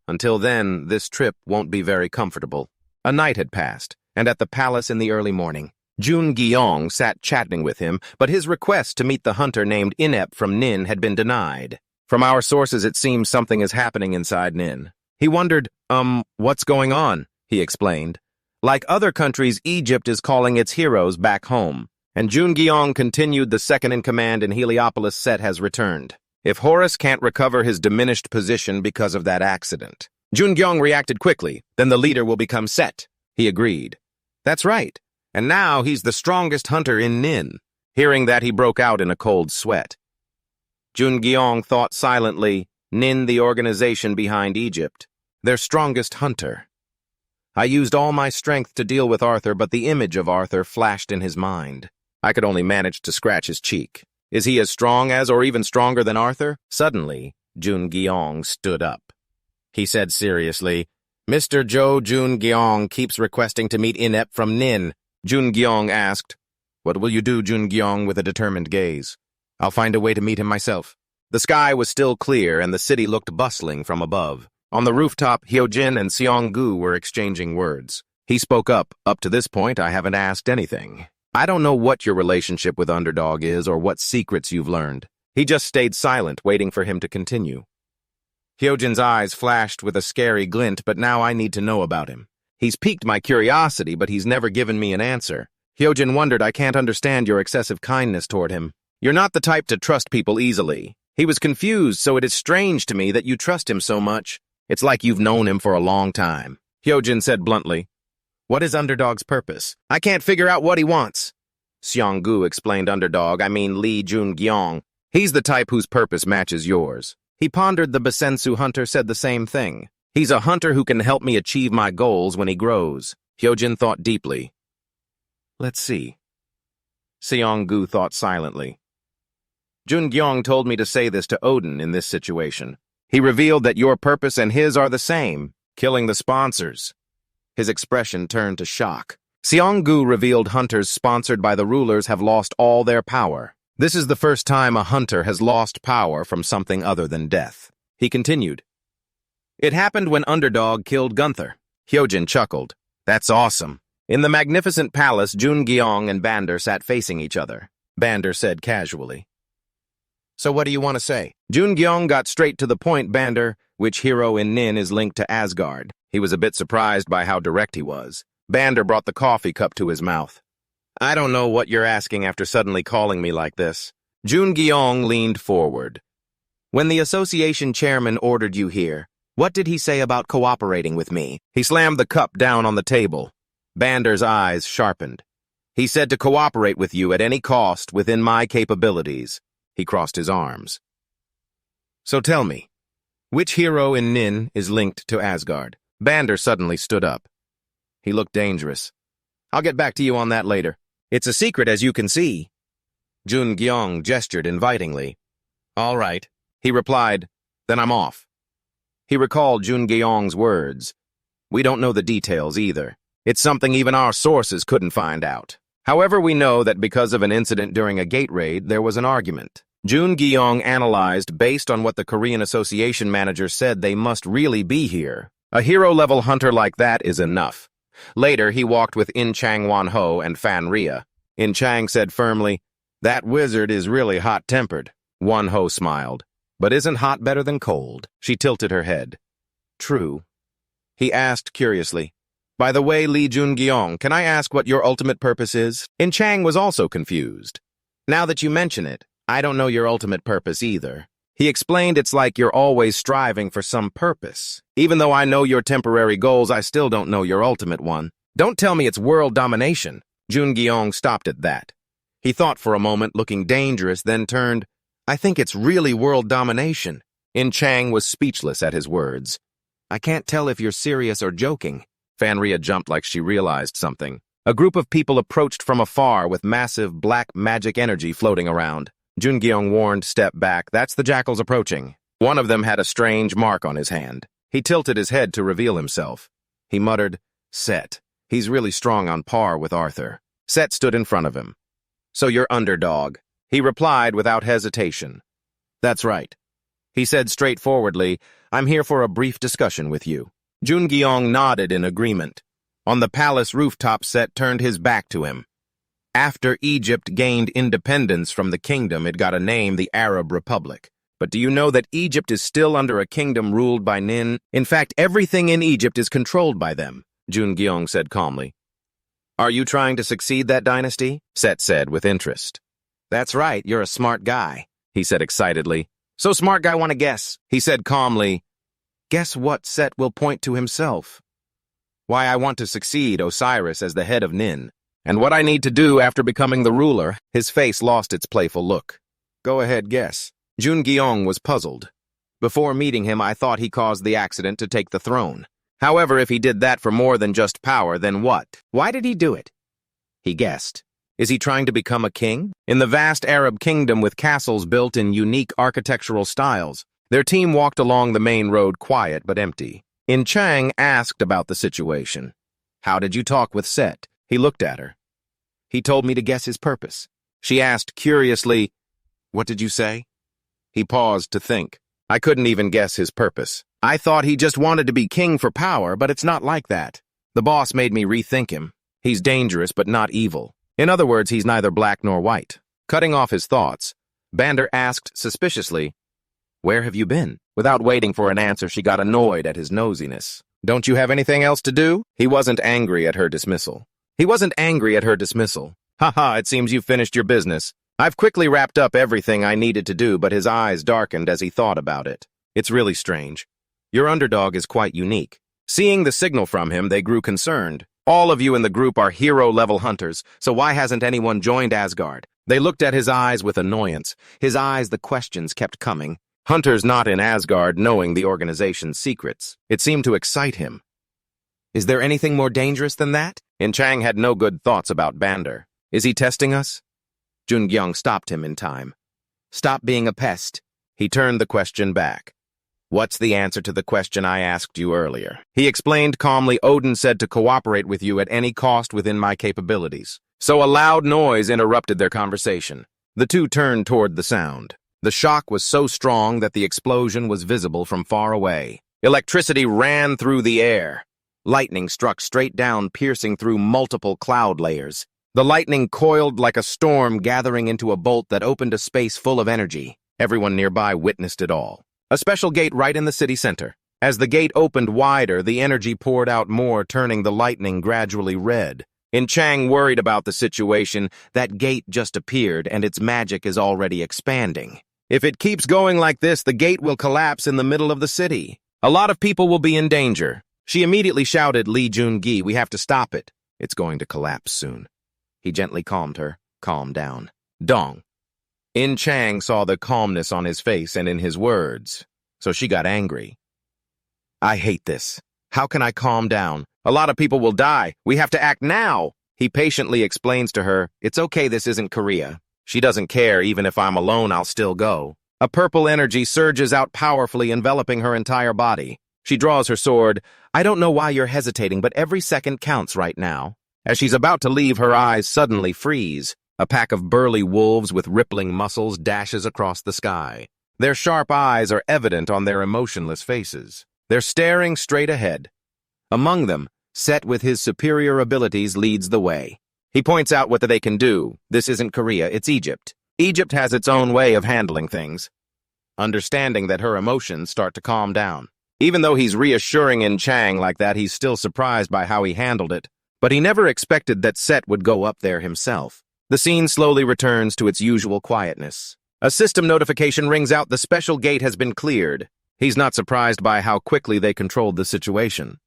until then, this trip won't be very comfortable. A night had passed, and at the palace in the early morning, Jun-gyong sat chatting with him, but his request to meet the hunter named Inep from Nin had been denied. From our sources, it seems something is happening inside Nin. He wondered, what's going on? He explained. Like other countries, Egypt is calling its heroes back home. And Jungeong continued, the second-in-command in Heliopolis Set has returned. If Horus can't recover his diminished position because of that accident. Jungeong reacted quickly, then the leader will become Set. He agreed. That's right. And now he's the strongest hunter in Nin. Hearing that, he broke out in a cold sweat. Jungeong thought silently, Nin, the organization behind Egypt, their strongest hunter. I used all my strength to deal with Arthur, but the image of Arthur flashed in his mind. I could only manage to scratch his cheek. Is he as strong as or even stronger than Arthur? Suddenly, Jungeong stood up. He said seriously, Mr. Jo Jungeong keeps requesting to meet Inep from Nin. Jungeong asked, What will you do, Jungeong, with a determined gaze? I'll find a way to meet him myself. The sky was still clear and the city looked bustling from above. On the rooftop, Hyojin and Seonggu were exchanging words. He spoke up to this point, I haven't asked anything. I don't know what your relationship with Underdog is or what secrets you've learned. He just stayed silent, waiting for him to continue. Hyojin's eyes flashed with a scary glint, but now I need to know about him. He's piqued my curiosity, but he's never given me an answer. Hyojin wondered, I can't understand your excessive kindness toward him. You're not the type to trust people easily. He was confused, so it is strange to me that you trust him so much. It's like you've known him for a long time. Hyojin said bluntly, What is Underdog's purpose? I can't figure out what he wants. Seonggu explained Underdog, I mean Lee Jungeong. He's the type whose purpose matches yours. He pondered. The Basensu hunter said the same thing. He's a hunter who can help me achieve my goals when he grows. Hyojin thought deeply. Let's see. Seonggu thought silently. Jungeong told me to say this to Odin in this situation. He revealed that your purpose and his are the same, killing the sponsors. His expression turned to shock. Seonggu revealed hunters sponsored by the rulers have lost all their power. This is the first time a hunter has lost power from something other than death. He continued. It happened when Underdog killed Gunther. Hyojin chuckled. That's awesome. In the magnificent palace, Jungeong and Bander sat facing each other. Bander said casually. So what do you want to say? Jungeong got straight to the point. Bander, which hero in Nin is linked to Asgard. He was a bit surprised by how direct he was. Bander brought the coffee cup to his mouth. I don't know what you're asking after suddenly calling me like this. Jungeong leaned forward. When the association chairman ordered you here, what did he say about cooperating with me? He slammed the cup down on the table. Bander's eyes sharpened. He said to cooperate with you at any cost within my capabilities. He crossed his arms. So tell me, which hero in Nin is linked to Asgard? Bander suddenly stood up. He looked dangerous. I'll get back to you on that later. It's a secret, as you can see. Jungeong gestured invitingly. All right, he replied. Then I'm off. He recalled Jungeong's words. We don't know the details either. It's something even our sources couldn't find out. However, we know that because of an incident during a gate raid, there was an argument. Jungeong analyzed, based on what the Korean Association manager said, they must really be here. A hero-level hunter like that is enough. Later, he walked with In Chang Wan-ho and Fan Ria. In Chang said firmly, That wizard is really hot-tempered. Wan-ho smiled. But isn't hot better than cold? She tilted her head. True. He asked curiously, By the way, Lee Jungeong, can I ask what your ultimate purpose is? In Chang was also confused. Now that you mention it, I don't know your ultimate purpose either. He explained it's like you're always striving for some purpose. Even though I know your temporary goals, I still don't know your ultimate one. Don't tell me it's world domination. Jungeong stopped at that. He thought for a moment, looking dangerous, then turned, I think it's really world domination. In Chang was speechless at his words. I can't tell if you're serious or joking. Fanria jumped like she realized something. A group of people approached from afar with massive black magic energy floating around. Jungeong warned, Step back, that's the jackals approaching. One of them had a strange mark on his hand. He tilted his head to reveal himself. He muttered, Set. He's really strong, on par with Arthur. Set stood in front of him. So you're Underdog. He replied without hesitation. That's right. He said straightforwardly, I'm here for a brief discussion with you. Jungeong nodded in agreement. On the palace rooftop, Set turned his back to him. After Egypt gained independence from the kingdom, it got a name, the Arab Republic. But do you know that Egypt is still under a kingdom ruled by Nin? In fact, everything in Egypt is controlled by them. Jun said calmly. Are you trying to succeed that dynasty? Set said with interest. That's right, you're a smart guy, he said excitedly. So smart guy want to guess, he said calmly. Guess what? Set will point to himself. Why I want to succeed Osiris as the head of Nin, and what I need to do after becoming the ruler. His face lost its playful look. Go ahead, guess. Jun was puzzled. Before meeting him, I thought he caused the accident to take the throne. However, if he did that for more than just power, then what? Why did he do it? He guessed. Is he trying to become a king? In the vast Arab kingdom with castles built in unique architectural styles, their team walked along the main road quiet but empty. In Chang asked about the situation. How did you talk with Set? He looked at her. He told me to guess his purpose. She asked curiously, What did you say? He paused to think. I couldn't even guess his purpose. I thought he just wanted to be king for power, but it's not like that. The boss made me rethink him. He's dangerous but not evil. In other words, he's neither black nor white. Cutting off his thoughts, Bander asked suspiciously, Where have you been? Without waiting for an answer, she got annoyed at his nosiness. Don't you have anything else to do? He wasn't angry at her dismissal. Haha, it seems you've finished your business. I've quickly wrapped up everything I needed to do, but his eyes darkened as he thought about it. It's really strange. Your underdog is quite unique. Seeing the signal from him, they grew concerned. All of you in the group are hero-level hunters, so why hasn't anyone joined Asgard? They looked at his eyes with annoyance. His eyes, the questions kept coming. Hunters not in Asgard knowing the organization's secrets. It seemed to excite him. Is there anything more dangerous than that? Chang had no good thoughts about Bander. Is he testing us? Jun stopped him in time. Stop being a pest. He turned the question back. What's the answer to the question I asked you earlier? He explained calmly. Odin said to cooperate with you at any cost within my capabilities. So a loud noise interrupted their conversation. The two turned toward the sound. The shock was so strong that the explosion was visible from far away. Electricity ran through the air. Lightning struck straight down, piercing through multiple cloud layers. The lightning coiled like a storm, gathering into a bolt that opened a space full of energy. Everyone nearby witnessed it all. A special gate right in the city center. As the gate opened wider, the energy poured out more, turning the lightning gradually red. Chang worried about the situation. That gate just appeared, and its magic is already expanding. If it keeps going like this, the gate will collapse in the middle of the city. A lot of people will be in danger. She immediately shouted, Lee Jun-gi, we have to stop it. It's going to collapse soon. He gently calmed her. Calm down. Dong. Chang saw the calmness on his face and in his words, so she got angry. I hate this. How can I calm down? A lot of people will die. We have to act now. He patiently explains to her, it's okay, this isn't Korea. She doesn't care, even if I'm alone, I'll still go. A purple energy surges out powerfully, enveloping her entire body. She draws her sword. I don't know why you're hesitating, but every second counts right now. As she's about to leave, her eyes suddenly freeze. A pack of burly wolves with rippling muscles dashes across the sky. Their sharp eyes are evident on their emotionless faces. They're staring straight ahead. Among them, Set with his superior abilities leads the way. He points out what they can do. This isn't Korea, it's Egypt. Egypt has its own way of handling things. Understanding that her emotions start to calm down. Even though he's reassuring Chang like that, he's still surprised by how he handled it. But he never expected that Set would go up there himself. The scene slowly returns to its usual quietness. A system notification rings out. The special gate has been cleared. He's not surprised by how quickly they controlled the situation.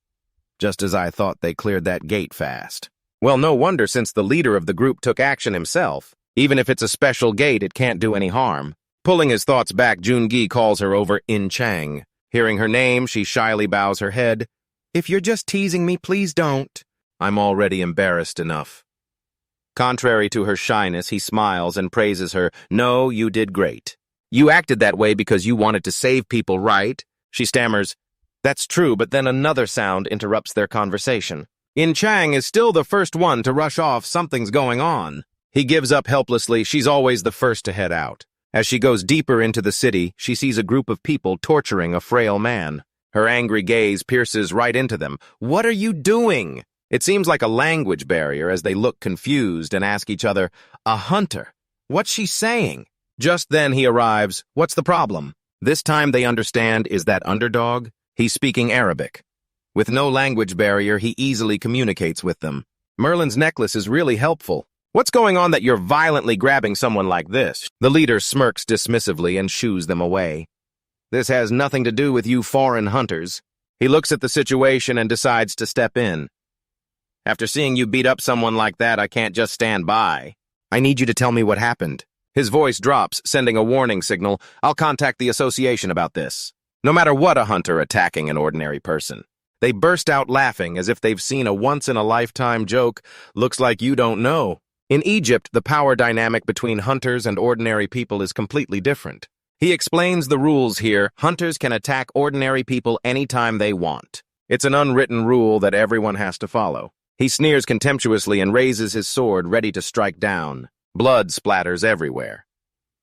Just as I thought, they cleared that gate fast. Well, no wonder, since the leader of the group took action himself. Even if it's a special gate, it can't do any harm. Pulling his thoughts back, Jun-gi calls her over Chang. Hearing her name, she shyly bows her head. If you're just teasing me, please don't. I'm already embarrassed enough. Contrary to her shyness, he smiles and praises her. No, you did great. You acted that way because you wanted to save people, right? She stammers. That's true, but then another sound interrupts their conversation. Chang is still the first one to rush off. Something's going on. He gives up helplessly. She's always the first to head out. As she goes deeper into the city, she sees a group of people torturing a frail man. Her angry gaze pierces right into them. What are you doing? It seems like a language barrier as they look confused and ask each other, a hunter? What's she saying? Just then he arrives. What's the problem? This time they understand. Is that underdog? He's speaking Arabic. With no language barrier, he easily communicates with them. Merlin's necklace is really helpful. What's going on that you're violently grabbing someone like this? The leader smirks dismissively and shoos them away. This has nothing to do with you foreign hunters. He looks at the situation and decides to step in. After seeing you beat up someone like that, I can't just stand by. I need you to tell me what happened. His voice drops, sending a warning signal. I'll contact the association about this. No matter what a hunter attacking an ordinary person. They burst out laughing as if they've seen a once-in-a-lifetime joke. Looks like you don't know. In Egypt, the power dynamic between hunters and ordinary people is completely different. He explains the rules here. Hunters can attack ordinary people anytime they want. It's an unwritten rule that everyone has to follow. He sneers contemptuously and raises his sword, ready to strike down. Blood splatters everywhere.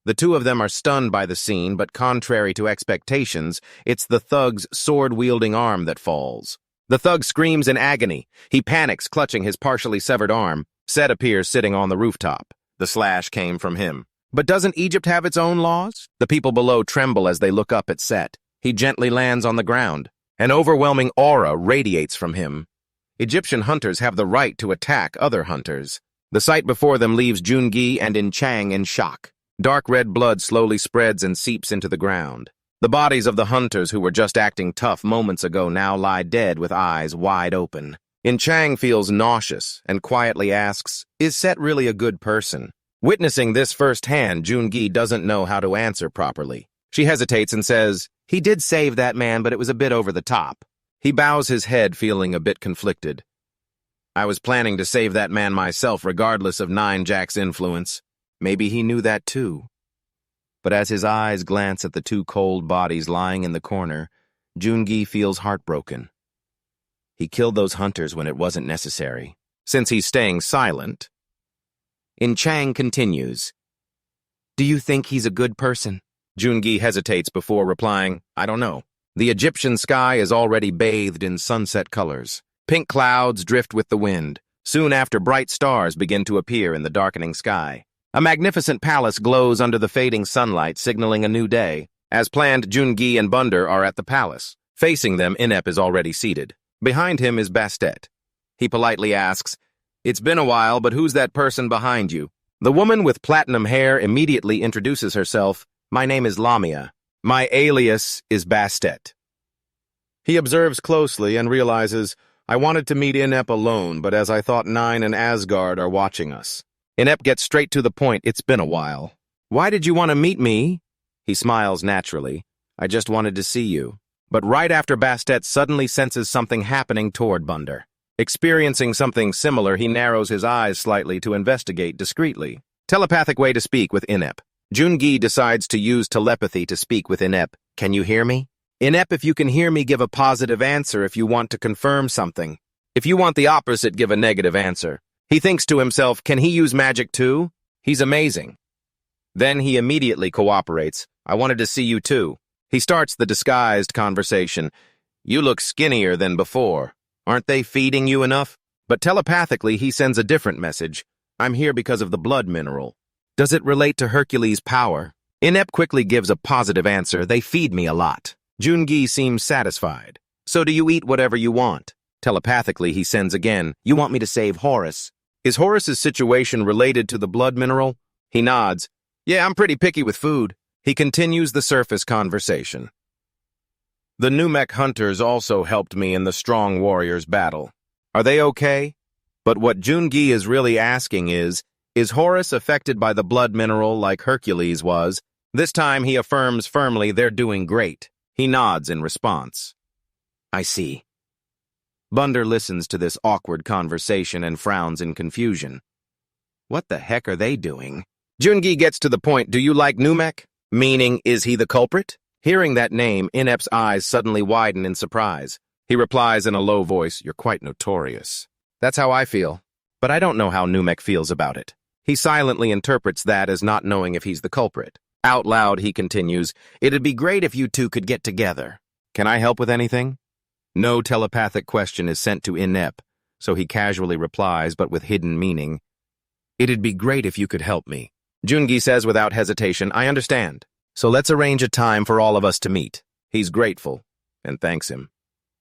The two of them are stunned by the scene, but contrary to expectations, it's the thug's sword-wielding arm that falls. The thug screams in agony. He panics, clutching his partially severed arm. Set appears sitting on the rooftop. The slash came from him. But doesn't Egypt have its own laws? The people below tremble as they look up at Set. He gently lands on the ground. An overwhelming aura radiates from him. Egyptian hunters have the right to attack other hunters. The sight before them leaves Jungi and In Chang in shock. Dark red blood slowly spreads and seeps into the ground. The bodies of the hunters who were just acting tough moments ago now lie dead with eyes wide open. In Chang feels nauseous and quietly asks, "Is Set really a good person?" Witnessing this firsthand, Jungi doesn't know how to answer properly. She hesitates and says, "He did save that man, but it was a bit over the top." He bows his head, feeling a bit conflicted. "I was planning to save that man myself, regardless of Nine Jack's influence. Maybe he knew that too." But as his eyes glance at the two cold bodies lying in the corner, Jungi feels heartbroken. He killed those hunters when it wasn't necessary. Since he's staying silent, In Chang continues, "Do you think he's a good person?" Jungi hesitates before replying, "I don't know." The Egyptian sky is already bathed in sunset colors. Pink clouds drift with the wind. Soon after, bright stars begin to appear in the darkening sky. A magnificent palace glows under the fading sunlight, signaling a new day. As planned, Jungi and Bunder are at the palace. Facing them, Inep is already seated. Behind him is Bastet. He politely asks, "It's been a while, but who's that person behind you?" The woman with platinum hair immediately introduces herself. "My name is Lamia. My alias is Bastet." He observes closely and realizes, "I wanted to meet Inep alone, but as I thought Nine and Asgard are watching us." Inep gets straight to the point. "It's been a while." "Why did you want to meet me?" He smiles naturally. "I just wanted to see you." But right after, Bastet suddenly senses something happening toward Bunder. Experiencing something similar, he narrows his eyes slightly to investigate discreetly. Telepathic way to speak with Inep. Jungi decides to use telepathy to speak with Inep. "Can you hear me?" "Inep, if you can hear me, give a positive answer if you want to confirm something. If you want the opposite, give a negative answer." He thinks to himself, can he use magic too? He's amazing. Then he immediately cooperates. "I wanted to see you too." He starts the disguised conversation. "You look skinnier than before. Aren't they feeding you enough?" But telepathically, he sends a different message. "I'm here because of the blood mineral." "Does it relate to Hercules' power?" Inep quickly gives a positive answer. "They feed me a lot." Jungi seems satisfied. "So do you eat whatever you want?" Telepathically, he sends again. "You want me to save Horus?" Is Horus's situation related to the blood mineral? He nods. "Yeah, I'm pretty picky with food." He continues the surface conversation. "The Numek hunters also helped me in the Strong Warriors battle. Are they okay?" But what Jungi is really asking is Horus affected by the blood mineral like Hercules was? This time he affirms firmly they're doing great. He nods in response. "I see." Bunder listens to this awkward conversation and frowns in confusion. What the heck are they doing? Jungi gets to the point. "Do you like Numek?" Meaning, is he the culprit? Hearing that name, Inep's eyes suddenly widen in surprise. He replies in a low voice, "You're quite notorious." "That's how I feel. But I don't know how Numek feels about it." He silently interprets that as not knowing if he's the culprit. Out loud, he continues, "It'd be great if you two could get together. Can I help with anything?" No telepathic question is sent to Inep, so he casually replies, but with hidden meaning, "It'd be great if you could help me." Jungi says without hesitation, "I understand. So let's arrange a time for all of us to meet." He's grateful and thanks him.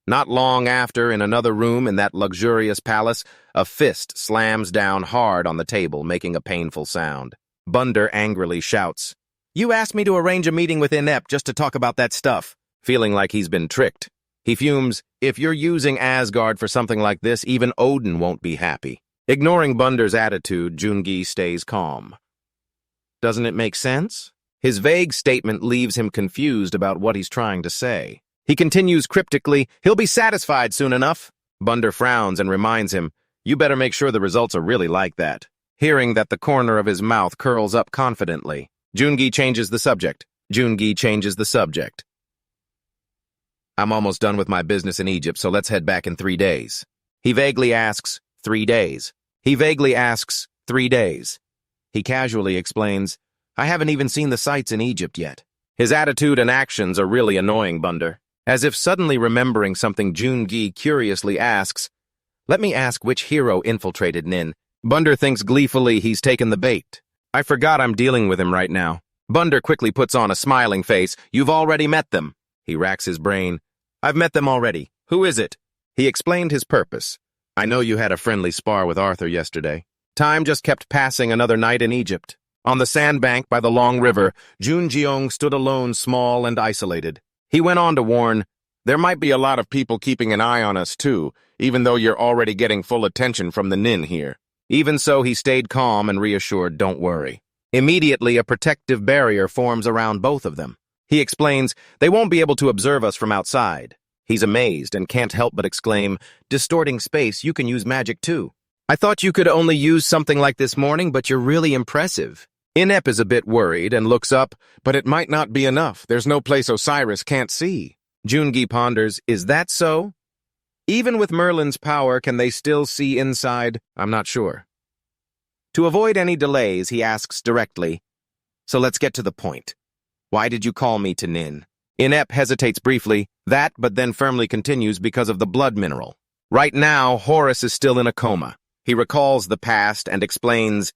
Not long after, in another room in that luxurious palace, a fist slams down hard on the table, making a painful sound. Bunder angrily shouts, "You asked me to arrange a meeting with Inept just to talk about that stuff," feeling like he's been tricked. He fumes, "If you're using Asgard for something like this, even Odin won't be happy." Ignoring Bunder's attitude, Jungi stays calm. Doesn't it make sense? His vague statement leaves him confused about what he's trying to say. He continues cryptically, "He'll be satisfied soon enough." Bunder frowns and reminds him, "You better make sure the results are really like that." Hearing that, the corner of his mouth curls up confidently. Jungi changes the subject. "I'm almost done with my business in Egypt, so let's head back in 3 days." He vaguely asks, 3 days. He casually explains, "I haven't even seen the sights in Egypt yet." His attitude and actions are really annoying Bunder. As if suddenly remembering something, Jungi curiously asks, "Let me ask which hero infiltrated Nin?" Bunder thinks gleefully he's taken the bait. "I forgot I'm dealing with him right now." Bunder quickly puts on a smiling face. "You've already met them." He racks his brain. "I've met them already. Who is it?" He explained his purpose. "I know you had a friendly spar with Arthur yesterday. Time just kept passing another night in Egypt. On the sandbank by the long river, Junjiong stood alone, small and isolated. He went on to warn, 'There might be a lot of people keeping an eye on us too, even though you're already getting full attention from the Nin here.' Even so, he stayed calm and reassured, 'Don't worry.' Immediately, a protective barrier forms around both of them. He explains, 'They won't be able to observe us from outside.' He's amazed and can't help but exclaim, 'Distorting space, you can use magic too. I thought you could only use something like this morning, but you're really impressive.' Inep is a bit worried and looks up, 'But it might not be enough. There's no place Osiris can't see.' Jungi ponders, 'Is that so? Even with Merlin's power, can they still see inside? I'm not sure.' To avoid any delays, he asks directly, 'So let's get to the point. Why did you call me to Nin?' Inep hesitates briefly, but then firmly continues, 'Because of the blood mineral. Right now, Horus is still in a coma.' He recalls the past and explains,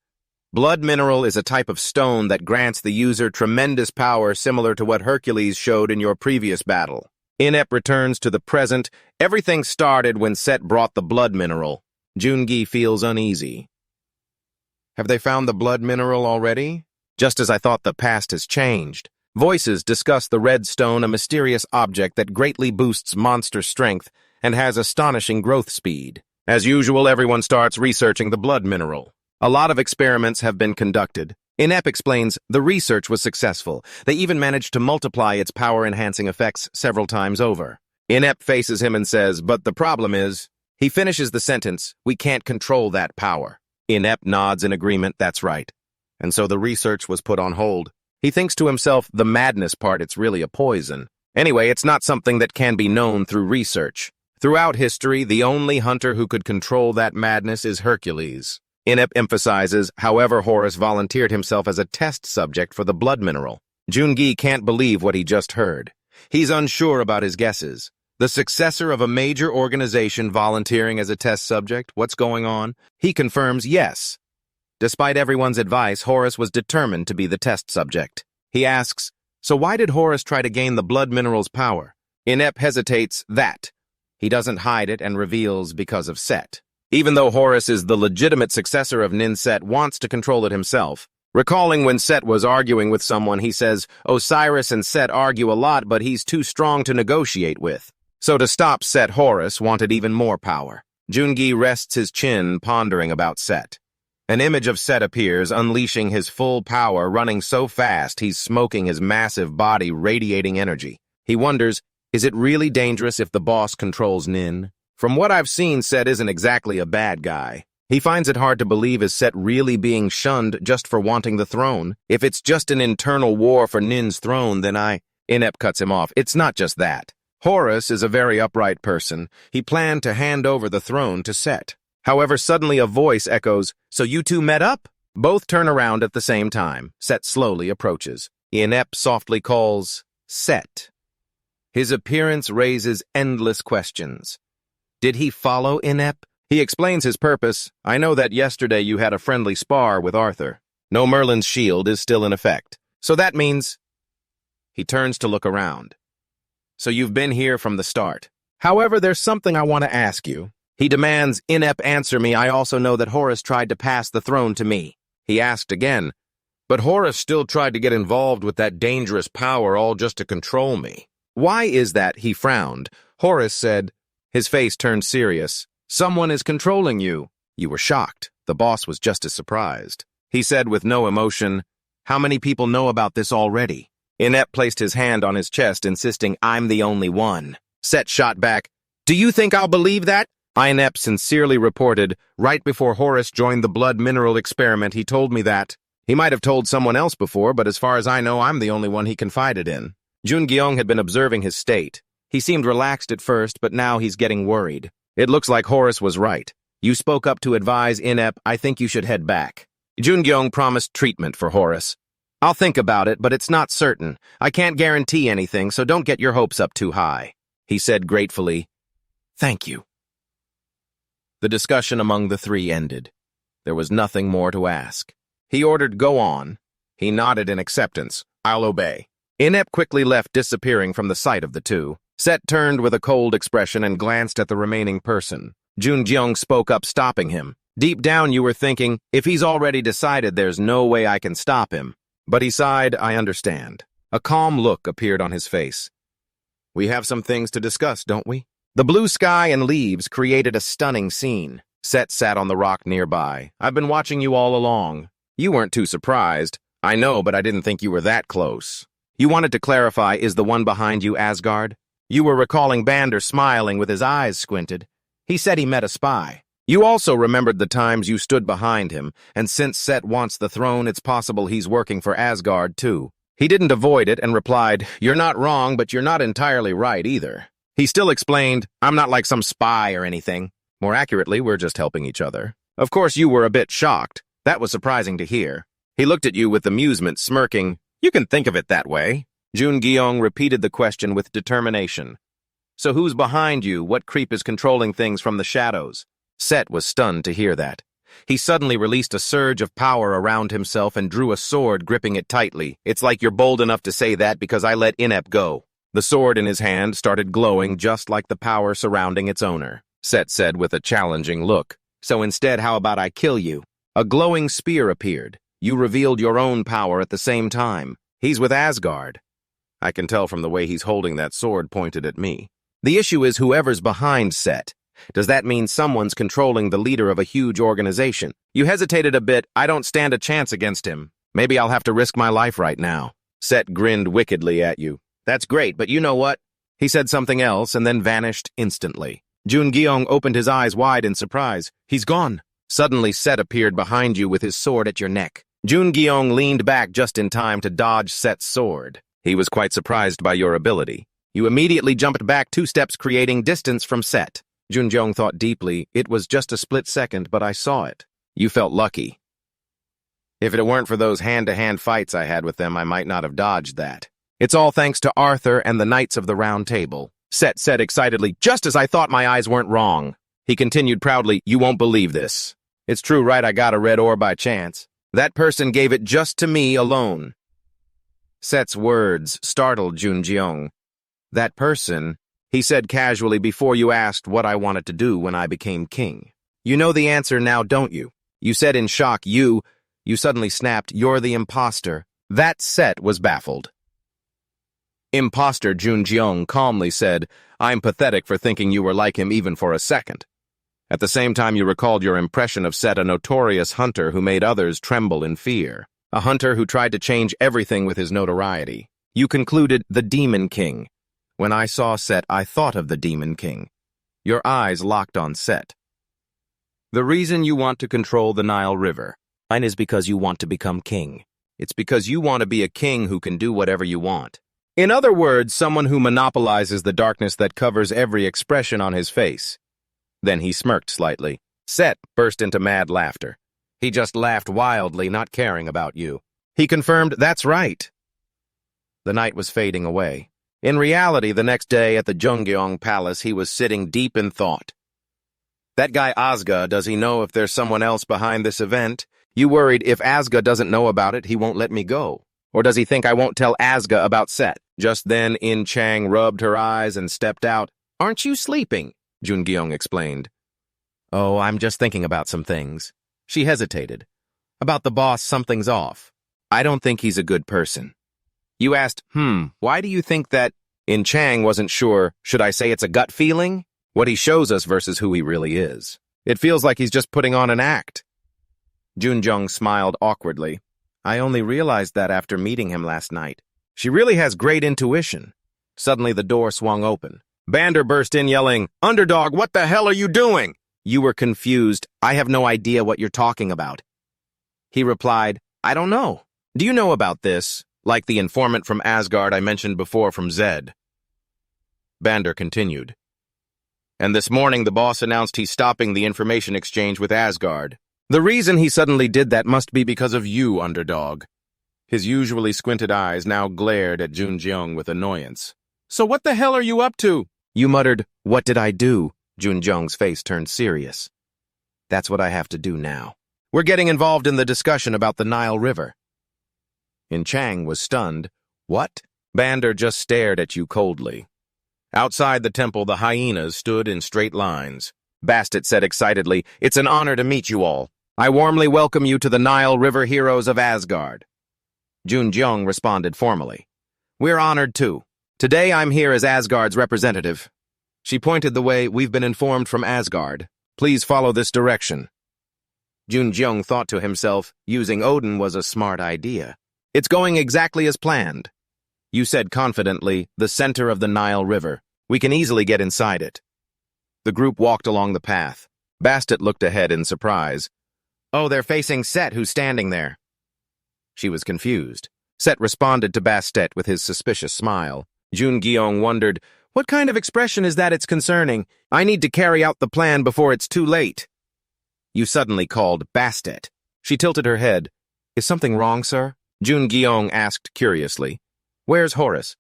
'Blood mineral is a type of stone that grants the user tremendous power similar to what Hercules showed in your previous battle.' Inep returns to the present. Everything started when Set brought the blood mineral. Jungi feels uneasy. 'Have they found the blood mineral already?' Just as I thought, the past has changed. Voices discuss the red stone, a mysterious object that greatly boosts monster strength and has astonishing growth speed. As usual, everyone starts researching the blood mineral. A lot of experiments have been conducted. Inep explains, the research was successful. They even managed to multiply its power-enhancing effects several times over. Inep faces him and says, 'But the problem is,' he finishes the sentence, 'we can't control that power.' Inep nods in agreement, 'That's right.' And so the research was put on hold. He thinks to himself, the madness part, it's really a poison. Anyway, it's not something that can be known through research. Throughout history, the only hunter who could control that madness is Hercules. Inep emphasizes, however, Horus volunteered himself as a test subject for the blood mineral. Jungi can't believe what he just heard. He's unsure about his guesses. The successor of a major organization volunteering as a test subject, what's going on? He confirms yes. Despite everyone's advice, Horus was determined to be the test subject. He asks, so why did Horus try to gain the blood mineral's power? Inep hesitates, that. He doesn't hide it and reveals because of Set. Even though Horus is the legitimate successor of Nin, Set wants to control it himself. Recalling when Set was arguing with someone, he says, Osiris and Set argue a lot, but he's too strong to negotiate with. So to stop Set, Horus wanted even more power. Jungi rests his chin, pondering about Set. An image of Set appears, unleashing his full power, running so fast he's smoking his massive body, radiating energy. He wonders, is it really dangerous if the boss controls Nin? From what I've seen, Set isn't exactly a bad guy. He finds it hard to believe, is Set really being shunned just for wanting the throne? If it's just an internal war for Nin's throne, then Inep cuts him off. It's not just that. Horus is a very upright person. He planned to hand over the throne to Set. However, suddenly a voice echoes, so you two met up? Both turn around at the same time. Set slowly approaches. Inep softly calls, Set. His appearance raises endless questions. Did he follow Inep? He explains his purpose. I know that yesterday you had a friendly spar with Arthur. No, Merlin's shield is still in effect. So that means... He turns to look around. So you've been here from the start. However, there's something I want to ask you. He demands, Inep answer me. I also know that Horus tried to pass the throne to me. He asked again, but Horus still tried to get involved with that dangerous power all just to control me. Why is that? He frowned. Horus said, his face turned serious. Someone is controlling you. You were shocked. The boss was just as surprised. He said with no emotion, how many people know about this already? Inep placed his hand on his chest, insisting, I'm the only one. Set shot back, do you think I'll believe that? Inep sincerely reported, right before Horus joined the blood mineral experiment, he told me that. He might have told someone else before, but as far as I know, I'm the only one he confided in. Jungyong had been observing his state. He seemed relaxed at first, but now he's getting worried. It looks like Horus was right. You spoke up to advise Inep. I think you should head back. Jungyong promised treatment for Horus. I'll think about it, but it's not certain. I can't guarantee anything, so don't get your hopes up too high. He said gratefully, thank you. The discussion among the three ended. There was nothing more to ask. He ordered, go on. He nodded in acceptance. I'll obey. Inep quickly left, disappearing from the sight of the two. Set turned with a cold expression and glanced at the remaining person. Jungyong spoke up, stopping him. Deep down you were thinking, if he's already decided, there's no way I can stop him. But he sighed, I understand. A calm look appeared on his face. We have some things to discuss, don't we? The blue sky and leaves created a stunning scene. Set sat on the rock nearby. I've been watching you all along. You weren't too surprised. I know, but I didn't think you were that close. You wanted to clarify, is the one behind you Asgard? You were recalling Bander smiling with his eyes squinted. He said he met a spy. You also remembered the times you stood behind him, and since Set wants the throne, it's possible he's working for Asgard too. He didn't avoid it and replied, you're not wrong, but you're not entirely right either. He still explained, I'm not like some spy or anything. More accurately, we're just helping each other. Of course, you were a bit shocked. That was surprising to hear. He looked at you with amusement, smirking. You can think of it that way. Jungyong repeated the question with determination. So who's behind you? What creep is controlling things from the shadows? Set was stunned to hear that. He suddenly released a surge of power around himself and drew a sword, gripping it tightly. It's like you're bold enough to say that because I let Inep go. The sword in his hand started glowing just like the power surrounding its owner. Set said with a challenging look. So instead, how about I kill you? A glowing spear appeared. You revealed your own power at the same time. He's with Asgard. I can tell from the way he's holding that sword pointed at me. The issue is whoever's behind Set. Does that mean someone's controlling the leader of a huge organization? You hesitated a bit. I don't stand a chance against him. Maybe I'll have to risk my life right now. Set grinned wickedly at you. That's great, but you know what? He said something else and then vanished instantly. Jungyong opened his eyes wide in surprise. He's gone. Suddenly, Set appeared behind you with his sword at your neck. Jungyong leaned back just in time to dodge Set's sword. He was quite surprised by your ability. You immediately jumped back 2 steps, creating distance from Set. Jungyong thought deeply. It was just a split second, but I saw it. You felt lucky. If it weren't for those hand-to-hand fights I had with them, I might not have dodged that. It's all thanks to Arthur and the Knights of the Round Table. Set said excitedly, just as I thought my eyes weren't wrong. He continued proudly, you won't believe this. It's true, right? I got a red ore by chance. That person gave it just to me alone. Set's words startled Jungyong. That person, he said casually before you asked what I wanted to do when I became king. You know the answer now, don't you? You said in shock, you suddenly snapped, you're the imposter. That Set was baffled. Imposter, Jungyong calmly said, I'm pathetic for thinking you were like him even for a second. At the same time, you recalled your impression of Set, a notorious hunter who made others tremble in fear. A hunter who tried to change everything with his notoriety. You concluded, the Demon King. When I saw Set, I thought of the Demon King. Your eyes locked on Set. The reason you want to control the Nile River is because you want to become king. It's because you want to be a king who can do whatever you want. In other words, someone who monopolizes the darkness that covers every expression on his face. Then he smirked slightly. Set burst into mad laughter. He just laughed wildly, not caring about you. He confirmed, that's right. The night was fading away. In reality, the next day at the Jungyong Palace, he was sitting deep in thought. That guy Asga, does he know if there's someone else behind this event? You worried if Asga doesn't know about it, he won't let me go. Or does he think I won't tell Asga about Set? Just then, In Chang rubbed her eyes and stepped out. Aren't you sleeping? Jungyong explained. Oh, I'm just thinking about some things. She hesitated. About the boss, something's off. I don't think he's a good person. You asked, why do you think that? In Chang wasn't sure, should I say it's a gut feeling? What he shows us versus who he really is. It feels like he's just putting on an act. Junjong smiled awkwardly. I only realized that after meeting him last night. She really has great intuition. Suddenly the door swung open. Bander burst in yelling, Underdog, what the hell are you doing? You were confused. I have no idea what you're talking about. He replied, I don't know. Do you know about this? Like the informant from Asgard I mentioned before from Zed. Bander continued. And this morning the boss announced he's stopping the information exchange with Asgard. The reason he suddenly did that must be because of you, Underdog. His usually squinted eyes now glared at Junjeong with annoyance. So what the hell are you up to? You muttered, What did I do? Junjeong's face turned serious. That's what I have to do now. We're getting involved in the discussion about the Nile River. In Chang was stunned. What? Bander just stared at you coldly. Outside the temple, the hyenas stood in straight lines. Bastet said excitedly, It's an honor to meet you all. I warmly welcome you to the Nile River heroes of Asgard. Junjeong responded formally. We're honored too. Today I'm here as Asgard's representative. She pointed the way. We've been informed from Asgard. Please follow this direction. Junjeong thought to himself, using Odin was a smart idea. It's going exactly as planned. You said confidently, the center of the Nile River. We can easily get inside it. The group walked along the path. Bastet looked ahead in surprise. Oh, they're facing Set, who's standing there. She was confused. Set responded to Bastet with his suspicious smile. Jungeong wondered, what kind of expression is that it's concerning? I need to carry out the plan before it's too late. You suddenly called Bastet. She tilted her head. Is something wrong, sir? Jungeong asked curiously. Where's Horace?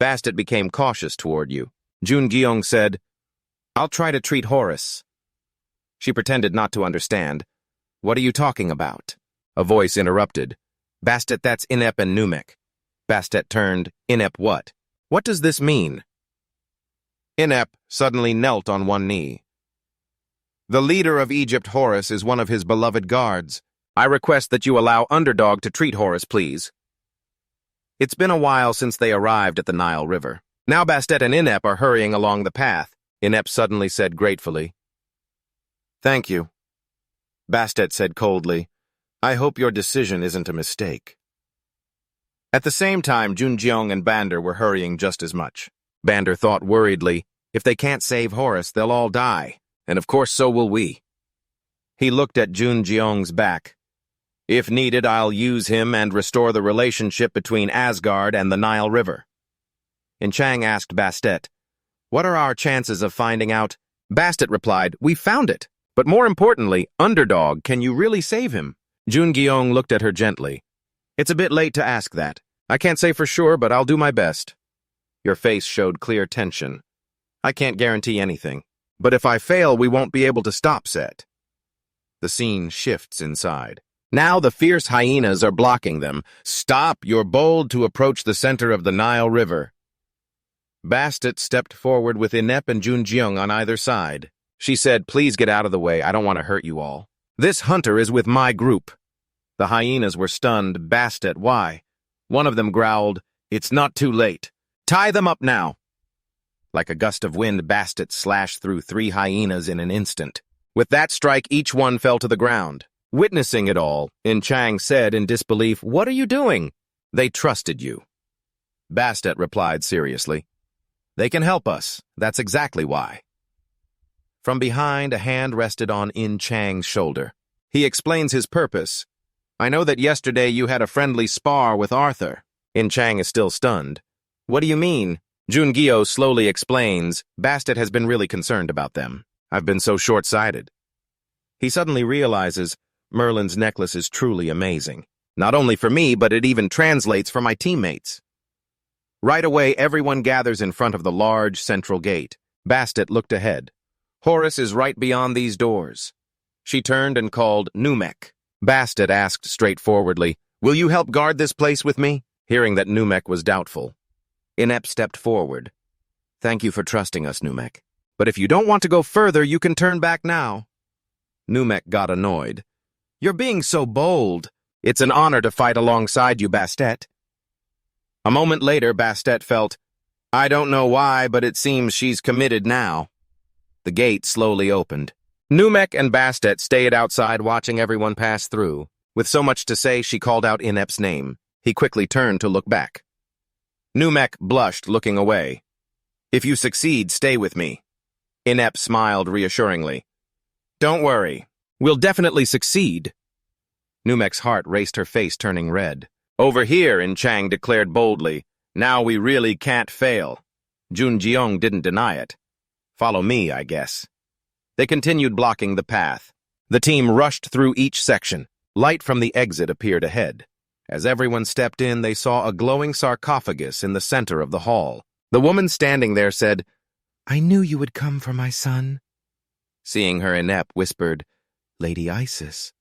Bastet became cautious toward you. Jungeong said, I'll try to treat Horace. She pretended not to understand. What are you talking about? A voice interrupted. Bastet, that's Inep and Numek. Bastet turned. Inep what? What does this mean? Inep suddenly knelt on one knee. The leader of Egypt, Horus, is one of his beloved guards. I request that you allow Underdog to treat Horus, please. It's been a while since they arrived at the Nile River. Now Bastet and Inep are hurrying along the path. Inep suddenly said gratefully. Thank you. Bastet said coldly, I hope your decision isn't a mistake. At the same time, Junjeong and Bander were hurrying just as much. Bander thought worriedly, if they can't save Horus, they'll all die. And of course, so will we. He looked at Junjeong's back. If needed, I'll use him and restore the relationship between Asgard and the Nile River. And Chang asked Bastet, what are our chances of finding out? Bastet replied, we found it. But more importantly, Underdog, can you really save him? Jungeong looked at her gently. It's a bit late to ask that. I can't say for sure, but I'll do my best. Your face showed clear tension. I can't guarantee anything. But if I fail, we won't be able to stop Set. The scene shifts inside. Now the fierce hyenas are blocking them. Stop, you're bold to approach the center of the Nile River. Bastet stepped forward with Inep and Junjeong on either side. She said, please get out of the way, I don't want to hurt you all. This hunter is with my group. The hyenas were stunned. Bastet, why? One of them growled, it's not too late. Tie them up now. Like a gust of wind, Bastet slashed through 3 hyenas in an instant. With that strike, each one fell to the ground. Witnessing it all, In Chang said in disbelief, what are you doing? They trusted you. Bastet replied seriously, they can help us. That's exactly why. From behind, a hand rested on In Chang's shoulder. He explains his purpose. I know that yesterday you had a friendly spar with Arthur. In Chang is still stunned. What do you mean? Jungyo slowly explains, Bastet has been really concerned about them. I've been so short-sighted. He suddenly realizes Merlin's necklace is truly amazing. Not only for me, but it even translates for my teammates. Right away, everyone gathers in front of the large central gate. Bastet looked ahead. Horus is right beyond these doors. She turned and called Numek. Bastet asked straightforwardly, will you help guard this place with me? Hearing that Numek was doubtful. Inep stepped forward. Thank you for trusting us, Numek. But if you don't want to go further, you can turn back now. Numek got annoyed. You're being so bold. It's an honor to fight alongside you, Bastet. A moment later, Bastet felt, I don't know why, but it seems she's committed now. The gate slowly opened. Numek and Bastet stayed outside watching everyone pass through. With so much to say, she called out Inep's name. He quickly turned to look back. Numek blushed, looking away. If you succeed, stay with me. Inep smiled reassuringly. Don't worry. We'll definitely succeed. Numek's heart raced, her face turning red. Over here, In Chang declared boldly. Now we really can't fail. Jun Jeong didn't deny it. Follow me, I guess. They continued blocking the path. The team rushed through each section. Light from the exit appeared ahead. As everyone stepped in, they saw a glowing sarcophagus in the center of the hall. The woman standing there said, I knew you would come for my son. Seeing her, Inep whispered, Lady Isis.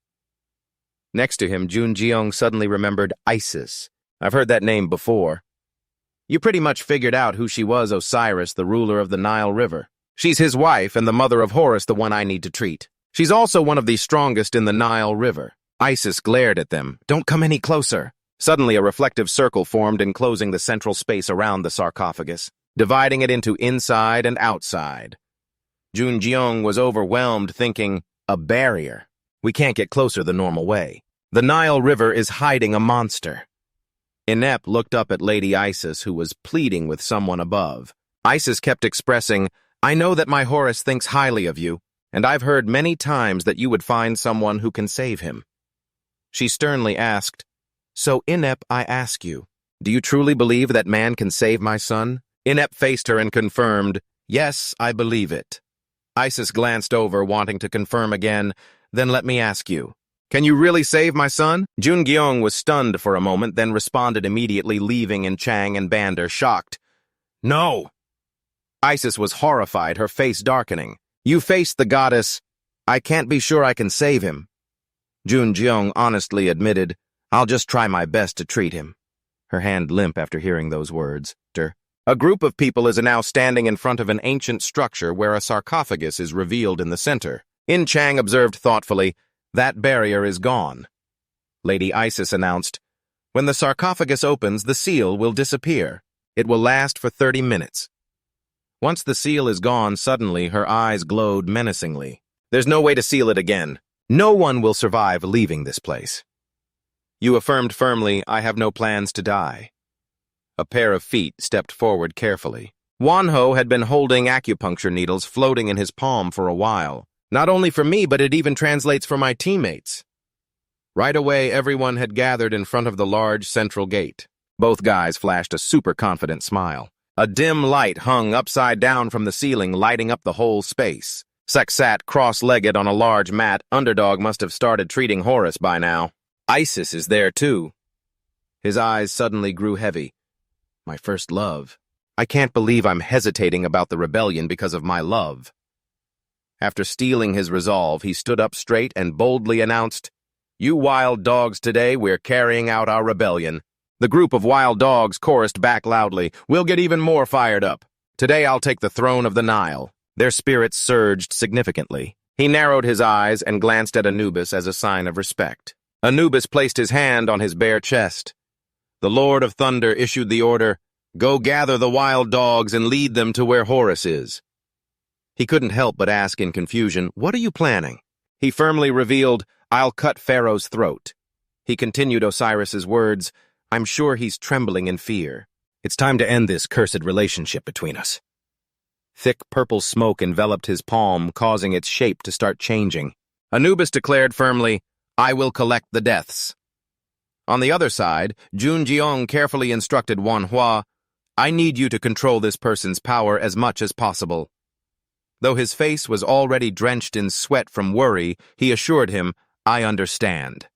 Next to him, Jun Jeong suddenly remembered Isis. I've heard that name before. You pretty much figured out who she was, Osiris, the ruler of the Nile River. She's his wife and the mother of Horus, the one I need to treat. She's also one of the strongest in the Nile River. Isis glared at them. Don't come any closer. Suddenly, a reflective circle formed, enclosing the central space around the sarcophagus, dividing it into inside and outside. Jun Jeong was overwhelmed, thinking, a barrier. We can't get closer the normal way. The Nile River is hiding a monster. Inep looked up at Lady Isis, who was pleading with someone above. Isis kept expressing, I know that my Horus thinks highly of you, and I've heard many times that you would find someone who can save him. She sternly asked, So, Inep, I ask you, do you truly believe that man can save my son? Inep faced her and confirmed, Yes, I believe it. Isis glanced over, wanting to confirm again, Then let me ask you, can you really save my son? Jun Jeong was stunned for a moment, then responded immediately, leaving In Chang and Bander shocked. No! Isis was horrified, her face darkening. You faced the goddess. I can't be sure I can save him. Jun Jeong honestly admitted, I'll just try my best to treat him. Her hand limp after hearing those words. A group of people is now standing in front of an ancient structure where a sarcophagus is revealed in the center. In Chang observed thoughtfully, That barrier is gone. Lady Isis announced, When the sarcophagus opens, the seal will disappear. It will last for 30 minutes. Once the seal is gone, suddenly her eyes glowed menacingly. There's no way to seal it again. No one will survive leaving this place. You affirmed firmly, I have no plans to die. A pair of feet stepped forward carefully. Wanho had been holding acupuncture needles floating in his palm for a while. Not only for me, but it even translates for my teammates. Right away, everyone had gathered in front of the large central gate. Both guys flashed a super confident smile. A dim light hung upside down from the ceiling, lighting up the whole space. Sek sat cross-legged on a large mat. Underdog must have started treating Horus by now. Isis is there too. His eyes suddenly grew heavy. My first love. I can't believe I'm hesitating about the rebellion because of my love. After steeling his resolve, he stood up straight and boldly announced, You wild dogs, today we're carrying out our rebellion. The group of wild dogs chorused back loudly, We'll get even more fired up. Today I'll take the throne of the Nile. Their spirits surged significantly. He narrowed his eyes and glanced at Anubis as a sign of respect. Anubis placed his hand on his bare chest. The Lord of Thunder issued the order, Go gather the wild dogs and lead them to where Horus is. He couldn't help but ask in confusion, What are you planning? He firmly revealed, I'll cut Pharaoh's throat. He continued Osiris's words, I'm sure he's trembling in fear. It's time to end this cursed relationship between us. Thick purple smoke enveloped his palm, causing its shape to start changing. Anubis declared firmly, I will collect the deaths. On the other side, Jun Jeong carefully instructed Manhwa, I need you to control this person's power as much as possible. Though his face was already drenched in sweat from worry, he assured him, I understand.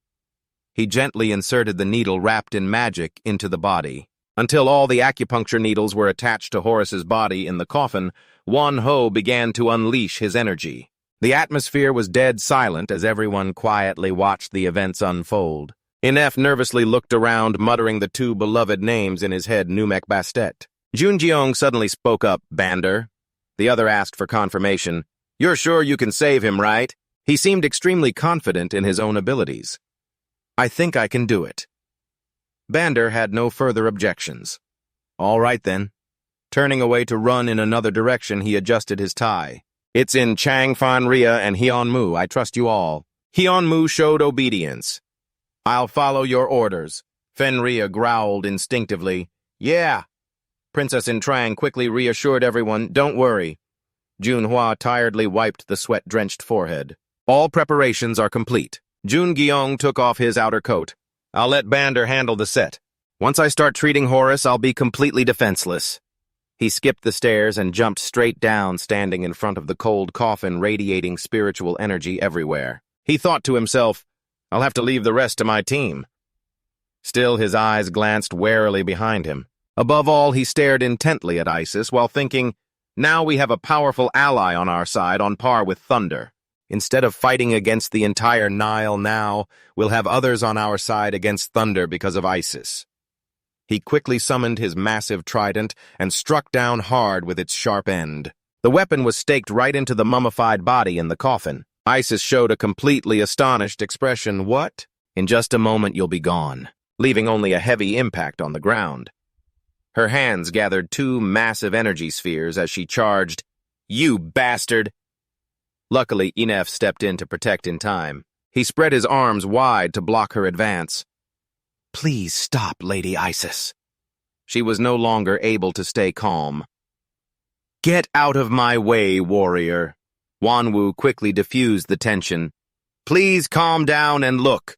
He gently inserted the needle wrapped in magic into the body. Until all the acupuncture needles were attached to Horus's body in the coffin, Wanho began to unleash his energy. The atmosphere was dead silent as everyone quietly watched the events unfold. Inef nervously looked around, muttering the two beloved names in his head, Numek Bastet. Junjeong suddenly spoke up, Bander. The other asked for confirmation. You're sure you can save him, right? He seemed extremely confident in his own abilities. I think I can do it. Bander had no further objections. All right then. Turning away to run in another direction, he adjusted his tie. It's in Chang Fan Ria and Hyunmu. I trust you all. Hyunmu showed obedience. I'll follow your orders. Fenria growled instinctively. Yeah. Princess Intrang quickly reassured everyone, don't worry. Junhua tiredly wiped the sweat-drenched forehead. All preparations are complete. Jun Gyeong took off his outer coat. I'll let Bander handle the set. Once I start treating Horus, I'll be completely defenseless. He skipped the stairs and jumped straight down, standing in front of the cold coffin radiating spiritual energy everywhere. He thought to himself, I'll have to leave the rest to my team. Still, his eyes glanced warily behind him. Above all, he stared intently at Isis while thinking, now we have a powerful ally on our side on par with Thunder. Instead of fighting against the entire Nile now, we'll have others on our side against Thunder because of Isis. He quickly summoned his massive trident and struck down hard with its sharp end. The weapon was staked right into the mummified body in the coffin. Isis showed a completely astonished expression. What? In just a moment you'll be gone, leaving only a heavy impact on the ground. Her hands gathered two massive energy spheres as she charged. You bastard! Luckily, Inef stepped in to protect in time. He spread his arms wide to block her advance. Please stop, Lady Isis. She was no longer able to stay calm. Get out of my way, warrior. Wanwu quickly diffused the tension. Please calm down and look.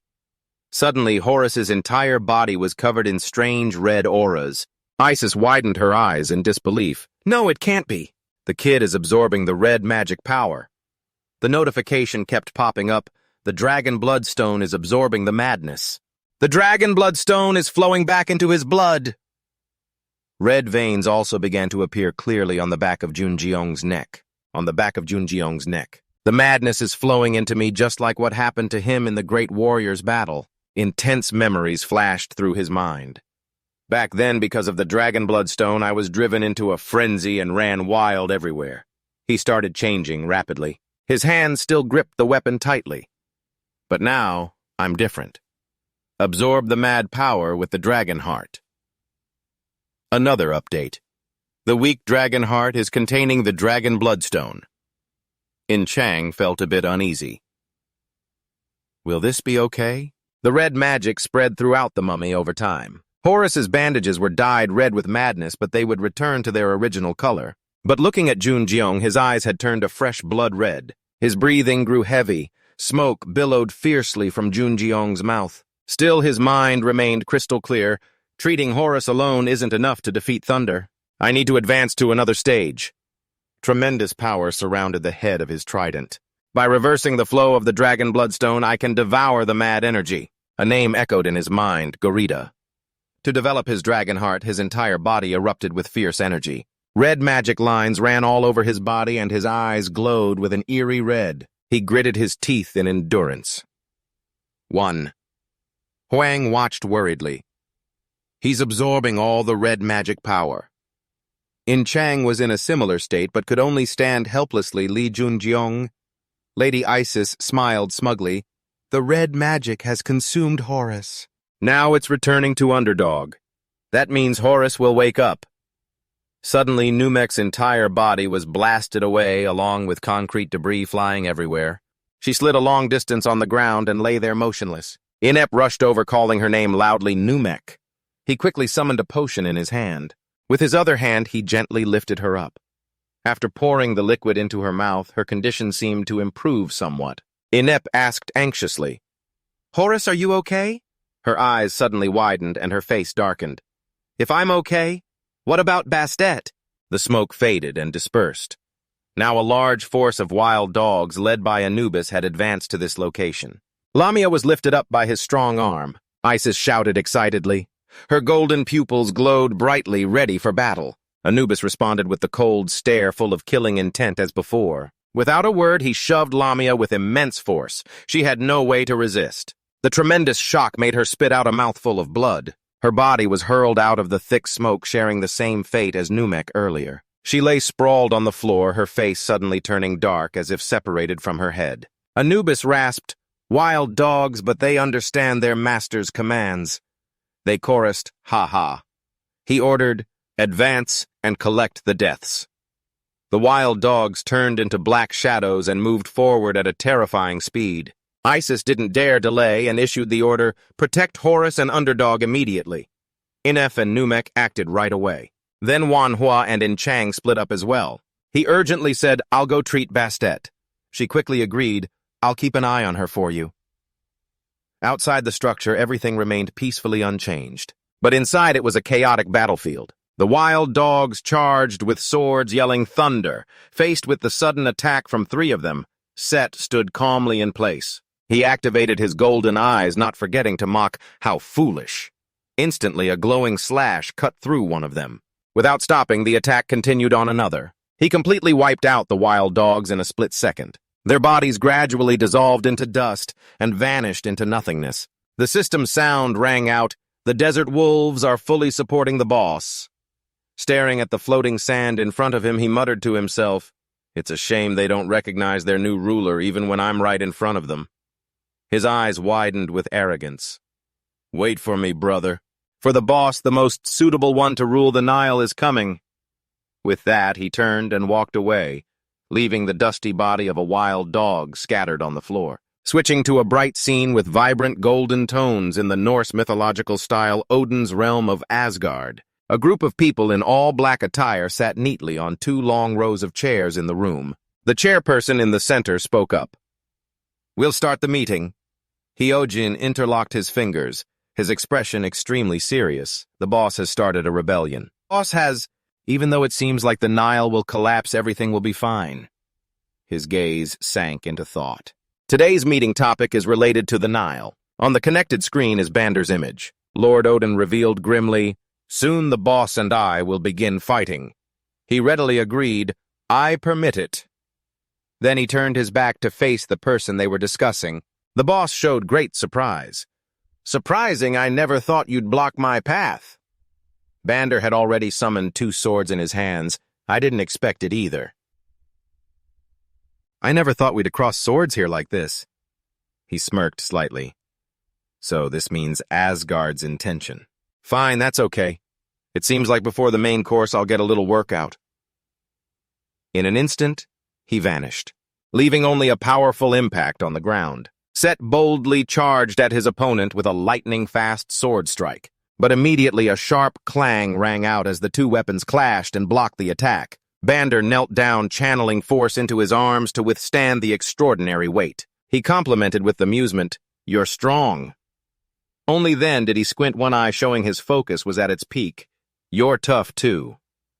Suddenly, Horus's entire body was covered in strange red auras. Isis widened her eyes in disbelief. No, it can't be. The kid is absorbing the red magic power. The notification kept popping up. The dragon bloodstone is absorbing the madness. The dragon bloodstone is flowing back into his blood. Red veins also began to appear clearly on the back of Junjeong's neck. The madness is flowing into me just like what happened to him in the Great Warrior's battle. Intense memories flashed through his mind. Back then, because of the dragon bloodstone, I was driven into a frenzy and ran wild everywhere. He started changing rapidly. His hands still gripped the weapon tightly. But now, I'm different. Absorb the mad power with the dragon heart. Another update. The weak dragon heart is containing the dragon bloodstone. In Chang felt a bit uneasy. Will this be okay? The red magic spread throughout the mummy over time. Horus's bandages were dyed red with madness, but they would return to their original color. But looking at Junjeong, his eyes had turned a fresh blood red. His breathing grew heavy. Smoke billowed fiercely from Junjeong's mouth. Still, his mind remained crystal clear. Treating Horus alone isn't enough to defeat Thunder. I need to advance to another stage. Tremendous power surrounded the head of his trident. By reversing the flow of the dragon bloodstone, I can devour the mad energy. A name echoed in his mind, Garita. To develop his dragon heart, his entire body erupted with fierce energy. Red magic lines ran all over his body and his eyes glowed with an eerie red. He gritted his teeth in endurance. 1. Huang watched worriedly. He's absorbing all the red magic power. In Chang was in a similar state but could only stand helplessly. Li Junjeong. Lady Isis smiled smugly. The red magic has consumed Horus. Now it's returning to Underdog. That means Horus will wake up. Suddenly, Numek's entire body was blasted away, along with concrete debris flying everywhere. She slid a long distance on the ground and lay there motionless. Inep rushed over, calling her name loudly, Numek. He quickly summoned a potion in his hand. With his other hand, he gently lifted her up. After pouring the liquid into her mouth, her condition seemed to improve somewhat. Inep asked anxiously, Horus, are you okay? Her eyes suddenly widened and her face darkened. If I'm okay, what about Bastet? The smoke faded and dispersed. Now a large force of wild dogs led by Anubis had advanced to this location. Lamia was lifted up by his strong arm. Isis shouted excitedly. Her golden pupils glowed brightly, ready for battle. Anubis responded with the cold stare full of killing intent as before. Without a word, he shoved Lamia with immense force. She had no way to resist. The tremendous shock made her spit out a mouthful of blood. Her body was hurled out of the thick smoke, sharing the same fate as Numek earlier. She lay sprawled on the floor, her face suddenly turning dark as if separated from her head. Anubis rasped, "Wild dogs, but they understand their master's commands." They chorused, "Ha ha." He ordered, "Advance and collect the deaths." The wild dogs turned into black shadows and moved forward at a terrifying speed. Isis didn't dare delay and issued the order, "Protect Horus and Underdog immediately." Inef and Numek acted right away. Then Manhwa and Chang split up as well. He urgently said, "I'll go treat Bastet." She quickly agreed, "I'll keep an eye on her for you." Outside the structure, everything remained peacefully unchanged. But inside it was a chaotic battlefield. The wild dogs charged with swords, yelling thunder. Faced with the sudden attack from three of them, Set stood calmly in place. He activated his golden eyes, not forgetting to mock, "How foolish." Instantly, a glowing slash cut through one of them. Without stopping, the attack continued on another. He completely wiped out the wild dogs in a split second. Their bodies gradually dissolved into dust and vanished into nothingness. The system's sound rang out, "The desert wolves are fully supporting the boss." Staring at the floating sand in front of him, he muttered to himself, "It's a shame they don't recognize their new ruler even when I'm right in front of them." His eyes widened with arrogance. "Wait for me, brother. For the boss, the most suitable one to rule the Nile, is coming." With that, he turned and walked away, leaving the dusty body of a wild dog scattered on the floor. Switching to a bright scene with vibrant golden tones in the Norse mythological style, Odin's realm of Asgard. A group of people in all black attire sat neatly on two long rows of chairs in the room. The chairperson in the center spoke up. "We'll start the meeting." Hyojin interlocked his fingers, his expression extremely serious. "The boss has started a rebellion." "Boss has, even though it seems like the Nile will collapse, everything will be fine." His gaze sank into thought. Today's meeting topic is related to the Nile. On the connected screen is Bander's image. Lord Odin revealed grimly, "Soon the boss and I will begin fighting." He readily agreed, "I permit it." Then he turned his back to face the person they were discussing. The boss showed great surprise. "Surprising, I never thought you'd block my path." Bander had already summoned two swords in his hands. "I didn't expect it either." "I never thought we'd cross swords here like this." He smirked slightly. "So this means Asgard's intention." "Fine, that's okay. It seems like before the main course I'll get a little workout." In an instant, he vanished, leaving only a powerful impact on the ground. Set boldly charged at his opponent with a lightning-fast sword strike, but immediately a sharp clang rang out as the two weapons clashed and blocked the attack. Bander knelt down, channeling force into his arms to withstand the extraordinary weight. He complimented with amusement, "You're strong." Only then did he squint one eye, showing his focus was at its peak. "You're tough, too."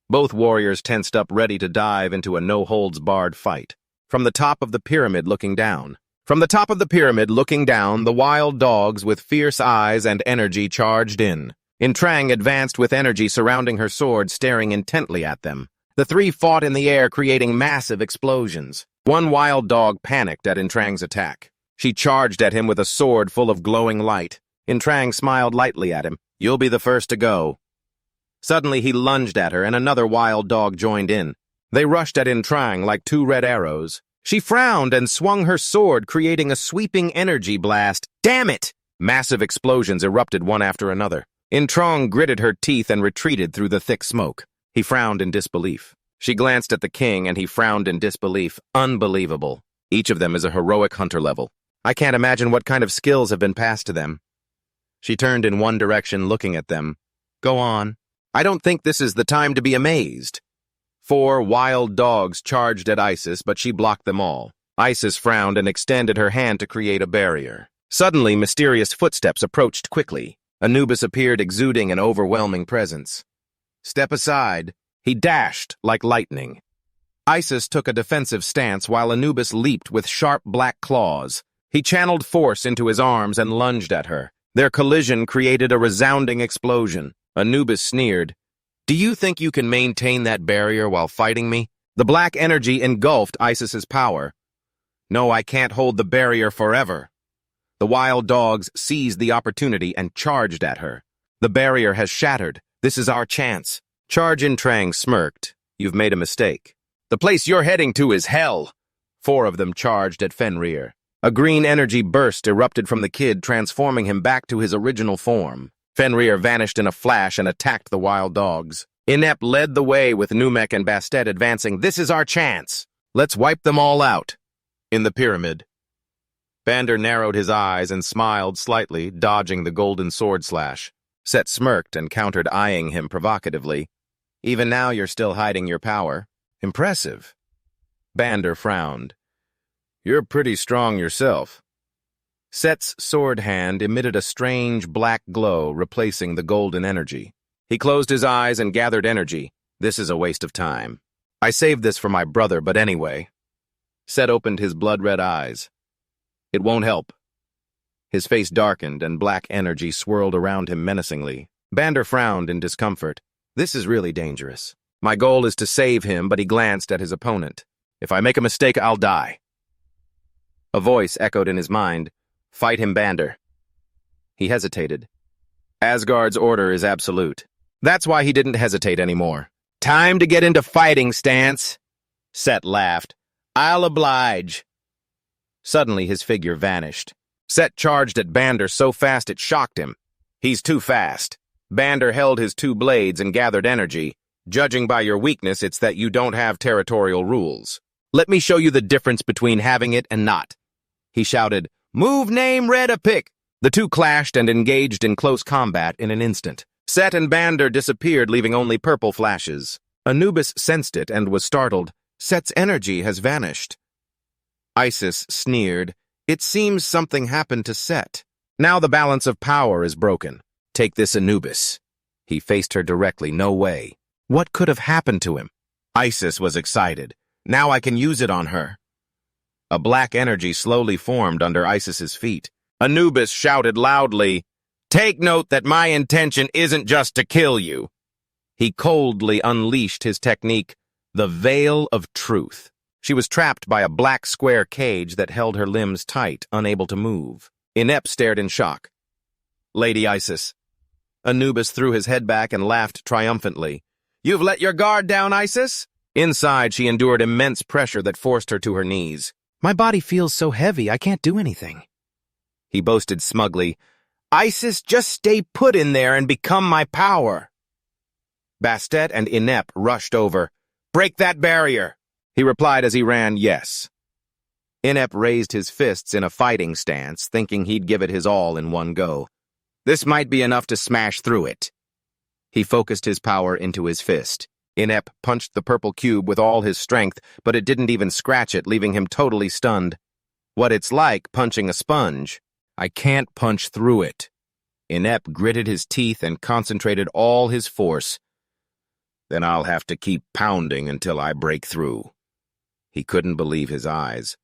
Both warriors tensed up, ready to dive into a no-holds-barred fight. From the top of the pyramid looking down, the wild dogs with fierce eyes and energy charged in. Intrang advanced with energy, surrounding her sword, staring intently at them. The three fought in the air, creating massive explosions. One wild dog panicked at Intrang's attack. She charged at him with a sword full of glowing light. Intrang smiled lightly at him. "You'll be the first to go." Suddenly he lunged at her, and another wild dog joined in. They rushed at Intrang like two red arrows. She frowned and swung her sword, creating a sweeping energy blast. "Damn it!" Massive explosions erupted one after another. Intrang gritted her teeth and retreated through the thick smoke. He frowned in disbelief. She glanced at the king, and he frowned in disbelief. Unbelievable. Each of them is a heroic hunter level. I can't imagine what kind of skills have been passed to them. She turned in one direction, looking at them. "Go on. I don't think this is the time to be amazed." 4 wild dogs charged at Isis, but she blocked them all. Isis frowned and extended her hand to create a barrier. Suddenly, mysterious footsteps approached quickly. Anubis appeared, exuding an overwhelming presence. "Step aside." He dashed like lightning. Isis took a defensive stance while Anubis leaped with sharp black claws. He channeled force into his arms and lunged at her. Their collision created a resounding explosion. Anubis sneered, "Do you think you can maintain that barrier while fighting me?" The black energy engulfed Isis's power. "No, I can't hold the barrier forever." The wild dogs seized the opportunity and charged at her. The barrier has shattered. This is our chance. Charge In Trang smirked. You've made a mistake. The place you're heading to is hell. 4 of them charged at Fenrir. A green energy burst erupted from the kid, transforming him back to his original form. Fenrir vanished in a flash and attacked the wild dogs. Inept led the way with Numek and Bastet advancing. This is our chance. Let's wipe them all out. In the pyramid. Bander narrowed his eyes and smiled slightly, dodging the golden sword slash. Set smirked and countered, eyeing him provocatively. Even now you're still hiding your power. Impressive. Bander frowned. You're pretty strong yourself. Set's sword hand emitted a strange black glow, replacing the golden energy. He closed his eyes and gathered energy. This is a waste of time. I saved this for my brother, but anyway. Set opened his blood-red eyes. It won't help. His face darkened and black energy swirled around him menacingly. Bander frowned in discomfort. This is really dangerous. My goal is to save him, but he glanced at his opponent. If I make a mistake, I'll die. A voice echoed in his mind. Fight him, Bander. He hesitated. Asgard's order is absolute. That's why he didn't hesitate anymore. Time to get into fighting stance. Set laughed. I'll oblige. Suddenly his figure vanished. Set charged at Bander so fast it shocked him. He's too fast. Bander held his 2 blades and gathered energy. Judging by your weakness, it's that you don't have territorial rules. Let me show you the difference between having it and not. He shouted, Move name red a pick. The 2 clashed and engaged in close combat in an instant. Set and Bander disappeared, leaving only purple flashes. Anubis sensed it and was startled. Set's energy has vanished. Isis sneered. It seems something happened to Set. Now the balance of power is broken. Take this, Anubis. He faced her directly. No way. What could have happened to him? Isis was excited. Now I can use it on her. A black energy slowly formed under Isis's feet. Anubis shouted loudly, Take note that my intention isn't just to kill you. He coldly unleashed his technique, the Veil of Truth. She was trapped by a black square cage that held her limbs tight, unable to move. Inept stared in shock. Lady Isis. Anubis threw his head back and laughed triumphantly. You've let your guard down, Isis? Inside, she endured immense pressure that forced her to her knees. My body feels so heavy, I can't do anything. He boasted smugly, Isis, just stay put in there and become my power. Bastet and Inept rushed over. Break that barrier. He replied as he ran, yes. Inept raised his fists in a fighting stance, thinking he'd give it his all in one go. This might be enough to smash through it. He focused his power into his fist. Inept punched the purple cube with all his strength, but it didn't even scratch it, leaving him totally stunned. What it's like punching a sponge. I can't punch through it. Inept gritted his teeth and concentrated all his force. Then I'll have to keep pounding until I break through. He couldn't believe his eyes.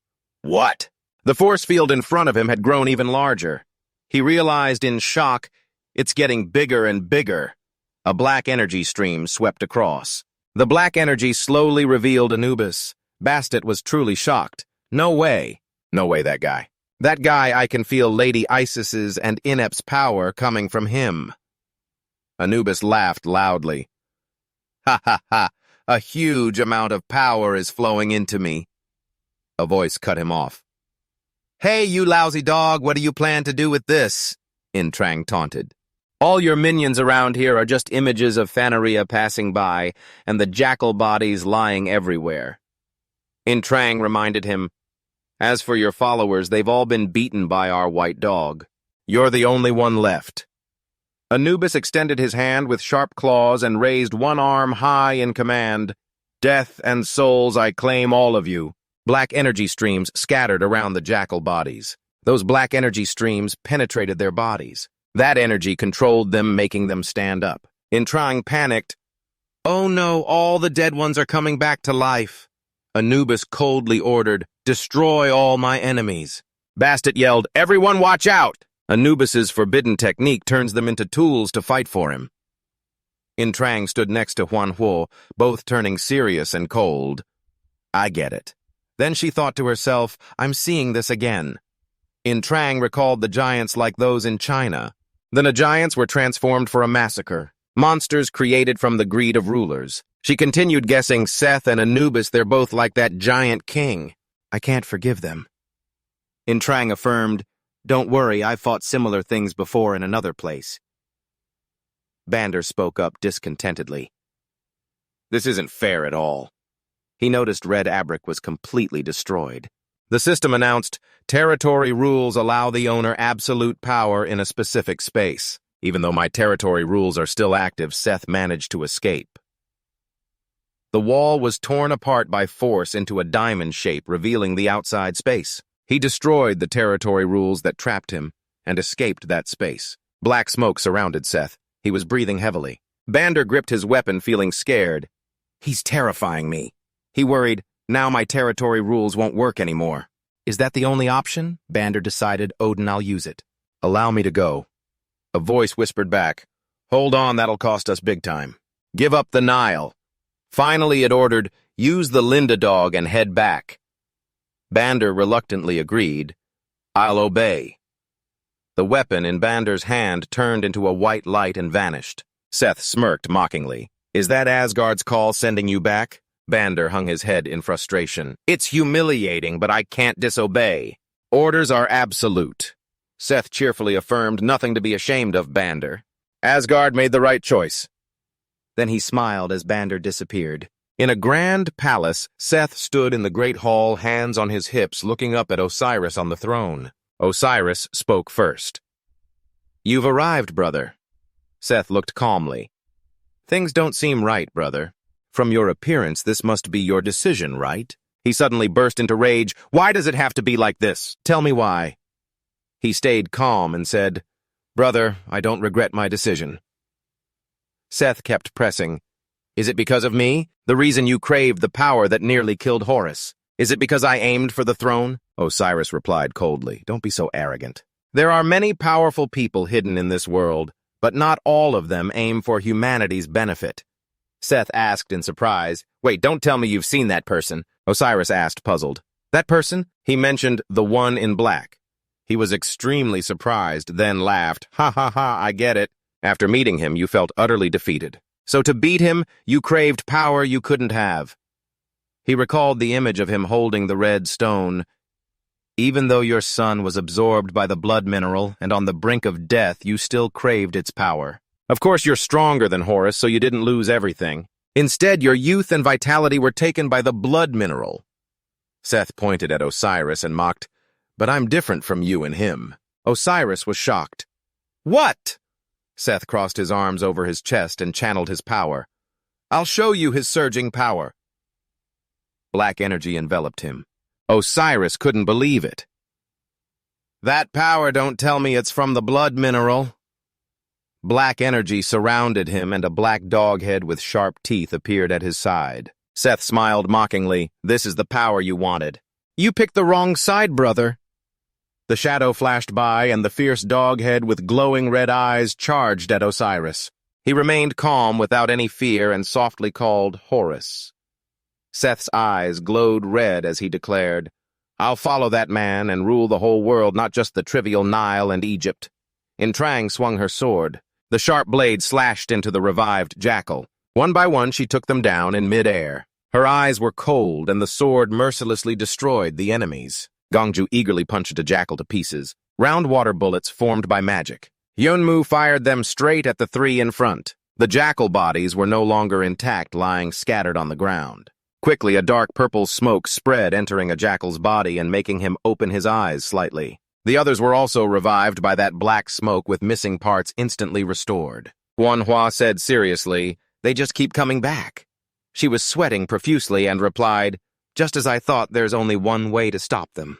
What? The force field in front of him had grown even larger. He realized in shock, it's getting bigger and bigger. A black energy stream swept across. The black energy slowly revealed Anubis. Bastet was truly shocked. No way. No way, that guy. That guy, I can feel Lady Isis's and Inept's power coming from him. Anubis laughed loudly. Ha ha ha. A huge amount of power is flowing into me. A voice cut him off. Hey, you lousy dog, what do you plan to do with this? In Trang taunted. All your minions around here are just images of Phaneria passing by and the jackal bodies lying everywhere. In Trang reminded him, As for your followers, they've all been beaten by our white dog. You're the only one left. Anubis extended his hand with sharp claws and raised one arm high in command. Death and souls, I claim all of you. Black energy streams scattered around the jackal bodies. Those black energy streams penetrated their bodies. That energy controlled them, making them stand up. In Trang panicked, Oh no, all the dead ones are coming back to life. Anubis coldly ordered, Destroy all my enemies. Bastet yelled, Everyone watch out! Anubis's forbidden technique turns them into tools to fight for him. In Trang stood next to Huan Huo, both turning serious and cold. I get it. Then she thought to herself, I'm seeing this again. In Trang recalled the giants like those in China. The Nagiants were transformed for a massacre, monsters created from the greed of rulers. She continued guessing Seth and Anubis, they're both like that giant king. I can't forgive them. Intrang affirmed, don't worry, I've fought similar things before in another place. Bander spoke up discontentedly. This isn't fair at all. He noticed Red Abric was completely destroyed. The system announced, territory rules allow the owner absolute power in a specific space. Even though my territory rules are still active, Seth managed to escape. The wall was torn apart by force into a diamond shape, revealing the outside space. He destroyed the territory rules that trapped him and escaped that space. Black smoke surrounded Seth. He was breathing heavily. Bander gripped his weapon, feeling scared. He's terrifying me. He worried, now my territory rules won't work anymore. Is that the only option? Bander decided. Odin, I'll use it. Allow me to go. A voice whispered back, hold on, that'll cost us big time. Give up the Nile. Finally, it ordered, use the Linda dog and head back. Bander reluctantly agreed. I'll obey. The weapon in Bander's hand turned into a white light and vanished. Seth smirked mockingly. Is that Asgard's call sending you back? Bander hung his head in frustration. It's humiliating, but I can't disobey. Orders are absolute. Seth cheerfully affirmed, nothing to be ashamed of, Bander. Asgard made the right choice. Then he smiled as Bander disappeared. In a grand palace, Seth stood in the great hall, hands on his hips, looking up at Osiris on the throne. Osiris spoke first. You've arrived, brother. Seth looked calmly. Things don't seem right, brother. From your appearance, this must be your decision, right? He suddenly burst into rage. Why does it have to be like this? Tell me why. He stayed calm and said, Brother, I don't regret my decision. Seth kept pressing. Is it because of me? The reason you craved the power that nearly killed Horus? Is it because I aimed for the throne? Osiris replied coldly. Don't be so arrogant. There are many powerful people hidden in this world, but not all of them aim for humanity's benefit. Seth asked in surprise. Wait, don't tell me you've seen that person. Osiris asked, puzzled. That person? He mentioned the one in black. He was extremely surprised, then laughed. Ha ha ha, I get it. After meeting him, you felt utterly defeated. So to beat him, you craved power you couldn't have. He recalled the image of him holding the red stone. Even though your son was absorbed by the blood mineral and on the brink of death, you still craved its power. Of course, you're stronger than Horus, so you didn't lose everything. Instead, your youth and vitality were taken by the blood mineral. Seth pointed at Osiris and mocked, But I'm different from you and him. Osiris was shocked. What? Seth crossed his arms over his chest and channeled his power. I'll show you his surging power. Black energy enveloped him. Osiris couldn't believe it. That power, don't tell me it's from the blood mineral. Black energy surrounded him, and a black dog head with sharp teeth appeared at his side. Seth smiled mockingly. This is the power you wanted. You picked the wrong side, brother. The shadow flashed by, and the fierce dog head with glowing red eyes charged at Osiris. He remained calm without any fear and softly called Horus. Seth's eyes glowed red as he declared, I'll follow that man and rule the whole world, not just the trivial Nile and Egypt. Intrang swung her sword. The sharp blade slashed into the revived jackal. One by one, she took them down in mid-air. Her eyes were cold, and the sword mercilessly destroyed the enemies. Gongju eagerly punched a jackal to pieces. Round water bullets formed by magic. Yunmu fired them straight at the three in front. The jackal bodies were no longer intact, lying scattered on the ground. Quickly, a dark purple smoke spread, entering a jackal's body and making him open his eyes slightly. The others were also revived by that black smoke, with missing parts instantly restored. Manhwa said seriously, They just keep coming back. She was sweating profusely and replied, Just as I thought, there's only one way to stop them.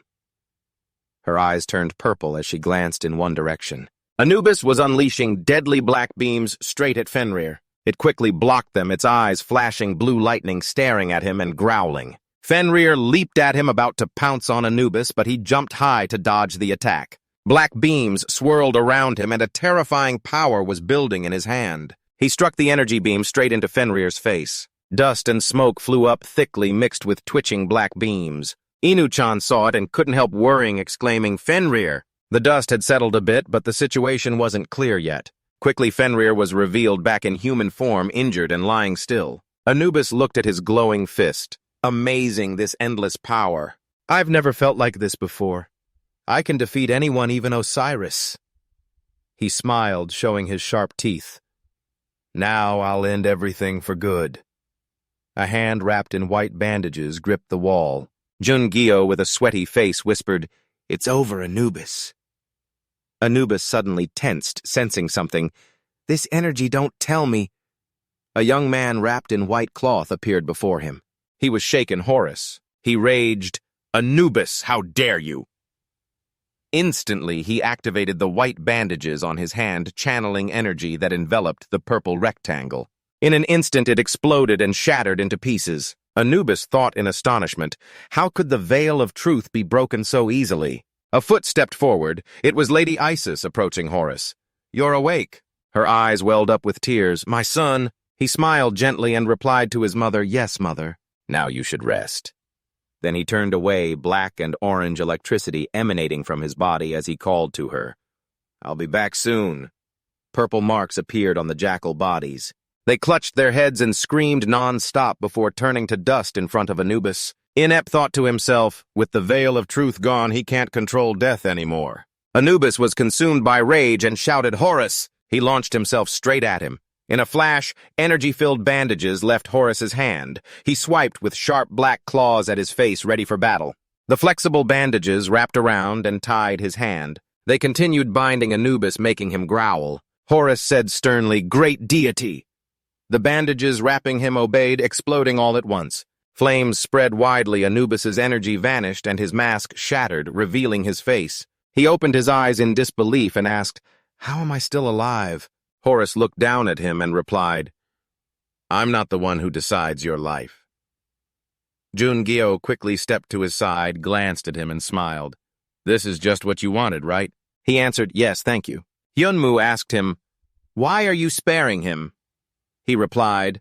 Her eyes turned purple as she glanced in one direction. Anubis was unleashing deadly black beams straight at Fenrir. It quickly blocked them, its eyes flashing blue lightning, staring at him and growling. Fenrir leaped at him, about to pounce on Anubis, but he jumped high to dodge the attack. Black beams swirled around him, and a terrifying power was building in his hand. He struck the energy beam straight into Fenrir's face. Dust and smoke flew up thickly, mixed with twitching black beams. Inu-chan saw it and couldn't help worrying, exclaiming, Fenrir, The dust had settled a bit, but the situation wasn't clear yet. Quickly, Fenrir was revealed back in human form, injured and lying still. Anubis looked at his glowing fist. Amazing, this endless power. I've never felt like this before. I can defeat anyone, even Osiris. He smiled, showing his sharp teeth. Now I'll end everything for good. A hand wrapped in white bandages gripped the wall. Jun-gyo, with a sweaty face, whispered, "It's over, Anubis." Anubis suddenly tensed, sensing something. "This energy don't tell me." A young man wrapped in white cloth appeared before him. He was shaken Horus. He raged, "Anubis, how dare you!" Instantly, he activated the white bandages on his hand, channeling energy that enveloped the purple rectangle. In an instant, it exploded and shattered into pieces. Anubis thought in astonishment, how could the veil of truth be broken so easily? A foot stepped forward. It was Lady Isis approaching Horus. "You're awake." Her eyes welled up with tears. "My son." He smiled gently and replied to his mother, "Yes, mother. Now you should rest." Then he turned away, black and orange electricity emanating from his body as he called to her. "I'll be back soon." Purple marks appeared on the jackal bodies. They clutched their heads and screamed non-stop before turning to dust in front of Anubis. Inep thought to himself, with the veil of truth gone, he can't control death anymore. Anubis was consumed by rage and shouted, "Horus!" He launched himself straight at him. In a flash, energy-filled bandages left Horus's hand. He swiped with sharp black claws at his face, ready for battle. The flexible bandages wrapped around and tied his hand. They continued binding Anubis, making him growl. Horus said sternly, "Great deity!" The bandages wrapping him obeyed, exploding all at once. Flames spread widely, Anubis's energy vanished, and his mask shattered, revealing his face. He opened his eyes in disbelief and asked, "How am I still alive?" Horus looked down at him and replied, "I'm not the one who decides your life." Jun-gyo quickly stepped to his side, glanced at him, and smiled. "This is just what you wanted, right?" He answered, "Yes, thank you." Hyunmu asked him, "Why are you sparing him?" He replied,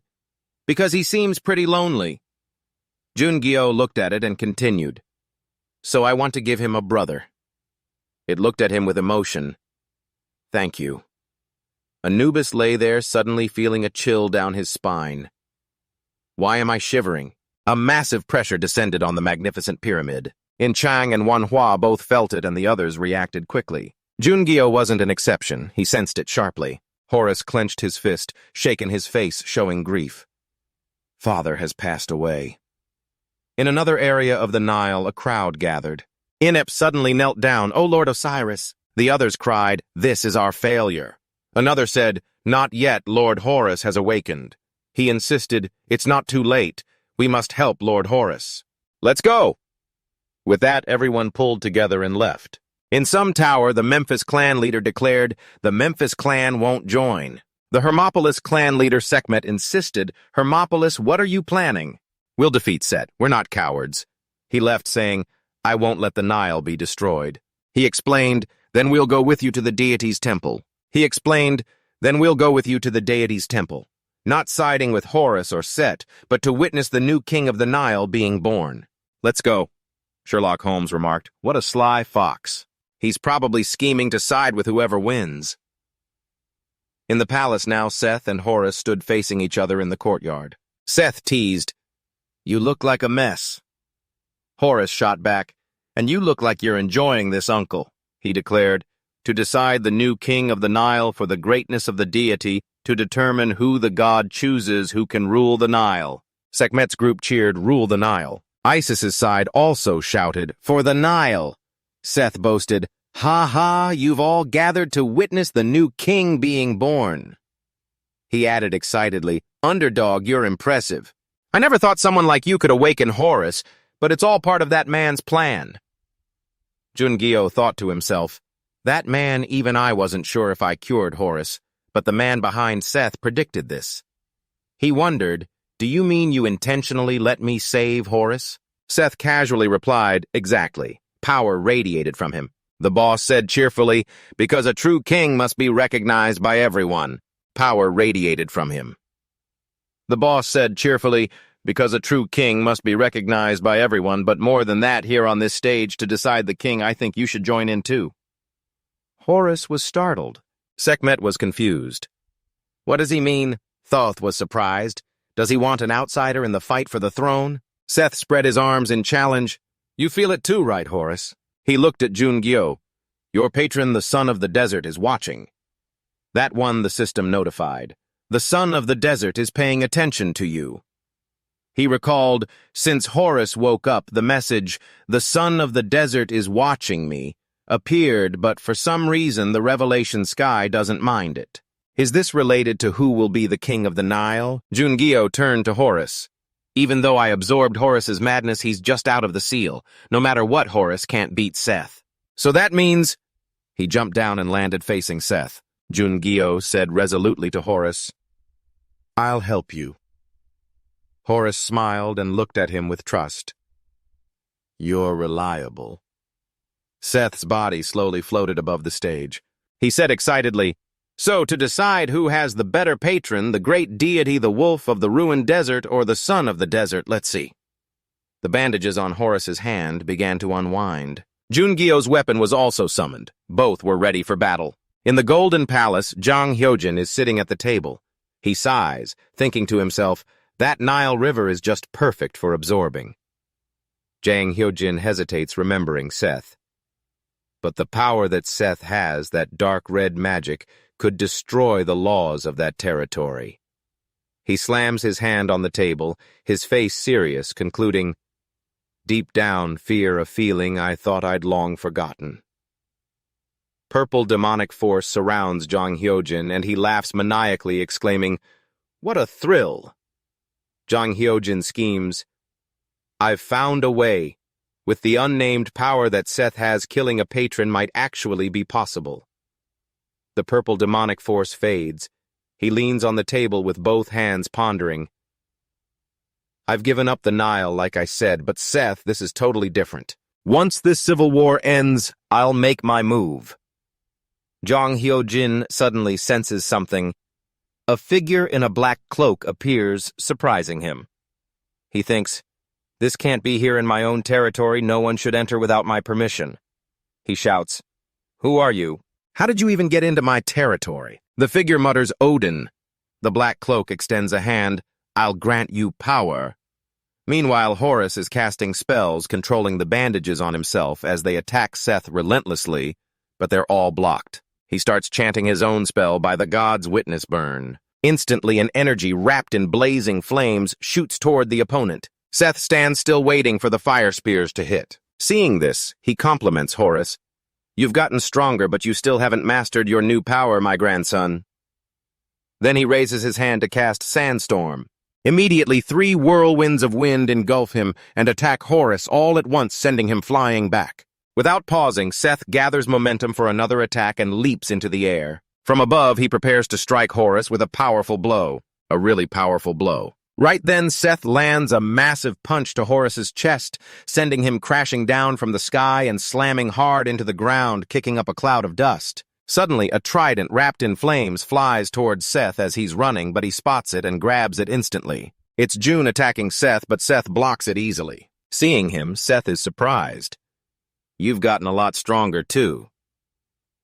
"Because he seems pretty lonely." Jun-gyo looked at it and continued, "So I want to give him a brother." It looked at him with emotion. "Thank you." Anubis lay there, suddenly feeling a chill down his spine. "Why am I shivering?" A massive pressure descended on the magnificent pyramid. In Chang and Manhwa both felt it, and the others reacted quickly. Jun-gyo wasn't an exception. He sensed it sharply. Horus clenched his fist, shaken his face, showing grief. Father has passed away. In another area of the Nile, a crowd gathered. Inep suddenly knelt down. "O Lord Osiris!" The others cried, "This is our failure." Another said, "Not yet, Lord Horus has awakened." He insisted, "It's not too late. We must help Lord Horus." "Let's go!" With that, everyone pulled together and left. In some tower, the Memphis clan leader declared, "The Memphis clan won't join." The Hermopolis clan leader Sekhmet insisted, "Hermopolis, what are you planning?" "We'll defeat Set. We're not cowards." He left saying, "I won't let the Nile be destroyed." He explained, "Then we'll go with you to the deity's temple." He explained, "Then we'll go with you to the deity's temple. Not siding with Horus or Set, but to witness the new king of the Nile being born." "Let's go," Sherlock Holmes remarked. "What a sly fox. He's probably scheming to side with whoever wins." In the palace now, Seth and Horus stood facing each other in the courtyard. Seth teased, "You look like a mess." Horus shot back, "And you look like you're enjoying this, uncle," he declared. "To decide the new king of the Nile for the greatness of the deity, to determine who the god chooses who can rule the Nile." Sekhmet's group cheered, "Rule the Nile." Isis's side also shouted, "For the Nile." Seth boasted, "Ha ha, you've all gathered to witness the new king being born." He added excitedly, "Underdog, you're impressive. I never thought someone like you could awaken Horus, but it's all part of that man's plan." Jun-gyo thought to himself, "That man, even I wasn't sure if I cured Horus, but the man behind Seth predicted this." He wondered, "Do you mean you intentionally let me save Horus?" Seth casually replied, "Exactly." Power radiated from him. The boss said cheerfully, "Because a true king must be recognized by everyone." Power radiated from him. The boss said cheerfully, "Because a true king must be recognized by everyone, but more than that, here on this stage to decide the king, I think you should join in too." Horus was startled. Sekhmet was confused. What does he mean? Thoth was surprised. Does he want an outsider in the fight for the throne? Seth spread his arms in challenge. You feel it too, right, Horus? He looked at Jun-gyo. Your patron, the son of the desert, is watching. That one the system notified. The son of the desert is paying attention to you. He recalled, since Horus woke up, the message, the son of the desert is watching me, appeared, but for some reason the revelation sky doesn't mind it. Is this related to who will be the king of the Nile? Jun-gyo turned to Horus. Even though I absorbed Horus's madness, he's just out of the seal. No matter what, Horus can't beat Seth. So that means... He jumped down and landed facing Seth. Jun-gyo said resolutely to Horus, I'll help you. Horus smiled and looked at him with trust. You're reliable. Seth's body slowly floated above the stage. He said excitedly, So, to decide who has the better patron, the great deity, the wolf of the ruined desert, or the son of the desert, let's see. The bandages on Horus's hand began to unwind. Jun-gyo's weapon was also summoned. Both were ready for battle. In the Golden Palace, Jang Hyojin is sitting at the table. He sighs, thinking to himself, that Nile River is just perfect for absorbing. Jang Hyojin hesitates, remembering Seth. But the power that Seth has, that dark red magic, could destroy the laws of that territory. He slams his hand on the table, his face serious, concluding, Deep down, fear a feeling I thought I'd long forgotten. Purple demonic force surrounds Jang Hyojin, and he laughs maniacally, exclaiming, What a thrill! Jang Hyojin schemes, I've found a way. With the unnamed power that Seth has, killing a patron might actually be possible. The purple demonic force fades. He leans on the table with both hands, pondering. I've given up the Nile, like I said, but Seth, this is totally different. Once this civil war ends, I'll make my move. Jang Hyojin suddenly senses something. A figure in a black cloak appears, surprising him. He thinks, this can't be here in my own territory. No one should enter without my permission. He shouts, Who are you? How did you even get into my territory? The figure mutters, Odin. The black cloak extends a hand. I'll grant you power. Meanwhile, Horus is casting spells, controlling the bandages on himself as they attack Seth relentlessly, but they're all blocked. He starts chanting his own spell, by the gods witness burn. Instantly, an energy wrapped in blazing flames shoots toward the opponent. Seth stands still waiting for the fire spears to hit. Seeing this, he compliments Horus. You've gotten stronger, but you still haven't mastered your new power, my grandson. Then he raises his hand to cast Sandstorm. Immediately, 3 whirlwinds of wind engulf him and attack Horus all at once, sending him flying back. Without pausing, Seth gathers momentum for another attack and leaps into the air. From above, he prepares to strike Horus with a powerful blow. A really powerful blow. Right then, Seth lands a massive punch to Horus's chest, sending him crashing down from the sky and slamming hard into the ground, kicking up a cloud of dust. Suddenly, a trident wrapped in flames flies towards Seth as he's running, but he spots it and grabs it instantly. It's June attacking Seth, but Seth blocks it easily. Seeing him, Seth is surprised. You've gotten a lot stronger, too.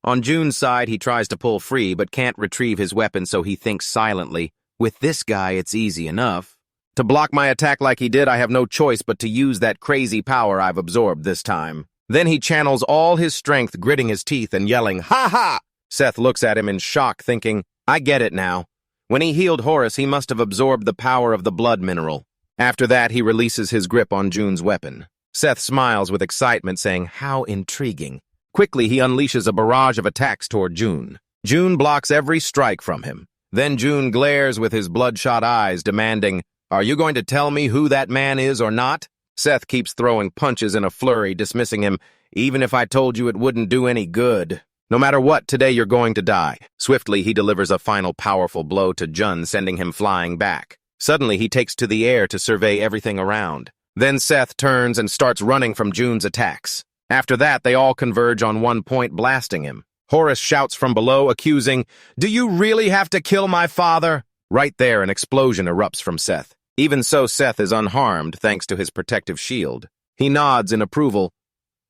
On June's side, he tries to pull free, but can't retrieve his weapon, so he thinks silently, with this guy, it's easy enough. To block my attack like he did, I have no choice but to use that crazy power I've absorbed this time. Then he channels all his strength, gritting his teeth and yelling, Ha ha! Seth looks at him in shock, thinking, I get it now. When he healed Horus, he must have absorbed the power of the blood mineral. After that, he releases his grip on June's weapon. Seth smiles with excitement, saying, How intriguing. Quickly, he unleashes a barrage of attacks toward June. June blocks every strike from him. Then June glares with his bloodshot eyes, demanding, Are you going to tell me who that man is or not? Seth keeps throwing punches in a flurry, dismissing him. Even if I told you, it wouldn't do any good. No matter what, today you're going to die. Swiftly, he delivers a final powerful blow to Jun, sending him flying back. Suddenly, he takes to the air to survey everything around. Then Seth turns and starts running from June's attacks. After that, they all converge on one point, blasting him. Horus shouts from below, accusing, Do you really have to kill my father? Right there, an explosion erupts from Seth. Even so, Seth is unharmed thanks to his protective shield. He nods in approval.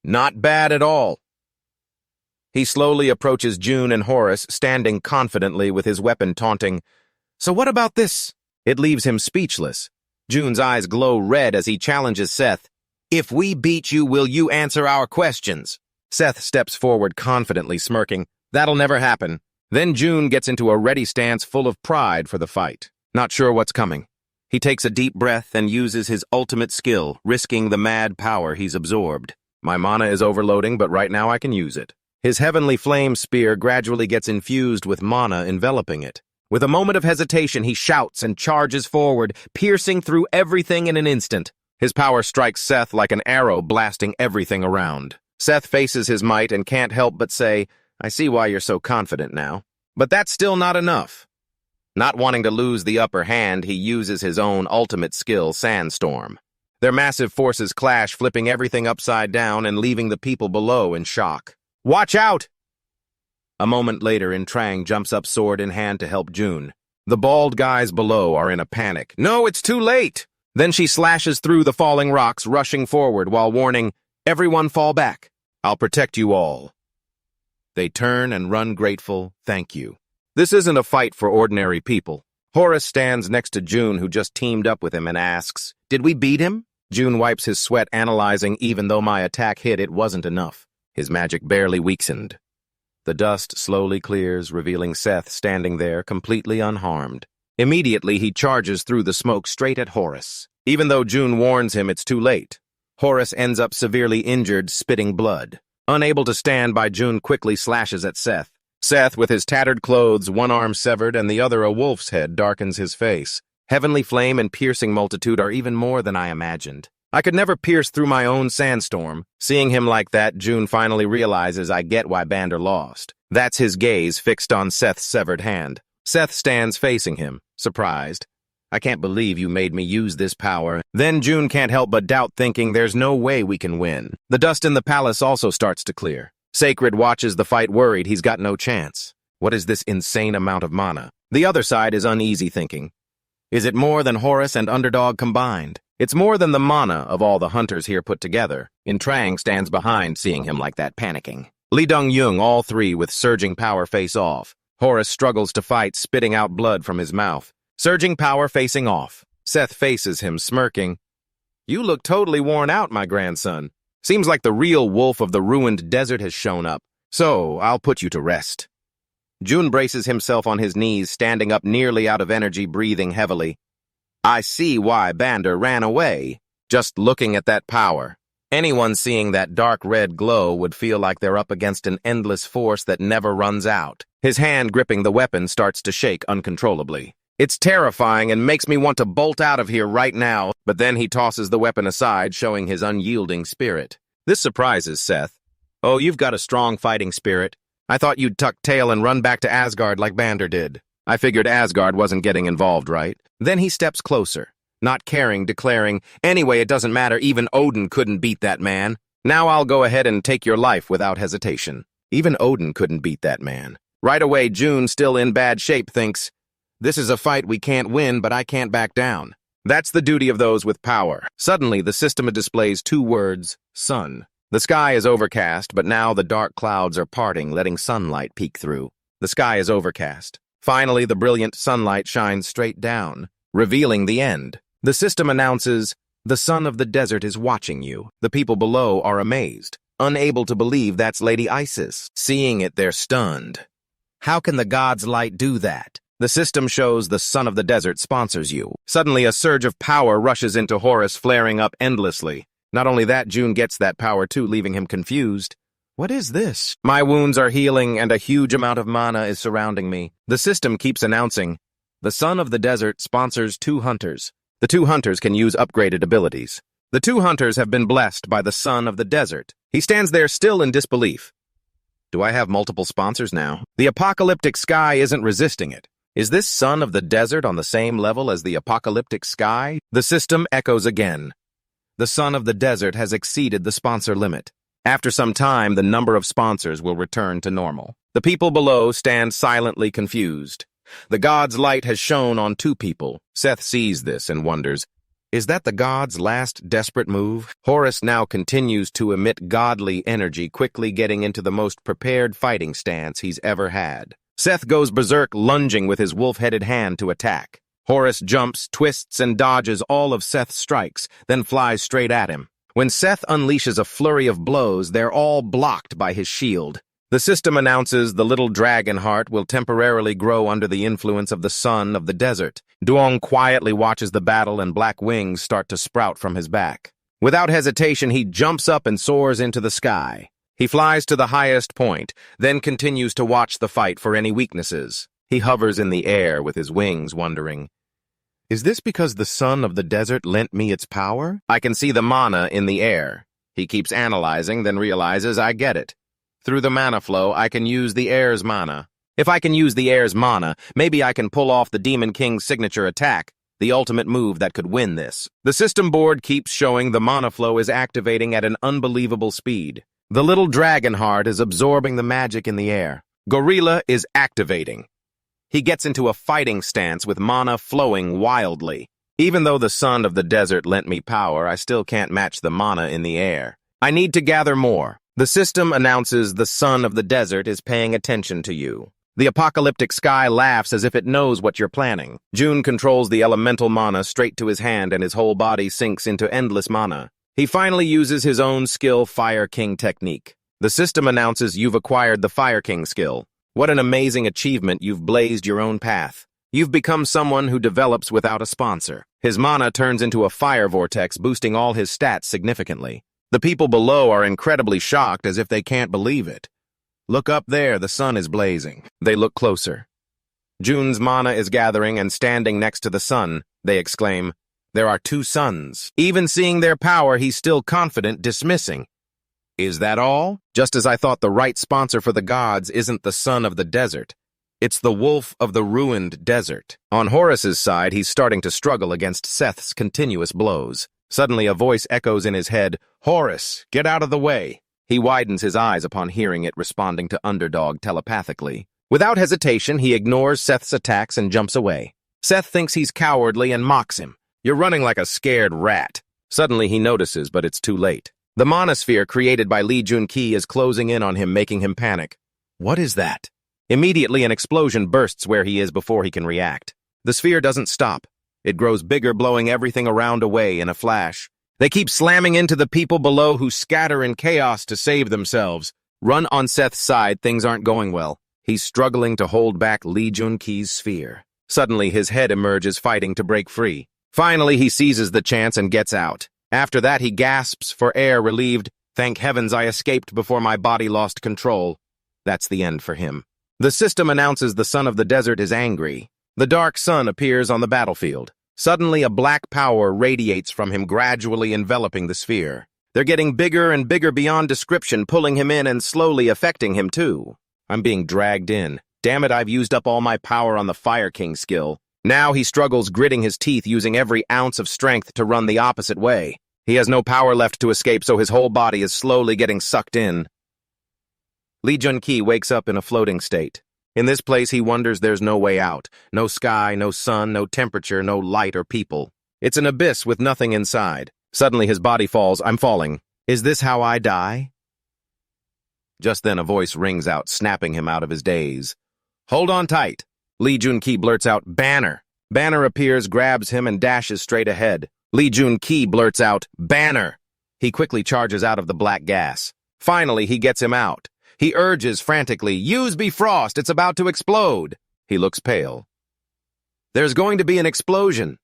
Not bad at all. He slowly approaches June and Horus, standing confidently with his weapon taunting, "So what about this?" It leaves him speechless. June's eyes glow red as he challenges Seth. "If we beat you, will you answer our questions?" Seth steps forward confidently, smirking. "That'll never happen." Then June gets into a ready stance full of pride for the fight. Not sure what's coming. He takes a deep breath and uses his ultimate skill, risking the mad power he's absorbed. My mana is overloading, but right now I can use it. His heavenly flame spear gradually gets infused with mana enveloping it. With a moment of hesitation, he shouts and charges forward, piercing through everything in an instant. His power strikes Seth like an arrow, blasting everything around. Seth faces his might and can't help but say, "I see why you're so confident now." But that's still not enough. Not wanting to lose the upper hand, he uses his own ultimate skill, Sandstorm. Their massive forces clash, flipping everything upside down and leaving the people below in shock. "Watch out!" A moment later, Trang jumps up sword in hand to help June. The bald guys below are in a panic. "No, it's too late!" Then she slashes through the falling rocks, rushing forward while warning, "Everyone fall back. I'll protect you all." They turn and run grateful, "Thank you." This isn't a fight for ordinary people. Horus stands next to June, who just teamed up with him, and asks, "Did we beat him?" June wipes his sweat, analyzing, "Even though my attack hit, it wasn't enough. His magic barely weakened." The dust slowly clears, revealing Seth standing there, completely unharmed. Immediately, he charges through the smoke straight at Horus. Even though June warns him it's too late, Horus ends up severely injured, spitting blood. Unable to stand by, June quickly slashes at Seth. Seth, with his tattered clothes, one arm severed and the other a wolf's head, darkens his face. Heavenly flame and piercing multitude are even more than I imagined. I could never pierce through my own sandstorm. Seeing him like that, June finally realizes I get why Bander lost. That's his gaze fixed on Seth's severed hand. Seth stands facing him, surprised. "I can't believe you made me use this power." Then June can't help but doubt, thinking there's no way we can win. The dust in the palace also starts to clear. Sacred watches the fight, worried he's got no chance. What is this insane amount of mana? The other side is uneasy, thinking, is it more than Horus and Underdog combined? It's more than the mana of all the hunters here put together. Trang stands behind, seeing him like that, panicking. Lee Dong-young, all three with surging power, face off. Horus struggles to fight, spitting out blood from his mouth. Surging power facing off. Seth faces him, smirking. "You look totally worn out, my grandson. Seems like the real wolf of the ruined desert has shown up. So, I'll put you to rest." June braces himself on his knees, standing up nearly out of energy, breathing heavily. "I see why Bander ran away. Just looking at that power. Anyone seeing that dark red glow would feel like they're up against an endless force that never runs out." His hand gripping the weapon starts to shake uncontrollably. "It's terrifying and makes me want to bolt out of here right now," but then he tosses the weapon aside, showing his unyielding spirit. This surprises Seth. "Oh, you've got a strong fighting spirit. I thought you'd tuck tail and run back to Asgard like Bander did." I figured Asgard wasn't getting involved, right? Then he steps closer, not caring, declaring, "Anyway, it doesn't matter, even Odin couldn't beat that man. Now I'll go ahead and take your life without hesitation." Even Odin couldn't beat that man. Right away, June, still in bad shape, thinks, "This is a fight we can't win, but I can't back down." That's the duty of those with power. Suddenly, the system displays two words, sun. The sky is overcast, but now the dark clouds are parting, letting sunlight peek through. The sky is overcast. Finally, the brilliant sunlight shines straight down, revealing the end. The system announces, "The son of the desert is watching you." The people below are amazed, unable to believe that's Lady Isis. Seeing it, they're stunned. How can the god's light do that? The system shows the son of the desert sponsors you. Suddenly, a surge of power rushes into Horus, flaring up endlessly. Not only that, June gets that power too, leaving him confused. What is this? My wounds are healing, and a huge amount of mana is surrounding me. The system keeps announcing, "The son of the desert sponsors 2 hunters. The 2 hunters can use upgraded abilities. The 2 hunters have been blessed by the son of the desert." He stands there still in disbelief. Do I have multiple sponsors now? The apocalyptic sky isn't resisting it. Is this son of the desert on the same level as the apocalyptic sky? The system echoes again. The son of the desert has exceeded the sponsor limit. After some time, the number of sponsors will return to normal. The people below stand silently confused. The god's light has shone on 2 people. Seth sees this and wonders, Is that the god's last desperate move? Horus now continues to emit godly energy, quickly getting into the most prepared fighting stance he's ever had. Seth goes berserk, lunging with his wolf-headed hand to attack. Horus jumps, twists, and dodges all of Seth's strikes, then flies straight at him. When Seth unleashes a flurry of blows, they're all blocked by his shield. The system announces the little dragon heart will temporarily grow under the influence of the sun of the desert. Duong quietly watches the battle and black wings start to sprout from his back. Without hesitation, he jumps up and soars into the sky. He flies to the highest point, then continues to watch the fight for any weaknesses. He hovers in the air with his wings, wondering, is this because the sun of the desert lent me its power? I can see the mana in the air. He keeps analyzing, then realizes, I get it. Through the mana flow, I can use the air's mana. If I can use the air's mana, maybe I can pull off the Demon King's signature attack, the ultimate move that could win this. The system board keeps showing the mana flow is activating at an unbelievable speed. The little dragon heart is absorbing the magic in the air. Gorilla is activating. He gets into a fighting stance with mana flowing wildly. Even though the sun of the desert lent me power, I still can't match the mana in the air. I need to gather more. The system announces the sun of the desert is paying attention to you. The apocalyptic sky laughs as if it knows what you're planning. June controls the elemental mana straight to his hand and his whole body sinks into endless mana. He finally uses his own skill Fire King technique. The system announces you've acquired the Fire King skill. What an amazing achievement, you've blazed your own path. You've become someone who develops without a sponsor. His mana turns into a fire vortex, boosting all his stats significantly. The people below are incredibly shocked as if they can't believe it. Look up there, the sun is blazing. They look closer. June's mana is gathering and standing next to the sun, they exclaim. There are two suns. Even seeing their power, he's still confident, dismissing. Is that all? Just as I thought, the right sponsor for the gods isn't the sun of the desert. It's the wolf of the ruined desert. On Horus's side, he's starting to struggle against Seth's continuous blows. Suddenly, a voice echoes in his head, Horus, get out of the way. He widens his eyes upon hearing it, responding to Underdog telepathically. Without hesitation, he ignores Seth's attacks and jumps away. Seth thinks he's cowardly and mocks him. You're running like a scared rat. Suddenly, he notices, but it's too late. The monosphere created by Lee Jun-ki is closing in on him, making him panic. What is that? Immediately, an explosion bursts where he is before he can react. The sphere doesn't stop. It grows bigger, blowing everything around away in a flash. They keep slamming into the people below who scatter in chaos to save themselves. Run on Seth's side, things aren't going well. He's struggling to hold back Lee Jun-ki's sphere. Suddenly, his head emerges, fighting to break free. Finally, he seizes the chance and gets out. After that, he gasps for air, relieved. Thank heavens I escaped before my body lost control. That's the end for him. The system announces the sun of the desert is angry. The dark sun appears on the battlefield. Suddenly, a black power radiates from him, gradually enveloping the sphere. They're getting bigger and bigger beyond description, pulling him in and slowly affecting him too. I'm being dragged in. Damn it, I've used up all my power on the Fire King skill. Now he struggles, gritting his teeth, using every ounce of strength to run the opposite way. He has no power left to escape, so his whole body is slowly getting sucked in. Lee Jun-ki wakes up in a floating state. In this place, he wonders there's no way out. No sky, no sun, no temperature, no light or people. It's an abyss with nothing inside. Suddenly his body falls. I'm falling. Is this how I die? Just then a voice rings out, snapping him out of his daze. Hold on tight. Lee Jun-ki blurts out, Banner. Banner appears, grabs him, and dashes straight ahead. Lee Jun-ki blurts out, Banner. He quickly charges out of the black gas. Finally, he gets him out. He urges frantically, use Bifrost, it's about to explode. He looks pale. There's going to be an explosion.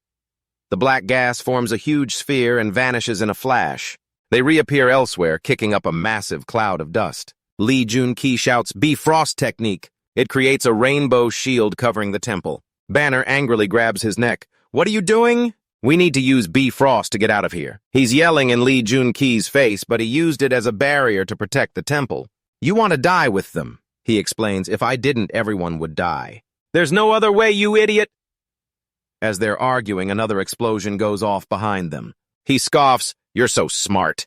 The black gas forms a huge sphere and vanishes in a flash. They reappear elsewhere, kicking up a massive cloud of dust. Lee Jun-ki shouts, Bifrost technique. It creates a rainbow shield covering the temple. Banner angrily grabs his neck. What are you doing? We need to use Bifrost to get out of here. He's yelling in Lee Jun-ki's face, but he used it as a barrier to protect the temple. You want to die with them, he explains. If I didn't, everyone would die. There's no other way, you idiot! As they're arguing, another explosion goes off behind them. He scoffs, you're so smart.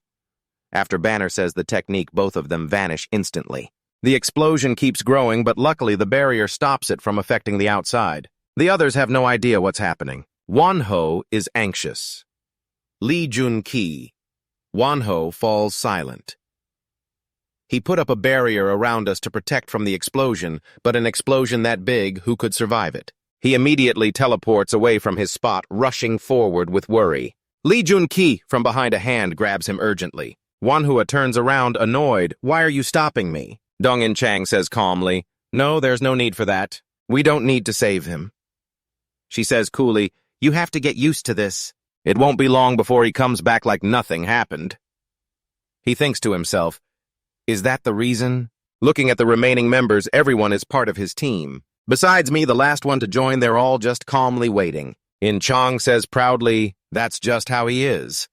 After Banner says the technique, both of them vanish instantly. The explosion keeps growing, but luckily the barrier stops it from affecting the outside. The others have no idea what's happening. Wonho is anxious. Lee Jun-ki. Wonho falls silent. He put up a barrier around us to protect from the explosion, but an explosion that big, who could survive it? He immediately teleports away from his spot, rushing forward with worry. Lee Jun-ki from behind a hand grabs him urgently. Wonho turns around, annoyed. Why are you stopping me? Dong-in Chang says calmly, No, there's no need for that. We don't need to save him. She says coolly, You have to get used to this. It won't be long before he comes back like nothing happened. He thinks to himself, Is that the reason? Looking at the remaining members, everyone is part of his team. Besides me, the last one to join, they're all just calmly waiting. In Chong says proudly, That's just how he is.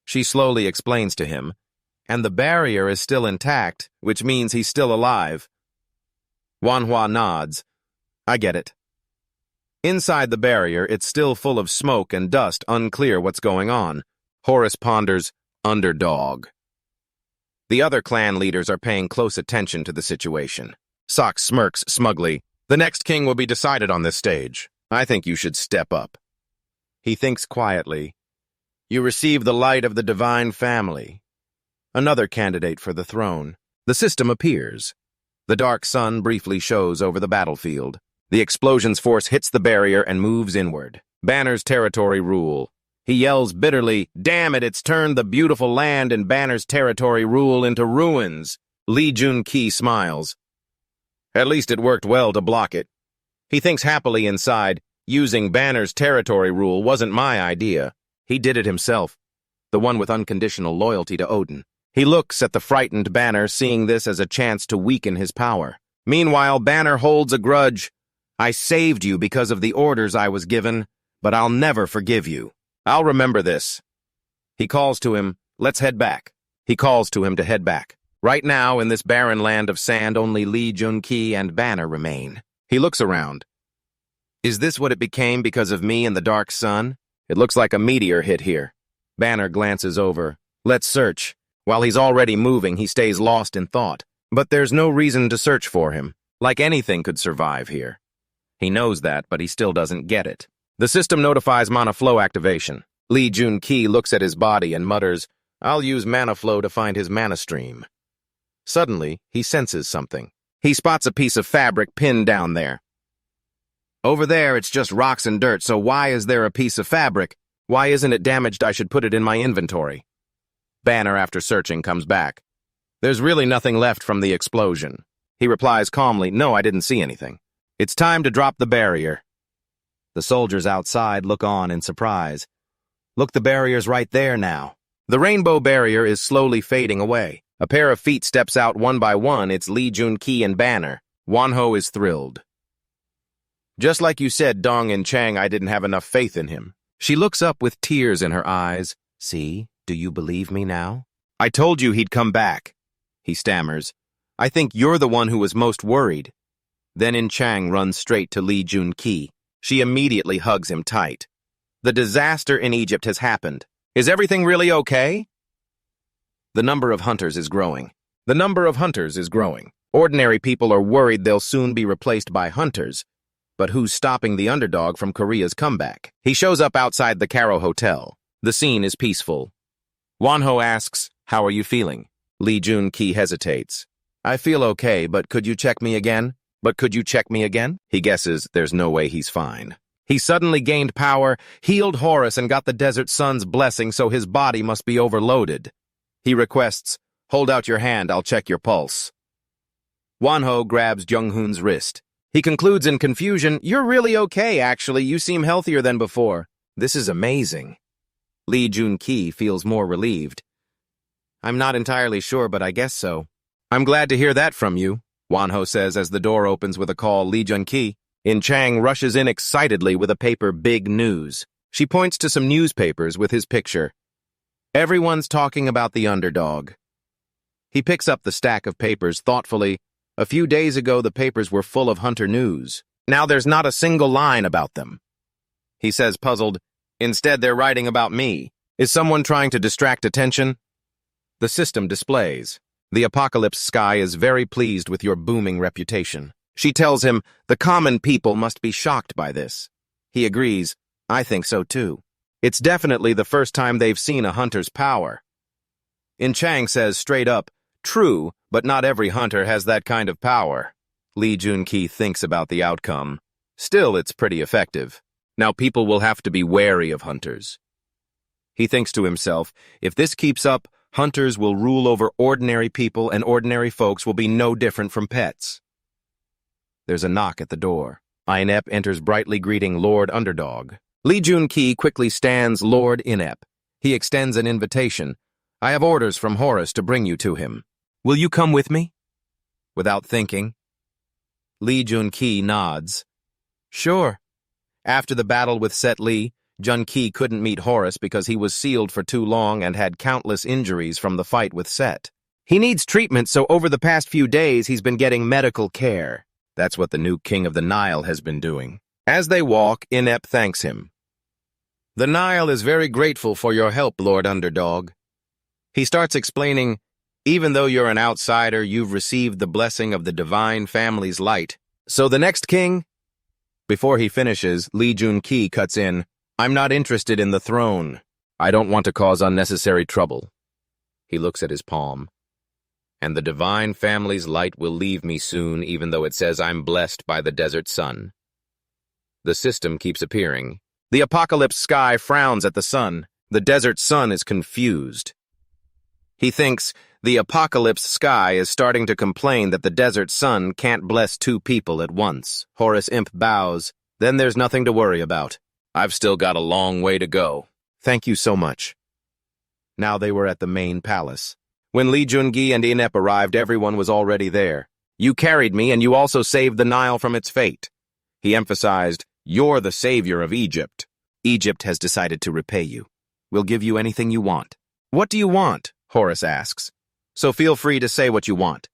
She slowly explains to him, and the barrier is still intact, which means he's still alive. Manhwa nods. I get it. Inside the barrier, it's still full of smoke and dust, unclear what's going on. Horace ponders, underdog. The other clan leaders are paying close attention to the situation. Sok smirks smugly. The next king will be decided on this stage. I think you should step up. He thinks quietly. You receive the light of the divine family. Another candidate for the throne. The system appears. The dark sun briefly shows over the battlefield. The explosion's force hits the barrier and moves inward. Banner's territory rule. He yells bitterly, Damn it, it's turned the beautiful land and Banner's territory rule into ruins. Lee Jun-ki smiles. At least it worked well to block it. He thinks happily inside, using Banner's territory rule wasn't my idea. He did it himself, the one with unconditional loyalty to Odin. He looks at the frightened Banner, seeing this as a chance to weaken his power. Meanwhile, Banner holds a grudge. I saved you because of the orders I was given, but I'll never forgive you. I'll remember this. He calls to him, let's head back. He calls to him to head back. Right now, in this barren land of sand, only Lee Jun-ki and Banner remain. He looks around. Is this what it became because of me and the dark sun? It looks like a meteor hit here. Banner glances over. Let's search. While he's already moving, he stays lost in thought. But there's no reason to search for him. Like anything could survive here. He knows that, but he still doesn't get it. The system notifies mana flow activation. Lee Jun-ki looks at his body and mutters, I'll use mana flow to find his mana stream. Suddenly, he senses something. He spots a piece of fabric pinned down there. Over there, it's just rocks and dirt, so why is there a piece of fabric? Why isn't it damaged? I should put it in my inventory. Banner, after searching, comes back. There's really nothing left from the explosion. He replies calmly, No, I didn't see anything. It's time to drop the barrier. The soldiers outside look on in surprise. Look, the barrier's right there now. The rainbow barrier is slowly fading away. A pair of feet steps out one by one. It's Lee Jun-ki and Banner. Wonho is thrilled. Just like you said, Dong-in Chang, I didn't have enough faith in him. She looks up with tears in her eyes. See, do you believe me now? I told you he'd come back. He stammers. I think you're the one who was most worried. Then In Chang runs straight to Lee Jun-ki. She immediately hugs him tight. The disaster in Egypt has happened. Is everything really okay? The number of hunters is growing. The number of hunters is growing. Ordinary people are worried they'll soon be replaced by hunters. But who's stopping the underdog from Korea's comeback? He shows up outside the Caro Hotel. The scene is peaceful. Wonho asks, How are you feeling? Lee Jun-ki hesitates. I feel okay, but could you check me again? He guesses there's no way he's fine. He suddenly gained power, healed Horus, and got the desert sun's blessing, so his body must be overloaded. He requests, Hold out your hand, I'll check your pulse. Wonho grabs Jung-hoon's wrist. He concludes in confusion, You're really okay, actually. You seem healthier than before. This is amazing. Lee Jun-ki feels more relieved. I'm not entirely sure, but I guess so. I'm glad to hear that from you, Wonho says as the door opens with a call. Lee Jun-ki. In Chang rushes in excitedly with a paper, Big News. She points to some newspapers with his picture. Everyone's talking about the underdog. He picks up the stack of papers thoughtfully. A few days ago, the papers were full of hunter news. Now there's not a single line about them. He says, puzzled, Instead, they're writing about me. Is someone trying to distract attention? The system displays. The Apocalypse Sky is very pleased with your booming reputation. She tells him, the common people must be shocked by this. He agrees, I think so too. It's definitely the first time they've seen a hunter's power. In Chang says straight up, "True, but not every hunter has that kind of power." Lee Jun-ki thinks about the outcome. Still, it's pretty effective. Now people will have to be wary of hunters. He thinks to himself, if this keeps up, hunters will rule over ordinary people and ordinary folks will be no different from pets. There's a knock at the door. Inep enters brightly greeting Lord Underdog. Lee Jun-ki quickly stands Lord Inep. He extends an invitation. "I have orders from Horus to bring you to him. Will you come with me?" Without thinking, Lee Jun-ki nods. Sure. After the battle with Set Li, Jun-ki couldn't meet Horus because he was sealed for too long and had countless injuries from the fight with Set. He needs treatment, so over the past few days he's been getting medical care. That's what the new king of the Nile has been doing. As they walk, Inep thanks him. "The Nile is very grateful for your help, Lord Underdog." He starts explaining, "Even though you're an outsider, you've received the blessing of the divine family's light. So the next king?" Before he finishes, Lee Jun-ki cuts in, "I'm not interested in the throne. I don't want to cause unnecessary trouble." He looks at his palm. "And the divine family's light will leave me soon, even though it says I'm blessed by the desert sun." The system keeps appearing. The apocalypse sky frowns at the sun. The desert sun is confused. He thinks the apocalypse sky is starting to complain that the desert sun can't bless two people at once. Horus Imp bows. "Then there's nothing to worry about. I've still got a long way to go. Thank you so much." Now they were at the main palace. When Lee Jun-gi and Inep arrived, everyone was already there. "You carried me, and you also saved the Nile from its fate." He emphasized, "You're the savior of Egypt. Egypt has decided to repay you. We'll give you anything you want." "What do you want?" Horus asks. "So feel free to say what you want."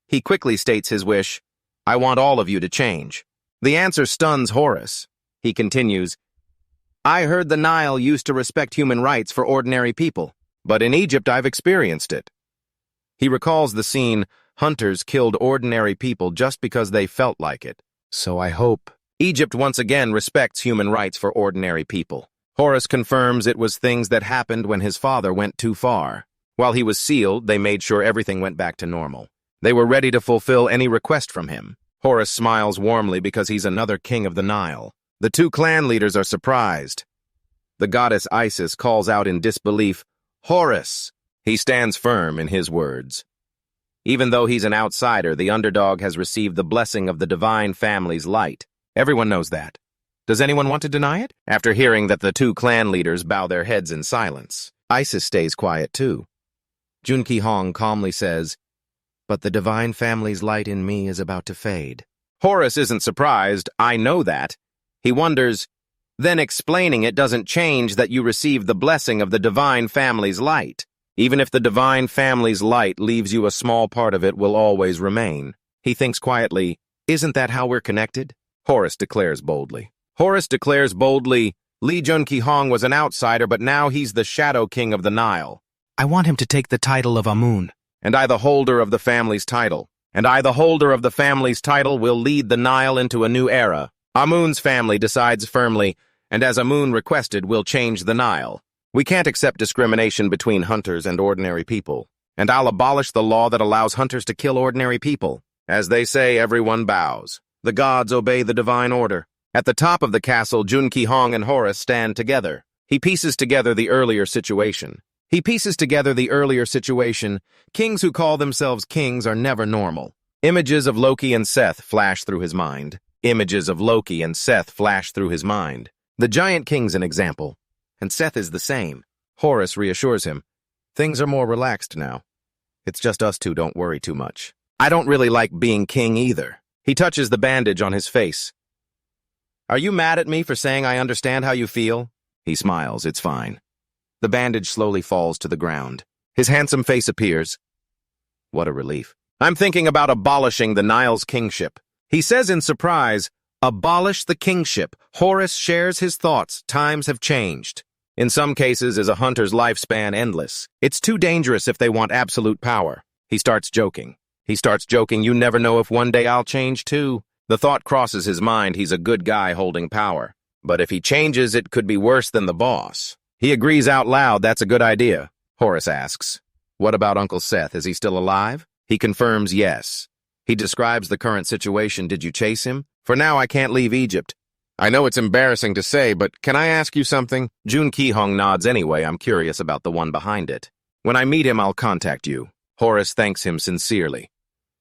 He quickly states his wish, "I want all of you to change." The answer stuns Horus. He continues, "I heard the Nile used to respect human rights for ordinary people, but in Egypt I've experienced it." He recalls the scene, hunters killed ordinary people just because they felt like it. "So I hope Egypt once again respects human rights for ordinary people." Horus confirms it was things that happened when his father went too far. While he was sealed, they made sure everything went back to normal. They were ready to fulfill any request from him. Horus smiles warmly because he's another king of the Nile. The two clan leaders are surprised. The goddess Isis calls out in disbelief, "Horus!" He stands firm in his words. Even though he's an outsider, the underdog has received the blessing of the divine family's light. Everyone knows that. Does anyone want to deny it? After hearing that the two clan leaders bow their heads in silence, Isis stays quiet too. Jun-ki Hong calmly says, "But the divine family's light in me is about to fade." Horus isn't surprised, "I know that." He wonders, "Then explaining it doesn't change that you receive the blessing of the divine family's light. Even if the divine family's light leaves you, a small part of it will always remain." He thinks quietly, "Isn't that how we're connected?" Horus declares boldly. Lee Jun-ki Hong was an outsider, but now he's the Shadow King of the Nile. "I want him to take the title of Amun." "And I, the holder of the family's title. Will lead the Nile into a new era. Amun's family decides firmly, and as Amun requested, we'll change the Nile. We can't accept discrimination between hunters and ordinary people. And I'll abolish the law that allows hunters to kill ordinary people. As they say, everyone bows. The gods obey the divine order." At the top of the castle, Jun-ki Hong and Horus stand together. He pieces together the earlier situation. Kings who call themselves kings are never normal. Images of Loki and Seth flash through his mind. The Giant King's an example, and Seth is the same. Horus reassures him. "Things are more relaxed now. It's just us two, don't worry too much. I don't really like being king either." He touches the bandage on his face. "Are you mad at me for saying I understand how you feel?" He smiles, "It's fine." The bandage slowly falls to the ground. His handsome face appears. What a relief. "I'm thinking about abolishing the Nile's kingship." He says in surprise, "Abolish the kingship." Horus shares his thoughts. Times have changed. In some cases, is a hunter's lifespan endless. It's too dangerous if they want absolute power. He starts joking. "You never know if one day I'll change too." The thought crosses his mind he's a good guy holding power. But if he changes, it could be worse than the boss. He agrees out loud that's a good idea. Horace asks, "What about Uncle Seth? Is he still alive?" He confirms yes. He describes the current situation. "Did you chase him?" "For now, I can't leave Egypt." "I know it's embarrassing to say, but can I ask you something?" Jun Ki-hong nods anyway. "I'm curious about the one behind it. When I meet him, I'll contact you." Horace thanks him sincerely.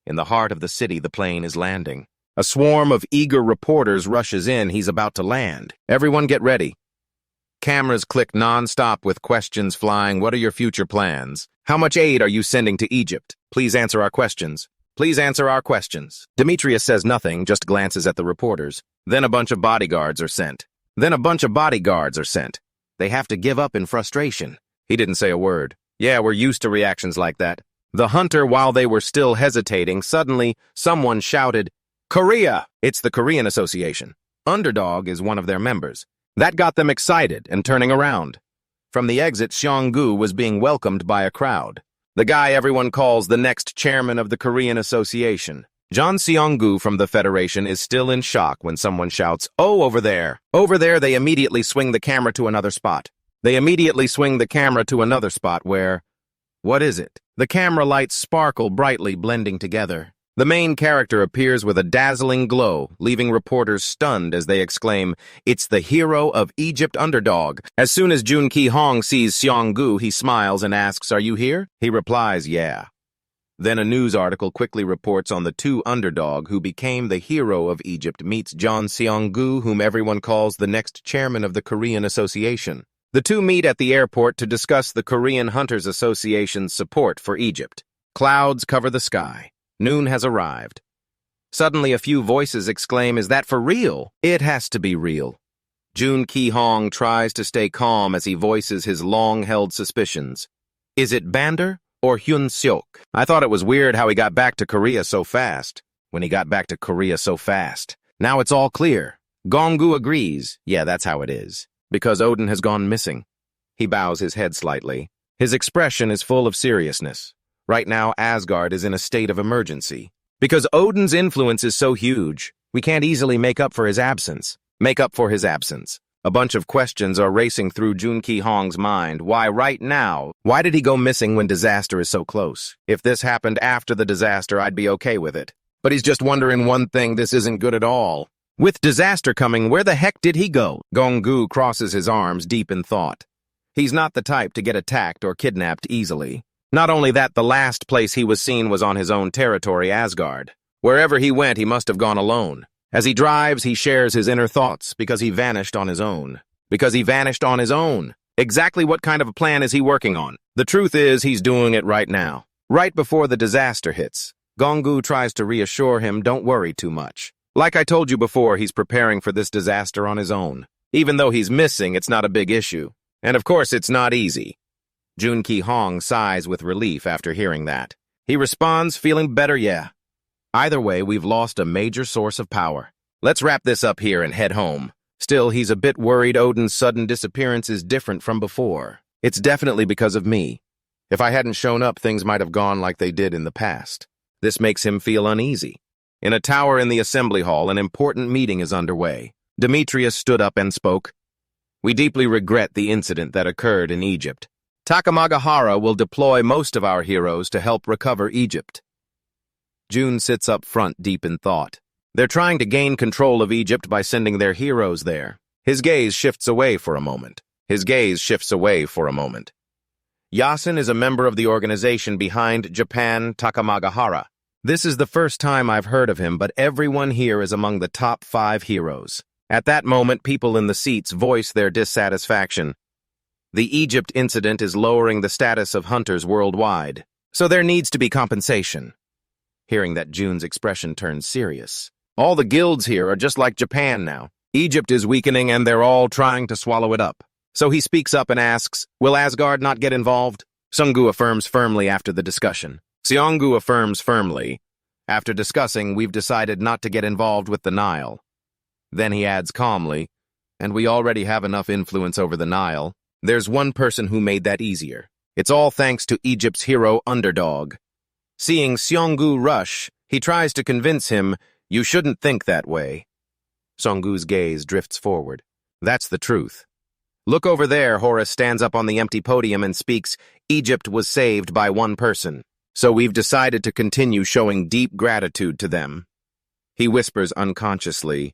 In the heart of the city, the plane is landing. A swarm of eager reporters rushes in. He's about to land. "Everyone get ready." Cameras click non-stop with questions flying. "What are your future plans? How much aid are you sending to Egypt? Please answer our questions. Please answer our questions." Demetrius says nothing, just glances at the reporters. Then a bunch of bodyguards are sent. They have to give up in frustration. He didn't say a word. "Yeah, we're used to reactions like that." The hunter, while they were still hesitating, suddenly someone shouted, "Korea!" It's the Korean Association. Underdog is one of their members. That got them excited and turning around. From the exit, Seong-gu was being welcomed by a crowd. The guy everyone calls the next chairman of the Korean Association. John Seong-gu from the Federation is still in shock when someone shouts, "Oh, over there!" Over there, they immediately swing the camera to another spot. Where? What is it? The camera lights sparkle brightly, blending together. The main character appears with a dazzling glow, leaving reporters stunned as they exclaim, "It's the hero of Egypt, Underdog." As soon as Jun Ki-hong sees Seong-gu, he smiles and asks, "Are you here?" He replies, "Yeah." Then a news article quickly reports on the two Underdog who became the hero of Egypt meets John Seong-gu, whom everyone calls the next chairman of the Korean Association. The two meet at the airport to discuss the Korean Hunters Association's support for Egypt. Clouds cover the sky. Noon has arrived. Suddenly a few voices exclaim, "Is that for real?" It has to be real. Jun Ki-hong tries to stay calm as he voices his long-held suspicions. Is it Bander or Hyun Seok? I thought it was weird how he got back to Korea so fast. Now it's all clear. Gong-gu agrees. Yeah, that's how it is. Because Odin has gone missing. He bows his head slightly. His expression is full of seriousness. Right now, Asgard is in a state of emergency. Because Odin's influence is so huge, we can't easily make up for his absence. A bunch of questions are racing through Jun Ki-hong's mind. Why right now? Why did he go missing when disaster is so close? If this happened after the disaster, I'd be okay with it. But he's just wondering one thing, this isn't good at all. With disaster coming, where the heck did he go? Gong-gu crosses his arms, deep in thought. He's not the type to get attacked or kidnapped easily. Not only that, the last place he was seen was on his own territory, Asgard. Wherever he went, he must have gone alone. As he drives, he shares his inner thoughts, because he vanished on his own. Exactly what kind of a plan is he working on? The truth is, he's doing it right now. Right before the disaster hits, Gong-gu tries to reassure him, don't worry too much. Like I told you before, he's preparing for this disaster on his own. Even though he's missing, it's not a big issue. And of course, it's not easy. Jun Ki-hong sighs with relief after hearing that. He responds, feeling better, yeah. Either way, we've lost a major source of power. Let's wrap this up here and head home. Still, he's a bit worried Odin's sudden disappearance is different from before. It's definitely because of me. If I hadn't shown up, things might have gone like they did in the past. This makes him feel uneasy. In a tower in the assembly hall, an important meeting is underway. Demetrius stood up and spoke. We deeply regret the incident that occurred in Egypt. Takamagahara will deploy most of our heroes to help recover Egypt. Jun sits up front, deep in thought. They're trying to gain control of Egypt by sending their heroes there. His gaze shifts away for a moment. Yasin is a member of the organization behind Japan Takamagahara. This is the first time I've heard of him, but everyone here is among the top 5 heroes. At that moment, people in the seats voice their dissatisfaction. The Egypt incident is lowering the status of hunters worldwide, so there needs to be compensation. Hearing that, Jun's expression turns serious. All the guilds here are just like Japan now. Egypt is weakening and they're all trying to swallow it up. So he speaks up and asks, will Asgard not get involved? Seong-gu affirms firmly after the discussion. Seong-gu affirms firmly. After discussing, we've decided not to get involved with the Nile. Then he adds calmly, and we already have enough influence over the Nile. There's one person who made that easier. It's all thanks to Egypt's hero Underdog. Seeing Seong-gu rush, he tries to convince him, you shouldn't think that way. Seong-gu's gaze drifts forward. That's the truth. Look over there, Horus stands up on the empty podium and speaks, Egypt was saved by one person. So we've decided to continue showing deep gratitude to them. He whispers unconsciously,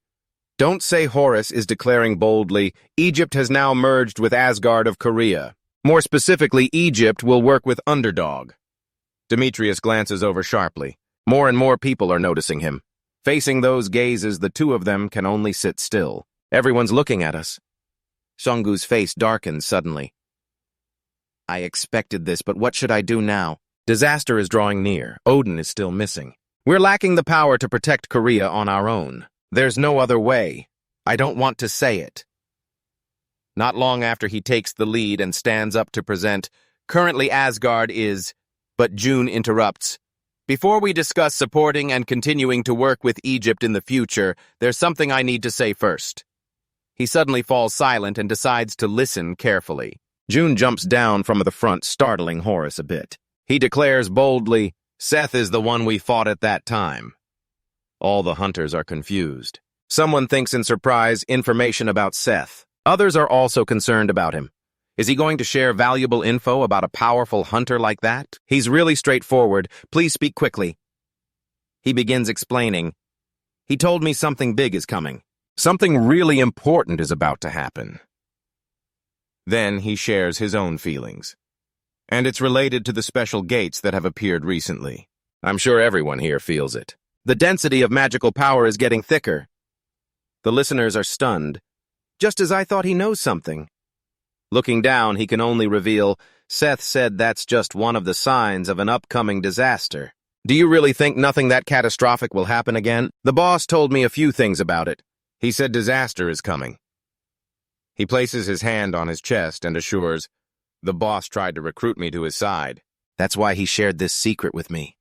Don't say Horus is declaring boldly, Egypt has now merged with Asgard of Korea. More specifically, Egypt will work with Underdog. Demetrius glances over sharply. More and more people are noticing him. Facing those gazes, the two of them can only sit still. Everyone's looking at us. Songu's face darkens suddenly. I expected this, but what should I do now? Disaster is drawing near. Odin is still missing. We're lacking the power to protect Korea on our own. There's no other way. I don't want to say it. Not long after he takes the lead and stands up to present, currently Asgard is, but June interrupts. Before we discuss supporting and continuing to work with Egypt in the future, there's something I need to say first. He suddenly falls silent and decides to listen carefully. June jumps down from the front, startling Horus a bit. He declares boldly, Seth is the one we fought at that time. All the hunters are confused. Someone thinks in surprise information about Seth. Others are also concerned about him. Is he going to share valuable info about a powerful hunter like that? He's really straightforward. Please speak quickly. He begins explaining. He told me something big is coming. Something really important is about to happen. Then he shares his own feelings. And it's related to the special gates that have appeared recently. I'm sure everyone here feels it. The density of magical power is getting thicker. The listeners are stunned, just as I thought he knows something. Looking down, he can only reveal, Seth said that's just one of the signs of an upcoming disaster. Do you really think nothing that catastrophic will happen again? The boss told me a few things about it. He said disaster is coming. He places his hand on his chest and assures, the boss tried to recruit me to his side. That's why he shared this secret with me.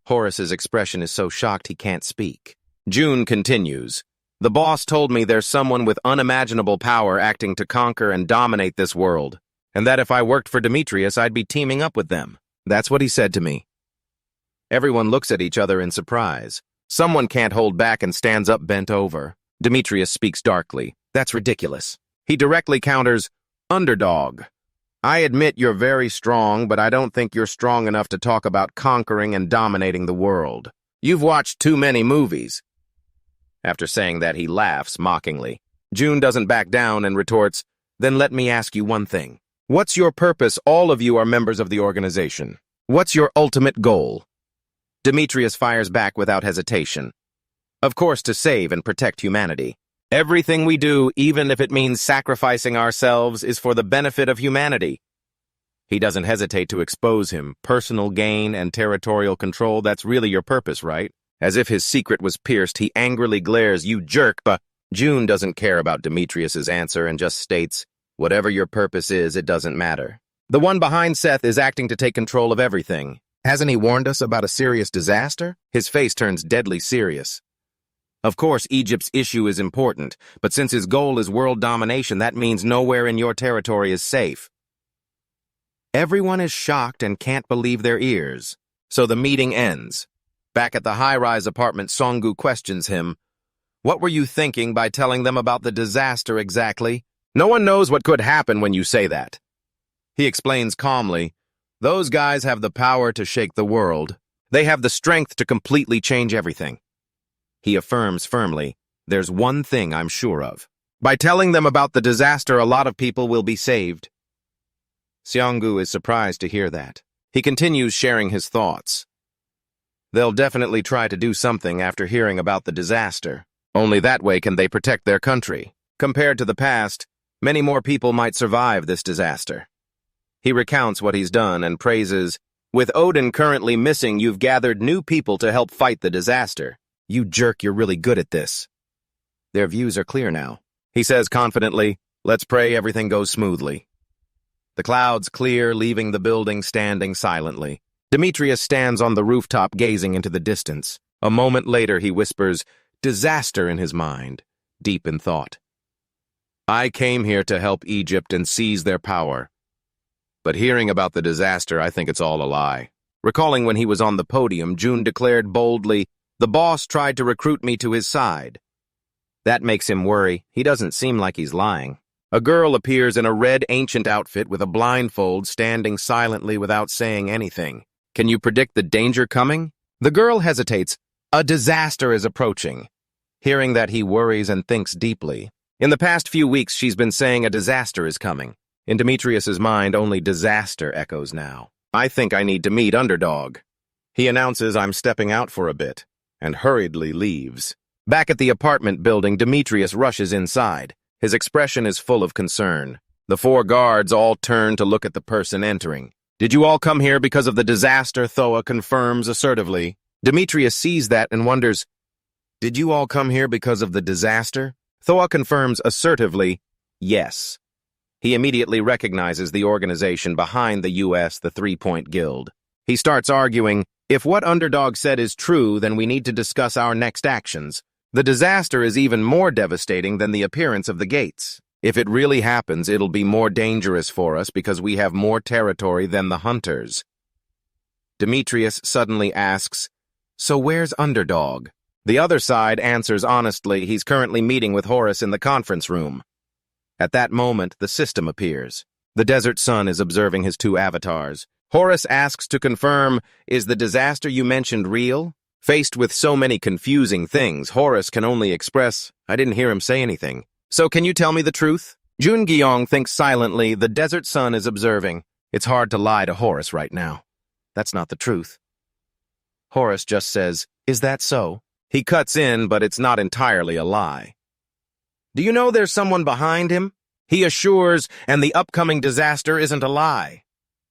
Horus's expression is so shocked he can't speak. June continues, the boss told me there's someone with unimaginable power acting to conquer and dominate this world, and that if I worked for Demetrius, I'd be teaming up with them. That's what he said to me. Everyone looks at each other in surprise. Someone can't hold back and stands up bent over. Demetrius speaks darkly. That's ridiculous. He directly counters, Underdog. I admit you're very strong, but I don't think you're strong enough to talk about conquering and dominating the world. You've watched too many movies. After saying that, he laughs mockingly. June doesn't back down and retorts, then let me ask you one thing. What's your purpose? All of you are members of the organization. What's your ultimate goal? Demetrius fires back without hesitation. Of course, to save and protect humanity. Everything we do, even if it means sacrificing ourselves, is for the benefit of humanity. He doesn't hesitate to expose him. Personal gain and territorial control, that's really your purpose, right? As if his secret was pierced, he angrily glares, you jerk, but June doesn't care about Demetrius's answer and just states, whatever your purpose is, it doesn't matter. The one behind Seth is acting to take control of everything. Hasn't he warned us about a serious disaster? His face turns deadly serious. Of course, Egypt's issue is important, but since his goal is world domination, that means nowhere in your territory is safe. Everyone is shocked and can't believe their ears. So the meeting ends. Back at the high-rise apartment, Songu questions him. What were you thinking by telling them about the disaster exactly? No one knows what could happen when you say that. He explains calmly, those guys have the power to shake the world. They have the strength to completely change everything. He affirms firmly, there's one thing I'm sure of. By telling them about the disaster, a lot of people will be saved. Seonggu is surprised to hear that. He continues sharing his thoughts. They'll definitely try to do something after hearing about the disaster. Only that way can they protect their country. Compared to the past, many more people might survive this disaster. He recounts what he's done and praises, with Odin currently missing, you've gathered new people to help fight the disaster. You jerk, you're really good at this. Their views are clear now. He says confidently, let's pray everything goes smoothly. The clouds clear, leaving the building standing silently. Demetrius stands on the rooftop gazing into the distance. A moment later, he whispers, disaster in his mind, deep in thought. I came here to help Egypt and seize their power. But hearing about the disaster, I think it's all a lie. Recalling when he was on the podium, June declared boldly, the boss tried to recruit me to his side. That makes him worry. He doesn't seem like he's lying. A girl appears in a red ancient outfit with a blindfold, standing silently without saying anything. Can you predict the danger coming? The girl hesitates. A disaster is approaching. Hearing that, he worries and thinks deeply. In the past few weeks, she's been saying a disaster is coming. In Demetrius's mind, only disaster echoes now. I think I need to meet Underdog. He announces I'm stepping out for a bit, and hurriedly leaves. Back at the apartment building, Demetrius rushes inside. His expression is full of concern. The 4 guards all turn to look at the person entering. Did you all come here because of the disaster? Thoa confirms assertively. Demetrius sees that and wonders, did you all come here because of the disaster? Thoa confirms assertively, yes. He immediately recognizes the organization behind the U.S., the 3-Point Guild. He starts arguing, if what Underdog said is true, then we need to discuss our next actions. The disaster is even more devastating than the appearance of the gates. If it really happens, it'll be more dangerous for us because we have more territory than the hunters. Demetrius suddenly asks, so where's Underdog? The other side answers honestly, he's currently meeting with Horus in the conference room. At that moment, the system appears. The desert sun is observing his 2 avatars. Horus asks to confirm, is the disaster you mentioned real? Faced with so many confusing things, Horus can only express, I didn't hear him say anything. So can you tell me the truth? Jungyong thinks silently, the desert sun is observing. It's hard to lie to Horus right now. That's not the truth. Horus just says, is that so? He cuts in, but it's not entirely a lie. Do you know there's someone behind him? He assures, and the upcoming disaster isn't a lie.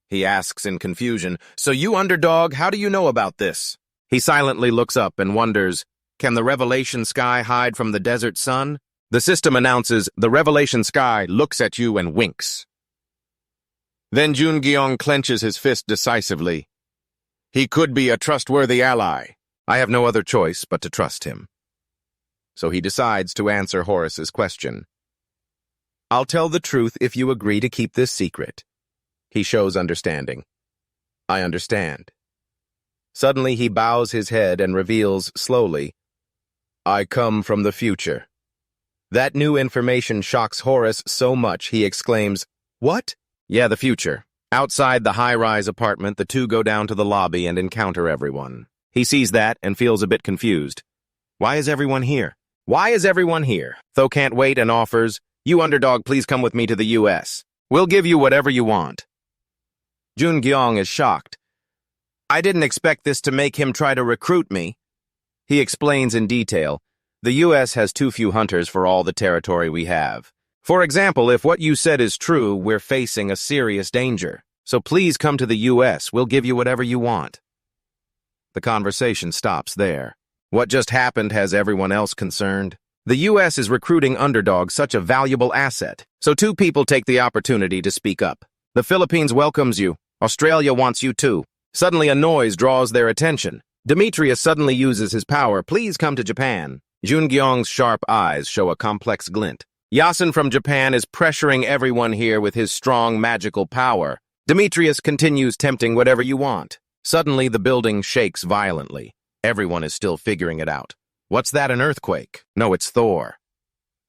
He asks in confusion, so you Underdog, how do you know about this? He silently looks up and wonders, can the revelation sky hide from the desert sun? The system announces, the revelation sky looks at you and winks. Then Jungyong clenches his fist decisively. He could be a trustworthy ally. I have no other choice but to trust him. So he decides to answer Horus's question. I'll tell the truth if you agree to keep this secret. He shows understanding. I understand. Suddenly he bows his head and reveals slowly, I come from the future. That new information shocks Horus so much he exclaims, what? Yeah, the future. Outside the high-rise apartment, the 2 go down to the lobby and encounter everyone. He sees that and feels a bit confused. Why is everyone here? Why is everyone here? Tho can't wait and offers, you Underdog, please come with me to the U.S. We'll give you whatever you want. Jungyong is shocked. I didn't expect this to make him try to recruit me. He explains in detail, the U.S. has too few hunters for all the territory we have. For example, if what you said is true, we're facing a serious danger. So please come to the U.S. We'll give you whatever you want. The conversation stops there. What just happened has everyone else concerned. The U.S. is recruiting Underdog, such a valuable asset. So 2 people take the opportunity to speak up. The Philippines welcomes you. Australia wants you too. Suddenly a noise draws their attention. Demetrius suddenly uses his power. Please come to Japan. Jungyong's sharp eyes show a complex glint. Yasin from Japan is pressuring everyone here with his strong magical power. Demetrius continues tempting whatever you want. Suddenly the building shakes violently. Everyone is still figuring it out. What's that, an earthquake? No, it's Thor.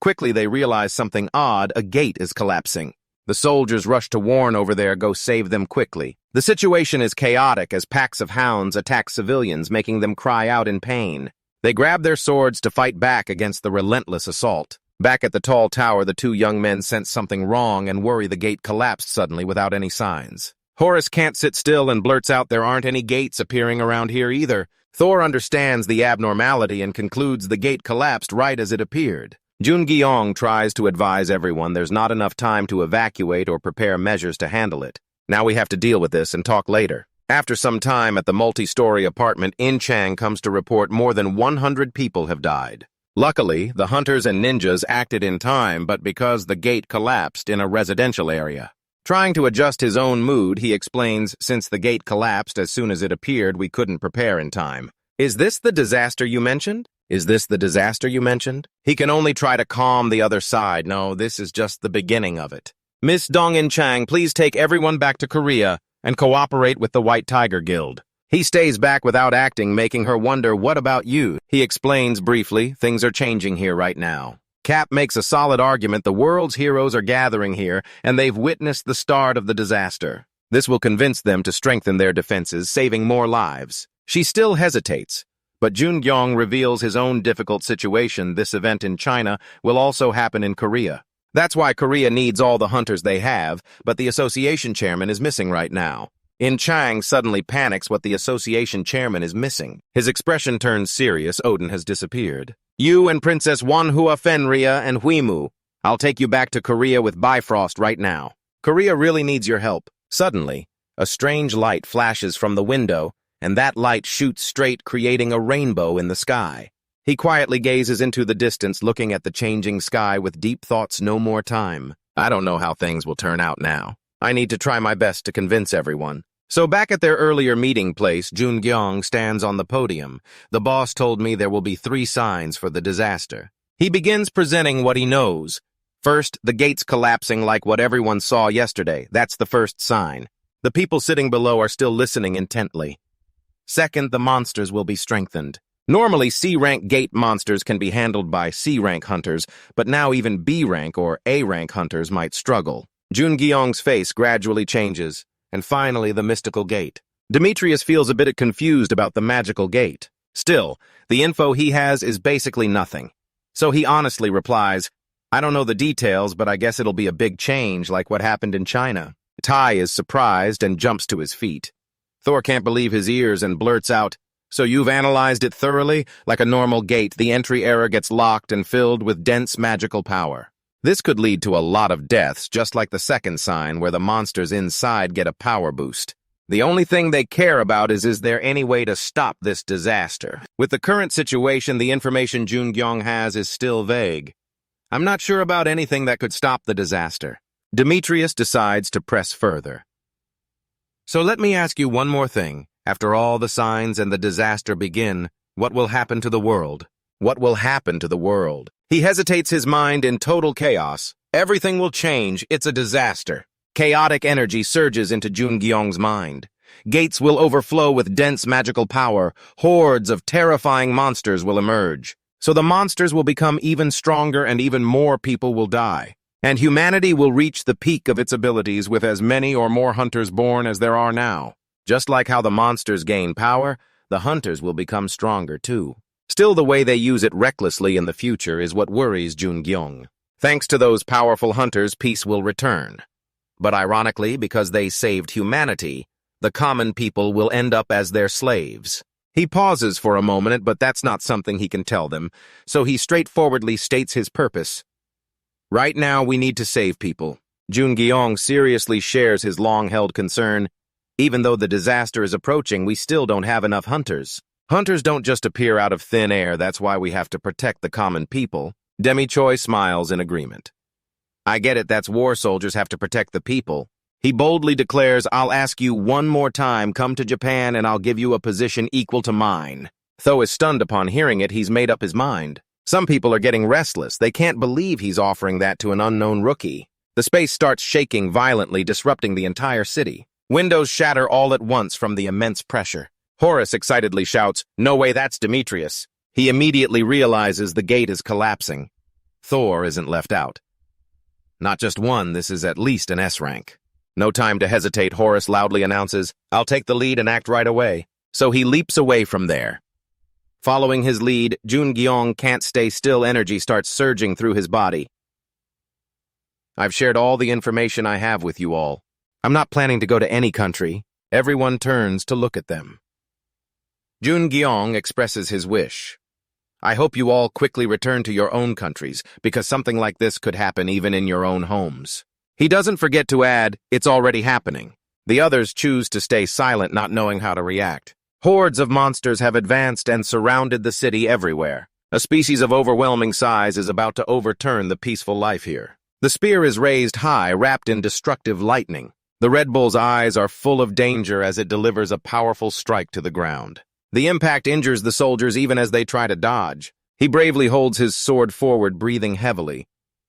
Quickly they realize something odd, a gate is collapsing. The soldiers rush to warn over there, go save them quickly. The situation is chaotic as packs of hounds attack civilians, making them cry out in pain. They grab their swords to fight back against the relentless assault. Back at the tall tower, the 2 young men sense something wrong and worry the gate collapsed suddenly without any signs. Horus can't sit still and blurts out there aren't any gates appearing around here either. Thor understands the abnormality and concludes the gate collapsed right as it appeared. Jungyong tries to advise everyone there's not enough time to evacuate or prepare measures to handle it. Now we have to deal with this and talk later. After some time at the multi-story apartment, In Chang comes to report more than 100 people have died. Luckily, the hunters and ninjas acted in time, but because the gate collapsed in a residential area. Trying to adjust his own mood, he explains, since the gate collapsed as soon as it appeared, we couldn't prepare in time. Is this the disaster you mentioned? Is this the disaster you mentioned? He can only try to calm the other side. No, this is just the beginning of it. Miss Dong In Chang, please take everyone back to Korea and cooperate with the White Tiger Guild. He stays back without acting, making her wonder, what about you? He explains briefly, things are changing here right now. Cap makes a solid argument the world's heroes are gathering here, and they've witnessed the start of the disaster. This will convince them to strengthen their defenses, saving more lives. She still hesitates, but Jun-gyong reveals his own difficult situation. This event in China will also happen in Korea. That's why Korea needs all the hunters they have, but the association chairman is missing right now. In Chang suddenly panics what the association chairman is missing. His expression turns serious. Odin has disappeared. You and Princess Wanhua Fenria and Huimu. I'll take you back to Korea with Bifrost right now. Korea really needs your help. Suddenly, a strange light flashes from the window, and that light shoots straight, creating a rainbow in the sky. He quietly gazes into the distance, looking at the changing sky with deep thoughts. No more time. I don't know how things will turn out now. I need to try my best to convince everyone. So back at their earlier meeting place, Jun-gyong stands on the podium. The boss told me there will be 3 signs for the disaster. He begins presenting what he knows. First, the gates collapsing like what everyone saw yesterday. That's the first sign. The people sitting below are still listening intently. Second, the monsters will be strengthened. Normally, C-rank gate monsters can be handled by C-rank hunters, but now even B-rank or A-rank hunters might struggle. Jun-gyong's face gradually changes. And finally, the mystical gate. Demetrius feels a bit confused about the magical gate. Still, the info he has is basically nothing. So he honestly replies, I don't know the details, but I guess it'll be a big change like what happened in China. Tai is surprised and jumps to his feet. Thor can't believe his ears and blurts out, so you've analyzed it thoroughly? Like a normal gate, the entry area gets locked and filled with dense magical power. This could lead to a lot of deaths, just like the second sign where the monsters inside get a power boost. The only thing they care about is there any way to stop this disaster? With the current situation, the information Jun-gyong has is still vague. I'm not sure about anything that could stop the disaster. Demetrius decides to press further. So let me ask you one more thing. After all the signs and the disaster begin, what will happen to the world? What will happen to the world? He hesitates, his mind in total chaos. Everything will change. It's a disaster. Chaotic energy surges into Jun-gyong's mind. Gates will overflow with dense magical power. Hordes of terrifying monsters will emerge. So the monsters will become even stronger and even more people will die. And humanity will reach the peak of its abilities with as many or more hunters born as there are now. Just like how the monsters gain power, the hunters will become stronger too. Still, the way they use it recklessly in the future is what worries Jun-gyong. Thanks to those powerful hunters, peace will return. But ironically, because they saved humanity, the common people will end up as their slaves. He pauses for a moment, but that's not something he can tell them, so he straightforwardly states his purpose. Right now, we need to save people. Jun-gyong seriously shares his long-held concern. Even though the disaster is approaching, we still don't have enough hunters. Hunters don't just appear out of thin air, that's why we have to protect the common people. Demi-Choi smiles in agreement. I get it, that's war soldiers have to protect the people. He boldly declares, I'll ask you one more time, come to Japan and I'll give you a position equal to mine. Tho is stunned upon hearing it, he's made up his mind. Some people are getting restless, they can't believe he's offering that to an unknown rookie. The space starts shaking violently, disrupting the entire city. Windows shatter all at once from the immense pressure. Horus excitedly shouts, no way, that's Demetrius. He immediately realizes the gate is collapsing. Thor isn't left out. Not just one, this is at least an S rank. No time to hesitate, Horus loudly announces, I'll take the lead and act right away. So he leaps away from there. Following his lead, Jun-gyong can't stay still, energy starts surging through his body. I've shared all the information I have with you all. I'm not planning to go to any country. Everyone turns to look at them. Jun-gyong expresses his wish. I hope you all quickly return to your own countries, because something like this could happen even in your own homes. He doesn't forget to add, it's already happening. The others choose to stay silent, not knowing how to react. Hordes of monsters have advanced and surrounded the city everywhere. A species of overwhelming size is about to overturn the peaceful life here. The spear is raised high, wrapped in destructive lightning. The Red Bull's eyes are full of danger as it delivers a powerful strike to the ground. The impact injures the soldiers even as they try to dodge. He bravely holds his sword forward, breathing heavily.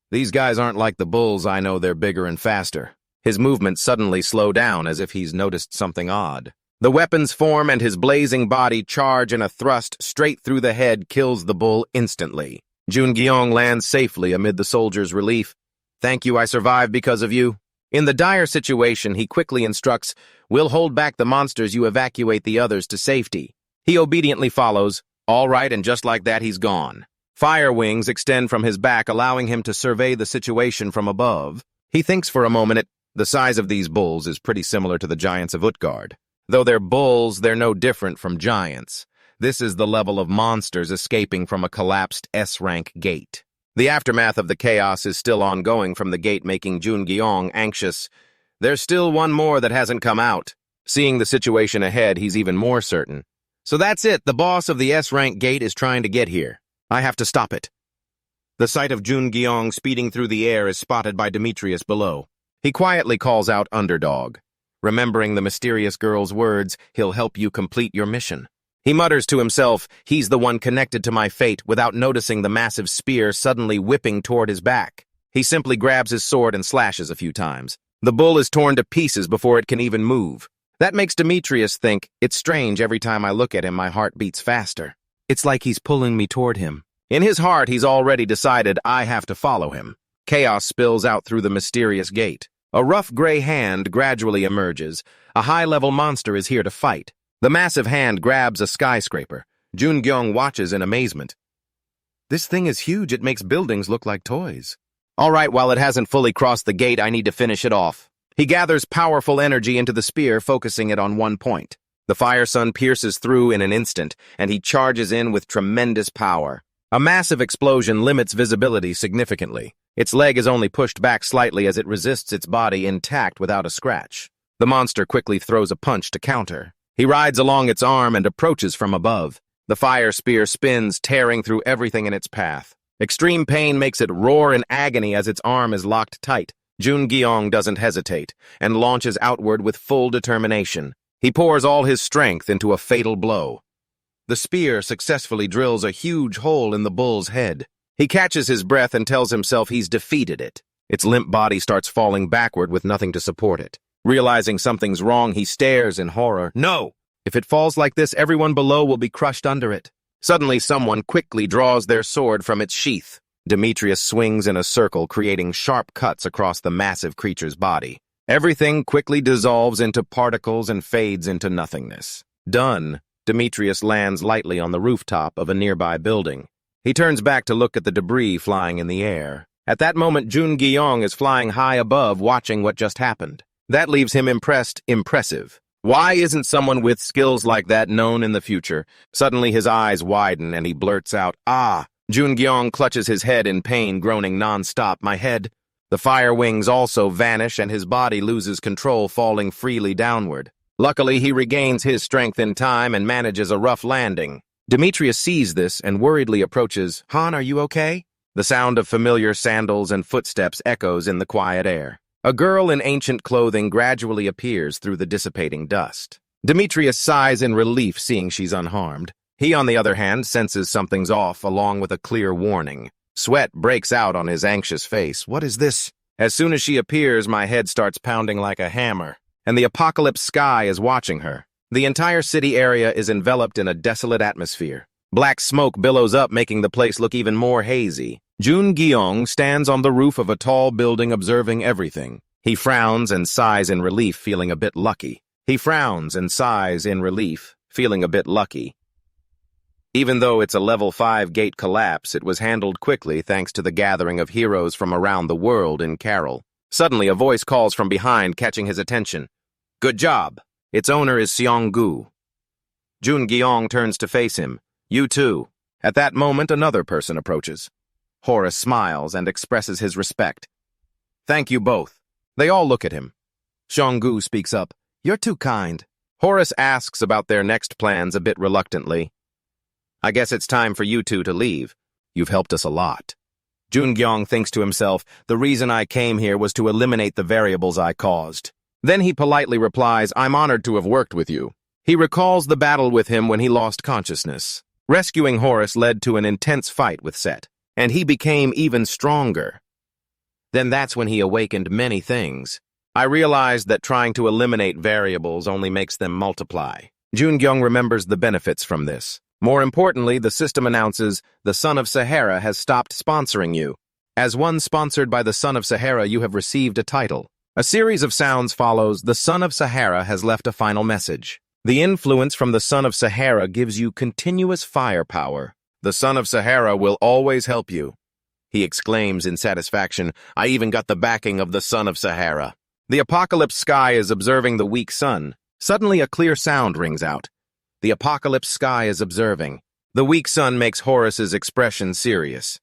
These guys aren't like the bulls, I know they're bigger and faster. His movements suddenly slow down as if he's noticed something odd. The weapon's form and his blazing body charge, and a thrust straight through the head kills the bull instantly. Jungyong lands safely amid the soldier's relief. "Thank you, I survived because of you." In the dire situation, he quickly instructs, "We'll hold back the monsters, you evacuate the others to safety." He obediently follows. All right, and just like that, he's gone. Fire wings extend from his back, allowing him to survey the situation from above. He thinks for a moment. The size of these bulls is pretty similar to the giants of Utgard. Though they're bulls, they're no different from giants. This is the level of monsters escaping from a collapsed S-rank gate. The aftermath of the chaos is still ongoing from the gate, making Jungyong anxious. There's still one more that hasn't come out. Seeing the situation ahead, he's even more certain. So that's it, the boss of the S-rank gate is trying to get here. I have to stop it. The sight of Jungyong speeding through the air is spotted by Demetrius below. He quietly calls out underdog. Remembering the mysterious girl's words, he'll help you complete your mission. He mutters to himself, he's the one connected to my fate, without noticing the massive spear suddenly whipping toward his back. He simply grabs his sword and slashes a few times. The bull is torn to pieces before it can even move. That makes Demetrius think, it's strange, every time I look at him my heart beats faster. It's like he's pulling me toward him. In his heart, he's already decided I have to follow him. Chaos spills out through the mysterious gate. A rough gray hand gradually emerges. A high-level monster is here to fight. The massive hand grabs a skyscraper. Jungyong watches in amazement. This thing is huge, it makes buildings look like toys. All right, while it hasn't fully crossed the gate, I need to finish it off. He gathers powerful energy into the spear, focusing it on one point. The fire sun pierces through in an instant, and he charges in with tremendous power. A massive explosion limits visibility significantly. Its leg is only pushed back slightly as it resists its body intact without a scratch. The monster quickly throws a punch to counter. He rides along its arm and approaches from above. The fire spear spins, tearing through everything in its path. Extreme pain makes it roar in agony as its arm is locked tight. Jungyong doesn't hesitate and launches outward with full determination. He pours all his strength into a fatal blow. The spear successfully drills a huge hole in the bull's head. He catches his breath and tells himself he's defeated it. Its limp body starts falling backward with nothing to support it. Realizing something's wrong, he stares in horror. No! If it falls like this, everyone below will be crushed under it. Suddenly, someone quickly draws their sword from its sheath. Demetrius swings in a circle, creating sharp cuts across the massive creature's body. Everything quickly dissolves into particles and fades into nothingness. Done. Demetrius lands lightly on the rooftop of a nearby building. He turns back to look at the debris flying in the air. At that moment, Jungyong is flying high above, watching what just happened. That leaves him impressive. Why isn't someone with skills like that known in the future? Suddenly his eyes widen and he blurts out, "Ah!" Jungyong clutches his head in pain, groaning non-stop. "My head." The fire wings also vanish and his body loses control, falling freely downward. Luckily, he regains his strength in time and manages a rough landing. Demetrius sees this and worriedly approaches. "Han, are you okay?" The sound of familiar sandals and footsteps echoes in the quiet air. A girl in ancient clothing gradually appears through the dissipating dust. Demetrius sighs in relief, seeing she's unharmed. He, on the other hand, senses something's off, along with a clear warning. Sweat breaks out on his anxious face. What is this? As soon as she appears, my head starts pounding like a hammer, and the apocalypse sky is watching her. The entire city area is enveloped in a desolate atmosphere. Black smoke billows up, making the place look even more hazy. Jungyong stands on the roof of a tall building, observing everything. He frowns and sighs in relief, feeling a bit lucky. Even though it's a level 5 gate collapse, it was handled quickly thanks to the gathering of heroes from around the world in Carol. Suddenly, a voice calls from behind, catching his attention. "Good job." Its owner is Seong-gu. Jungyong turns to face him. "You too." At that moment, another person approaches. Horace smiles and expresses his respect. "Thank you both." They all look at him. Seong-gu speaks up. "You're too kind." Horace asks about their next plans a bit reluctantly. "I guess it's time for you two to leave. You've helped us a lot." Jungyong thinks to himself, "The reason I came here was to eliminate the variables I caused." Then he politely replies, "I'm honored to have worked with you." He recalls the battle with him when he lost consciousness. Rescuing Horace led to an intense fight with Set, and he became even stronger. Then that's when he awakened many things. I realized that trying to eliminate variables only makes them multiply. Jungyong remembers the benefits from this. More importantly, the system announces the Son of Sahara has stopped sponsoring you. As one sponsored by the Son of Sahara, you have received a title. A series of sounds follows. The Son of Sahara has left a final message. The influence from the Son of Sahara gives you continuous firepower. The Son of Sahara will always help you, he exclaims in satisfaction. I even got the backing of the Son of Sahara. The apocalypse sky is observing the weak sun. Suddenly a clear sound rings out. The apocalypse sky is observing. The weak sun makes Horus's expression serious.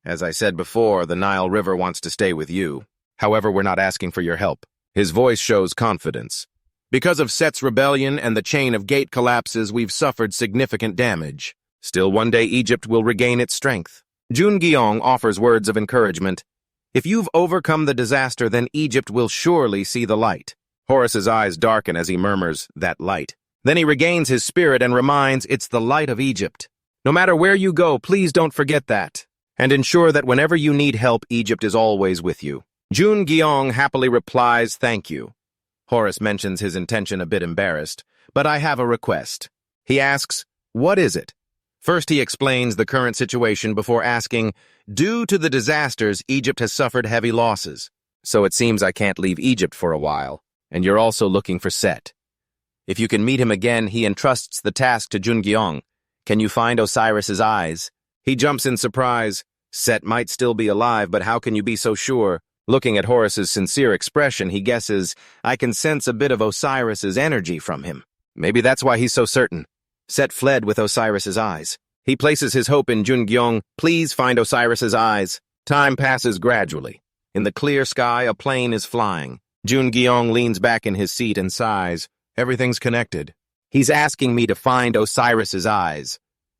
As I said before, the Nile River wants to stay with you. However, we're not asking for your help. His voice shows confidence. Because of Set's rebellion and the chain of gate collapses, we've suffered significant damage. Still, one day Egypt will regain its strength. Jungyong offers words of encouragement. If you've overcome the disaster, then Egypt will surely see the light. Horus's eyes darken as he murmurs, that light. Then he regains his spirit and reminds, it's the light of Egypt. No matter where you go, please don't forget that. And ensure that whenever you need help, Egypt is always with you. Jungyong happily replies, thank you. Horus mentions his intention a bit embarrassed, but I have a request. He asks, what is it? First he explains the current situation before asking, due to the disasters, Egypt has suffered heavy losses. So it seems I can't leave Egypt for a while, and you're also looking for Set. If you can meet him again, he entrusts the task to Jungyong. Can you find Osiris's eyes? He jumps in surprise. Set might still be alive, but how can you be so sure? Looking at Horus's sincere expression, he guesses, I can sense a bit of Osiris's energy from him. Maybe that's why he's so certain. Set fled with Osiris's eyes. He places his hope in Jungyong. Please find Osiris's eyes. Time passes gradually. In the clear sky, a plane is flying. Jungyong leans back in his seat and sighs. Everything's connected. He's asking me to find Osiris's eyes.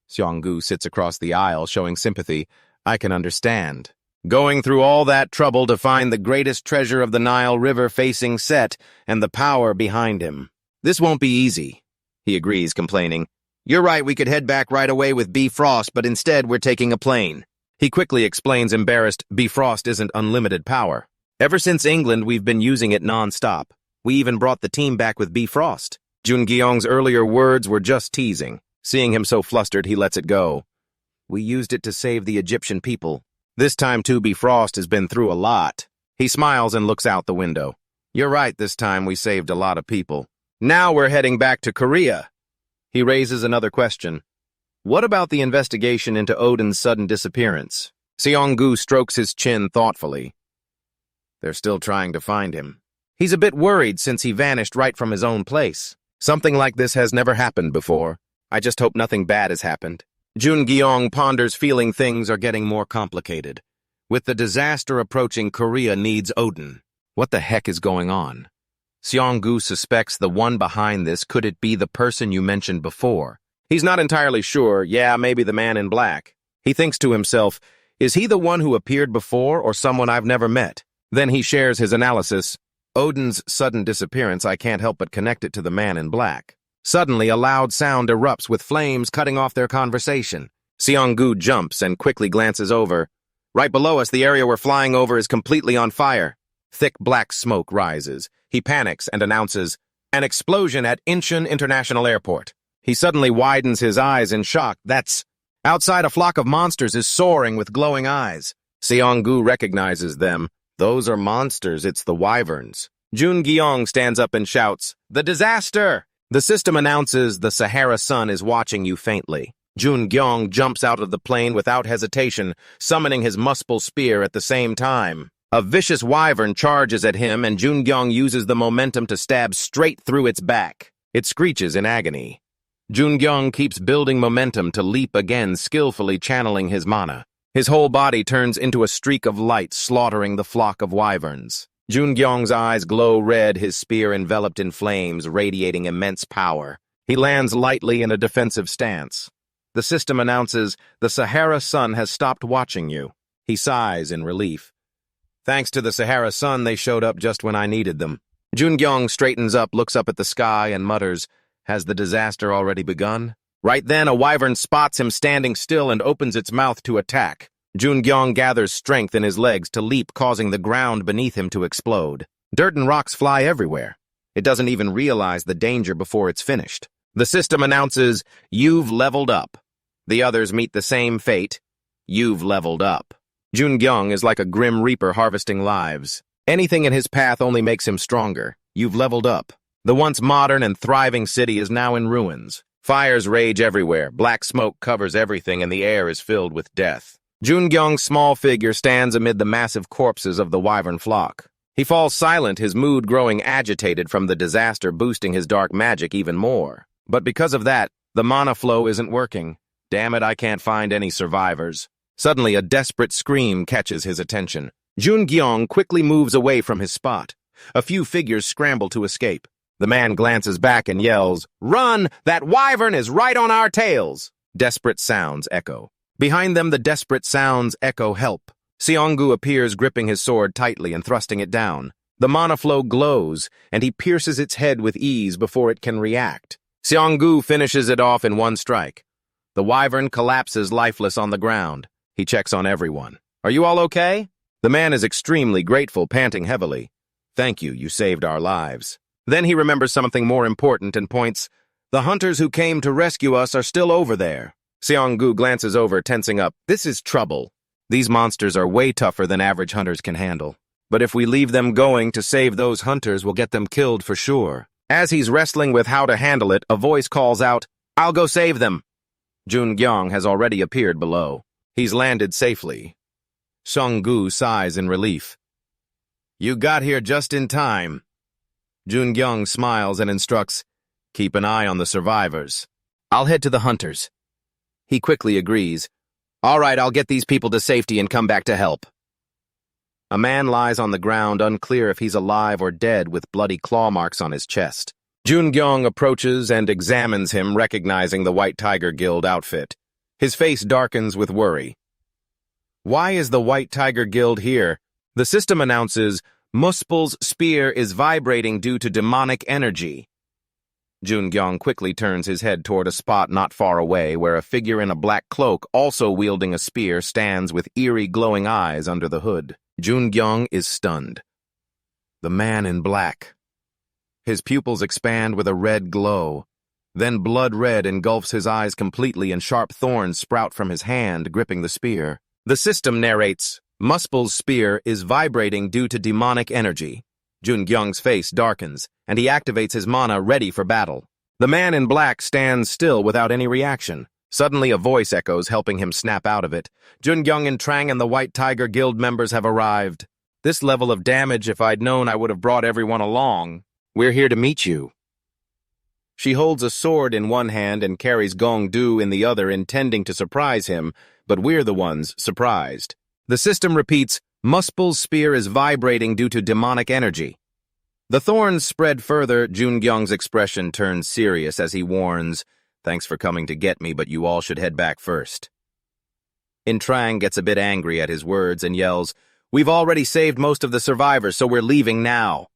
Xionggu sits across the aisle, showing sympathy. I can understand. Going through all that trouble to find the greatest treasure of the Nile River facing Set and the power behind him. This won't be easy. He agrees, complaining. You're right, we could head back right away with Bifrost, but instead we're taking a plane. He quickly explains, embarrassed, Bifrost isn't unlimited power. Ever since England, we've been using it non-stop. We even brought the team back with Bifrost. Jungyong's earlier words were just teasing. Seeing him so flustered, he lets it go. We used it to save the Egyptian people. This time, too, Bifrost has been through a lot. He smiles and looks out the window. You're right, this time we saved a lot of people. Now we're heading back to Korea. He raises another question. What about the investigation into Odin's sudden disappearance? Xionggu strokes his chin thoughtfully. They're still trying to find him. He's a bit worried since he vanished right from his own place. Something like this has never happened before. I just hope nothing bad has happened. Jungyong ponders, feeling things are getting more complicated. With the disaster approaching, Korea needs Odin. What the heck is going on? Xionggu suspects the one behind this. Could it be the person you mentioned before? He's not entirely sure. Yeah, maybe the man in black. He thinks to himself, is he the one who appeared before or someone I've never met? Then he shares his analysis. Odin's sudden disappearance, I can't help but connect it to the man in black. Suddenly, a loud sound erupts with flames cutting off their conversation. Xionggu jumps and quickly glances over. Right below us, the area we're flying over is completely on fire. Thick black smoke rises. He panics and announces, an explosion at Incheon International Airport. He suddenly widens his eyes in shock. That's... Outside, a flock of monsters is soaring with glowing eyes. Xionggu recognizes them. Those are monsters, it's the wyverns. Jungyong stands up and shouts, the disaster! The system announces the Sahara sun is watching you faintly. Jungyong jumps out of the plane without hesitation, summoning his muspel spear at the same time. A vicious wyvern charges at him, and Jungyong uses the momentum to stab straight through its back. It screeches in agony. Jungyong keeps building momentum to leap again, skillfully channeling his mana. His whole body turns into a streak of light, slaughtering the flock of wyverns. Jungyong's eyes glow red, his spear enveloped in flames, radiating immense power. He lands lightly in a defensive stance. The system announces, the Sahara sun has stopped watching you. He sighs in relief. Thanks to the Sahara sun, they showed up just when I needed them. Jungyong straightens up, looks up at the sky, and mutters, has the disaster already begun? Right then, a wyvern spots him standing still and opens its mouth to attack. Jungyong gathers strength in his legs to leap, causing the ground beneath him to explode. Dirt and rocks fly everywhere. It doesn't even realize the danger before it's finished. The system announces, "You've leveled up." The others meet the same fate. You've leveled up. Jungyong is like a grim reaper harvesting lives. Anything in his path only makes him stronger. You've leveled up. The once modern and thriving city is now in ruins. Fires rage everywhere. Black smoke covers everything, and the air is filled with death. Jungyong's small figure stands amid the massive corpses of the wyvern flock. He falls silent, his mood growing agitated from the disaster, boosting his dark magic even more. But because of that, the mana flow isn't working. Damn it, I can't find any survivors. Suddenly, a desperate scream catches his attention. Jungyong quickly moves away from his spot. A few figures scramble to escape. The man glances back and yells, "Run! That wyvern is right on our tails!" Desperate sounds echo. Behind them, the desperate sounds echo help. Seonggu appears, gripping his sword tightly and thrusting it down. The mana flow glows, and he pierces its head with ease before it can react. Seonggu finishes it off in one strike. The wyvern collapses lifeless on the ground. He checks on everyone. "Are you all okay?" The man is extremely grateful, panting heavily. "Thank you, you saved our lives." Then he remembers something more important and points, "The hunters who came to rescue us are still over there." Seonggu glances over, tensing up. This is trouble. These monsters are way tougher than average hunters can handle. But if we leave them going to save those hunters, we'll get them killed for sure. As he's wrestling with how to handle it, a voice calls out, "I'll go save them." Jungyong has already appeared below. He's landed safely. Seonggu sighs in relief. "You got here just in time." Jungyong smiles and instructs, "Keep an eye on the survivors." "I'll head to the hunters." He quickly agrees. "All right, I'll get these people to safety and come back to help." A man lies on the ground, unclear if he's alive or dead, with bloody claw marks on his chest. Jungyong approaches and examines him, recognizing the White Tiger Guild outfit. His face darkens with worry. "Why is the White Tiger Guild here?" The system announces, "Muspel's spear is vibrating due to demonic energy." Jungyong quickly turns his head toward a spot not far away where a figure in a black cloak, also wielding a spear, stands with eerie glowing eyes under the hood. Jungyong is stunned. The man in black. His pupils expand with a red glow. Then blood red engulfs his eyes completely and sharp thorns sprout from his hand, gripping the spear. The system narrates, "Muspel's spear is vibrating due to demonic energy." Jungyong's face darkens, and he activates his mana, ready for battle. The man in black stands still without any reaction. Suddenly a voice echoes, helping him snap out of it. "Jungyong and Trang and the White Tiger Guild members have arrived. This level of damage, if I'd known, I would have brought everyone along. We're here to meet you." She holds a sword in one hand and carries Gongdu in the other, intending to surprise him, but we're the ones surprised. The system repeats, "Muspel's spear is vibrating due to demonic energy." The thorns spread further. Jungyong's expression turns serious as he warns, "Thanks for coming to get me, but you all should head back first." Trang gets a bit angry at his words and yells, "We've already saved most of the survivors, so we're leaving now."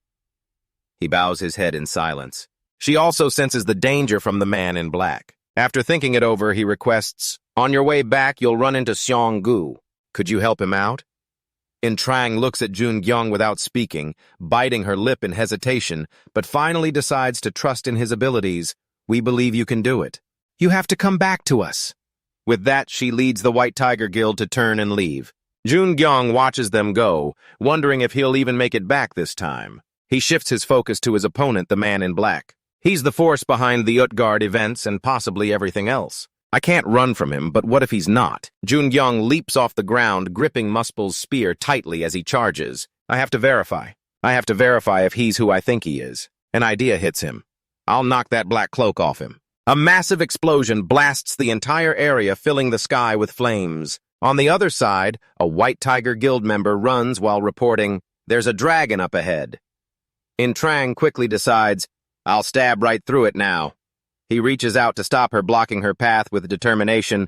He bows his head in silence. She also senses the danger from the man in black. After thinking it over, he requests, "On your way back, you'll run into Seonggu. Could you help him out?" Trang looks at Jungyong without speaking, biting her lip in hesitation, but finally decides to trust in his abilities. "We believe you can do it. You have to come back to us." With that, she leads the White Tiger Guild to turn and leave. Jungyong watches them go, wondering if he'll even make it back this time. He shifts his focus to his opponent, the man in black. He's the force behind the Utgard events and possibly everything else. I can't run from him, but what if he's not? Jungyong leaps off the ground, gripping Muspel's spear tightly as he charges. I have to verify if he's who I think he is. An idea hits him. I'll knock that black cloak off him. A massive explosion blasts the entire area, filling the sky with flames. On the other side, a White Tiger Guild member runs while reporting, "There's a dragon up ahead." Trang quickly decides, "I'll stab right through it now." He reaches out to stop her, blocking her path with determination.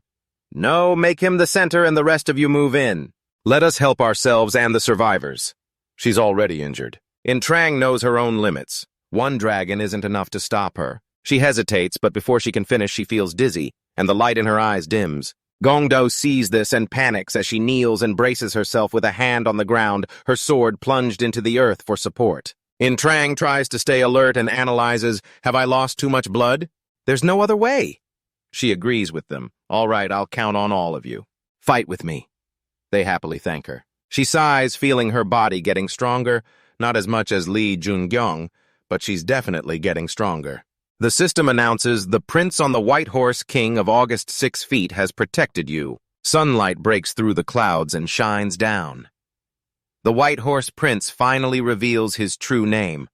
"No, make him the center and the rest of you move in. Let us help ourselves and the survivors." She's already injured. Trang knows her own limits. One dragon isn't enough to stop her. She hesitates, but before she can finish, she feels dizzy, and the light in her eyes dims. Gongdo sees this and panics as she kneels and braces herself with a hand on the ground, her sword plunged into the earth for support. In Trang tries to stay alert and analyzes, have I lost too much blood? There's no other way. She agrees with them. All right, I'll count on all of you. Fight with me. They happily thank her. She sighs, feeling her body getting stronger, not as much as Lee Jungyong, but she's definitely getting stronger. The system announces, the prince on the white horse, king of August 6 feet, has protected you. Sunlight breaks through the clouds and shines down. The white horse prince finally reveals his true name.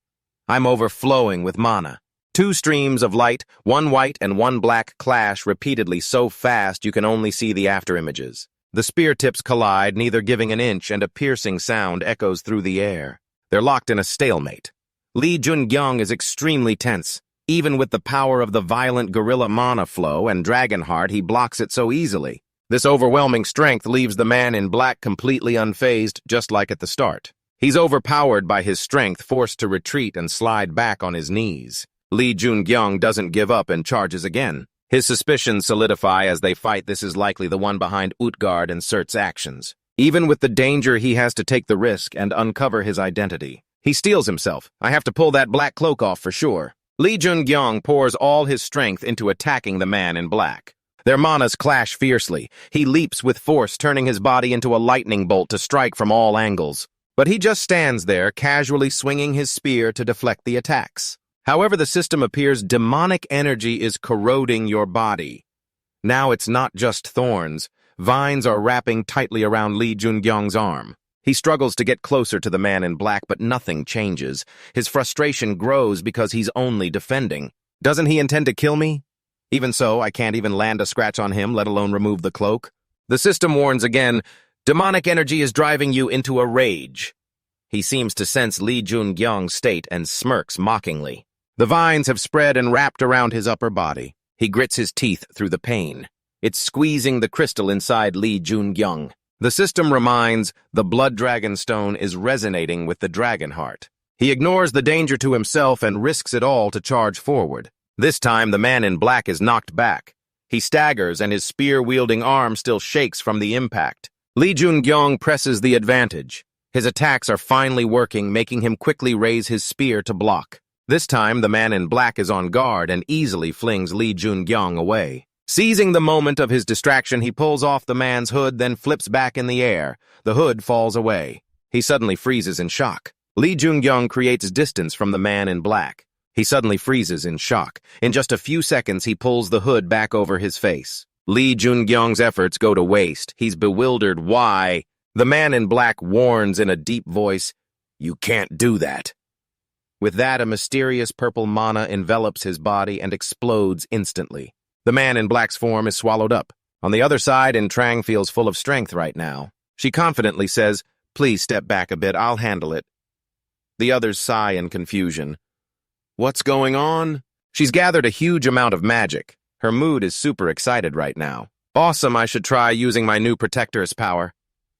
I'm overflowing with mana. 2 streams of light, one white and one black, clash repeatedly so fast you can only see the afterimages. The spear tips collide, neither giving an inch, and a piercing sound echoes through the air. They're locked in a stalemate. Lee Jungyong is extremely tense. Even with the power of the violent gorilla mana flow and dragon heart, he blocks it so easily. This overwhelming strength leaves the man in black completely unfazed, just like at the start. He's overpowered by his strength, forced to retreat and slide back on his knees. Lee Jungyong doesn't give up and charges again. His suspicions solidify as they fight. This is likely the one behind Utgard and Surt's actions. Even with the danger, he has to take the risk and uncover his identity. He steels himself. I have to pull that black cloak off for sure. Lee Jungyong pours all his strength into attacking the man in black. Their manas clash fiercely. He leaps with force, turning his body into a lightning bolt to strike from all angles. But he just stands there, casually swinging his spear to deflect the attacks. However, the system appears demonic energy is corroding your body. Now it's not just thorns. Vines are wrapping tightly around Lee Jungyong's arm. He struggles to get closer to the man in black, but nothing changes. His frustration grows because he's only defending. Doesn't he intend to kill me? Even so, I can't even land a scratch on him, let alone remove the cloak. The system warns again, demonic energy is driving you into a rage. He seems to sense Lee Jungyong's state and smirks mockingly. The vines have spread and wrapped around his upper body. He grits his teeth through the pain. It's squeezing the crystal inside Lee Jungyong. The system reminds the blood dragon stone is resonating with the dragon heart. He ignores the danger to himself and risks it all to charge forward. This time, the man in black is knocked back. He staggers and his spear-wielding arm still shakes from the impact. Lee Jungyong presses the advantage. His attacks are finally working, making him quickly raise his spear to block. This time, the man in black is on guard and easily flings Lee Jungyong away. Seizing the moment of his distraction, he pulls off the man's hood, then flips back in the air. The hood falls away. He suddenly freezes in shock. Lee Jungyong creates distance from the man in black. He suddenly freezes in shock. In just a few seconds, he pulls the hood back over his face. Lee Jungyong's efforts go to waste. He's bewildered. Why? The man in black warns in a deep voice, "You can't do that." With that, a mysterious purple mana envelops his body and explodes instantly. The man in black's form is swallowed up. On the other side, Trang feels full of strength right now. She confidently says, "Please step back a bit, I'll handle it." The others sigh in confusion. What's going on? She's gathered a huge amount of magic. Her mood is super excited right now. Awesome, I should try using my new protector's power.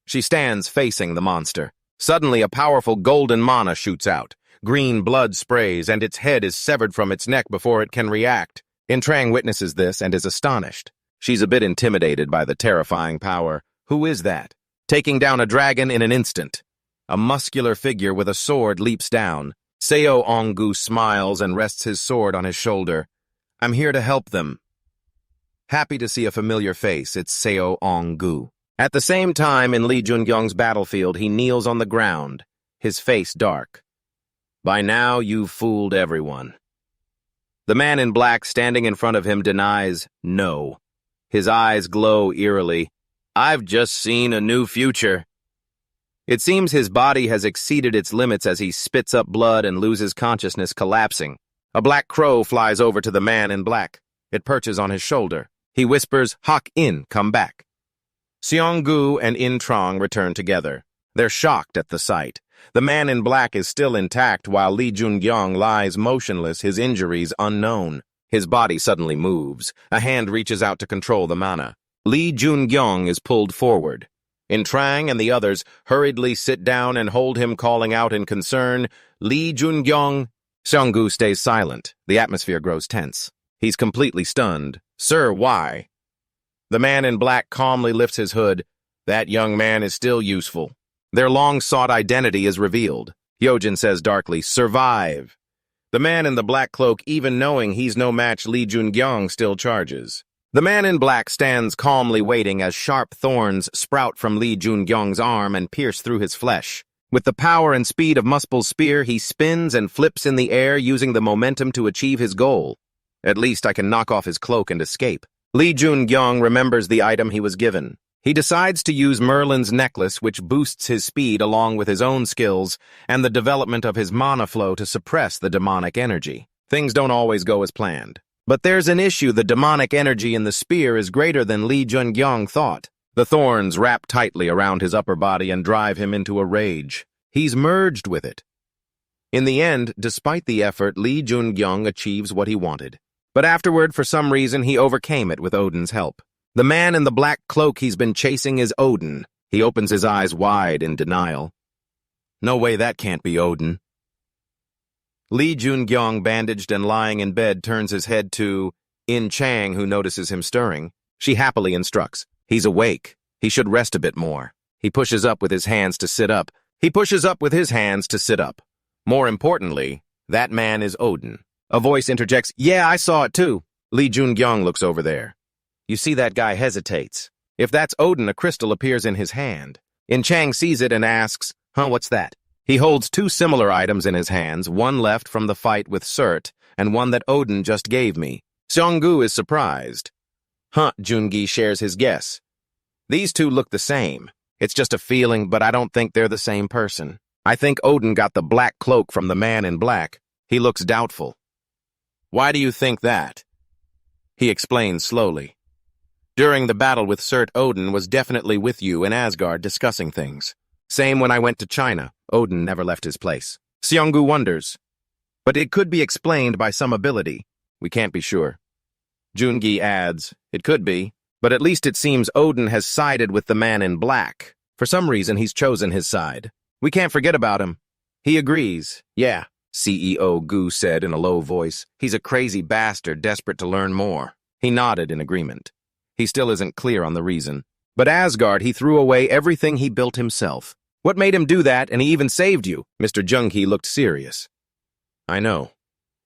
She stands facing the monster. Suddenly, a powerful golden mana shoots out. Green blood sprays, and its head is severed from its neck before it can react. Trang witnesses this and is astonished. She's a bit intimidated by the terrifying power. Who is that? Taking down a dragon in an instant. A muscular figure with a sword leaps down. Seo Ongu smiles and rests his sword on his shoulder. I'm here to help them. Happy to see a familiar face, it's Seo Ongu. At the same time, in Lee Jungyong's battlefield, he kneels on the ground, his face dark. By now, you've fooled everyone. The man in black standing in front of him denies no. His eyes glow eerily. I've just seen a new future. It seems his body has exceeded its limits as he spits up blood and loses consciousness, collapsing. A black crow flies over to the man in black. It perches on his shoulder. He whispers, "Hawk in, come back." Seonggu and Trang return together. They're shocked at the sight. The man in black is still intact while Lee Jungyong lies motionless, his injuries unknown. His body suddenly moves. A hand reaches out to control the mana. Lee Jungyong is pulled forward. Trang and the others hurriedly sit down and hold him, calling out in concern, "Lee Jungyong!" Seonggu stays silent. The atmosphere grows tense. He's completely stunned. "Sir, why?" The man in black calmly lifts his hood. That young man is still useful. Their long-sought identity is revealed. Hyojin says darkly, survive. The man in the black cloak, even knowing he's no match, Lee Jungyong still charges. The man in black stands calmly waiting as sharp thorns sprout from Lee Jungyong's arm and pierce through his flesh. With the power and speed of Muspel's spear, he spins and flips in the air, using the momentum to achieve his goal. At least I can knock off his cloak and escape. Lee Jungyong remembers the item he was given. He decides to use Merlin's necklace, which boosts his speed along with his own skills and the development of his mana flow to suppress the demonic energy. Things don't always go as planned. But there's an issue. The demonic energy in the spear is greater than Lee Jungyong thought. The thorns wrap tightly around his upper body and drive him into a rage. He's merged with it. In the end, despite the effort, Lee Jungyong achieves what he wanted. But afterward, for some reason, he overcame it with Odin's help. The man in the black cloak he's been chasing is Odin. He opens his eyes wide in denial. No way, that can't be Odin. Lee Jungyong, bandaged and lying in bed, turns his head to In Chang, who notices him stirring. She happily instructs. He's awake. He should rest a bit more. He pushes up with his hands to sit up. More importantly, that man is Odin. A voice interjects, yeah, I saw it too. Lee Jungyong looks over there. You see that guy hesitates. If that's Odin, a crystal appears in his hand. In Chang sees it and asks, what's that? He holds two similar items in his hands, one left from the fight with Surt, and one that Odin just gave me. Seonggu is surprised. Jungi shares his guess. These two look the same. It's just a feeling, but I don't think they're the same person. I think Odin got the black cloak from the man in black. He looks doubtful. Why do you think that? He explains slowly. During the battle with Surt, Odin was definitely with you in Asgard discussing things. Same when I went to China. Odin never left his place. Seonggu wonders. But it could be explained by some ability. We can't be sure. Jungi adds, it could be, but at least it seems Odin has sided with the man in black. For some reason, he's chosen his side. We can't forget about him. He agrees. Yeah, CEO Gu said in a low voice. He's a crazy bastard desperate to learn more. He nodded in agreement. He still isn't clear on the reason. But Asgard, he threw away everything he built himself. What made him do that, and he even saved you? Mr. Jungi looked serious. I know.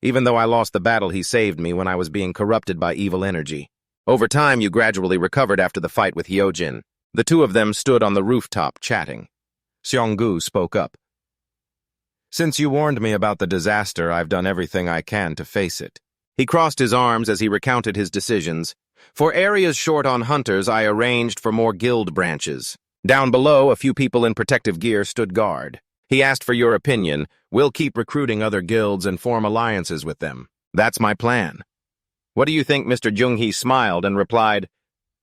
Even though I lost the battle, he saved me when I was being corrupted by evil energy. Over time, you gradually recovered after the fight with Hyojin. The two of them stood on the rooftop chatting. Seonggu spoke up. Since you warned me about the disaster, I've done everything I can to face it. He crossed his arms as he recounted his decisions. For areas short on hunters, I arranged for more guild branches. Down below, a few people in protective gear stood guard. He asked for your opinion. We'll keep recruiting other guilds and form alliances with them. That's my plan. What do you think? Mr. Jungi smiled and replied,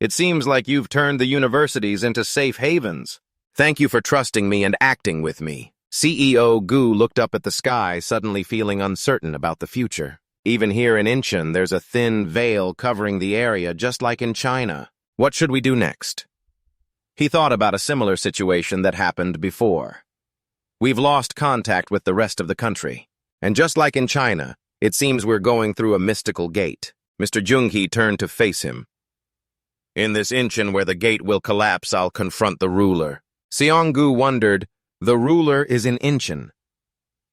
it seems like you've turned the universities into safe havens. Thank you for trusting me and acting with me. CEO Gu looked up at the sky, suddenly feeling uncertain about the future. Even here in Incheon, there's a thin veil covering the area, just like in China. What should we do next? He thought about a similar situation that happened before. We've lost contact with the rest of the country. And just like in China, it seems we're going through a mystical gate. Mr. Jungi turned to face him. In this Incheon where the gate will collapse, I'll confront the ruler. Seonggu wondered, the ruler is in Incheon.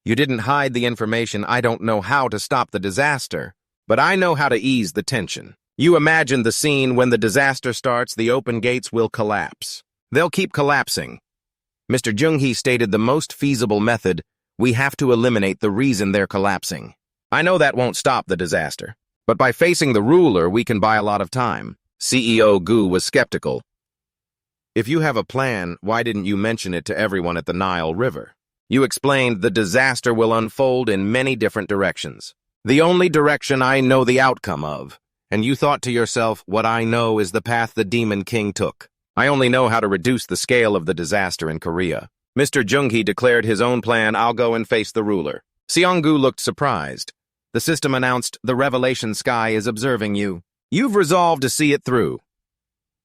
You didn't hide the information. I don't know how to stop the disaster, but I know how to ease the tension. You imagine the scene when the disaster starts, the open gates will collapse. They'll keep collapsing. Mr. Jungi stated the most feasible method. We have to eliminate the reason they're collapsing. I know that won't stop the disaster, but by facing the ruler, we can buy a lot of time. CEO Gu was skeptical. If you have a plan, why didn't you mention it to everyone at the Nile River? You explained the disaster will unfold in many different directions. The only direction I know the outcome of. And you thought to yourself, what I know is the path the Demon King took. I only know how to reduce the scale of the disaster in Korea. Mr. Jungi declared his own plan. I'll go and face the ruler. Seonggu looked surprised. The system announced, the Revelation Sky is observing you. You've resolved to see it through.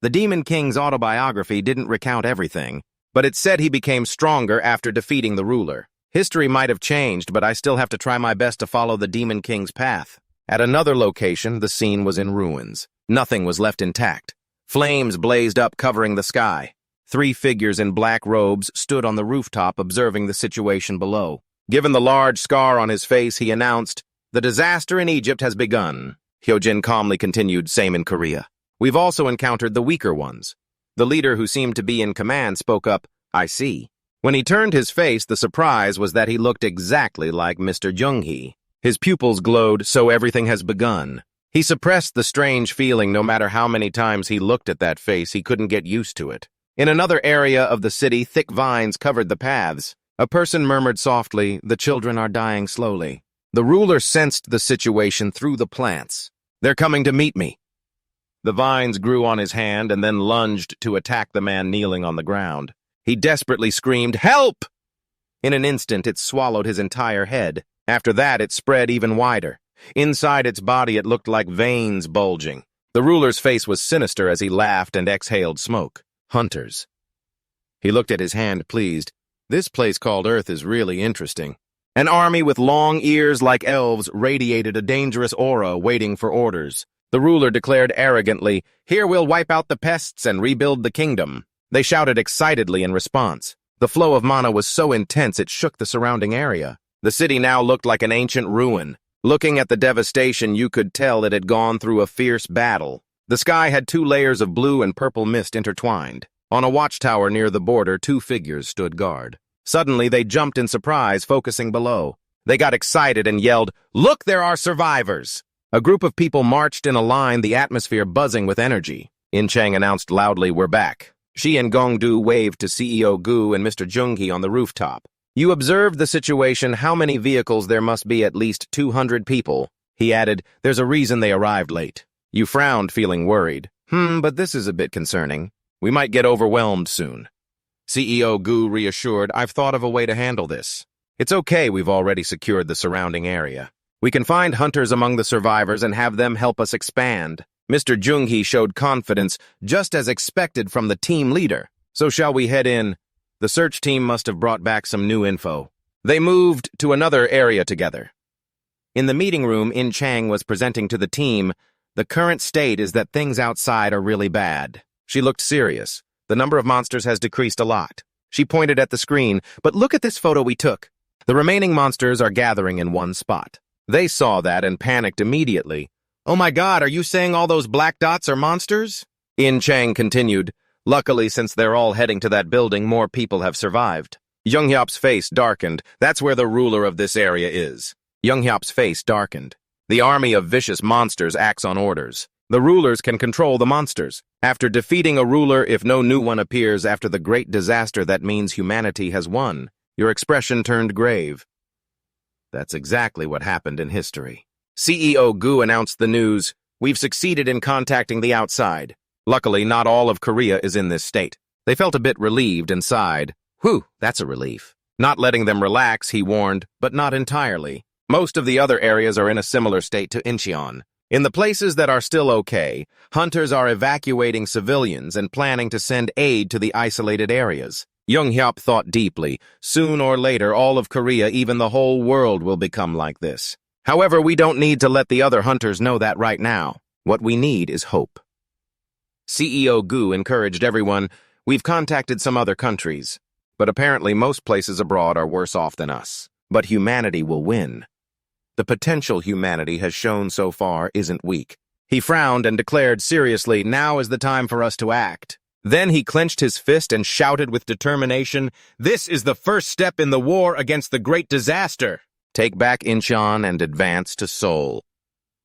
The Demon King's autobiography didn't recount everything, but it said he became stronger after defeating the ruler. History might have changed, but I still have to try my best to follow the Demon King's path. At another location, the scene was in ruins. Nothing was left intact. Flames blazed up, covering the sky. Three figures in black robes stood on the rooftop observing the situation below. Given the large scar on his face, he announced, "The disaster in Egypt has begun." Hyojin calmly continued, "Same in Korea. We've also encountered the weaker ones." The leader who seemed to be in command spoke up, "I see." When he turned his face, the surprise was that he looked exactly like Mr. Jung-hee. His pupils glowed, "So everything has begun." He suppressed the strange feeling. No matter how many times he looked at that face, he couldn't get used to it. In another area of the city, thick vines covered the paths. A person murmured softly, "The children are dying slowly." The ruler sensed the situation through the plants. "They're coming to meet me." The vines grew on his hand and then lunged to attack the man kneeling on the ground. He desperately screamed, "Help!" In an instant, it swallowed his entire head. After that, it spread even wider. Inside its body, it looked like veins bulging. The ruler's face was sinister as he laughed and exhaled smoke. "Hunters." He looked at his hand, pleased. "This place called Earth is really interesting." An army with long ears like elves radiated a dangerous aura waiting for orders. The ruler declared arrogantly, "Here we'll wipe out the pests and rebuild the kingdom." They shouted excitedly in response. The flow of mana was so intense it shook the surrounding area. The city now looked like an ancient ruin. Looking at the devastation, you could tell it had gone through a fierce battle. The sky had 2 layers of blue and purple mist intertwined. On a watchtower near the border, 2 figures stood guard. Suddenly, they jumped in surprise, focusing below. They got excited and yelled, "Look, there are survivors!" A group of people marched in a line, the atmosphere buzzing with energy. In Chang announced loudly, "We're back." She and Gongdu waved to CEO Gu and Mr. Jung-hee on the rooftop. "You observed the situation. How many vehicles? There must be at least 200 people." He added, "There's a reason they arrived late." You frowned, feeling worried. But this is a bit concerning. We might get overwhelmed soon." CEO Gu reassured, "I've thought of a way to handle this. It's okay, we've already secured the surrounding area. We can find hunters among the survivors and have them help us expand." Mr. Jung-hee showed confidence, just as expected from the team leader. "So shall we head in?" The search team must have brought back some new info. They moved to another area together. In the meeting room, In Chang was presenting to the team, "The current state is that things outside are really bad." She looked serious. "The number of monsters has decreased a lot." She pointed at the screen, "But look at this photo we took. The remaining monsters are gathering in one spot." They saw that and panicked immediately. "Oh my God, are you saying all those black dots are monsters?" In Chang continued, "Luckily, since they're all heading to that building, more people have survived." Younghyop's face darkened. "That's where the ruler of this area is." Younghyop's face darkened. "The army of vicious monsters acts on orders. The rulers can control the monsters. After defeating a ruler, if no new one appears after the great disaster, that means humanity has won." Your expression turned grave. "That's exactly what happened in history." CEO Gu announced the news, "We've succeeded in contacting the outside. Luckily, not all of Korea is in this state." They felt a bit relieved and sighed. "Whew, that's a relief." Not letting them relax, he warned, "but not entirely. Most of the other areas are in a similar state to Incheon. In the places that are still okay, hunters are evacuating civilians and planning to send aid to the isolated areas." Younghyop thought deeply. "Soon or later, all of Korea, even the whole world, will become like this. However, we don't need to let the other hunters know that right now. What we need is hope." CEO Gu encouraged everyone, "We've contacted some other countries, but apparently most places abroad are worse off than us. But humanity will win. The potential humanity has shown so far isn't weak." He frowned and declared seriously, "Now is the time for us to act." Then he clenched his fist and shouted with determination, "This is the first step in the war against the great disaster. Take back Incheon and advance to Seoul."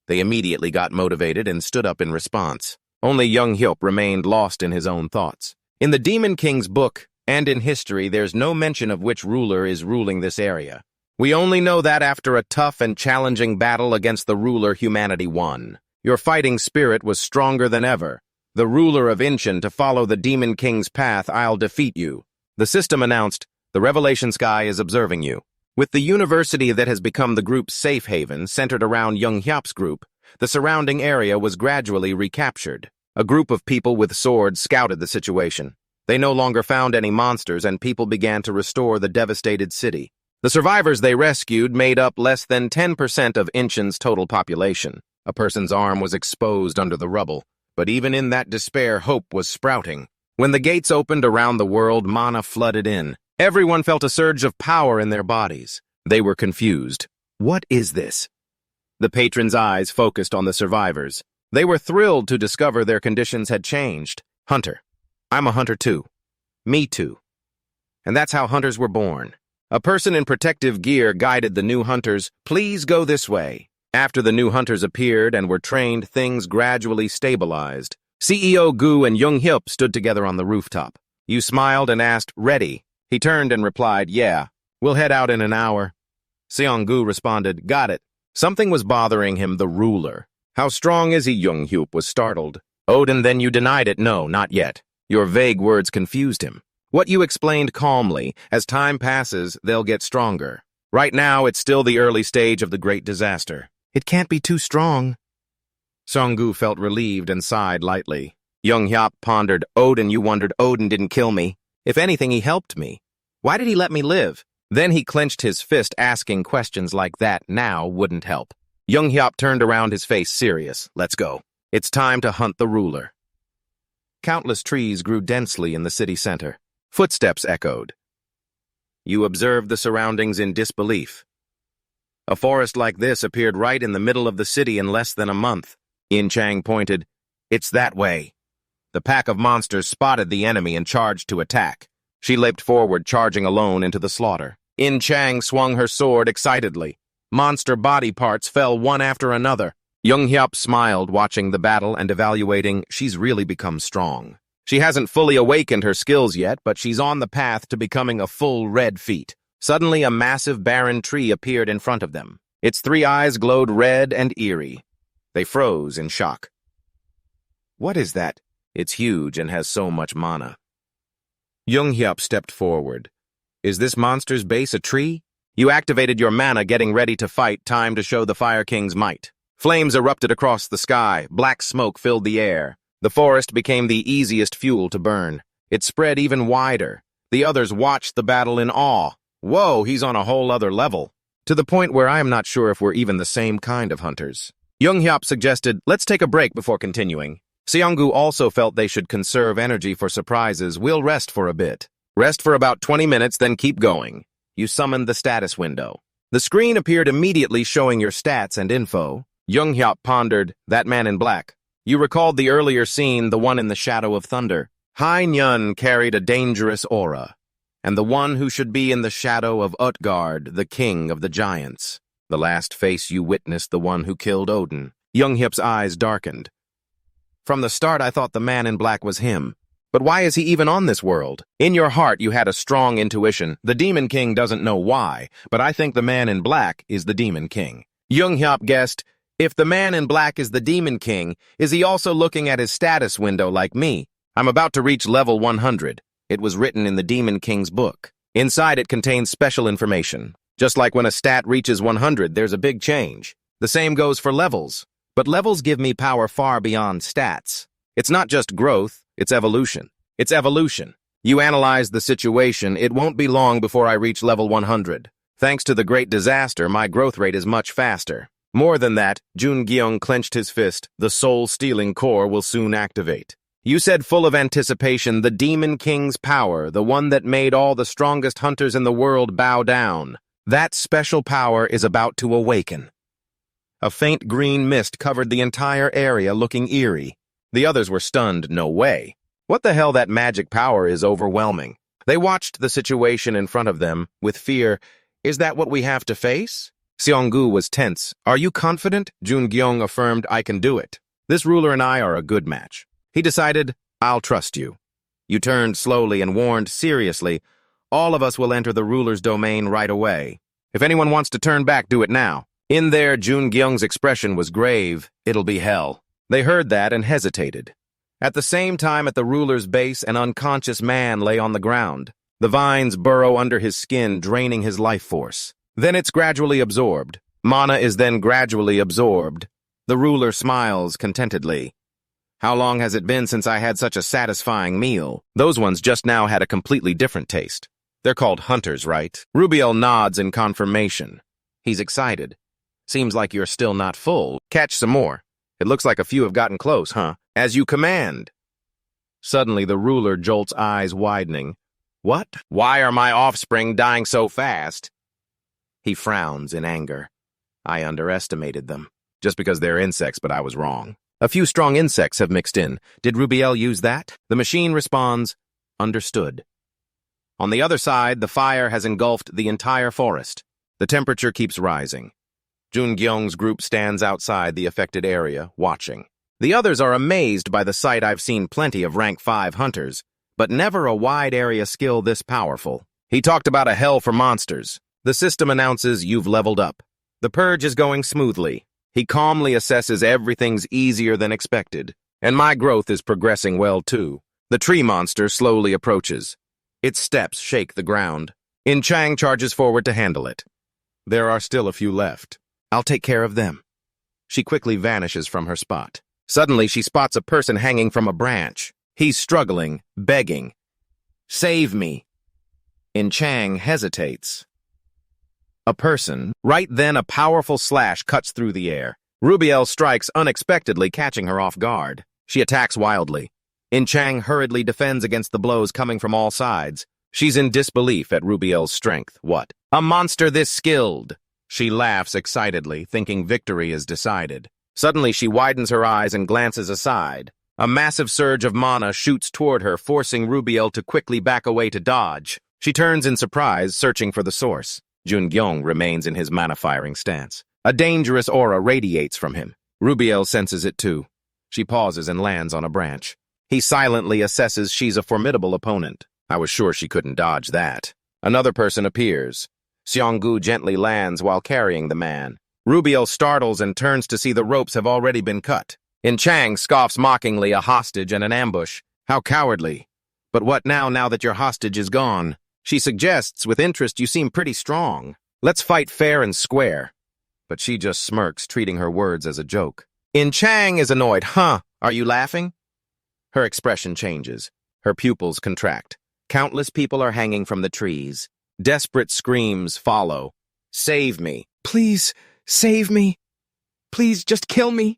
They immediately got motivated and stood up in response. Only Younghyop remained lost in his own thoughts. In the Demon King's book and in history, there's no mention of which ruler is ruling this area. We only know that after a tough and challenging battle against the ruler, humanity won. Your fighting spirit was stronger than ever. The ruler of Incheon, to follow the Demon King's path, I'll defeat you. The system announced, "The Revelation Sky is observing you." With the university that has become the group's safe haven, centered around Younghyop's group, the surrounding area was gradually recaptured. A group of people with swords scouted the situation. They no longer found any monsters, and people began to restore the devastated city. The survivors they rescued made up less than 10% of Incheon's total population. A person's arm was exposed under the rubble, but even in that despair, hope was sprouting. When the gates opened around the world, mana flooded in. Everyone felt a surge of power in their bodies. They were confused. What is this? The patrons' eyes focused on the survivors. They were thrilled to discover their conditions had changed. Hunter. I'm a hunter too. Me too. And that's how hunters were born. A person in protective gear guided the new hunters. Please go this way. After the new hunters appeared and were trained, things gradually stabilized. CEO Gu and Young Hyup stood together on the rooftop. You smiled and asked, ready? He turned and replied, yeah, we'll head out in an hour. Seong Gu responded, got it. Something was bothering him, the ruler. How strong is he? Young Hyup was startled. Odin, then you denied it. No, not yet. Your vague words confused him. What you explained calmly, as time passes, they'll get stronger. Right now, it's still the early stage of the great disaster. It can't be too strong. Seong-gu felt relieved and sighed lightly. Young Hyup pondered, Odin, you wondered Odin didn't kill me. If anything, he helped me. Why did he let me live? Then he clenched his fist, asking questions like that now wouldn't help. Young Hyup turned around, his face serious. Let's go. It's time to hunt the ruler. Countless trees grew densely in the city center. Footsteps echoed. You observed the surroundings in disbelief. A forest like this appeared right in the middle of the city in less than a month. Yin Chang pointed. It's that way. The pack of monsters spotted the enemy and charged to attack. She leaped forward, charging alone into the slaughter. Yin Chang swung her sword excitedly. Monster body parts fell one after another. Young Hyup smiled, watching the battle and evaluating. She's really become strong. She hasn't fully awakened her skills yet, but she's on the path to becoming a full red feat. Suddenly, a massive barren tree appeared in front of them. Its three eyes glowed red and eerie. They froze in shock. What is that? It's huge and has so much mana. Young Hyup stepped forward. Is this monster's base a tree? You activated your mana, getting ready to fight. Time to show the Fire King's might. Flames erupted across the sky. Black smoke filled the air. The forest became the easiest fuel to burn. It spread even wider. The others watched the battle in awe. Whoa, he's on a whole other level. To the point where I am not sure if we're even the same kind of hunters. Young Hyup suggested, let's take a break before continuing. Seong-gu also felt they should conserve energy for surprises. We'll rest for a bit. Rest for about 20 minutes, then keep going. You summoned the status window. The screen appeared immediately, showing your stats and info. Young Hyup pondered, that man in black. You recalled the earlier scene, the one in the shadow of thunder. Hai Nyun carried a dangerous aura, and the one who should be in the shadow of Utgard, the king of the giants. The last face you witnessed, the one who killed Odin. Young Hyup's eyes darkened. From the start, I thought the man in black was him. But why is he even on this world? In your heart, you had a strong intuition. The Demon King doesn't know why, but I think the man in black is the Demon King. Young Hyup guessed, if the man in black is the Demon King, is he also looking at his status window like me? I'm about to reach level 100. It was written in the Demon King's book. Inside it contains special information. Just like when a stat reaches 100, there's a big change. The same goes for levels. But levels give me power far beyond stats. It's not just growth, it's evolution. It's evolution. You analyze the situation, it won't be long before I reach level 100. Thanks to the great disaster, my growth rate is much faster. More than that, Jun Gyeong clenched his fist. The soul-stealing core will soon activate. You said, full of anticipation, the Demon King's power, the one that made all the strongest hunters in the world bow down. That special power is about to awaken. A faint green mist covered the entire area, looking eerie. The others were stunned. No way. What the hell, that magic power is overwhelming. They watched the situation in front of them with fear. Is that what we have to face? Seong-gu was tense. Are you confident? Jun Gyeong affirmed, I can do it. This ruler and I are a good match. He decided, I'll trust you. You turned slowly and warned seriously, all of us will enter the ruler's domain right away. If anyone wants to turn back, do it now. In there, Jun Gyeong's expression was grave. It'll be hell. They heard that and hesitated. At the same time, at the ruler's base, an unconscious man lay on the ground. The vines burrow under his skin, draining his life force. Then it's gradually absorbed. Mana is then gradually absorbed. The ruler smiles contentedly. How long has it been since I had such a satisfying meal? Those ones just now had a completely different taste. They're called hunters, right? Rubiel nods in confirmation. He's excited. Seems like you're still not full. Catch some more. It looks like a few have gotten close, huh? As you command. Suddenly, the ruler jolts eyes widening. What? Why are my offspring dying so fast? He frowns in anger. I underestimated them. Just because they're insects, but I was wrong. A few strong insects have mixed in. Did Rubiel use that? The machine responds, understood. On the other side, the fire has engulfed the entire forest. The temperature keeps rising. Jungyong's group stands outside the affected area, watching. The others are amazed by the sight. I've seen plenty of rank 5 hunters, but never a wide-area skill this powerful. He talked about a hell for monsters. The system announces you've leveled up. The purge is going smoothly. He calmly assesses everything's easier than expected, and my growth is progressing well too. The tree monster slowly approaches. Its steps shake the ground. In Chang charges forward to handle it. There are still a few left. I'll take care of them. She quickly vanishes from her spot. Suddenly, she spots a person hanging from a branch. He's struggling, begging. Save me. In Chang hesitates. A person. Right then, a powerful slash cuts through the air. Rubiel strikes unexpectedly, catching her off guard. She attacks wildly. In Chang hurriedly defends against the blows coming from all sides. She's in disbelief at Rubiel's strength. What? A monster this skilled! She laughs excitedly, thinking victory is decided. Suddenly, she widens her eyes and glances aside. A massive surge of mana shoots toward her, forcing Rubiel to quickly back away to dodge. She turns in surprise, searching for the source. Jungyong remains in his mana-firing stance. A dangerous aura radiates from him. Rubiel senses it too. She pauses and lands on a branch. He silently assesses she's a formidable opponent. I was sure she couldn't dodge that. Another person appears. Xianggu gently lands while carrying the man. Rubiel startles and turns to see the ropes have already been cut. In Chang scoffs mockingly, a hostage and an ambush. How cowardly. But what now that your hostage is gone? She suggests, with interest, you seem pretty strong. Let's fight fair and square. But she just smirks, treating her words as a joke. In Chang is annoyed. Huh, are you laughing? Her expression changes. Her pupils contract. Countless people are hanging from the trees. Desperate screams follow. Save me. Please, save me. Please, just kill me.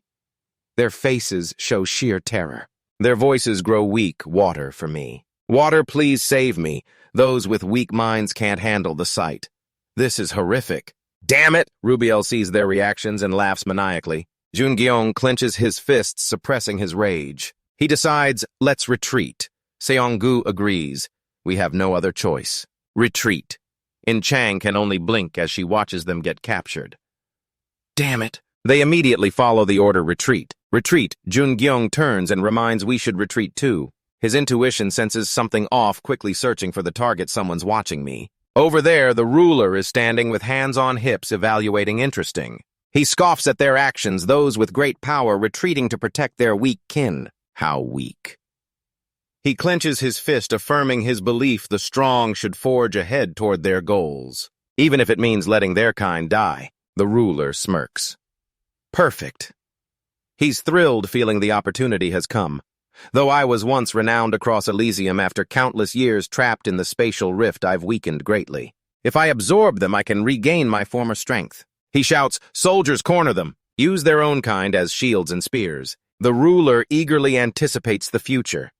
Their faces show sheer terror. Their voices grow weak. Water for me. Water, please save me. Those with weak minds can't handle the sight. This is horrific. Damn it! Rubiel sees their reactions and laughs maniacally. Jungyong clenches his fists, suppressing his rage. He decides, let's retreat. Seonggu agrees. We have no other choice. Retreat. In Chang can only blink as she watches them get captured. Damn it. They immediately follow the order retreat. Retreat. Jungyong turns and reminds we should retreat too. His intuition senses something off, quickly searching for the target. Someone's watching me. Over there, the ruler is standing with hands on hips, evaluating. Interesting. He scoffs at their actions, those with great power retreating to protect their weak kin. How weak. He clenches his fist, affirming his belief the strong should forge ahead toward their goals, even if it means letting their kind die. The ruler smirks. Perfect. He's thrilled, feeling the opportunity has come. Though I was once renowned across Elysium, after countless years trapped in the spatial rift, I've weakened greatly. If I absorb them, I can regain my former strength. He shouts, soldiers, corner them. Use their own kind as shields and spears. The ruler eagerly anticipates the future.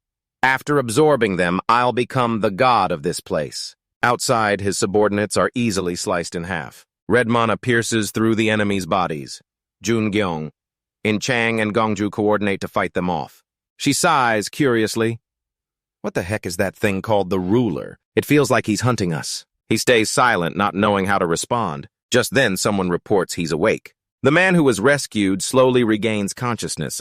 After absorbing them, I'll become the god of this place. Outside, his subordinates are easily sliced in half. Red mana pierces through the enemy's bodies. Jungyong. In Chang and Gongju coordinate to fight them off. She sighs curiously. What the heck is that thing called the ruler? It feels like he's hunting us. He stays silent, not knowing how to respond. Just then, someone reports he's awake. The man who was rescued slowly regains consciousness.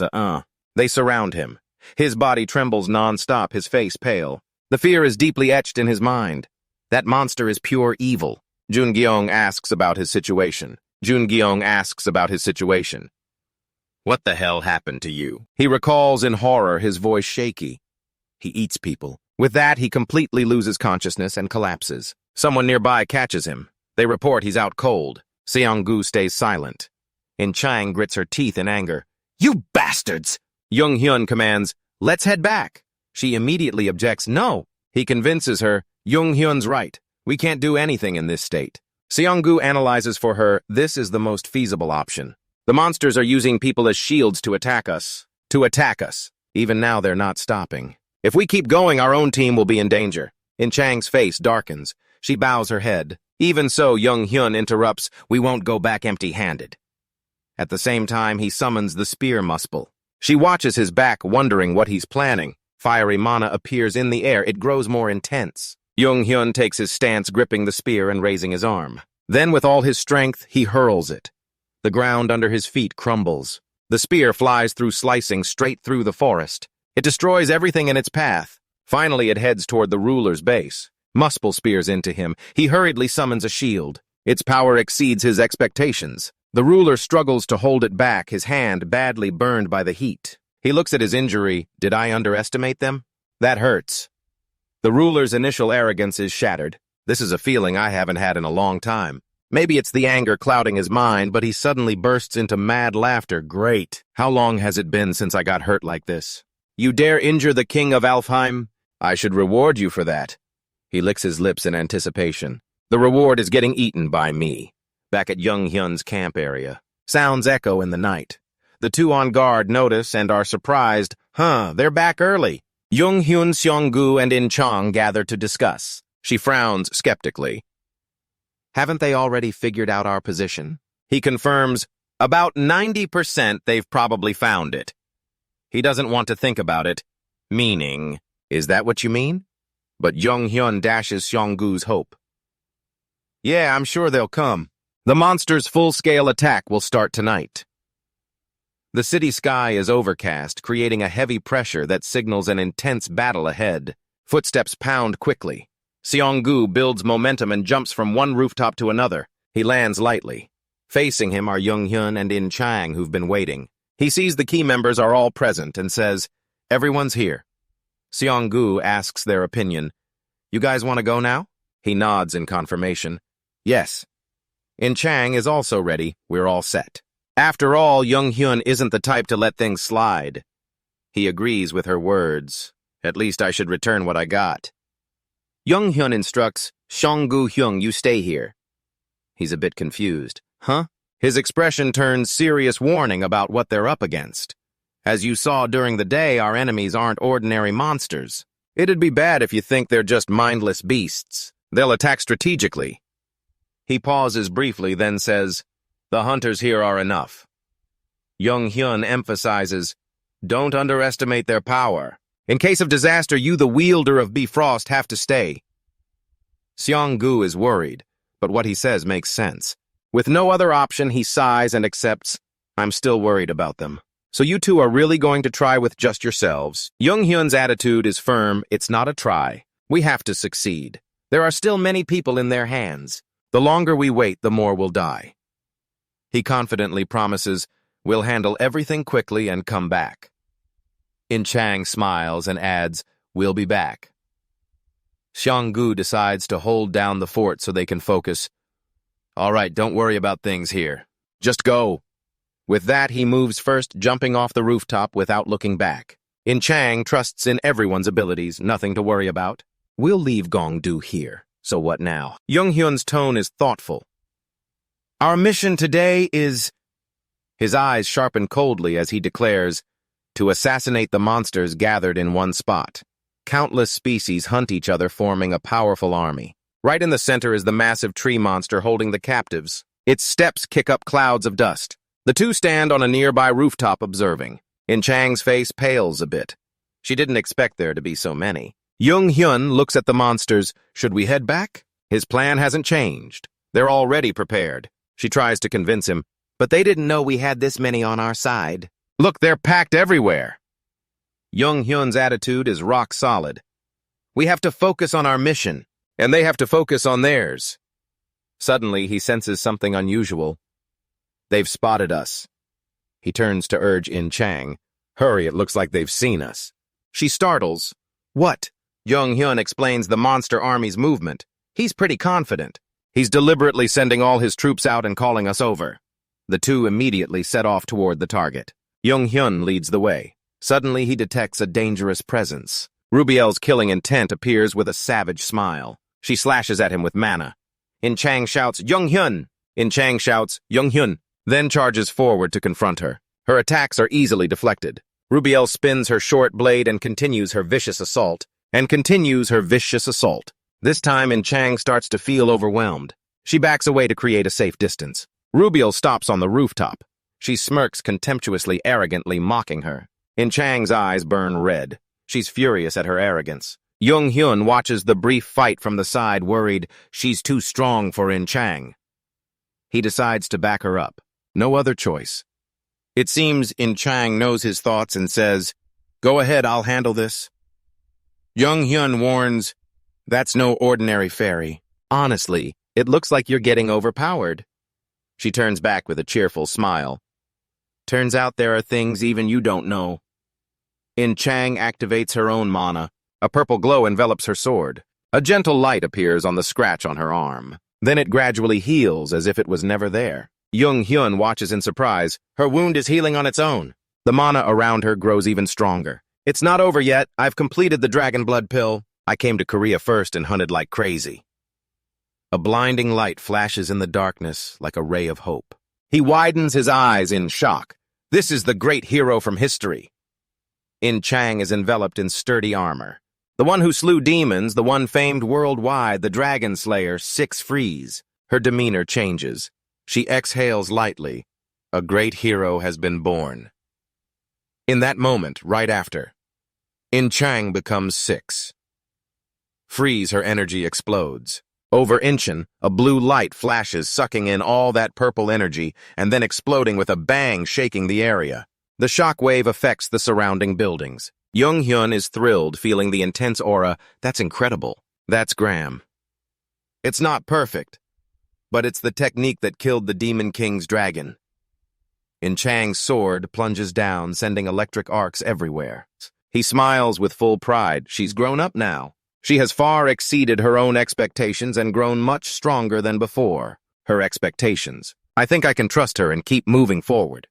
They surround him. His body trembles non-stop, his face pale. The fear is deeply etched in his mind. That monster is pure evil. Jungyong asks about his situation. What the hell happened to you? He recalls in horror, his voice shaky. He eats people. With that, he completely loses consciousness and collapses. Someone nearby catches him. They report he's out cold. Seonggu stays silent. In Chang grits her teeth in anger. You bastards! Jung Hyun commands, let's head back. She immediately objects, no. He convinces her, Jung Hyun's right. We can't do anything in this state. Seonggu analyzes for her, this is the most feasible option. The monsters are using people as shields to attack us. Even now, they're not stopping. If we keep going, our own team will be in danger. In Chang's face darkens. She bows her head. Even so, Young Hyun interrupts, we won't go back empty-handed. At the same time, he summons the spear muspel. She watches his back, wondering what he's planning. Fiery mana appears in the air. It grows more intense. Young Hyun takes his stance, gripping the spear and raising his arm. Then, with all his strength, he hurls it. The ground under his feet crumbles. The spear flies through, slicing straight through the forest. It destroys everything in its path. Finally, it heads toward the ruler's base. Muspel spears into him. He hurriedly summons a shield. Its power exceeds his expectations. The ruler struggles to hold it back, his hand badly burned by the heat. He looks at his injury. Did I underestimate them? That hurts. The ruler's initial arrogance is shattered. This is a feeling I haven't had in a long time. Maybe it's the anger clouding his mind, but he suddenly bursts into mad laughter. Great. How long has it been since I got hurt like this? You dare injure the king of Alfheim? I should reward you for that. He licks his lips in anticipation. The reward is getting eaten by me. Back at Young Hyun's camp area. Sounds echo in the night. The two on guard notice and are surprised. They're back early. Young Hyun, Seong-gu, and In Chang gather to discuss. She frowns skeptically. Haven't they already figured out our position? He confirms, about 90% they've probably found it. He doesn't want to think about it. Meaning, is that what you mean? But Young Hyun dashes Seong-gu's hope. Yeah, I'm sure they'll come. The monster's full-scale attack will start tonight. The city sky is overcast, creating a heavy pressure that signals an intense battle ahead. Footsteps pound quickly. Seong-gu builds momentum and jumps from one rooftop to another. He lands lightly. Facing him are Young Hyun and In Chang, who've been waiting. He sees the key members are all present and says, everyone's here. Seong-gu asks their opinion. You guys want to go now? He nods in confirmation. Yes. In Chang is also ready. We're all set. After all, Young Hyun isn't the type to let things slide. He agrees with her words. At least I should return what I got. Young Hyun instructs, Seong-gu Hyung, you stay here. He's a bit confused. Huh? His expression turns serious warning about what they're up against. As you saw during the day, our enemies aren't ordinary monsters. It'd be bad if you think they're just mindless beasts. They'll attack strategically. He pauses briefly, then says, the hunters here are enough. Young Hyun emphasizes, don't underestimate their power. In case of disaster, you, the wielder of Bifrost, have to stay. Seong-gu is worried, but what he says makes sense. With no other option, he sighs and accepts, I'm still worried about them. So you two are really going to try with just yourselves? Young Hyun's attitude is firm. It's not a try. We have to succeed. There are still many people in their hands. The longer we wait, the more will die. He confidently promises, we'll handle everything quickly and come back. In Chang smiles and adds, we'll be back. Seong-gu decides to hold down the fort so they can focus. All right, don't worry about things here. Just go. With that, he moves first, jumping off the rooftop without looking back. In Chang trusts in everyone's abilities, nothing to worry about. We'll leave Gong-du here. So what now? Young Hyun's tone is thoughtful. Our mission today is... His eyes sharpen coldly as he declares, to assassinate the monsters gathered in one spot. Countless species hunt each other, forming a powerful army. Right in the center is the massive tree monster holding the captives. Its steps kick up clouds of dust. The two stand on a nearby rooftop observing. In Chang's face pales a bit. She didn't expect there to be so many. Young Hyun looks at the monsters. Should we head back? His plan hasn't changed. They're already prepared. She tries to convince him, but they didn't know we had this many on our side. Look, they're packed everywhere. Young Hyun's attitude is rock solid. We have to focus on our mission, and they have to focus on theirs. Suddenly, he senses something unusual. They've spotted us. He turns to urge In Chang. Hurry, it looks like they've seen us. She startles. What? Young Hyun explains the monster army's movement. He's pretty confident. He's deliberately sending all his troops out and calling us over. The two immediately set off toward the target. Young Hyun leads the way. Suddenly, he detects a dangerous presence. Rubiel's killing intent appears with a savage smile. She slashes at him with mana. In Chang shouts, Young Hyun! In Chang shouts, Young Hyun! Then charges forward to confront her. Her attacks are easily deflected. Rubiel spins her short blade and continues her vicious assault. This time, In Chang starts to feel overwhelmed. She backs away to create a safe distance. Rubiel stops on the rooftop. She smirks contemptuously, arrogantly mocking her. In Chang's eyes burn red. She's furious at her arrogance. Jung Hyun watches the brief fight from the side, worried she's too strong for In Chang. He decides to back her up. No other choice. It seems In Chang knows his thoughts and says, "Go ahead, I'll handle this." Jung Hyun warns, "That's no ordinary fairy. Honestly, it looks like you're getting overpowered." She turns back with a cheerful smile. "Turns out there are things even you don't know." In Chang activates her own mana. A purple glow envelops her sword. A gentle light appears on the scratch on her arm. Then it gradually heals as if it was never there. Jung Hyun watches in surprise. Her wound is healing on its own. The mana around her grows even stronger. "It's not over yet. I've completed the dragon blood pill. I came to Korea first and hunted like crazy." A blinding light flashes in the darkness like a ray of hope. He widens his eyes in shock. This is the great hero from history. In Chang is enveloped in sturdy armor. The one who slew demons, the one famed worldwide, the Dragon Slayer, 6 Freeze. Her demeanor changes. She exhales lightly. A great hero has been born. In that moment, right after, In Chang becomes 6. Freeze, her energy explodes. Over Incheon, a blue light flashes, sucking in all that purple energy, and then exploding with a bang, shaking the area. The shock wave affects the surrounding buildings. Jung Hyun is thrilled, feeling the intense aura. That's incredible. That's Graham. It's not perfect, but it's the technique that killed the Demon King's dragon. In Chang's sword plunges down, sending electric arcs everywhere. He smiles with full pride. She's grown up now. She has far exceeded her own expectations and grown much stronger than before. Her expectations. I think I can trust her and keep moving forward.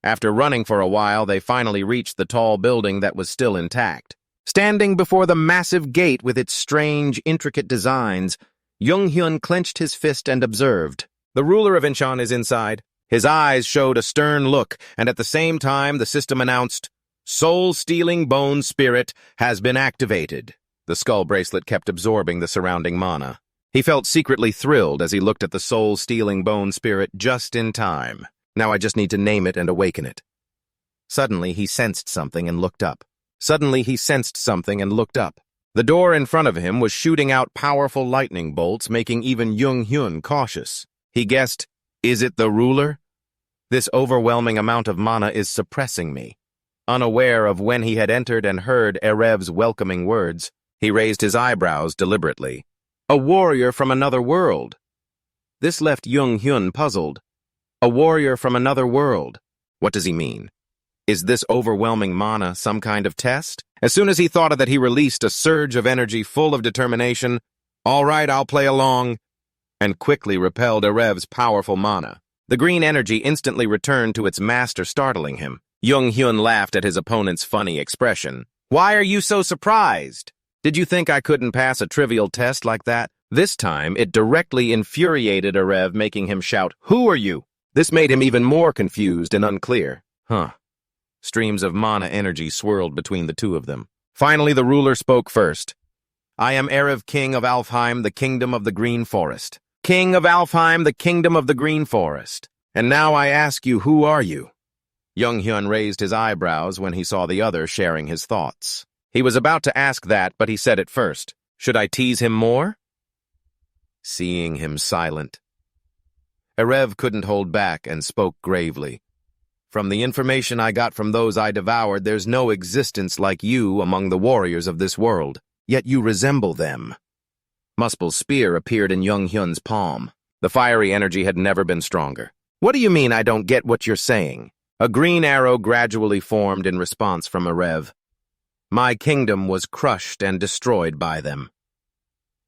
After running for a while, they finally reached the tall building that was still intact. Standing before the massive gate with its strange, intricate designs, Jung Hyun clenched his fist and observed. The ruler of Incheon is inside. His eyes showed a stern look, and at the same time the system announced, "Soul-stealing bone spirit has been activated." The skull bracelet kept absorbing the surrounding mana. He felt secretly thrilled as he looked at the soul-stealing bone spirit just in time. Now I just need to name it and awaken it. Suddenly he sensed something and looked up. The door in front of him was shooting out powerful lightning bolts, making even Jung Hyun cautious. He guessed, "Is it the ruler? This overwhelming amount of mana is suppressing me." Unaware of when he had entered and heard Erev's welcoming words, he raised his eyebrows deliberately. A warrior from another world. This left Jung Hyun puzzled. A warrior from another world. What does he mean? Is this overwhelming mana some kind of test? As soon as he thought of that, he released a surge of energy full of determination. "All right, I'll play along," and quickly repelled Erev's powerful mana. The green energy instantly returned to its master, startling him. Jung Hyun laughed at his opponent's funny expression. "Why are you so surprised? Did you think I couldn't pass a trivial test like that?" This time, it directly infuriated Erev, making him shout, "Who are you?" This made him even more confused and unclear. Streams of mana energy swirled between the two of them. Finally, the ruler spoke first. "I am Erev, king of Alfheim, the kingdom of the Green Forest. King of Alfheim, the kingdom of the Green Forest. And now I ask you, who are you?" Jung Hyun raised his eyebrows when he saw the other sharing his thoughts. He was about to ask that, but he said it first. "Should I tease him more?" Seeing him silent, Erev couldn't hold back and spoke gravely. "From the information I got from those I devoured, there's no existence like you among the warriors of this world, yet you resemble them." Muspel's spear appeared in Jung Hyun's palm. The fiery energy had never been stronger. "What do you mean I don't get what you're saying?" A green arrow gradually formed in response from Erev. "My kingdom was crushed and destroyed by them."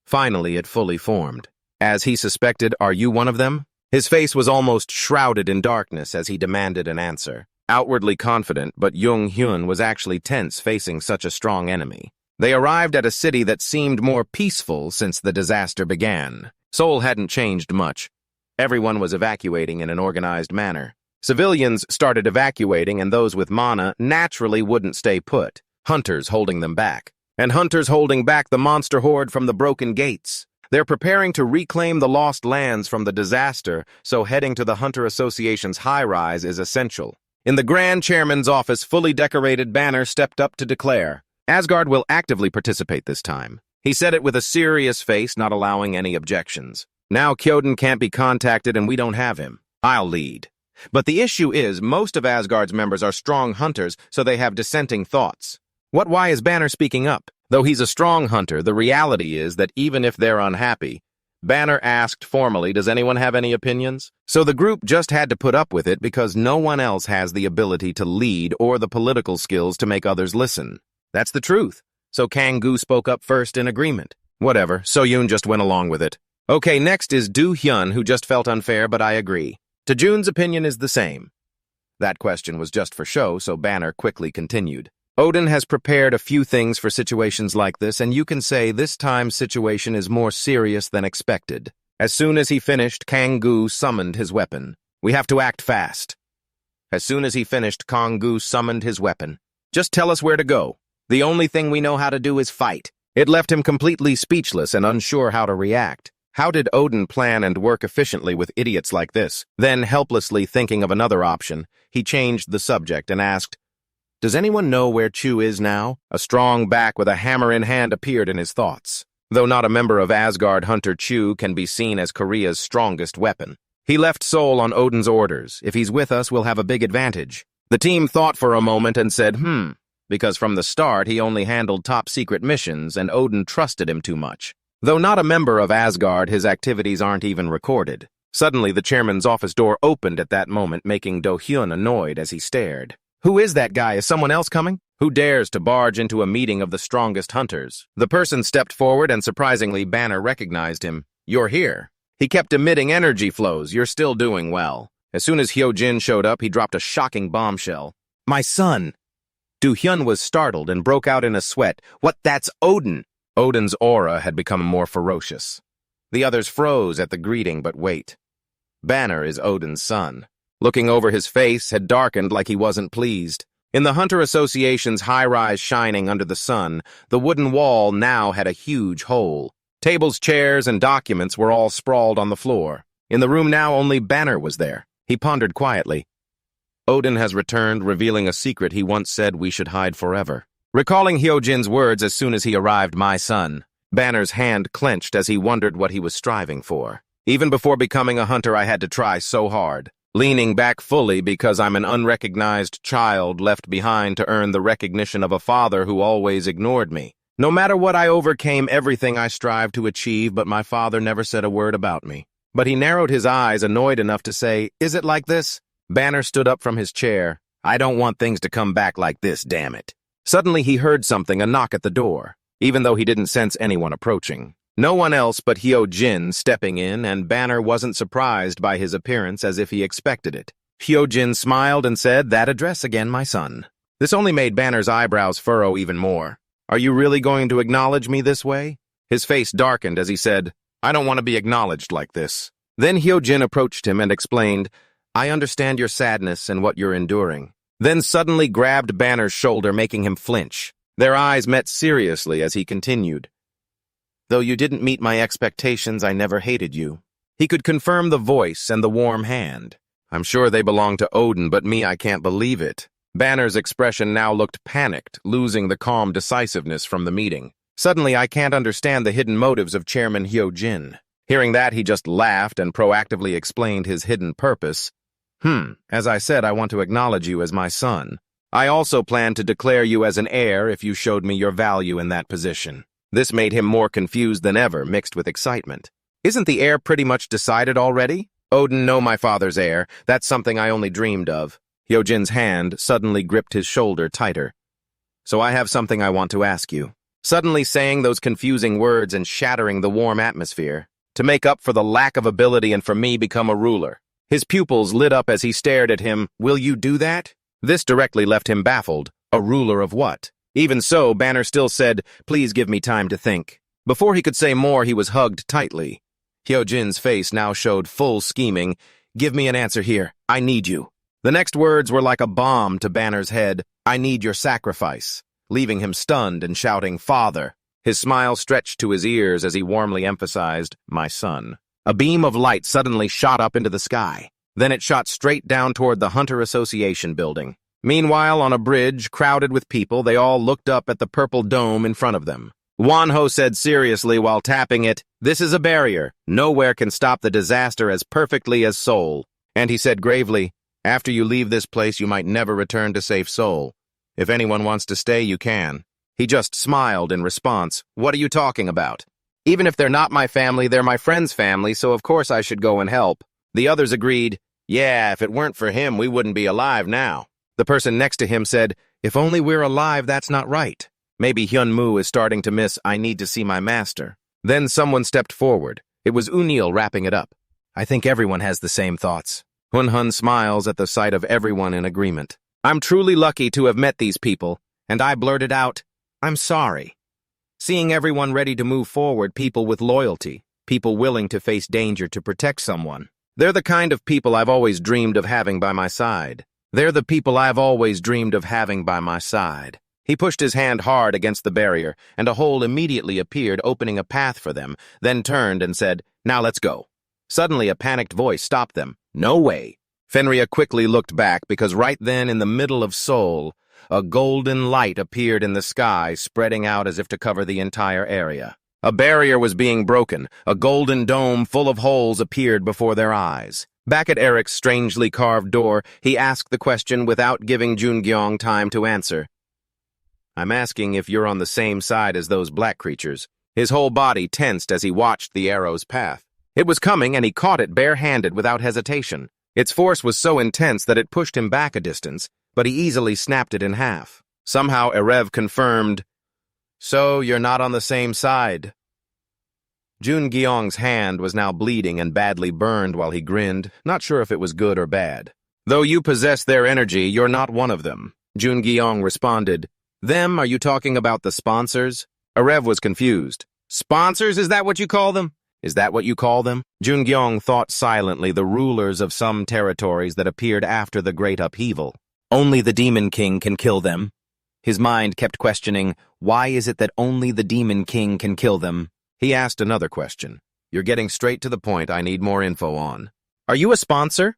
Finally, it fully formed. As he suspected, "Are you one of them?" His face was almost shrouded in darkness as he demanded an answer. Outwardly confident, but Jung Hyun was actually tense facing such a strong enemy. They arrived at a city that seemed more peaceful since the disaster began. Seoul hadn't changed much. Everyone was evacuating in an organized manner. Civilians started evacuating, and those with mana naturally wouldn't stay put, hunters holding them back. And hunters holding back the monster horde from the broken gates. They're preparing to reclaim the lost lands from the disaster, so heading to the Hunter Association's high-rise is essential. In the Grand Chairman's office, fully decorated Banner stepped up to declare, Asgard will actively participate this time. He said it with a serious face, not allowing any objections. Now Kyoden can't be contacted and we don't have him. I'll lead. But the issue is, most of Asgard's members are strong hunters, so they have dissenting thoughts. Why is Banner speaking up? Though he's a strong hunter, the reality is that even if they're unhappy, Banner asked formally, does anyone have any opinions? So the group just had to put up with it because no one else has the ability to lead or the political skills to make others listen. That's the truth. So Kang-gu spoke up first in agreement. Whatever, So-yoon just went along with it. Okay, next is Do-hyun, who just felt unfair, but I agree. To-jun's opinion is the same. That question was just for show, so Banner quickly continued. Odin has prepared a few things for situations like this, and you can say this time's situation is more serious than expected. As soon as he finished, Kang-gu summoned his weapon. We have to act fast. As soon as he finished, Kang-gu summoned his weapon. Just tell us where to go. The only thing we know how to do is fight. It left him completely speechless and unsure how to react. How did Odin plan and work efficiently with idiots like this? Then, helplessly thinking of another option, he changed the subject and asked, does anyone know where Chu is now? A strong back with a hammer in hand appeared in his thoughts. Though not a member of Asgard, Hunter Chu can be seen as Korea's strongest weapon. He left Seoul on Odin's orders. If he's with us, we'll have a big advantage. The team thought for a moment and said, because from the start he only handled top-secret missions and Odin trusted him too much. Though not a member of Asgard, his activities aren't even recorded. Suddenly, the chairman's office door opened at that moment, making Do-hyun annoyed as he stared. Who is that guy? Is someone else coming? Who dares to barge into a meeting of the strongest hunters? The person stepped forward and surprisingly Banner recognized him. You're here. He kept emitting energy flows. You're still doing well. As soon as Hyojin showed up, he dropped a shocking bombshell. My son! Do-hyun was startled and broke out in a sweat. What, that's Odin! Odin's aura had become more ferocious. The others froze at the greeting, but wait. Banner is Odin's son. Looking over his face had darkened like he wasn't pleased. In the Hunter Association's high-rise shining under the sun, the wooden wall now had a huge hole. Tables, chairs, and documents were all sprawled on the floor. In the room now, only Banner was there. He pondered quietly. Odin has returned, revealing a secret he once said we should hide forever. Recalling Hyojin's words as soon as he arrived, my son, Banner's hand clenched as he wondered what he was striving for. Even before becoming a hunter, I had to try so hard. Leaning back fully because I'm an unrecognized child left behind to earn the recognition of a father who always ignored me. No matter what, I overcame everything I strived to achieve, but my father never said a word about me. But he narrowed his eyes, annoyed enough to say, is it like this? Banner stood up from his chair. I don't want things to come back like this, damn it. Suddenly he heard something, a knock at the door, even though he didn't sense anyone approaching. No one else but Hyojin stepping in, and Banner wasn't surprised by his appearance as if he expected it. Hyojin smiled and said, that address again, my son. This only made Banner's eyebrows furrow even more. Are you really going to acknowledge me this way? His face darkened as he said, I don't want to be acknowledged like this. Then Hyojin approached him and explained, I understand your sadness and what you're enduring. Then suddenly grabbed Banner's shoulder, making him flinch. Their eyes met seriously as he continued. Though you didn't meet my expectations, I never hated you. He could confirm the voice and the warm hand. I'm sure they belong to Odin, but me, I can't believe it. Banner's expression now looked panicked, losing the calm decisiveness from the meeting. Suddenly, I can't understand the hidden motives of Chairman Hyojin. Hearing that, he just laughed and proactively explained his hidden purpose. As I said, I want to acknowledge you as my son. I also plan to declare you as an heir if you showed me your value in that position. This made him more confused than ever, mixed with excitement. Isn't the heir pretty much decided already? Odin, no, my father's heir. That's something I only dreamed of. Hyojin's hand suddenly gripped his shoulder tighter. So I have something I want to ask you. Suddenly saying those confusing words and shattering the warm atmosphere. To make up for the lack of ability and for me become a ruler. His pupils lit up as he stared at him. Will you do that? This directly left him baffled. A ruler of what? Even so, Banner still said, please give me time to think. Before he could say more, he was hugged tightly. Hyojin's face now showed full scheming. Give me an answer here. I need you. The next words were like a bomb to Banner's head. "I need your sacrifice," leaving him stunned and shouting, "Father." His smile stretched to his ears as he warmly emphasized, "My son." A beam of light suddenly shot up into the sky. Then it shot straight down toward the Hunter Association building. Meanwhile, on a bridge crowded with people, they all looked up at the purple dome in front of them. Wanho said seriously while tapping it, "This is a barrier. Nowhere can stop the disaster as perfectly as Seoul." And he said gravely, "After you leave this place, you might never return to safe Seoul. If anyone wants to stay, you can." He just smiled in response. "What are you talking about? Even if they're not my family, they're my friend's family, so of course I should go and help." The others agreed, "Yeah, if it weren't for him, we wouldn't be alive now." The person next to him said, "If only we're alive, that's not right. Maybe Hyunmoo is starting to miss 'I need to see my master.'" Then someone stepped forward. It was Unil wrapping it up. "I think everyone has the same thoughts." Hunhun smiles at the sight of everyone in agreement. "I'm truly lucky to have met these people," and I blurted out, "I'm sorry." Seeing everyone ready to move forward, people with loyalty, people willing to face danger to protect someone. They're the kind of people I've always dreamed of having by my side. They're the people I've always dreamed of having by my side. He pushed his hand hard against the barrier, and a hole immediately appeared, opening a path for them, then turned and said, "Now let's go." Suddenly, a panicked voice stopped them. "No way." Fenrir quickly looked back because right then in the middle of Seoul, a golden light appeared in the sky, spreading out as if to cover the entire area. A barrier was being broken. A golden dome full of holes appeared before their eyes. Back at Eric's strangely carved door, he asked the question without giving Jungyong time to answer. "I'm asking if you're on the same side as those black creatures." His whole body tensed as he watched the arrow's path. It was coming, and he caught it bare-handed without hesitation. Its force was so intense that it pushed him back a distance, but he easily snapped it in half. Somehow Erev confirmed, "So you're not on the same side." Jungyong's hand was now bleeding and badly burned while he grinned, not sure if it was good or bad. "Though you possess their energy, you're not one of them," Jungyong responded. "Them, are you talking about the sponsors?" Erev was confused. "Sponsors, is that what you call them? Is that what you call them?" Jungyong thought silently, the rulers of some territories that appeared after the great upheaval. Only the Demon King can kill them. His mind kept questioning, why is it that only the Demon King can kill them? He asked another question. "You're getting straight to the point I need more info on. Are you a sponsor?"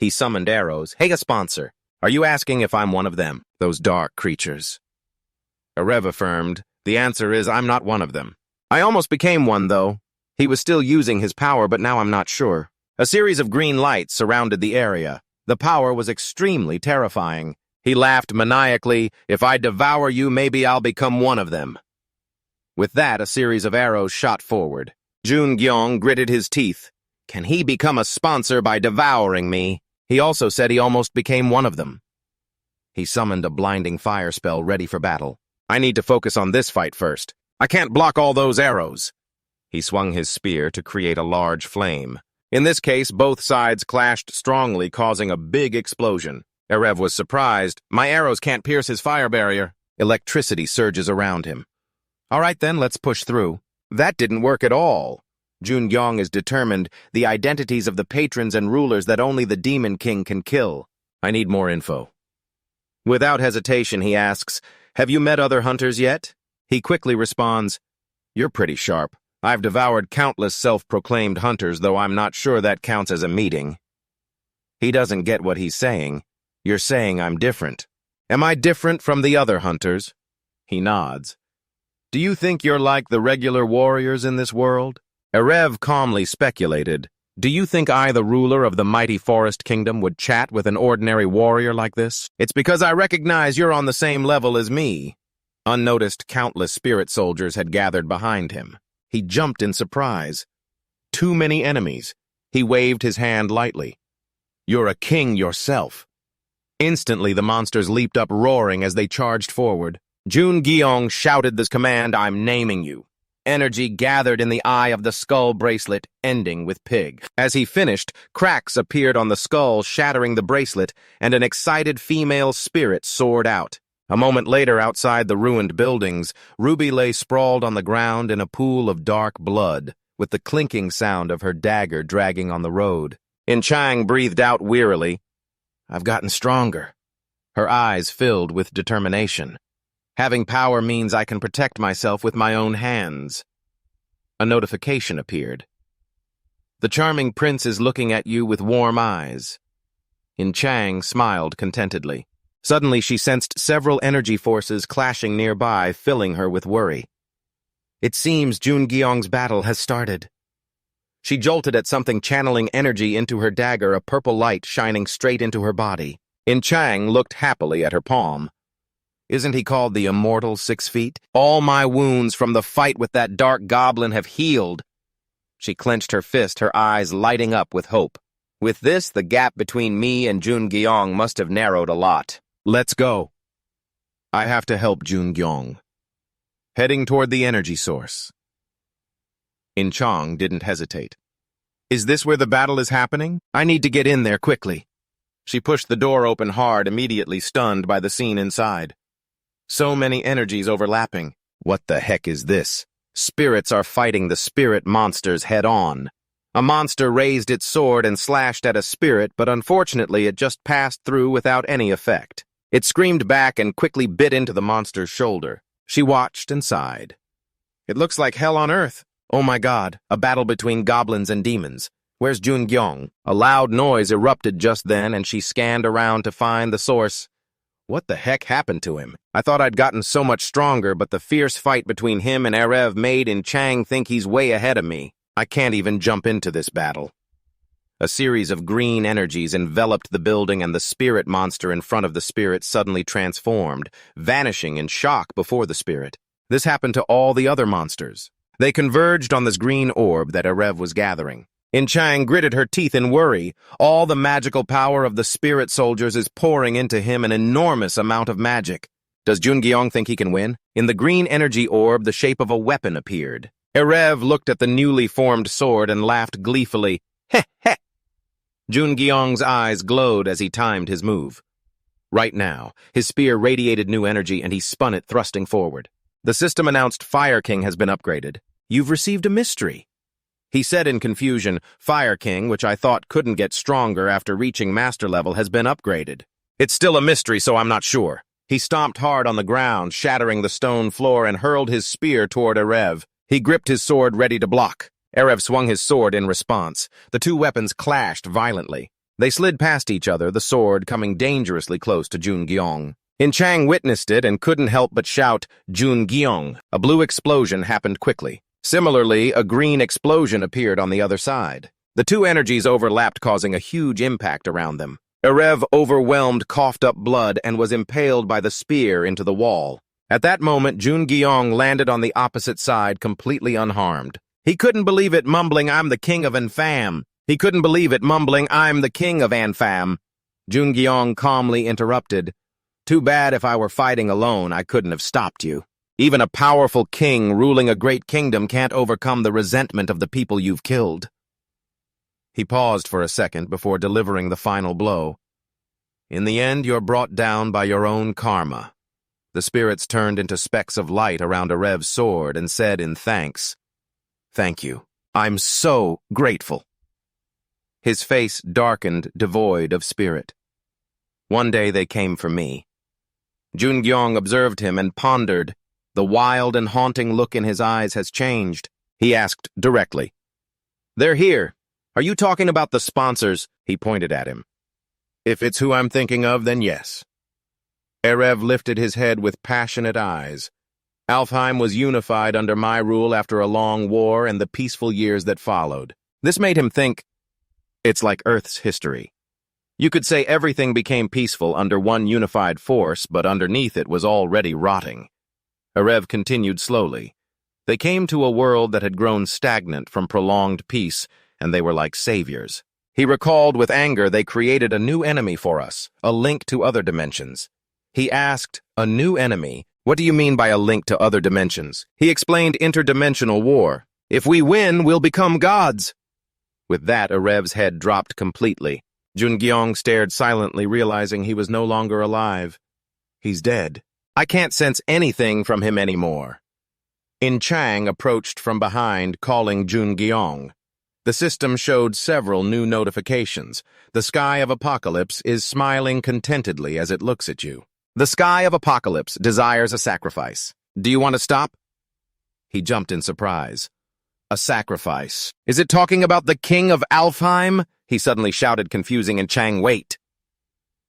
He summoned arrows. "Hey, a sponsor. Are you asking if I'm one of them, those dark creatures?" Erev affirmed, "The answer is I'm not one of them. I almost became one, though." He was still using his power, but now I'm not sure. A series of green lights surrounded the area. The power was extremely terrifying. He laughed maniacally. "If I devour you, maybe I'll become one of them." With that, a series of arrows shot forward. Jungyong gritted his teeth. Can he become a sponsor by devouring me? He also said he almost became one of them. He summoned a blinding fire spell ready for battle. "I need to focus on this fight first. I can't block all those arrows." He swung his spear to create a large flame. In this case, both sides clashed strongly, causing a big explosion. Erev was surprised. "My arrows can't pierce his fire barrier." Electricity surges around him. "All right then, let's push through." That didn't work at all. Jungyong is determined, the identities of the patrons and rulers that only the Demon King can kill. "I need more info." Without hesitation, he asks, "Have you met other hunters yet?" He quickly responds, "You're pretty sharp. I've devoured countless self-proclaimed hunters, though I'm not sure that counts as a meeting." He doesn't get what he's saying. "You're saying I'm different. Am I different from the other hunters?" He nods. "Do you think you're like the regular warriors in this world?" Erev calmly speculated, "Do you think I, the ruler of the mighty forest kingdom, would chat with an ordinary warrior like this? It's because I recognize you're on the same level as me." Unnoticed, countless spirit soldiers had gathered behind him. He jumped in surprise. Too many enemies. He waved his hand lightly. "You're a king yourself." Instantly, the monsters leaped up roaring as they charged forward. Jungyong shouted this command, "I'm naming you." Energy gathered in the eye of the skull bracelet, ending with pig. As he finished, cracks appeared on the skull, shattering the bracelet, and an excited female spirit soared out. A moment later, outside the ruined buildings, Ruby lay sprawled on the ground in a pool of dark blood, with the clinking sound of her dagger dragging on the road. In Chang breathed out wearily. I've gotten stronger. Her eyes filled with determination. Having power means I can protect myself with my own hands. A notification appeared. The charming prince is looking at you with warm eyes. In Chang smiled contentedly. Suddenly she sensed several energy forces clashing nearby, filling her with worry. It seems Jungyong's battle has started. She jolted at something channeling energy into her dagger, a purple light shining straight into her body. In Chang looked happily at her palm. Isn't he called the immortal 6 feet? All my wounds from the fight with that dark goblin have healed. She clenched her fist, her eyes lighting up with hope. With this, the gap between me and Jungyong must have narrowed a lot. Let's go. I have to help Jungyong. Heading toward the energy source. In Chang didn't hesitate. Is this where the battle is happening? I need to get in there quickly. She pushed the door open hard, immediately stunned by the scene inside. So many energies overlapping. What the heck is this? Spirits are fighting the spirit monsters head-on. A monster raised its sword and slashed at a spirit, but unfortunately it just passed through without any effect. It screamed back and quickly bit into the monster's shoulder. She watched and sighed. It looks like hell on earth. Oh my God, a battle between goblins and demons. Where's Jungyong? A loud noise erupted just then, and she scanned around to find the source. What the heck happened to him? I thought I'd gotten so much stronger, but the fierce fight between him and Erev made In Chang think he's way ahead of me. I can't even jump into this battle. A series of green energies enveloped the building, and the spirit monster in front of the spirit suddenly transformed, vanishing in shock before the spirit. This happened to all the other monsters. They converged on this green orb that Erev was gathering. In Chang gritted her teeth in worry. All the magical power of the spirit soldiers is pouring into him, an enormous amount of magic. Does Jungyong think he can win? In the green energy orb, the shape of a weapon appeared. Erev looked at the newly formed sword and laughed gleefully. Heh heh! Jungyong's eyes glowed as he timed his move. Right now, his spear radiated new energy and he spun it, thrusting forward. The system announced Fire King has been upgraded. You've received a mystery. He said in confusion, Fire King, which I thought couldn't get stronger after reaching master level, has been upgraded. It's still a mystery, so I'm not sure. He stomped hard on the ground, shattering the stone floor, and hurled his spear toward Erev. He gripped his sword, ready to block. Erev swung his sword in response. The two weapons clashed violently. They slid past each other, the sword coming dangerously close to Jungyong. In Chang witnessed it and couldn't help but shout, Jungyong. A blue explosion happened quickly. Similarly, a green explosion appeared on the other side. The two energies overlapped, causing a huge impact around them. Erev, overwhelmed, coughed up blood and was impaled by the spear into the wall. At that moment, Jungyong landed on the opposite side, completely unharmed. He couldn't believe it, mumbling, I'm the king of Anfam. He couldn't believe it, mumbling, I'm the king of Anfam. Jungyong calmly interrupted. Too bad if I were fighting alone, I couldn't have stopped you. Even a powerful king ruling a great kingdom can't overcome the resentment of the people you've killed. He paused for a second before delivering the final blow. In the end, you're brought down by your own karma. The spirits turned into specks of light around Erev's sword and said in thanks, Thank you. I'm so grateful. His face darkened, devoid of spirit. One day they came for me. Jungyong observed him and pondered. The wild and haunting look in his eyes has changed. He asked directly, They're here. Are you talking about the sponsors? He pointed at him. If it's who I'm thinking of, then yes. Erev lifted his head with passionate eyes. Alfheim was unified under my rule after a long war and the peaceful years that followed. This made him think, it's like Earth's history. You could say everything became peaceful under one unified force, but underneath it was already rotting. Erev continued slowly. They came to a world that had grown stagnant from prolonged peace, and they were like saviors. He recalled with anger they created a new enemy for us, a link to other dimensions. He asked, a new enemy? What do you mean by a link to other dimensions? He explained interdimensional war. If we win, we'll become gods. With that, Erev's head dropped completely. Jungyong stared silently, realizing he was no longer alive. He's dead. I can't sense anything from him anymore. In Chang approached from behind, calling Jungyong. The system showed several new notifications. The Sky of Apocalypse is smiling contentedly as it looks at you. The Sky of Apocalypse desires a sacrifice. Do you want to stop? He jumped in surprise. A sacrifice. Is it talking about the King of Alfheim? He suddenly shouted, confusing in Chang, wait.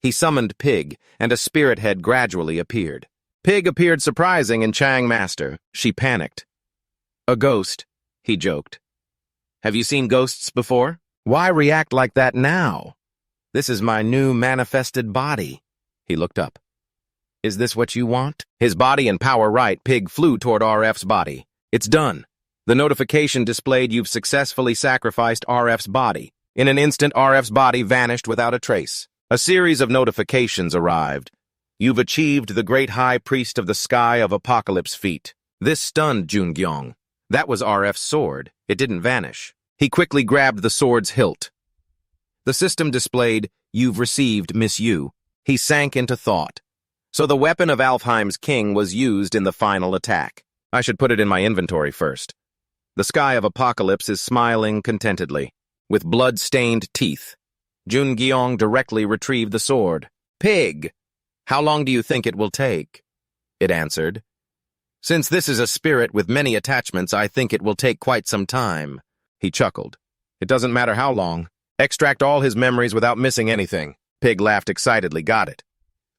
He summoned Pig, and a spirit head gradually appeared. Pig appeared surprising in Chang Master. She panicked. A ghost, he joked. Have you seen ghosts before? Why react like that now? This is my new manifested body. He looked up. Is this what you want? His body and power right, Pig flew toward RF's body. It's done. The notification displayed you've successfully sacrificed RF's body. In an instant, RF's body vanished without a trace. A series of notifications arrived. You've achieved the great high priest of the Sky of Apocalypse feat. This stunned Jungyong. That was RF's sword. It didn't vanish. He quickly grabbed the sword's hilt. The system displayed, you've received Miss Yu. He sank into thought. So the weapon of Alfheim's king was used in the final attack. I should put it in my inventory first. The Sky of Apocalypse is smiling contentedly, with blood-stained teeth. Jungyong directly retrieved the sword. Pig! How long do you think it will take? It answered. Since this is a spirit with many attachments, I think it will take quite some time. He chuckled. It doesn't matter how long. Extract all his memories without missing anything. Pig laughed excitedly. Got it.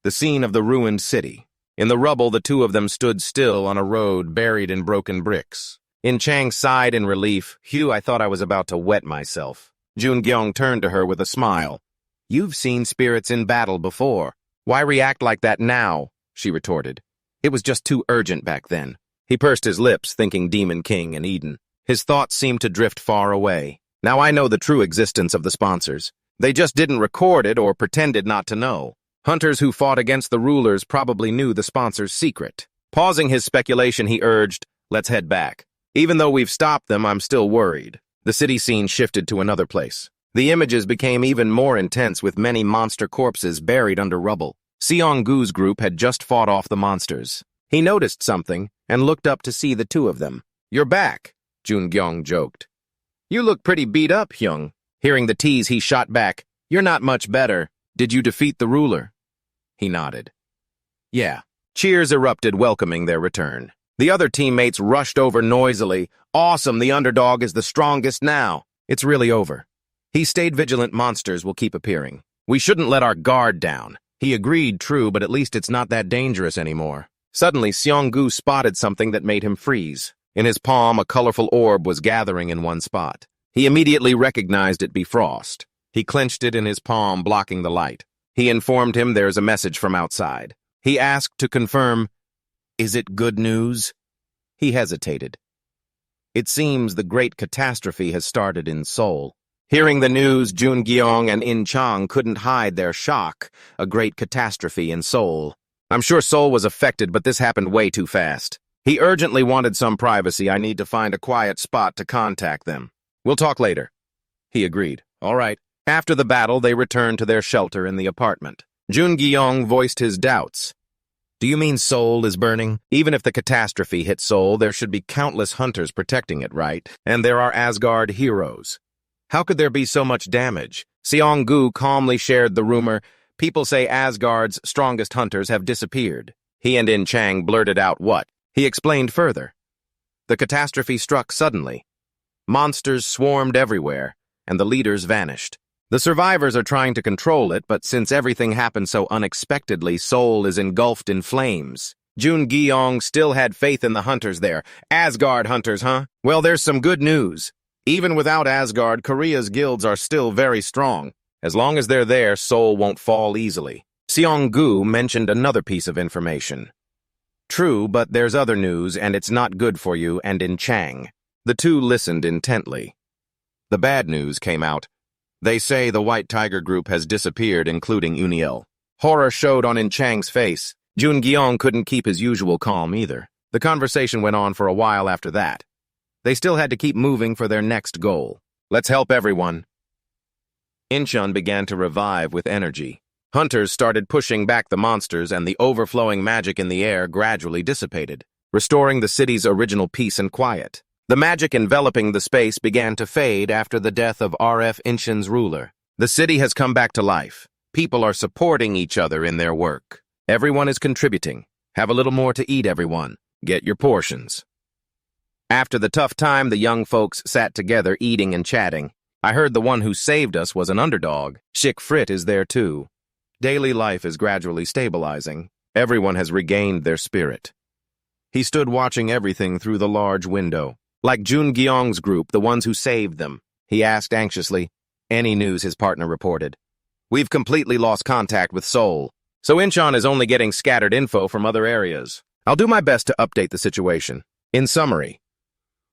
The scene of the ruined city. In the rubble, the two of them stood still on a road buried in broken bricks. In Chang sighed in relief. Phew, I thought I was about to wet myself. Jungyong turned to her with a smile. You've seen spirits in battle before. Why react like that now? She retorted. It was just too urgent back then. He pursed his lips, thinking Demon King and Eden. His thoughts seemed to drift far away. Now I know the true existence of the sponsors. They just didn't record it or pretended not to know. Hunters who fought against the rulers probably knew the sponsors' secret. Pausing his speculation, he urged, let's head back. Even though we've stopped them, I'm still worried. The city scene shifted to another place. The images became even more intense with many monster corpses buried under rubble. Seong-gu's group had just fought off the monsters. He noticed something and looked up to see the two of them. You're back, Jungyong joked. You look pretty beat up, Hyung. Hearing the tease, he shot back. You're not much better. Did you defeat the ruler? He nodded. Yeah. Cheers erupted, welcoming their return. The other teammates rushed over noisily. Awesome, the underdog is the strongest now. It's really over. He stayed vigilant. Monsters will keep appearing. We shouldn't let our guard down. He agreed, true, but at least it's not that dangerous anymore. Suddenly, Seong-gu spotted something that made him freeze. In his palm, a colorful orb was gathering in one spot. He immediately recognized it Bifrost. He clenched it in his palm, blocking the light. He informed him there's a message from outside. He asked to confirm, is it good news? He hesitated. It seems the great catastrophe has started in Seoul. Hearing the news, Jungyong and In Chang couldn't hide their shock. A great catastrophe in Seoul. I'm sure Seoul was affected, but this happened way too fast. He urgently wanted some privacy. I need to find a quiet spot to contact them. We'll talk later. He agreed. All right. After the battle, they returned to their shelter in the apartment. Jungyong voiced his doubts. Do you mean Seoul is burning? Even if the catastrophe hit Seoul, there should be countless hunters protecting it, right? And there are Asgard heroes. How could there be so much damage? Seong-gu calmly shared the rumor. People say Asgard's strongest hunters have disappeared. He and In Chang blurted out what? He explained further. The catastrophe struck suddenly. Monsters swarmed everywhere, and the leaders vanished. The survivors are trying to control it, but since everything happened so unexpectedly, Seoul is engulfed in flames. Jungyong still had faith in the hunters there. Asgard hunters, huh? Well, there's some good news. Even without Asgard, Korea's guilds are still very strong. As long as they're there, Seoul won't fall easily. Seong-gu mentioned another piece of information. True, but there's other news, and it's not good for you and In Chang. The two listened intently. The bad news came out. They say the White Tiger group has disappeared, including Uniel. Horror showed on In Chang's face. Jungyong couldn't keep his usual calm either. The conversation went on for a while after that. They still had to keep moving for their next goal. Let's help everyone. Incheon began to revive with energy. Hunters started pushing back the monsters, and the overflowing magic in the air gradually dissipated, restoring the city's original peace and quiet. The magic enveloping the space began to fade after the death of RF Inchin's ruler. The city has come back to life. People are supporting each other in their work. Everyone is contributing. Have a little more to eat, everyone. Get your portions. After the tough time, the young folks sat together eating and chatting. I heard the one who saved us was an underdog. Schick Frit is there too. Daily life is gradually stabilizing. Everyone has regained their spirit. He stood watching everything through the large window. Like Jun Gyeong's group, the ones who saved them. He asked anxiously. Any news, his partner reported. We've completely lost contact with Seoul, so Incheon is only getting scattered info from other areas. I'll do my best to update the situation. In summary,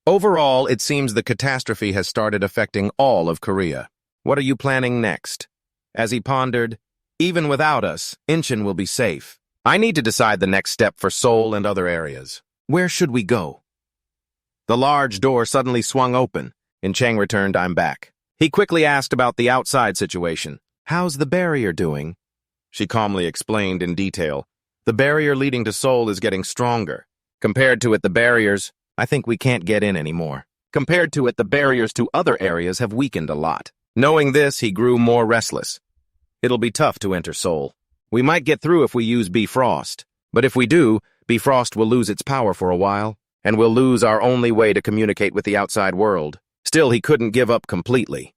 overall, it seems the catastrophe has started affecting all of Korea. What are you planning next? As he pondered, even without us, Incheon will be safe. I need to decide the next step for Seoul and other areas. Where should we go? The large door suddenly swung open. Chang returned, I'm back. He quickly asked about the outside situation. How's the barrier doing? She calmly explained in detail. The barrier leading to Seoul is getting stronger. Compared to it, the barriers, I think we can't get in anymore. Compared to it, the barriers to other areas have weakened a lot. Knowing this, he grew more restless. It'll be tough to enter Seoul. We might get through if we use Bifrost. But if we do, Bifrost will lose its power for a while, and we'll lose our only way to communicate with the outside world. Still, he couldn't give up completely.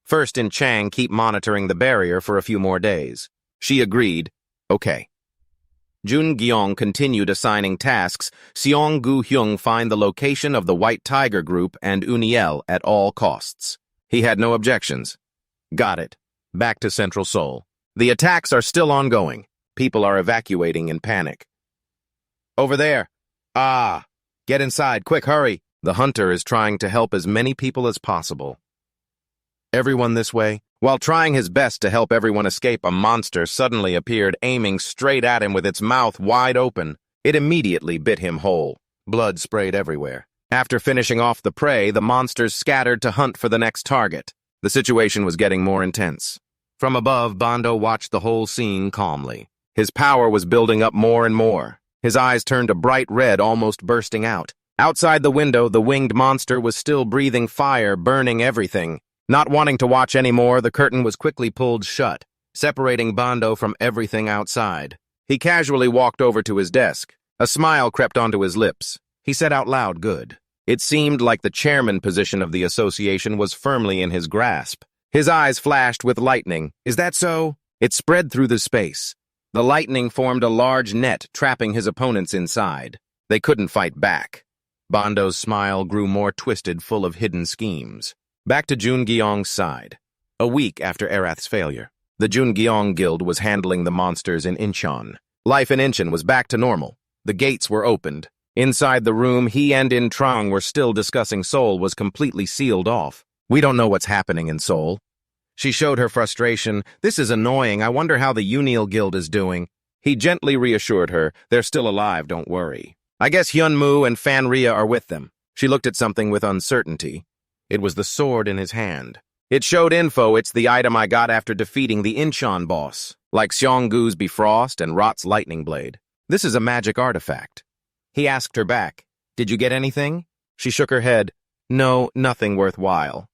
First, Chang keep monitoring the barrier for a few more days. She agreed, okay. Jun Gyeong continued assigning tasks. Seong Gu Hyung find the location of the White Tiger Group and Uniel at all costs. He had no objections. Got it. Back to Central Seoul. The attacks are still ongoing. People are evacuating in panic. Over there. Ah. Get inside, quick, hurry. The hunter is trying to help as many people as possible. Everyone this way. While trying his best to help everyone escape, a monster suddenly appeared, aiming straight at him with its mouth wide open. It immediately bit him whole. Blood sprayed everywhere. After finishing off the prey, the monsters scattered to hunt for the next target. The situation was getting more intense. From above, Bando watched the whole scene calmly. His power was building up more and more. His eyes turned a bright red, almost bursting out. Outside the window, the winged monster was still breathing fire, burning everything. Not wanting to watch anymore, the curtain was quickly pulled shut, separating Bando from everything outside. He casually walked over to his desk. A smile crept onto his lips. He said out loud, good. It seemed like the chairman position of the association was firmly in his grasp. His eyes flashed with lightning. Is that so? It spread through the space. The lightning formed a large net, trapping his opponents inside. They couldn't fight back. Bando's smile grew more twisted, full of hidden schemes. Back to Jun Gyeong's side. A week after Erath's failure, the Jun Gyeong Guild was handling the monsters in Incheon. Life in Incheon was back to normal. The gates were opened. Inside the room, he and In Trang were still discussing Seoul was completely sealed off. We don't know what's happening in Seoul. She showed her frustration. This is annoying. I wonder how the Uniel Guild is doing. He gently reassured her. They're still alive, don't worry. I guess Hyunmoo and Fan Ria are with them. She looked at something with uncertainty. It was the sword in his hand. It showed info. It's the item I got after defeating the Incheon boss, like Seonggu's Bifrost and Rot's lightning blade. This is a magic artifact. He asked her back, did you get anything? She shook her head. No, nothing worthwhile.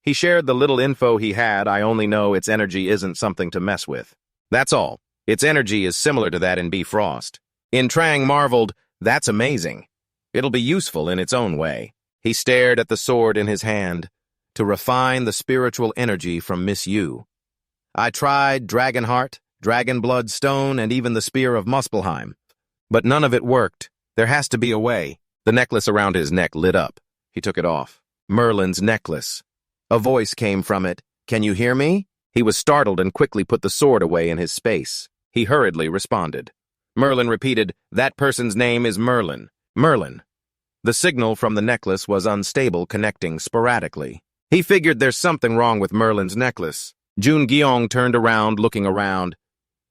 He shared the little info he had. I only know its energy isn't something to mess with. That's all. Its energy is similar to that in Bifrost. In Trang marveled, that's amazing. It'll be useful in its own way. He stared at the sword in his hand. To refine the spiritual energy from Miss Yu. I tried Dragonheart, Dragon Blood Stone, and even the Spear of Muspelheim. But none of it worked. There has to be a way. The necklace around his neck lit up. He took it off. Merlin's necklace. A voice came from it. Can you hear me? He was startled and quickly put the sword away in his space. He hurriedly responded. Merlin repeated, that person's name is Merlin. Merlin. The signal from the necklace was unstable, connecting sporadically. He figured there's something wrong with Merlin's necklace. Jun Gyeong turned around, looking around.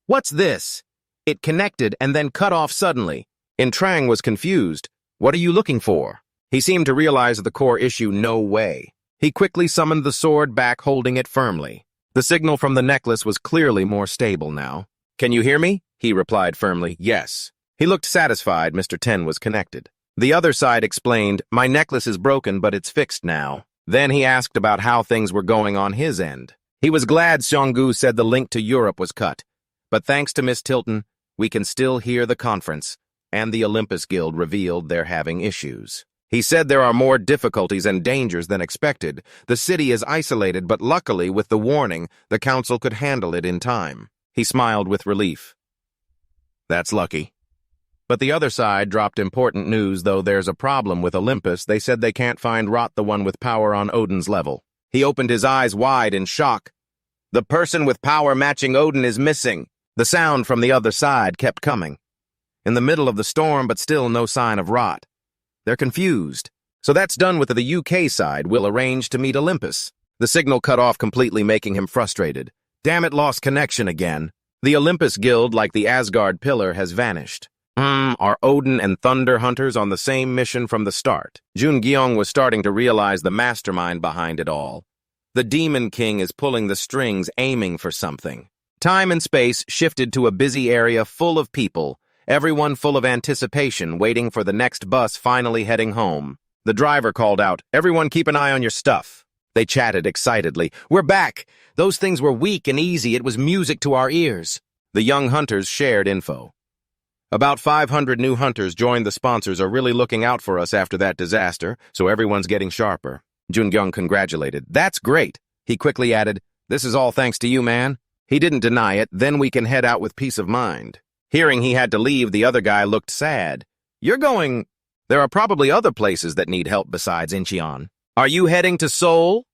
What's this? It connected and then cut off suddenly. In Trang was confused. What are you looking for? He seemed to realize the core issue. No way. He quickly summoned the sword back, holding it firmly. The signal from the necklace was clearly more stable now. Can you hear me? He replied firmly, yes. He looked satisfied. Mr. Ten was connected. The other side explained, "My necklace is broken, but it's fixed now." Then he asked about how things were going on his end. He was glad Seong-gu said the link to Europe was cut. But thanks to Miss Tilton, we can still hear the conference, and the Olympus Guild revealed they're having issues. He said there are more difficulties and dangers than expected. The city is isolated, but luckily, with the warning, the council could handle it in time. He smiled with relief. That's lucky. But the other side dropped important news. Though there's a problem with Olympus, they said they can't find Rot, the one with power on Odin's level. He opened his eyes wide in shock. The person with power matching Odin is missing. The sound from the other side kept coming. In the middle of the storm, but still no sign of Rot. They're confused. So that's done with the UK side. We'll arrange to meet Olympus. The signal cut off completely, making him frustrated. Damn it, lost connection again. The Olympus Guild, like the Asgard Pillar, has vanished. Are Odin and Thunder Hunters on the same mission from the start? Jun Gyeong was starting to realize the mastermind behind it all. The Demon King is pulling the strings, aiming for something. Time and space shifted to a busy area full of people, everyone full of anticipation, waiting for the next bus finally heading home. The driver called out, "Everyone keep an eye on your stuff." They chatted excitedly. "We're back! Those things were weak and easy. It was music to our ears." The young hunters shared info. About 500 new hunters joined. The sponsors are really looking out for us after that disaster, so everyone's getting sharper. Jun-gyung congratulated. "That's great." He quickly added, "This is all thanks to you, man." He didn't deny it. "Then we can head out with peace of mind." Hearing he had to leave, the other guy looked sad. "You're going... There are probably other places that need help besides Incheon. Are you heading to Seoul?"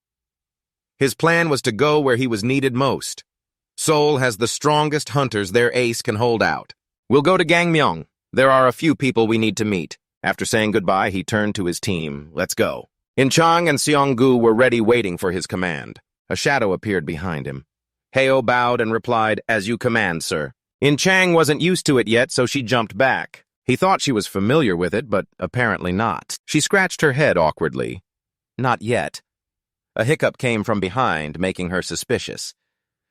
His plan was to go where he was needed most. Seoul has the strongest hunters their ace can hold out. "We'll go to Gangmyeong. There are a few people we need to meet." After saying goodbye, he turned to his team. "Let's go." In-chang and Seong-gu were ready, waiting for his command. A shadow appeared behind him. Heo bowed and replied, "As you command, sir." In-chang wasn't used to it yet, so she jumped back. He thought she was familiar with it, but apparently not. She scratched her head awkwardly. "Not yet." A hiccup came from behind, making her suspicious.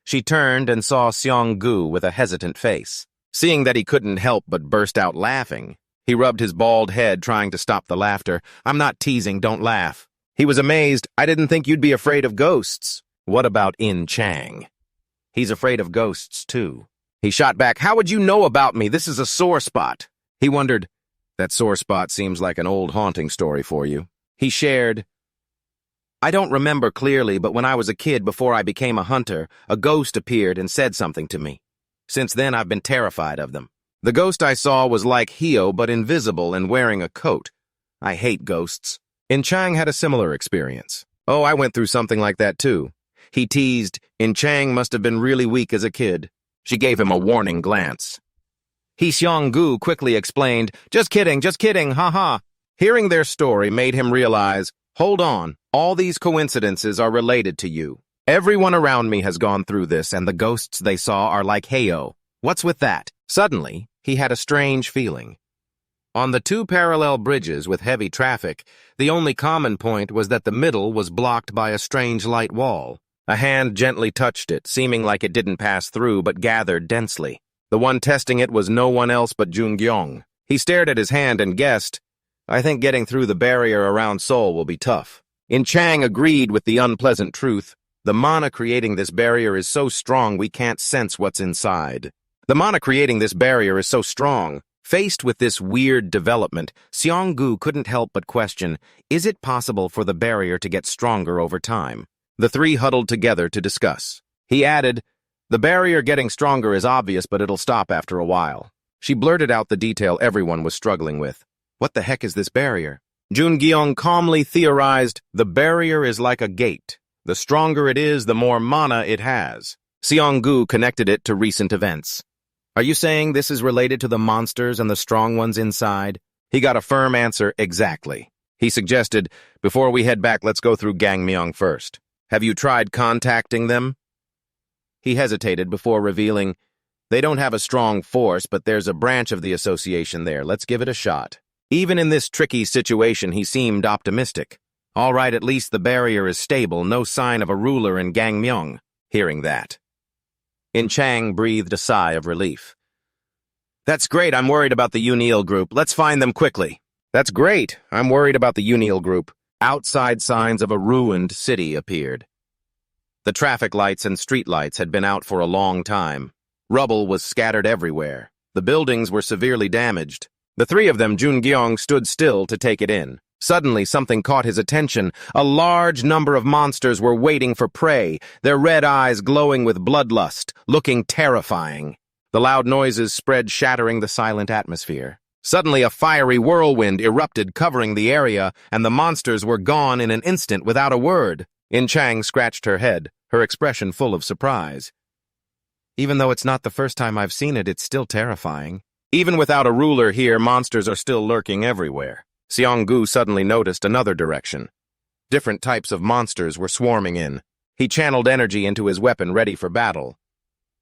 She turned and saw Seong-gu with a hesitant face. Seeing that he couldn't help but burst out laughing, he rubbed his bald head, trying to stop the laughter. "I'm not teasing, don't laugh." He was amazed. "I didn't think you'd be afraid of ghosts." "What about In-chang?" "He's afraid of ghosts, too." He shot back, "How would you know about me? This is a sore spot." He wondered, "That sore spot seems like an old haunting story for you." He shared, "I don't remember clearly, but when I was a kid, before I became a hunter, a ghost appeared and said something to me. Since then, I've been terrified of them. The ghost I saw was like Heo, but invisible and wearing a coat. I hate ghosts." In-chang had a similar experience. "Oh, I went through something like that too." He teased. In-chang must have been really weak as a kid. She gave him a warning glance. Seong-gu quickly explained, just kidding, haha." Hearing their story made him realize, hold on, all these coincidences are related to you. Everyone around me has gone through this, and the ghosts they saw are like Heo. What's with that? Suddenly, he had a strange feeling. On the two parallel bridges with heavy traffic, the only common point was that the middle was blocked by a strange light wall. A hand gently touched it, seeming like it didn't pass through but gathered densely. The one testing it was no one else but Jun Gyeong. He stared at his hand and guessed, "I think getting through the barrier around Seoul will be tough." In-chang agreed with the unpleasant truth. The mana creating this barrier is so strong we can't sense what's inside. The mana creating this barrier is so strong. Faced with this weird development, Seong-gu couldn't help but question, is it possible for the barrier to get stronger over time? The three huddled together to discuss. He added, "The barrier getting stronger is obvious, but it'll stop after a while." She blurted out the detail everyone was struggling with. "What the heck is this barrier?" Jun Gyeong calmly theorized, "The barrier is like a gate. The stronger it is, the more mana it has." Seong-gu connected it to recent events. "Are you saying this is related to the monsters and the strong ones inside?" He got a firm answer, "Exactly." He suggested, "Before we head back, let's go through Gangmyeong first. Have you tried contacting them?" He hesitated before revealing, "They don't have a strong force, but there's a branch of the association there. Let's give it a shot." Even in this tricky situation, he seemed optimistic. "All right, at least the barrier is stable, no sign of a ruler in Gangmyeong." Hearing that, In-chang breathed a sigh of relief. "That's great, I'm worried about the Unil group. Let's find them quickly." That's great. I'm worried about the Unial group. Outside signs of a ruined city appeared. The traffic lights and street lights had been out for a long time. Rubble was scattered everywhere. The buildings were severely damaged. The three of them, Jungyong, stood still to take it in. Suddenly, something caught his attention. A large number of monsters were waiting for prey, their red eyes glowing with bloodlust, looking terrifying. The loud noises spread, shattering the silent atmosphere. Suddenly, a fiery whirlwind erupted, covering the area, and the monsters were gone in an instant without a word. In Chang scratched her head, her expression full of surprise. Even though it's not the first time I've seen it, it's still terrifying. Even without a ruler here, monsters are still lurking everywhere. Seong-gu suddenly noticed another direction. Different types of monsters were swarming in. He channeled energy into his weapon, ready for battle.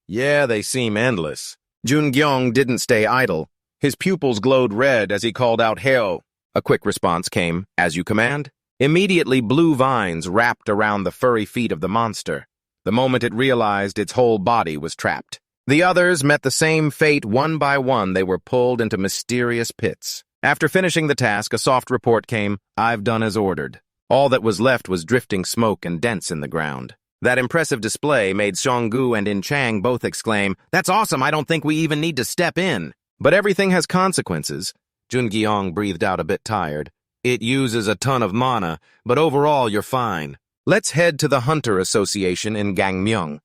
Yeah, they seem endless. Jungyong didn't stay idle. His pupils glowed red as he called out, "Heo!" A quick response came, "As you command." Immediately, blue vines wrapped around the furry feet of the monster. The moment it realized its whole body was trapped. The others met the same fate. One by one, they were pulled into mysterious pits. After finishing the task, a soft report came, "I've done as ordered." All that was left was drifting smoke and dents in the ground. That impressive display made Seong-gu and In Chang both exclaim, "That's awesome, I don't think we even need to step in." But everything has consequences. Jungyong breathed out a bit tired. It uses a ton of mana, but overall you're fine. Let's head to the Hunter Association in Gangmyeong.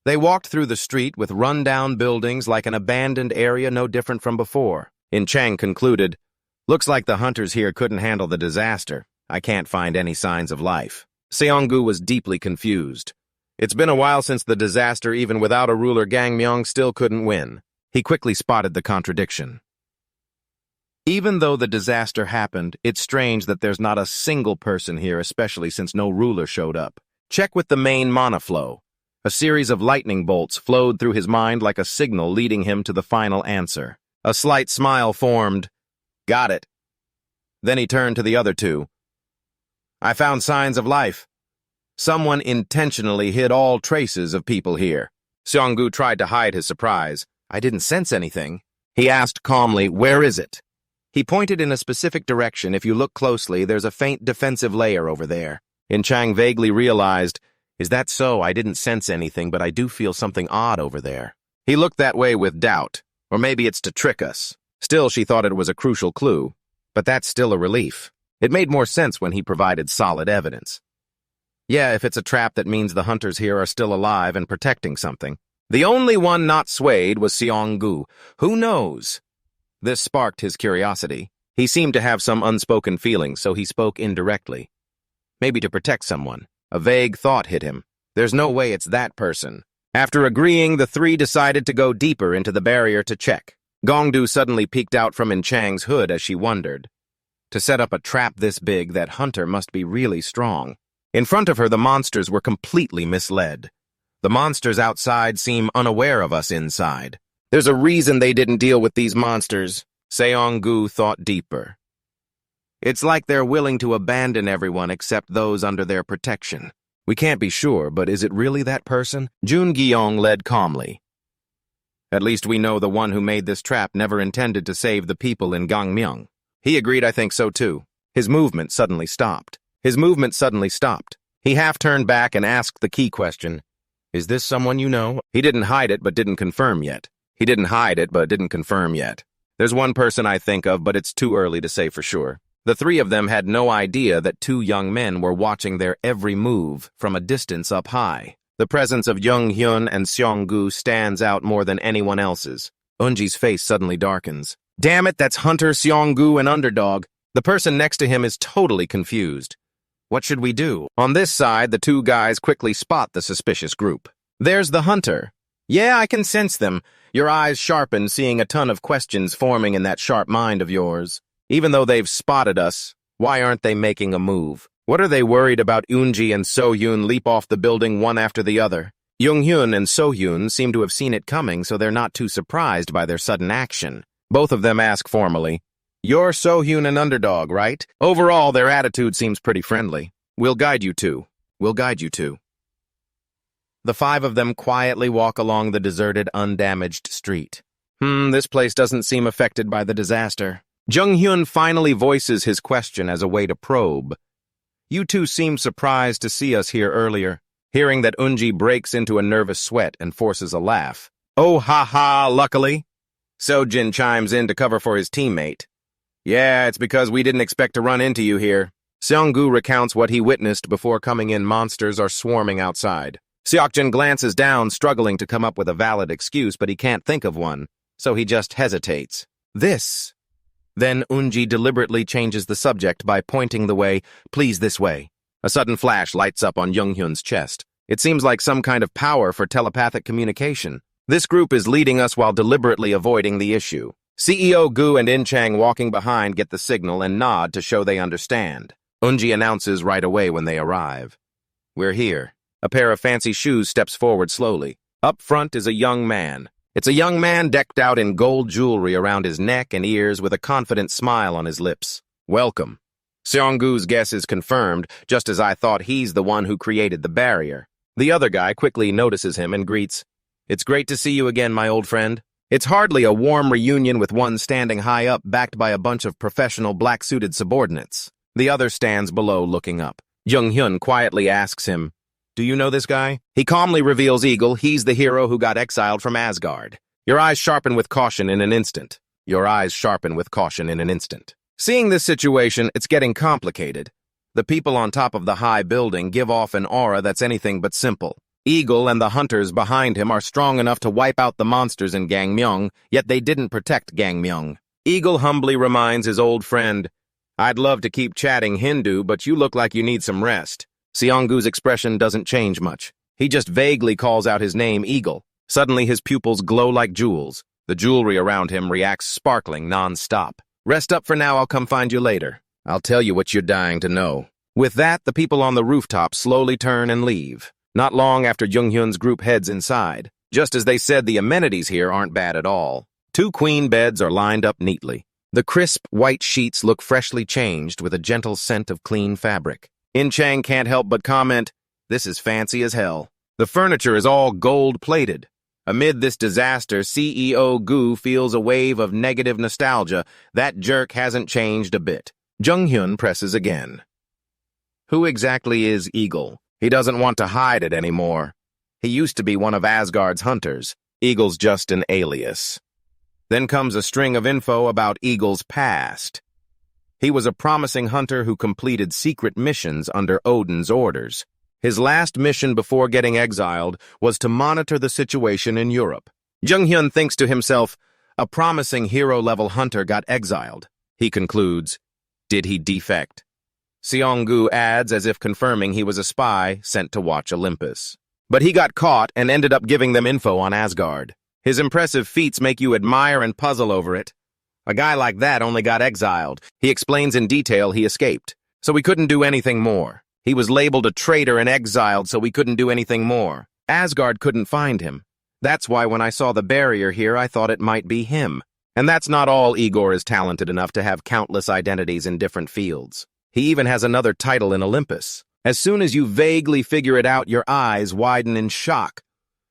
They walked through the street with run-down buildings like an abandoned area no different from before. In Chang concluded, "Looks like the hunters here couldn't handle the disaster. I can't find any signs of life." Seong-gu was deeply confused. It's been a while since the disaster. Even without a ruler, Gangmyeong still couldn't win. He quickly spotted the contradiction. Even though the disaster happened, it's strange that there's not a single person here, especially since no ruler showed up. Check with the main mana flow. A series of lightning bolts flowed through his mind like a signal, leading him to the final answer. A slight smile formed. Got it. Then he turned to the other two. I found signs of life. Someone intentionally hid all traces of people here. Seong-gu tried to hide his surprise. I didn't sense anything. He asked calmly, where is it? He pointed in a specific direction. If you look closely, there's a faint defensive layer over there. In Chang vaguely realized, is that so? I didn't sense anything, but I do feel something odd over there. He looked that way with doubt. Or maybe it's to trick us. Still, she thought it was a crucial clue. But that's still a relief. It made more sense when he provided solid evidence. Yeah, if it's a trap, that means the hunters here are still alive and protecting something. The only one not swayed was Seong-gu. Who knows? This sparked his curiosity. He seemed to have some unspoken feelings, so he spoke indirectly. Maybe to protect someone. A vague thought hit him. There's no way it's that person. After agreeing, the three decided to go deeper into the barrier to check. Gongdu suddenly peeked out from In Chang's hood as she wondered. To set up a trap this big, that hunter must be really strong. In front of her, the monsters were completely misled. The monsters outside seem unaware of us inside. There's a reason they didn't deal with these monsters. Seong-gu thought deeper. It's like they're willing to abandon everyone except those under their protection. We can't be sure, but is it really that person? Jungyong led calmly. At least we know the one who made this trap never intended to save the people in Gangmyeong. He agreed, I think so too. His movement suddenly stopped. He half turned back and asked the key question. Is this someone you know? He didn't hide it, but didn't confirm yet. There's one person I think of, but it's too early to say for sure. The three of them had no idea that two young men were watching their every move from a distance up high. The presence of Jung-hyun and Seong-gu stands out more than anyone else's. Eunji's face suddenly darkens. Damn it, that's Hunter, Seong-gu, and Underdog. The person next to him is totally confused. What should we do? On this side, the two guys quickly spot the suspicious group. There's the Hunter. Yeah, I can sense them. Your eyes sharpen, seeing a ton of questions forming in that sharp mind of yours. Even though they've spotted us, why aren't they making a move? What are they worried about? Eunji and So-hyun leap off the building one after the other. Jung-hyun and So-hyun seem to have seen it coming, so they're not too surprised by their sudden action. Both of them ask formally, You're So-hyun and Underdog, right? Overall, their attitude seems pretty friendly. We'll guide you two. The five of them quietly walk along the deserted, undamaged street. This place doesn't seem affected by the disaster. Jung-hyun finally voices his question as a way to probe. You two seemed surprised to see us here earlier. Hearing that, Unji breaks into a nervous sweat and forces a laugh. Oh, ha, luckily. Sojin chimes in to cover for his teammate. Yeah, it's because we didn't expect to run into you here. Seong-gu recounts what he witnessed before coming in. Monsters are swarming outside. Seokjin glances down, struggling to come up with a valid excuse, but he can't think of one, so he just hesitates. This. Then Unji deliberately changes the subject by pointing the way, please this way. A sudden flash lights up on Jung-hyun's chest. It seems like some kind of power for telepathic communication. This group is leading us while deliberately avoiding the issue. CEO Gu and In-chang walking behind get the signal and nod to show they understand. Unji announces right away when they arrive. We're here. A pair of fancy shoes steps forward slowly. Up front is a young man. It's a young man decked out in gold jewelry around his neck and ears with a confident smile on his lips. Welcome. Seong-gu's guess is confirmed, just as I thought he's the one who created the barrier. The other guy quickly notices him and greets, It's great to see you again, my old friend. It's hardly a warm reunion with one standing high up, backed by a bunch of professional black-suited subordinates. The other stands below, looking up. Jung-hyun quietly asks him, Do you know this guy? He calmly reveals Eagle. He's the hero who got exiled from Asgard. Your eyes sharpen with caution in an instant. Seeing this situation, it's getting complicated. The people on top of the high building give off an aura that's anything but simple. Eagle and the hunters behind him are strong enough to wipe out the monsters in Gangmyeong, yet they didn't protect Gangmyeong. Eagle humbly reminds his old friend, I'd love to keep chatting Hindu, but you look like you need some rest. Seong-gu's expression doesn't change much. He just vaguely calls out his name, Eagle. Suddenly his pupils glow like jewels. The jewelry around him reacts sparkling non-stop. Rest up for now, I'll come find you later. I'll tell you what you're dying to know. With that, the people on the rooftop slowly turn and leave. Not long after Jung-hyun's group heads inside. Just as they said, the amenities here aren't bad at all. 2 queen beds are lined up neatly. The crisp, white sheets look freshly changed with a gentle scent of clean fabric. In-chang can't help but comment, this is fancy as hell. The furniture is all gold-plated. Amid this disaster, CEO Gu feels a wave of negative nostalgia. That jerk hasn't changed a bit. Jung-hyun presses again. Who exactly is Eagle? He doesn't want to hide it anymore. He used to be one of Asgard's hunters. Eagle's just an alias. Then comes a string of info about Eagle's past. He was a promising hunter who completed secret missions under Odin's orders. His last mission before getting exiled was to monitor the situation in Europe. Jung-hyun thinks to himself, a promising hero-level hunter got exiled. He concludes, did he defect? Seong-gu adds, as if confirming he was a spy sent to watch Olympus. But he got caught and ended up giving them info on Asgard. His impressive feats make you admire and puzzle over it. A guy like that only got exiled. He explains in detail he escaped, so we couldn't do anything more. He was labeled a traitor and exiled, so we couldn't do anything more. Asgard couldn't find him. That's why when I saw the barrier here, I thought it might be him. And that's not all. Igor is talented enough to have countless identities in different fields. He even has another title in Olympus. As soon as you vaguely figure it out, your eyes widen in shock.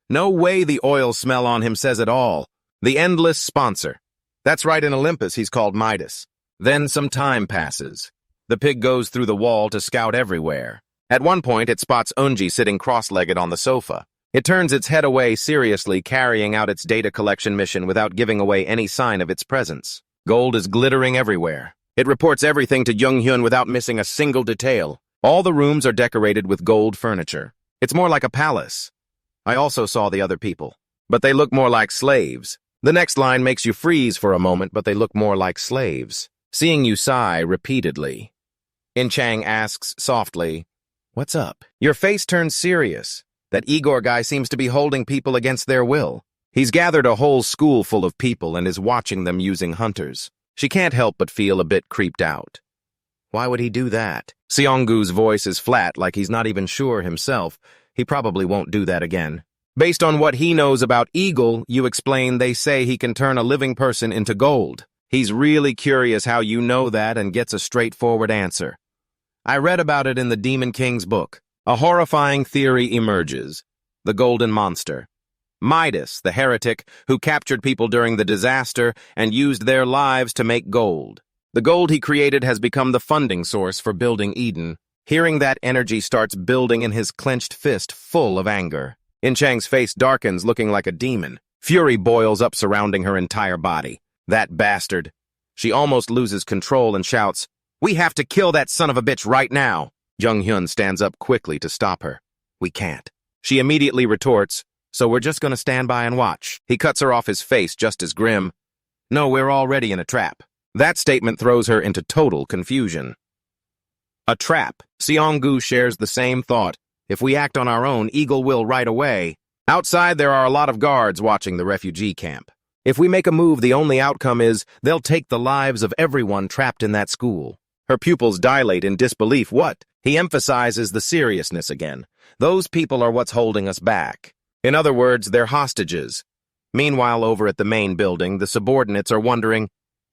No way the oil smell on him says it all. The endless sponsor. That's right, in Olympus he's called Midas. Then some time passes. The pig goes through the wall to scout everywhere. At one point, it spots Unji sitting cross-legged on the sofa. It turns its head away seriously, carrying out its data collection mission without giving away any sign of its presence. Gold is glittering everywhere. It reports everything to Jung-hyun without missing a single detail. All the rooms are decorated with gold furniture. It's more like a palace. I also saw the other people, but they look more like slaves. The next line makes you freeze for a moment, but they look more like slaves. Seeing you sigh repeatedly. In-chang asks softly, what's up? Your face turns serious. That Igor guy seems to be holding people against their will. He's gathered a whole school full of people and is watching them using hunters. She can't help but feel a bit creeped out. Why would he do that? Seong-gu's voice is flat, like he's not even sure himself. He probably won't do that again. Based on what he knows about Eagle, you explain they say he can turn a living person into gold. He's really curious how you know that and gets a straightforward answer. I read about it in the Demon King's book. A horrifying theory emerges. The Golden Monster. Midas, the heretic who captured people during the disaster and used their lives to make gold. The gold he created has become the funding source for building Eden. Hearing that, energy starts building in his clenched fist, full of anger. In Chang's face darkens, looking like a demon. Fury boils up, surrounding her entire body. That bastard. She almost loses control and shouts, "We have to kill that son of a bitch right now!" Jung-hyun stands up quickly to stop her. "We can't." She immediately retorts, "So we're just gonna stand by and watch." He cuts her off, his face just as grim. "No, we're already in a trap." That statement throws her into total confusion. A trap. Seong-gu shares the same thought. If we act on our own, Eagle will right away. Outside, there are a lot of guards watching the refugee camp. If we make a move, the only outcome is they'll take the lives of everyone trapped in that school. Her pupils dilate in disbelief. What? He emphasizes the seriousness again. Those people are what's holding us back. In other words, they're hostages. Meanwhile, over at the main building, the subordinates are wondering,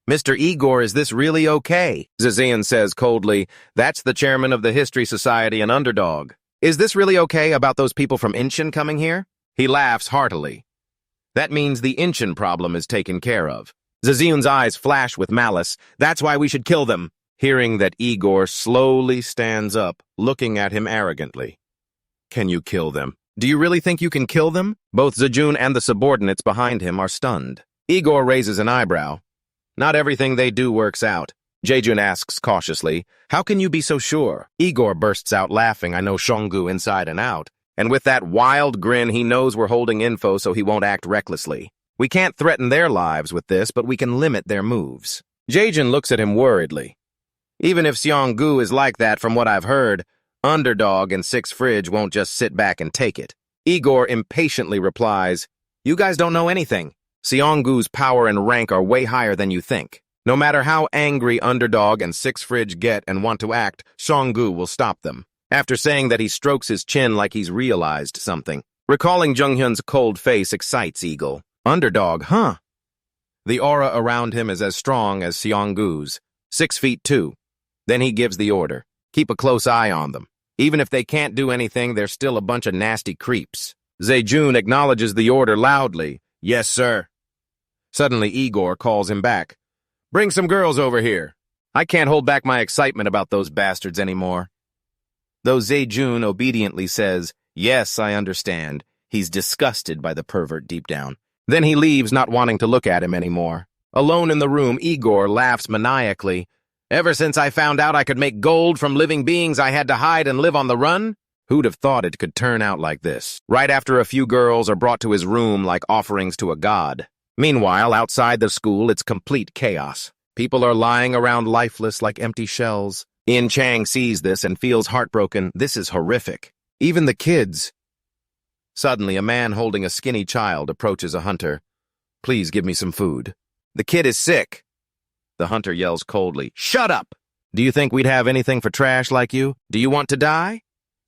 "Mr. Igor, is this really okay?" Zazian says coldly, "That's the chairman of the History Society and Underdog. Is this really okay about those people from Incheon coming here?" He laughs heartily. "That means the Incheon problem is taken care of." Zazian's eyes flash with malice. "That's why we should kill them." Hearing that, Igor slowly stands up, looking at him arrogantly. "Can you kill them? Do you really think you can kill them?" Both Zejun and the subordinates behind him are stunned. Igor raises an eyebrow. "Not everything they do works out." Jaejun asks cautiously, "How can you be so sure?" Igor bursts out laughing. "I know Seong-gu inside and out. And with that wild grin, he knows we're holding info so he won't act recklessly. We can't threaten their lives with this, but we can limit their moves." Jaejun looks at him worriedly. "Even if Seong-gu is like that, from what I've heard, Underdog and Six Fridge won't just sit back and take it." Igor impatiently replies, "You guys don't know anything. Seong-gu's power and rank are way higher than you think. No matter how angry Underdog and Six Fridge get and want to act, Seong-gu will stop them." After saying that, he strokes his chin like he's realized something. Recalling Jung-hyun's cold face excites Eagle. "Underdog, huh?" The aura around him is as strong as Seong-gu's, 6'2". Then he gives the order. "Keep a close eye on them. Even if they can't do anything, they're still a bunch of nasty creeps." Zaejun acknowledges the order loudly. "Yes, sir." Suddenly, Igor calls him back. "Bring some girls over here. I can't hold back my excitement about those bastards anymore." Though Zaejun obediently says, "Yes, I understand," he's disgusted by the pervert deep down. Then he leaves, not wanting to look at him anymore. Alone in the room, Igor laughs maniacally. "Ever since I found out I could make gold from living beings, I had to hide and live on the run? Who'd have thought it could turn out like this?" Right after, a few girls are brought to his room like offerings to a god. Meanwhile, outside the school, it's complete chaos. People are lying around lifeless like empty shells. In Chang sees this and feels heartbroken. This is horrific. Even the kids. Suddenly, a man holding a skinny child approaches a hunter. "Please give me some food. The kid is sick." The hunter yells coldly, "Shut up! Do you think we'd have anything for trash like you? Do you want to die?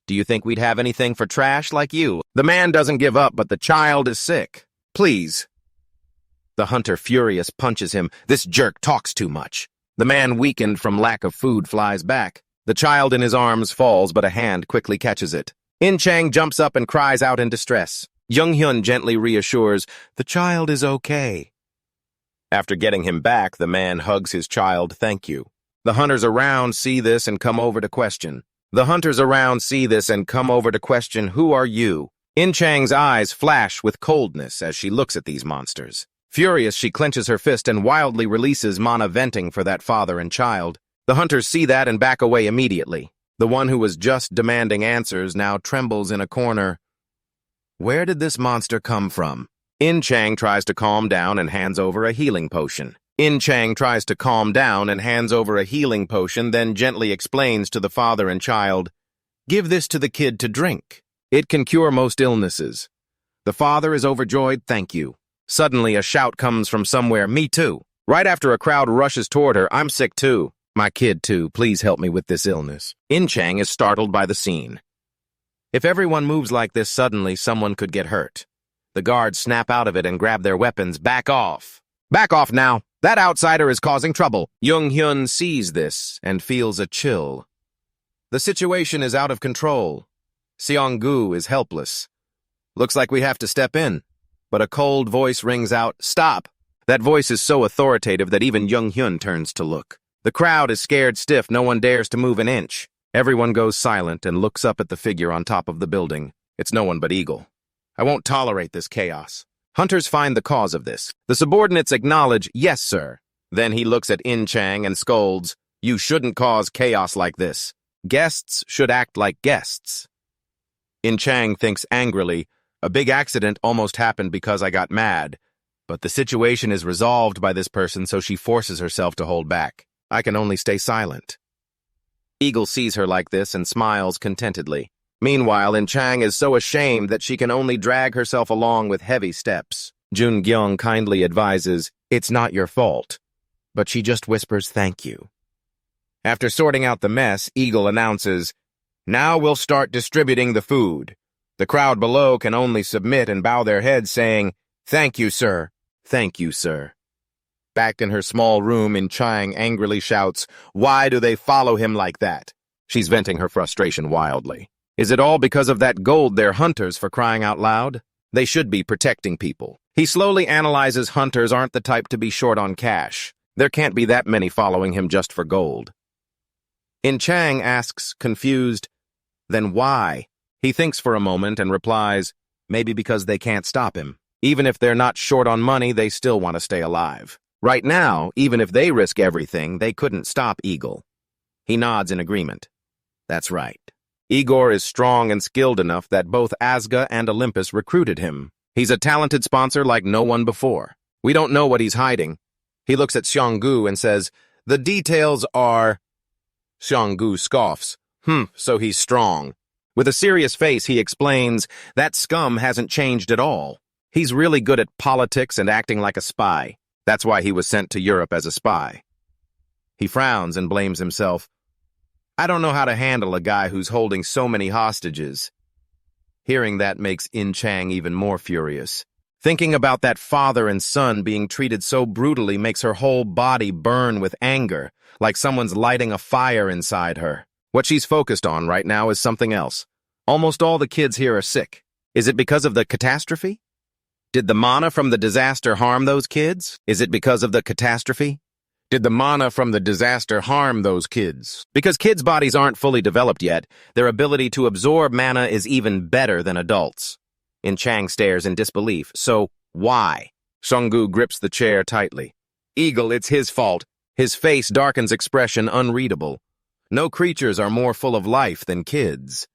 Do you think we'd have anything for trash like you?" The man doesn't give up, but the child is sick. "Please." The hunter, furious, punches him. This jerk talks too much. The man, weakened from lack of food, flies back. The child in his arms falls, but a hand quickly catches it. In Chang jumps up and cries out in distress. Jung-hyun gently reassures, "The child is okay." After getting him back, the man hugs his child. "Thank you." The hunters around see this and come over to question. "Who are you?" In Chang's eyes flash with coldness as she looks at these monsters. Furious, she clenches her fist and wildly releases mana, venting for that father and child. The hunters see that and back away immediately. The one who was just demanding answers now trembles in a corner. Where did this monster come from? In Chang tries to calm down and hands over a healing potion. Then gently explains to the father and child, "Give this to the kid to drink. It can cure most illnesses." The father is overjoyed. "Thank you." Suddenly, a shout comes from somewhere. "Me too." Right after, a crowd rushes toward her. "I'm sick too." "My kid too. Please help me with this illness." In Chang is startled by the scene. If everyone moves like this suddenly, someone could get hurt. The guards snap out of it and grab their weapons. "Back off. Back off now. That outsider is causing trouble." Jung-hyun sees this and feels a chill. The situation is out of control. Seong-gu is helpless. Looks like we have to step in. But a cold voice rings out, "Stop!" That voice is so authoritative that even Jung-hyun turns to look. The crowd is scared stiff. No one dares to move an inch. Everyone goes silent and looks up at the figure on top of the building. It's no one but Eagle. I won't tolerate this chaos. Hunters find the cause of this. The subordinates acknowledge, yes, sir. Then he looks at In Chang and scolds, you shouldn't cause chaos like this. Guests should act like guests. In Chang thinks angrily, a big accident almost happened because I got mad. But the situation is resolved by this person, so she forces herself to hold back. I can only stay silent. Eagle sees her like this and smiles contentedly. Meanwhile, In Chang is so ashamed that she can only drag herself along with heavy steps. Jun Gyung kindly advises, it's not your fault. But she just whispers thank you. After sorting out the mess, Eagle announces, now we'll start distributing the food. The crowd below can only submit and bow their heads saying, thank you, sir. Thank you, sir. Back in her small room, In Chang angrily shouts, why do they follow him like that? She's venting her frustration wildly. Is it all because of that gold they're hunters, for crying out loud? They should be protecting people. He slowly analyzes hunters aren't the type to be short on cash. There can't be that many following him just for gold. In Chang asks, confused, then why? He thinks for a moment and replies, maybe because they can't stop him. Even if they're not short on money, they still want to stay alive. Right now, even if they risk everything, they couldn't stop Eagle. He nods in agreement. That's right. Igor is strong and skilled enough that both Asga and Olympus recruited him. He's a talented sponsor like no one before. We don't know what he's hiding. He looks at Xionggu and says, the details are... Xionggu scoffs. So he's strong. With a serious face, he explains, that scum hasn't changed at all. He's really good at politics and acting like a spy. That's why he was sent to Europe as a spy. He frowns and blames himself. I don't know how to handle a guy who's holding so many hostages. Hearing that makes In Chang even more furious. Thinking about that father and son being treated so brutally makes her whole body burn with anger, like someone's lighting a fire inside her. What she's focused on right now is something else. Almost all the kids here are sick. Is it because of the catastrophe? Did the mana from the disaster harm those kids? Is it because of the catastrophe? Did the mana from the disaster harm those kids? Because kids' bodies aren't fully developed yet, their ability to absorb mana is even better than adults. In Chang stares in disbelief. So, why? Xionggu grips the chair tightly. Eagle, it's his fault. His face darkens expression unreadable. No creatures are more full of life than kids.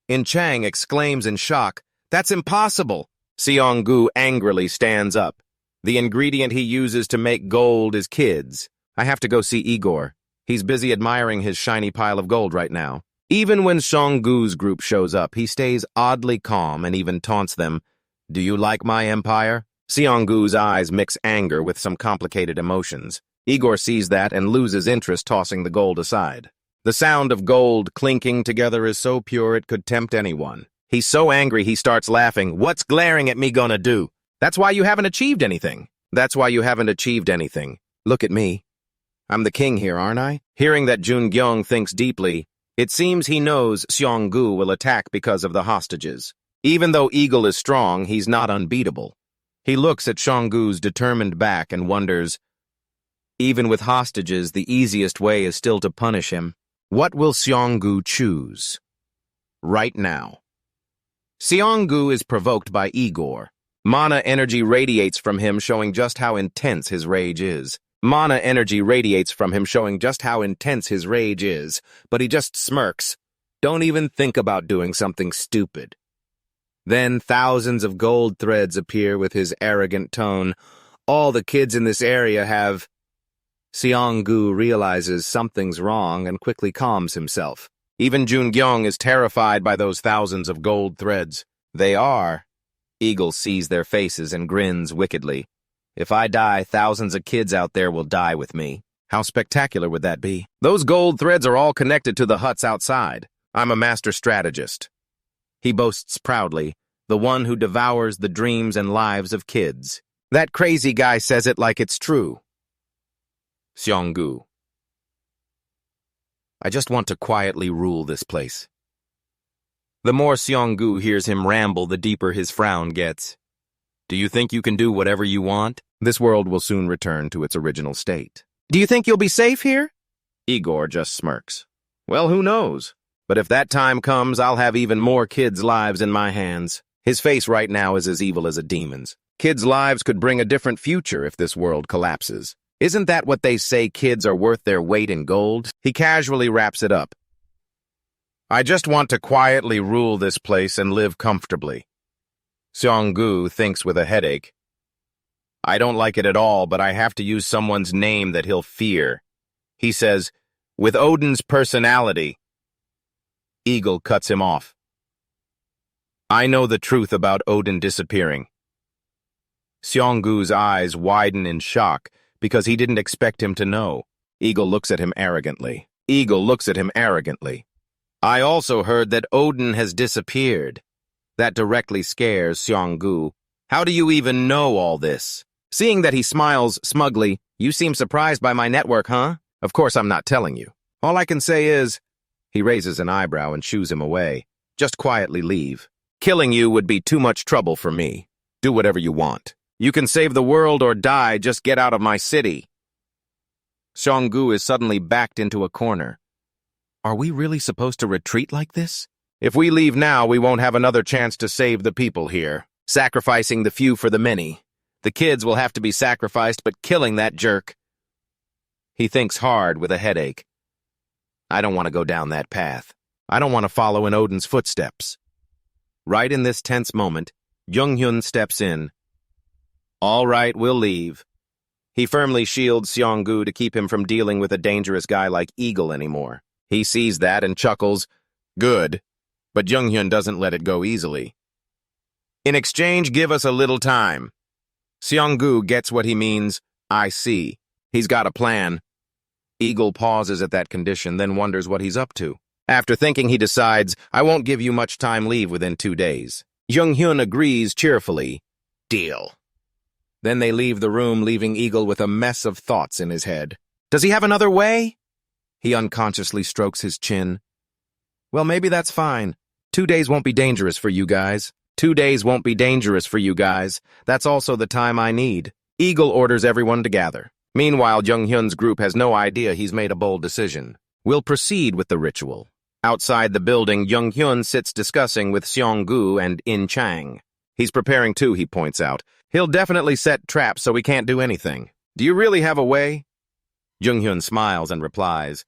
In Chang exclaims in shock, that's impossible. Xionggu angrily stands up. The ingredient he uses to make gold is kids. I have to go see Igor. He's busy admiring his shiny pile of gold right now. Even when Xionggu's group shows up, he stays oddly calm and even taunts them. Do you like my empire? Xionggu's eyes mix anger with some complicated emotions. Igor sees that and loses interest, tossing the gold aside. The sound of gold clinking together is so pure it could tempt anyone. He's so angry he starts laughing. What's glaring at me gonna do? That's why you haven't achieved anything. That's why you haven't achieved anything. Look at me. I'm the king here, aren't I? Hearing that Jun Gyung thinks deeply, it seems he knows Xionggu will attack because of the hostages. Even though Eagle is strong, he's not unbeatable. He looks at Xionggu's determined back and wonders, even with hostages, the easiest way is still to punish him. What will Xionggu choose? Right now. Xionggu is provoked by Igor. Mana energy radiates from him, showing just how intense his rage is. Mana energy radiates from him, showing just how intense his rage is, but he just smirks. Don't even think about doing something stupid. Then thousands of gold threads appear with his arrogant tone. All the kids in this area have... Xionggu realizes something's wrong and quickly calms himself. Even Jun Gyung is terrified by those thousands of gold threads. They are. Eagle sees their faces and grins wickedly. If I die, thousands of kids out there will die with me. How spectacular would that be? Those gold threads are all connected to the huts outside. I'm a master strategist. He boasts proudly, the one who devours the dreams and lives of kids. That crazy guy says it like it's true. Xionggu. I just want to quietly rule this place. The more Xionggu hears him ramble, the deeper his frown gets. Do you think you can do whatever you want? This world will soon return to its original state. Do you think you'll be safe here? Igor just smirks. Well, who knows? But if that time comes, I'll have even more kids' lives in my hands. His face right now is as evil as a demon's. Kids' lives could bring a different future if this world collapses. Isn't that what they say kids are worth their weight in gold? He casually wraps it up. I just want to quietly rule this place and live comfortably. Seong-gu thinks with a headache. I don't like it at all, but I have to use someone's name that he'll fear. He says, with Odin's personality. Eagle cuts him off. I know the truth about Odin disappearing. Seong-gu's eyes widen in shock because he didn't expect him to know. Eagle looks at him arrogantly. I also heard that Odin has disappeared. That directly scares Seong-gu. How do you even know all this? Seeing that he smiles smugly, you seem surprised by my network, huh? Of course I'm not telling you. All I can say is... He raises an eyebrow and shoos him away. Just quietly leave. Killing you would be too much trouble for me. Do whatever you want. You can save the world or die, just get out of my city. Seong-gu is suddenly backed into a corner. Are we really supposed to retreat like this? If we leave now, we won't have another chance to save the people here. Sacrificing the few for the many. The kids will have to be sacrificed, but killing that jerk. He thinks hard with a headache. I don't want to go down that path. I don't want to follow in Odin's footsteps. Right in this tense moment, Jung-hyun steps in. All right, we'll leave. He firmly shields Seong-gu to keep him from dealing with a dangerous guy like Eagle anymore. He sees that and chuckles. Good. But Jung-hyun doesn't let it go easily. In exchange, give us a little time. Seong-gu gets what he means. I see. He's got a plan. Eagle pauses at that condition, then wonders what he's up to. After thinking, he decides, I won't give you much time leave within 2 days. Jung-hyun agrees cheerfully. Deal. Then they leave the room, leaving Eagle with a mess of thoughts in his head. Does he have another way? He unconsciously strokes his chin. Well, maybe that's fine. 2 days won't be dangerous for you guys. 2 days won't be dangerous for you guys. That's also the time I need. Eagle orders everyone to gather. Meanwhile, Jung-hyun's group has no idea he's made a bold decision. We'll proceed with the ritual. Outside the building, Jung-hyun sits discussing with Seong-gu and In Chang. He's preparing too, he points out. He'll definitely set traps so we can't do anything. Do you really have a way? Jung-hyun smiles and replies,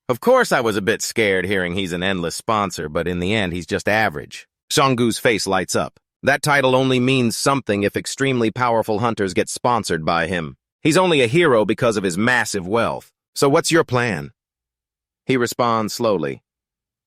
Of course I was a bit scared hearing he's an endless sponsor, but in the end he's just average. Seong-gu's face lights up. That title only means something if extremely powerful hunters get sponsored by him. He's only a hero because of his massive wealth. So what's your plan? He responds slowly.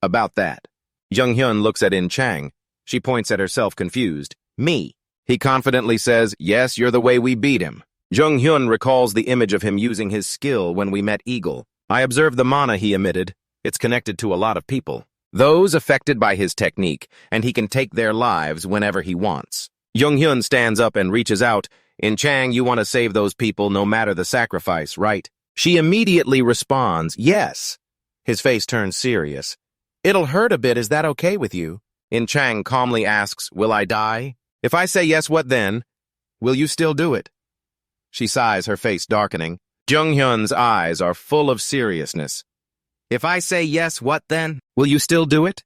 About that. Jung-hyun looks at In Chang. She points at herself confused. Me. He confidently says, yes, you're the way we beat him. Jung-hyun recalls the image of him using his skill when we met Eagle. I observed the mana he emitted. It's connected to a lot of people. Those affected by his technique, and he can take their lives whenever he wants. Jung-hyun stands up and reaches out. In Chang, you want to save those people no matter the sacrifice, right? She immediately responds, yes. His face turns serious. It'll hurt a bit, is that okay with you? In Chang calmly asks, will I die? If I say yes, what then? Will you still do it? She sighs, her face darkening. Jung-hyun's eyes are full of seriousness. If I say yes, what then? Will you still do it?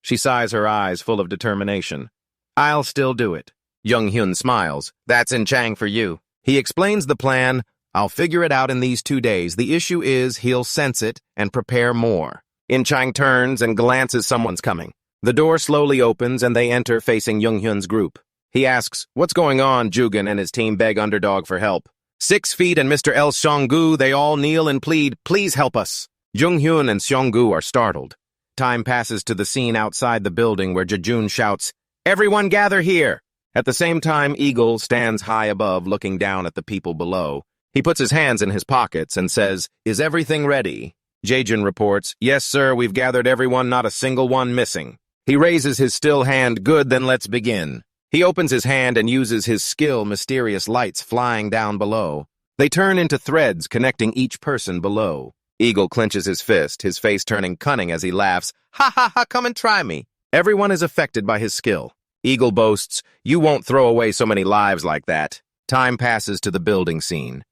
She sighs, her eyes full of determination. I'll still do it. Jung-hyun smiles. That's In Chang for you. He explains the plan. I'll figure it out in these 2 days. The issue is he'll sense it and prepare more. In Chang turns and glances someone's coming. The door slowly opens and they enter facing Jung-hyun's group. He asks, what's going on? Jugan and his team beg Underdog for help. 6 feet and Mr. El Seong-gu, they all kneel and plead, please help us. Jung-hyun and Seong-gu are startled. Time passes to the scene outside the building where Jejun shouts, everyone gather here. At the same time, Eagle stands high above looking down at the people below. He puts his hands in his pockets and says, is everything ready? Jejun reports, yes, sir, we've gathered everyone, not a single one missing. He raises his still hand, good, then let's begin. He opens his hand and uses his skill, mysterious lights flying down below. They turn into threads connecting each person below. Eagle clenches his fist, his face turning cunning as he laughs. Ha ha ha, come and try me. Everyone is affected by his skill. Eagle boasts, you won't throw away so many lives like that. Time passes to the building scene.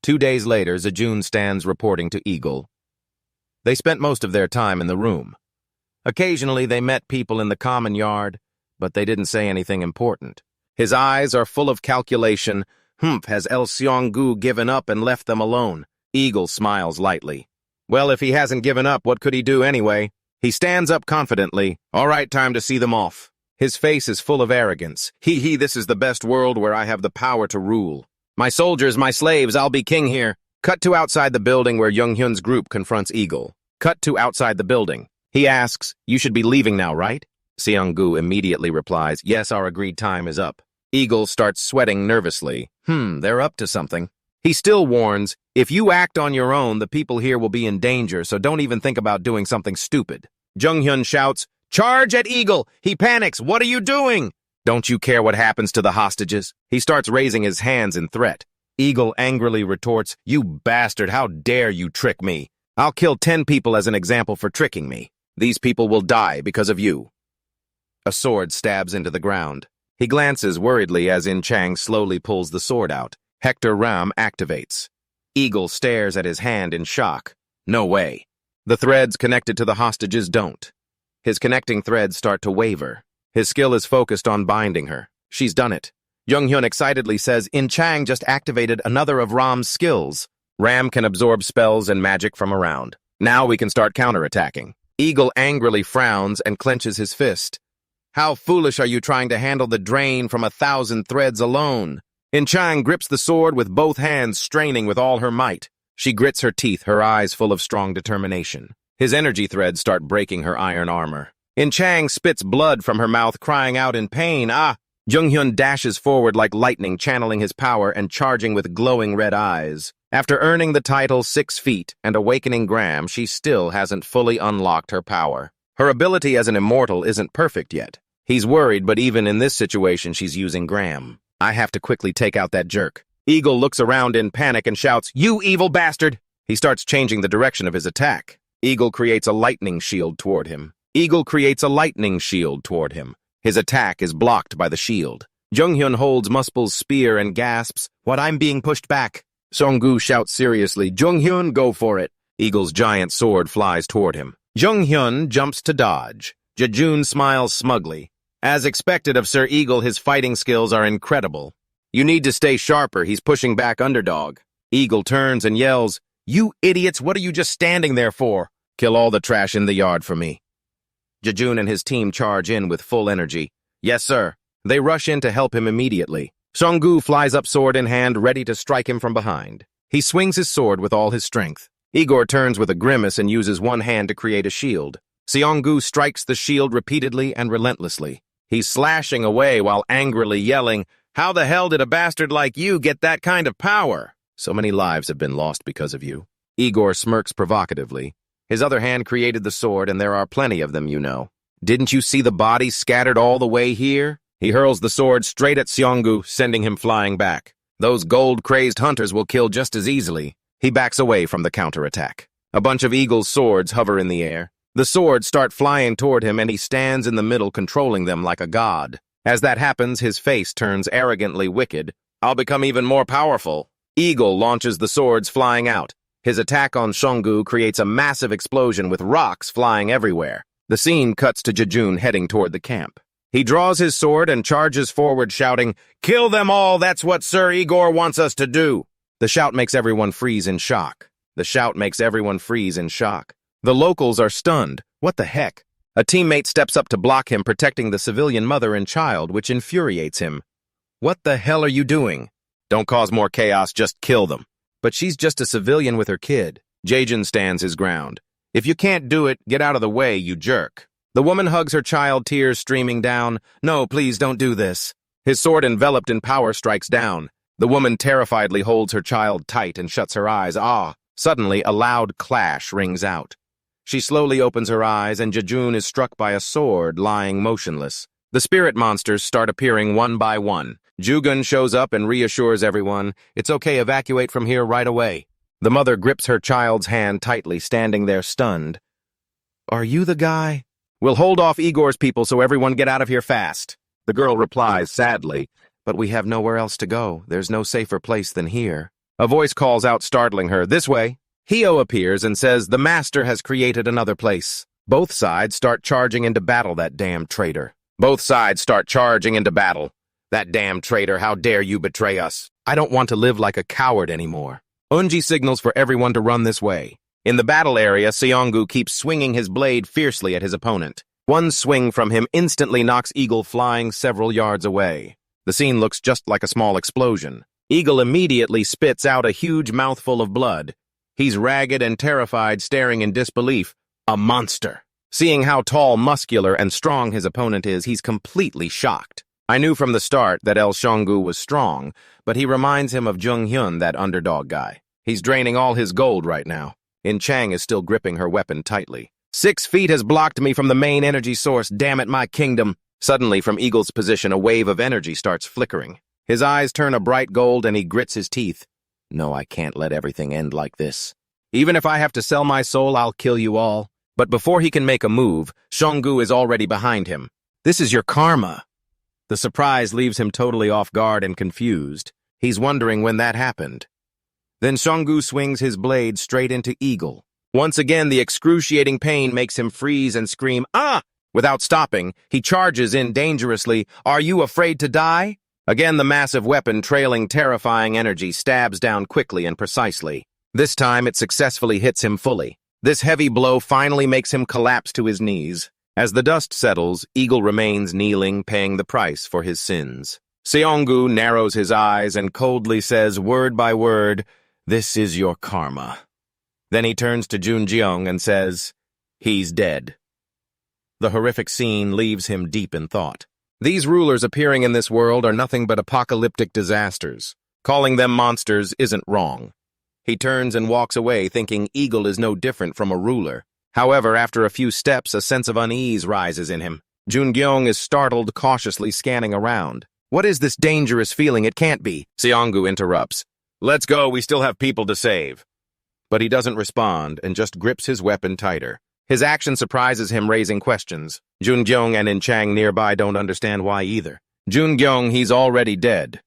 2 days later, Jejun stands reporting to Eagle. They spent most of their time in the room. Occasionally, they met people in the common yard, but they didn't say anything important. His eyes are full of calculation. Has El Seong-gu given up and left them alone? Eagle smiles lightly. Well, if he hasn't given up, what could he do anyway? He stands up confidently. All right, time to see them off. His face is full of arrogance. This is the best world where I have the power to rule. My soldiers, my slaves, I'll be king here. Cut to outside the building where Jung-hyun's group confronts Eagle. Cut to outside the building. He asks, you should be leaving now, right? Seong-gu immediately replies, yes, our agreed time is up. Eagle starts sweating nervously. They're up to something. He still warns, if you act on your own, the people here will be in danger, so don't even think about doing something stupid. Jung-hyun shouts, charge at Eagle! He panics, what are you doing? Don't you care what happens to the hostages? He starts raising his hands in threat. Eagle angrily retorts, you bastard, how dare you trick me? I'll kill 10 people as an example for tricking me. These people will die because of you. A sword stabs into the ground. He glances worriedly as In Chang slowly pulls the sword out. Hector Ram activates. Eagle stares at his hand in shock. No way. The threads connected to the hostages don't. His connecting threads start to waver. His skill is focused on binding her. She's done it. Jung-hyun excitedly says, In Chang just activated another of Ram's skills. Ram can absorb spells and magic from around. Now we can start counterattacking. Eagle angrily frowns and clenches his fist. How foolish are you trying to handle the drain from 1,000 threads alone? In Chang grips the sword with both hands, straining with all her might. She grits her teeth, her eyes full of strong determination. His energy threads start breaking her iron armor. In Chang spits blood from her mouth, crying out in pain. Jung-hyun dashes forward like lightning, channeling his power and charging with glowing red eyes. After earning the title 6 feet and awakening Graham, she still hasn't fully unlocked her power. Her ability as an immortal isn't perfect yet. He's worried, but even in this situation, she's using Graham. I have to quickly take out that jerk. Eagle looks around in panic and shouts, you evil bastard! He starts changing the direction of his attack. Eagle creates a lightning shield toward him. His attack is blocked by the shield. Jung-hyun holds Muspel's spear and gasps, what, I'm being pushed back. Seong-gu shouts seriously, Jung-hyun, go for it. Eagle's giant sword flies toward him. Jung-hyun jumps to dodge. Jejun smiles smugly. As expected of Sir Eagle, his fighting skills are incredible. You need to stay sharper, he's pushing back underdog. Eagle turns and yells, you idiots, what are you just standing there for? Kill all the trash in the yard for me. Jejun and his team charge in with full energy. Yes, sir. They rush in to help him immediately. Seong-gu flies up sword in hand, ready to strike him from behind. He swings his sword with all his strength. Igor turns with a grimace and uses one hand to create a shield. Seong-gu strikes the shield repeatedly and relentlessly. He's slashing away while angrily yelling, how the hell did a bastard like you get that kind of power? So many lives have been lost because of you. Igor smirks provocatively. His other hand created the sword, and there are plenty of them, you know. Didn't you see the bodies scattered all the way here? He hurls the sword straight at Seong-gu, sending him flying back. Those gold-crazed hunters will kill just as easily. He backs away from the counterattack. A bunch of Eagle's swords hover in the air. The swords start flying toward him, and he stands in the middle, controlling them like a god. As that happens, his face turns arrogantly wicked. I'll become even more powerful. Eagle launches the swords flying out. His attack on Seong-gu creates a massive explosion with rocks flying everywhere. The scene cuts to Jejun heading toward the camp. He draws his sword and charges forward, shouting, kill them all, that's what Sir Igor wants us to do. The shout makes everyone freeze in shock. The locals are stunned. What the heck? A teammate steps up to block him, protecting the civilian mother and child, which infuriates him. What the hell are you doing? Don't cause more chaos, just kill them. But she's just a civilian with her kid. Jejun stands his ground. If you can't do it, get out of the way, you jerk. The woman hugs her child, tears streaming down. No, please don't do this. His sword enveloped in power strikes down. The woman terrifiedly holds her child tight and shuts her eyes. Suddenly, a loud clash rings out. She slowly opens her eyes, and Jejun is struck by a sword lying motionless. The spirit monsters start appearing one by one. Jugun shows up and reassures everyone, it's okay, evacuate from here right away. The mother grips her child's hand tightly, standing there stunned. Are you the guy? We'll hold off Igor's people so everyone get out of here fast. The girl replies sadly, but we have nowhere else to go. There's no safer place than here. A voice calls out, startling her, this way. Hio appears and says the master has created another place. Both sides start charging into battle, that damn traitor. Both sides start charging into battle. That damn traitor, how dare you betray us? I don't want to live like a coward anymore. Unji signals for everyone to run this way. In the battle area, Seonggu keeps swinging his blade fiercely at his opponent. One swing from him instantly knocks Eagle flying several yards away. The scene looks just like a small explosion. Eagle immediately spits out a huge mouthful of blood. He's ragged and terrified, staring in disbelief. A monster. Seeing how tall, muscular, and strong his opponent is, he's completely shocked. I knew from the start that El Seonggu was strong, but he reminds him of Jung Hyun, that underdog guy. He's draining all his gold right now. In Chang is still gripping her weapon tightly. 6 feet has blocked me from the main energy source, damn it, my kingdom. Suddenly, from Eagle's position, a wave of energy starts flickering. His eyes turn a bright gold and he grits his teeth. No, I can't let everything end like this. Even if I have to sell my soul, I'll kill you all. But before he can make a move, Seonggu is already behind him. This is your karma. The surprise leaves him totally off guard and confused. He's wondering when that happened. Then Seonggu swings his blade straight into Eagle. Once again, the excruciating pain makes him freeze and scream, "Ah!" Without stopping, he charges in dangerously. Are you afraid to die? Again, the massive weapon, trailing terrifying energy, stabs down quickly and precisely. This time, it successfully hits him fully. This heavy blow finally makes him collapse to his knees. As the dust settles, Eagle remains kneeling, paying the price for his sins. Seonggu narrows his eyes and coldly says, word by word, "This is your karma." Then he turns to Junjeong and says, "He's dead." The horrific scene leaves him deep in thought. These rulers appearing in this world are nothing but apocalyptic disasters. Calling them monsters isn't wrong. He turns and walks away, thinking Eagle is no different from a ruler. However, after a few steps, a sense of unease rises in him. Junjeong is startled, cautiously scanning around. What is this dangerous feeling? It can't be. Seonggu interrupts. Let's go, we still have people to save. But he doesn't respond and just grips his weapon tighter. His action surprises him, raising questions. Junjeong and In Chang nearby don't understand why either. Junjeong, he's already dead.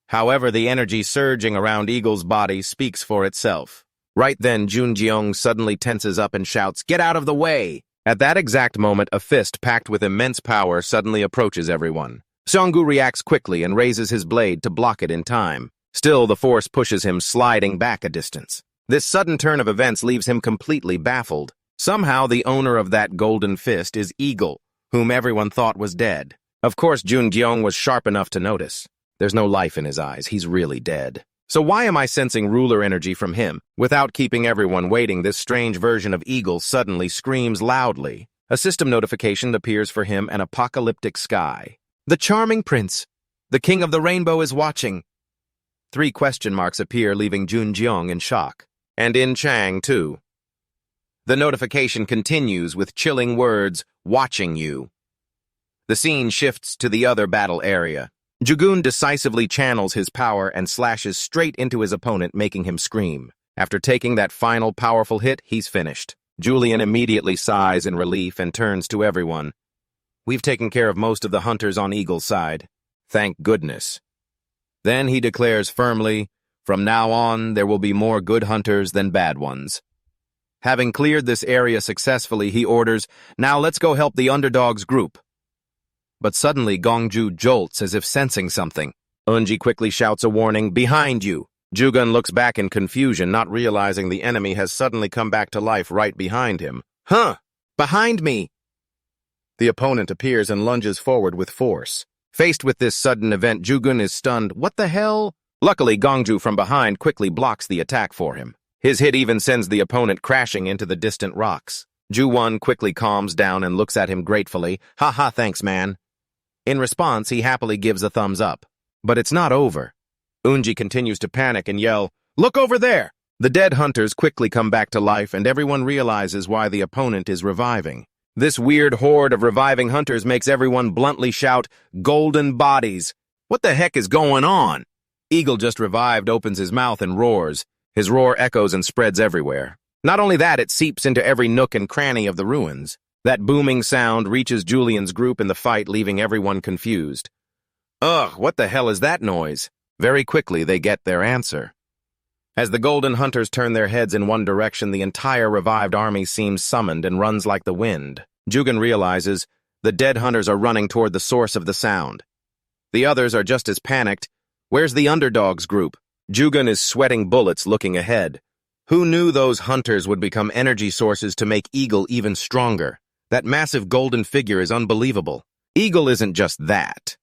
However, the energy surging around Eagle's body speaks for itself. Right then, Junjeong suddenly tenses up and shouts, "Get out of the way!" At that exact moment, a fist packed with immense power suddenly approaches everyone. Seonggu reacts quickly and raises his blade to block it in time. Still, the force pushes him, sliding back a distance. This sudden turn of events leaves him completely baffled. Somehow, the owner of that golden fist is Eagle, whom everyone thought was dead. Of course, Junjeong was sharp enough to notice. There's no life in his eyes. He's really dead. So why am I sensing ruler energy from him? Without keeping everyone waiting, this strange version of Eagle suddenly screams loudly. A system notification appears for him, an apocalyptic sky. The charming prince, the king of the rainbow, is watching. 3 question marks appear, leaving Junjeong in shock. And In Chang, too. The notification continues with chilling words, "Watching you." The scene shifts to the other battle area. Jugun decisively channels his power and slashes straight into his opponent, making him scream. After taking that final powerful hit, he's finished. Julian immediately sighs in relief and turns to everyone. We've taken care of most of the hunters on Eagle's side. Thank goodness. Then he declares firmly, from now on, there will be more good hunters than bad ones. Having cleared this area successfully, he orders, now let's go help the underdogs group. But suddenly Gongju jolts as if sensing something. Eunji quickly shouts a warning, behind you. Jugun looks back in confusion, not realizing the enemy has suddenly come back to life right behind him. Huh! Behind me! The opponent appears and lunges forward with force. Faced with this sudden event, Jugun is stunned. What the hell? Luckily, Gongju from behind quickly blocks the attack for him. His hit even sends the opponent crashing into the distant rocks. Ju-won quickly calms down and looks at him gratefully. Ha, thanks, man. In response, he happily gives a thumbs up. But it's not over. Eunji continues to panic and yell, look over there! The dead hunters quickly come back to life, and everyone realizes why the opponent is reviving. This weird horde of reviving hunters makes everyone bluntly shout, golden bodies! What the heck is going on? Eagle just revived opens his mouth and roars. His roar echoes and spreads everywhere. Not only that, it seeps into every nook and cranny of the ruins. That booming sound reaches Julian's group in the fight, leaving everyone confused. Ugh, what the hell is that noise? Very quickly, they get their answer. As the Golden Hunters turn their heads in one direction, the entire revived army seems summoned and runs like the wind. Jugan realizes the dead hunters are running toward the source of the sound. The others are just as panicked. Where's the underdogs group? Jugan is sweating bullets looking ahead. Who knew those hunters would become energy sources to make Eagle even stronger? That massive golden figure is unbelievable. Eagle isn't just that.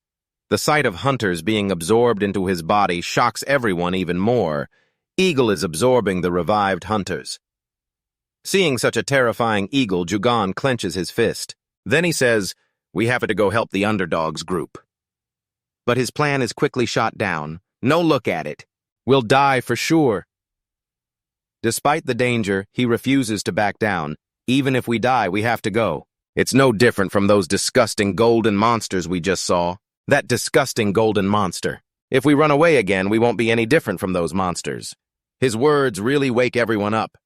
The sight of hunters being absorbed into his body shocks everyone even more. Eagle is absorbing the revived hunters. Seeing such a terrifying Eagle, Jugan clenches his fist. Then he says, "We have to go help the underdogs group." But his plan is quickly shot down. No look at it. We'll die for sure. Despite the danger, he refuses to back down. Even if we die, we have to go. It's no different from those disgusting golden monsters we just saw. That disgusting golden monster. If we run away again, we won't be any different from those monsters. His words really wake everyone up.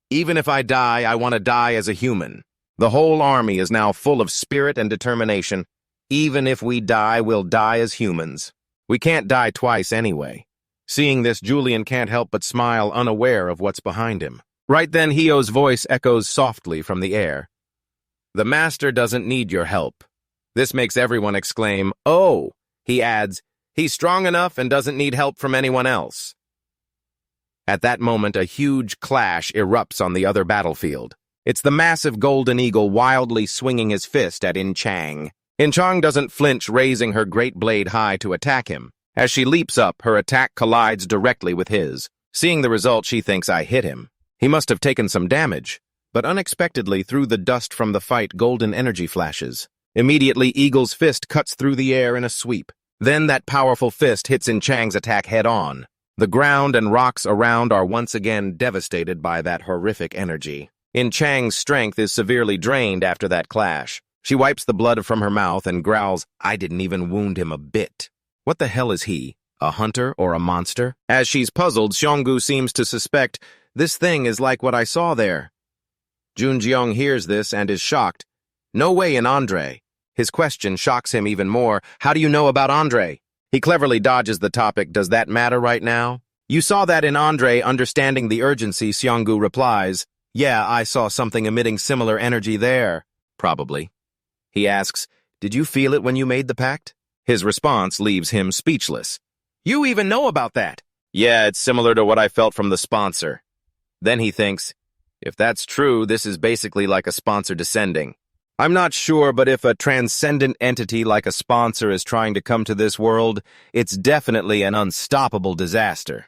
Even if I die, I want to die as a human. The whole army is now full of spirit and determination. Even if we die, we'll die as humans. We can't die twice anyway. Seeing this, Julian can't help but smile, unaware of what's behind him. Right then, Hio's voice echoes softly from the air. "The master doesn't need your help." This makes everyone exclaim, "Oh!" He adds, "He's strong enough and doesn't need help from anyone else." At that moment, a huge clash erupts on the other battlefield. It's the massive golden eagle wildly swinging his fist at In Chang. In Chang doesn't flinch, raising her great blade high to attack him. As she leaps up, her attack collides directly with his. Seeing the result, she thinks, "I hit him. He must have taken some damage." But unexpectedly, through the dust from the fight, golden energy flashes. Immediately, Eagle's fist cuts through the air in a sweep. Then that powerful fist hits In Chang's attack head-on. The ground and rocks around are once again devastated by that horrific energy. In Chang's strength is severely drained after that clash. She wipes the blood from her mouth and growls, "I didn't even wound him a bit." What the hell is he? A hunter or a monster? As she's puzzled, Xionggu seems to suspect, "This thing is like what I saw there." Junjiong hears this and is shocked. "No way in Andre." His question shocks him even more. "How do you know about Andre?" He cleverly dodges the topic. "Does that matter right now?" "You saw that in Andre." Understanding the urgency, Xionggu replies, "Yeah, I saw something emitting similar energy there." "Probably." He asks, "Did you feel it when you made the pact?" His response leaves him speechless. "You even know about that?" "Yeah, it's similar to what I felt from the sponsor." Then he thinks, if that's true, this is basically like a sponsor descending. I'm not sure, but if a transcendent entity like a sponsor is trying to come to this world, it's definitely an unstoppable disaster.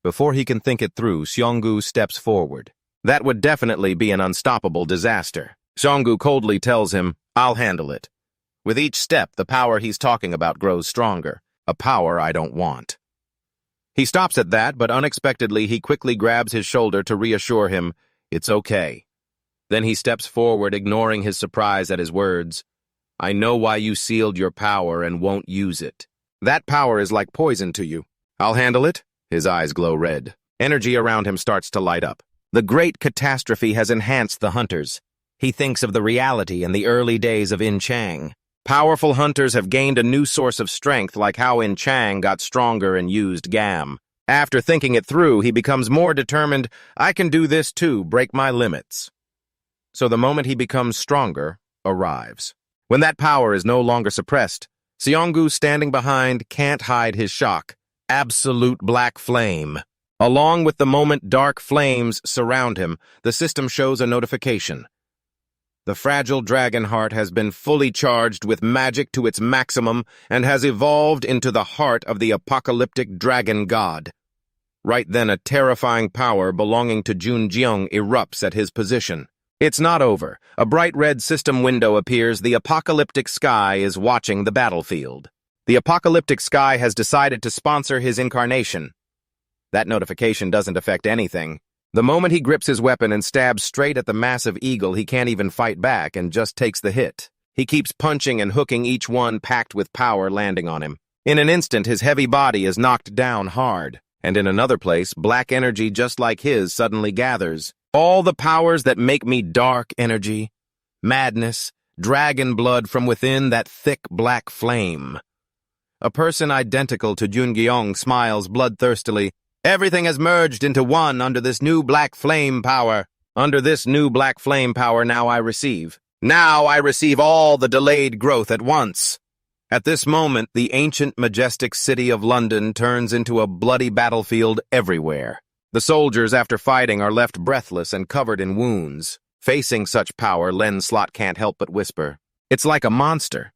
Before he can think it through, Xionggu steps forward. That would definitely be an unstoppable disaster. Xionggu coldly tells him, "I'll handle it." With each step, the power he's talking about grows stronger, a power I don't want. He stops at that, but unexpectedly he quickly grabs his shoulder to reassure him, "It's okay." Then he steps forward, ignoring his surprise at his words. "I know why you sealed your power and won't use it. That power is like poison to you." "I'll handle it." His eyes glow red. Energy around him starts to light up. The great catastrophe has enhanced the hunters. He thinks of the reality in the early days of In Chang. Powerful hunters have gained a new source of strength, like how In Chang got stronger and used GAM. After thinking it through, he becomes more determined. "I can do this too, break my limits." So the moment he becomes stronger arrives. When that power is no longer suppressed, Xionggu, standing behind, can't hide his shock. Absolute black flame. Along with the moment dark flames surround him, the system shows a notification. The fragile dragon heart has been fully charged with magic to its maximum and has evolved into the heart of the apocalyptic dragon god. Right then, a terrifying power belonging to Junjiong erupts at his position. It's not over. A bright red system window appears. The apocalyptic sky is watching the battlefield. The apocalyptic sky has decided to sponsor his incarnation. That notification doesn't affect anything. The moment he grips his weapon and stabs straight at the massive eagle, he can't even fight back and just takes the hit. He keeps punching and hooking, each one packed with power landing on him. In an instant, his heavy body is knocked down hard. And in another place, black energy just like his suddenly gathers. All the powers that make me dark energy, madness, dragon blood from within that thick black flame. A person identical to Junjiong smiles bloodthirstily. Everything has merged into one under this new black flame power. Under this new black flame power now I receive. Now I receive all the delayed growth at once. At this moment, the ancient, majestic city of London turns into a bloody battlefield everywhere. The soldiers, after fighting, are left breathless and covered in wounds. Facing such power, Lancelot can't help but whisper, "It's like a monster.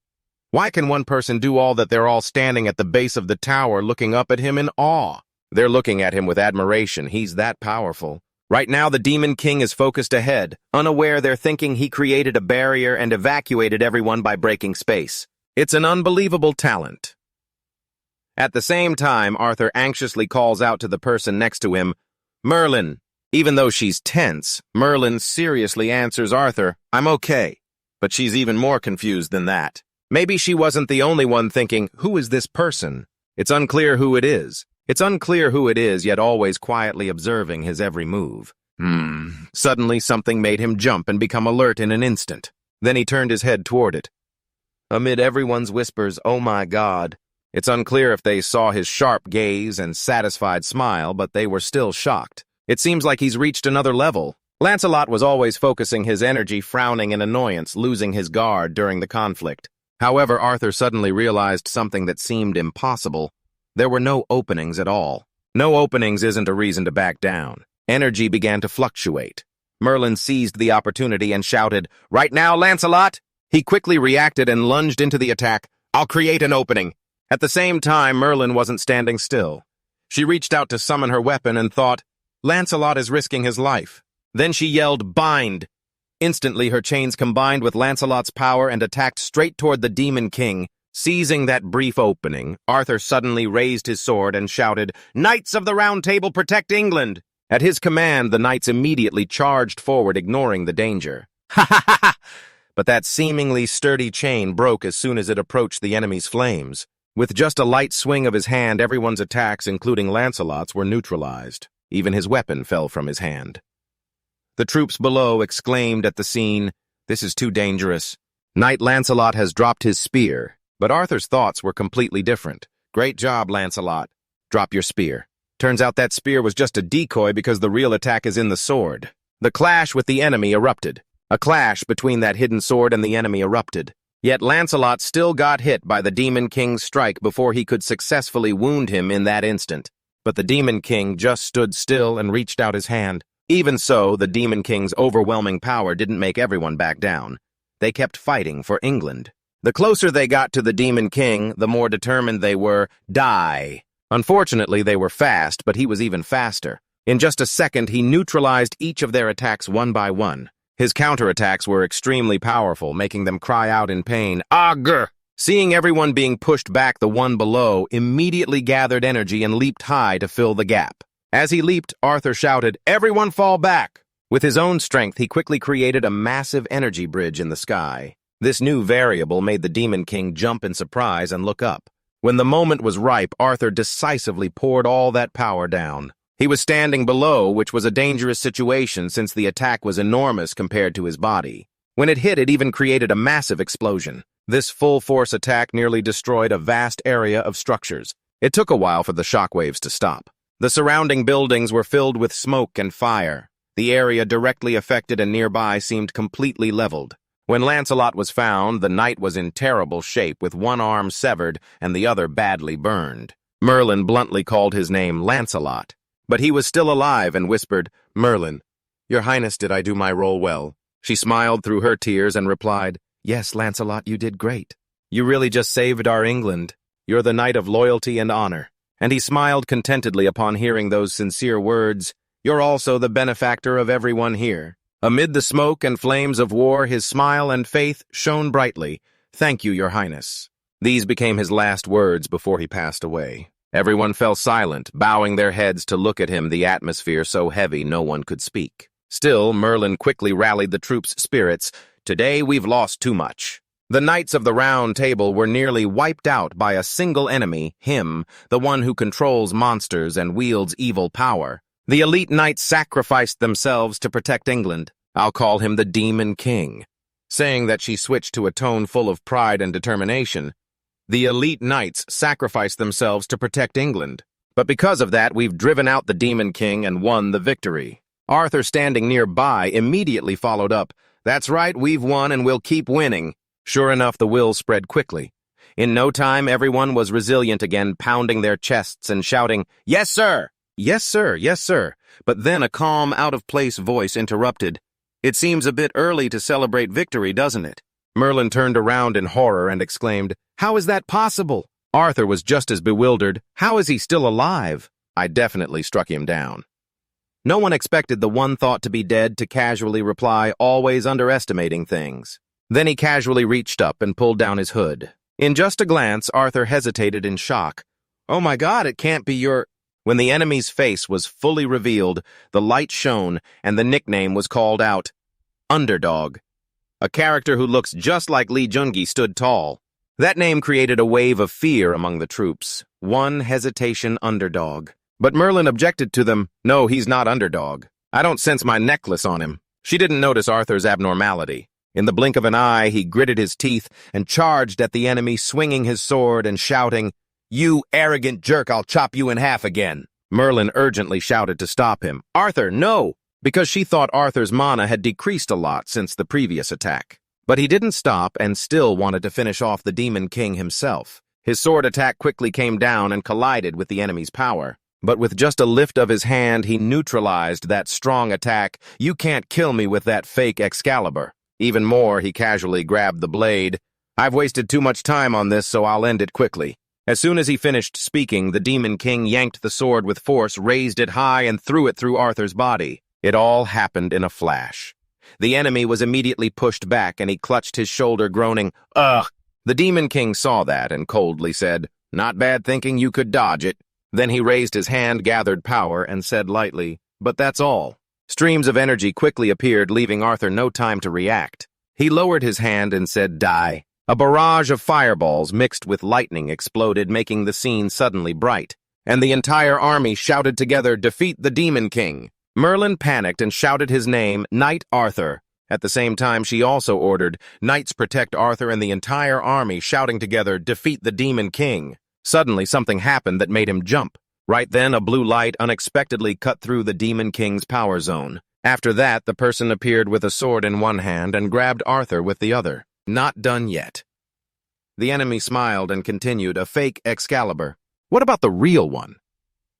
Why can one person do all that they're all standing at the base of the tower looking up at him in awe?" They're looking at him with admiration. He's that powerful. Right now, the Demon King is focused ahead. Unaware, they're thinking he created a barrier and evacuated everyone by breaking space. It's an unbelievable talent. At the same time, Arthur anxiously calls out to the person next to him, "Merlin." Even though she's tense, Merlin seriously answers Arthur, "I'm okay." But she's even more confused than that. Maybe she wasn't the only one thinking, who is this person? It's unclear who it is. It's unclear who it is, yet always quietly observing his every move. Suddenly, something made him jump and become alert in an instant. Then he turned his head toward it. Amid everyone's whispers, "Oh my God," it's unclear if they saw his sharp gaze and satisfied smile, but they were still shocked. It seems like he's reached another level. Lancelot was always focusing his energy, frowning in annoyance, losing his guard during the conflict. However, Arthur suddenly realized something that seemed impossible. There were no openings at all. No openings isn't a reason to back down. Energy began to fluctuate. Merlin seized the opportunity and shouted, "Right now, Lancelot!" He quickly reacted and lunged into the attack. "I'll create an opening." At the same time, Merlin wasn't standing still. She reached out to summon her weapon and thought, "Lancelot is risking his life." Then she yelled, "Bind!" Instantly, her chains combined with Lancelot's power and attacked straight toward the Demon King. Seizing that brief opening, Arthur suddenly raised his sword and shouted, "Knights of the Round Table, protect England!" At his command, the knights immediately charged forward, ignoring the danger. Ha ha ha ha! But that seemingly sturdy chain broke as soon as it approached the enemy's flames. With just a light swing of his hand, everyone's attacks, including Lancelot's, were neutralized. Even his weapon fell from his hand. The troops below exclaimed at the scene, "This is too dangerous." Knight Lancelot has dropped his spear. But Arthur's thoughts were completely different. "Great job, Lancelot. Drop your spear." Turns out that spear was just a decoy because the real attack is in the sword. The clash with the enemy erupted. A clash between that hidden sword and the enemy erupted. Yet Lancelot still got hit by the Demon King's strike before he could successfully wound him in that instant. But the Demon King just stood still and reached out his hand. Even so, the Demon King's overwhelming power didn't make everyone back down. They kept fighting for England. The closer they got to the Demon King, the more determined they were. Die! Unfortunately, they were fast, but he was even faster. In just a second, he neutralized each of their attacks one by one. His counterattacks were extremely powerful, making them cry out in pain, "Agr!" Seeing everyone being pushed back, the one below immediately gathered energy and leaped high to fill the gap. As he leaped, Arthur shouted, "Everyone fall back!" With his own strength, he quickly created a massive energy bridge in the sky. This new variable made the Demon King jump in surprise and look up. When the moment was ripe, Arthur decisively poured all that power down. He was standing below, which was a dangerous situation since the attack was enormous compared to his body. When it hit, it even created a massive explosion. This full-force attack nearly destroyed a vast area of structures. It took a while for the shockwaves to stop. The surrounding buildings were filled with smoke and fire. The area directly affected and nearby seemed completely leveled. When Lancelot was found, the knight was in terrible shape, with one arm severed and the other badly burned. Merlin bluntly called his name Lancelot, but he was still alive and whispered, "Merlin, your highness, did I do my role well?" She smiled through her tears and replied, "Yes, Lancelot, you did great. You really just saved our England. You're the knight of loyalty and honor." And he smiled contentedly upon hearing those sincere words. "You're also the benefactor of everyone here." Amid the smoke and flames of war, his smile and faith shone brightly. "Thank you, your highness." These became his last words before he passed away. Everyone fell silent, bowing their heads to look at him, the atmosphere so heavy no one could speak. Still, Merlin quickly rallied the troops' spirits. "Today we've lost too much." The Knights of the Round Table were nearly wiped out by a single enemy, him, the one who controls monsters and wields evil power. The elite knights sacrificed themselves to protect England. I'll call him the Demon King. Saying that, she switched to a tone full of pride and determination. The elite knights sacrificed themselves to protect England. But because of that, we've driven out the Demon King and won the victory. Arthur, standing nearby, immediately followed up. That's right, we've won and we'll keep winning. Sure enough, the will spread quickly. In no time, everyone was resilient again, pounding their chests and shouting, "Yes, sir! Yes, sir! Yes, sir!" But then a calm, out-of-place voice interrupted. "It seems a bit early to celebrate victory, doesn't it?" Merlin turned around in horror and exclaimed, "How is that possible?" Arthur was just as bewildered. "How is he still alive?" I definitely struck him down. No one expected the one thought to be dead to casually reply, "Always underestimating things." Then he casually reached up and pulled down his hood. In just a glance, Arthur hesitated in shock. "Oh my God, it can't be your—" When the enemy's face was fully revealed, the light shone, and the nickname was called out. Underdog. A character who looks just like Lee Jun-gi stood tall. That name created a wave of fear among the troops. One hesitation, Underdog. But Merlin objected to them. "No, he's not Underdog. I don't sense my necklace on him." She didn't notice Arthur's abnormality. In the blink of an eye, he gritted his teeth and charged at the enemy, swinging his sword and shouting, "You arrogant jerk, I'll chop you in half again." Merlin urgently shouted to stop him. "Arthur, no!" Because she thought Arthur's mana had decreased a lot since the previous attack. But he didn't stop and still wanted to finish off the Demon King himself. His sword attack quickly came down and collided with the enemy's power. But with just a lift of his hand, he neutralized that strong attack. "You can't kill me with that fake Excalibur." Even more, he casually grabbed the blade. "I've wasted too much time on this, so I'll end it quickly." As soon as he finished speaking, the Demon King yanked the sword with force, raised it high, and threw it through Arthur's body. It all happened in a flash. The enemy was immediately pushed back, and he clutched his shoulder, groaning, "Ugh!" The Demon King saw that and coldly said, "Not bad thinking you could dodge it." Then he raised his hand, gathered power, and said lightly, "But that's all." Streams of energy quickly appeared, leaving Arthur no time to react. He lowered his hand and said, "Die." A barrage of fireballs mixed with lightning exploded, making the scene suddenly bright. And the entire army shouted together, "Defeat the Demon King." Merlin panicked and shouted his name, "Knight Arthur." At the same time, she also ordered, "Knights protect Arthur," and the entire army shouting together, "Defeat the Demon King." Suddenly, something happened that made him jump. Right then, a blue light unexpectedly cut through the Demon King's power zone. After that, the person appeared with a sword in one hand and grabbed Arthur with the other. Not done yet. The enemy smiled and continued, "A fake Excalibur. What about the real one?"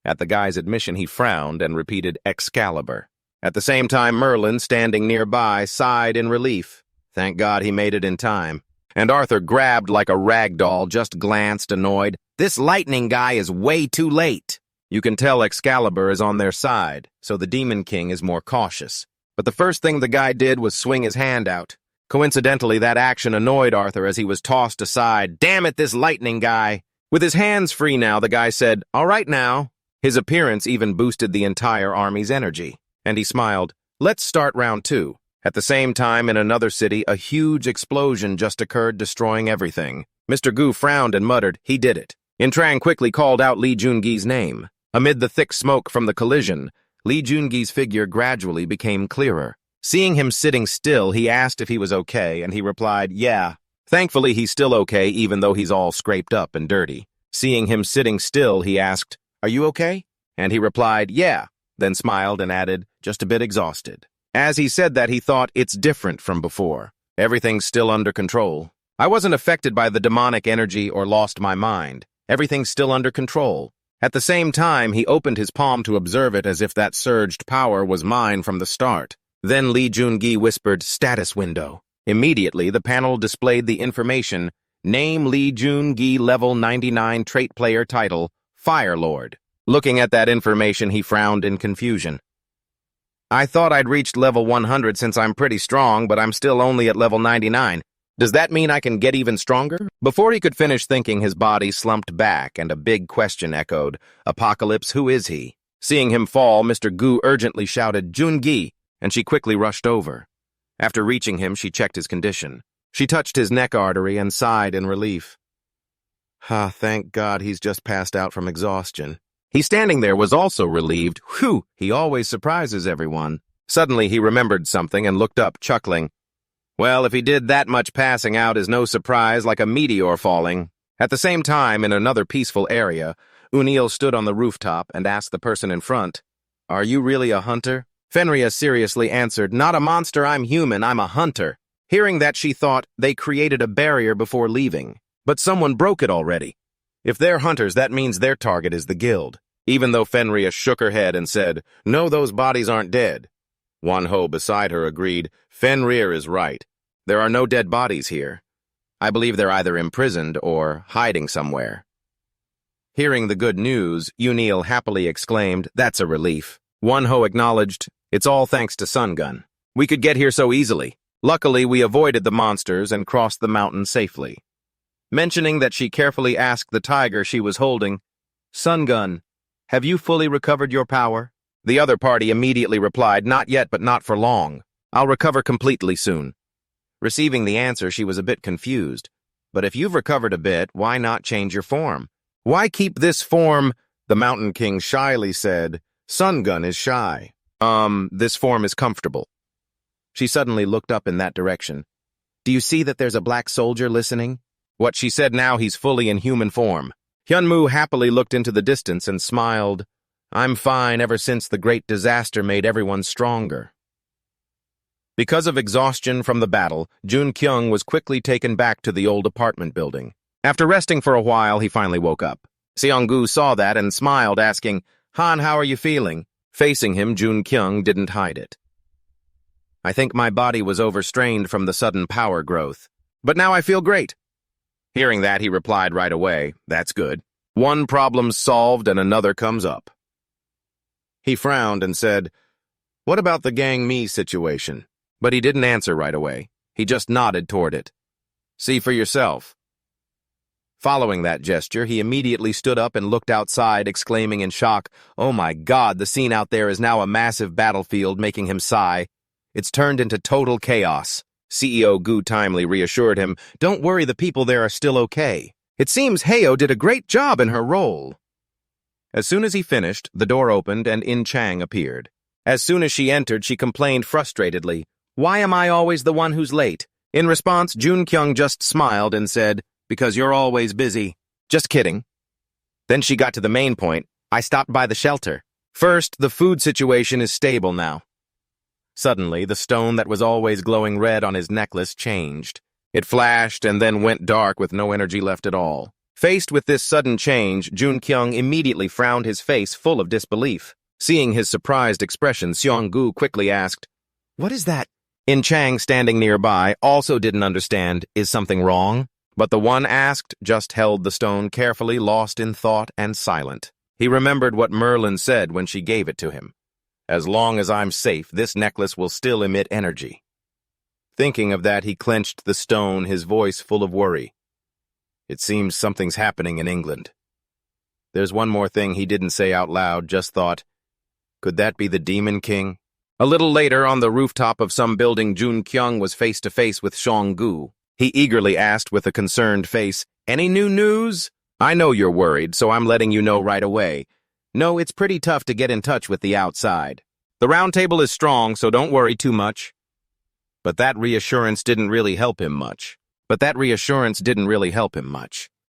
At the guy's admission, he frowned and repeated, "Excalibur." At the same time, Merlin, standing nearby, sighed in relief. Thank God he made it in time. And Arthur, grabbed like a rag doll, just glanced, annoyed. "This lightning guy is way too late." You can tell Excalibur is on their side, so the Demon King is more cautious. But the first thing the guy did was swing his hand out. Coincidentally, that action annoyed Arthur as he was tossed aside. "Damn it, this lightning guy." With his hands free now, the guy said, "All right now." His appearance even boosted the entire army's energy. And he smiled, "Let's start round 2. At the same time, in another city, a huge explosion just occurred, destroying everything. Mr. Gu frowned and muttered, "He did it." Intran quickly called out Lee Jun-gi's name. Amid the thick smoke from the collision, Lee Jun-gi's figure gradually became clearer. Seeing him sitting still, he asked if he was okay, and he replied, "Yeah." Thankfully, he's still okay, even though he's all scraped up and dirty. Seeing him sitting still, he asked, "Are you okay?" And he replied, "Yeah," then smiled and added, "Just a bit exhausted." As he said that, he thought, "It's different from before. Everything's still under control. I wasn't affected by the demonic energy or lost my mind. Everything's still under control." At the same time, he opened his palm to observe it as if that surged power was mine from the start. Then Lee Jun-gi whispered, "Status window." Immediately, the panel displayed the information, "Name Lee Jun-gi, level 99, trait player title, Fire Lord." Looking at that information, he frowned in confusion. "I thought I'd reached level 100 since I'm pretty strong, but I'm still only at level 99. Does that mean I can get even stronger?" Before he could finish thinking, his body slumped back, and a big question echoed, "Apocalypse, who is he?" Seeing him fall, Mr. Gu urgently shouted, "Jun-gi," and she quickly rushed over. After reaching him, she checked his condition. She touched his neck artery and sighed in relief. Thank God he's just passed out from exhaustion. He standing there was also relieved. Whew, he always surprises everyone. Suddenly he remembered something and looked up, chuckling. Well, if he did that much passing out is no surprise, like a meteor falling. At the same time, in another peaceful area, O'Neill stood on the rooftop and asked the person in front, "Are you really a hunter?" Fenrir seriously answered, "Not a monster, I'm human, I'm a hunter." Hearing that, she thought they created a barrier before leaving. But someone broke it already. If they're hunters, that means their target is the guild. Even though Fenrir shook her head and said, "No, those bodies aren't dead." Wonho beside her agreed, "Fenrir is right. There are no dead bodies here. I believe they're either imprisoned or hiding somewhere." Hearing the good news, O'Neill happily exclaimed, "That's a relief." Wonho acknowledged, "It's all thanks to Sungun. We could get here so easily. Luckily, we avoided the monsters and crossed the mountain safely." Mentioning that, she carefully asked the tiger she was holding, "Sungun, have you fully recovered your power?" The other party immediately replied, "Not yet, but not for long. I'll recover completely soon." Receiving the answer, she was a bit confused. "But if you've recovered a bit, why not change your form?" "Why keep this form?" The Mountain King shyly said. "Sungun is shy. This form is comfortable." She suddenly looked up in that direction. "Do you see that there's a black soldier listening?" What she said now, he's fully in human form. Hyunmoo happily looked into the distance and smiled. "I'm fine ever since the great disaster made everyone stronger." Because of exhaustion from the battle, Jun Kyung was quickly taken back to the old apartment building. After resting for a while, he finally woke up. Seong-gu saw that and smiled, asking, "Han, how are you feeling?" Facing him, Jun Kyung didn't hide it. "I think my body was overstrained from the sudden power growth. But now I feel great." Hearing that, he replied right away, "That's good. One problem's solved and another comes up." He frowned and said, "What about the Gang Mi situation?" But he didn't answer right away. He just nodded toward it. "See for yourself." Following that gesture, he immediately stood up and looked outside, exclaiming in shock, "Oh my God, the scene out there is now a massive battlefield," making him sigh. "It's turned into total chaos." CEO Gu timely reassured him, "Don't worry, the people there are still okay. It seems Heo did a great job in her role." As soon as he finished, the door opened and In Chang appeared. As soon as she entered, she complained frustratedly, "Why am I always the one who's late?" In response, Jun Kyung just smiled and said, "Because you're always busy." "Just kidding." Then she got to the main point. "I stopped by the shelter. First, the food situation is stable now." Suddenly, the stone that was always glowing red on his necklace changed. It flashed and then went dark with no energy left at all. Faced with this sudden change, Jun Kyung immediately frowned, his face full of disbelief. Seeing his surprised expression, Seong-gu quickly asked, "What is that?" In Chang, standing nearby, also didn't understand, "Is something wrong?" But the one asked just held the stone carefully, lost in thought and silent. He remembered what Merlin said when she gave it to him. "As long as I'm safe, this necklace will still emit energy." Thinking of that, he clenched the stone, his voice full of worry. It seems something's happening in England. There's one more thing he didn't say out loud, just thought, could that be the Demon King? A little later, on the rooftop of some building, Jun Kyung was face to face with Seong-gu. He eagerly asked with a concerned face, "Any new news?" "I know you're worried, so I'm letting you know right away. No, it's pretty tough to get in touch with the outside. The round table is strong, so don't worry too much." But that reassurance didn't really help him much.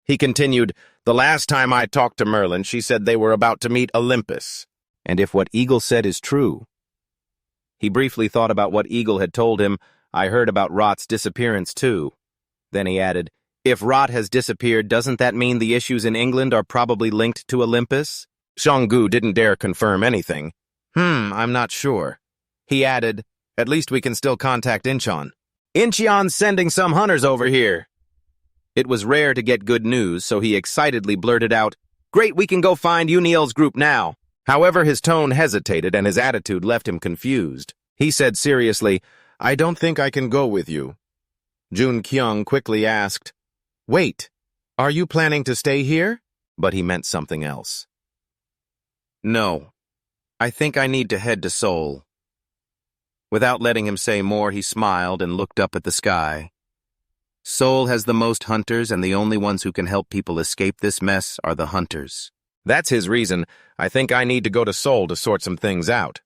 He continued, "The last time I talked to Merlin, she said they were about to meet Olympus. And if what Eagle said is true..." He briefly thought about what Eagle had told him. "I heard about Rot's disappearance too." Then he added, "If Rot has disappeared, doesn't that mean the issues in England are probably linked to Olympus?" Seong-gu didn't dare confirm anything. I'm not sure." He added, "At least we can still contact Incheon. Incheon's sending some hunters over here." It was rare to get good news, so he excitedly blurted out, "Great, we can go find O'Neill's group now." However, his tone hesitated and his attitude left him confused. He said seriously, "I don't think I can go with you." Jun Kyung quickly asked, "Wait, are you planning to stay here?" But he meant something else. "No, I think I need to head to Seoul." Without letting him say more, he smiled and looked up at the sky. "Seoul has the most hunters, and the only ones who can help people escape this mess are the hunters. That's his reason. I think I need to go to Seoul to sort some things out."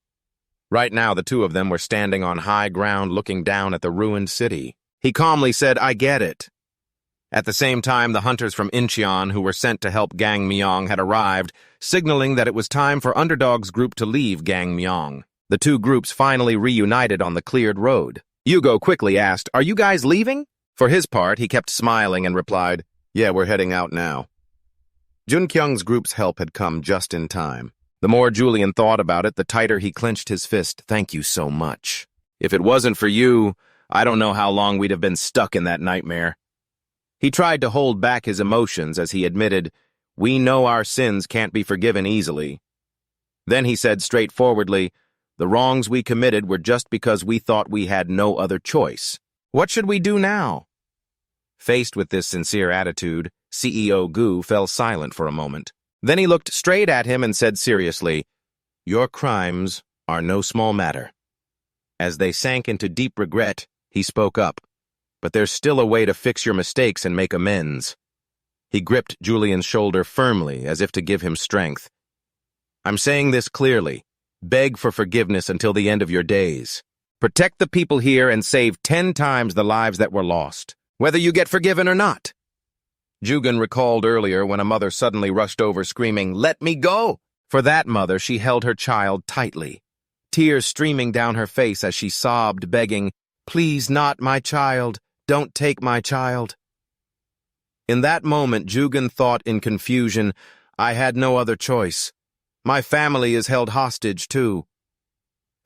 Right now, the two of them were standing on high ground looking down at the ruined city. He calmly said, "I get it. At the same time, the hunters from Incheon who were sent to help Gangmyeong had arrived, signaling that it was time for Underdog's group to leave Gangmyeong. The two groups finally reunited on the cleared road. Yugo quickly asked, "Are you guys leaving?" For his part, he kept smiling and replied, "Yeah, we're heading out now." Junkyung's group's help had come just in time. The more Julian thought about it, the tighter he clenched his fist. "Thank you so much. If it wasn't for you, I don't know how long we'd have been stuck in that nightmare." He tried to hold back his emotions as he admitted, "We know our sins can't be forgiven easily." Then he said straightforwardly, "The wrongs we committed were just because we thought we had no other choice. What should we do now?" Faced with this sincere attitude, CEO Gu fell silent for a moment. Then he looked straight at him and said seriously, "Your crimes are no small matter." As they sank into deep regret, he spoke up, "But there's still a way to fix your mistakes and make amends." He gripped Julian's shoulder firmly, as if to give him strength. "I'm saying this clearly. Beg for forgiveness until the end of your days. Protect the people here and save 10 times the lives that were lost, whether you get forgiven or not." Jugun recalled earlier when a mother suddenly rushed over screaming, "Let me go!" For that mother, she held her child tightly, tears streaming down her face as she sobbed, begging, "Please not my child, don't take my child." In that moment, Jugun thought in confusion, "I had no other choice. My family is held hostage, too."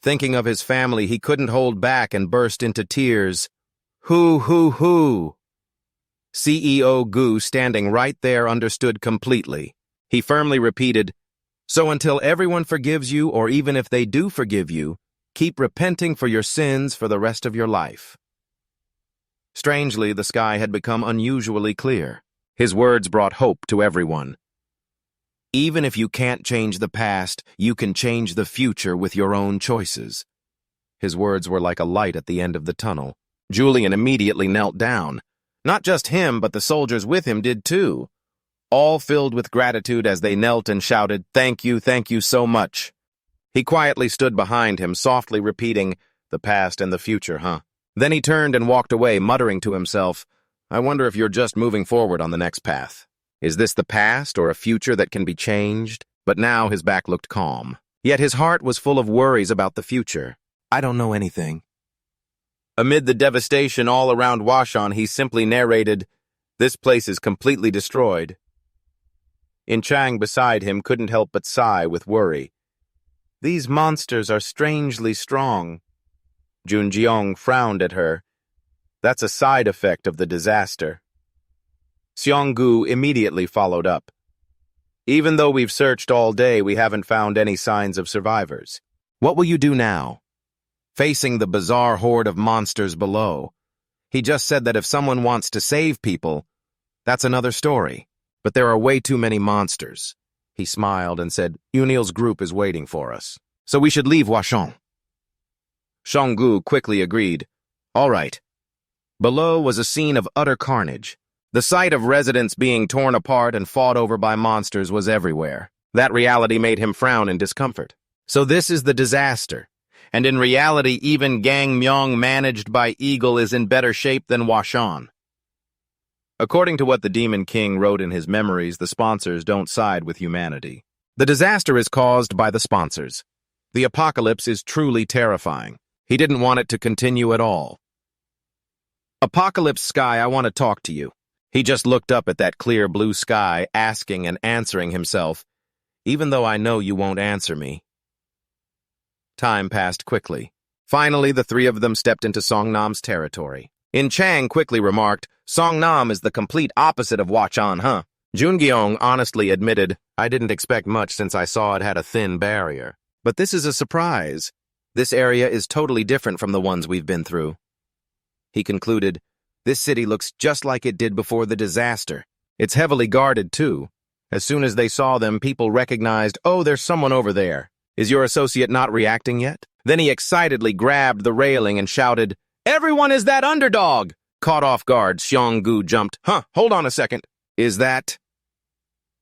Thinking of his family, he couldn't hold back and burst into tears. Hoo. CEO Gu, standing right there, understood completely. He firmly repeated, "So until everyone forgives you, or even if they do forgive you, keep repenting for your sins for the rest of your life." Strangely, the sky had become unusually clear. His words brought hope to everyone. Even if you can't change the past, you can change the future with your own choices. His words were like a light at the end of the tunnel. Julian immediately knelt down. Not just him, but the soldiers with him did too, all filled with gratitude as they knelt and shouted, thank you so much." He quietly stood behind him, softly repeating, "The past and the future, huh?" Then he turned and walked away, muttering to himself, "I wonder if you're just moving forward on the next path. Is this the past or a future that can be changed?" But now his back looked calm. Yet his heart was full of worries about the future. "I don't know anything." Amid the devastation all around Washan, he simply narrated, "This place is completely destroyed." In Chang beside him couldn't help but sigh with worry. "These monsters are strangely strong." Junjeong frowned at her. "That's a side effect of the disaster." Seonggu immediately followed up. "Even though we've searched all day, we haven't found any signs of survivors. What will you do now? Facing the bizarre horde of monsters below. He just said that if someone wants to save people, that's another story. But there are way too many monsters." He smiled and said, "Yunil's group is waiting for us, so we should leave Washan." Seonggu quickly agreed. "All right." Below was a scene of utter carnage. The sight of residents being torn apart and fought over by monsters was everywhere. That reality made him frown in discomfort. So this is the disaster. And in reality, even Gangmyeong managed by Eagle is in better shape than Washan. According to what the Demon King wrote in his memories, the sponsors don't side with humanity. The disaster is caused by the sponsors. The apocalypse is truly terrifying. He didn't want it to continue at all. "Apocalypse Sky, I want to talk to you." He just looked up at that clear blue sky, asking and answering himself, "Even though I know you won't answer me." Time passed quickly. Finally, the three of them stepped into Songnam's territory. In Chang quickly remarked, "Songnam is the complete opposite of Washan, huh?" Jungeong honestly admitted, "I didn't expect much since I saw it had a thin barrier. But this is a surprise. This area is totally different from the ones we've been through." He concluded, "This city looks just like it did before the disaster. It's heavily guarded, too. As soon as they saw them, people recognized, oh, there's someone over there. Is your associate not reacting yet?" Then he excitedly grabbed the railing and shouted, "Everyone is that underdog!" Caught off guard, Seonggu jumped. Hold on a second. Is that..."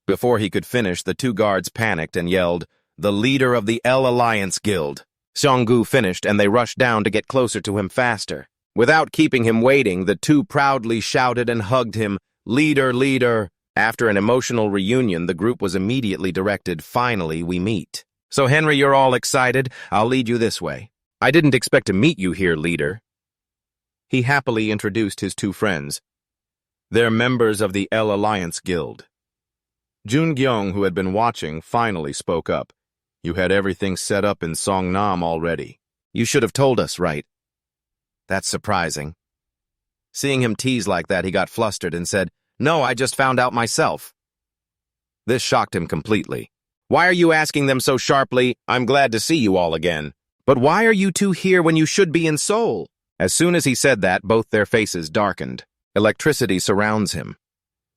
Before he could finish, the two guards panicked and yelled, "The leader of the L Alliance Guild." Seonggu finished, and they rushed down to get closer to him faster. Without keeping him waiting, the two proudly shouted and hugged him, Leader, leader. After an emotional reunion, the group was immediately directed, finally, we meet. So, Henry, you're all excited. I'll lead you this way. I didn't expect to meet you here, leader. He happily introduced his two friends. They're members of the L Alliance Guild. Jun Gyeong, who had been watching, finally spoke up. You had everything set up in Songnam already. You should have told us, right? That's surprising. Seeing him tease like that, he got flustered and said, No, I just found out myself. This shocked him completely. Why are you asking them so sharply? I'm glad to see you all again. But why are you two here when you should be in Seoul? As soon as he said that, both their faces darkened. Electricity surrounds him.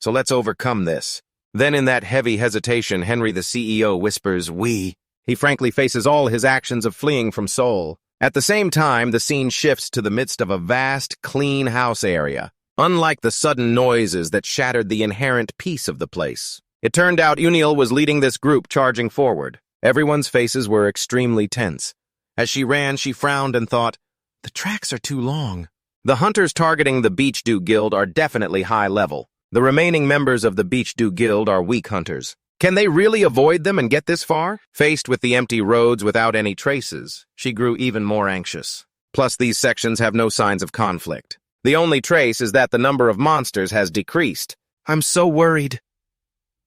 So let's overcome this. Then in that heavy hesitation, Henry the CEO whispers, we. He frankly faces all his actions of fleeing from Seoul. At the same time, the scene shifts to the midst of a vast, clean house area. Unlike the sudden noises that shattered the inherent peace of the place. It turned out Uniel was leading this group charging forward. Everyone's faces were extremely tense. As she ran, she frowned and thought, the tracks are too long. The hunters targeting the Beechdew Guild are definitely high level. The remaining members of the Beechdew Guild are weak hunters. Can they really avoid them and get this far? Faced with the empty roads without any traces, she grew even more anxious. Plus, these sections have no signs of conflict. The only trace is that the number of monsters has decreased. I'm so worried.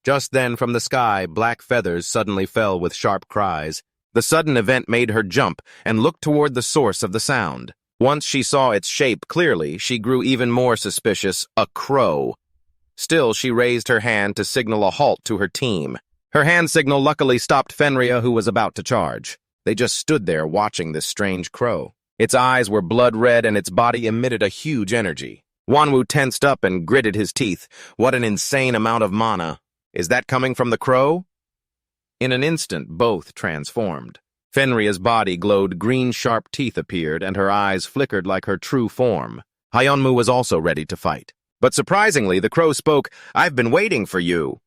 Just then, from the sky, black feathers suddenly fell with sharp cries. The sudden event made her jump and look toward the source of the sound. Once she saw its shape clearly, she grew even more suspicious, a crow. Still, she raised her hand to signal a halt to her team. Her hand signal luckily stopped Fenrir, who was about to charge. They just stood there watching this strange crow. Its eyes were blood red and its body emitted a huge energy. Wanwoo tensed up and gritted his teeth. What an insane amount of mana. Is that coming from the crow? In an instant, both transformed. Fenrir's body glowed, green sharp teeth appeared, and her eyes flickered like her true form. Hyunmoo was also ready to fight. But surprisingly, the crow spoke, I've been waiting for you.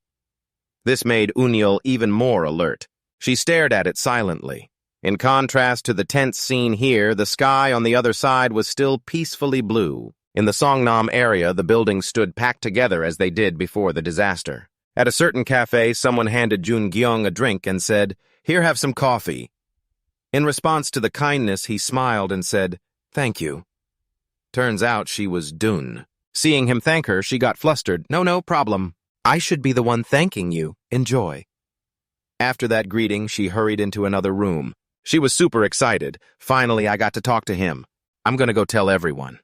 This made Uniel even more alert. She stared at it silently. In contrast to the tense scene here, the sky on the other side was still peacefully blue. In the Songnam area, the buildings stood packed together as they did before the disaster. At a certain cafe, someone handed Jun Gyeong a drink and said, Here, have some coffee. In response to the kindness, he smiled and said, Thank you. Turns out she was Dun. Seeing him thank her, she got flustered. No problem. I should be the one thanking you. Enjoy. After that greeting, she hurried into another room. She was super excited. Finally, I got to talk to him. I'm gonna go tell everyone.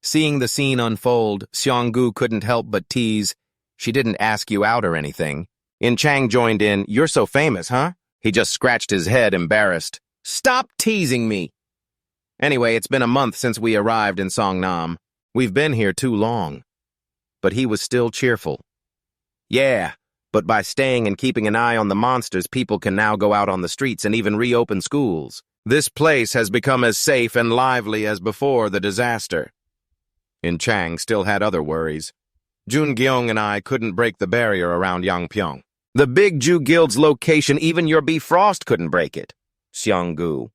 Seeing the scene unfold, Seong-gu couldn't help but tease, She didn't ask you out or anything. In Chang joined in, You're so famous, huh? He just scratched his head, embarrassed. Stop teasing me! Anyway, it's been a month since we arrived in Songnam. We've been here too long. But he was still cheerful. Yeah, but by staying and keeping an eye on the monsters, people can now go out on the streets and even reopen schools. This place has become as safe and lively as before the disaster. In Chang still had other worries. Jun Gyeong and I couldn't break the barrier around Yangpyeong. The Big Jew Guild's location, even your Bifrost couldn't break it. Seong-gu.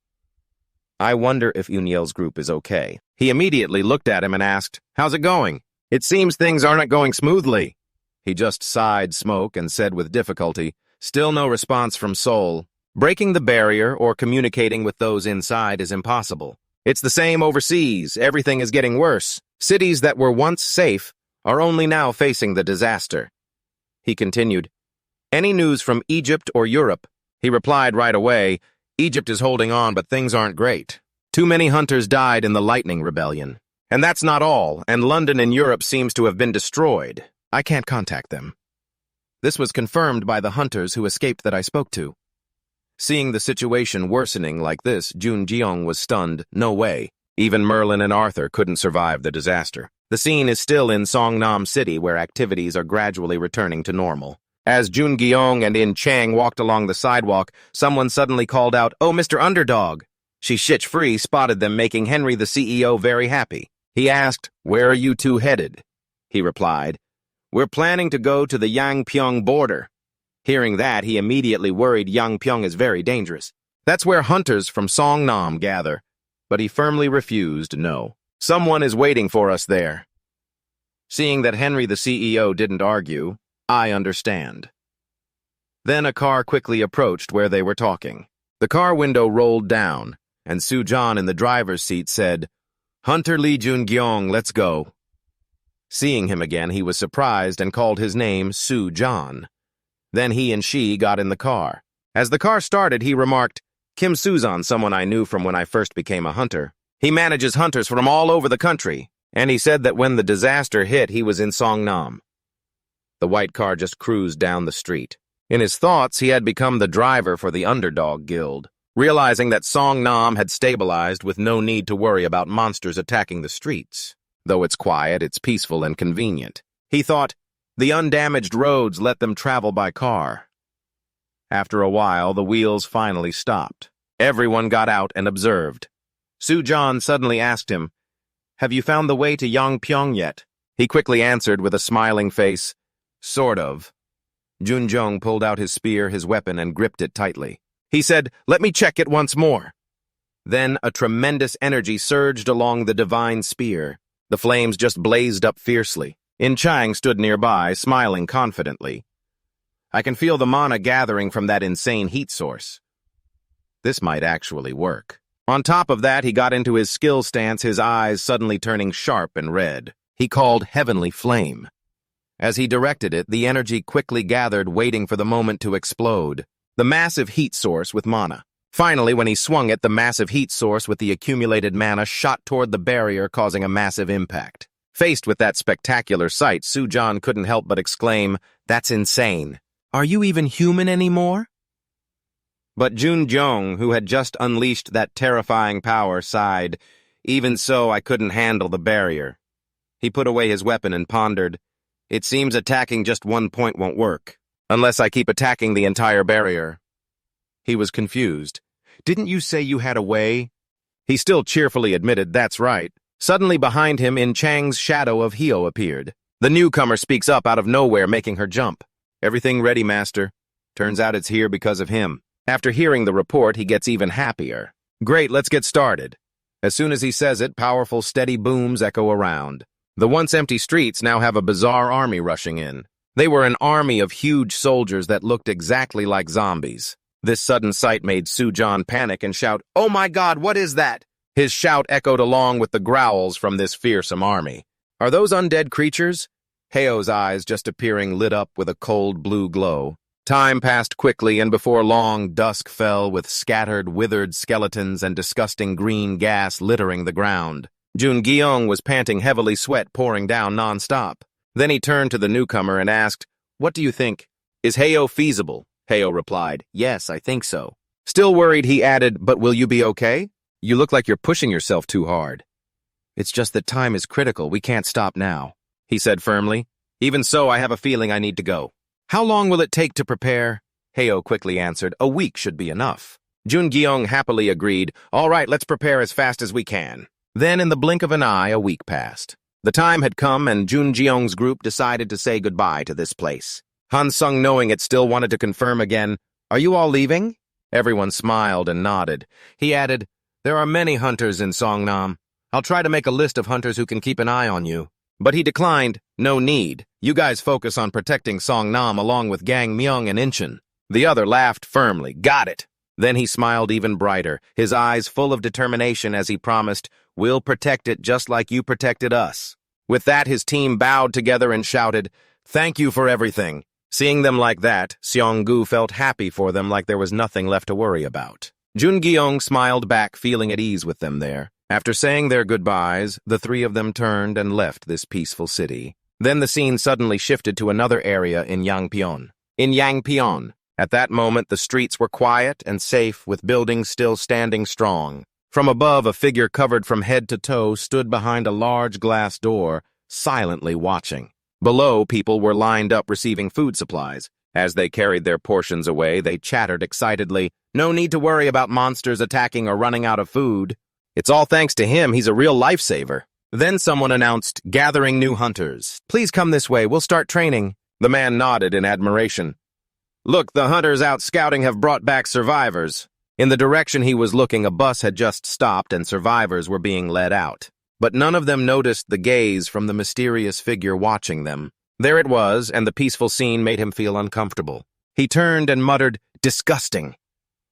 I wonder if Uniel's group is okay. He immediately looked at him and asked, How's it going? It seems things aren't going smoothly. He just sighed smoke and said with difficulty, Still no response from Seoul. Breaking the barrier or communicating with those inside is impossible. It's the same overseas. Everything is getting worse. Cities that were once safe are only now facing the disaster. He continued, Any news from Egypt or Europe? He replied right away, Egypt is holding on, but things aren't great. Too many hunters died in the Lightning Rebellion. And that's not all, and London and Europe seems to have been destroyed. I can't contact them. This was confirmed by the hunters who escaped that I spoke to. Seeing the situation worsening like this, Jun Gyeong was stunned. No way. Even Merlin and Arthur couldn't survive the disaster. The scene is still in Songnam City, where activities are gradually returning to normal. As Jun Gyeong and In Chang walked along the sidewalk, someone suddenly called out, Oh, Mr. Underdog! She shitch-free spotted them, making Henry the CEO very happy. He asked, Where are you two headed? He replied, We're planning to go to the Yangpyeong border. Hearing that, he immediately worried Yangpyeong is very dangerous. That's where hunters from Songnam gather. But he firmly refused, no. Someone is waiting for us there. Seeing that Henry the CEO didn't argue, I understand. Then a car quickly approached where they were talking. The car window rolled down, and Soo-Jan in the driver's seat said, "Hunter Lee Jun-gyong, let's go." Seeing him again, he was surprised and called his name Soo-Jan. Then he and she got in the car. As the car started, he remarked, "Kim Soo-Jan, someone I knew from when I first became a hunter. He manages hunters from all over the country, and he said that when the disaster hit, he was in Songnam." The white car just cruised down the street. In his thoughts, he had become the driver for the Underdog Guild, realizing that Songnam had stabilized with no need to worry about monsters attacking the streets. Though it's quiet, it's peaceful and convenient. He thought, the undamaged roads let them travel by car. After a while, the wheels finally stopped. Everyone got out and observed. Soo-Jan suddenly asked him, "Have you found the way to Yangpyeong yet?" He quickly answered with a smiling face, "Sort of." Jun-jong pulled out his spear, his weapon, and gripped it tightly. He said, "Let me check it once more." Then a tremendous energy surged along the divine spear. The flames just blazed up fiercely. In Chang stood nearby, smiling confidently. "I can feel the mana gathering from that insane heat source. This might actually work." On top of that, he got into his skill stance, his eyes suddenly turning sharp and red. He called Heavenly Flame. As he directed it, the energy quickly gathered, waiting for the moment to explode. The massive heat source with mana. Finally, when he swung it, the massive heat source with the accumulated mana shot toward the barrier, causing a massive impact. Faced with that spectacular sight, Soo-Jan couldn't help but exclaim, "That's insane. Are you even human anymore?" But Jun-jong, who had just unleashed that terrifying power, sighed, "Even so, I couldn't handle the barrier." He put away his weapon and pondered, "It seems attacking just one point won't work, unless I keep attacking the entire barrier." He was confused. "Didn't you say you had a way?" He still cheerfully admitted, "That's right." Suddenly behind him, in Chang's shadow of Hyo appeared. The newcomer speaks up out of nowhere, making her jump. "Everything ready, master. Turns out it's here because of him." After hearing the report, he gets even happier. "Great, let's get started." As soon as he says it, powerful, steady booms echo around. The once empty streets now have a bizarre army rushing in. They were an army of huge soldiers that looked exactly like zombies. This sudden sight made Soo-Jan panic and shout, "Oh my God, what is that?" His shout echoed along with the growls from this fearsome army. "Are those undead creatures?" Heo's eyes, just appearing, lit up with a cold blue glow. Time passed quickly, and before long, dusk fell with scattered, withered skeletons and disgusting green gas littering the ground. Jun-gyong was panting heavily, sweat pouring down non-stop. Then he turned to the newcomer and asked, "What do you think? Is Heo feasible?" Heo replied, "Yes, I think so." Still worried, he added, "But will you be okay? You look like you're pushing yourself too hard." "It's just that time is critical. We can't stop now," he said firmly. "Even so, I have a feeling I need to go." "How long will it take to prepare?" Heo quickly answered, "A week should be enough." Jun-gyong happily agreed, "All right, let's prepare as fast as we can." Then, in the blink of an eye, a week passed. The time had come, and Jun-gyong's group decided to say goodbye to this place. Han Sung, knowing it, still wanted to confirm again, "Are you all leaving?" Everyone smiled and nodded. He added, "There are many hunters in Songnam. I'll try to make a list of hunters who can keep an eye on you." But he declined, "No need. You guys focus on protecting Songnam along with Gangmyeong and Incheon." The other laughed firmly, "Got it." Then he smiled even brighter, his eyes full of determination as he promised, "We'll protect it just like you protected us." With that, his team bowed together and shouted, "Thank you for everything." Seeing them like that, Seong-gu felt happy for them, like there was nothing left to worry about. Jun-gyong smiled back, feeling at ease with them there. After saying their goodbyes, the three of them turned and left this peaceful city. Then the scene suddenly shifted to another area in Yangpyeong. At that moment, the streets were quiet and safe, with buildings still standing strong. From above, a figure covered from head to toe stood behind a large glass door, silently watching. Below, people were lined up receiving food supplies. As they carried their portions away, they chattered excitedly, "No need to worry about monsters attacking or running out of food. It's all thanks to him. He's a real lifesaver." Then someone announced, "Gathering new hunters. Please come this way. We'll start training." The man nodded in admiration. "Look, the hunters out scouting have brought back survivors." In the direction he was looking, a bus had just stopped and survivors were being led out. but none of them noticed the gaze from the mysterious figure watching them. There it was, and the peaceful scene made him feel uncomfortable. He turned and muttered, "Disgusting."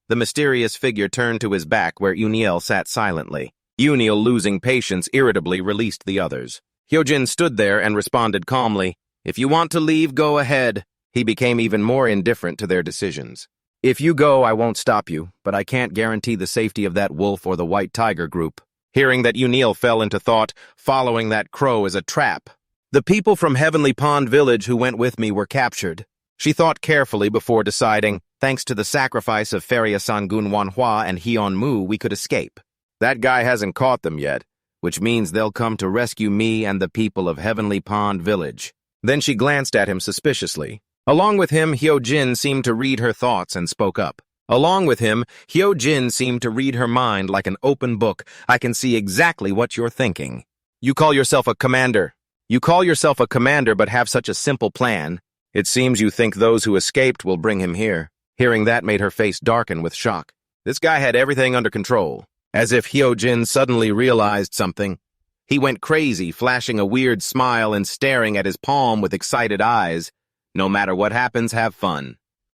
The mysterious figure turned to his back where Uniel sat silently. Uniel, losing patience, irritably released the others. Hyojin stood there and responded calmly, "If you want to leave, go ahead." He became even more indifferent to their decisions. "If you go, I won't stop you, but I can't guarantee the safety of that wolf or the White Tiger group." Hearing that, Uniel fell into thought, following that crow as a trap. "The people from Heavenly Pond Village who went with me were captured." She thought carefully before deciding, "Thanks to the sacrifice of Feria Sangun Manhwa and Hyun Mu, we could escape. That guy hasn't caught them yet, which means they'll come to rescue me and the people of Heavenly Pond Village." Then she glanced at him suspiciously. Along with him, Hyojin seemed to read her thoughts and spoke up. Hyojin seemed to read her mind like an open book. "I can see exactly what you're thinking. You call yourself a commander. But have such a simple plan. It seems you think those who escaped will bring him here." Hearing that made her face darken with shock. This guy had everything under control. As if Hyojin suddenly realized something, he went crazy, flashing a weird smile and staring at his palm with excited eyes. "No matter what happens, have fun."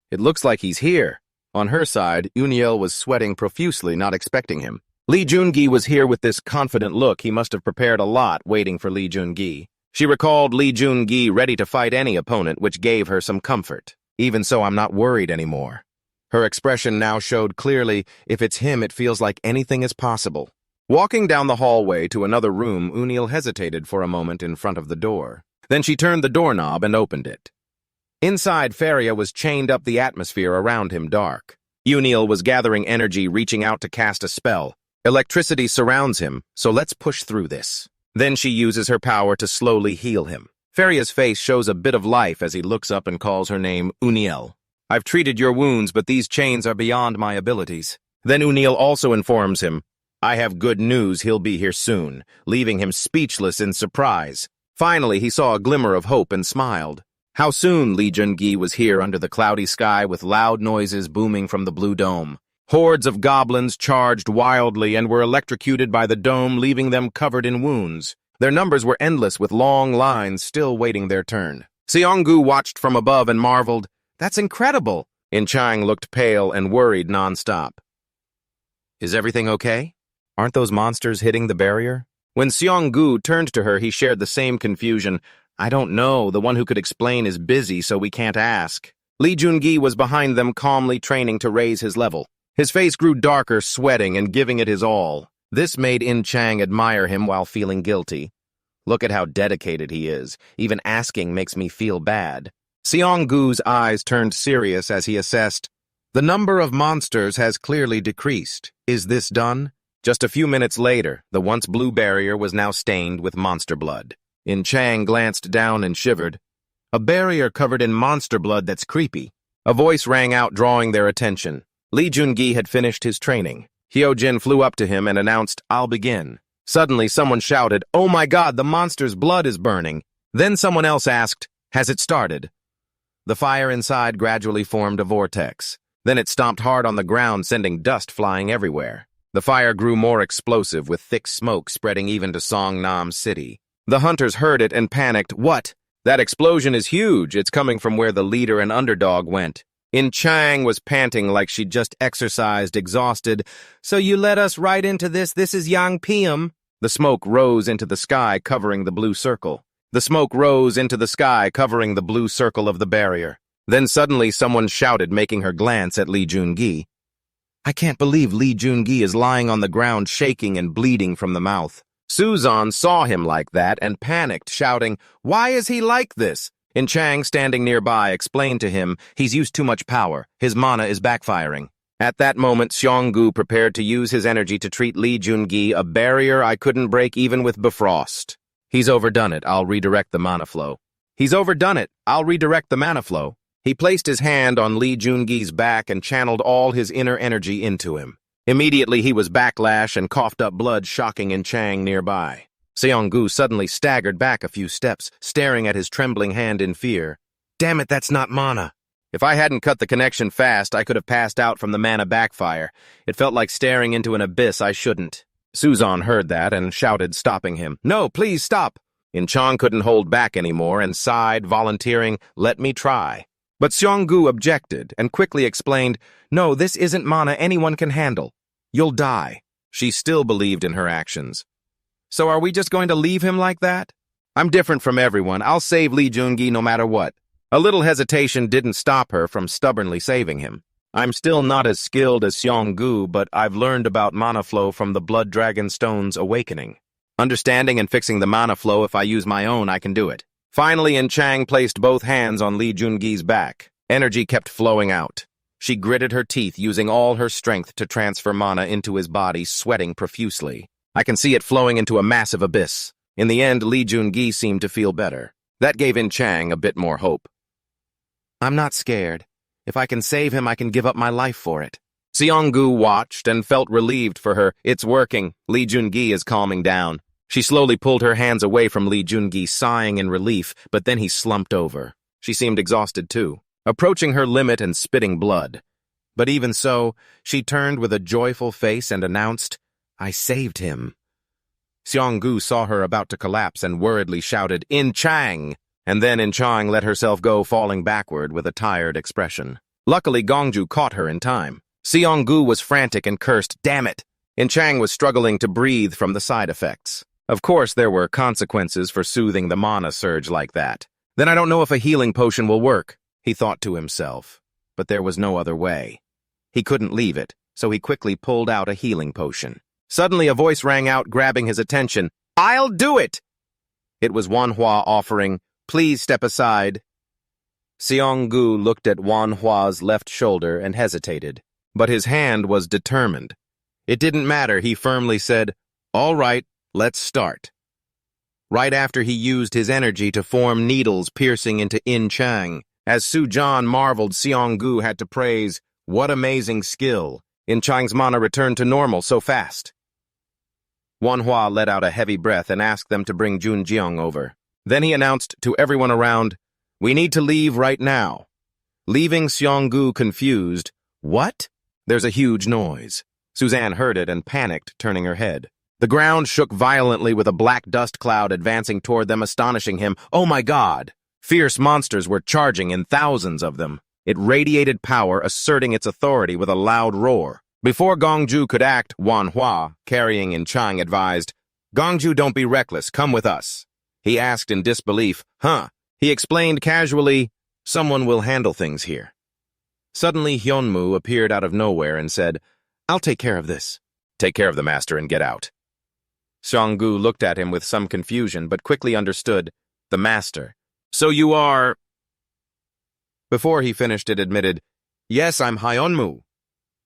"It looks like he's here." On her side, Uniel was sweating profusely, not expecting him. Lee Jungi was here with this confident look. He must have prepared a lot, waiting for Lee Jungi. She recalled Lee Jungi ready to fight any opponent, which gave her some comfort. "Even so, I'm not worried anymore." Her expression now showed clearly, if it's him, it feels like anything is possible. Walking down the hallway to another room, Uniel hesitated for a moment in front of the door. Then she turned the doorknob and opened it. Inside, Feria was chained up, the atmosphere around him dark. Uniel was gathering energy, reaching out to cast a spell. Electricity surrounds him, so let's push through this. Then she uses her power to slowly heal him. Feria's face shows a bit of life as he looks up and calls her name, Uniel. "I've treated your wounds, but these chains are beyond my abilities." Then Uniel also informs him, "I have good news, he'll be here soon," leaving him speechless in surprise. Finally, he saw a glimmer of hope and smiled. How soon Lee Jungi was here under the cloudy sky with loud noises booming from the blue dome. Hordes of goblins charged wildly and were electrocuted by the dome, leaving them covered in wounds. Their numbers were endless, with long lines still waiting their turn. Seonggu watched from above and marveled, "That's incredible." In-chang looked pale and worried nonstop. "Is everything okay? Aren't those monsters hitting the barrier?" When Seonggu turned to her, he shared the same confusion. "I don't know. The one who could explain is busy, so we can't ask." Lee Jungi was behind them, calmly training to raise his level. His face grew darker, sweating and giving it his all. This made In-chang admire him while feeling guilty. "Look at how dedicated he is. Even asking makes me feel bad." Seonggu's eyes turned serious as he assessed. "The number of monsters has clearly decreased. Is this done?" Just a few minutes later, the once blue barrier was now stained with monster blood. In-chang glanced down and shivered. "A barrier covered in monster blood, that's creepy." A voice rang out, drawing their attention. Lee Jungi had finished his training. Hyojin flew up to him and announced, "I'll begin." Suddenly, someone shouted, "Oh my God, the monster's blood is burning." Then someone else asked, "Has it started?" The fire inside gradually formed a vortex. Then it stomped hard on the ground, sending dust flying everywhere. The fire grew more explosive, with thick smoke spreading even to Songnam City. The hunters heard it and panicked. "What? That explosion is huge. It's coming from where the leader and underdog went." In-chang was panting like she'd just exercised, exhausted. "So you led us right into this. This is Yang Pium." The smoke rose into the sky, covering the blue circle. The smoke rose into the sky, covering the blue circle of the barrier. Then suddenly someone shouted, making her glance at Lee Jungi. "I can't believe Lee Jungi is lying on the ground, shaking and bleeding from the mouth." Suzan saw him like that and panicked, shouting, "Why is he like this?" In-chang, standing nearby, explained to him, "He's used too much power. His mana is backfiring." At that moment, Seonggu prepared to use his energy to treat Lee Jungi, "A barrier I couldn't break even with Bifrost." "He's overdone it. I'll redirect the mana flow." "He's overdone it. I'll redirect the mana flow." He placed his hand on Lee Jungi's back and channeled all his inner energy into him. Immediately, he was backlash and coughed up blood, shocking In-chang nearby. Seonggu suddenly staggered back a few steps, staring at his trembling hand in fear. "Damn it, that's not mana." If I hadn't cut the connection fast, I could have passed out from the mana backfire. It felt like staring into an abyss I shouldn't. Suzan heard that and shouted, stopping him. No, please stop. In-chang couldn't hold back anymore and sighed, volunteering, let me try. But Seong-gu objected and quickly explained, no, this isn't mana anyone can handle. You'll die. She still believed in her actions. So are we just going to leave him like that? I'm different from everyone. I'll save Lee Jun-gi no matter what. A little hesitation didn't stop her from stubbornly saving him. I'm still not as skilled as Seong-gu, but I've learned about mana flow from the Blood Dragon Stone's awakening. Understanding and fixing the mana flow, if I use my own, I can do it. Finally, In-chang placed both hands on Lee Jun-gi's back. Energy kept flowing out. She gritted her teeth, using all her strength to transfer mana into his body, sweating profusely. I can see it flowing into a massive abyss. In the end, Lee Jun-gi seemed to feel better. That gave In-chang a bit more hope. I'm not scared. If I can save him, I can give up my life for it. Seong-gu watched and felt relieved for her. It's working. Lee Jun-gi is calming down. She slowly pulled her hands away from Lee Jun-gi, sighing in relief, but then he slumped over. She seemed exhausted too, approaching her limit and spitting blood. But even so, she turned with a joyful face and announced, I saved him. Seong-gu saw her about to collapse and worriedly shouted, In-chang! And then In-chang let herself go, falling backward with a tired expression. Luckily, Gongju caught her in time. Seong-gu was frantic and cursed, damn it! In-chang was struggling to breathe from the side effects. Of course, there were consequences for soothing the mana surge like that. Then I don't know if a healing potion will work, he thought to himself. But there was no other way. He couldn't leave it, so he quickly pulled out a healing potion. Suddenly, a voice rang out, grabbing his attention. I'll do it! It was Manhwa offering, Please step aside. Seong-gu looked at Manhwa's left shoulder and hesitated, but his hand was determined. It didn't matter, he firmly said, All right, let's start. Right after he used his energy to form needles piercing into In-chang. As Su-jan marveled, Seong-gu had to praise, what amazing skill. In-chang's mana returned to normal so fast. Manhwa let out a heavy breath and asked them to bring Jun-jeong over. Then he announced to everyone around, We need to leave right now. Leaving Seong-gu confused, What? There's a huge noise. Suzanne heard it and panicked, turning her head. The ground shook violently with a black dust cloud advancing toward them, astonishing him. Oh my God! Fierce monsters were charging in thousands of them. It radiated power, asserting its authority with a loud roar. Before Gongju could act, Manhwa, carrying In-chang, advised, Gongju, don't be reckless, come with us. He asked in disbelief, Huh? He explained casually, Someone will handle things here. Suddenly, Hyunmu appeared out of nowhere and said, I'll take care of this. Take care of the master and get out. Seong-gu looked at him with some confusion, but quickly understood, the master. So you are... Before he finished, it admitted, Yes, I'm Hyunmu.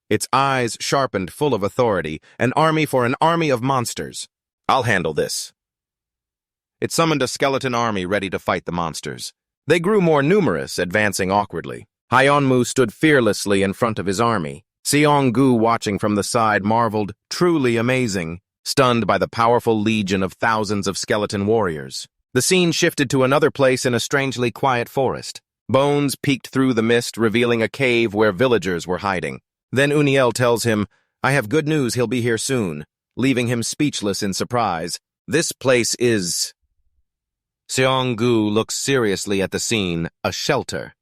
Its eyes sharpened, full of authority, an army for an army of monsters. I'll handle this. It summoned a skeleton army ready to fight the monsters. They grew more numerous, advancing awkwardly. Hyunmu stood fearlessly in front of his army. Seong-gu, watching from the side, marveled, truly amazing, stunned by the powerful legion of thousands of skeleton warriors. The scene shifted to another place in a strangely quiet forest. Bones peeked through the mist, revealing a cave where villagers were hiding. Then Uniel tells him, I have good news, he'll be here soon, leaving him speechless in surprise. This place is... Seong-gu looks seriously at the scene, a shelter.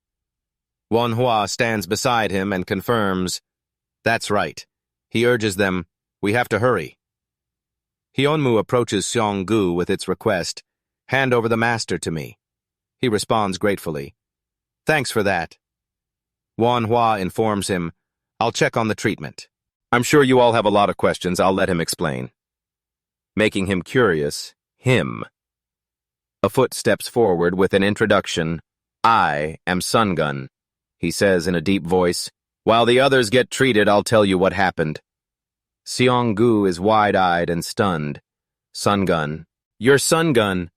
Manhwa stands beside him and confirms, That's right. He urges them, We have to hurry. Hyunmu approaches Seong-gu with its request, Hand over the master to me. He responds gratefully, Thanks for that. Manhwa informs him, I'll check on the treatment. I'm sure you all have a lot of questions, I'll let him explain. Making him curious, him. A foot steps forward with an introduction. I am Sungun, he says in a deep voice. While the others get treated, I'll tell you what happened. Seong-gu is wide-eyed and stunned. Sungun. You're Sungun.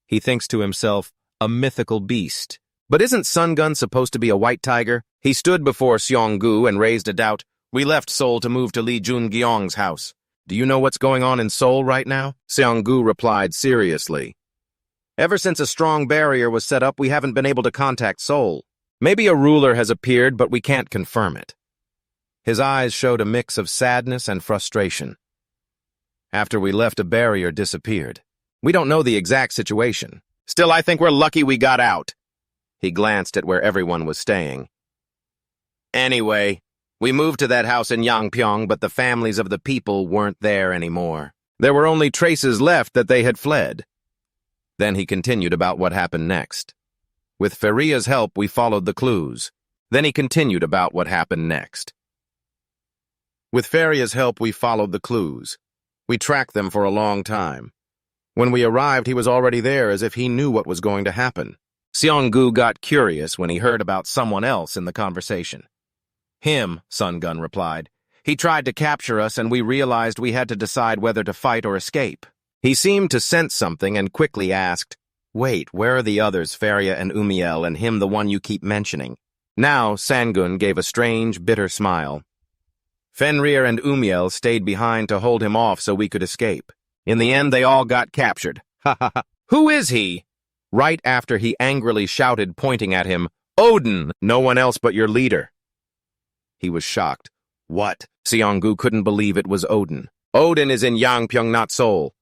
He thinks to himself, a mythical beast. But isn't Sungun supposed to be a white tiger? He stood before Seong-gu and raised a doubt. We left Seoul to move to Lee Jun-gyeong's house. Do you know what's going on in Seoul right now? Seong-gu replied seriously. Ever since a strong barrier was set up, we haven't been able to contact Seoul. Maybe a ruler has appeared, but we can't confirm it. His eyes showed a mix of sadness and frustration. After we left, a barrier disappeared. We don't know the exact situation. Still, I think we're lucky we got out. He glanced at where everyone was staying. Anyway, we moved to that house in Yangpyeong, but the families of the people weren't there anymore. There were only traces left that they had fled. Then he continued about what happened next. With Faria's help, we followed the clues. Then he continued about what happened next. With Faria's help, we followed the clues. We tracked them for a long time. When we arrived, he was already there as if he knew what was going to happen. Seong-gu got curious when he heard about someone else in the conversation. Him, Sun-gun replied. He tried to capture us and we realized we had to decide whether to fight or escape. He seemed to sense something and quickly asked, "Wait, where are the others, Faria and Umiel, and him the one you keep mentioning?" Now, Sangun gave a strange, bitter smile. Fenrir and Umiel stayed behind to hold him off so we could escape. In the end, they all got captured. Ha ha ha. Who is he? Right after he angrily shouted, pointing at him, "Odin, no one else but your leader." He was shocked. What? Seong-gu couldn't believe it was Odin. Odin is in Yangpyeong, not Seoul.